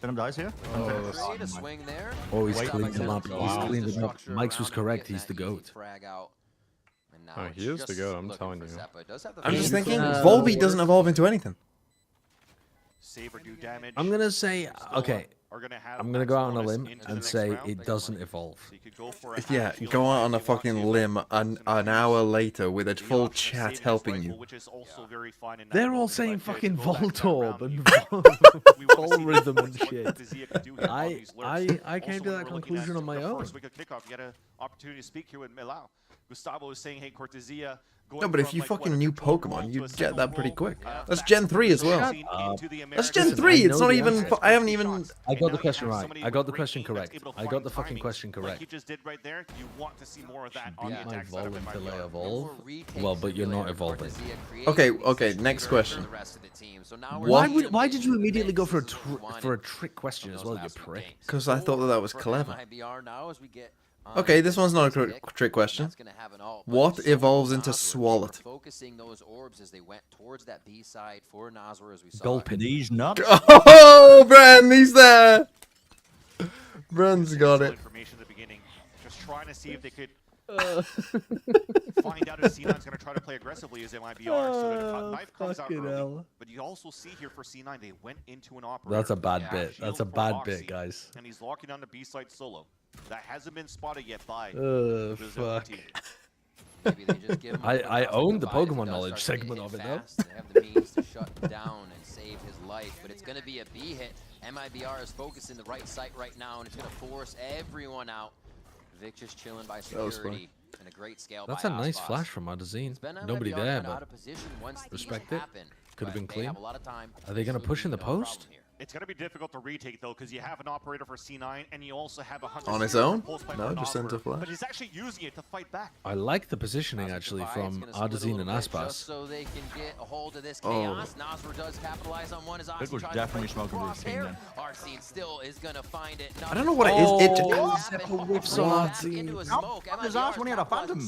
Zenom dies here. Great a swing there. Oh, he's Wait, cleaned them up. He's wow. cleaned them up. Structure Mike's was around him, correct. getting He's the that easy goat. frag out. And now Oh, it's he is the just goat, I'm looking telling for you. Seppa. Does have the I'm just face thinking, for Volbeat doesn't evolve into anything. Saber do damage. I'm gonna say, okay, Are gonna have I'm gonna go out on a bonus limb into the and next say round. it doesn't evolve. So you could go for a Yeah, half-field go out attack on a if you want fucking to. limb an hour later with a The full option of chat saving his helping rifle, you. which is also very fine in that They're all moment, saying but fucking to go back that Voltorb round, and we wanna see Rhythm what and shit. Cortesia could do here on these lurks. I came Also, to when that we're looking conclusion at on my the own. first wicket kickoff, you get an opportunity to speak here with Milau. Gustavo is saying, hey, Cortesia. No, but if you fucking knew Pokemon, you'd get that pretty quick. That's Gen 3 as well. That's Gen 3. It's not even. I haven't even. I got the question right. I got the question correct. I got the fucking question correct. Just did right there. You want to see more of that on Beat the my attack side of Vol until I MIBR. evolve. Well, but you're not evolving. Okay, next question. Why did you immediately go for a trick question as well, you prick? Because I thought that was clever. MIBR now as we get Okay, this one's not a trick question. What evolves into Swalot? focusing those orbs as they went towards that B side for Nazar as we saw. Gulpin. These nuts. Oh, Bren, he's there. Bren's got it. Information at the beginning. Just trying to see if they could Find out if C9's going to try to play aggressively as MIBR. So the knife comes out early. Hell. But you also see here for C9, they went into an operator. That's a bad bit. That's a bad bit, guys. And he's locking on the B side solo. That hasn't been spotted yet by fuck. team. I own the Pokemon knowledge segment of it, though. They have the means to shut down and save his life, but it's going to be a B hit. MIBR is focusing the right site right now, and it's going to force everyone out. Vic just chilling by security. And a great scale. That's a nice flash from Adazine. Nobody there, but respect it. Could have been clean. Are they going to push in the post? It's going to be difficult to retake, though, because you have an operator for C9, and you also have a Hunter On his Series own? pulse by No, an just sends a operator. flash. But he's actually using it to fight back. I like the positioning, actually, from Adazine and Aspas. So they can get a hold of this Oh. chaos. Nasr does capitalize on one as It was Oxy definitely smoking routine then. Arsene still is going to find it. I don't know what it is. It Whips His ass when he had a phantom.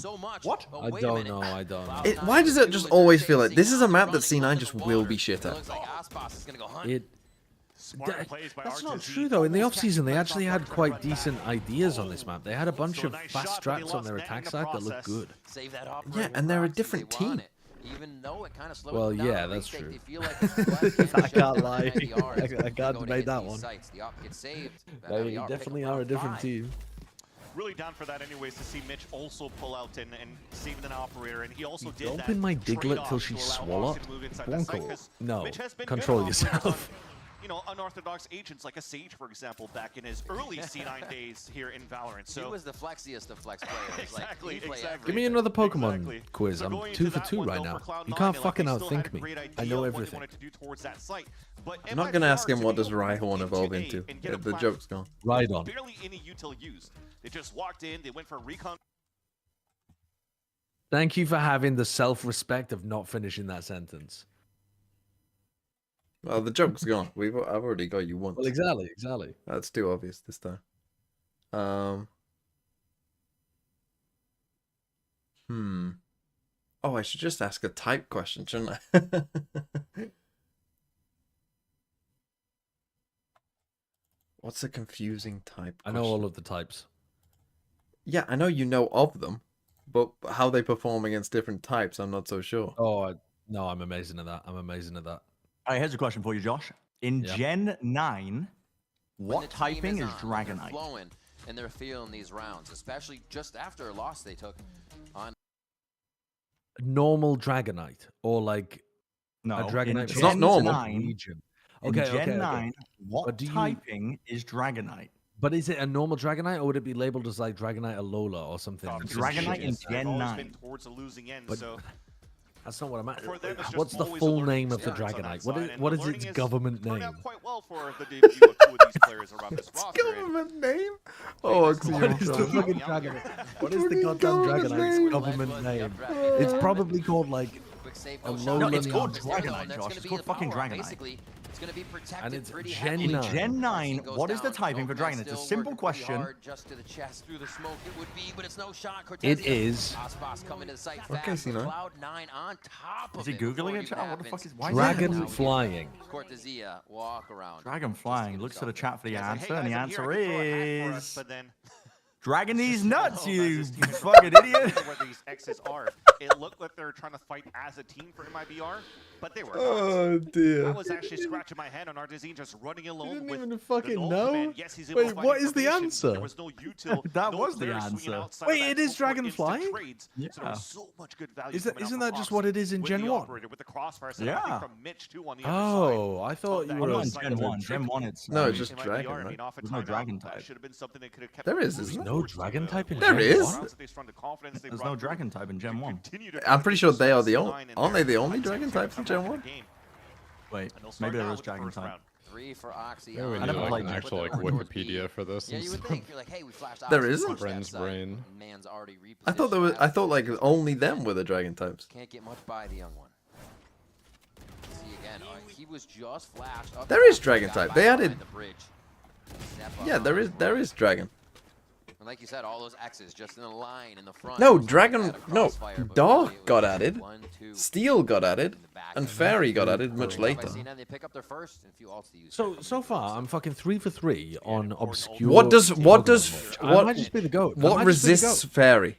What? I don't know. I don't know. why does it just always feel like this is a map that C9 just will be shit at? That's not true, though. In the offseason, they actually had quite decent ideas on this map. They had a bunch of fast strats on their attack side that looked good. Yeah, and they're a different team. Well, yeah, that's true. I can't lie. I can't debate that one. They definitely are a different team. Really down for that anyways, to see Mitch also pull out and save an operator, and he also did that. Open my Diglett till she swallow. No, control yourself. You know, unorthodox agents like a Sage, for example, back in his early C9 days here in Valorant. So he was the flexiest of flex players. Exactly, exactly. Give me another Pokemon quiz. I'm 2 for 2 right now. You can't fucking outthink me. I know everything. I'm not gonna ask him what does Rhyhorn evolve into. Yeah, the joke's gone. Rhydon. Barely any util used. They just walked in. They went for a recon. Thank you for having the self-respect of not finishing that sentence. Well, the joke's gone. I've already got you once. Well, exactly. That's too obvious this time. Oh, I should just ask a type question, shouldn't I? What's a confusing type question? I know all of the types. Yeah, I know you know of them, but how they perform against different types, I'm not so sure. Oh, no, I'm amazing at that. All right, here's a question for you, Josh. In Gen 9, what typing is Dragonite? Flowing, and they're feeling these rounds, especially just after a loss they took on Normal Dragonite, or like no, a Dragonite. It's not normal. Region. In Gen 9, what typing is Dragonite? But is it a normal Dragonite, or would it be labeled as like Dragonite Alola or something? Dragonite in Gen 9. Towards a losing end, but so that's not what I'm at. What's the full name of the Dragonite? What is its government name? Quite well for the debut of two of these players around this roster. Government name? Oh, what is the fucking Dragonite? What is the goddamn Dragonite's government name? It's probably called like No, it's called Dragonite, Josh. It's called fucking Dragonite. It's going to be protected and it's pretty Gen heavily. 9. Gen 9, what is the typing for Dragonite? It's a simple question. Just to the chest through the smoke it would be, but it's no shot. It is. Coming to the site okay, fast. Cloud9 on top of is he Googling it? What the fuck is Dragon flying? Cortesia, walk around. Dragon flying. Looks to the chat for the answer, and the answer is Dragon these nuts, you fucking idiot. Where these X's are. It looked like they were trying to fight as a team for MIBR, but they were not. Oh dear. I was actually scratching my head on Artezine just running alone. You didn't with even fucking the know. Command. Yes, he's Wait, what is the answer? There was no util. That was the answer. Wait, it is Dragon flying? Yeah. So there was so much good value. Isn't that just what it is in Gen 1? With the crossfires, yeah. From Mitch too on the other side. I thought you were on Gen 1. Gen 1, it's no, it's just Dragon. Right? There's no Dragon type. There is, isn't there? No Dragon type in There Gen is. 1? There's no Dragon type in Gen 1. I'm pretty sure they are the only. Aren't they the only Dragon types in Gen 1? Wait, maybe there is Dragon type. 3 for Oxy. Maybe we need like an actual like Wikipedia for this. Yeah, you would think. You're like, hey, we flashed there isn't. Friend's brain. Man's already I thought there was. I thought like only them were the Dragon types. Can't get much by the young one. See again. He was just flashed. Up there is Dragon type. They added. Yeah, there is Dragon. And like you said, all those X's just in a line in the front. No, Dragon. No, Dark got added. Steel got added, and Fairy got added much later. So far, I'm fucking 3 for 3 on obscure. What I might just be the goat. What resists Fairy?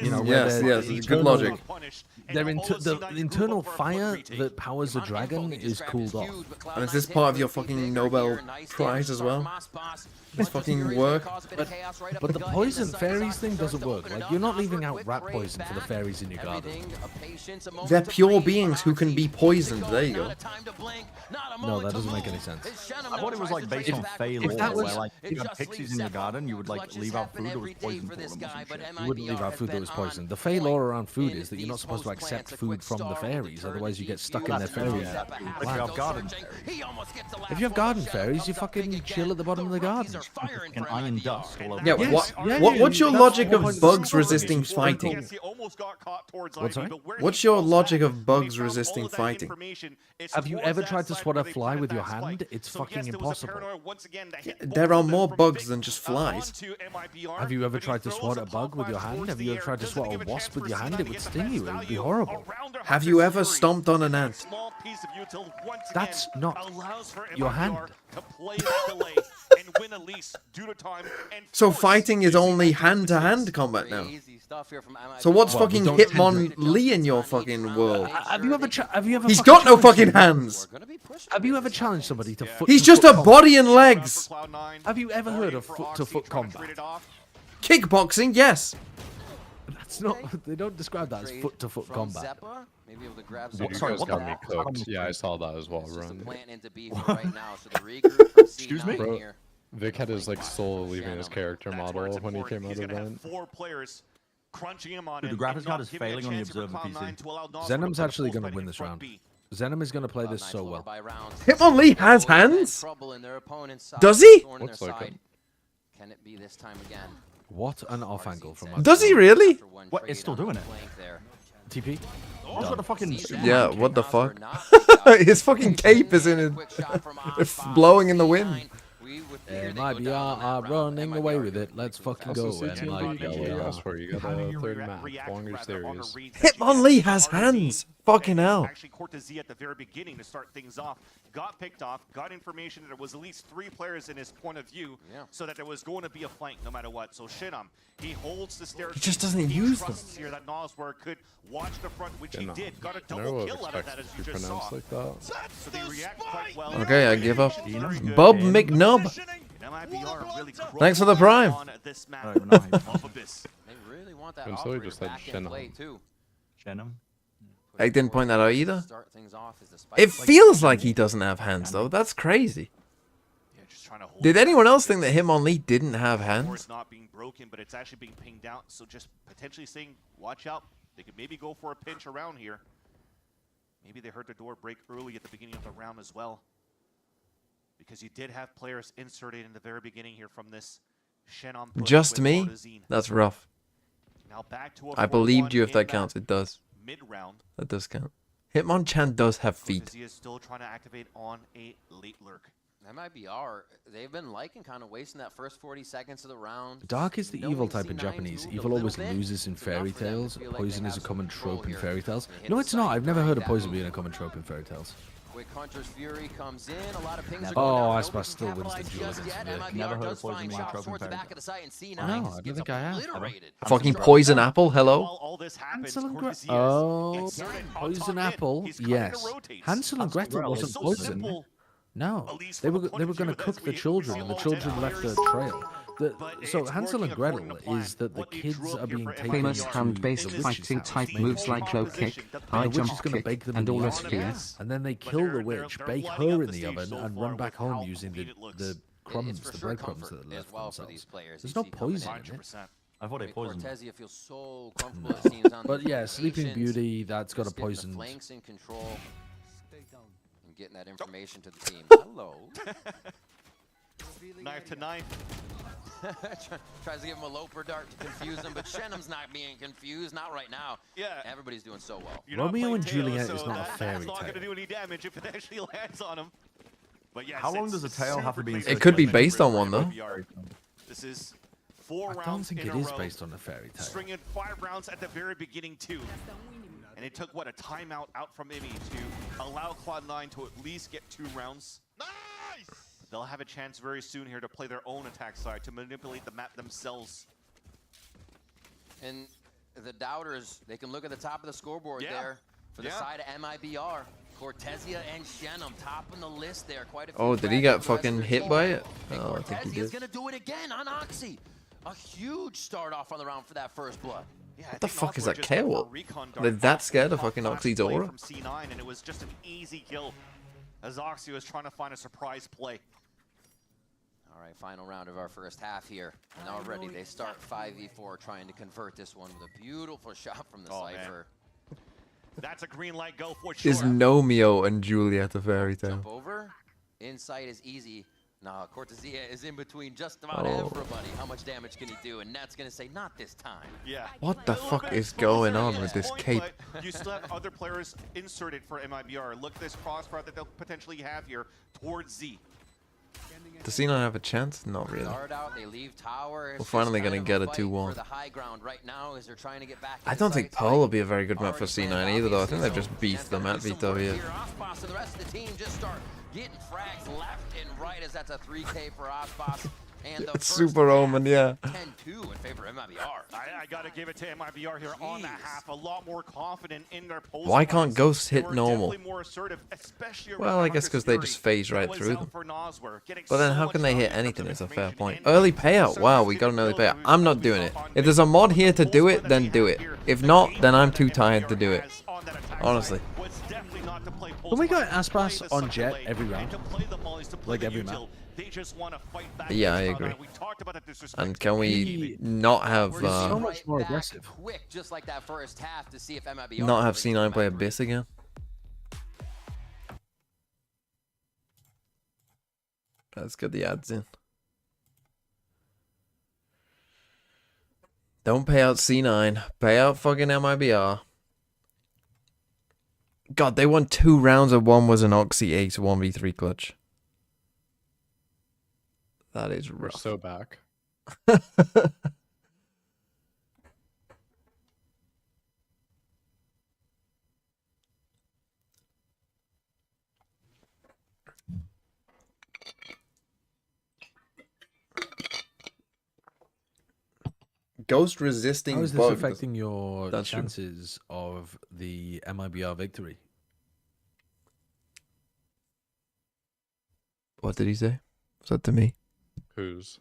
You know, yes, yes, good logic. The internal fire that powers a dragon is cooled off. And is this part of your fucking Nobel Prize flies as well. This fucking work. But the poison fairies thing doesn't work. Like, you're not leaving out rat poison for the fairies in your garden. They're pure beings who can be poisoned. There you go. No, that doesn't make any sense. I thought it was like based on Fey lore, where like if you had pixies in your garden, you would like leave out food that was poison for them or some shit. You wouldn't leave out food that was poisoned. The Fey lore around food is that you're not supposed to accept food from the fairies, otherwise you get stuck in their fairy. If you have garden If you have garden fairies, you fucking chill at the bottom of the garden. and iron dust all over. Yeah, what's your logic of bugs resisting fighting? What's that? What's your logic of bugs resisting fighting? Have you ever tried to swat a fly with your hand? It's fucking impossible. There are more bugs than just flies. Have you ever tried to swat a bug with your hand? Have you ever tried to swat a wasp with your hand? It would sting you. It would be horrible. Have you ever stomped on an ant? That's not your hand. So fighting is only hand-to-hand combat now. So what's fucking Hitmonlee in your fucking world? Have you ever? He's got no fucking hands. Have you ever challenged somebody to foot? He's just a body and legs. Have you ever heard of foot-to-foot combat? Kickboxing, yes. That's not. They don't describe that as foot-to-foot combat. Sorry, what got me cooked? Yeah, I saw that as well, Run. Excuse me? Bro, Vic had his like soul leaving his character model when he came out of that. Dude, the graphics card is failing on the observer PC. Zenom's actually going to win this round. Zenom is going to play this so well. Hitmonlee has hands? Does he? Looks like it. Can it be this time again? What an off angle from. Does he really? What? It's still doing it. TP. What's got the fucking? Yeah, what the fuck? His fucking cape is in it. It's blowing in the wind. MIBR are running away with it. Let's fucking go. MIBR. That's where you got the third map, longer series. Hitmonlee has hands. Fucking hell. Actually, Cortez at the very beginning to start things off got picked off, got information that there was at least 3 players in his point of view, so that there was going to be a flank no matter what. So Shinam, he holds the stairs. He just doesn't use them. Here that Noswar could watch the front, which he did. Got a double kill out of that, as you just saw. Like that. So they react quite well. Okay, I give up. Bob McNubb. Thanks for the prime. I'm sorry, just said Shenum. I didn't point that out either. It feels like he doesn't have hands, though. That's crazy. Did anyone else think that Hitmonlee didn't have hands? It's not being broken, but it's actually being pinged out. So just potentially saying, watch out. They could maybe go for a pinch around here. Maybe they heard the door break early at the beginning of the round as well. Because you did have players inserted in the very beginning here from this Shenam. Just me? That's rough. Now back to I believed you if that counts. It does. Mid-round. That does count. Hitmonchan does have feet. He is still trying to activate on a late lurk. MIBR, they've been liking kind of wasting that first 40 seconds of the round. Dark is the evil type in Japanese. Evil always loses in fairy tales. Poison is a common trope in fairy tales. No, it's not. I've never heard of poison being a common trope in fairy tales. Quick Hunter's Fury comes in. A lot of pings Oh, I suppose still wins the duel against MIBR Never heard of does poison find being a shots trope in towards the fairy back of the site, and C9 No, I don't gets think I have. obliterated. Fucking poison apple. Hello. All this happens, Oh, poison apple. Yes. Hansel and Gretel wasn't poison. No, they were going to cook the children, and the children left a trail. So Hansel and Gretel is that the kids are being taken Famous to hand-based the witch's fighting house, type moves like low kick, high the witch is jump going to kick, bake them and in all the those oven, fears. and then they kill the witch, bake her in the oven, and run back home using the crumbs, the breadcrumbs that are left for themselves. There's no poison in it. I thought they poisoned. Cortezia feels so comfortable, it seems, on But the yeah, Sleeping patience. Beauty, that's got a Just getting the poison. flanks in control and getting that information to the team. Hello. Knife to knife. Tries to give him a loper dart to confuse him, but Shenam's not being confused. Not right now. Yeah. Everybody's doing so well. Romeo and Juliet is not a fairy That's not going to tale. do any damage if it actually lands on him. But yes, How long does a tail have to be in It could be based on one, though. This is 4 I don't rounds think in it a is row. based on a fairy tale. Stringing 5 rounds at the very beginning too. And it took what, a timeout out from EMEA to allow Cloud9 to at least get 2 rounds. Nice! They'll have a chance very soon here to play their own attack side, to manipulate the map themselves. And the doubters, they can look at the top of the scoreboard there for the side of MIBR. Cortezia and Shenum top on the list there. Quite a few Oh, did he frags get for the rest fucking of the hit team. by it? And Oh, I think he Cortezia's did. gonna do it again on Oxy. A huge start off on the round for that first blood. What the fuck is that KO? They're that scared of fucking Oxy's aura? From C9, and it was just an easy kill as Oxy was trying to find a surprise play. All right, final round of our first half here. And already they start 5v4 trying to convert this one with a beautiful shot from the Cypher. That's a green light go for sure. Is Nomeo and Juliet a fairy tale? Jump over. Insight is easy. Nah, Cortezia is in between just about everybody. How much damage can he do? And Nat's gonna say, not this time. Yeah. What the fuck is going on with this cape? But you still have other players inserted for MIBR. Look at this crossfire that they'll potentially have here towards Z. Does C9 have a chance? Not really. We're finally gonna get a 2-1. I don't think Pearl will be a very good map for C9 either, though. I think they've just beefed the map Vito here. Getting frags left and right as that's a 3K for Ospas. And the Super Omen, yeah. 10-2 in favor of MIBR. I gotta give it to MIBR here on the half. A lot more confident in their post. Why can't Ghost hit normal? More assertive, especially Well, I guess because they just phase right through them. But then how can they hit anything is a fair point. Early payout. Wow, we got an early payout. I'm not doing it. If there's a mod here to do it, then do it. If not, then I'm too tired to do it. Honestly. Can we go Aspas on Jet every round? Like every map? Yeah, I agree. And can we not have so much more aggressive? Not have C9 play Abyss again? Let's get the ads in. Don't pay out C9. Pay out fucking MIBR. God, they won 2 rounds and one was an Oxy Ace 1v3 clutch. That is rough. We're so back. Ghost resisting. How is this bug. affecting your That's true. chances of the MIBR victory? What did he say? Was that to me? Who's?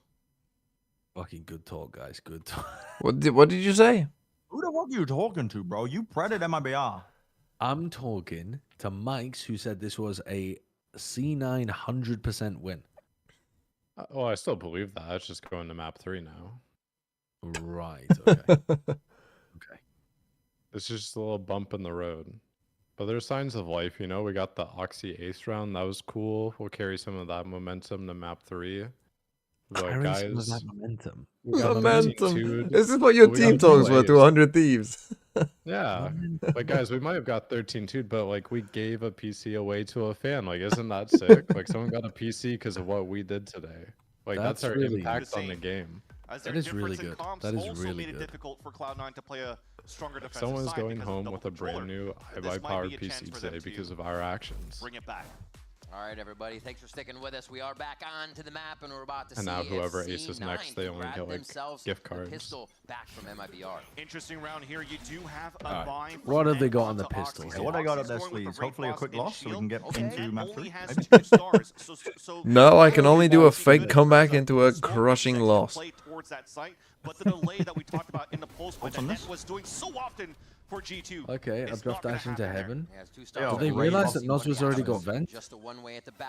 Fucking good talk, guys. Good talk. What did you say? Who the fuck are you talking to, bro? You predded MIBR. I'm talking to Mike's, who said this was a C9 100% win. Well, I still believe that. It's just going to map 3 now. Right. Okay. Okay. It's just a little bump in the road. But there's signs of life, you know. We got the Oxy Ace round. That was cool. We'll carry some of that momentum to map 3. But guys, that momentum. Momentum. This is what your team talks about to 100 Thieves. Yeah. Like, guys, we might have got 13-2, but, like, we gave a PC away to a fan. Like, isn't that sick? Like, someone got a PC because of what we did today. Like, that's our really impact on the game. That is really good. That is really good. Difficult for Cloud9 to play a stronger defensive Someone's side going because of home the with a brand new high-powered PC today because of our actions. Bring it back. All right, everybody. Thanks for sticking with us. We are back on to the map, and we're about to And see now if whoever aces C9 next, they can only grab get, like, themselves gift the cards. pistol back from MIBR. Interesting round here. You do have a All buy. right. What have they got on the pistol? Yeah, what I got up their sleeves? Hopefully a quick loss so we can get into map 3. No, I can only do a fake comeback into a crushing loss. But the delay that we talked about in the post play that Net was doing so often for G2. Okay, a draft dash into heaven. Yeah, Did they realize that Nozwa's already got vent?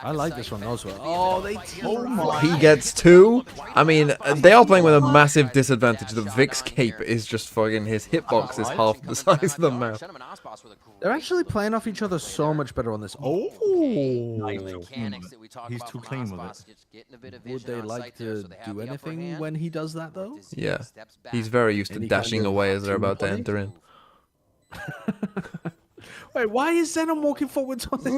I like this one, Nozwa. Oh, they He gets 2. I mean, they are playing with a massive disadvantage. The Vix cape is just fucking, his hitbox is half the size of the map. They're actually playing off each other so much better on this. Oh, he's too clean with it. Would they like to do anything when he does that, though? Yeah, he's very used to dashing away as they're about to enter in. Wait, why is Zenon walking forwards on this?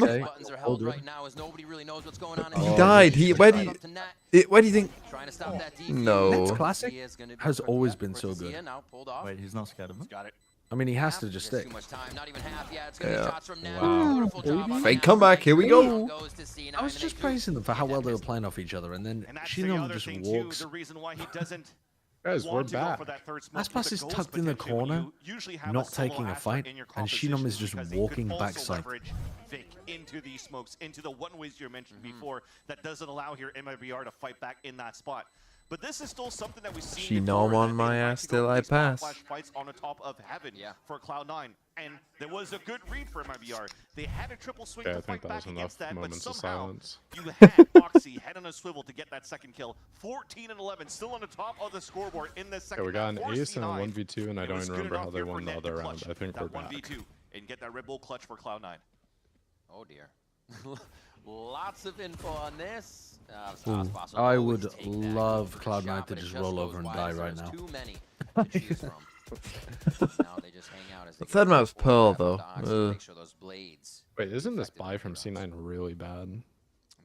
Okay. Buttons are held right now as nobody really knows what's going on. He died. Where do you think? No. Next classic has always been so good. Wait, he's not scared of him? I mean, he has to just stick. Yeah. Wow. Fake comeback. Here we go. I was just praising them for how well they were playing off each other, and then Shinom just walks. Guys, we're want to go back. for that third smoke. Aspas is tucked in the corner, not taking a fight, and Shinom is just walking backside. Vic into these smokes, into the one-ways you mentioned before, that doesn't allow here MIBR to fight back in that spot. But this is still something that we've seen Shinom on my ass till I pass. Fights on the top of heaven for Cloud9, and there was a good read for MIBR. They had a triple swing to fight back against that, but somehow you had Foxy head on a swivel to get that second kill. 14-11, still on the top of the scoreboard in this second. Yeah, we got an half. ace and a 1v2, and I don't even remember how they enough won the here for other Net to round. I think clutch we're that back. 1v2 and get that Red Bull clutch for Cloud9. Oh dear. Lots of info on this. I would love Cloud9 to just roll over and die right now. Too many to choose from. Now they just hang out as The third map's Pearl, though. make sure those blades. Wait, isn't this buy from C9 really bad?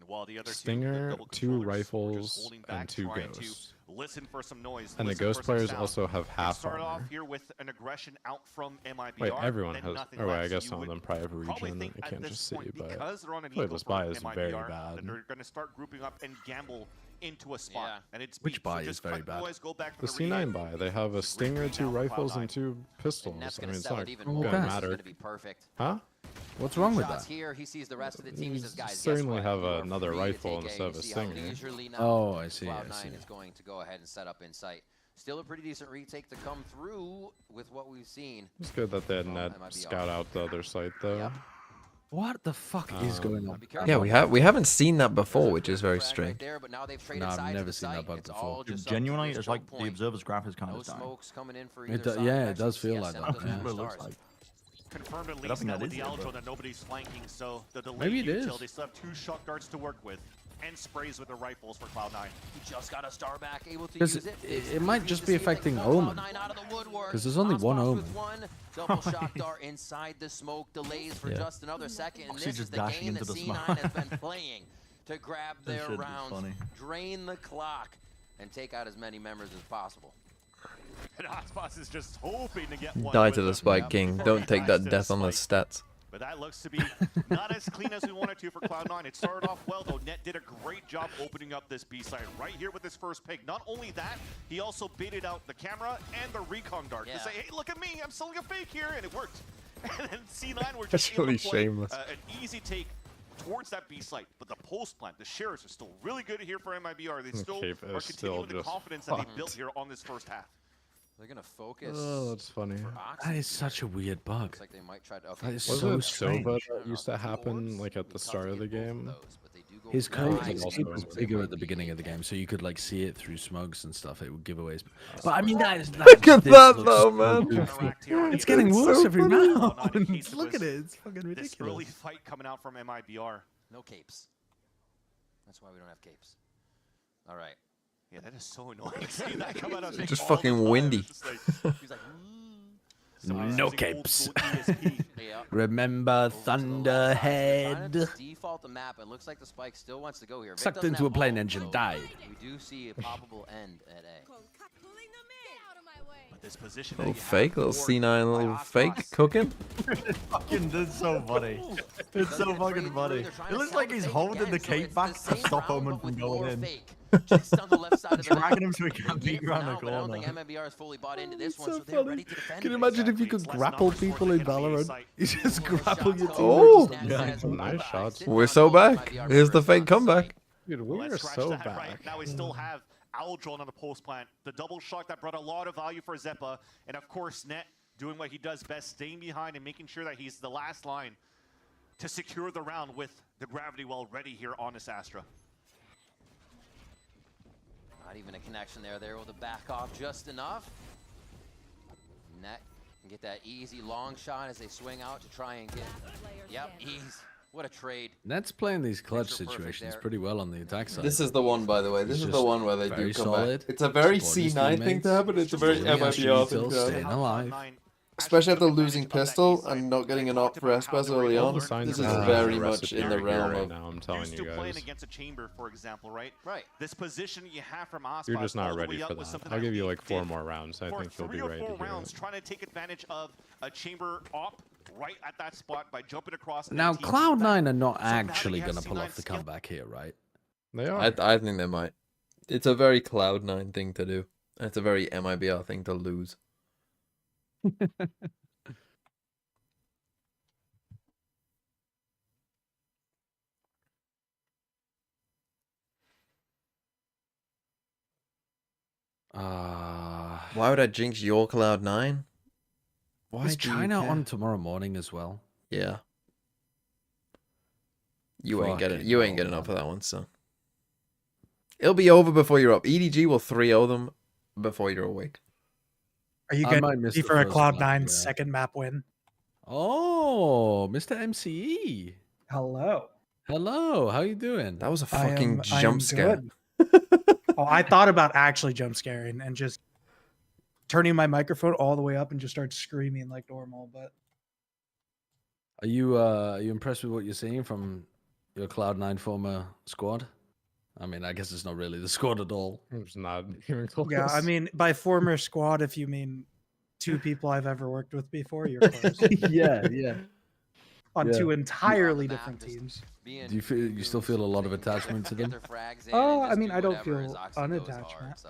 While the other Stinger, 2 rifles, and 2 ghosts. Listen for some noise. And the ghost players also have half Start off armor. here with an aggression out from MIBR. Wait, everyone then has. nothing Oh, wait, I less. guess You some of would them probably have a probably region think that I at can't this just see, point, but because they're on an wait, eco this buy for is very MIBR, bad. then they're going to start grouping up and gamble into a spot. And it's Which beat. So buy is just very cut bad? noise, go back The for C9 buy, they have a Stinger, 2 rifles, and 2 pistols. I mean, it's not gonna matter. Huh? What's wrong with Shots that? here, he sees the rest of the team. You He says, guys, guess certainly what? have You are another free to rifle take instead of a leisurely Stinger. now. Oh, I see, I Cloud9 see. is going to go ahead and set up in sight. Still a pretty decent retake to come through with what we've seen. It's good that they had Ned scout out the other site, though. What the fuck is going on? Yeah, we haven't seen that before, which is very strange. No, I've never seen that bug before. Genuinely, it's like the observer's graph is kind of dying. Yeah, it does feel like that. That's what it looks like. Confirmed at I don't least think now that with is the it, Aldro but- that nobody's flanking, so the delay Maybe it until is. they still have 2 shock darts to work with and sprays with the rifles for Cloud9. He just got a star back, able to Because use it. it might just be affecting Omen. Because there's only one Omen. Double shock dart inside the smoke, delays for Yeah. just another second, and Oxy this is just the dashing game that into the C9 smoke. has been playing to grab This their shit is rounds, funny. drain the clock, and take out as many members as possible. And Aspas is just hoping to get one. Die with to the them Spike King. before Don't he take dies that to death the on the spike. stats. But that looks to be not as clean as we wanted to for Cloud9. It started off well, though. Net did a great job opening up this B side right here with his first pick. Not only that, he also baited out the camera and the recon dart to say, hey, look at me, I'm selling a fake here, and it worked. And then C9 were just That's able really to play shameless. an easy take towards that B site. But the post plant, the shares are still really good here for MIBR. They still Cape are is continuing still the just confidence that they fucked. built here on this first half. They're gonna focus. Oh, that's funny. That is such a weird bug. Looks like they might try to. Okay. That is Wasn't so it strange. Sova that used to happen like at the start of the game? His code Nice. was bigger at the beginning of the game, so you could like see it through smokes and stuff. It would give away. But I mean, Look at that though, man. It's getting It's worse so every funny. round. Look at it. It's fucking This early ridiculous. fight coming out from MIBR. No capes. That's why we don't have capes. All right. Yeah, that is so annoying. Seeing that come out of Vic Just all the fucking time. windy. It's just like, He's like, No capes. yeah. Remember Trying Thunderhead. to default the map. It looks like the Spike still wants to go here. Vic Sucked doesn't into a have plane all, engine, so died. We do see a probable end at A. But this position Little that you fake, have little forward C9, by little Aspas. fake cooking. Fucking, that's so funny. It's so fucking funny. It looks like he's holding the cape back to stop Omen from going in. Just on the left side of the map. Dragging him so he We can't get it peek for around now, the but I don't think corner. MIBR is fully bought into this one, so so they're funny. ready to defend. Can you it. imagine if you could It's less grapple numbers for people in taking a Valorant? site. You just grapple your team. Oh! Yeah. Nice shots. We're so back. Here's the fake comeback. Dude, we Let's are scratch so that back. right. Now we still have Aldron on the post plant. The double shot that brought a lot of value for Zeppa. And of course, Net doing what he does best, staying behind and making sure that he's the last line to secure the round with the gravity well ready here on this Astra. Not even a connection there. They're able to back off just enough. Net can get that easy long shot as they swing out to try and get. Yep, ease. What a trade. Net's playing these clutch situations pretty well on the attack side. This is the one, by the way. This He's is the just one where they very do come solid, back. It's a very supporting his C9 thing teammates, to happen. It's a very supporting MIBR Ashton thing to staying happen. alive. Especially after losing pistol and not getting an op for Espas early on. This is very much in the realm of... now, I'm telling Used you to playing guys. against a chamber, for example, right? Right. This position you have from Aspas You're just not all the ready way up for was that. something I'll that give you League like 4 did. more rounds. I For think you'll be 3 or ready to 4 hear rounds it. trying to take advantage of a chamber op right at that spot by jumping across. and Now, teaming Cloud9 back. are not So now that actually you have going to pull C9 off the skill- comeback here, right? They are. I think they might. It's a very Cloud9 thing to do. It's a very MIBR thing to lose. Why would I jinx your Cloud9? Why Is do you China care? on tomorrow morning as well? Yeah. You ain't getting up for that one, so. It'll be over before you're up. EDG will 3-0 them before you're awake. Are you getting ready for a Cloud9 second map win? Oh, Mr. MCE. Hello. Hello. How you doing? That was a fucking jump scare. Oh, I thought about actually jump scaring and just turning my microphone all the way up and just start screaming like normal. But Are you impressed with what you're seeing from your Cloud9 former squad? I mean, I guess it's not really the squad at all. It's not even close. yeah, I mean, by former squad, if you mean 2 people I've ever worked with before, you're close. yeah. On Yeah. 2 entirely different teams. Do you still feel a lot of attachment to them? I mean, I don't feel unattachment.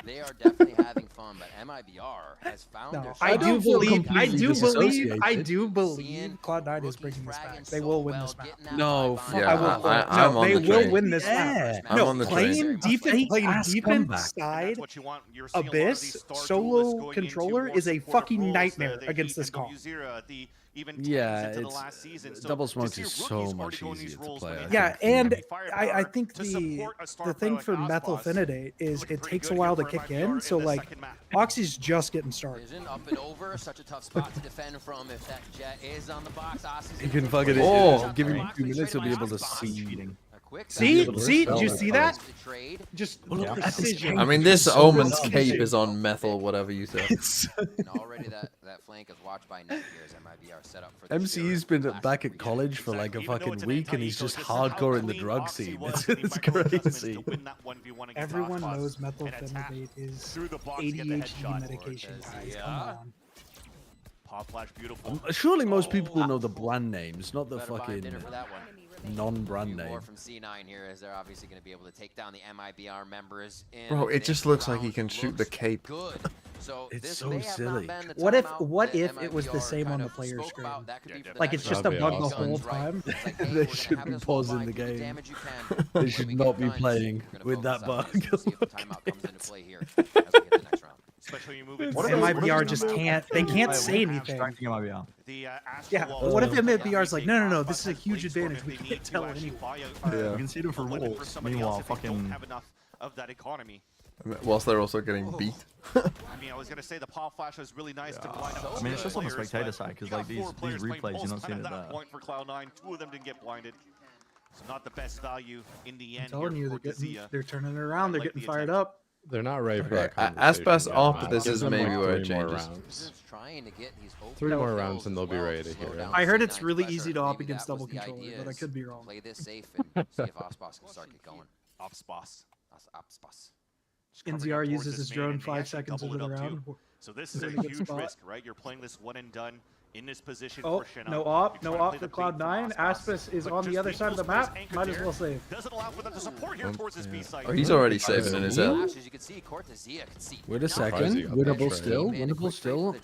They are definitely having fun, but MIBR has found No, their I do believe disassociated. Cloud9 is bringing this back. They will win this match. No, I'm on they the will train. win this match. I'm No, on the playing train. defense side, Abyss, solo controller is a fucking nightmare against this call. Yeah, Double Smokes is so much easier to play. Yeah, and I think the thing for Methylphenidate is it takes a while to kick in. So like, Oxy's just getting started. Up and over, such a tough spot to defend from if that jet is on the box. You can fucking give him 2 minutes, he'll be able to see. See, did you see that? Just precision. I mean, this Omen's cape is on methyl, whatever you said. And already that flank is watched by Netgear as MIBR set up for the MCE's been back at college for like a fucking week and he's just hardcore in the drug scene. It's crazy. Everyone knows Methylphenidate is ADHD medication, guys. Come on. Pop flash, beautiful. Surely most people know the brand names, not the fucking non-brand name. More from C9 here, as they're obviously going to be able to take down the MIBR members. Bro, it just looks like he can shoot the cape. So it's so silly. What if it was the same on the player screen? Like it's just a bug the whole time? They should be pausing the game. They should not be playing with that bug. What if MIBR just can't say anything? Yeah, what if MIBR's like, no, this is a huge advantage. We can't tell anyone. Yeah. You can see them for wolves. Meanwhile, fucking. Of that economy. Whilst they're also getting beat. I mean, I was gonna say the pop flash was really nice to blind up. I mean, it's just on the spectator side because like these replays, you're not seeing it there. Point for Cloud9, 2 of them didn't get blinded. So not the best value in the end. I'm telling you, they're turning it around. They're getting fired up. They're not ready for that Aspas conversation. up, this is maybe where it changes. 3 more rounds and they'll be ready to hear it. I heard it's really easy to op against double controller, but I could be wrong. Play this safe and see if Ospos can start get going. Ospos. NZR uses his drone 5 seconds into the round. So this is a huge risk, right? You're playing this one and done in this position Oh, for Shin'A. no op for Cloud9. Aspas is on the other side of the map. Might as well save. Doesn't allow for them to support here towards his B site. Oh, he's already saving in his head. Wait a second. Winnable still. Winnable still.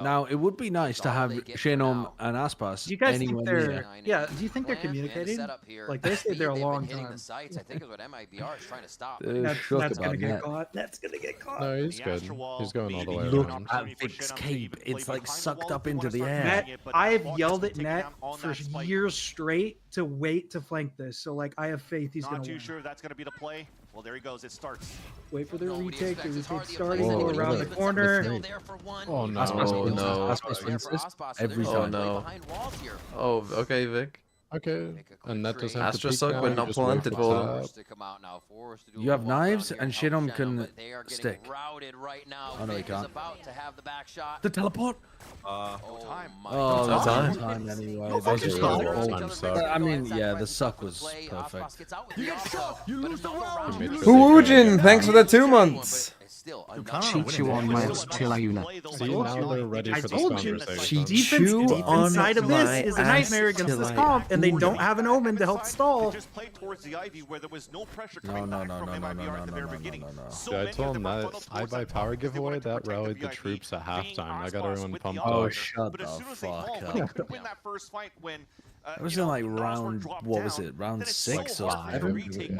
Now, it would be nice to have Shenom and Aspas. Do you guys think anywhere they're? near. Yeah. Do you think they're communicating? Like they stayed there a long time. I think is what MIBR is trying to stop. That's gonna get caught. That's gonna get caught. No, he's good. He's going all the way Look around. at Vic's cape. It's like sucked up into the air. Net, I've yelled at Net for years straight to wait to flank this. So like, I have faith he's gonna Not too win. sure if that's gonna be the play. Well, there he goes. It starts. Wait for their retake. The retake starting. Whoa, Go around the corner. Oh no. Oh no. Aspas wins this every Oh time. no. Oh, okay, Vic. Okay. And that doesn't have to Astra peek suck, now, but you not just wait planted for them. You have knives and Shenom can stick. Oh no, he can't. The teleport. Oh, no time. Time anyway. No They just got fucking all- time suck. I mean, yeah, the suck was perfect. Hoojin, thanks for the 2 months. still Cheat you on my Tilayuna. See, now they're ready for this conversation. Defense deep inside of this is a nightmare against this comp, and they don't have an Omen to help stall. Just play towards the Ivy where there was no pressure No. Yeah, I told him that I buy power giveaway that rallied the troops at halftime. I got everyone pumped up. Oh, shut the fuck up. Win that first fight when It was in like round, what was it, round 6 or 7? It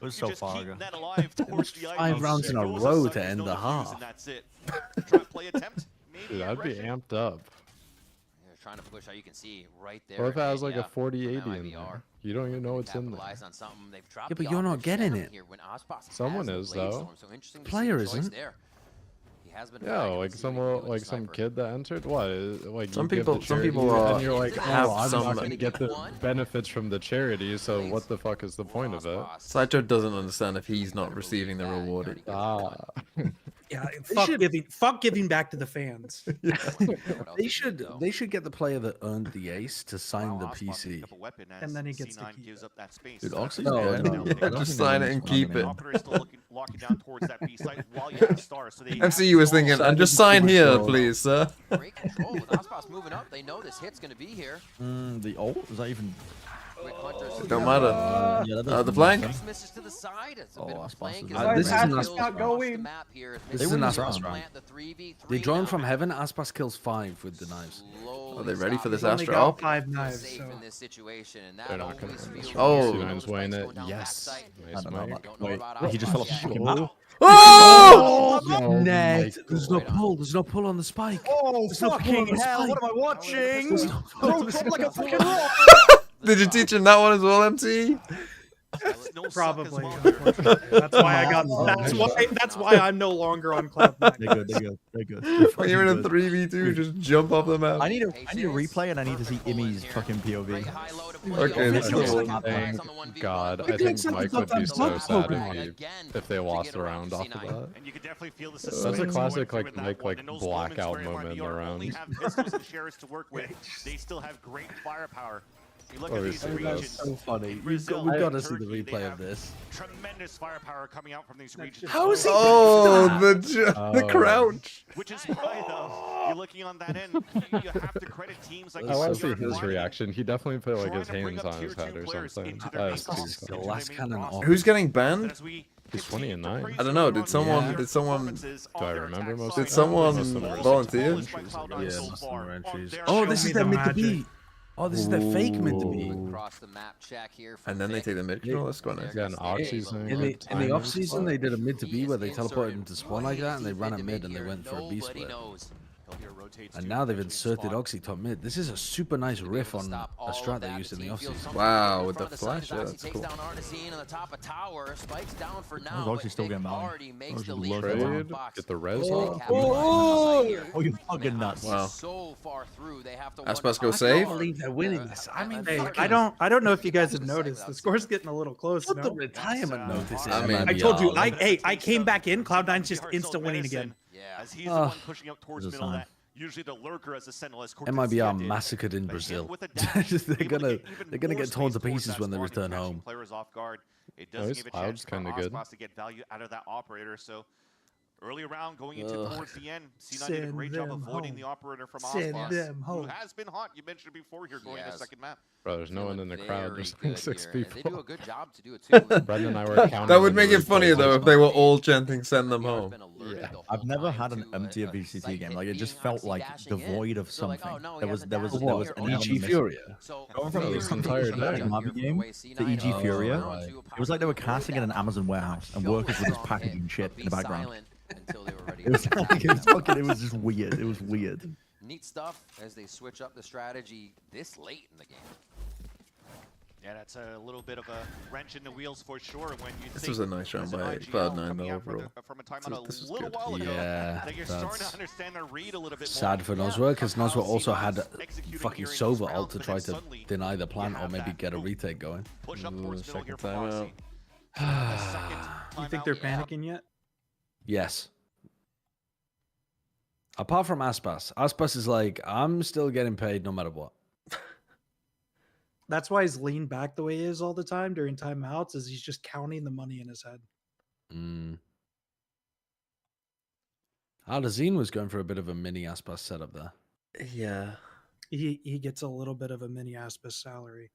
was so far ago. 5 rounds in a row to end the half. Dude, I'd be amped up. They're trying to push out. You can see right there. What if it has like yeah, a 40-80 from in MIBR. there? You don't even know what's in there. Capitalize on something. They've dropped Yeah, but the you're not offense getting down it. here when Aspas Someone has is, the Blade though. Storm, so interesting to see Player the choice isn't. there. He has been Yeah, dragging like the some CB with like the some sniper. kid that entered. What? Like Some you give people- the some charity, people are- and you're like, have oh, I'm some- not gonna get the benefits from the charity. So what the fuck is the point of it? Saito doesn't understand if he's not receiving the reward. Yeah, fuck giving back to the fans. They should get the player that earned the ace to sign the PC. And then he gets to keep gives up that space. Dude, So Oxy's that's- good. Just sign it and keep it. Operator is still locking down towards that B site while you have stars. So they have MCU was thinking, stars. and just sign here, please, sir. Great control with Aspas moving up. They know this hit's going to be here. The ult? Is that even... Quick Hunter's It don't matter. Yeah, that doesn't The make flank? sense. misses to the side. It's a bit Oh, of a flank. Aspas This is an Kills Aspas across going. the map here. This is an Misses Aspas to round. plant the 3v3 They join now. from heaven. Aspas kills 5 with the knives. Are they ready for this He's only Astra got up? 5 knives, Safe so. in this situation, and that They're not gonna. always feels Oh. good. Nice Wayne it. Going down Yes. backside. Nice I don't know, Mike. Don't know Wait, about he just fell off Aspas the yet. fucking map. Oh! Oh, Ned, my there's no pull. There's no pull on the spike. Oh, There's no pull on the hell, spike. what am I watching? There's no pull on the Drop like a spike. fucking rock. Did you teach him that one as well, MT? Probably. Unfortunately. That's why I got. That's why I'm no longer on Cloud9. They're good. When you're in a 3v2, just jump off the map. I need a replay and I need to see Imi's fucking POV. Okay, this is the one. Thank God. I think Mike would be so sad if they lost a round off of that. And you can definitely feel the That's a classic like Mike like blackout moment in the round. have pistols and shares to work with. They still have great firepower. You look at these Obviously, regions. That's so funny. Brazil, We've got to see Turkey, the they replay have of this. Tremendous firepower coming out from these regions. How is he? Oh, the crouch. Which is why, though, you're looking on that end. You have to credit teams like I want to see CR his reaction. He definitely put like his trying to bring hands up on his tier head two or players something. into their main That's calls. too The funny. last cannon off. Who's getting banned? As we He's 20 and 9. I don't know. Did someone? Did someone? Do I remember most Did of them? someone Most of them were volunteer? entries, I Yeah, guess. most of them are entries. their Oh, show this me is their the mid to be. magic. Oh, this is their fake mid to be. Across the map check here from And then they Vic. take the mid control. That's quite nice. Yeah, an Oxy's In the off season, they did a mid to B where they teleported into spawn like that, and they ran a mid and they went for a B Nobody split. knows. And now they've inserted Oxy top mid. This is a super nice riff on a strat they used in the off season. Wow, with the flash, yeah, that's cool. How's Oxy still getting value? Oxy loves that Trade, round. get the res off. Oh, you fucking nuts. Wow. So far through, they have to Aspas go I save. can't believe they're winning this. I mean, I don't know if you guys have noticed. The score's getting a little close. What the No? retirement notice is? I mean, I told you. I came back in. Cloud9's just instant winning again. As he's the one pushing up towards middle net. Usually the lurker as a sentinel as Cortez MIBR did. massacred in But Brazil. with a dash, They're able to gonna get even they're gonna more get torn to space towards pieces that when they spawn, return catching home. Players off guard. It Oh, doesn't his give a cloud's chance for kinda good. Aspas to get value out of that operator. So early round going into towards the end, C9 did a Send great job them avoiding home. the operator from Send Aspas, them who home. has been hot. You mentioned it before here going to Yes. second map. Bro, there's no one in the crowd. There's like 6 They do a people. good job to do it too. Brendan and I were counting. That would the make it replays funnier though if they were all chanting "Send them home." I've never had an emptier VCT game. Like it just felt like devoid of something. There was an What? element EG missing. Furia? Going from This the entire day. Navi game to EG Furia, right. it was like they were casting in an Amazon warehouse and workers were just packaging shit in the background. Until they were ready. It was like, it was just weird. It was weird. Neat stuff as they switch up the strategy this late in the game. Yeah, that's a little bit of a wrench in the wheels for sure. When you This think was a nice round as an by IGL Cloud9 coming though out from overall. from a time This out was a little good. while ago, Yeah, that you're starting to that's understand their read a little bit more. sad for Nozwa because Nozwa also had a fucking here in Sova this ult round, to but try then to suddenly deny the plan or have maybe that get a boom. retake going. Push up towards middle here Second from time Oxy. You think they're panicking yet? Yes. Apart from Aspas. Aspas is like, I'm still getting paid no matter what. That's why he's leaned back the way he is all the time during timeouts. Is he's just counting the money in his head. Mm. Aldazine was going for a bit of a mini Aspas setup there. Yeah. He gets a little bit of a mini Aspis salary.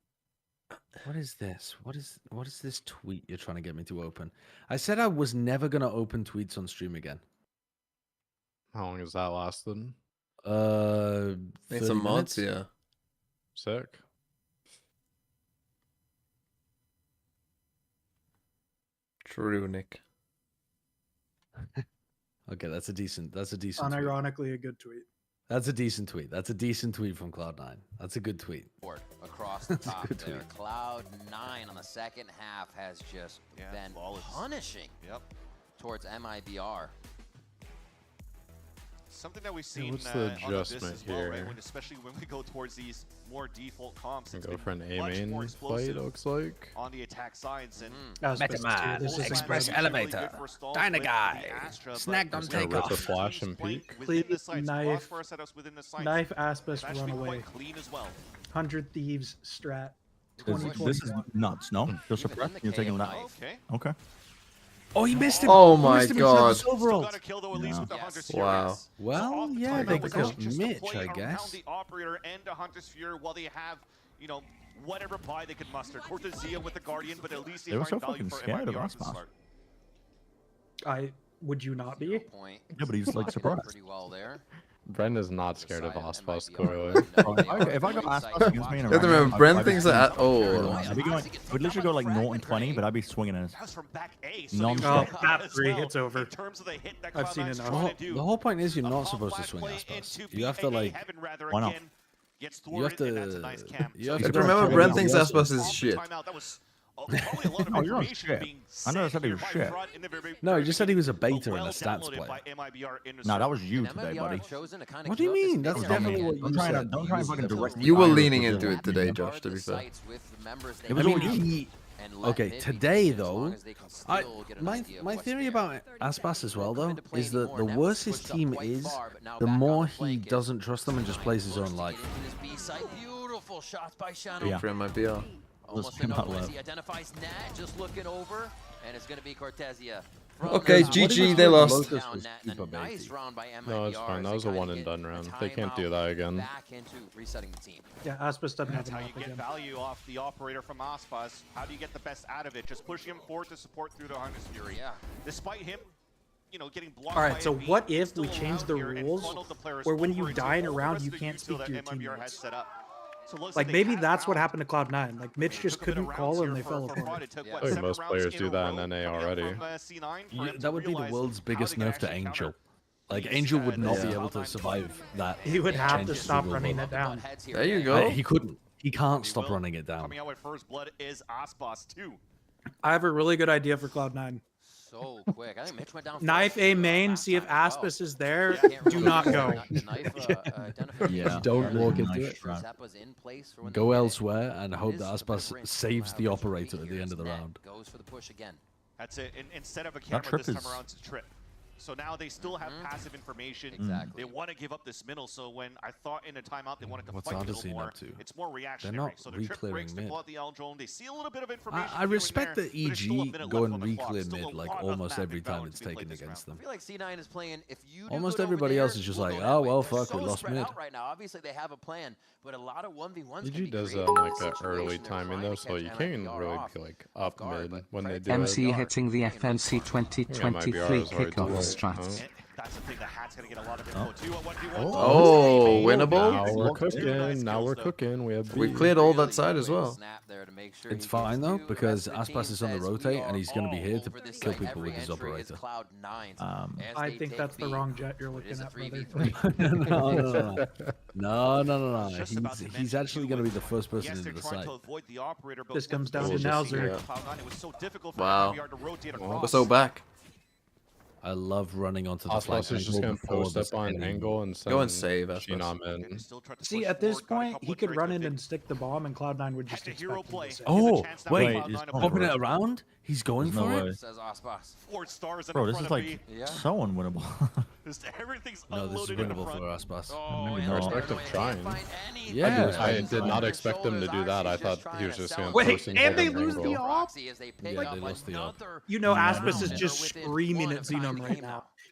What is this? What is this tweet you're trying to get me to open? I said I was never gonna open tweets on stream again. How long has that lasted? It's a month, yeah. Sick. True, Nick. Okay, that's a decent tweet. Unironically, a good tweet. That's a decent tweet. That's a decent tweet from Cloud9. That's a good tweet. Across the top good there. tweet. Cloud9 on the second half has just been punishing towards MIBR. Something that we've seen what's the on this adjustment as well, right? here? Especially when we go towards these more default comps, it's Go been for an A much main more fight, explosive looks like. on the attack sides. And Metaman, Express Elevator, Dynaguy, Snagged on Takeoff. Rip the flash and peek. Knife, Knife Aspis, run away. Clean as well. 100 Thieves strat. This is nuts. No, just suppress. You're taking that. Okay. Oh, he missed him. Oh He my missed him. god. Wow. Well, yeah, they killed Mitch, I Around guess. the operator and a Hunter's Fury while they have, you know, whatever buy they could muster. Cortezia with the Guardian, but at least They were find so value fucking for scared of MIBR us, from the man. start. Would you not be? Yeah, but he's like surprised. Pretty well there. Bren is not scared of Aspas, clearly. If I got Aspas against me in a You have to random, remember, Bren I'd be thinks swinging that. through. Oh. I'd literally go like 0 and 20, but I'd be swinging it non-stop. Oh, Path 3, it's over. I've seen enough. The whole point is you're not supposed to swing Aspas. You have to like. Why not? You have to. You have to Remember, Bren thinks Aspas is shit. Oh, you're on shit. I never said he was shit. No, he just said he was a beta and a stats player. No, that was you today, buddy. What do you mean? That's definitely what you said. Don't try and fucking direct me. You were leaning into it today, Josh, to be fair. I mean, okay, today though, my theory about Aspas as well though is that the worse his team is, the more he doesn't trust them and just plays his own life. Beautiful shots by Yeah. For MIBR. Almost a no as he identifies Nat, just looking over, and it's going to be Cortezia. Okay, GG, they lost. Nice round by MIBR. No, it's fine. That was a one and done round. They can't do that again. Back into resetting the team. Yeah, Aspis doesn't have That's how you enough get again. value off the operator from Aspas. How do you get the best out of it? Just pushing him forward to support through the Hunter's Fury. Yeah. Despite him, you know, getting blocked. All right, so by a what beat, if still we change around the here and rules funneled the players where when you over into die in a all round, the you rest of can't the speak util to your that MIBR has teammates? set up. So it looks Like they maybe have that's what found- happened to Cloud9. Like Mitch just took a bit couldn't of call rounds and they here fell from apart. Prod. It took, I what, think 7 most rounds players in do a that in row NA coming out already. from, C9 That would be the realize world's how biggest they can nerf to actually Angel. counter. Like Angel would not be able to survive that. He would have to change stop single running bullet. it down. There you go. He couldn't. He can't stop running it down. Coming out with first blood is Aspas too. I have a really good idea for Cloud9. So quick. I think Mitch went down. Knife A main, see if Aspis is there. Do not go. Yeah, don't walk into it. Zappa's in place for when Go they elsewhere and hope that Aspas saves the operator at the end of the round. goes for the push again. That's it. Instead of a camera trip this time is- around, it's a trip. So now they still have passive information. Exactly. They want to give up this middle. So when I thought in a timeout they wanted to What's fight middle Odyssey more, up to? it's more They're reactionary. not So the trip re-clearing breaks, they mid. pull out the L drone. They see a little bit of information. I here and respect there, that but there's still a EG minute go left and on the clock. re-clear Still mid a like lot of almost mapping every time balance it's to be taken played this against them. I feel like C9 is playing. If you do Almost good over everybody there, else is just we'll like, go oh that well, way. They're fuck, we so lost spread mid. out right now. Obviously they have a plan, but a lot of 1v1s can EG be does great like in an this early situation. They're timing trying though, to so you catch can't even MIBR really off like up guard, mid but when they Fred do MC it. hitting the FNC 2023 kickoff strat. That's the thing. The hat's gonna get a lot of info too. 1v1. Oh, winnable? Now we're cooking. Now we're cooking. We have We B. cleared all that side as well. It's fine though because Aspas is on the rotate and he's going to be here to kill people with his operator. I think that's the wrong jet you're looking at, brother. No. He's actually going to be the first person Yes, into they're the trying site. to avoid the operator, but This comes once down to they Nowzer. see Cloud9, it was so difficult for Wow. MIBR to rotate We're across. so back. I love running onto the flank Aspas is just angle gonna before post this up on enemy- angle and Go and send save Aspas. Phenom in. See, at this point, he could run in and stick the bomb, and Cloud9 would just expect him to save. Oh, wait, Cloud9 to popping play. it around? He's going There's for no it? way. Says Aspas. 4 stars in Bro, the this is front like Yeah. so unwinnable. everything's No, this is unloaded in the winnable for front. Aspas. Oh, Maybe yeah. not. Respect him trying. Yeah. I did not expect him to do that. I thought he was just going to Wait, post and and they hold an lose the angle. op? Yeah, they lost the op. You know, Yeah, Aspis is no. just screaming at Xenom right now.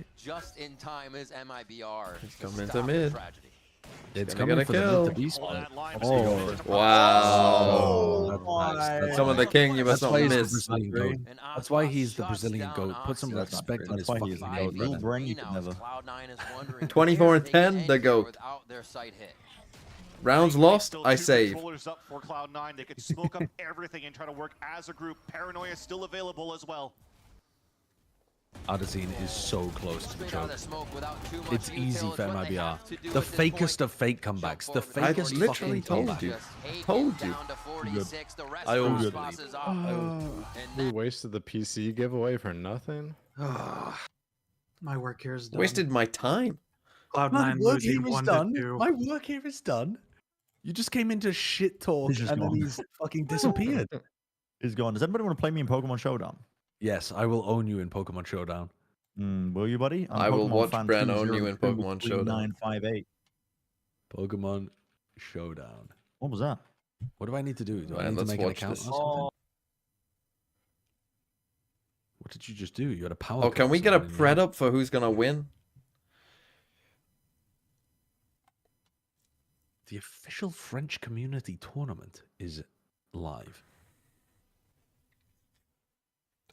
site. Just in time is MIBR. It's coming to mid. It's gonna coming for kill. the mid to B spot. Oh, wow. Some of the king you must That's not why he's the miss. Brazilian goat. That's why he's the Brazilian goat. Put some respect on his fucking name. Little brain, you could never. 24 and 10, the goat. Rounds lost, I Two save. controllers up for Cloud9. They could smoke up everything and try to work as a group. Paranoia still available as well. Adesine is so close to the choke. It's easy detail for is what they MIBR. have to do The at this fakest of fake comebacks. The I fakest literally fucking told you. comeback. Told you. I always Good. believe. We wasted the PC giveaway for nothing. My work here is done. Wasted my time. Cloud9 My work losing here is 1 done. to 2. My work here is done. You just came into shit talk He's just and then gone. he's fucking disappeared. He's gone. Does anybody want to play me in Pokemon Showdown? Yes, I will own you in Pokemon Showdown. Will you, buddy? I'm I will Pokemon watch fan Bren own you in Pokemon Showdown. 2023958. Pokemon Showdown. What was that? What do I need to do? Do I Man, need to let's make an watch account this. or something? What did you just do? You had a power. Oh, can we get a pred up for who's gonna win? The official French community tournament is live.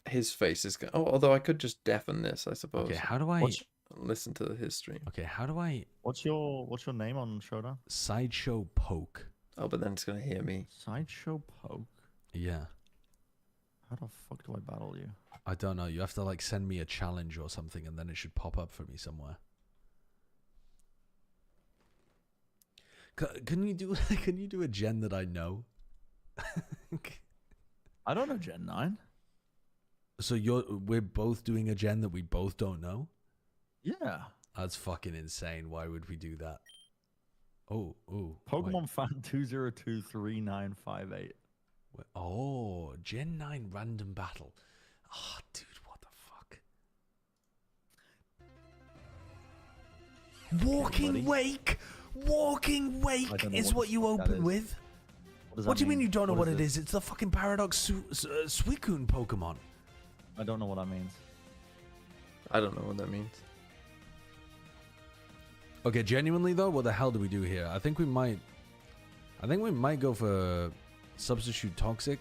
His face is. Oh, although I could just deafen this, I suppose. Okay, how do I listen to his stream? Okay, how do I? What's your name on Showdown? Sideshow Poke. Oh, but then it's gonna hear me. Sideshow Poke. Yeah. How the fuck do I battle you? I don't know. You have to like send me a challenge or something, and then it should pop up for me somewhere. Can you do? Can you do a gen that I know? I don't know Gen 9. So we're both doing a gen that we both don't know? Yeah. That's fucking insane. Why would we do that? Oh. Pokemon fan 2023958. Oh, Gen 9 random battle. Oh, dude, what the fuck? Walking Wake! Walking Wake is what you open with? What do you mean you don't know what it is? It's the fucking Paradox Suicune Pokemon. I don't know what that means. I don't know what that means. Okay, genuinely though, what the hell do we do here? I think we might go for Substitute Toxic.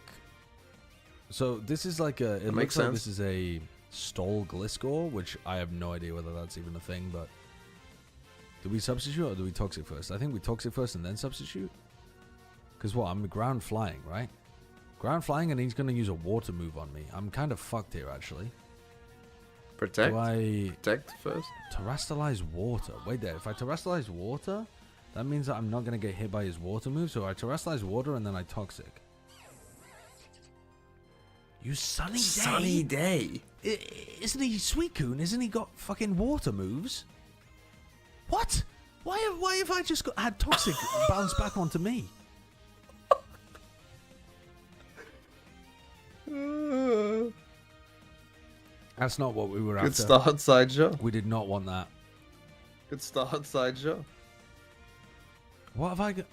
So this is like a. It makes looks like sense. this is a Stole Gliscor, which I have no idea whether that's even a thing. But do we substitute or do we Toxic first? I think we Toxic first and then substitute. Because what? I'm ground flying, right? Ground flying, and he's gonna use a water move on me. I'm kind of fucked here, actually. Protect. Do I protect first? Terrestrialize water. Wait there. If I terrestrialize water, that means that I'm not gonna get hit by his water move. So I terrestrialize water and then I Toxic. You Sunny Day. Sunny Day. Isn't he Suicune? Isn't he got fucking water moves? What? Why have I just had Toxic bounce back onto me? That's not what we were after. Good start, Sideshow. We did not want that. Good start, Sideshow. What have I got?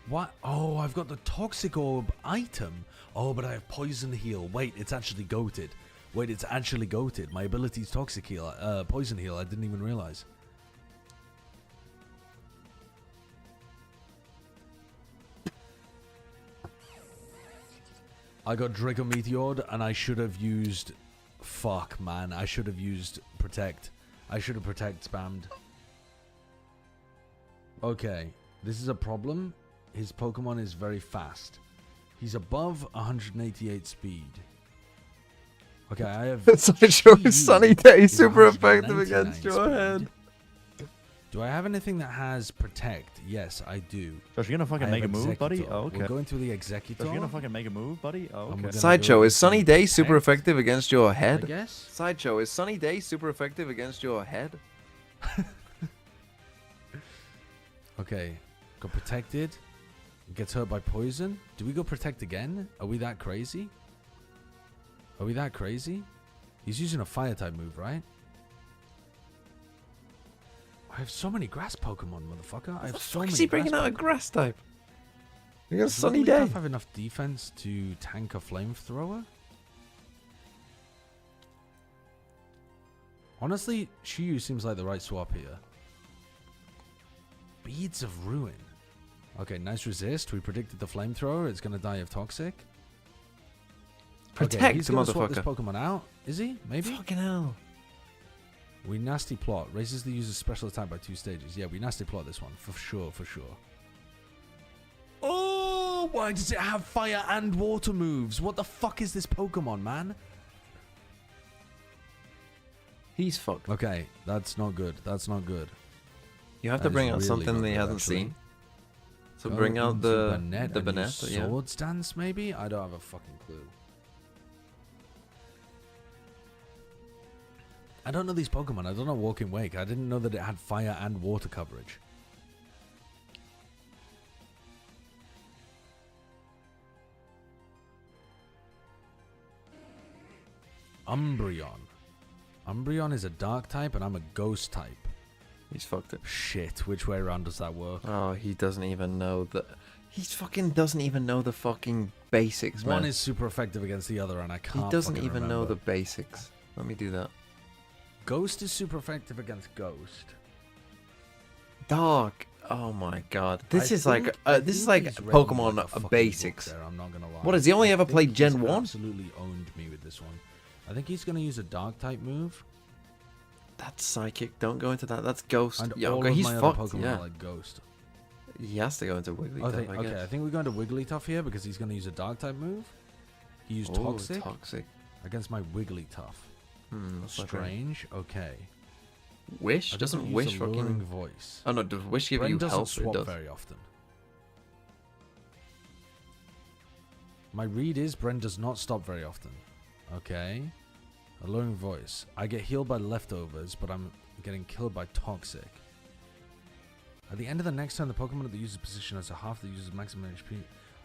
What? Oh, I've got the Toxic Orb item. Oh, but I have Poison Heal. Wait, it's actually goated. Wait, it's actually goated. My ability is Toxic Heal. Poison Heal. I didn't even realize. I got Draco Meteored, and I should have used... Fuck, man. I should have used Protect. I should have Protect spammed. Okay. This is a problem. His Pokemon is very fast. He's above 188 speed. Okay, I have... Sideshow is Sunny Day super effective against your head. Do I have anything that has Protect? Yes, I do. Josh, you gonna fucking make a move, buddy? Executor. Oh, okay. We're going through the Executor. Josh, you gonna fucking make a move, buddy? Oh, okay. Sideshow, is Sunny Day super effective against your head? I guess. Sideshow, is Sunny Day super effective against your head? Okay, got Protected. Gets hurt by poison. Do we go Protect again? Are we that crazy? Are we that crazy? He's using a fire type move, right? I have so many grass Pokemon, motherfucker. I have so many. Is he bringing out a grass type? You got Sunny Day. Have enough defense to tank a flamethrower? Honestly, Shiyu seems like the right swap here. Beads of Ruin. Okay, nice resist. We predicted the flamethrower. It's gonna die of Toxic. Protect, okay, he's gonna motherfucker. swap this Pokemon out. Is he? Maybe? Fucking hell. We nasty plot. Raises the user's special attack by 2 stages. Yeah, we nasty plot this one. For sure, for sure. Oh, why does it have fire and water moves? What the fuck is this Pokemon, man? He's fucked. Okay, that's not good. That's not good. You have to bring out something they hasn't seen. So bring out the Banette, yeah. Swords Dance, maybe? I don't have a fucking clue. I don't know these Pokemon. I don't know Walking Wake. I didn't know that it had fire and water coverage. Umbreon. Umbreon is a dark type and I'm a ghost type. He's fucked it. Shit, which way around does that work? Oh, he doesn't even know the... He fucking doesn't even know the fucking basics, man. One is super effective against the other and I can't He doesn't even remember. know the basics. Let me do that. Ghost is super effective against Ghost. Dark. Oh my god. This is like Pokemon basics. There, I'm not gonna lie. What, has he only ever played Gen 1? Absolutely owned me with this one. I think he's gonna use a dark type move. That's psychic. Don't go into that. That's Ghost. And Yeah, all okay, of he's my fucked. other Pokemon Yeah. are like Ghost. He has to go into Wigglytuff, I guess. Okay, I think we're going to Wigglytuff here because he's going to use a dark type move. He used Oh, Toxic, Toxic against my Wigglytuff. That's not Strange. Okay. Wish? I Doesn't use Wish Alluring fucking... Voice. Oh no, does Wish give Bren you doesn't health? It swap does. very often. My read is Bren does not stop very often. Okay. Alluring Voice. I get healed by leftovers, but I'm getting killed by Toxic. At the end of the next turn, the Pokemon at the user's position has a half the user's maximum HP.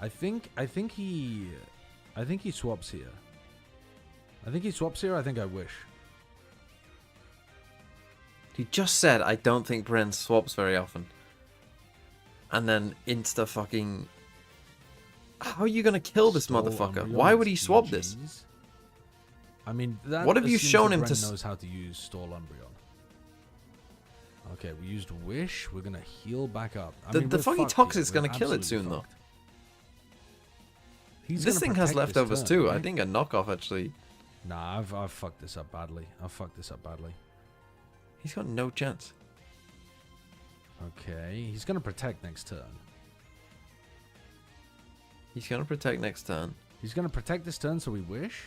I think he swaps here. I think he swaps here. I think I Wish. He just said, I don't think Bren swaps very often. And then insta fucking... How are you going to kill this motherfucker? Why would he swap this? I mean, that what have you assumes shown that him Bren to... knows how to use Stall Umbreon. Okay, we used Wish. We're going to heal back up. I mean, the we're fucking fucked Toxic's here. going to We're kill it absolutely soon, though. fucked. He's This gonna thing has protect this leftovers turn, too. right? I think a knockoff actually... Nah, I've fucked this up badly. He's got no chance. Okay, he's going to protect next turn. He's going to protect next turn. He's going to protect this turn, so we Wish.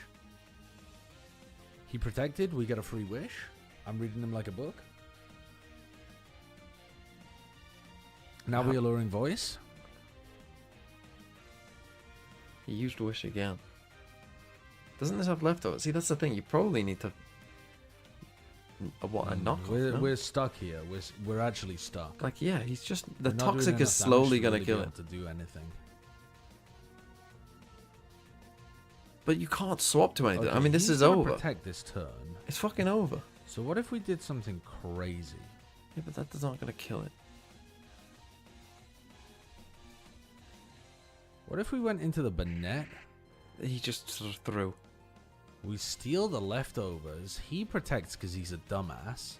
He protected, we get a free Wish. I'm reading him like a book. Now we Alluring Voice. He used Wish again. Doesn't this have leftovers? See, that's the thing. You probably need to... A knockoff? We're stuck here. We're actually stuck. Like, yeah, he's just... The We're not doing Toxic is enough slowly damage going to kill be it. able to do anything. But you can't swap to anything. Okay, I mean, this he's is gonna over. Protect this turn. It's fucking over. So what if we did something crazy? Yeah, but that's not going to kill it. What if we went into the Banette? He just sort of threw. We steal the leftovers. He protects because he's a dumbass.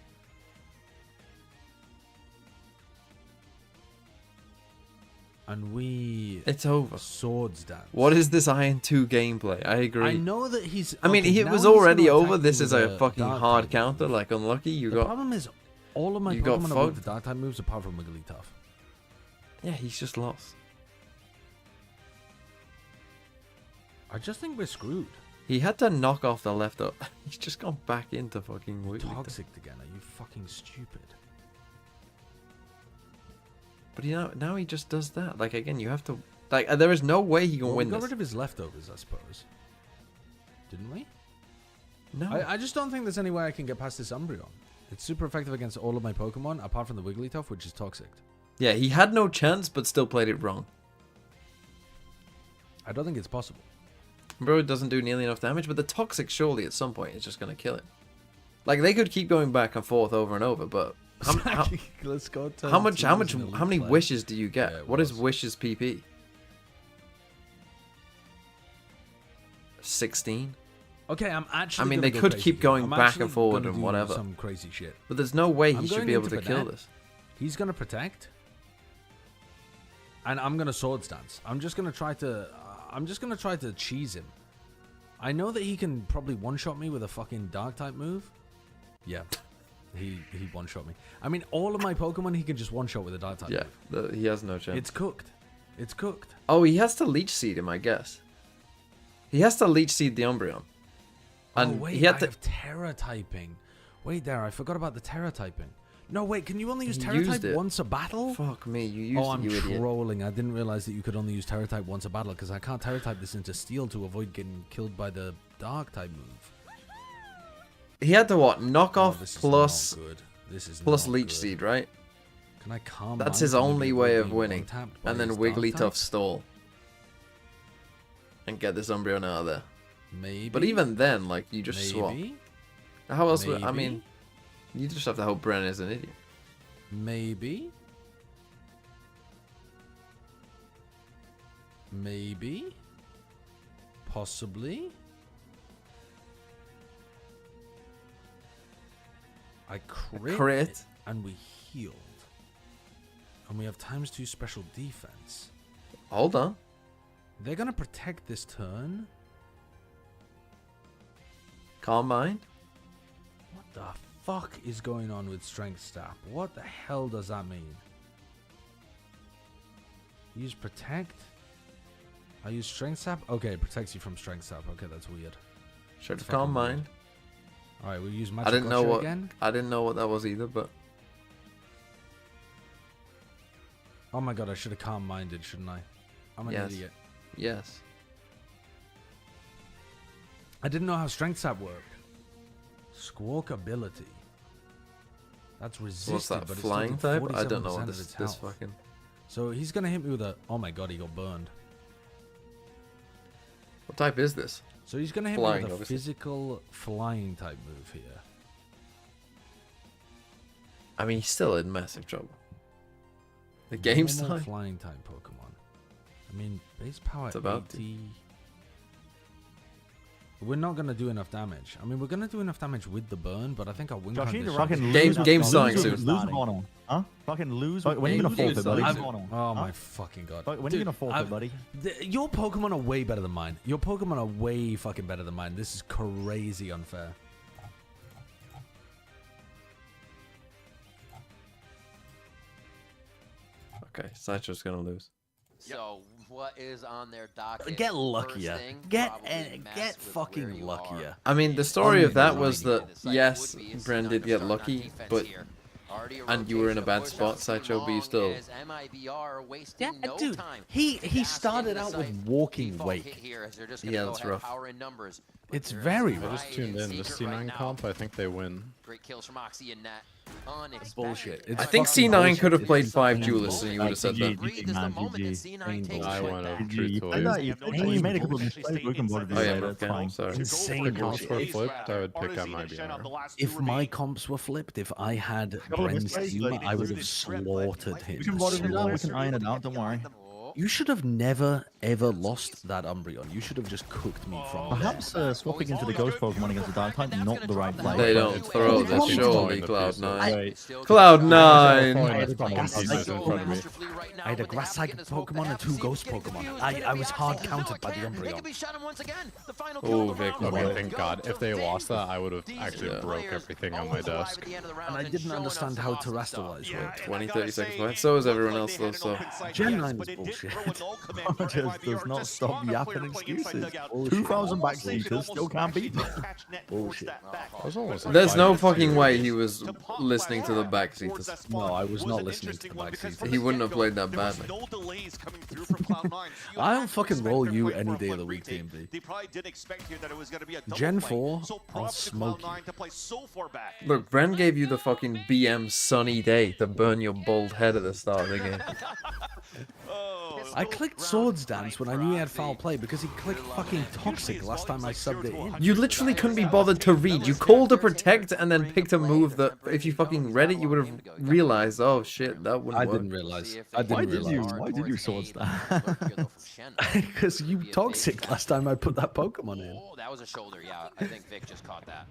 And we... It's over. Swords Dance. What is this Iron 2 gameplay? I agree. I know that he's... I mean, okay, it now was he's gonna already over. attack This you is with a fucking dark hard type counter. move. Like, unlucky. You The got... problem is, all of my you got Pokemon are with fucked. the dark type moves apart from Wigglytuff. Yeah, he's just lost. I just think we're screwed. He had to knock off the left up. He's just gone back into fucking Wigglytuff. Toxic again. Are you fucking stupid? But you know, now he just does that. Like, again, you have to... Like, there is no way he can Well, win we got this. rid of his leftovers, I suppose. Didn't we? No. I just don't think there's any way I can get past this Umbreon. It's super effective against all of my Pokemon, apart from the Wigglytuff, which is toxic. Yeah, he had no chance, but still played it wrong. I don't think it's possible. Bro, it doesn't do nearly enough damage, but the Toxic surely at some point is just going to kill it. Like, they could keep going back and forth over and over, but... Let's go. How many wishes do you get? Yeah, what is wishes PP? 16? Okay, I'm actually. I mean, gonna they go could crazy keep here. going I'm back actually and forward gonna and do whatever. Some crazy shit. But there's no way he I'm should going be able to into kill Banette. this. He's gonna protect, and I'm gonna Swords Dance. I'm just gonna try to cheese him. I know that he can probably one-shot me with a fucking Dark type move. Yeah, he one-shot me. I mean, all of my Pokemon he can just one-shot with a Dark type. Yeah, he has no chance. It's cooked. It's cooked. Oh, he has to Leech Seed him, I guess. He has to Leech Seed the Umbreon. And oh, wait, he had I have Terra typing. Wait there, I forgot about the Terra typing. No, wait, can you only use He Terra used type it. once a battle? Fuck me, you used Oh, I'm it, you idiot. trolling. I didn't realize that you could only use Terra type once a battle because I can't Terra type this into Steel to avoid getting killed by the Dark type move. He had to what? Knock off this is plus not good. This is plus not Leech good. Seed, right? Can I calm That's mine his so maybe only avoid way of being winning. one-tapped by And then his Dark Wigglytuff type? stall. And get this Umbreon out of there. Maybe. But even then, like, you just swap. Maybe. How else would... I Maybe. mean, you just have to hope Bren is an idiot. Maybe. Maybe. Possibly. I crit. And we healed. And we have ×2 special defense. Hold on. They're going to protect this turn. Calm Mind. What the fuck is going on with Strength Stab? What the hell does that mean? Use Protect. I use Strength Stab? Okay, it protects you from Strength Stab. Okay, that's weird. Should That's have Calm fucking weird. Mind. Alright, we'll use I Magic didn't know what again. I didn't know what that was either, but Oh my god, I should have Calm Minded, shouldn't I? I'm an Yes. idiot. yes. I didn't know how Strength Stab worked. Squawk ability. That's resisted, What's that? but it's Flying still type? did I don't know 47% what of this its this health. fucking. So he's gonna hit me with a. Oh my god, he got burned. What type is this? So he's gonna hit Flying, me with a obviously. physical flying type move here. I mean, he's still in massive trouble. The game's Normal time. flying type Pokemon. I mean, base power It's about to. 80. We're not gonna do enough damage. I mean, we're gonna do enough damage with the burn, but I think our win Josh, you need to condition. fucking lose. Game's starting lose, soon. Lose Mono. Huh? Fucking lose. When are you gonna forfeit, buddy? Oh my fucking god! When are you gonna forfeit, buddy? Your Pokemon are way better than mine. Your Pokemon are way fucking better than mine. This is crazy unfair. Okay, Sideshow's gonna lose. So what is on their docket? Get First luckier. thing, Get probably mess get with fucking where you luckier. I mean, the story of that was that The site yes, would be is Bren not did gonna get start on lucky, defense but here. Already a and you were in a rotation bad of spot, push-ups Sideshow, but you long still. as MIBR wasting Yeah, no dude. time. He Fast started into out the with site. walking Default hit wake. here as they're just Yeah, gonna go that's ahead, rough. power in numbers. It's There is very some rough. I just tuned in. The secret right C9 now. comp, I think they win. Great kills from Oxy and Nat. Unexpected. Bullshit. It's I think fucking C9 bullshit. could have It's played 5 fucking duelists and you would have said that. Breathe is the moment that C9 takes I it want back. to truthfully. You made a couple of mistakes. We can vote Oh yeah, that's okay, fine. sorry. Insane If the comps bullshit. were flipped, I would pick MIBR. If my comps were flipped, if I had Bren's mistakes, team, but I would have slaughtered him. We can vote it out. We Slaughtered. can iron it out. Don't worry. You should have never ever lost that Umbreon. You should have just cooked me from there. Perhaps swapping into the ghost Pokemon against the Dark type not the right play. They don't throw this, It's surely, falling to Cloud9. pieces. Cloud9! I had a grass type Pokemon and 2 ghost Pokemon. I was hard countered by the Umbreon. Oh, Vic. Okay, thank God. If they lost that, I would have actually broke everything on my desk. And I didn't understand how Terastallize worked. 20, 30 seconds behind. So is everyone else though, so. Gen 9 was bullshit. Just does not stop yapping excuses. 2,000 backseaters still can't beat me. Bullshit. There's no fucking way he was listening to the backseaters. No, I was not listening to the backseaters. He wouldn't have played that badly. I'll fucking roll you any day of the week, TMD. Gen 4, I'll smoke you. Look, Bren gave you the fucking BM sunny day to burn your bald head at the start of the game. I clicked Swords Dance when I knew he had foul play because he clicked fucking Toxic last time I subbed it in. You literally couldn't be bothered to read. You called to protect and then picked a move that, if you fucking read it, you would have realized, oh shit, that wouldn't work. I didn't realize. I didn't realize. Why did you Swords Dance? Because you Toxic last time I put that Pokemon in. Oh, that was a shoulder. Yeah, I think Vic just caught that.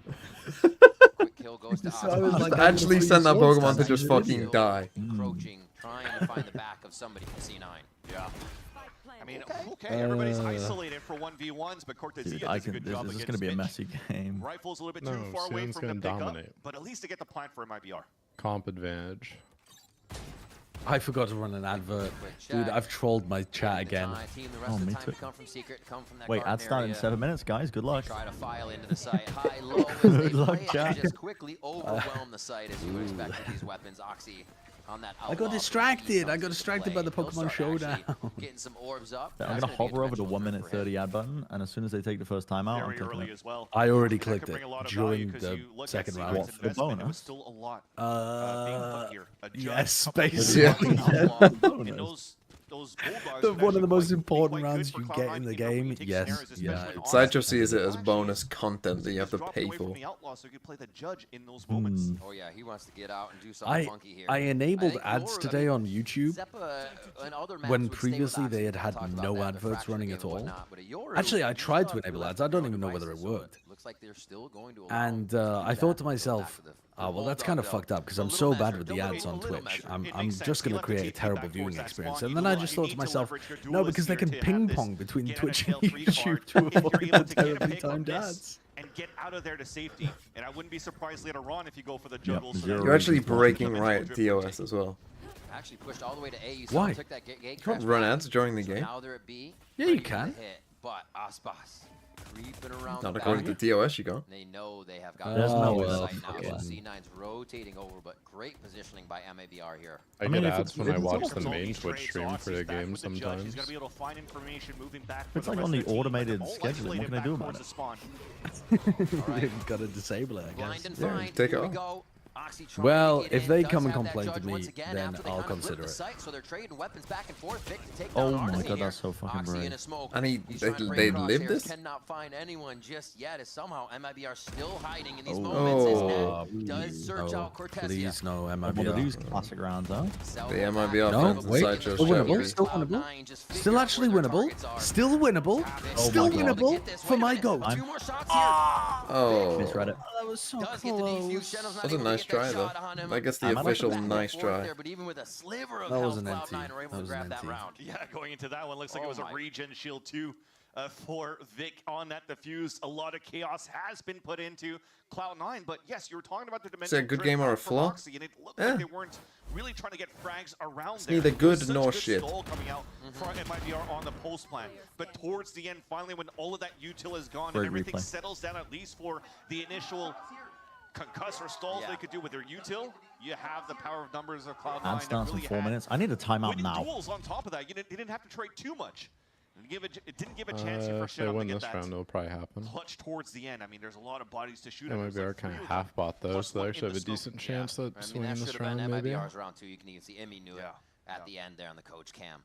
Quick kill goes to So I was like, Actually send that Pokemon to just fucking die. encroaching, trying to find the back of somebody from C9. Yeah. I mean, mean, okay, everybody's isolated for 1v1s, but Cortezia Dude, does a good job this is against going to be a Mitch. messy game. Rifle's a little bit No, too far away Soon's from the gonna pickup, dominate. but at least they get the plan for MIBR. Comp advantage. I forgot to run an advert. Dude, I've trolled my chat again. Oh, me too. Wait, ad start in 7 minutes, guys. Good luck. Try to file into the site high, low, as Good they luck, play chat. and just quickly overwhelm the site as you would expect with these weapons. Oxy on that I got distracted. I got distracted by the Pokemon Showdown. getting some orbs up. I'm going to hover over the 1:30 ad button, and as soon as they take the first time out, I'm clicking it. I already clicked it during the second round. What, for the bonus? Yes, space. Yeah. One of the most important rounds you get in the game. Yes, yeah. Sideshow sees it as bonus content that you have to pay for. Oh yeah, he wants to get out and do something funky here. I enabled ads today on YouTube when previously they had no adverts running at all. Actually, I tried to enable ads. I don't even know whether it worked. And I thought to myself, oh, well, that's kind of fucked up because I'm so bad with the ads on Twitch. I'm just going to create a terrible viewing experience. And then I just thought to myself, no, because they can ping pong between Twitch and YouTube to avoid the terribly timed ads. And get out of there to safety. And I wouldn't be surprised later on if you go for the jungle. You're actually breaking Riot DOS as well. Actually pushed all the way to A. You Why? took that gate You can't run ads during the game. Now they're at B. Yeah, you can. But Aspas creeping around. Not according to DOS, you can't. They know they have got There's no way. now. C9's rotating over, but great positioning by MIBR here. I get ads when I watch the main Twitch stream for the game sometimes. It's like on the automated scheduling. What can I do about it? You've got to disable it, I guess. Yeah, take it off. Well, if they come and complain to me, then I'll consider it. Oh my god, that's so fucking brave. And they live this? Cannot find anyone just yet. As somehow MIBR still hiding in these Oh. moments. Does search out Cortezia. Please, no, One of MIBR. these classic rounds, huh? The MIBR No, fans wait, inside still Joe's winnable, chat. still winnable, still actually winnable, still winnable, still winnable for my goat. Oh. Misread it. That was so close. That was a nice try, though. I guess the official nice try. But even with a sliver of That was health, an Cloud9 NT. are able That to was grab an that NT. round. Yeah, going into that one, looks like it was a regen shield 2 for Vic on that defuse. A lot of chaos has been put into Cloud9, but yes, you were talking about the dimension. Is it a good game or a flaw? And it looked like they weren't really trying to get frags around It's there. neither good Such nor good shit. stall coming out for MIBR on the post plan, but towards the end, finally, when all of that util is gone Great and everything replay. settles down, at least for the initial concussor stalls they could do with their util, you have the power of numbers of Cloud9. Ad starts in 4 minutes. I need a timeout Winning now. duels on top of that. You didn't have to trade too much. It didn't give a chance for If they Shen to win get this that round, it'll probably happen. clutch towards the end. I mean, there's a lot of bodies to shoot at. There's MIBR like kind three of of them. half bought those, Plus so they one actually in have a the decent smoke. chance at I mean, winning that this should have been round, maybe. MIBR's round 2. You can even see Emmy knew it at the end there on the coach cam.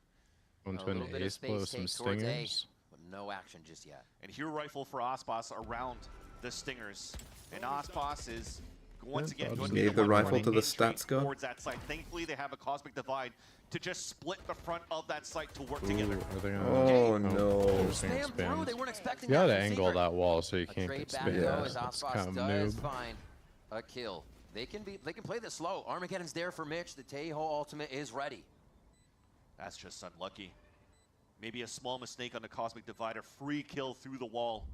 Went A to an little bit of ace blow with space some take towards A, stingers. but no action just yet. And here rifle for Aspas around the stingers. And Aspas is once again going to be Gave the one rifle running to the in straight stats guy. towards that site. Thankfully, they have a cosmic divide to just split the front of that site to work Ooh, together. are they gonna, Oh, no. they're just gonna expand. You gotta angle that wall so you can't get spammed. Yeah. That's kind of does noob. find a kill. They can play this slow. Armageddon's there for Mitch. The Tejo ultimate is ready. That's just unlucky. Maybe a small mistake on the cosmic divide. A free kill through the wall.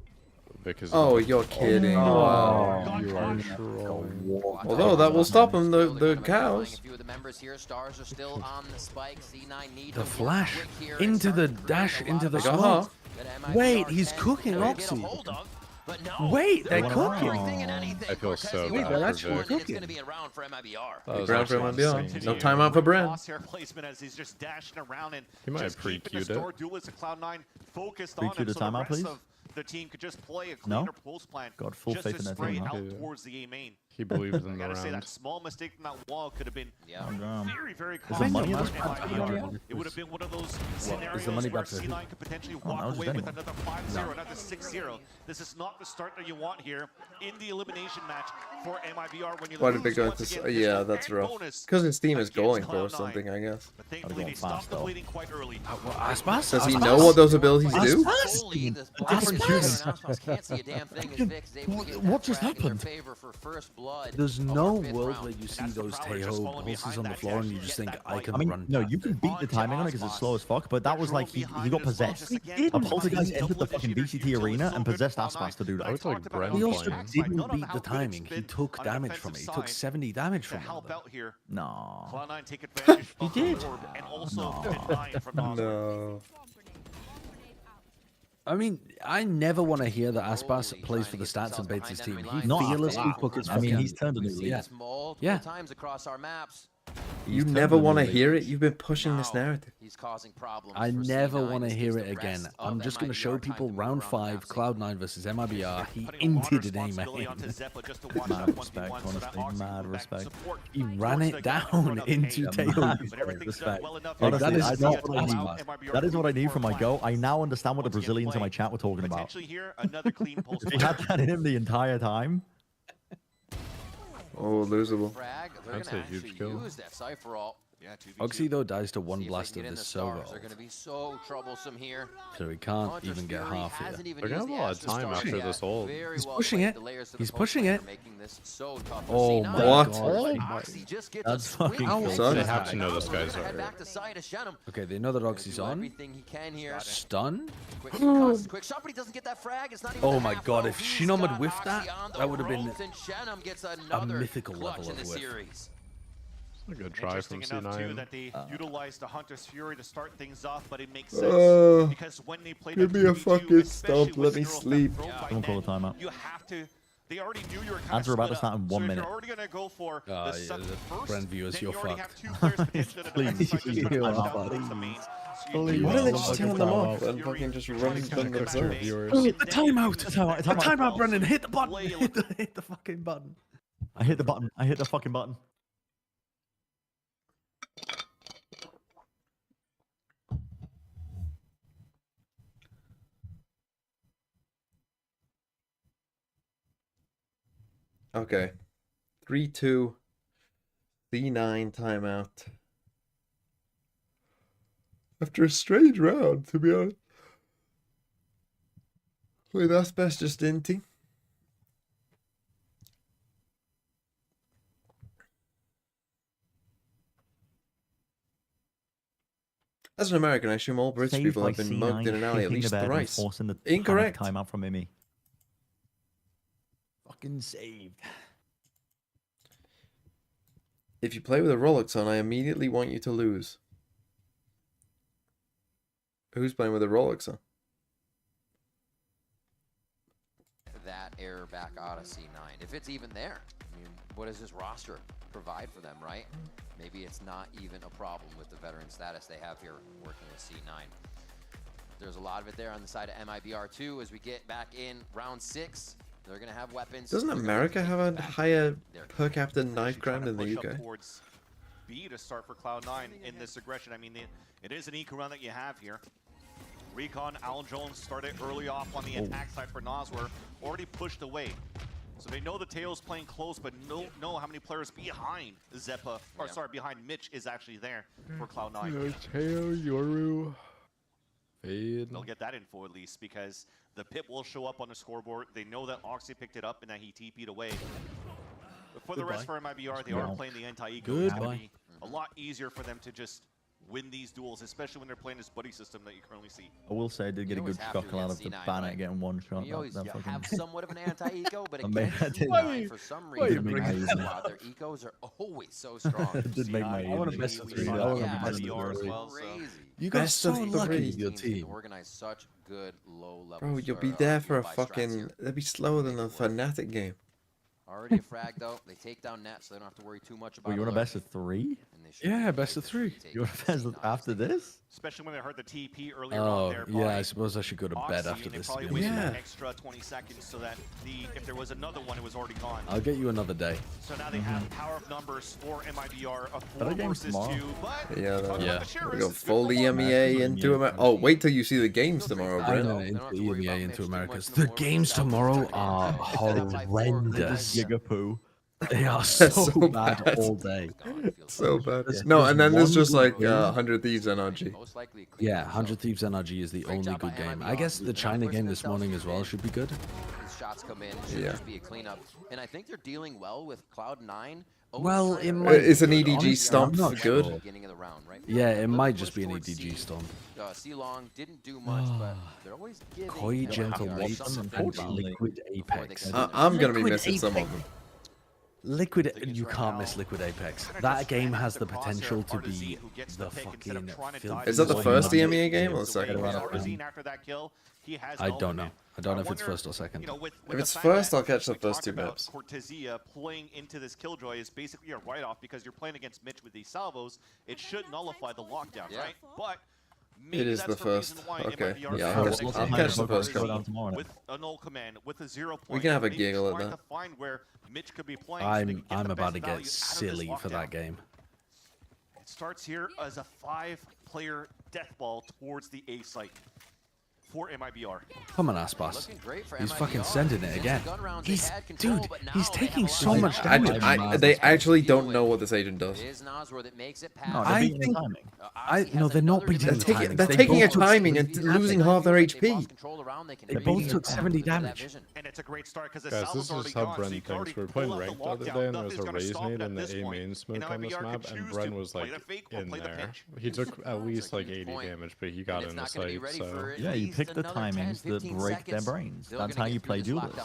Vic is Oh, you're kidding. Wow. You are trolling. Although that will stop him, the cows. A few of the members here. Stars are still on the spike. C9 need The to flash get quick here and into the start dash creating a into the lot of Uh-huh. smoke. that MIBR Wait, he's can cooking get a Oxy. hold of, but no. Wait, they're Wait, cooking. Everything and anything. I feel so Cortezia bad with they're this actually one, and It's cooking. going to be a round for MIBR. That was Ground for actually MIBR. insane. No timeout for Brand. Crosshair placement as he's just dashing around and He might just have keeping the pre-queued it. store duelist at Cloud9 focused on him, Pre-queued a so the timeout, rest please? of the team could just play a No? cleaner pulse plan. God, full just faith to in that spray team, huh? out Yeah. towards the A main. He believes in I the gotta say that round. small mistake from that wall could have been damn. very, very Is the costly money for in this MIBR. one? It would have been one of those scenarios money where back to C9 could potentially Oh, walk no, just away with anyone. another 5-0, another 6-0. This is not the start that you want here in the elimination match for MIBR when you Why lose did they go once into... again. There's Yeah, no that's end rough. bonus Because his team is against going for Cloud9. something, I guess. But thankfully they going stopped fast, the though. bleeding quite early. Aspas? Does he know what those abilities do? Solely the Different Aspas. Aspas can't see a damn thing as Vic is able to get What that just frag in their happened? favor for first blood. there's no world where you see those Teho pulses on the floor and you just think, I can run. No, you can beat the timing on it because it's slow as fuck, but that was like he got possessed. A poltergeist entered the fucking VCT arena and possessed Aspas to do that. It's like Brent He also playing. didn't beat the timing. He took damage from it. He took 70 damage from it. No. Cloud9 take advantage He did. and also deny from Nosworth. No. I mean, I never want to hear that Aspas plays for the stats and baits his team. He fearlessly took his I mean, fucking- he's turned a new leaf. Yeah. times across our maps. You never want to hear it. You've been pushing this narrative. He's causing problems. I for never C9 want to as hear the it again. rest I'm of just going to MIBR show time people to move round around 5, Cloud9 versus MIBR. He Putting a lot of inted an aim responsibility ahead. onto Zeppa just to watch Mad that respect, 1v1 so that honestly, Oxy mad can back respect. support He towards ran the it gun in down front of the into cage. Teho. But everything's done well enough. Like, Honestly, that is I not know what I need. MIBR That is what I need from my forward go. flank. I now understand what the Once again, Brazilians in my playing chat were talking about. Potentially here, another clean pulse. If he had that in him the entire time, Oh, losable. Frag, they're That's gonna a huge actually kill. use that Cypher ult. Yeah, 2v2. Oxy, though, dies to one See if they blast can of get in this the Sova stars. They're ult. going to be so troublesome here. So he can't Hunter's even get Fury half hasn't here. even They're gonna used have the a lot of Astra time Stars after yet. this ult. Very He's well pushing played. it. The layers to the He's post pushing lane it. are making this so tough for Oh C9. my What? god. Oxy just gets That's a swing fucking on cool. Son. They have to know this guy's Head hurt. back to side of Shenum. Okay, they know that Oxy's Do on. everything he can here. Stun? Quick shot, but he doesn't get that frag. It's not even Oh the my half god, row. if He's Shinom had got whiffed that, Oxy on the that would have been ropes, and Shenum gets another mythical clutch level in of the whiff. series. A good try from Interesting enough, too, C9. that they utilized the Hunter's Fury to start things off, but it makes sense Uh, because when they played give a me a 2v2, fucking especially stump, with let me Zero's sleep. throw by Someone call then, the timeout. You have to. They already knew you were kind Ads of are about to split start up. in So 1 if minute. you're already going to go for Ah, the yeah, sub the first, Brent viewers, then you're you already fucked. have 2 players potentially that are Please. just trying to You push are down towards the fucked. main. Please. Why don't they Oh, just turn them off and fucking just run them themselves? The timeout! The timeout, Brendan! Hit the button! Hit the fucking button. I hit the button. I hit the fucking button. Okay. 3-2. C9 timeout. After a strange round, to be honest. Wait, that's best just inting. As an American, I assume all British Saved people by have been C9 mugged in an alley at shitting least the bed and thrice. forcing the Incorrect. panic timeout from Mimi. Fucking saved. If you play with a Rolex on, I immediately want you to lose. Who's playing with a Rolex on? That error back out of C9, if it's even there. I mean, what does this roster provide for them, right? Maybe it's not even a problem with the veteran status they have here working with C9. There's a lot of it there on the side of MIBR too. As we get back in round 6, they're gonna have weapons. Doesn't America have a higher per capita knife crime than the UK? Towards B to start for Cloud9 in this aggression. I mean, it is an eco run that you have here. Recon, Al Jones started early off on the attack side for Nosworth, already pushed away. So they know the Tail's playing close, but know how many players behind Zeppa, or sorry, behind Mitch is actually there for Cloud9. Tail, Yoru, Fade. They'll get that info at least because the pip will show up on the scoreboard. They know that Oxy picked it up and that he TP'd away. But for the rest for MIBR, they are playing the anti-eco. It's going to be a lot easier for them to just win these duels, especially when they're playing this buddy system that you currently see. I will say I did get a good chuckle out of the banner getting one shot. You always that have somewhat of an anti-eco, but I mean, against that C9, for some reason, make my ears their ecos are always so strong. It did make my I want a best of 3. I want a best of 3. You got so lucky with your team. Organize such good low-level. Bro, you'll be there for a fucking... They'll be slower than a Fnatic game. Already a frag though. They take down net, so they don't have to worry too much about. Well, you want a best of 3? Yeah, best of 3. You want a best of after this? Especially when they heard the TP earlier on there. Yeah, I suppose I should go to bed Oxy, after and they this. probably to be wasted honest. an extra 20 seconds so that if there was another one, it was already gone. I'll get you another day. So now they have power of numbers for MIBR of 4 Better games versus tomorrow. 2. But Yeah, we got full EMEA into America. Oh, wait till you see the games tomorrow, I Brent. know, into EMEA, into Americas. The games tomorrow are horrendous. Gigapoo. They are so, so bad, bad. all day. So bad. There's- No, there's and then there's one just good like game. 100 Thieves NRG. Yeah, 100 Thieves NRG is the only good game. I guess the China game this morning as well should be good. Shots come in, it should Yeah. just be a cleanup. And I think they're dealing well with Cloud9. Well, it might Is an be good, EDG honestly, stomp I'm not good? sure. Beginning of the round, right? Yeah, it might just be an EDG stomp. C-Long didn't do much, but they're always giving Koi Gentle MIBR Mates some and value Liquid Apex. I'm gonna be Liquid missing some of Apex. them. Liquid, you can't miss Liquid Apex. That game has the potential to be the fucking film. Is that the first EMEA game or the second? I don't know. I don't know if it's first or second. If it's first, I'll catch the first two maps. Cortesia playing into this Killjoy is basically a write-off because you're playing against Mitch with these salvos. It should nullify the lockdown, right? But It is the first. Okay. Yeah, I'll catch the first couple. with a null command, with a 0 point. We can have a maybe giggle at trying that. to find where Mitch could be playing so they can get I'm the about best to value out get of this silly for that lockdown. game. It starts here as a 5-player death ball towards the A site for MIBR. Come on, Aspas. He's fucking sending it again. He's, had dude, control, but he's now they taking have a so lot much of damage. They actually don't know what this agent does. Is Nosworth that makes it No, past. they're I beating the think- timing. No, they're not beating They're the taking, timings. they're They taking a both took timing 70 and losing half their HP. They both took 70 damage. And it's a great start because the Guys, salvo's this already is how gone, so Bren you can already thinks. We were pull playing out the ranked the other lockdown. day, and there was Nothing's a gonna raise stop it nade at in the this A point. main smoke And on this MIBR map, can and choose Bren to was play like the fake or in play the there. pinch. He took at least like 80 damage, but he got in the site, so... Yeah, you pick the timings that break their brains. That's how you play duelists.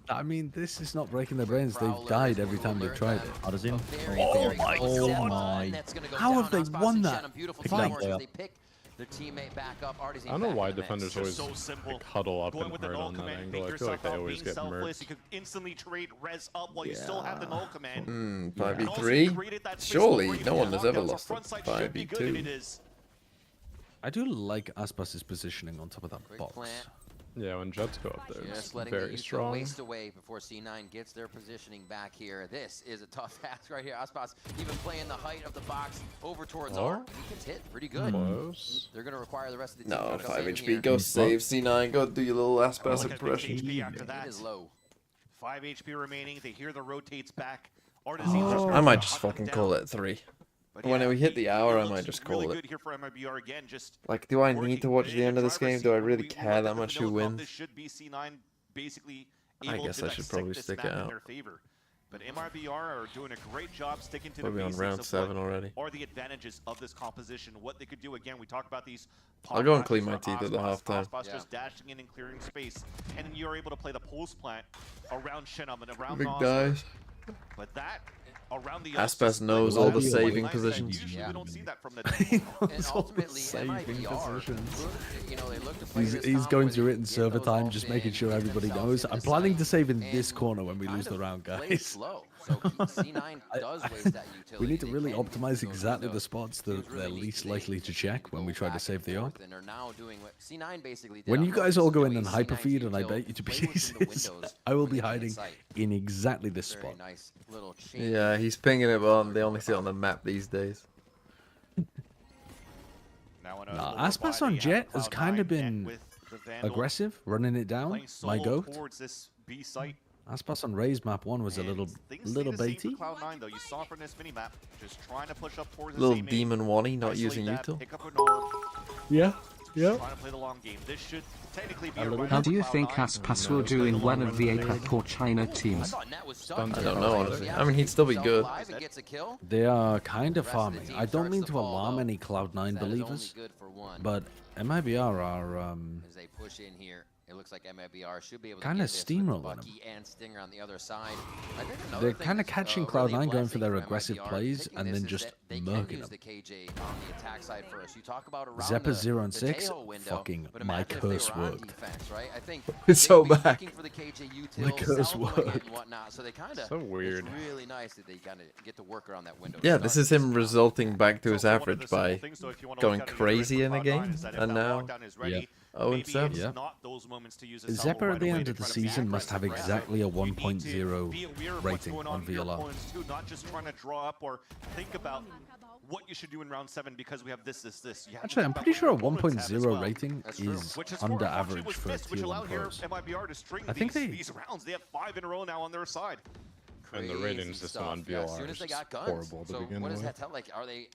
I mean, this is not breaking their brains. They've died every time they've tried it. Odyssey. Oh my god. How have they won that? Fight. Their teammate back up. I don't know why defenders always like, huddle up and hurt on that angle. I feel like they always get You murked. could instantly trade res up while you still have the null command. 5v3? Surely, no one has ever lost a 5v2. I do like Aspas's positioning on top of that box. Yeah, when Jets go up there, it's Just letting the very Houston strong. waste away before C9 gets their positioning back here. This is a tough task right here. Aspas even playing the height of the box over towards R. He gets hit pretty good. Close. They're going to require the rest of the team No, to come 5 in HP. here. Go save C9. Go do your little Aspas Look at impression. HP after It that. is low. 5 HP remaining. They hear the rotates back. I might just fucking call it 3. When we hit the hour, I might just call really it. good here for MIBR again. Just Like, do I need to watch the end of this game? Do I really care that much who This wins? should be C9 basically I able guess to I should dissect probably this stick map it in out. their favor. But MIBR are doing a great job sticking to Probably the on basics round of 7 what already. are the advantages of this composition, what they could do. Again, we talk about these. I'll go and clean pop my teeth at the Aspas. halftime. Aspas just dashing in and clearing space, and then you're able to play the pulse plant around Shinam and around Big Nos. dives. But that around the Aspas knows all the saving positions. Usually we don't see that from the team. And ultimately, MIBR, you know, they look to play this He's going combo through it and in get server those time, ults just in, making sure get everybody themselves knows. in I'm this planning site, to save in and this corner when we lose the round, play it guys. slow. So C9 does waste that utility. We need to They really can optimize use those exactly the windows. spots It was that they're really neat. least likely to check when we try to save the op. And are now doing what C9 basically did When on you guys purpose. all go You in know, and C9's hyperfeed and I util bait you to play within the pieces, windows I will when be they get hiding inside. in exactly this Very spot. nice little chain. Yeah, he's pinging it, but they only see it on the map these days. Nah, Aspas on Jet has kind of been aggressive, running it down. My goat. This B site. Aspas on Ray's map 1 was a little baity. Cloud9 though, you saw from this minimap, just trying to push up towards Little the demon Wani not using util. Yeah, Trying to play the long game. This should technically be a How do you think Aspas will do in one of the APAC or China teams? I don't know, honestly. I mean, he'd still be good. They are kind of farming. I don't mean to alarm any Cloud9 believers, but MIBR are As they push in here, it looks like MIBR should be able to kind get of this with steamrolling them. Bucky and Stinger on the other side. I think another They're thing kind of that's, catching really Cloud9 going for blessing their for aggressive MIBR plays taking and this then is just that they can murking use them. the KJ on the attack side first. You talk about around Zeppa the 0 and the 6, Tejo window, fucking but my imagine if they curse were on worked. defense, right? I think It's they so would be bad. looking for the KJ My util, curse salvoing it worked. and whatnot. So they kind of So weird. It's really nice that they kind of get to work around that window. Yeah, to this start is him round. resulting back to his average by going crazy in a game, and now 0-7. Yeah. Zeppa Zeppa at the end of the season must have exactly a 1.0 rating on VLR. Not just trying to draw up or think about what you should do in round 7 because we have this. You have to Actually, I'm think about pretty what sure a your opponents have as 1.0 well. rating is Which is under far average optional for splits, which Tier allow 1 here pros. MIBR to string I think these rounds. They have 5 in a row now on their side. And the rating system on Yeah, as BLR soon as they is got guns. horrible to So begin what does with. that tell? Like, are they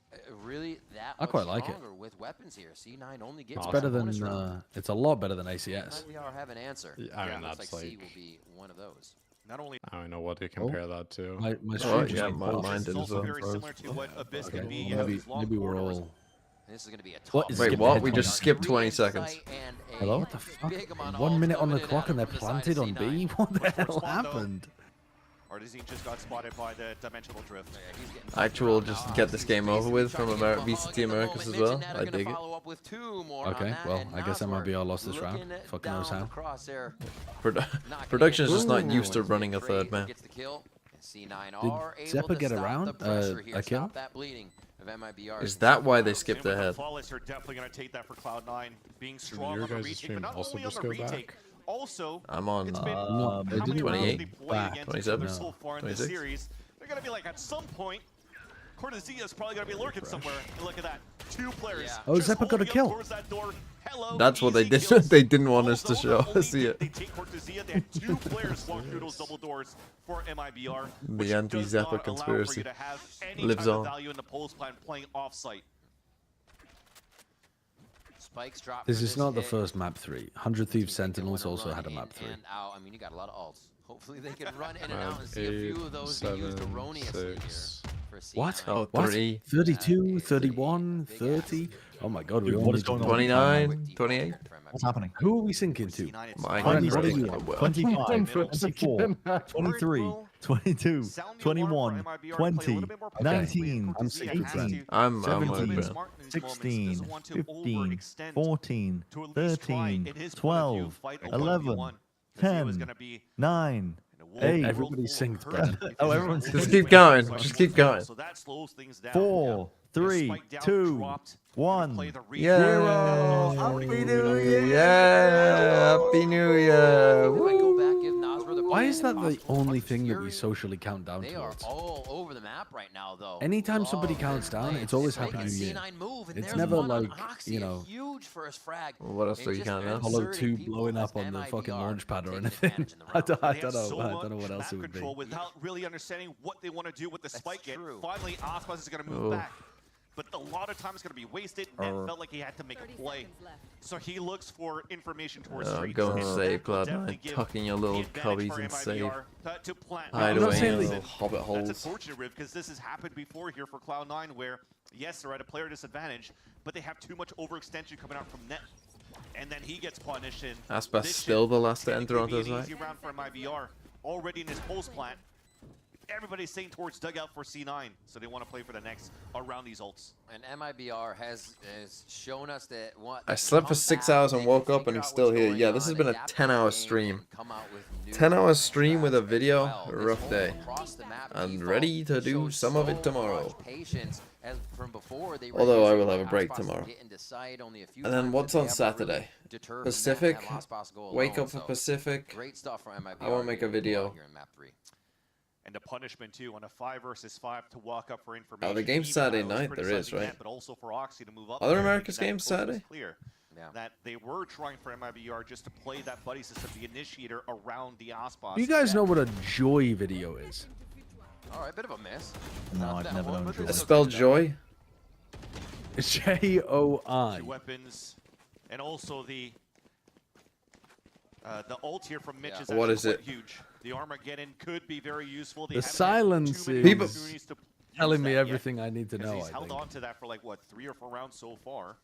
really that I much quite like it. stronger with weapons here? C9 only gets It's one better bonus than round. it's a lot better than ACS. MIBR have an answer. Yeah, I mean, looks that's like C like- will be one of those. Not only I don't know what to compare that to. My Oh, stream yeah, just my paused. mind did as also well. very similar to what Abyss Okay, can be. well, You have maybe, these long maybe we're corridors. all. This is going to be a What? tough Is Wait, skip what? ahead We time? just skipped 20 Three seconds. insight and a Hello? What the fuck? big amount of 1 ults minute on coming the in clock at and they're him from the side planted of on C9. B? What the First hell one, though. happened? Artisan just got spotted by the dimensional drift. Actual, just get this game over with from VCT Americas as well. I dig it. Okay, well, I guess MIBR lost this round. Fuck knows how. Production's just not used to running a third man. Did Zeppa get around a kill? Is that why they skipped Same with the ahead? Flawless are definitely going to take that for Cloud9, being Did strong your on the guys' retake, stream but not also only on just the go retake. back? Also, I'm on it's been No, they how many didn't rounds 28, they play against each 27, other so far in this 26. series. They're going to be like, at some point, Cortezia is probably going to be lurking somewhere. And look at that, 2 players. Oh, just Zeppa got a holding up kill. towards that door. Hello, That's what they easy did. kills. They didn't want us to Also, show not only see did it. They take Cortezia, they had 2 players walk through those double doors for MIBR. which The does anti-Zeppa not allow for conspiracy you to have any lives type of on. value in the pulse plan playing off-site. Spikes drop This for is not the hit. first map 3. 100 Thieves Think they Sentinels wanna also run had a in map 3. and out. I mean, you got a lot of alts. Hopefully they can run in and Five, out and see a few of those be used 7, erroneously here 6. for C9. What? Oh, What? 30. 32, 31, 30? Oh my god, we Dude, all what need is to going do on? 29, 28. What's happening? Who are we sinking to? My What God, are right. you? 25, 24, 23, 22, 21, 20, 19, I'm sinking, 18, I'm 17, with 16, 15, 14, 13, 12, 11, 10, 9, 8. Everybody synced, Brennan. Oh, everyone's Just keep going. Just keep going. So that slows things down. 4, 3, Spike down, 2, dropped, 1. play the retake. Yeah. Happy New Year. Yeah. Happy New Year. If I go Woo. back, give Nasr the Why point, is that the possible only Hunter's thing that we Fury. socially count down They are towards? all over the map right now, though. Anytime somebody Love counts their down, play. it's always Spike Happy and New Year. C9 move, and It's there's never one on like, Oxy, you a know, huge first frag. What else And do you just count now? Apollo 30 2 people blowing as up on the fucking MIBR launch pad or taking anything. advantage in the I round. don't They have know. so I don't know much what else map it would be. control without really understanding what they want to do with the spike yet. true. Finally, Aspas is going to move Oh. back. But a lot of time is going to be wasted. Net felt like he had to make a play. So he looks for information towards streets. Go and and save that will Cloud9. definitely give Tucking your the little advantage cubbies for and save. MIBR to plant. Hide I'm not away in saying your that- little hobbit That's holes. unfortunate, Riv, because this has happened before here for Cloud9, where, yes, they're at a player disadvantage, but they have too much overextension coming out from Net. And then he gets punished. And Aspas this still should the last to technically enter onto be the an site. easy round for MIBR. Already in his post plant. Everybody's saying towards dugout for C9, so they want to play for the next around these ults. And MIBR has shown us that what I slept for 6 hours and woke up and I'm still here. Yeah, this has been a 10-hour stream. 10-hour stream with a video. Rough day. I'm ready to do some of it tomorrow. Although I will have a break tomorrow. And then what's on Saturday? Pacific. Wake up for Pacific. Great stuff for MIBR. I won't make a video. Here in map 3. And the punishment too on a 5 versus 5 to walk up for information. Oh, the game's Even Saturday I was night, there is, criticizing right? Net, but also for Oxy to move up. Other there, America's that games focus was Saturday? Clear Yeah. that they were trying for MIBR just to play that buddy system, the initiator around the Aspas. Do you guys know what a joy video is? All right, bit of a miss. No, I've never known Joy. It's spelled joy. It's J-O-I. Two weapons, and also the ult here from Mitch is What actually is it? quite huge. The Armageddon could be very useful. They The haven't had silence too many is opportunities to use telling me that yet, everything I need to 'cause know, He's I held think. on to that for like what 3 or 4 rounds so far.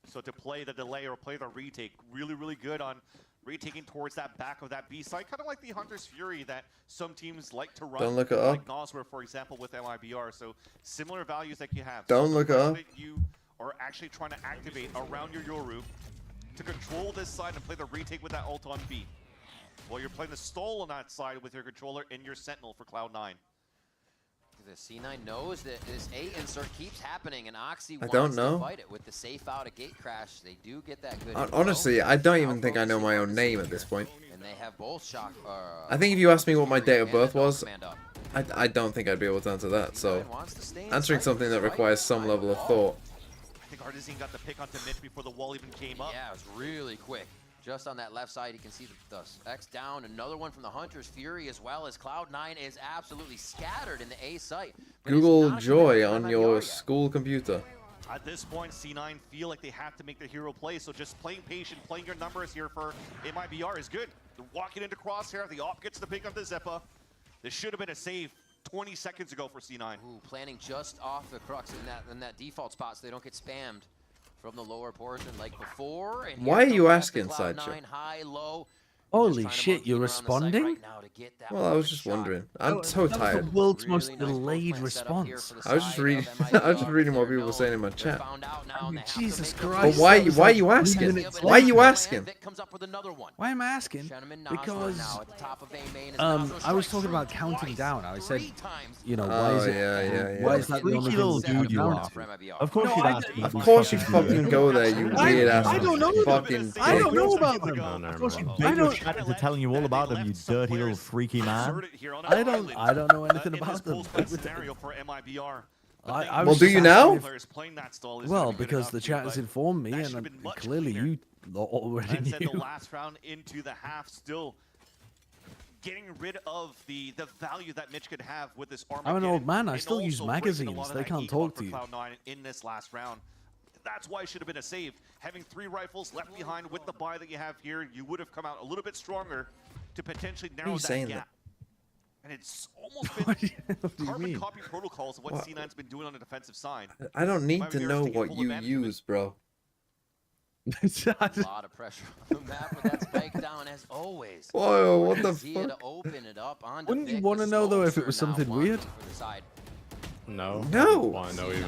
So to play the delay or play the retake, really good on retaking towards that back of that B side, kind of like the Hunter's Fury that some teams like to run. Don't look it up. Like Nosware, for example, with MIBR. So similar values that you have. Don't So look the up. fact that you are actually trying to activate around your Yoru to control this side and play the retake with that ult on B. While you're playing the stall on that side with your controller and your Sentinel for Cloud9. The C9 knows that this A insert keeps happening, and Oxy I wants don't to know. fight it with the safe out of gate crash. They do get that good. Honestly, I don't even think I know my own name at this point. And they have both shock. I think if you asked me what my date of birth was, Command up. I don't think I'd be able to answer that. So, answering something that requires some level of thought. I think Artisan got the pick onto Mitch before the wall even came up. Yeah, it was really quick. Just on that left side, you can see the X down. Another one from the Hunter's Fury, as well as Cloud9 is absolutely scattered in the A site. Google Joy on your school computer. At this point, C9 feel like they have to make the hero play, so just playing patient, playing your numbers here for MIBR is good. They're walking into Crosshair, the op gets the pick up the Zeppa. This should have been a save 20 seconds ago for C9. Ooh, planning just off the crux in that default spot so they don't get spammed from the lower portion like before. And why are you asking, Sideshow? High, low. Holy shit, you're responding? Well, I was just wondering. I'm so tired. The world's most delayed response. I was just reading. I was just reading what people were saying in my chat. Jesus But Christ! why are you asking? Why are you asking? Why am I asking? Because I was talking about counting down. I said, you know, why is it? Why is that the only little thing dude you are? Of course you'd ask. Of course you fucking go there, you weird ass. I don't know. Fucking. I don't know about them. Of course you to telling you all about them, you dirty little freaky man. I don't know anything about them. Well, do you now? Well, because the chat has informed me, and clearly you already And then the knew. last round into the half, still getting rid of the value that Mitch could have with this Armageddon. I'm an old man. I and still use also breaking a lot magazines. of They that can't econ talk for to you. Cloud9 in this last round. That's why it should have been a save. Having 3 rifles left behind with the buy that you have here, you would have come out a little bit stronger to potentially narrow that gap. And it's almost been carbon copy protocols of what C9's been doing on the defensive side. I don't need to know what you use, bro. A lot of pressure on the map, but that spike down as always. Whoa, what the Zia to fuck? open it up onto Wouldn't you Vic. want to The know though if smokes it was are now something one weird? for the side. No. No.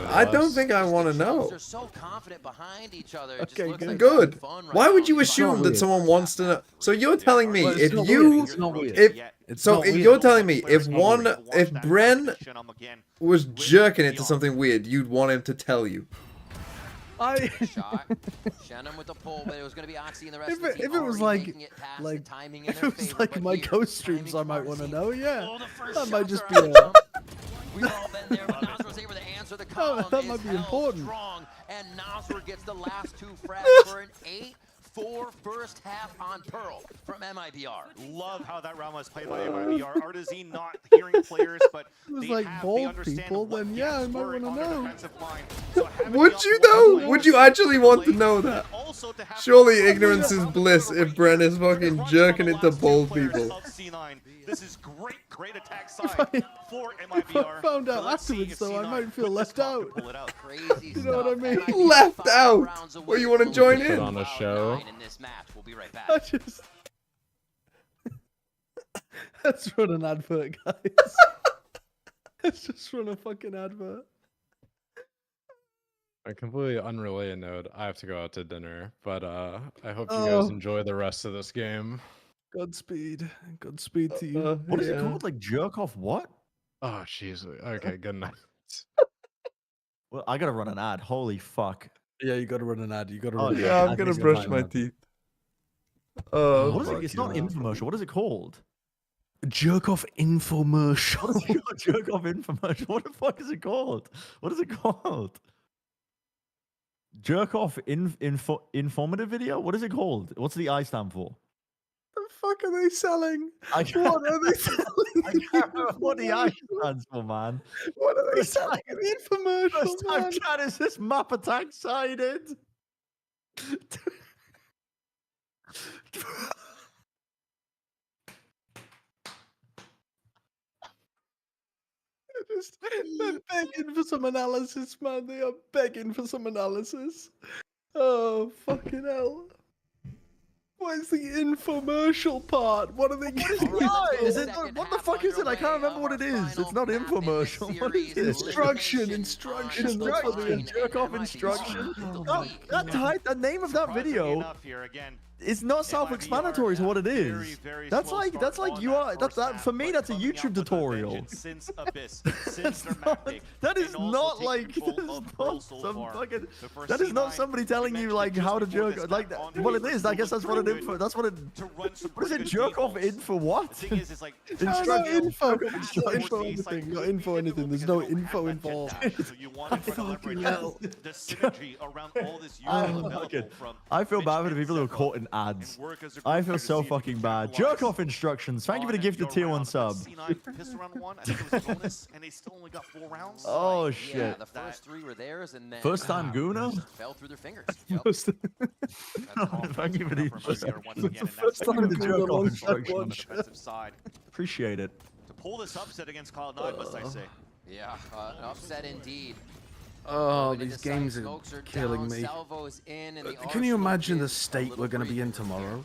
I don't think I want to know. They're so confident behind each other. It just Okay, looks good. like Good. fun right Why would you now. assume that someone wants to know? So you're telling me Well, it's if not you, weird. It's not weird. you're telling me if Bren was jerking it to something weird, you'd want him to tell you. Shot. Shannon with the pull, but it was going to be Oxy and the rest of the team If it was already like, making it past the timing in if their it was favor, like but my here, ghost streams, I might want to know. Yeah, Oh, the first that might shots just are be out. a. We've all been there, but Nasr was able to answer the column. that might be important. Strong, and Nasr gets the last 2 frags for an 8-4 first half on Pearl from MIBR. Love how that round was played by MIBR. Artazine not hearing players, but It was they like have, they bald understand people, what then yeah, I gaps might were want to on their know. defensive line. So having Would the you optimal though? play Would you actually want to know that? also to have Surely ignorance is bliss if Bren is fucking jerking it to bald people. of C9. This is great attack side for MIBR. I found out Let's see afterwards, if though, I C9 might feel with this left clock out. can pull it out. Crazy You know what I mean? Left out. Well, you want to join Put in? on a show. In this match, we'll be right back. I just. Let's run an advert, guys. Let's just run a fucking advert. A completely unrelated note, I have to go out to dinner, but I hope you guys enjoy the rest of this game. Godspeed. Godspeed to you. What is it called? Like jerk off what? Oh, jeez. Okay, good night. Well, I gotta run an ad. Holy fuck. Yeah, you gotta run an ad. You gotta Oh, run an yeah, ad. I'm gonna brush my teeth. Oh, What is it? It's not infomercial. What is it called? Jerk off infomercial. What is it called? Jerk off infomercial. What the fuck is it called? What is it called? Jerk off informative video? What is it called? What's the I stand for? What the fuck are they selling? What are they selling? I can't remember what the I stands for, man. What are they selling? The infomercial, First time man. chat is this map attack sided? They're begging for some analysis, man. They are begging for some analysis. Oh, fucking hell. Where's the infomercial part? What are they getting? Is it? What the fuck is it? I can't remember what it is. It's not infomercial. What is it? Instruction. That's what they Jerk off instruction. Oh, that name of that video is not self-explanatory to what it is. That's like you are. That for me, that's a YouTube tutorial. Since Abyss, since That is not like that is not somebody telling you like how to jerk like that. Well, it is. I guess that's what it info. That's what it. What is it? Jerk off in for what? Instruction. Info anything. Not info anything. There's no info involved. Fucking hell. The synergy around all this I feel bad for the people who are caught in fucking ads. I feel so fucking bad. Jerk off instructions. Thank you for the gift of tier 1 sub. Oh shit. Yeah, the first 3 were theirs, and then First time Guna? fell through their fingers. Thank you for the First time the jerk off instructions. on the defensive side. Appreciate it. To pull this upset against Cloud9, must I say. Yeah, an upset indeed. Oh, these games are killing me. Can you imagine the state we're going to be in tomorrow?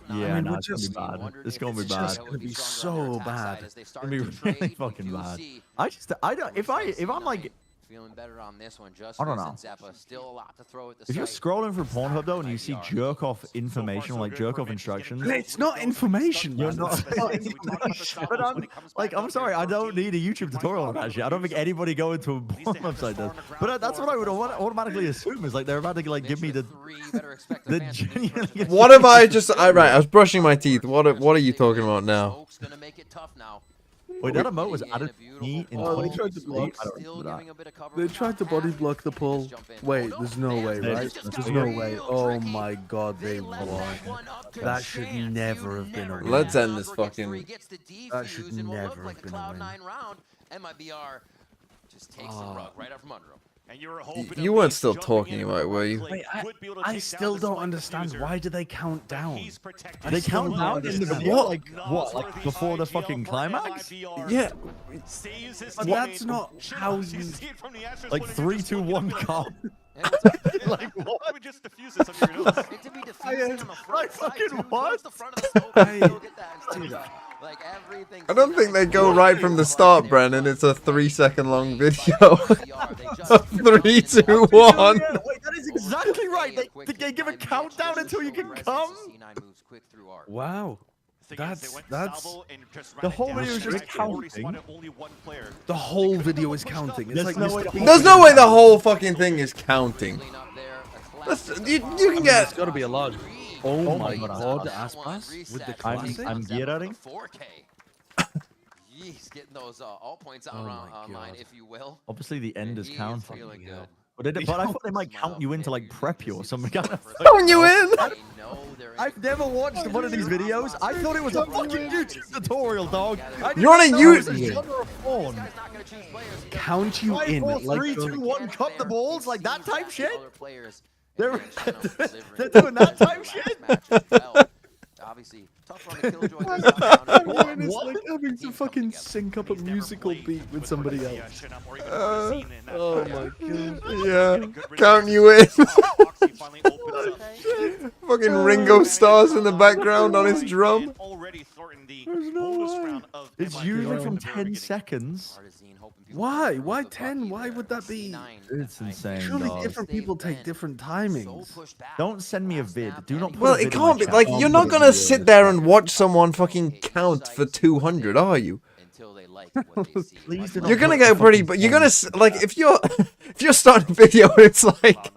Yeah, I mean, no, we're it's gonna be bad. It's gonna be bad. It's going to be so bad. It's gonna be really fucking bad. I don't. If I'm like. Feeling better on this one, just I don't know. Zeppa. Still a lot to throw at the If you're site. scrolling through Pornhub though and you see jerk off information, like jerk off instructions, It's not information. You're not. But I'm sorry, I don't need a YouTube tutorial on that shit. I don't think anybody going to a porn website does. But that's what I would automatically assume is like they're about to like give me the genuinely. What have I just? Right, I was brushing my teeth. What are you talking about now? Gonna make it tough now. Wait, that emote was added to me in Oh, they tried to block. They tried to body block the pull. Wait, there's no way, right? There's no way. Oh my god, they won. That should never have been a win. Let's end this fucking. That should never have been a win. MIBR just takes the rug right out from under him. You weren't still talking about it, were you? Wait, I still don't understand. Why do they count down? They count down in the video, like before the fucking climax? Yeah. But that's not how you. Like 3, 2, 1, come. Like what? Let me just diffuse this under your nose. Like fucking what? I don't think they go right from the start, Brandon. It's a 3-second long video. 3, 2, 1. Wait, that is exactly right. They give a countdown until you can come. Wow. That's the whole video is just counting. The whole video is counting. It's like There's no way the whole fucking thing is counting. You can get. It's got to be a lot. Oh my god, Aspas with the classic. I'm gearing. He's getting those all points out online, if you will. Obviously, the end is counting. But I thought they might count you in to like prep you or something. Count you in? I've never watched one of these videos. I thought it was a fucking YouTube tutorial, dog. You're on a YouTube. Count you in. 4, Like 3, 2, 1, cut the balls, like that type shit. They're doing that type shit. Obviously, tough run to Killjoy. It's like having to fucking sync up a musical beat with somebody else. Oh my god. Yeah. Count you in. Fucking Ringo Starr's in the background on his drum. There's no way. It's usually from 10 seconds. Why? Why 10? Why would that be? It's insane. Surely dog. different people take different timings. Don't send me a vid. Do not. Put Well, a vid it in can't my be chat. like you're not gonna sit there and watch someone fucking count for 200, are you? Please do not You're gonna put go the pretty, fucking but you're gonna like if you're starting a video and it's like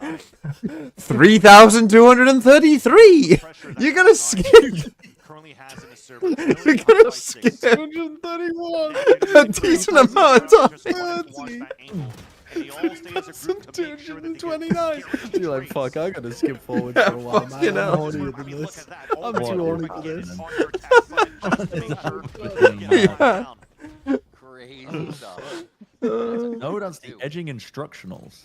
3,233. You're gonna skip. You're gonna skip 231. a decent amount of time. 229. You're like, fuck, I gotta skip forward for a while, man. Fucking hell. I'm hornier than this. I'm too horny for this. Yeah. Crazy stuff. No, that's the edging instructionals.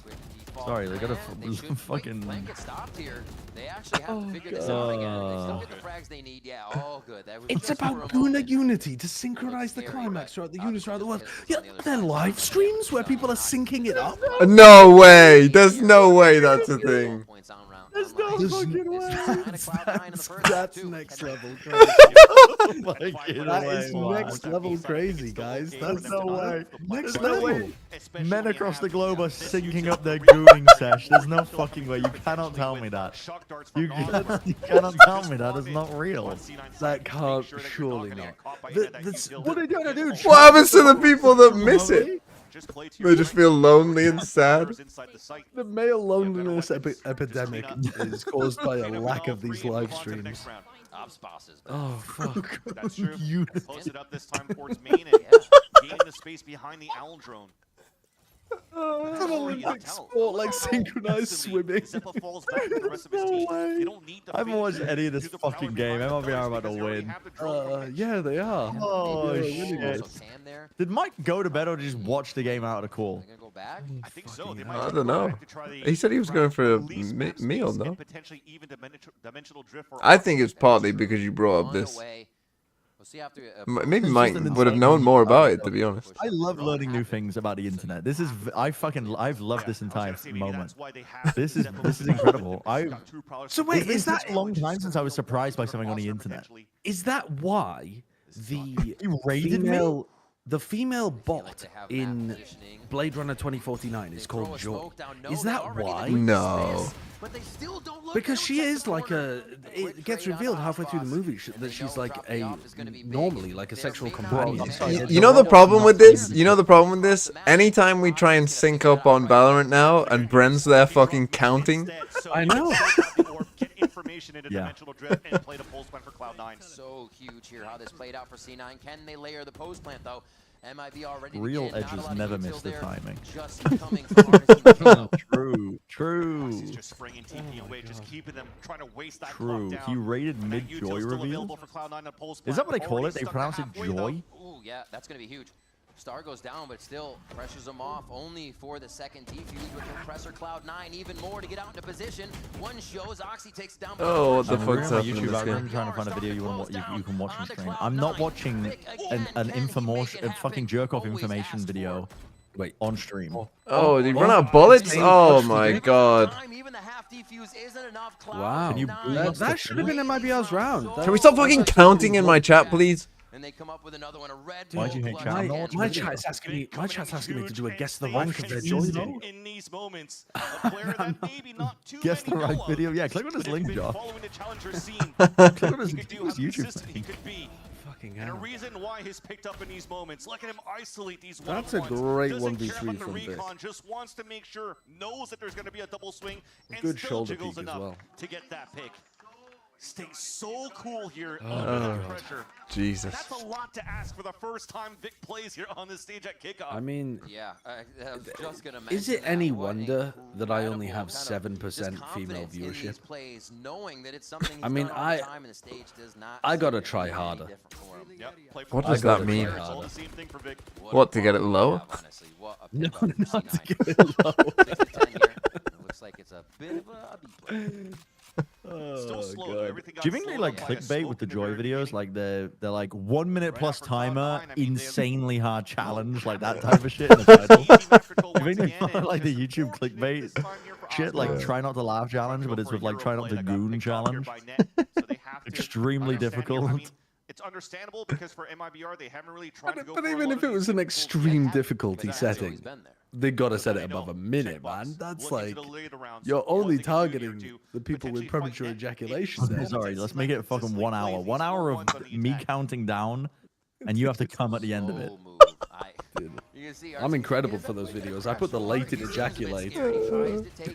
Sorry, they gotta fucking. Blanket stopped here. They actually have to figure this out again. They still get the frags they need. Yeah, all good. That was It's just for a about moment. Guna Unity to synchronize the climax throughout the units around the world. Yeah, there are live streams where people are syncing it up. No way. There's no way that's a thing. There's no fucking way. That's next level crazy. That is next level crazy, guys. That's no way. Next There's no level. way. Men across the globe are syncing up their gooning sesh. There's no fucking way. You cannot tell me that. You cannot tell me that. It's not real. That can't, surely not. What are they gonna do? What happens to the people that miss it? They just feel lonely and sad. The male loneliness epidemic is caused by a lack of these live streams. Oh fuck! That's true. You Close it up this time towards main and gaining the space behind the owl drone. It's an Olympic sport like synchronized swimming. No way. I haven't watched any of this fucking game. MIBR are about to win. Yeah, they are. Oh, Yeah, shit. Did Mike go to bed or just watch the game out of cool? I think so. They I don't know. He said he was going for a meal, no? I think it's partly because you brought up this. Maybe Mike would have known more about it, to be honest. I love learning new things about the internet. This is I've loved this entire moment. This is incredible. So wait, It's been such a long time since I was surprised by something on the internet. Is that why the raided female, the female bot in Blade Runner 2049 is called Joy? Is that why? No. Because she is like a. It gets revealed halfway through the movie that she's like normally like a sexual companion. You know the problem with this? You know the problem with this? Anytime we try and sync up on Valorant now, and Bren's there fucking counting. I know. Yeah. So huge here how this played out for C9. Can they layer the post plant though? MIBR ready Real to edges never miss the timing. Just coming from True. He's just springing TP away, just keeping them trying to waste that True. clock He down. rated mid-joy reveal. Is that what they call it? They pronounce it joy? Ooh, yeah, that's gonna be huge. Star goes down, but still pressures him off only for the second defuse with compressor Cloud9 even more to get out into position. One shows Oxy takes down. Oh, what the fuck's on happening in YouTube this game? I'm trying to find a video you can watch on stream. I'm not watching an information, a fucking jerk off information video. Wait, on stream. Oh, did he run out of bullets? Oh my god. Wow. That should have been MIBR's round. Can we stop fucking counting in my chat, please? And they come up with another one, a red. Why'd you hate chat? My chat's asking me. My chat's asking me to do a guess the rank of their joy. In these moments, a player that maybe not too Guess the many right know of. video. Yeah, click on this link, Josh. Following the challenger scene, Click on he could do, how YouTube. consistent he could be. Fucking And a hell. reason why he's picked up in these moments. Look at him isolate these That's a one-on-ones. great Doesn't 1v3 care about the from Vic. recon, just wants to make sure, knows that there's going to be a double swing, and Good still shoulder jiggles peek as enough well. to get that pick. Staying so cool here Oh, under that pressure. Jesus. That's a lot to ask for the first time Vic plays here on this stage at kickoff. I mean, yeah, I was just gonna is it mention that. any What wonder that I only have incredible kind of 7% just female confidence in these viewership? plays, knowing that it's something he's I mean, done all the time and the stage does not I gotta seem to try be any harder. different for him. What I does gotta that mean? try It's all harder. the same thing for Vic. What, to get it lower? Honestly, what a No, pickup for not to C9. get it low. 6 to 10 here. It looks like it's a bit of a B play. Still slow, though. God. Everything Do you got think they slowed like by a clickbait with the smoke in joy the videos? Like they're like 1 minute plus timer, mean, insanely hard challenge, like that type of shit in the title. Do you think they follow like the YouTube clickbait shit, like try not to laugh challenge, but it's with like try not to goon challenge? Extremely difficult. It's understandable because for MIBR they haven't really tried to go But for a even lot if of it was these an simple extreme tools. difficulty setting, they gotta set it above a minute, man. That's like you're only targeting the people with premature ejaculation. there. Sorry, let's make it fucking 1 hour. 1 hour of me counting down, and you have to come at the end of it. I'm incredible for those videos. I put the latent ejaculate.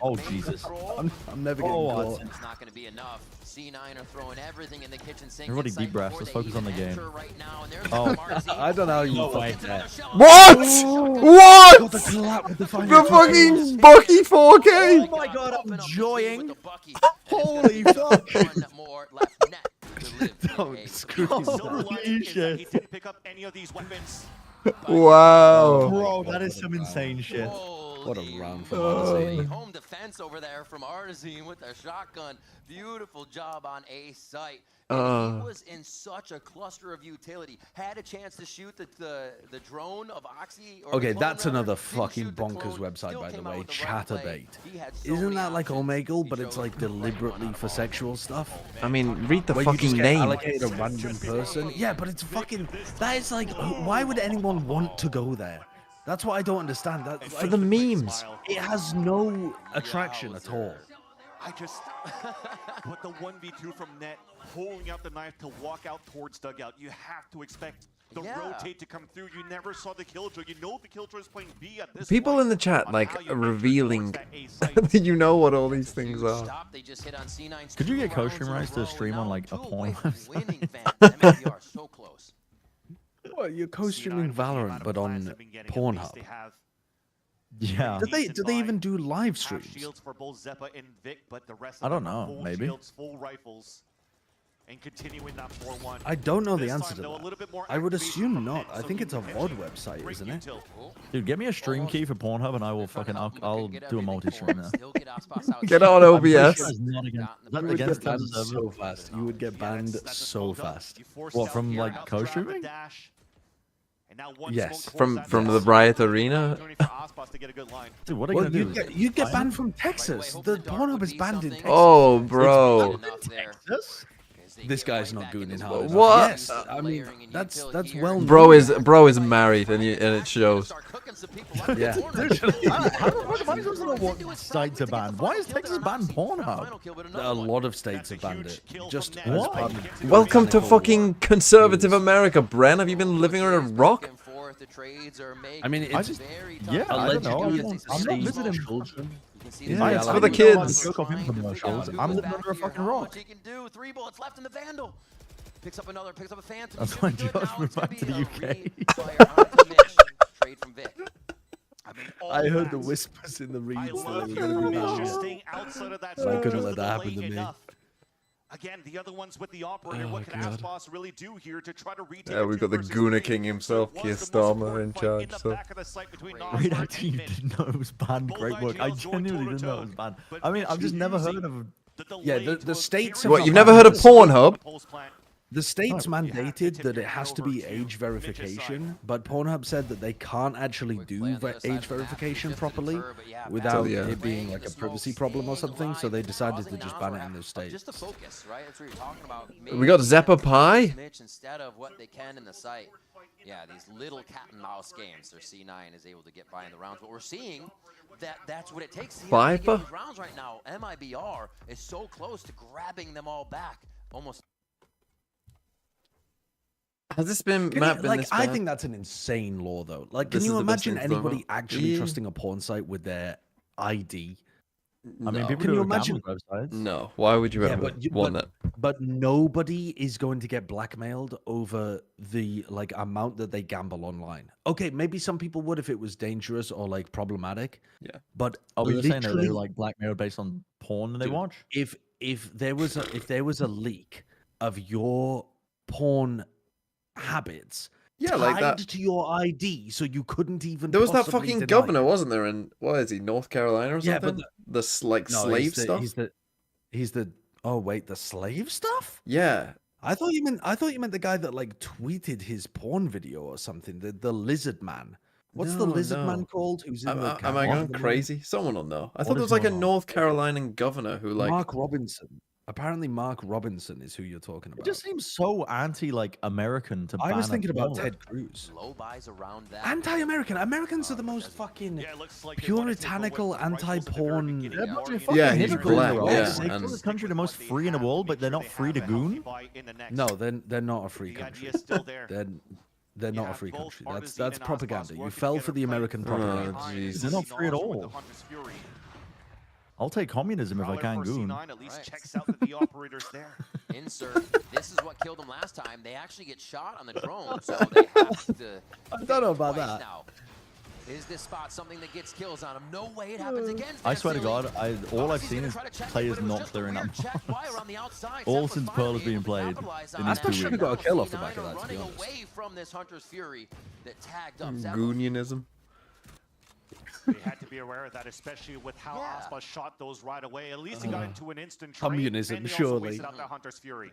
Oh Jesus! I'm never getting caught. It's not going to be enough. C9 are throwing everything in the kitchen sink. Everybody inside deep breath. before Let's they focus on the even game. enter right now, and there's Oh. Marzi. I don't know how you fight that. What? What? Got the clap with the The final fucking Bucky 4K! Oh my God! I'm enjoying. Holy fuck! One more left net to live. Don't screw Silver that. lining is that he didn't pick up any of these weapons. Wow. Bro, that is some insane shit. What a round for Holy home defense over there from Artazine with their shotgun. Beautiful job on A site. And he was in such a cluster of utility. Had a chance to shoot the drone of Oxy. Or Okay, the clone, that's rather. another Didn't fucking shoot the bonkers clone, website, still by the came out way. with the right play. Chatterbait. He had so Isn't many that like options. Omegle, He but it's showed like the right deliberately run for out of sexual stuff? I mean, read the Where you just fucking get name. allocated a random person. Yeah, but it's fucking. That is like, why would anyone want to go there? That's what I don't understand. That For the memes. It has no attraction at all. I just but the 1v2 from net, pulling out the knife to walk out towards dugout. You have to expect the rotate to come through. You never saw the killjoy. You know the killjoy is playing B at this People point. in the chat, On like, how you make sure revealing towards that A site. you know what all these things are. Stop, they just hit on C9's Could you get 2 co-stream rounds in rights to row, stream and on now like a 2 away porn from website? winning fans. MIBR so close. What, you're co-streaming Valorant, but on Pornhub? Yeah. Do they even do live streams? Shields for both Zeppa and Vic, but the rest I of don't them are know, full maybe. shields, full rifles. And continuing that 4-1. I don't know the This answer time, to though, a little that. bit more I would activation assume from not. mid, I so think he it's a can VOD potentially website, bring isn't you it? till- Dude, get me a stream key for Pornhub and I will fucking I'll do a multi-stream there. Get on OBS. Is that You would against get banned the server? so fast. You would get banned so fast. What, from like co-streaming? Yes. From the Riot Arena. Dude, what are Well, you gonna do? you'd get banned from Texas. The Pornhub is banned in Texas. Oh, bro. Texas? This guy's not gooning hard enough. What? Yes, I mean that's well. Bro is married and it shows. Yeah. How the fuck am I supposed to know what site to ban? Why is Texas banned Pornhub? A lot of states have banned it. Just as What? part of Welcome to fucking conservative America, Bren. Have you been living under a rock? I mean, it's Yeah, I don't know. allegedly it's I'm not safe visiting. children. Yeah, it's I for the don't know about kids. Jerk off infomercials. I'm living under a fucking rock. He can do 3 bullets left in the Vandal. Picks up a Phantom. That's why Josh moved back to the UK. Trade from Vic. I heard the whispers in the reeds that they were going to be banned. Staying outside of that So I zone couldn't just let that happen to delaying me. enough. Again, the other ones with the operator. What can God. Aspas really do here to try to retake? Yeah, we've got the Guna King himself, Keir Starmer, in charge. So. Great idea. You didn't know it was banned. Great work. I genuinely didn't know it was banned. I mean, I've just never heard of. Yeah, the states. What? You've never heard of Pornhub? The states mandated that it has to be age verification, but Pornhub said that they can't actually do age verification properly without yeah. it being like a privacy problem or something, so they decided to just ban it in those states. Just to focus, right? That's what you're talking about. We got Zeppa Pie. Instead of what they can in the site. Yeah, these little cat and mouse games. Their C9 is able to get by in the rounds, but we're seeing that's what it takes to get these rounds right now. MIBR is so close to grabbing them all back, almost. Has this been Can you- this I bad? think that's an insane law, though. Like, This can you is the best imagine thing to talk anybody about. actually Yeah. trusting a porn site with their ID? I mean, No. people Can do you it with imagine? gambling websites. No. Why would you Yeah, ever but want that? But nobody is going to get blackmailed over the like amount that they gamble online. Okay, maybe some people would if it was dangerous or like problematic. Yeah. But Are we just saying that literally, they're like blackmail based on porn that they Dude, watch? if there was a leak of your porn habits Yeah, like tied that. to your ID, so you couldn't even. There was that possibly fucking deny governor, it. wasn't there? In what is he, North Carolina or Yeah, something? but the slave stuff. He's the. Oh wait, the slave stuff. Yeah. I thought you meant the guy that like tweeted his porn video or something. The lizard man. What's the No, lizard no. man called? Who's in Am the I camera? going crazy? Someone will know. I thought What there is was like a going on? North Carolinian governor who like. Mark Robinson. Apparently, Mark Robinson is who you're talking It about. just seems so American to. I was ban a thinking about porn. Ted Cruz. Low buys around that. Anti-American. Americans are the most fucking puritanical anti-porn. They're a bunch of fucking Yeah, he's hypocrites, black, bro. yeah, They call and- this country the most free in the world, but they're not free to goon. No, they're not a free country. They're not a free country. That's propaganda. You fell for the American propaganda. Oh, jeez. They're not free at all. I'll take communism if I can goon. At least checks out that the operator's there. Insert. This is what killed them last time. They actually get shot on the drone, so they have to. I don't know about twice that. Now. Is this spot something that gets kills on him? No way it happens again. I swear to Vasily. God, all I've seen is players not clearing up. All since Pearl has been played in these 2 should have weeks. got a kill off the back of that, to be Running honest. away from this Hunter's Fury that tagged up Zeppa. Goonionism. They had to be aware of that, especially with how Aspas shot those right away. At least he got into an instant trade. Communism, and he surely. also wasted out that Hunter's Fury.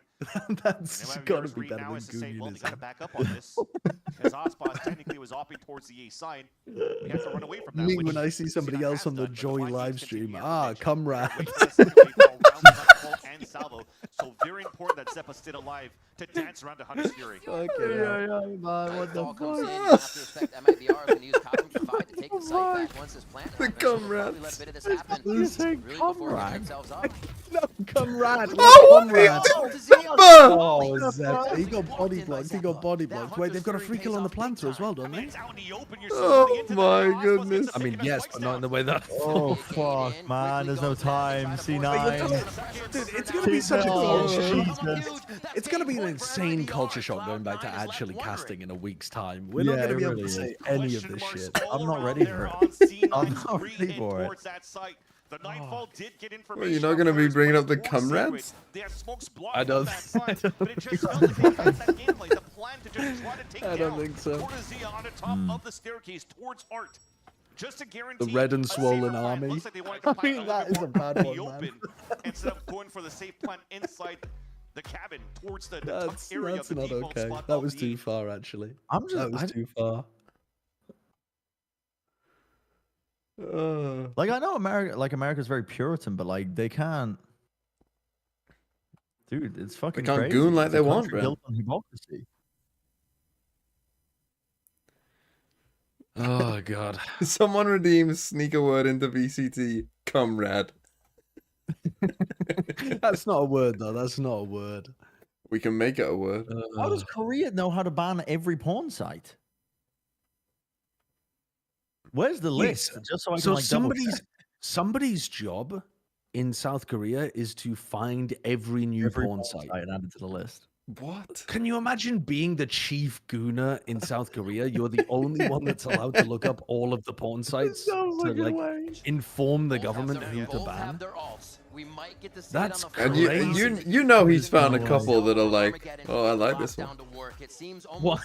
That's And got to MIBR's be read better now than is to say, well, they got to goonism. back up on this. Because Aspas technically was opting towards the A side. He has to run away from that. Me which when I see somebody Cena else has on the done, but Joy Vikings live continue stream. to Ah, edge. comrade. Wait specifically for rounds like Paul and Salvo. So very important that Zeppa stayed alive to dance around to Hunter's Fury. Man, what the Ball comes in, fuck? you have to expect MIBR is going to use Cosm for 5 to take the site back once this plant happens. The So they'll probably comrades. let a bit of this happen Who's saying really before it comrade? themselves up. No, comrade. Oh, comrade. Oh, Zep, he got body blocked. He got body blocked. Wait, they've got a free kill on the planter as well, don't they? Oh my goodness. I mean, yes, but not in the way that. Oh fuck, man! There's no time. C9. Dude, it's gonna be such a culture shock. Jesus. It's gonna be an insane culture shock going back to actually casting in a week's time. We're not Yeah, gonna it be able really to is. say any of this shit. I'm not ready for it. I'm not ready for it. The Nightfall did get information. Well, you're not going to be bringing up the comrades? I don't. I don't think so. On the top of the staircase towards Art. Just to guarantee The red and swollen army. Looks like they want to I mean, that is a bad one, man. Instead of going for the safe plant inside the cabin towards the That's area of the not default okay. spot That of was the too far, actually. That was too far. Like I know America's very Puritan, but like they can't. Dude, it's fucking. They can't crazy. goon like It's they a want, country bro. built on hypocrisy. Oh god. Someone redeem sneaker word into VCT. Comrade. That's not a word, though. That's not a word. We can make it a word. How does Korea know how to ban every porn site? Where's the list? Just so I can like double check. somebody's job in South Korea is to find every new porn site and add it to the list. What? Can you imagine being the chief gooner in South Korea? You're the only one that's allowed to look up all of the porn sites to like inform the government who to ban. That's And crazy. you know he's found a couple that are like, oh, I like this one. What?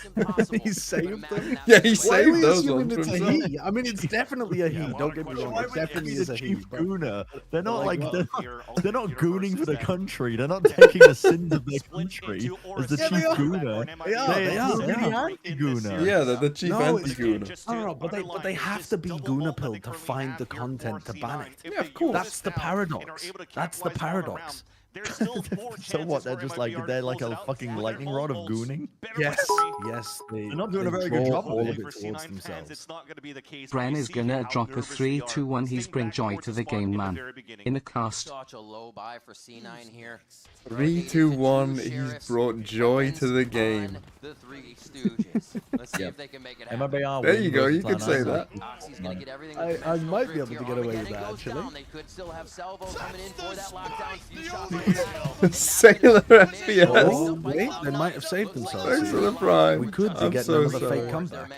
He saved them? Yeah, he Why are saved we those assuming ones for it's a himself. he? I mean, it's definitely a he. Don't get me wrong. It definitely is a he. Chief but- gooner. They're not Like, like they're not gooning for the country. They're not taking the sins of their country as the Yeah, chief they are. gooner. They are. They're the anti-gooner. Yeah, they're the chief No, anti-gooner. No, but they have to be gooner pilled to find the content to ban it. Yeah, of course. That's the paradox. That's the paradox. So what? They're just like they're like a fucking lightning rod of gooning. Yes, yes. They're not doing a very good job all of of it. it towards themselves. Bren is gonna drop a 3-2-1. He's bring joy to the game, man. In a cast. Such a low buy for C9 here. 3, 2, 1. He's brought joy to the game. The Three Stooges. Let's see if they can make it happen. MIBR There win you go. versus You could say Clan that. Oxy's gonna get everything I might be able to get away with that, actually. They could still have Salvo coming in for that lockdown. Few shots like that. Sailor FPS. Oh, wait, they might have saved themselves. Thanks for the prime. We could I'm get so another sorry. fake comeback.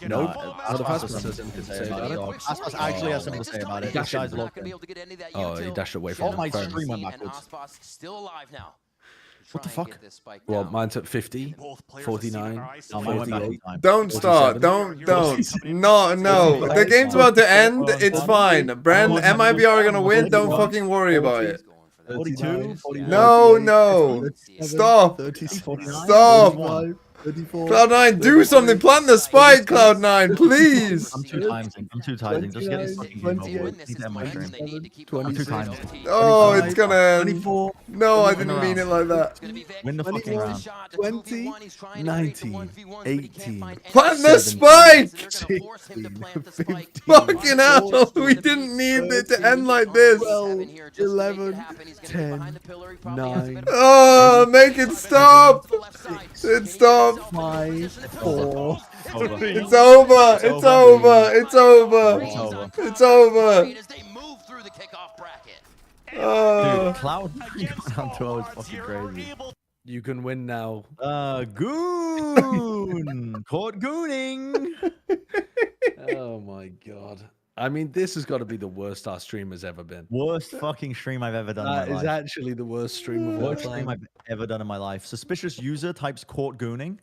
No, Out of Aspas has something to say about it. Aspas actually has something to say about it. This guy's locked in. Oh, he dashed away Oh, from my the stream went backwards. Still alive now. What the fuck? Well, mine's at 50, 49, Oh, mine went back 48. in time. Don't start. Don't. No. The game's about to end. It's fine. Brand, MIBR are gonna win. Don't fucking worry about it. 42, 49, No. Stop. 49, Stop. 45, 34. Cloud9, do something. Plant the spike, Cloud9, please. I'm two timesing. I'm two timesing. Just get this fucking game over with. Need to end my stream. I'm two timesing. Oh, it's gonna end. 24. No, I didn't mean it like that. Win the fucking round. 20, 19, 18. Plant the spike! 16, 15, Fucking hell, we didn't need it to end like this. 12, 11, 10, 9, Oh, make it stop! It stopped. 5, 4, It's over. It's over. It's over. It's over. Oh. Dude, Cloud going on 12 is fucking crazy. You can win now. Goon! Caught gooning! Oh my god. I mean, this has got to be the worst our stream has ever been. Worst fucking stream I've ever done That in my is life. actually the worst stream of all Worst stream time. I've ever done in my life. Suspicious user types caught gooning.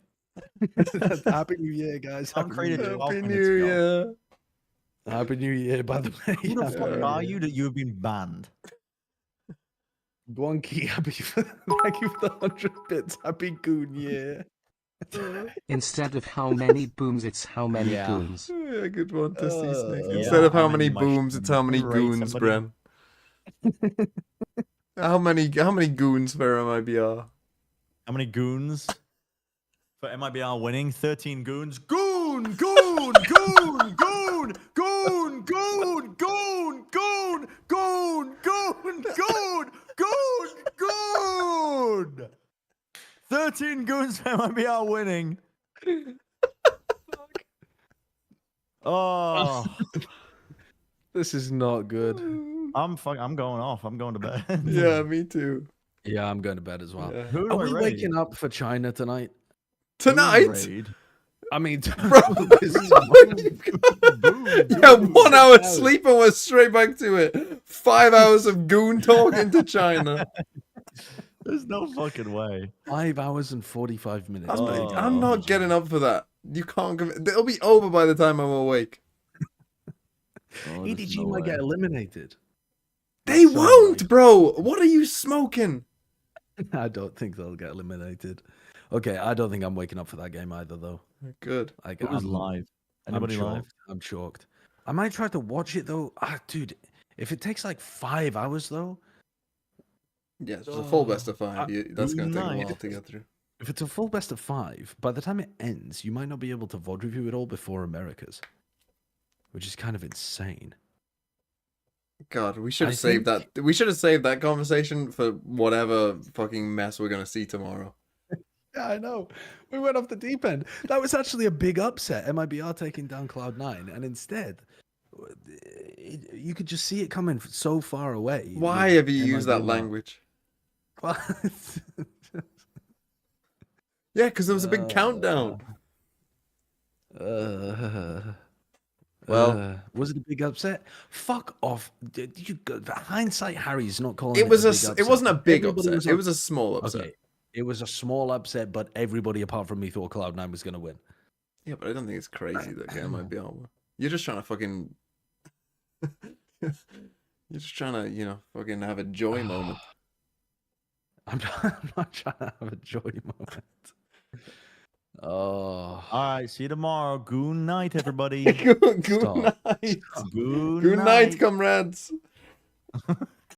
Happy New Year, guys. I'm created Happy 12 minutes New ago. Year. Happy New Year, by the way. Who the fuck are you that you have been banned? Guanki, thank you for the 100 bits. Happy Goon Year. Instead of how many booms, it's how many goons. Yeah, good one, Testy Snake. yeah, Instead of how many much booms, it's how many rate goons, somebody. Bren. How many goons for MIBR? How many goons? For MIBR winning, 13 goons. Goon! Goon! Goon! Goon! Goon! Goon! Goon! Goon! Goon! Goon! Goon! 13 goons for MIBR winning. Oh, this is not good. I'm going off. I'm going to bed. Yeah, me too. Yeah, I'm going to bed as well. Yeah. Who do Are I we raid? waking up for China tonight? Tonight? I mean, Bro, yeah, 1 hour sleep and we're straight back to it. 5 hours of goon talking to China. There's no fucking way. 5 hours and 45 minutes. I'm not getting up for that. You can't. It'll be over by the time I'm awake. EDG might get eliminated. They won't, bro. What are you smoking? I don't think they'll get eliminated. Okay, I don't think I'm waking up for that game either, though. Good. It was live. Anybody live? I'm shocked. I might try to watch it though. Dude, if it takes like 5 hours though. Yeah, it's a full best of 5. That's gonna take a while to get through. If it's a full best of 5, by the time it ends, you might not be able to VOD review it all before America's, which is kind of insane. God, we should have saved that. We should have saved that conversation for whatever fucking mess we're gonna see tomorrow. Yeah, I know. We went off the deep end. That was actually a big upset. MIBR taking down Cloud9, and instead, you could just see it coming so far away. Why have you used that language? Well, yeah, because there was a big countdown. Well, was it a big upset? Fuck off! Hindsight, Harry's not calling it was a big upset. It wasn't a big Everybody upset. It was a small upset. Okay, it was a small upset, but everybody apart from me thought Cloud9 was going to win. Yeah, but I don't think it's crazy that game might be on. You're just trying to fucking. You're just trying to, you know, fucking have a joy moment. I'm not trying to have a joy moment. Oh. All right, see you tomorrow. Good night, everybody. Good night. Good Good night, comrades.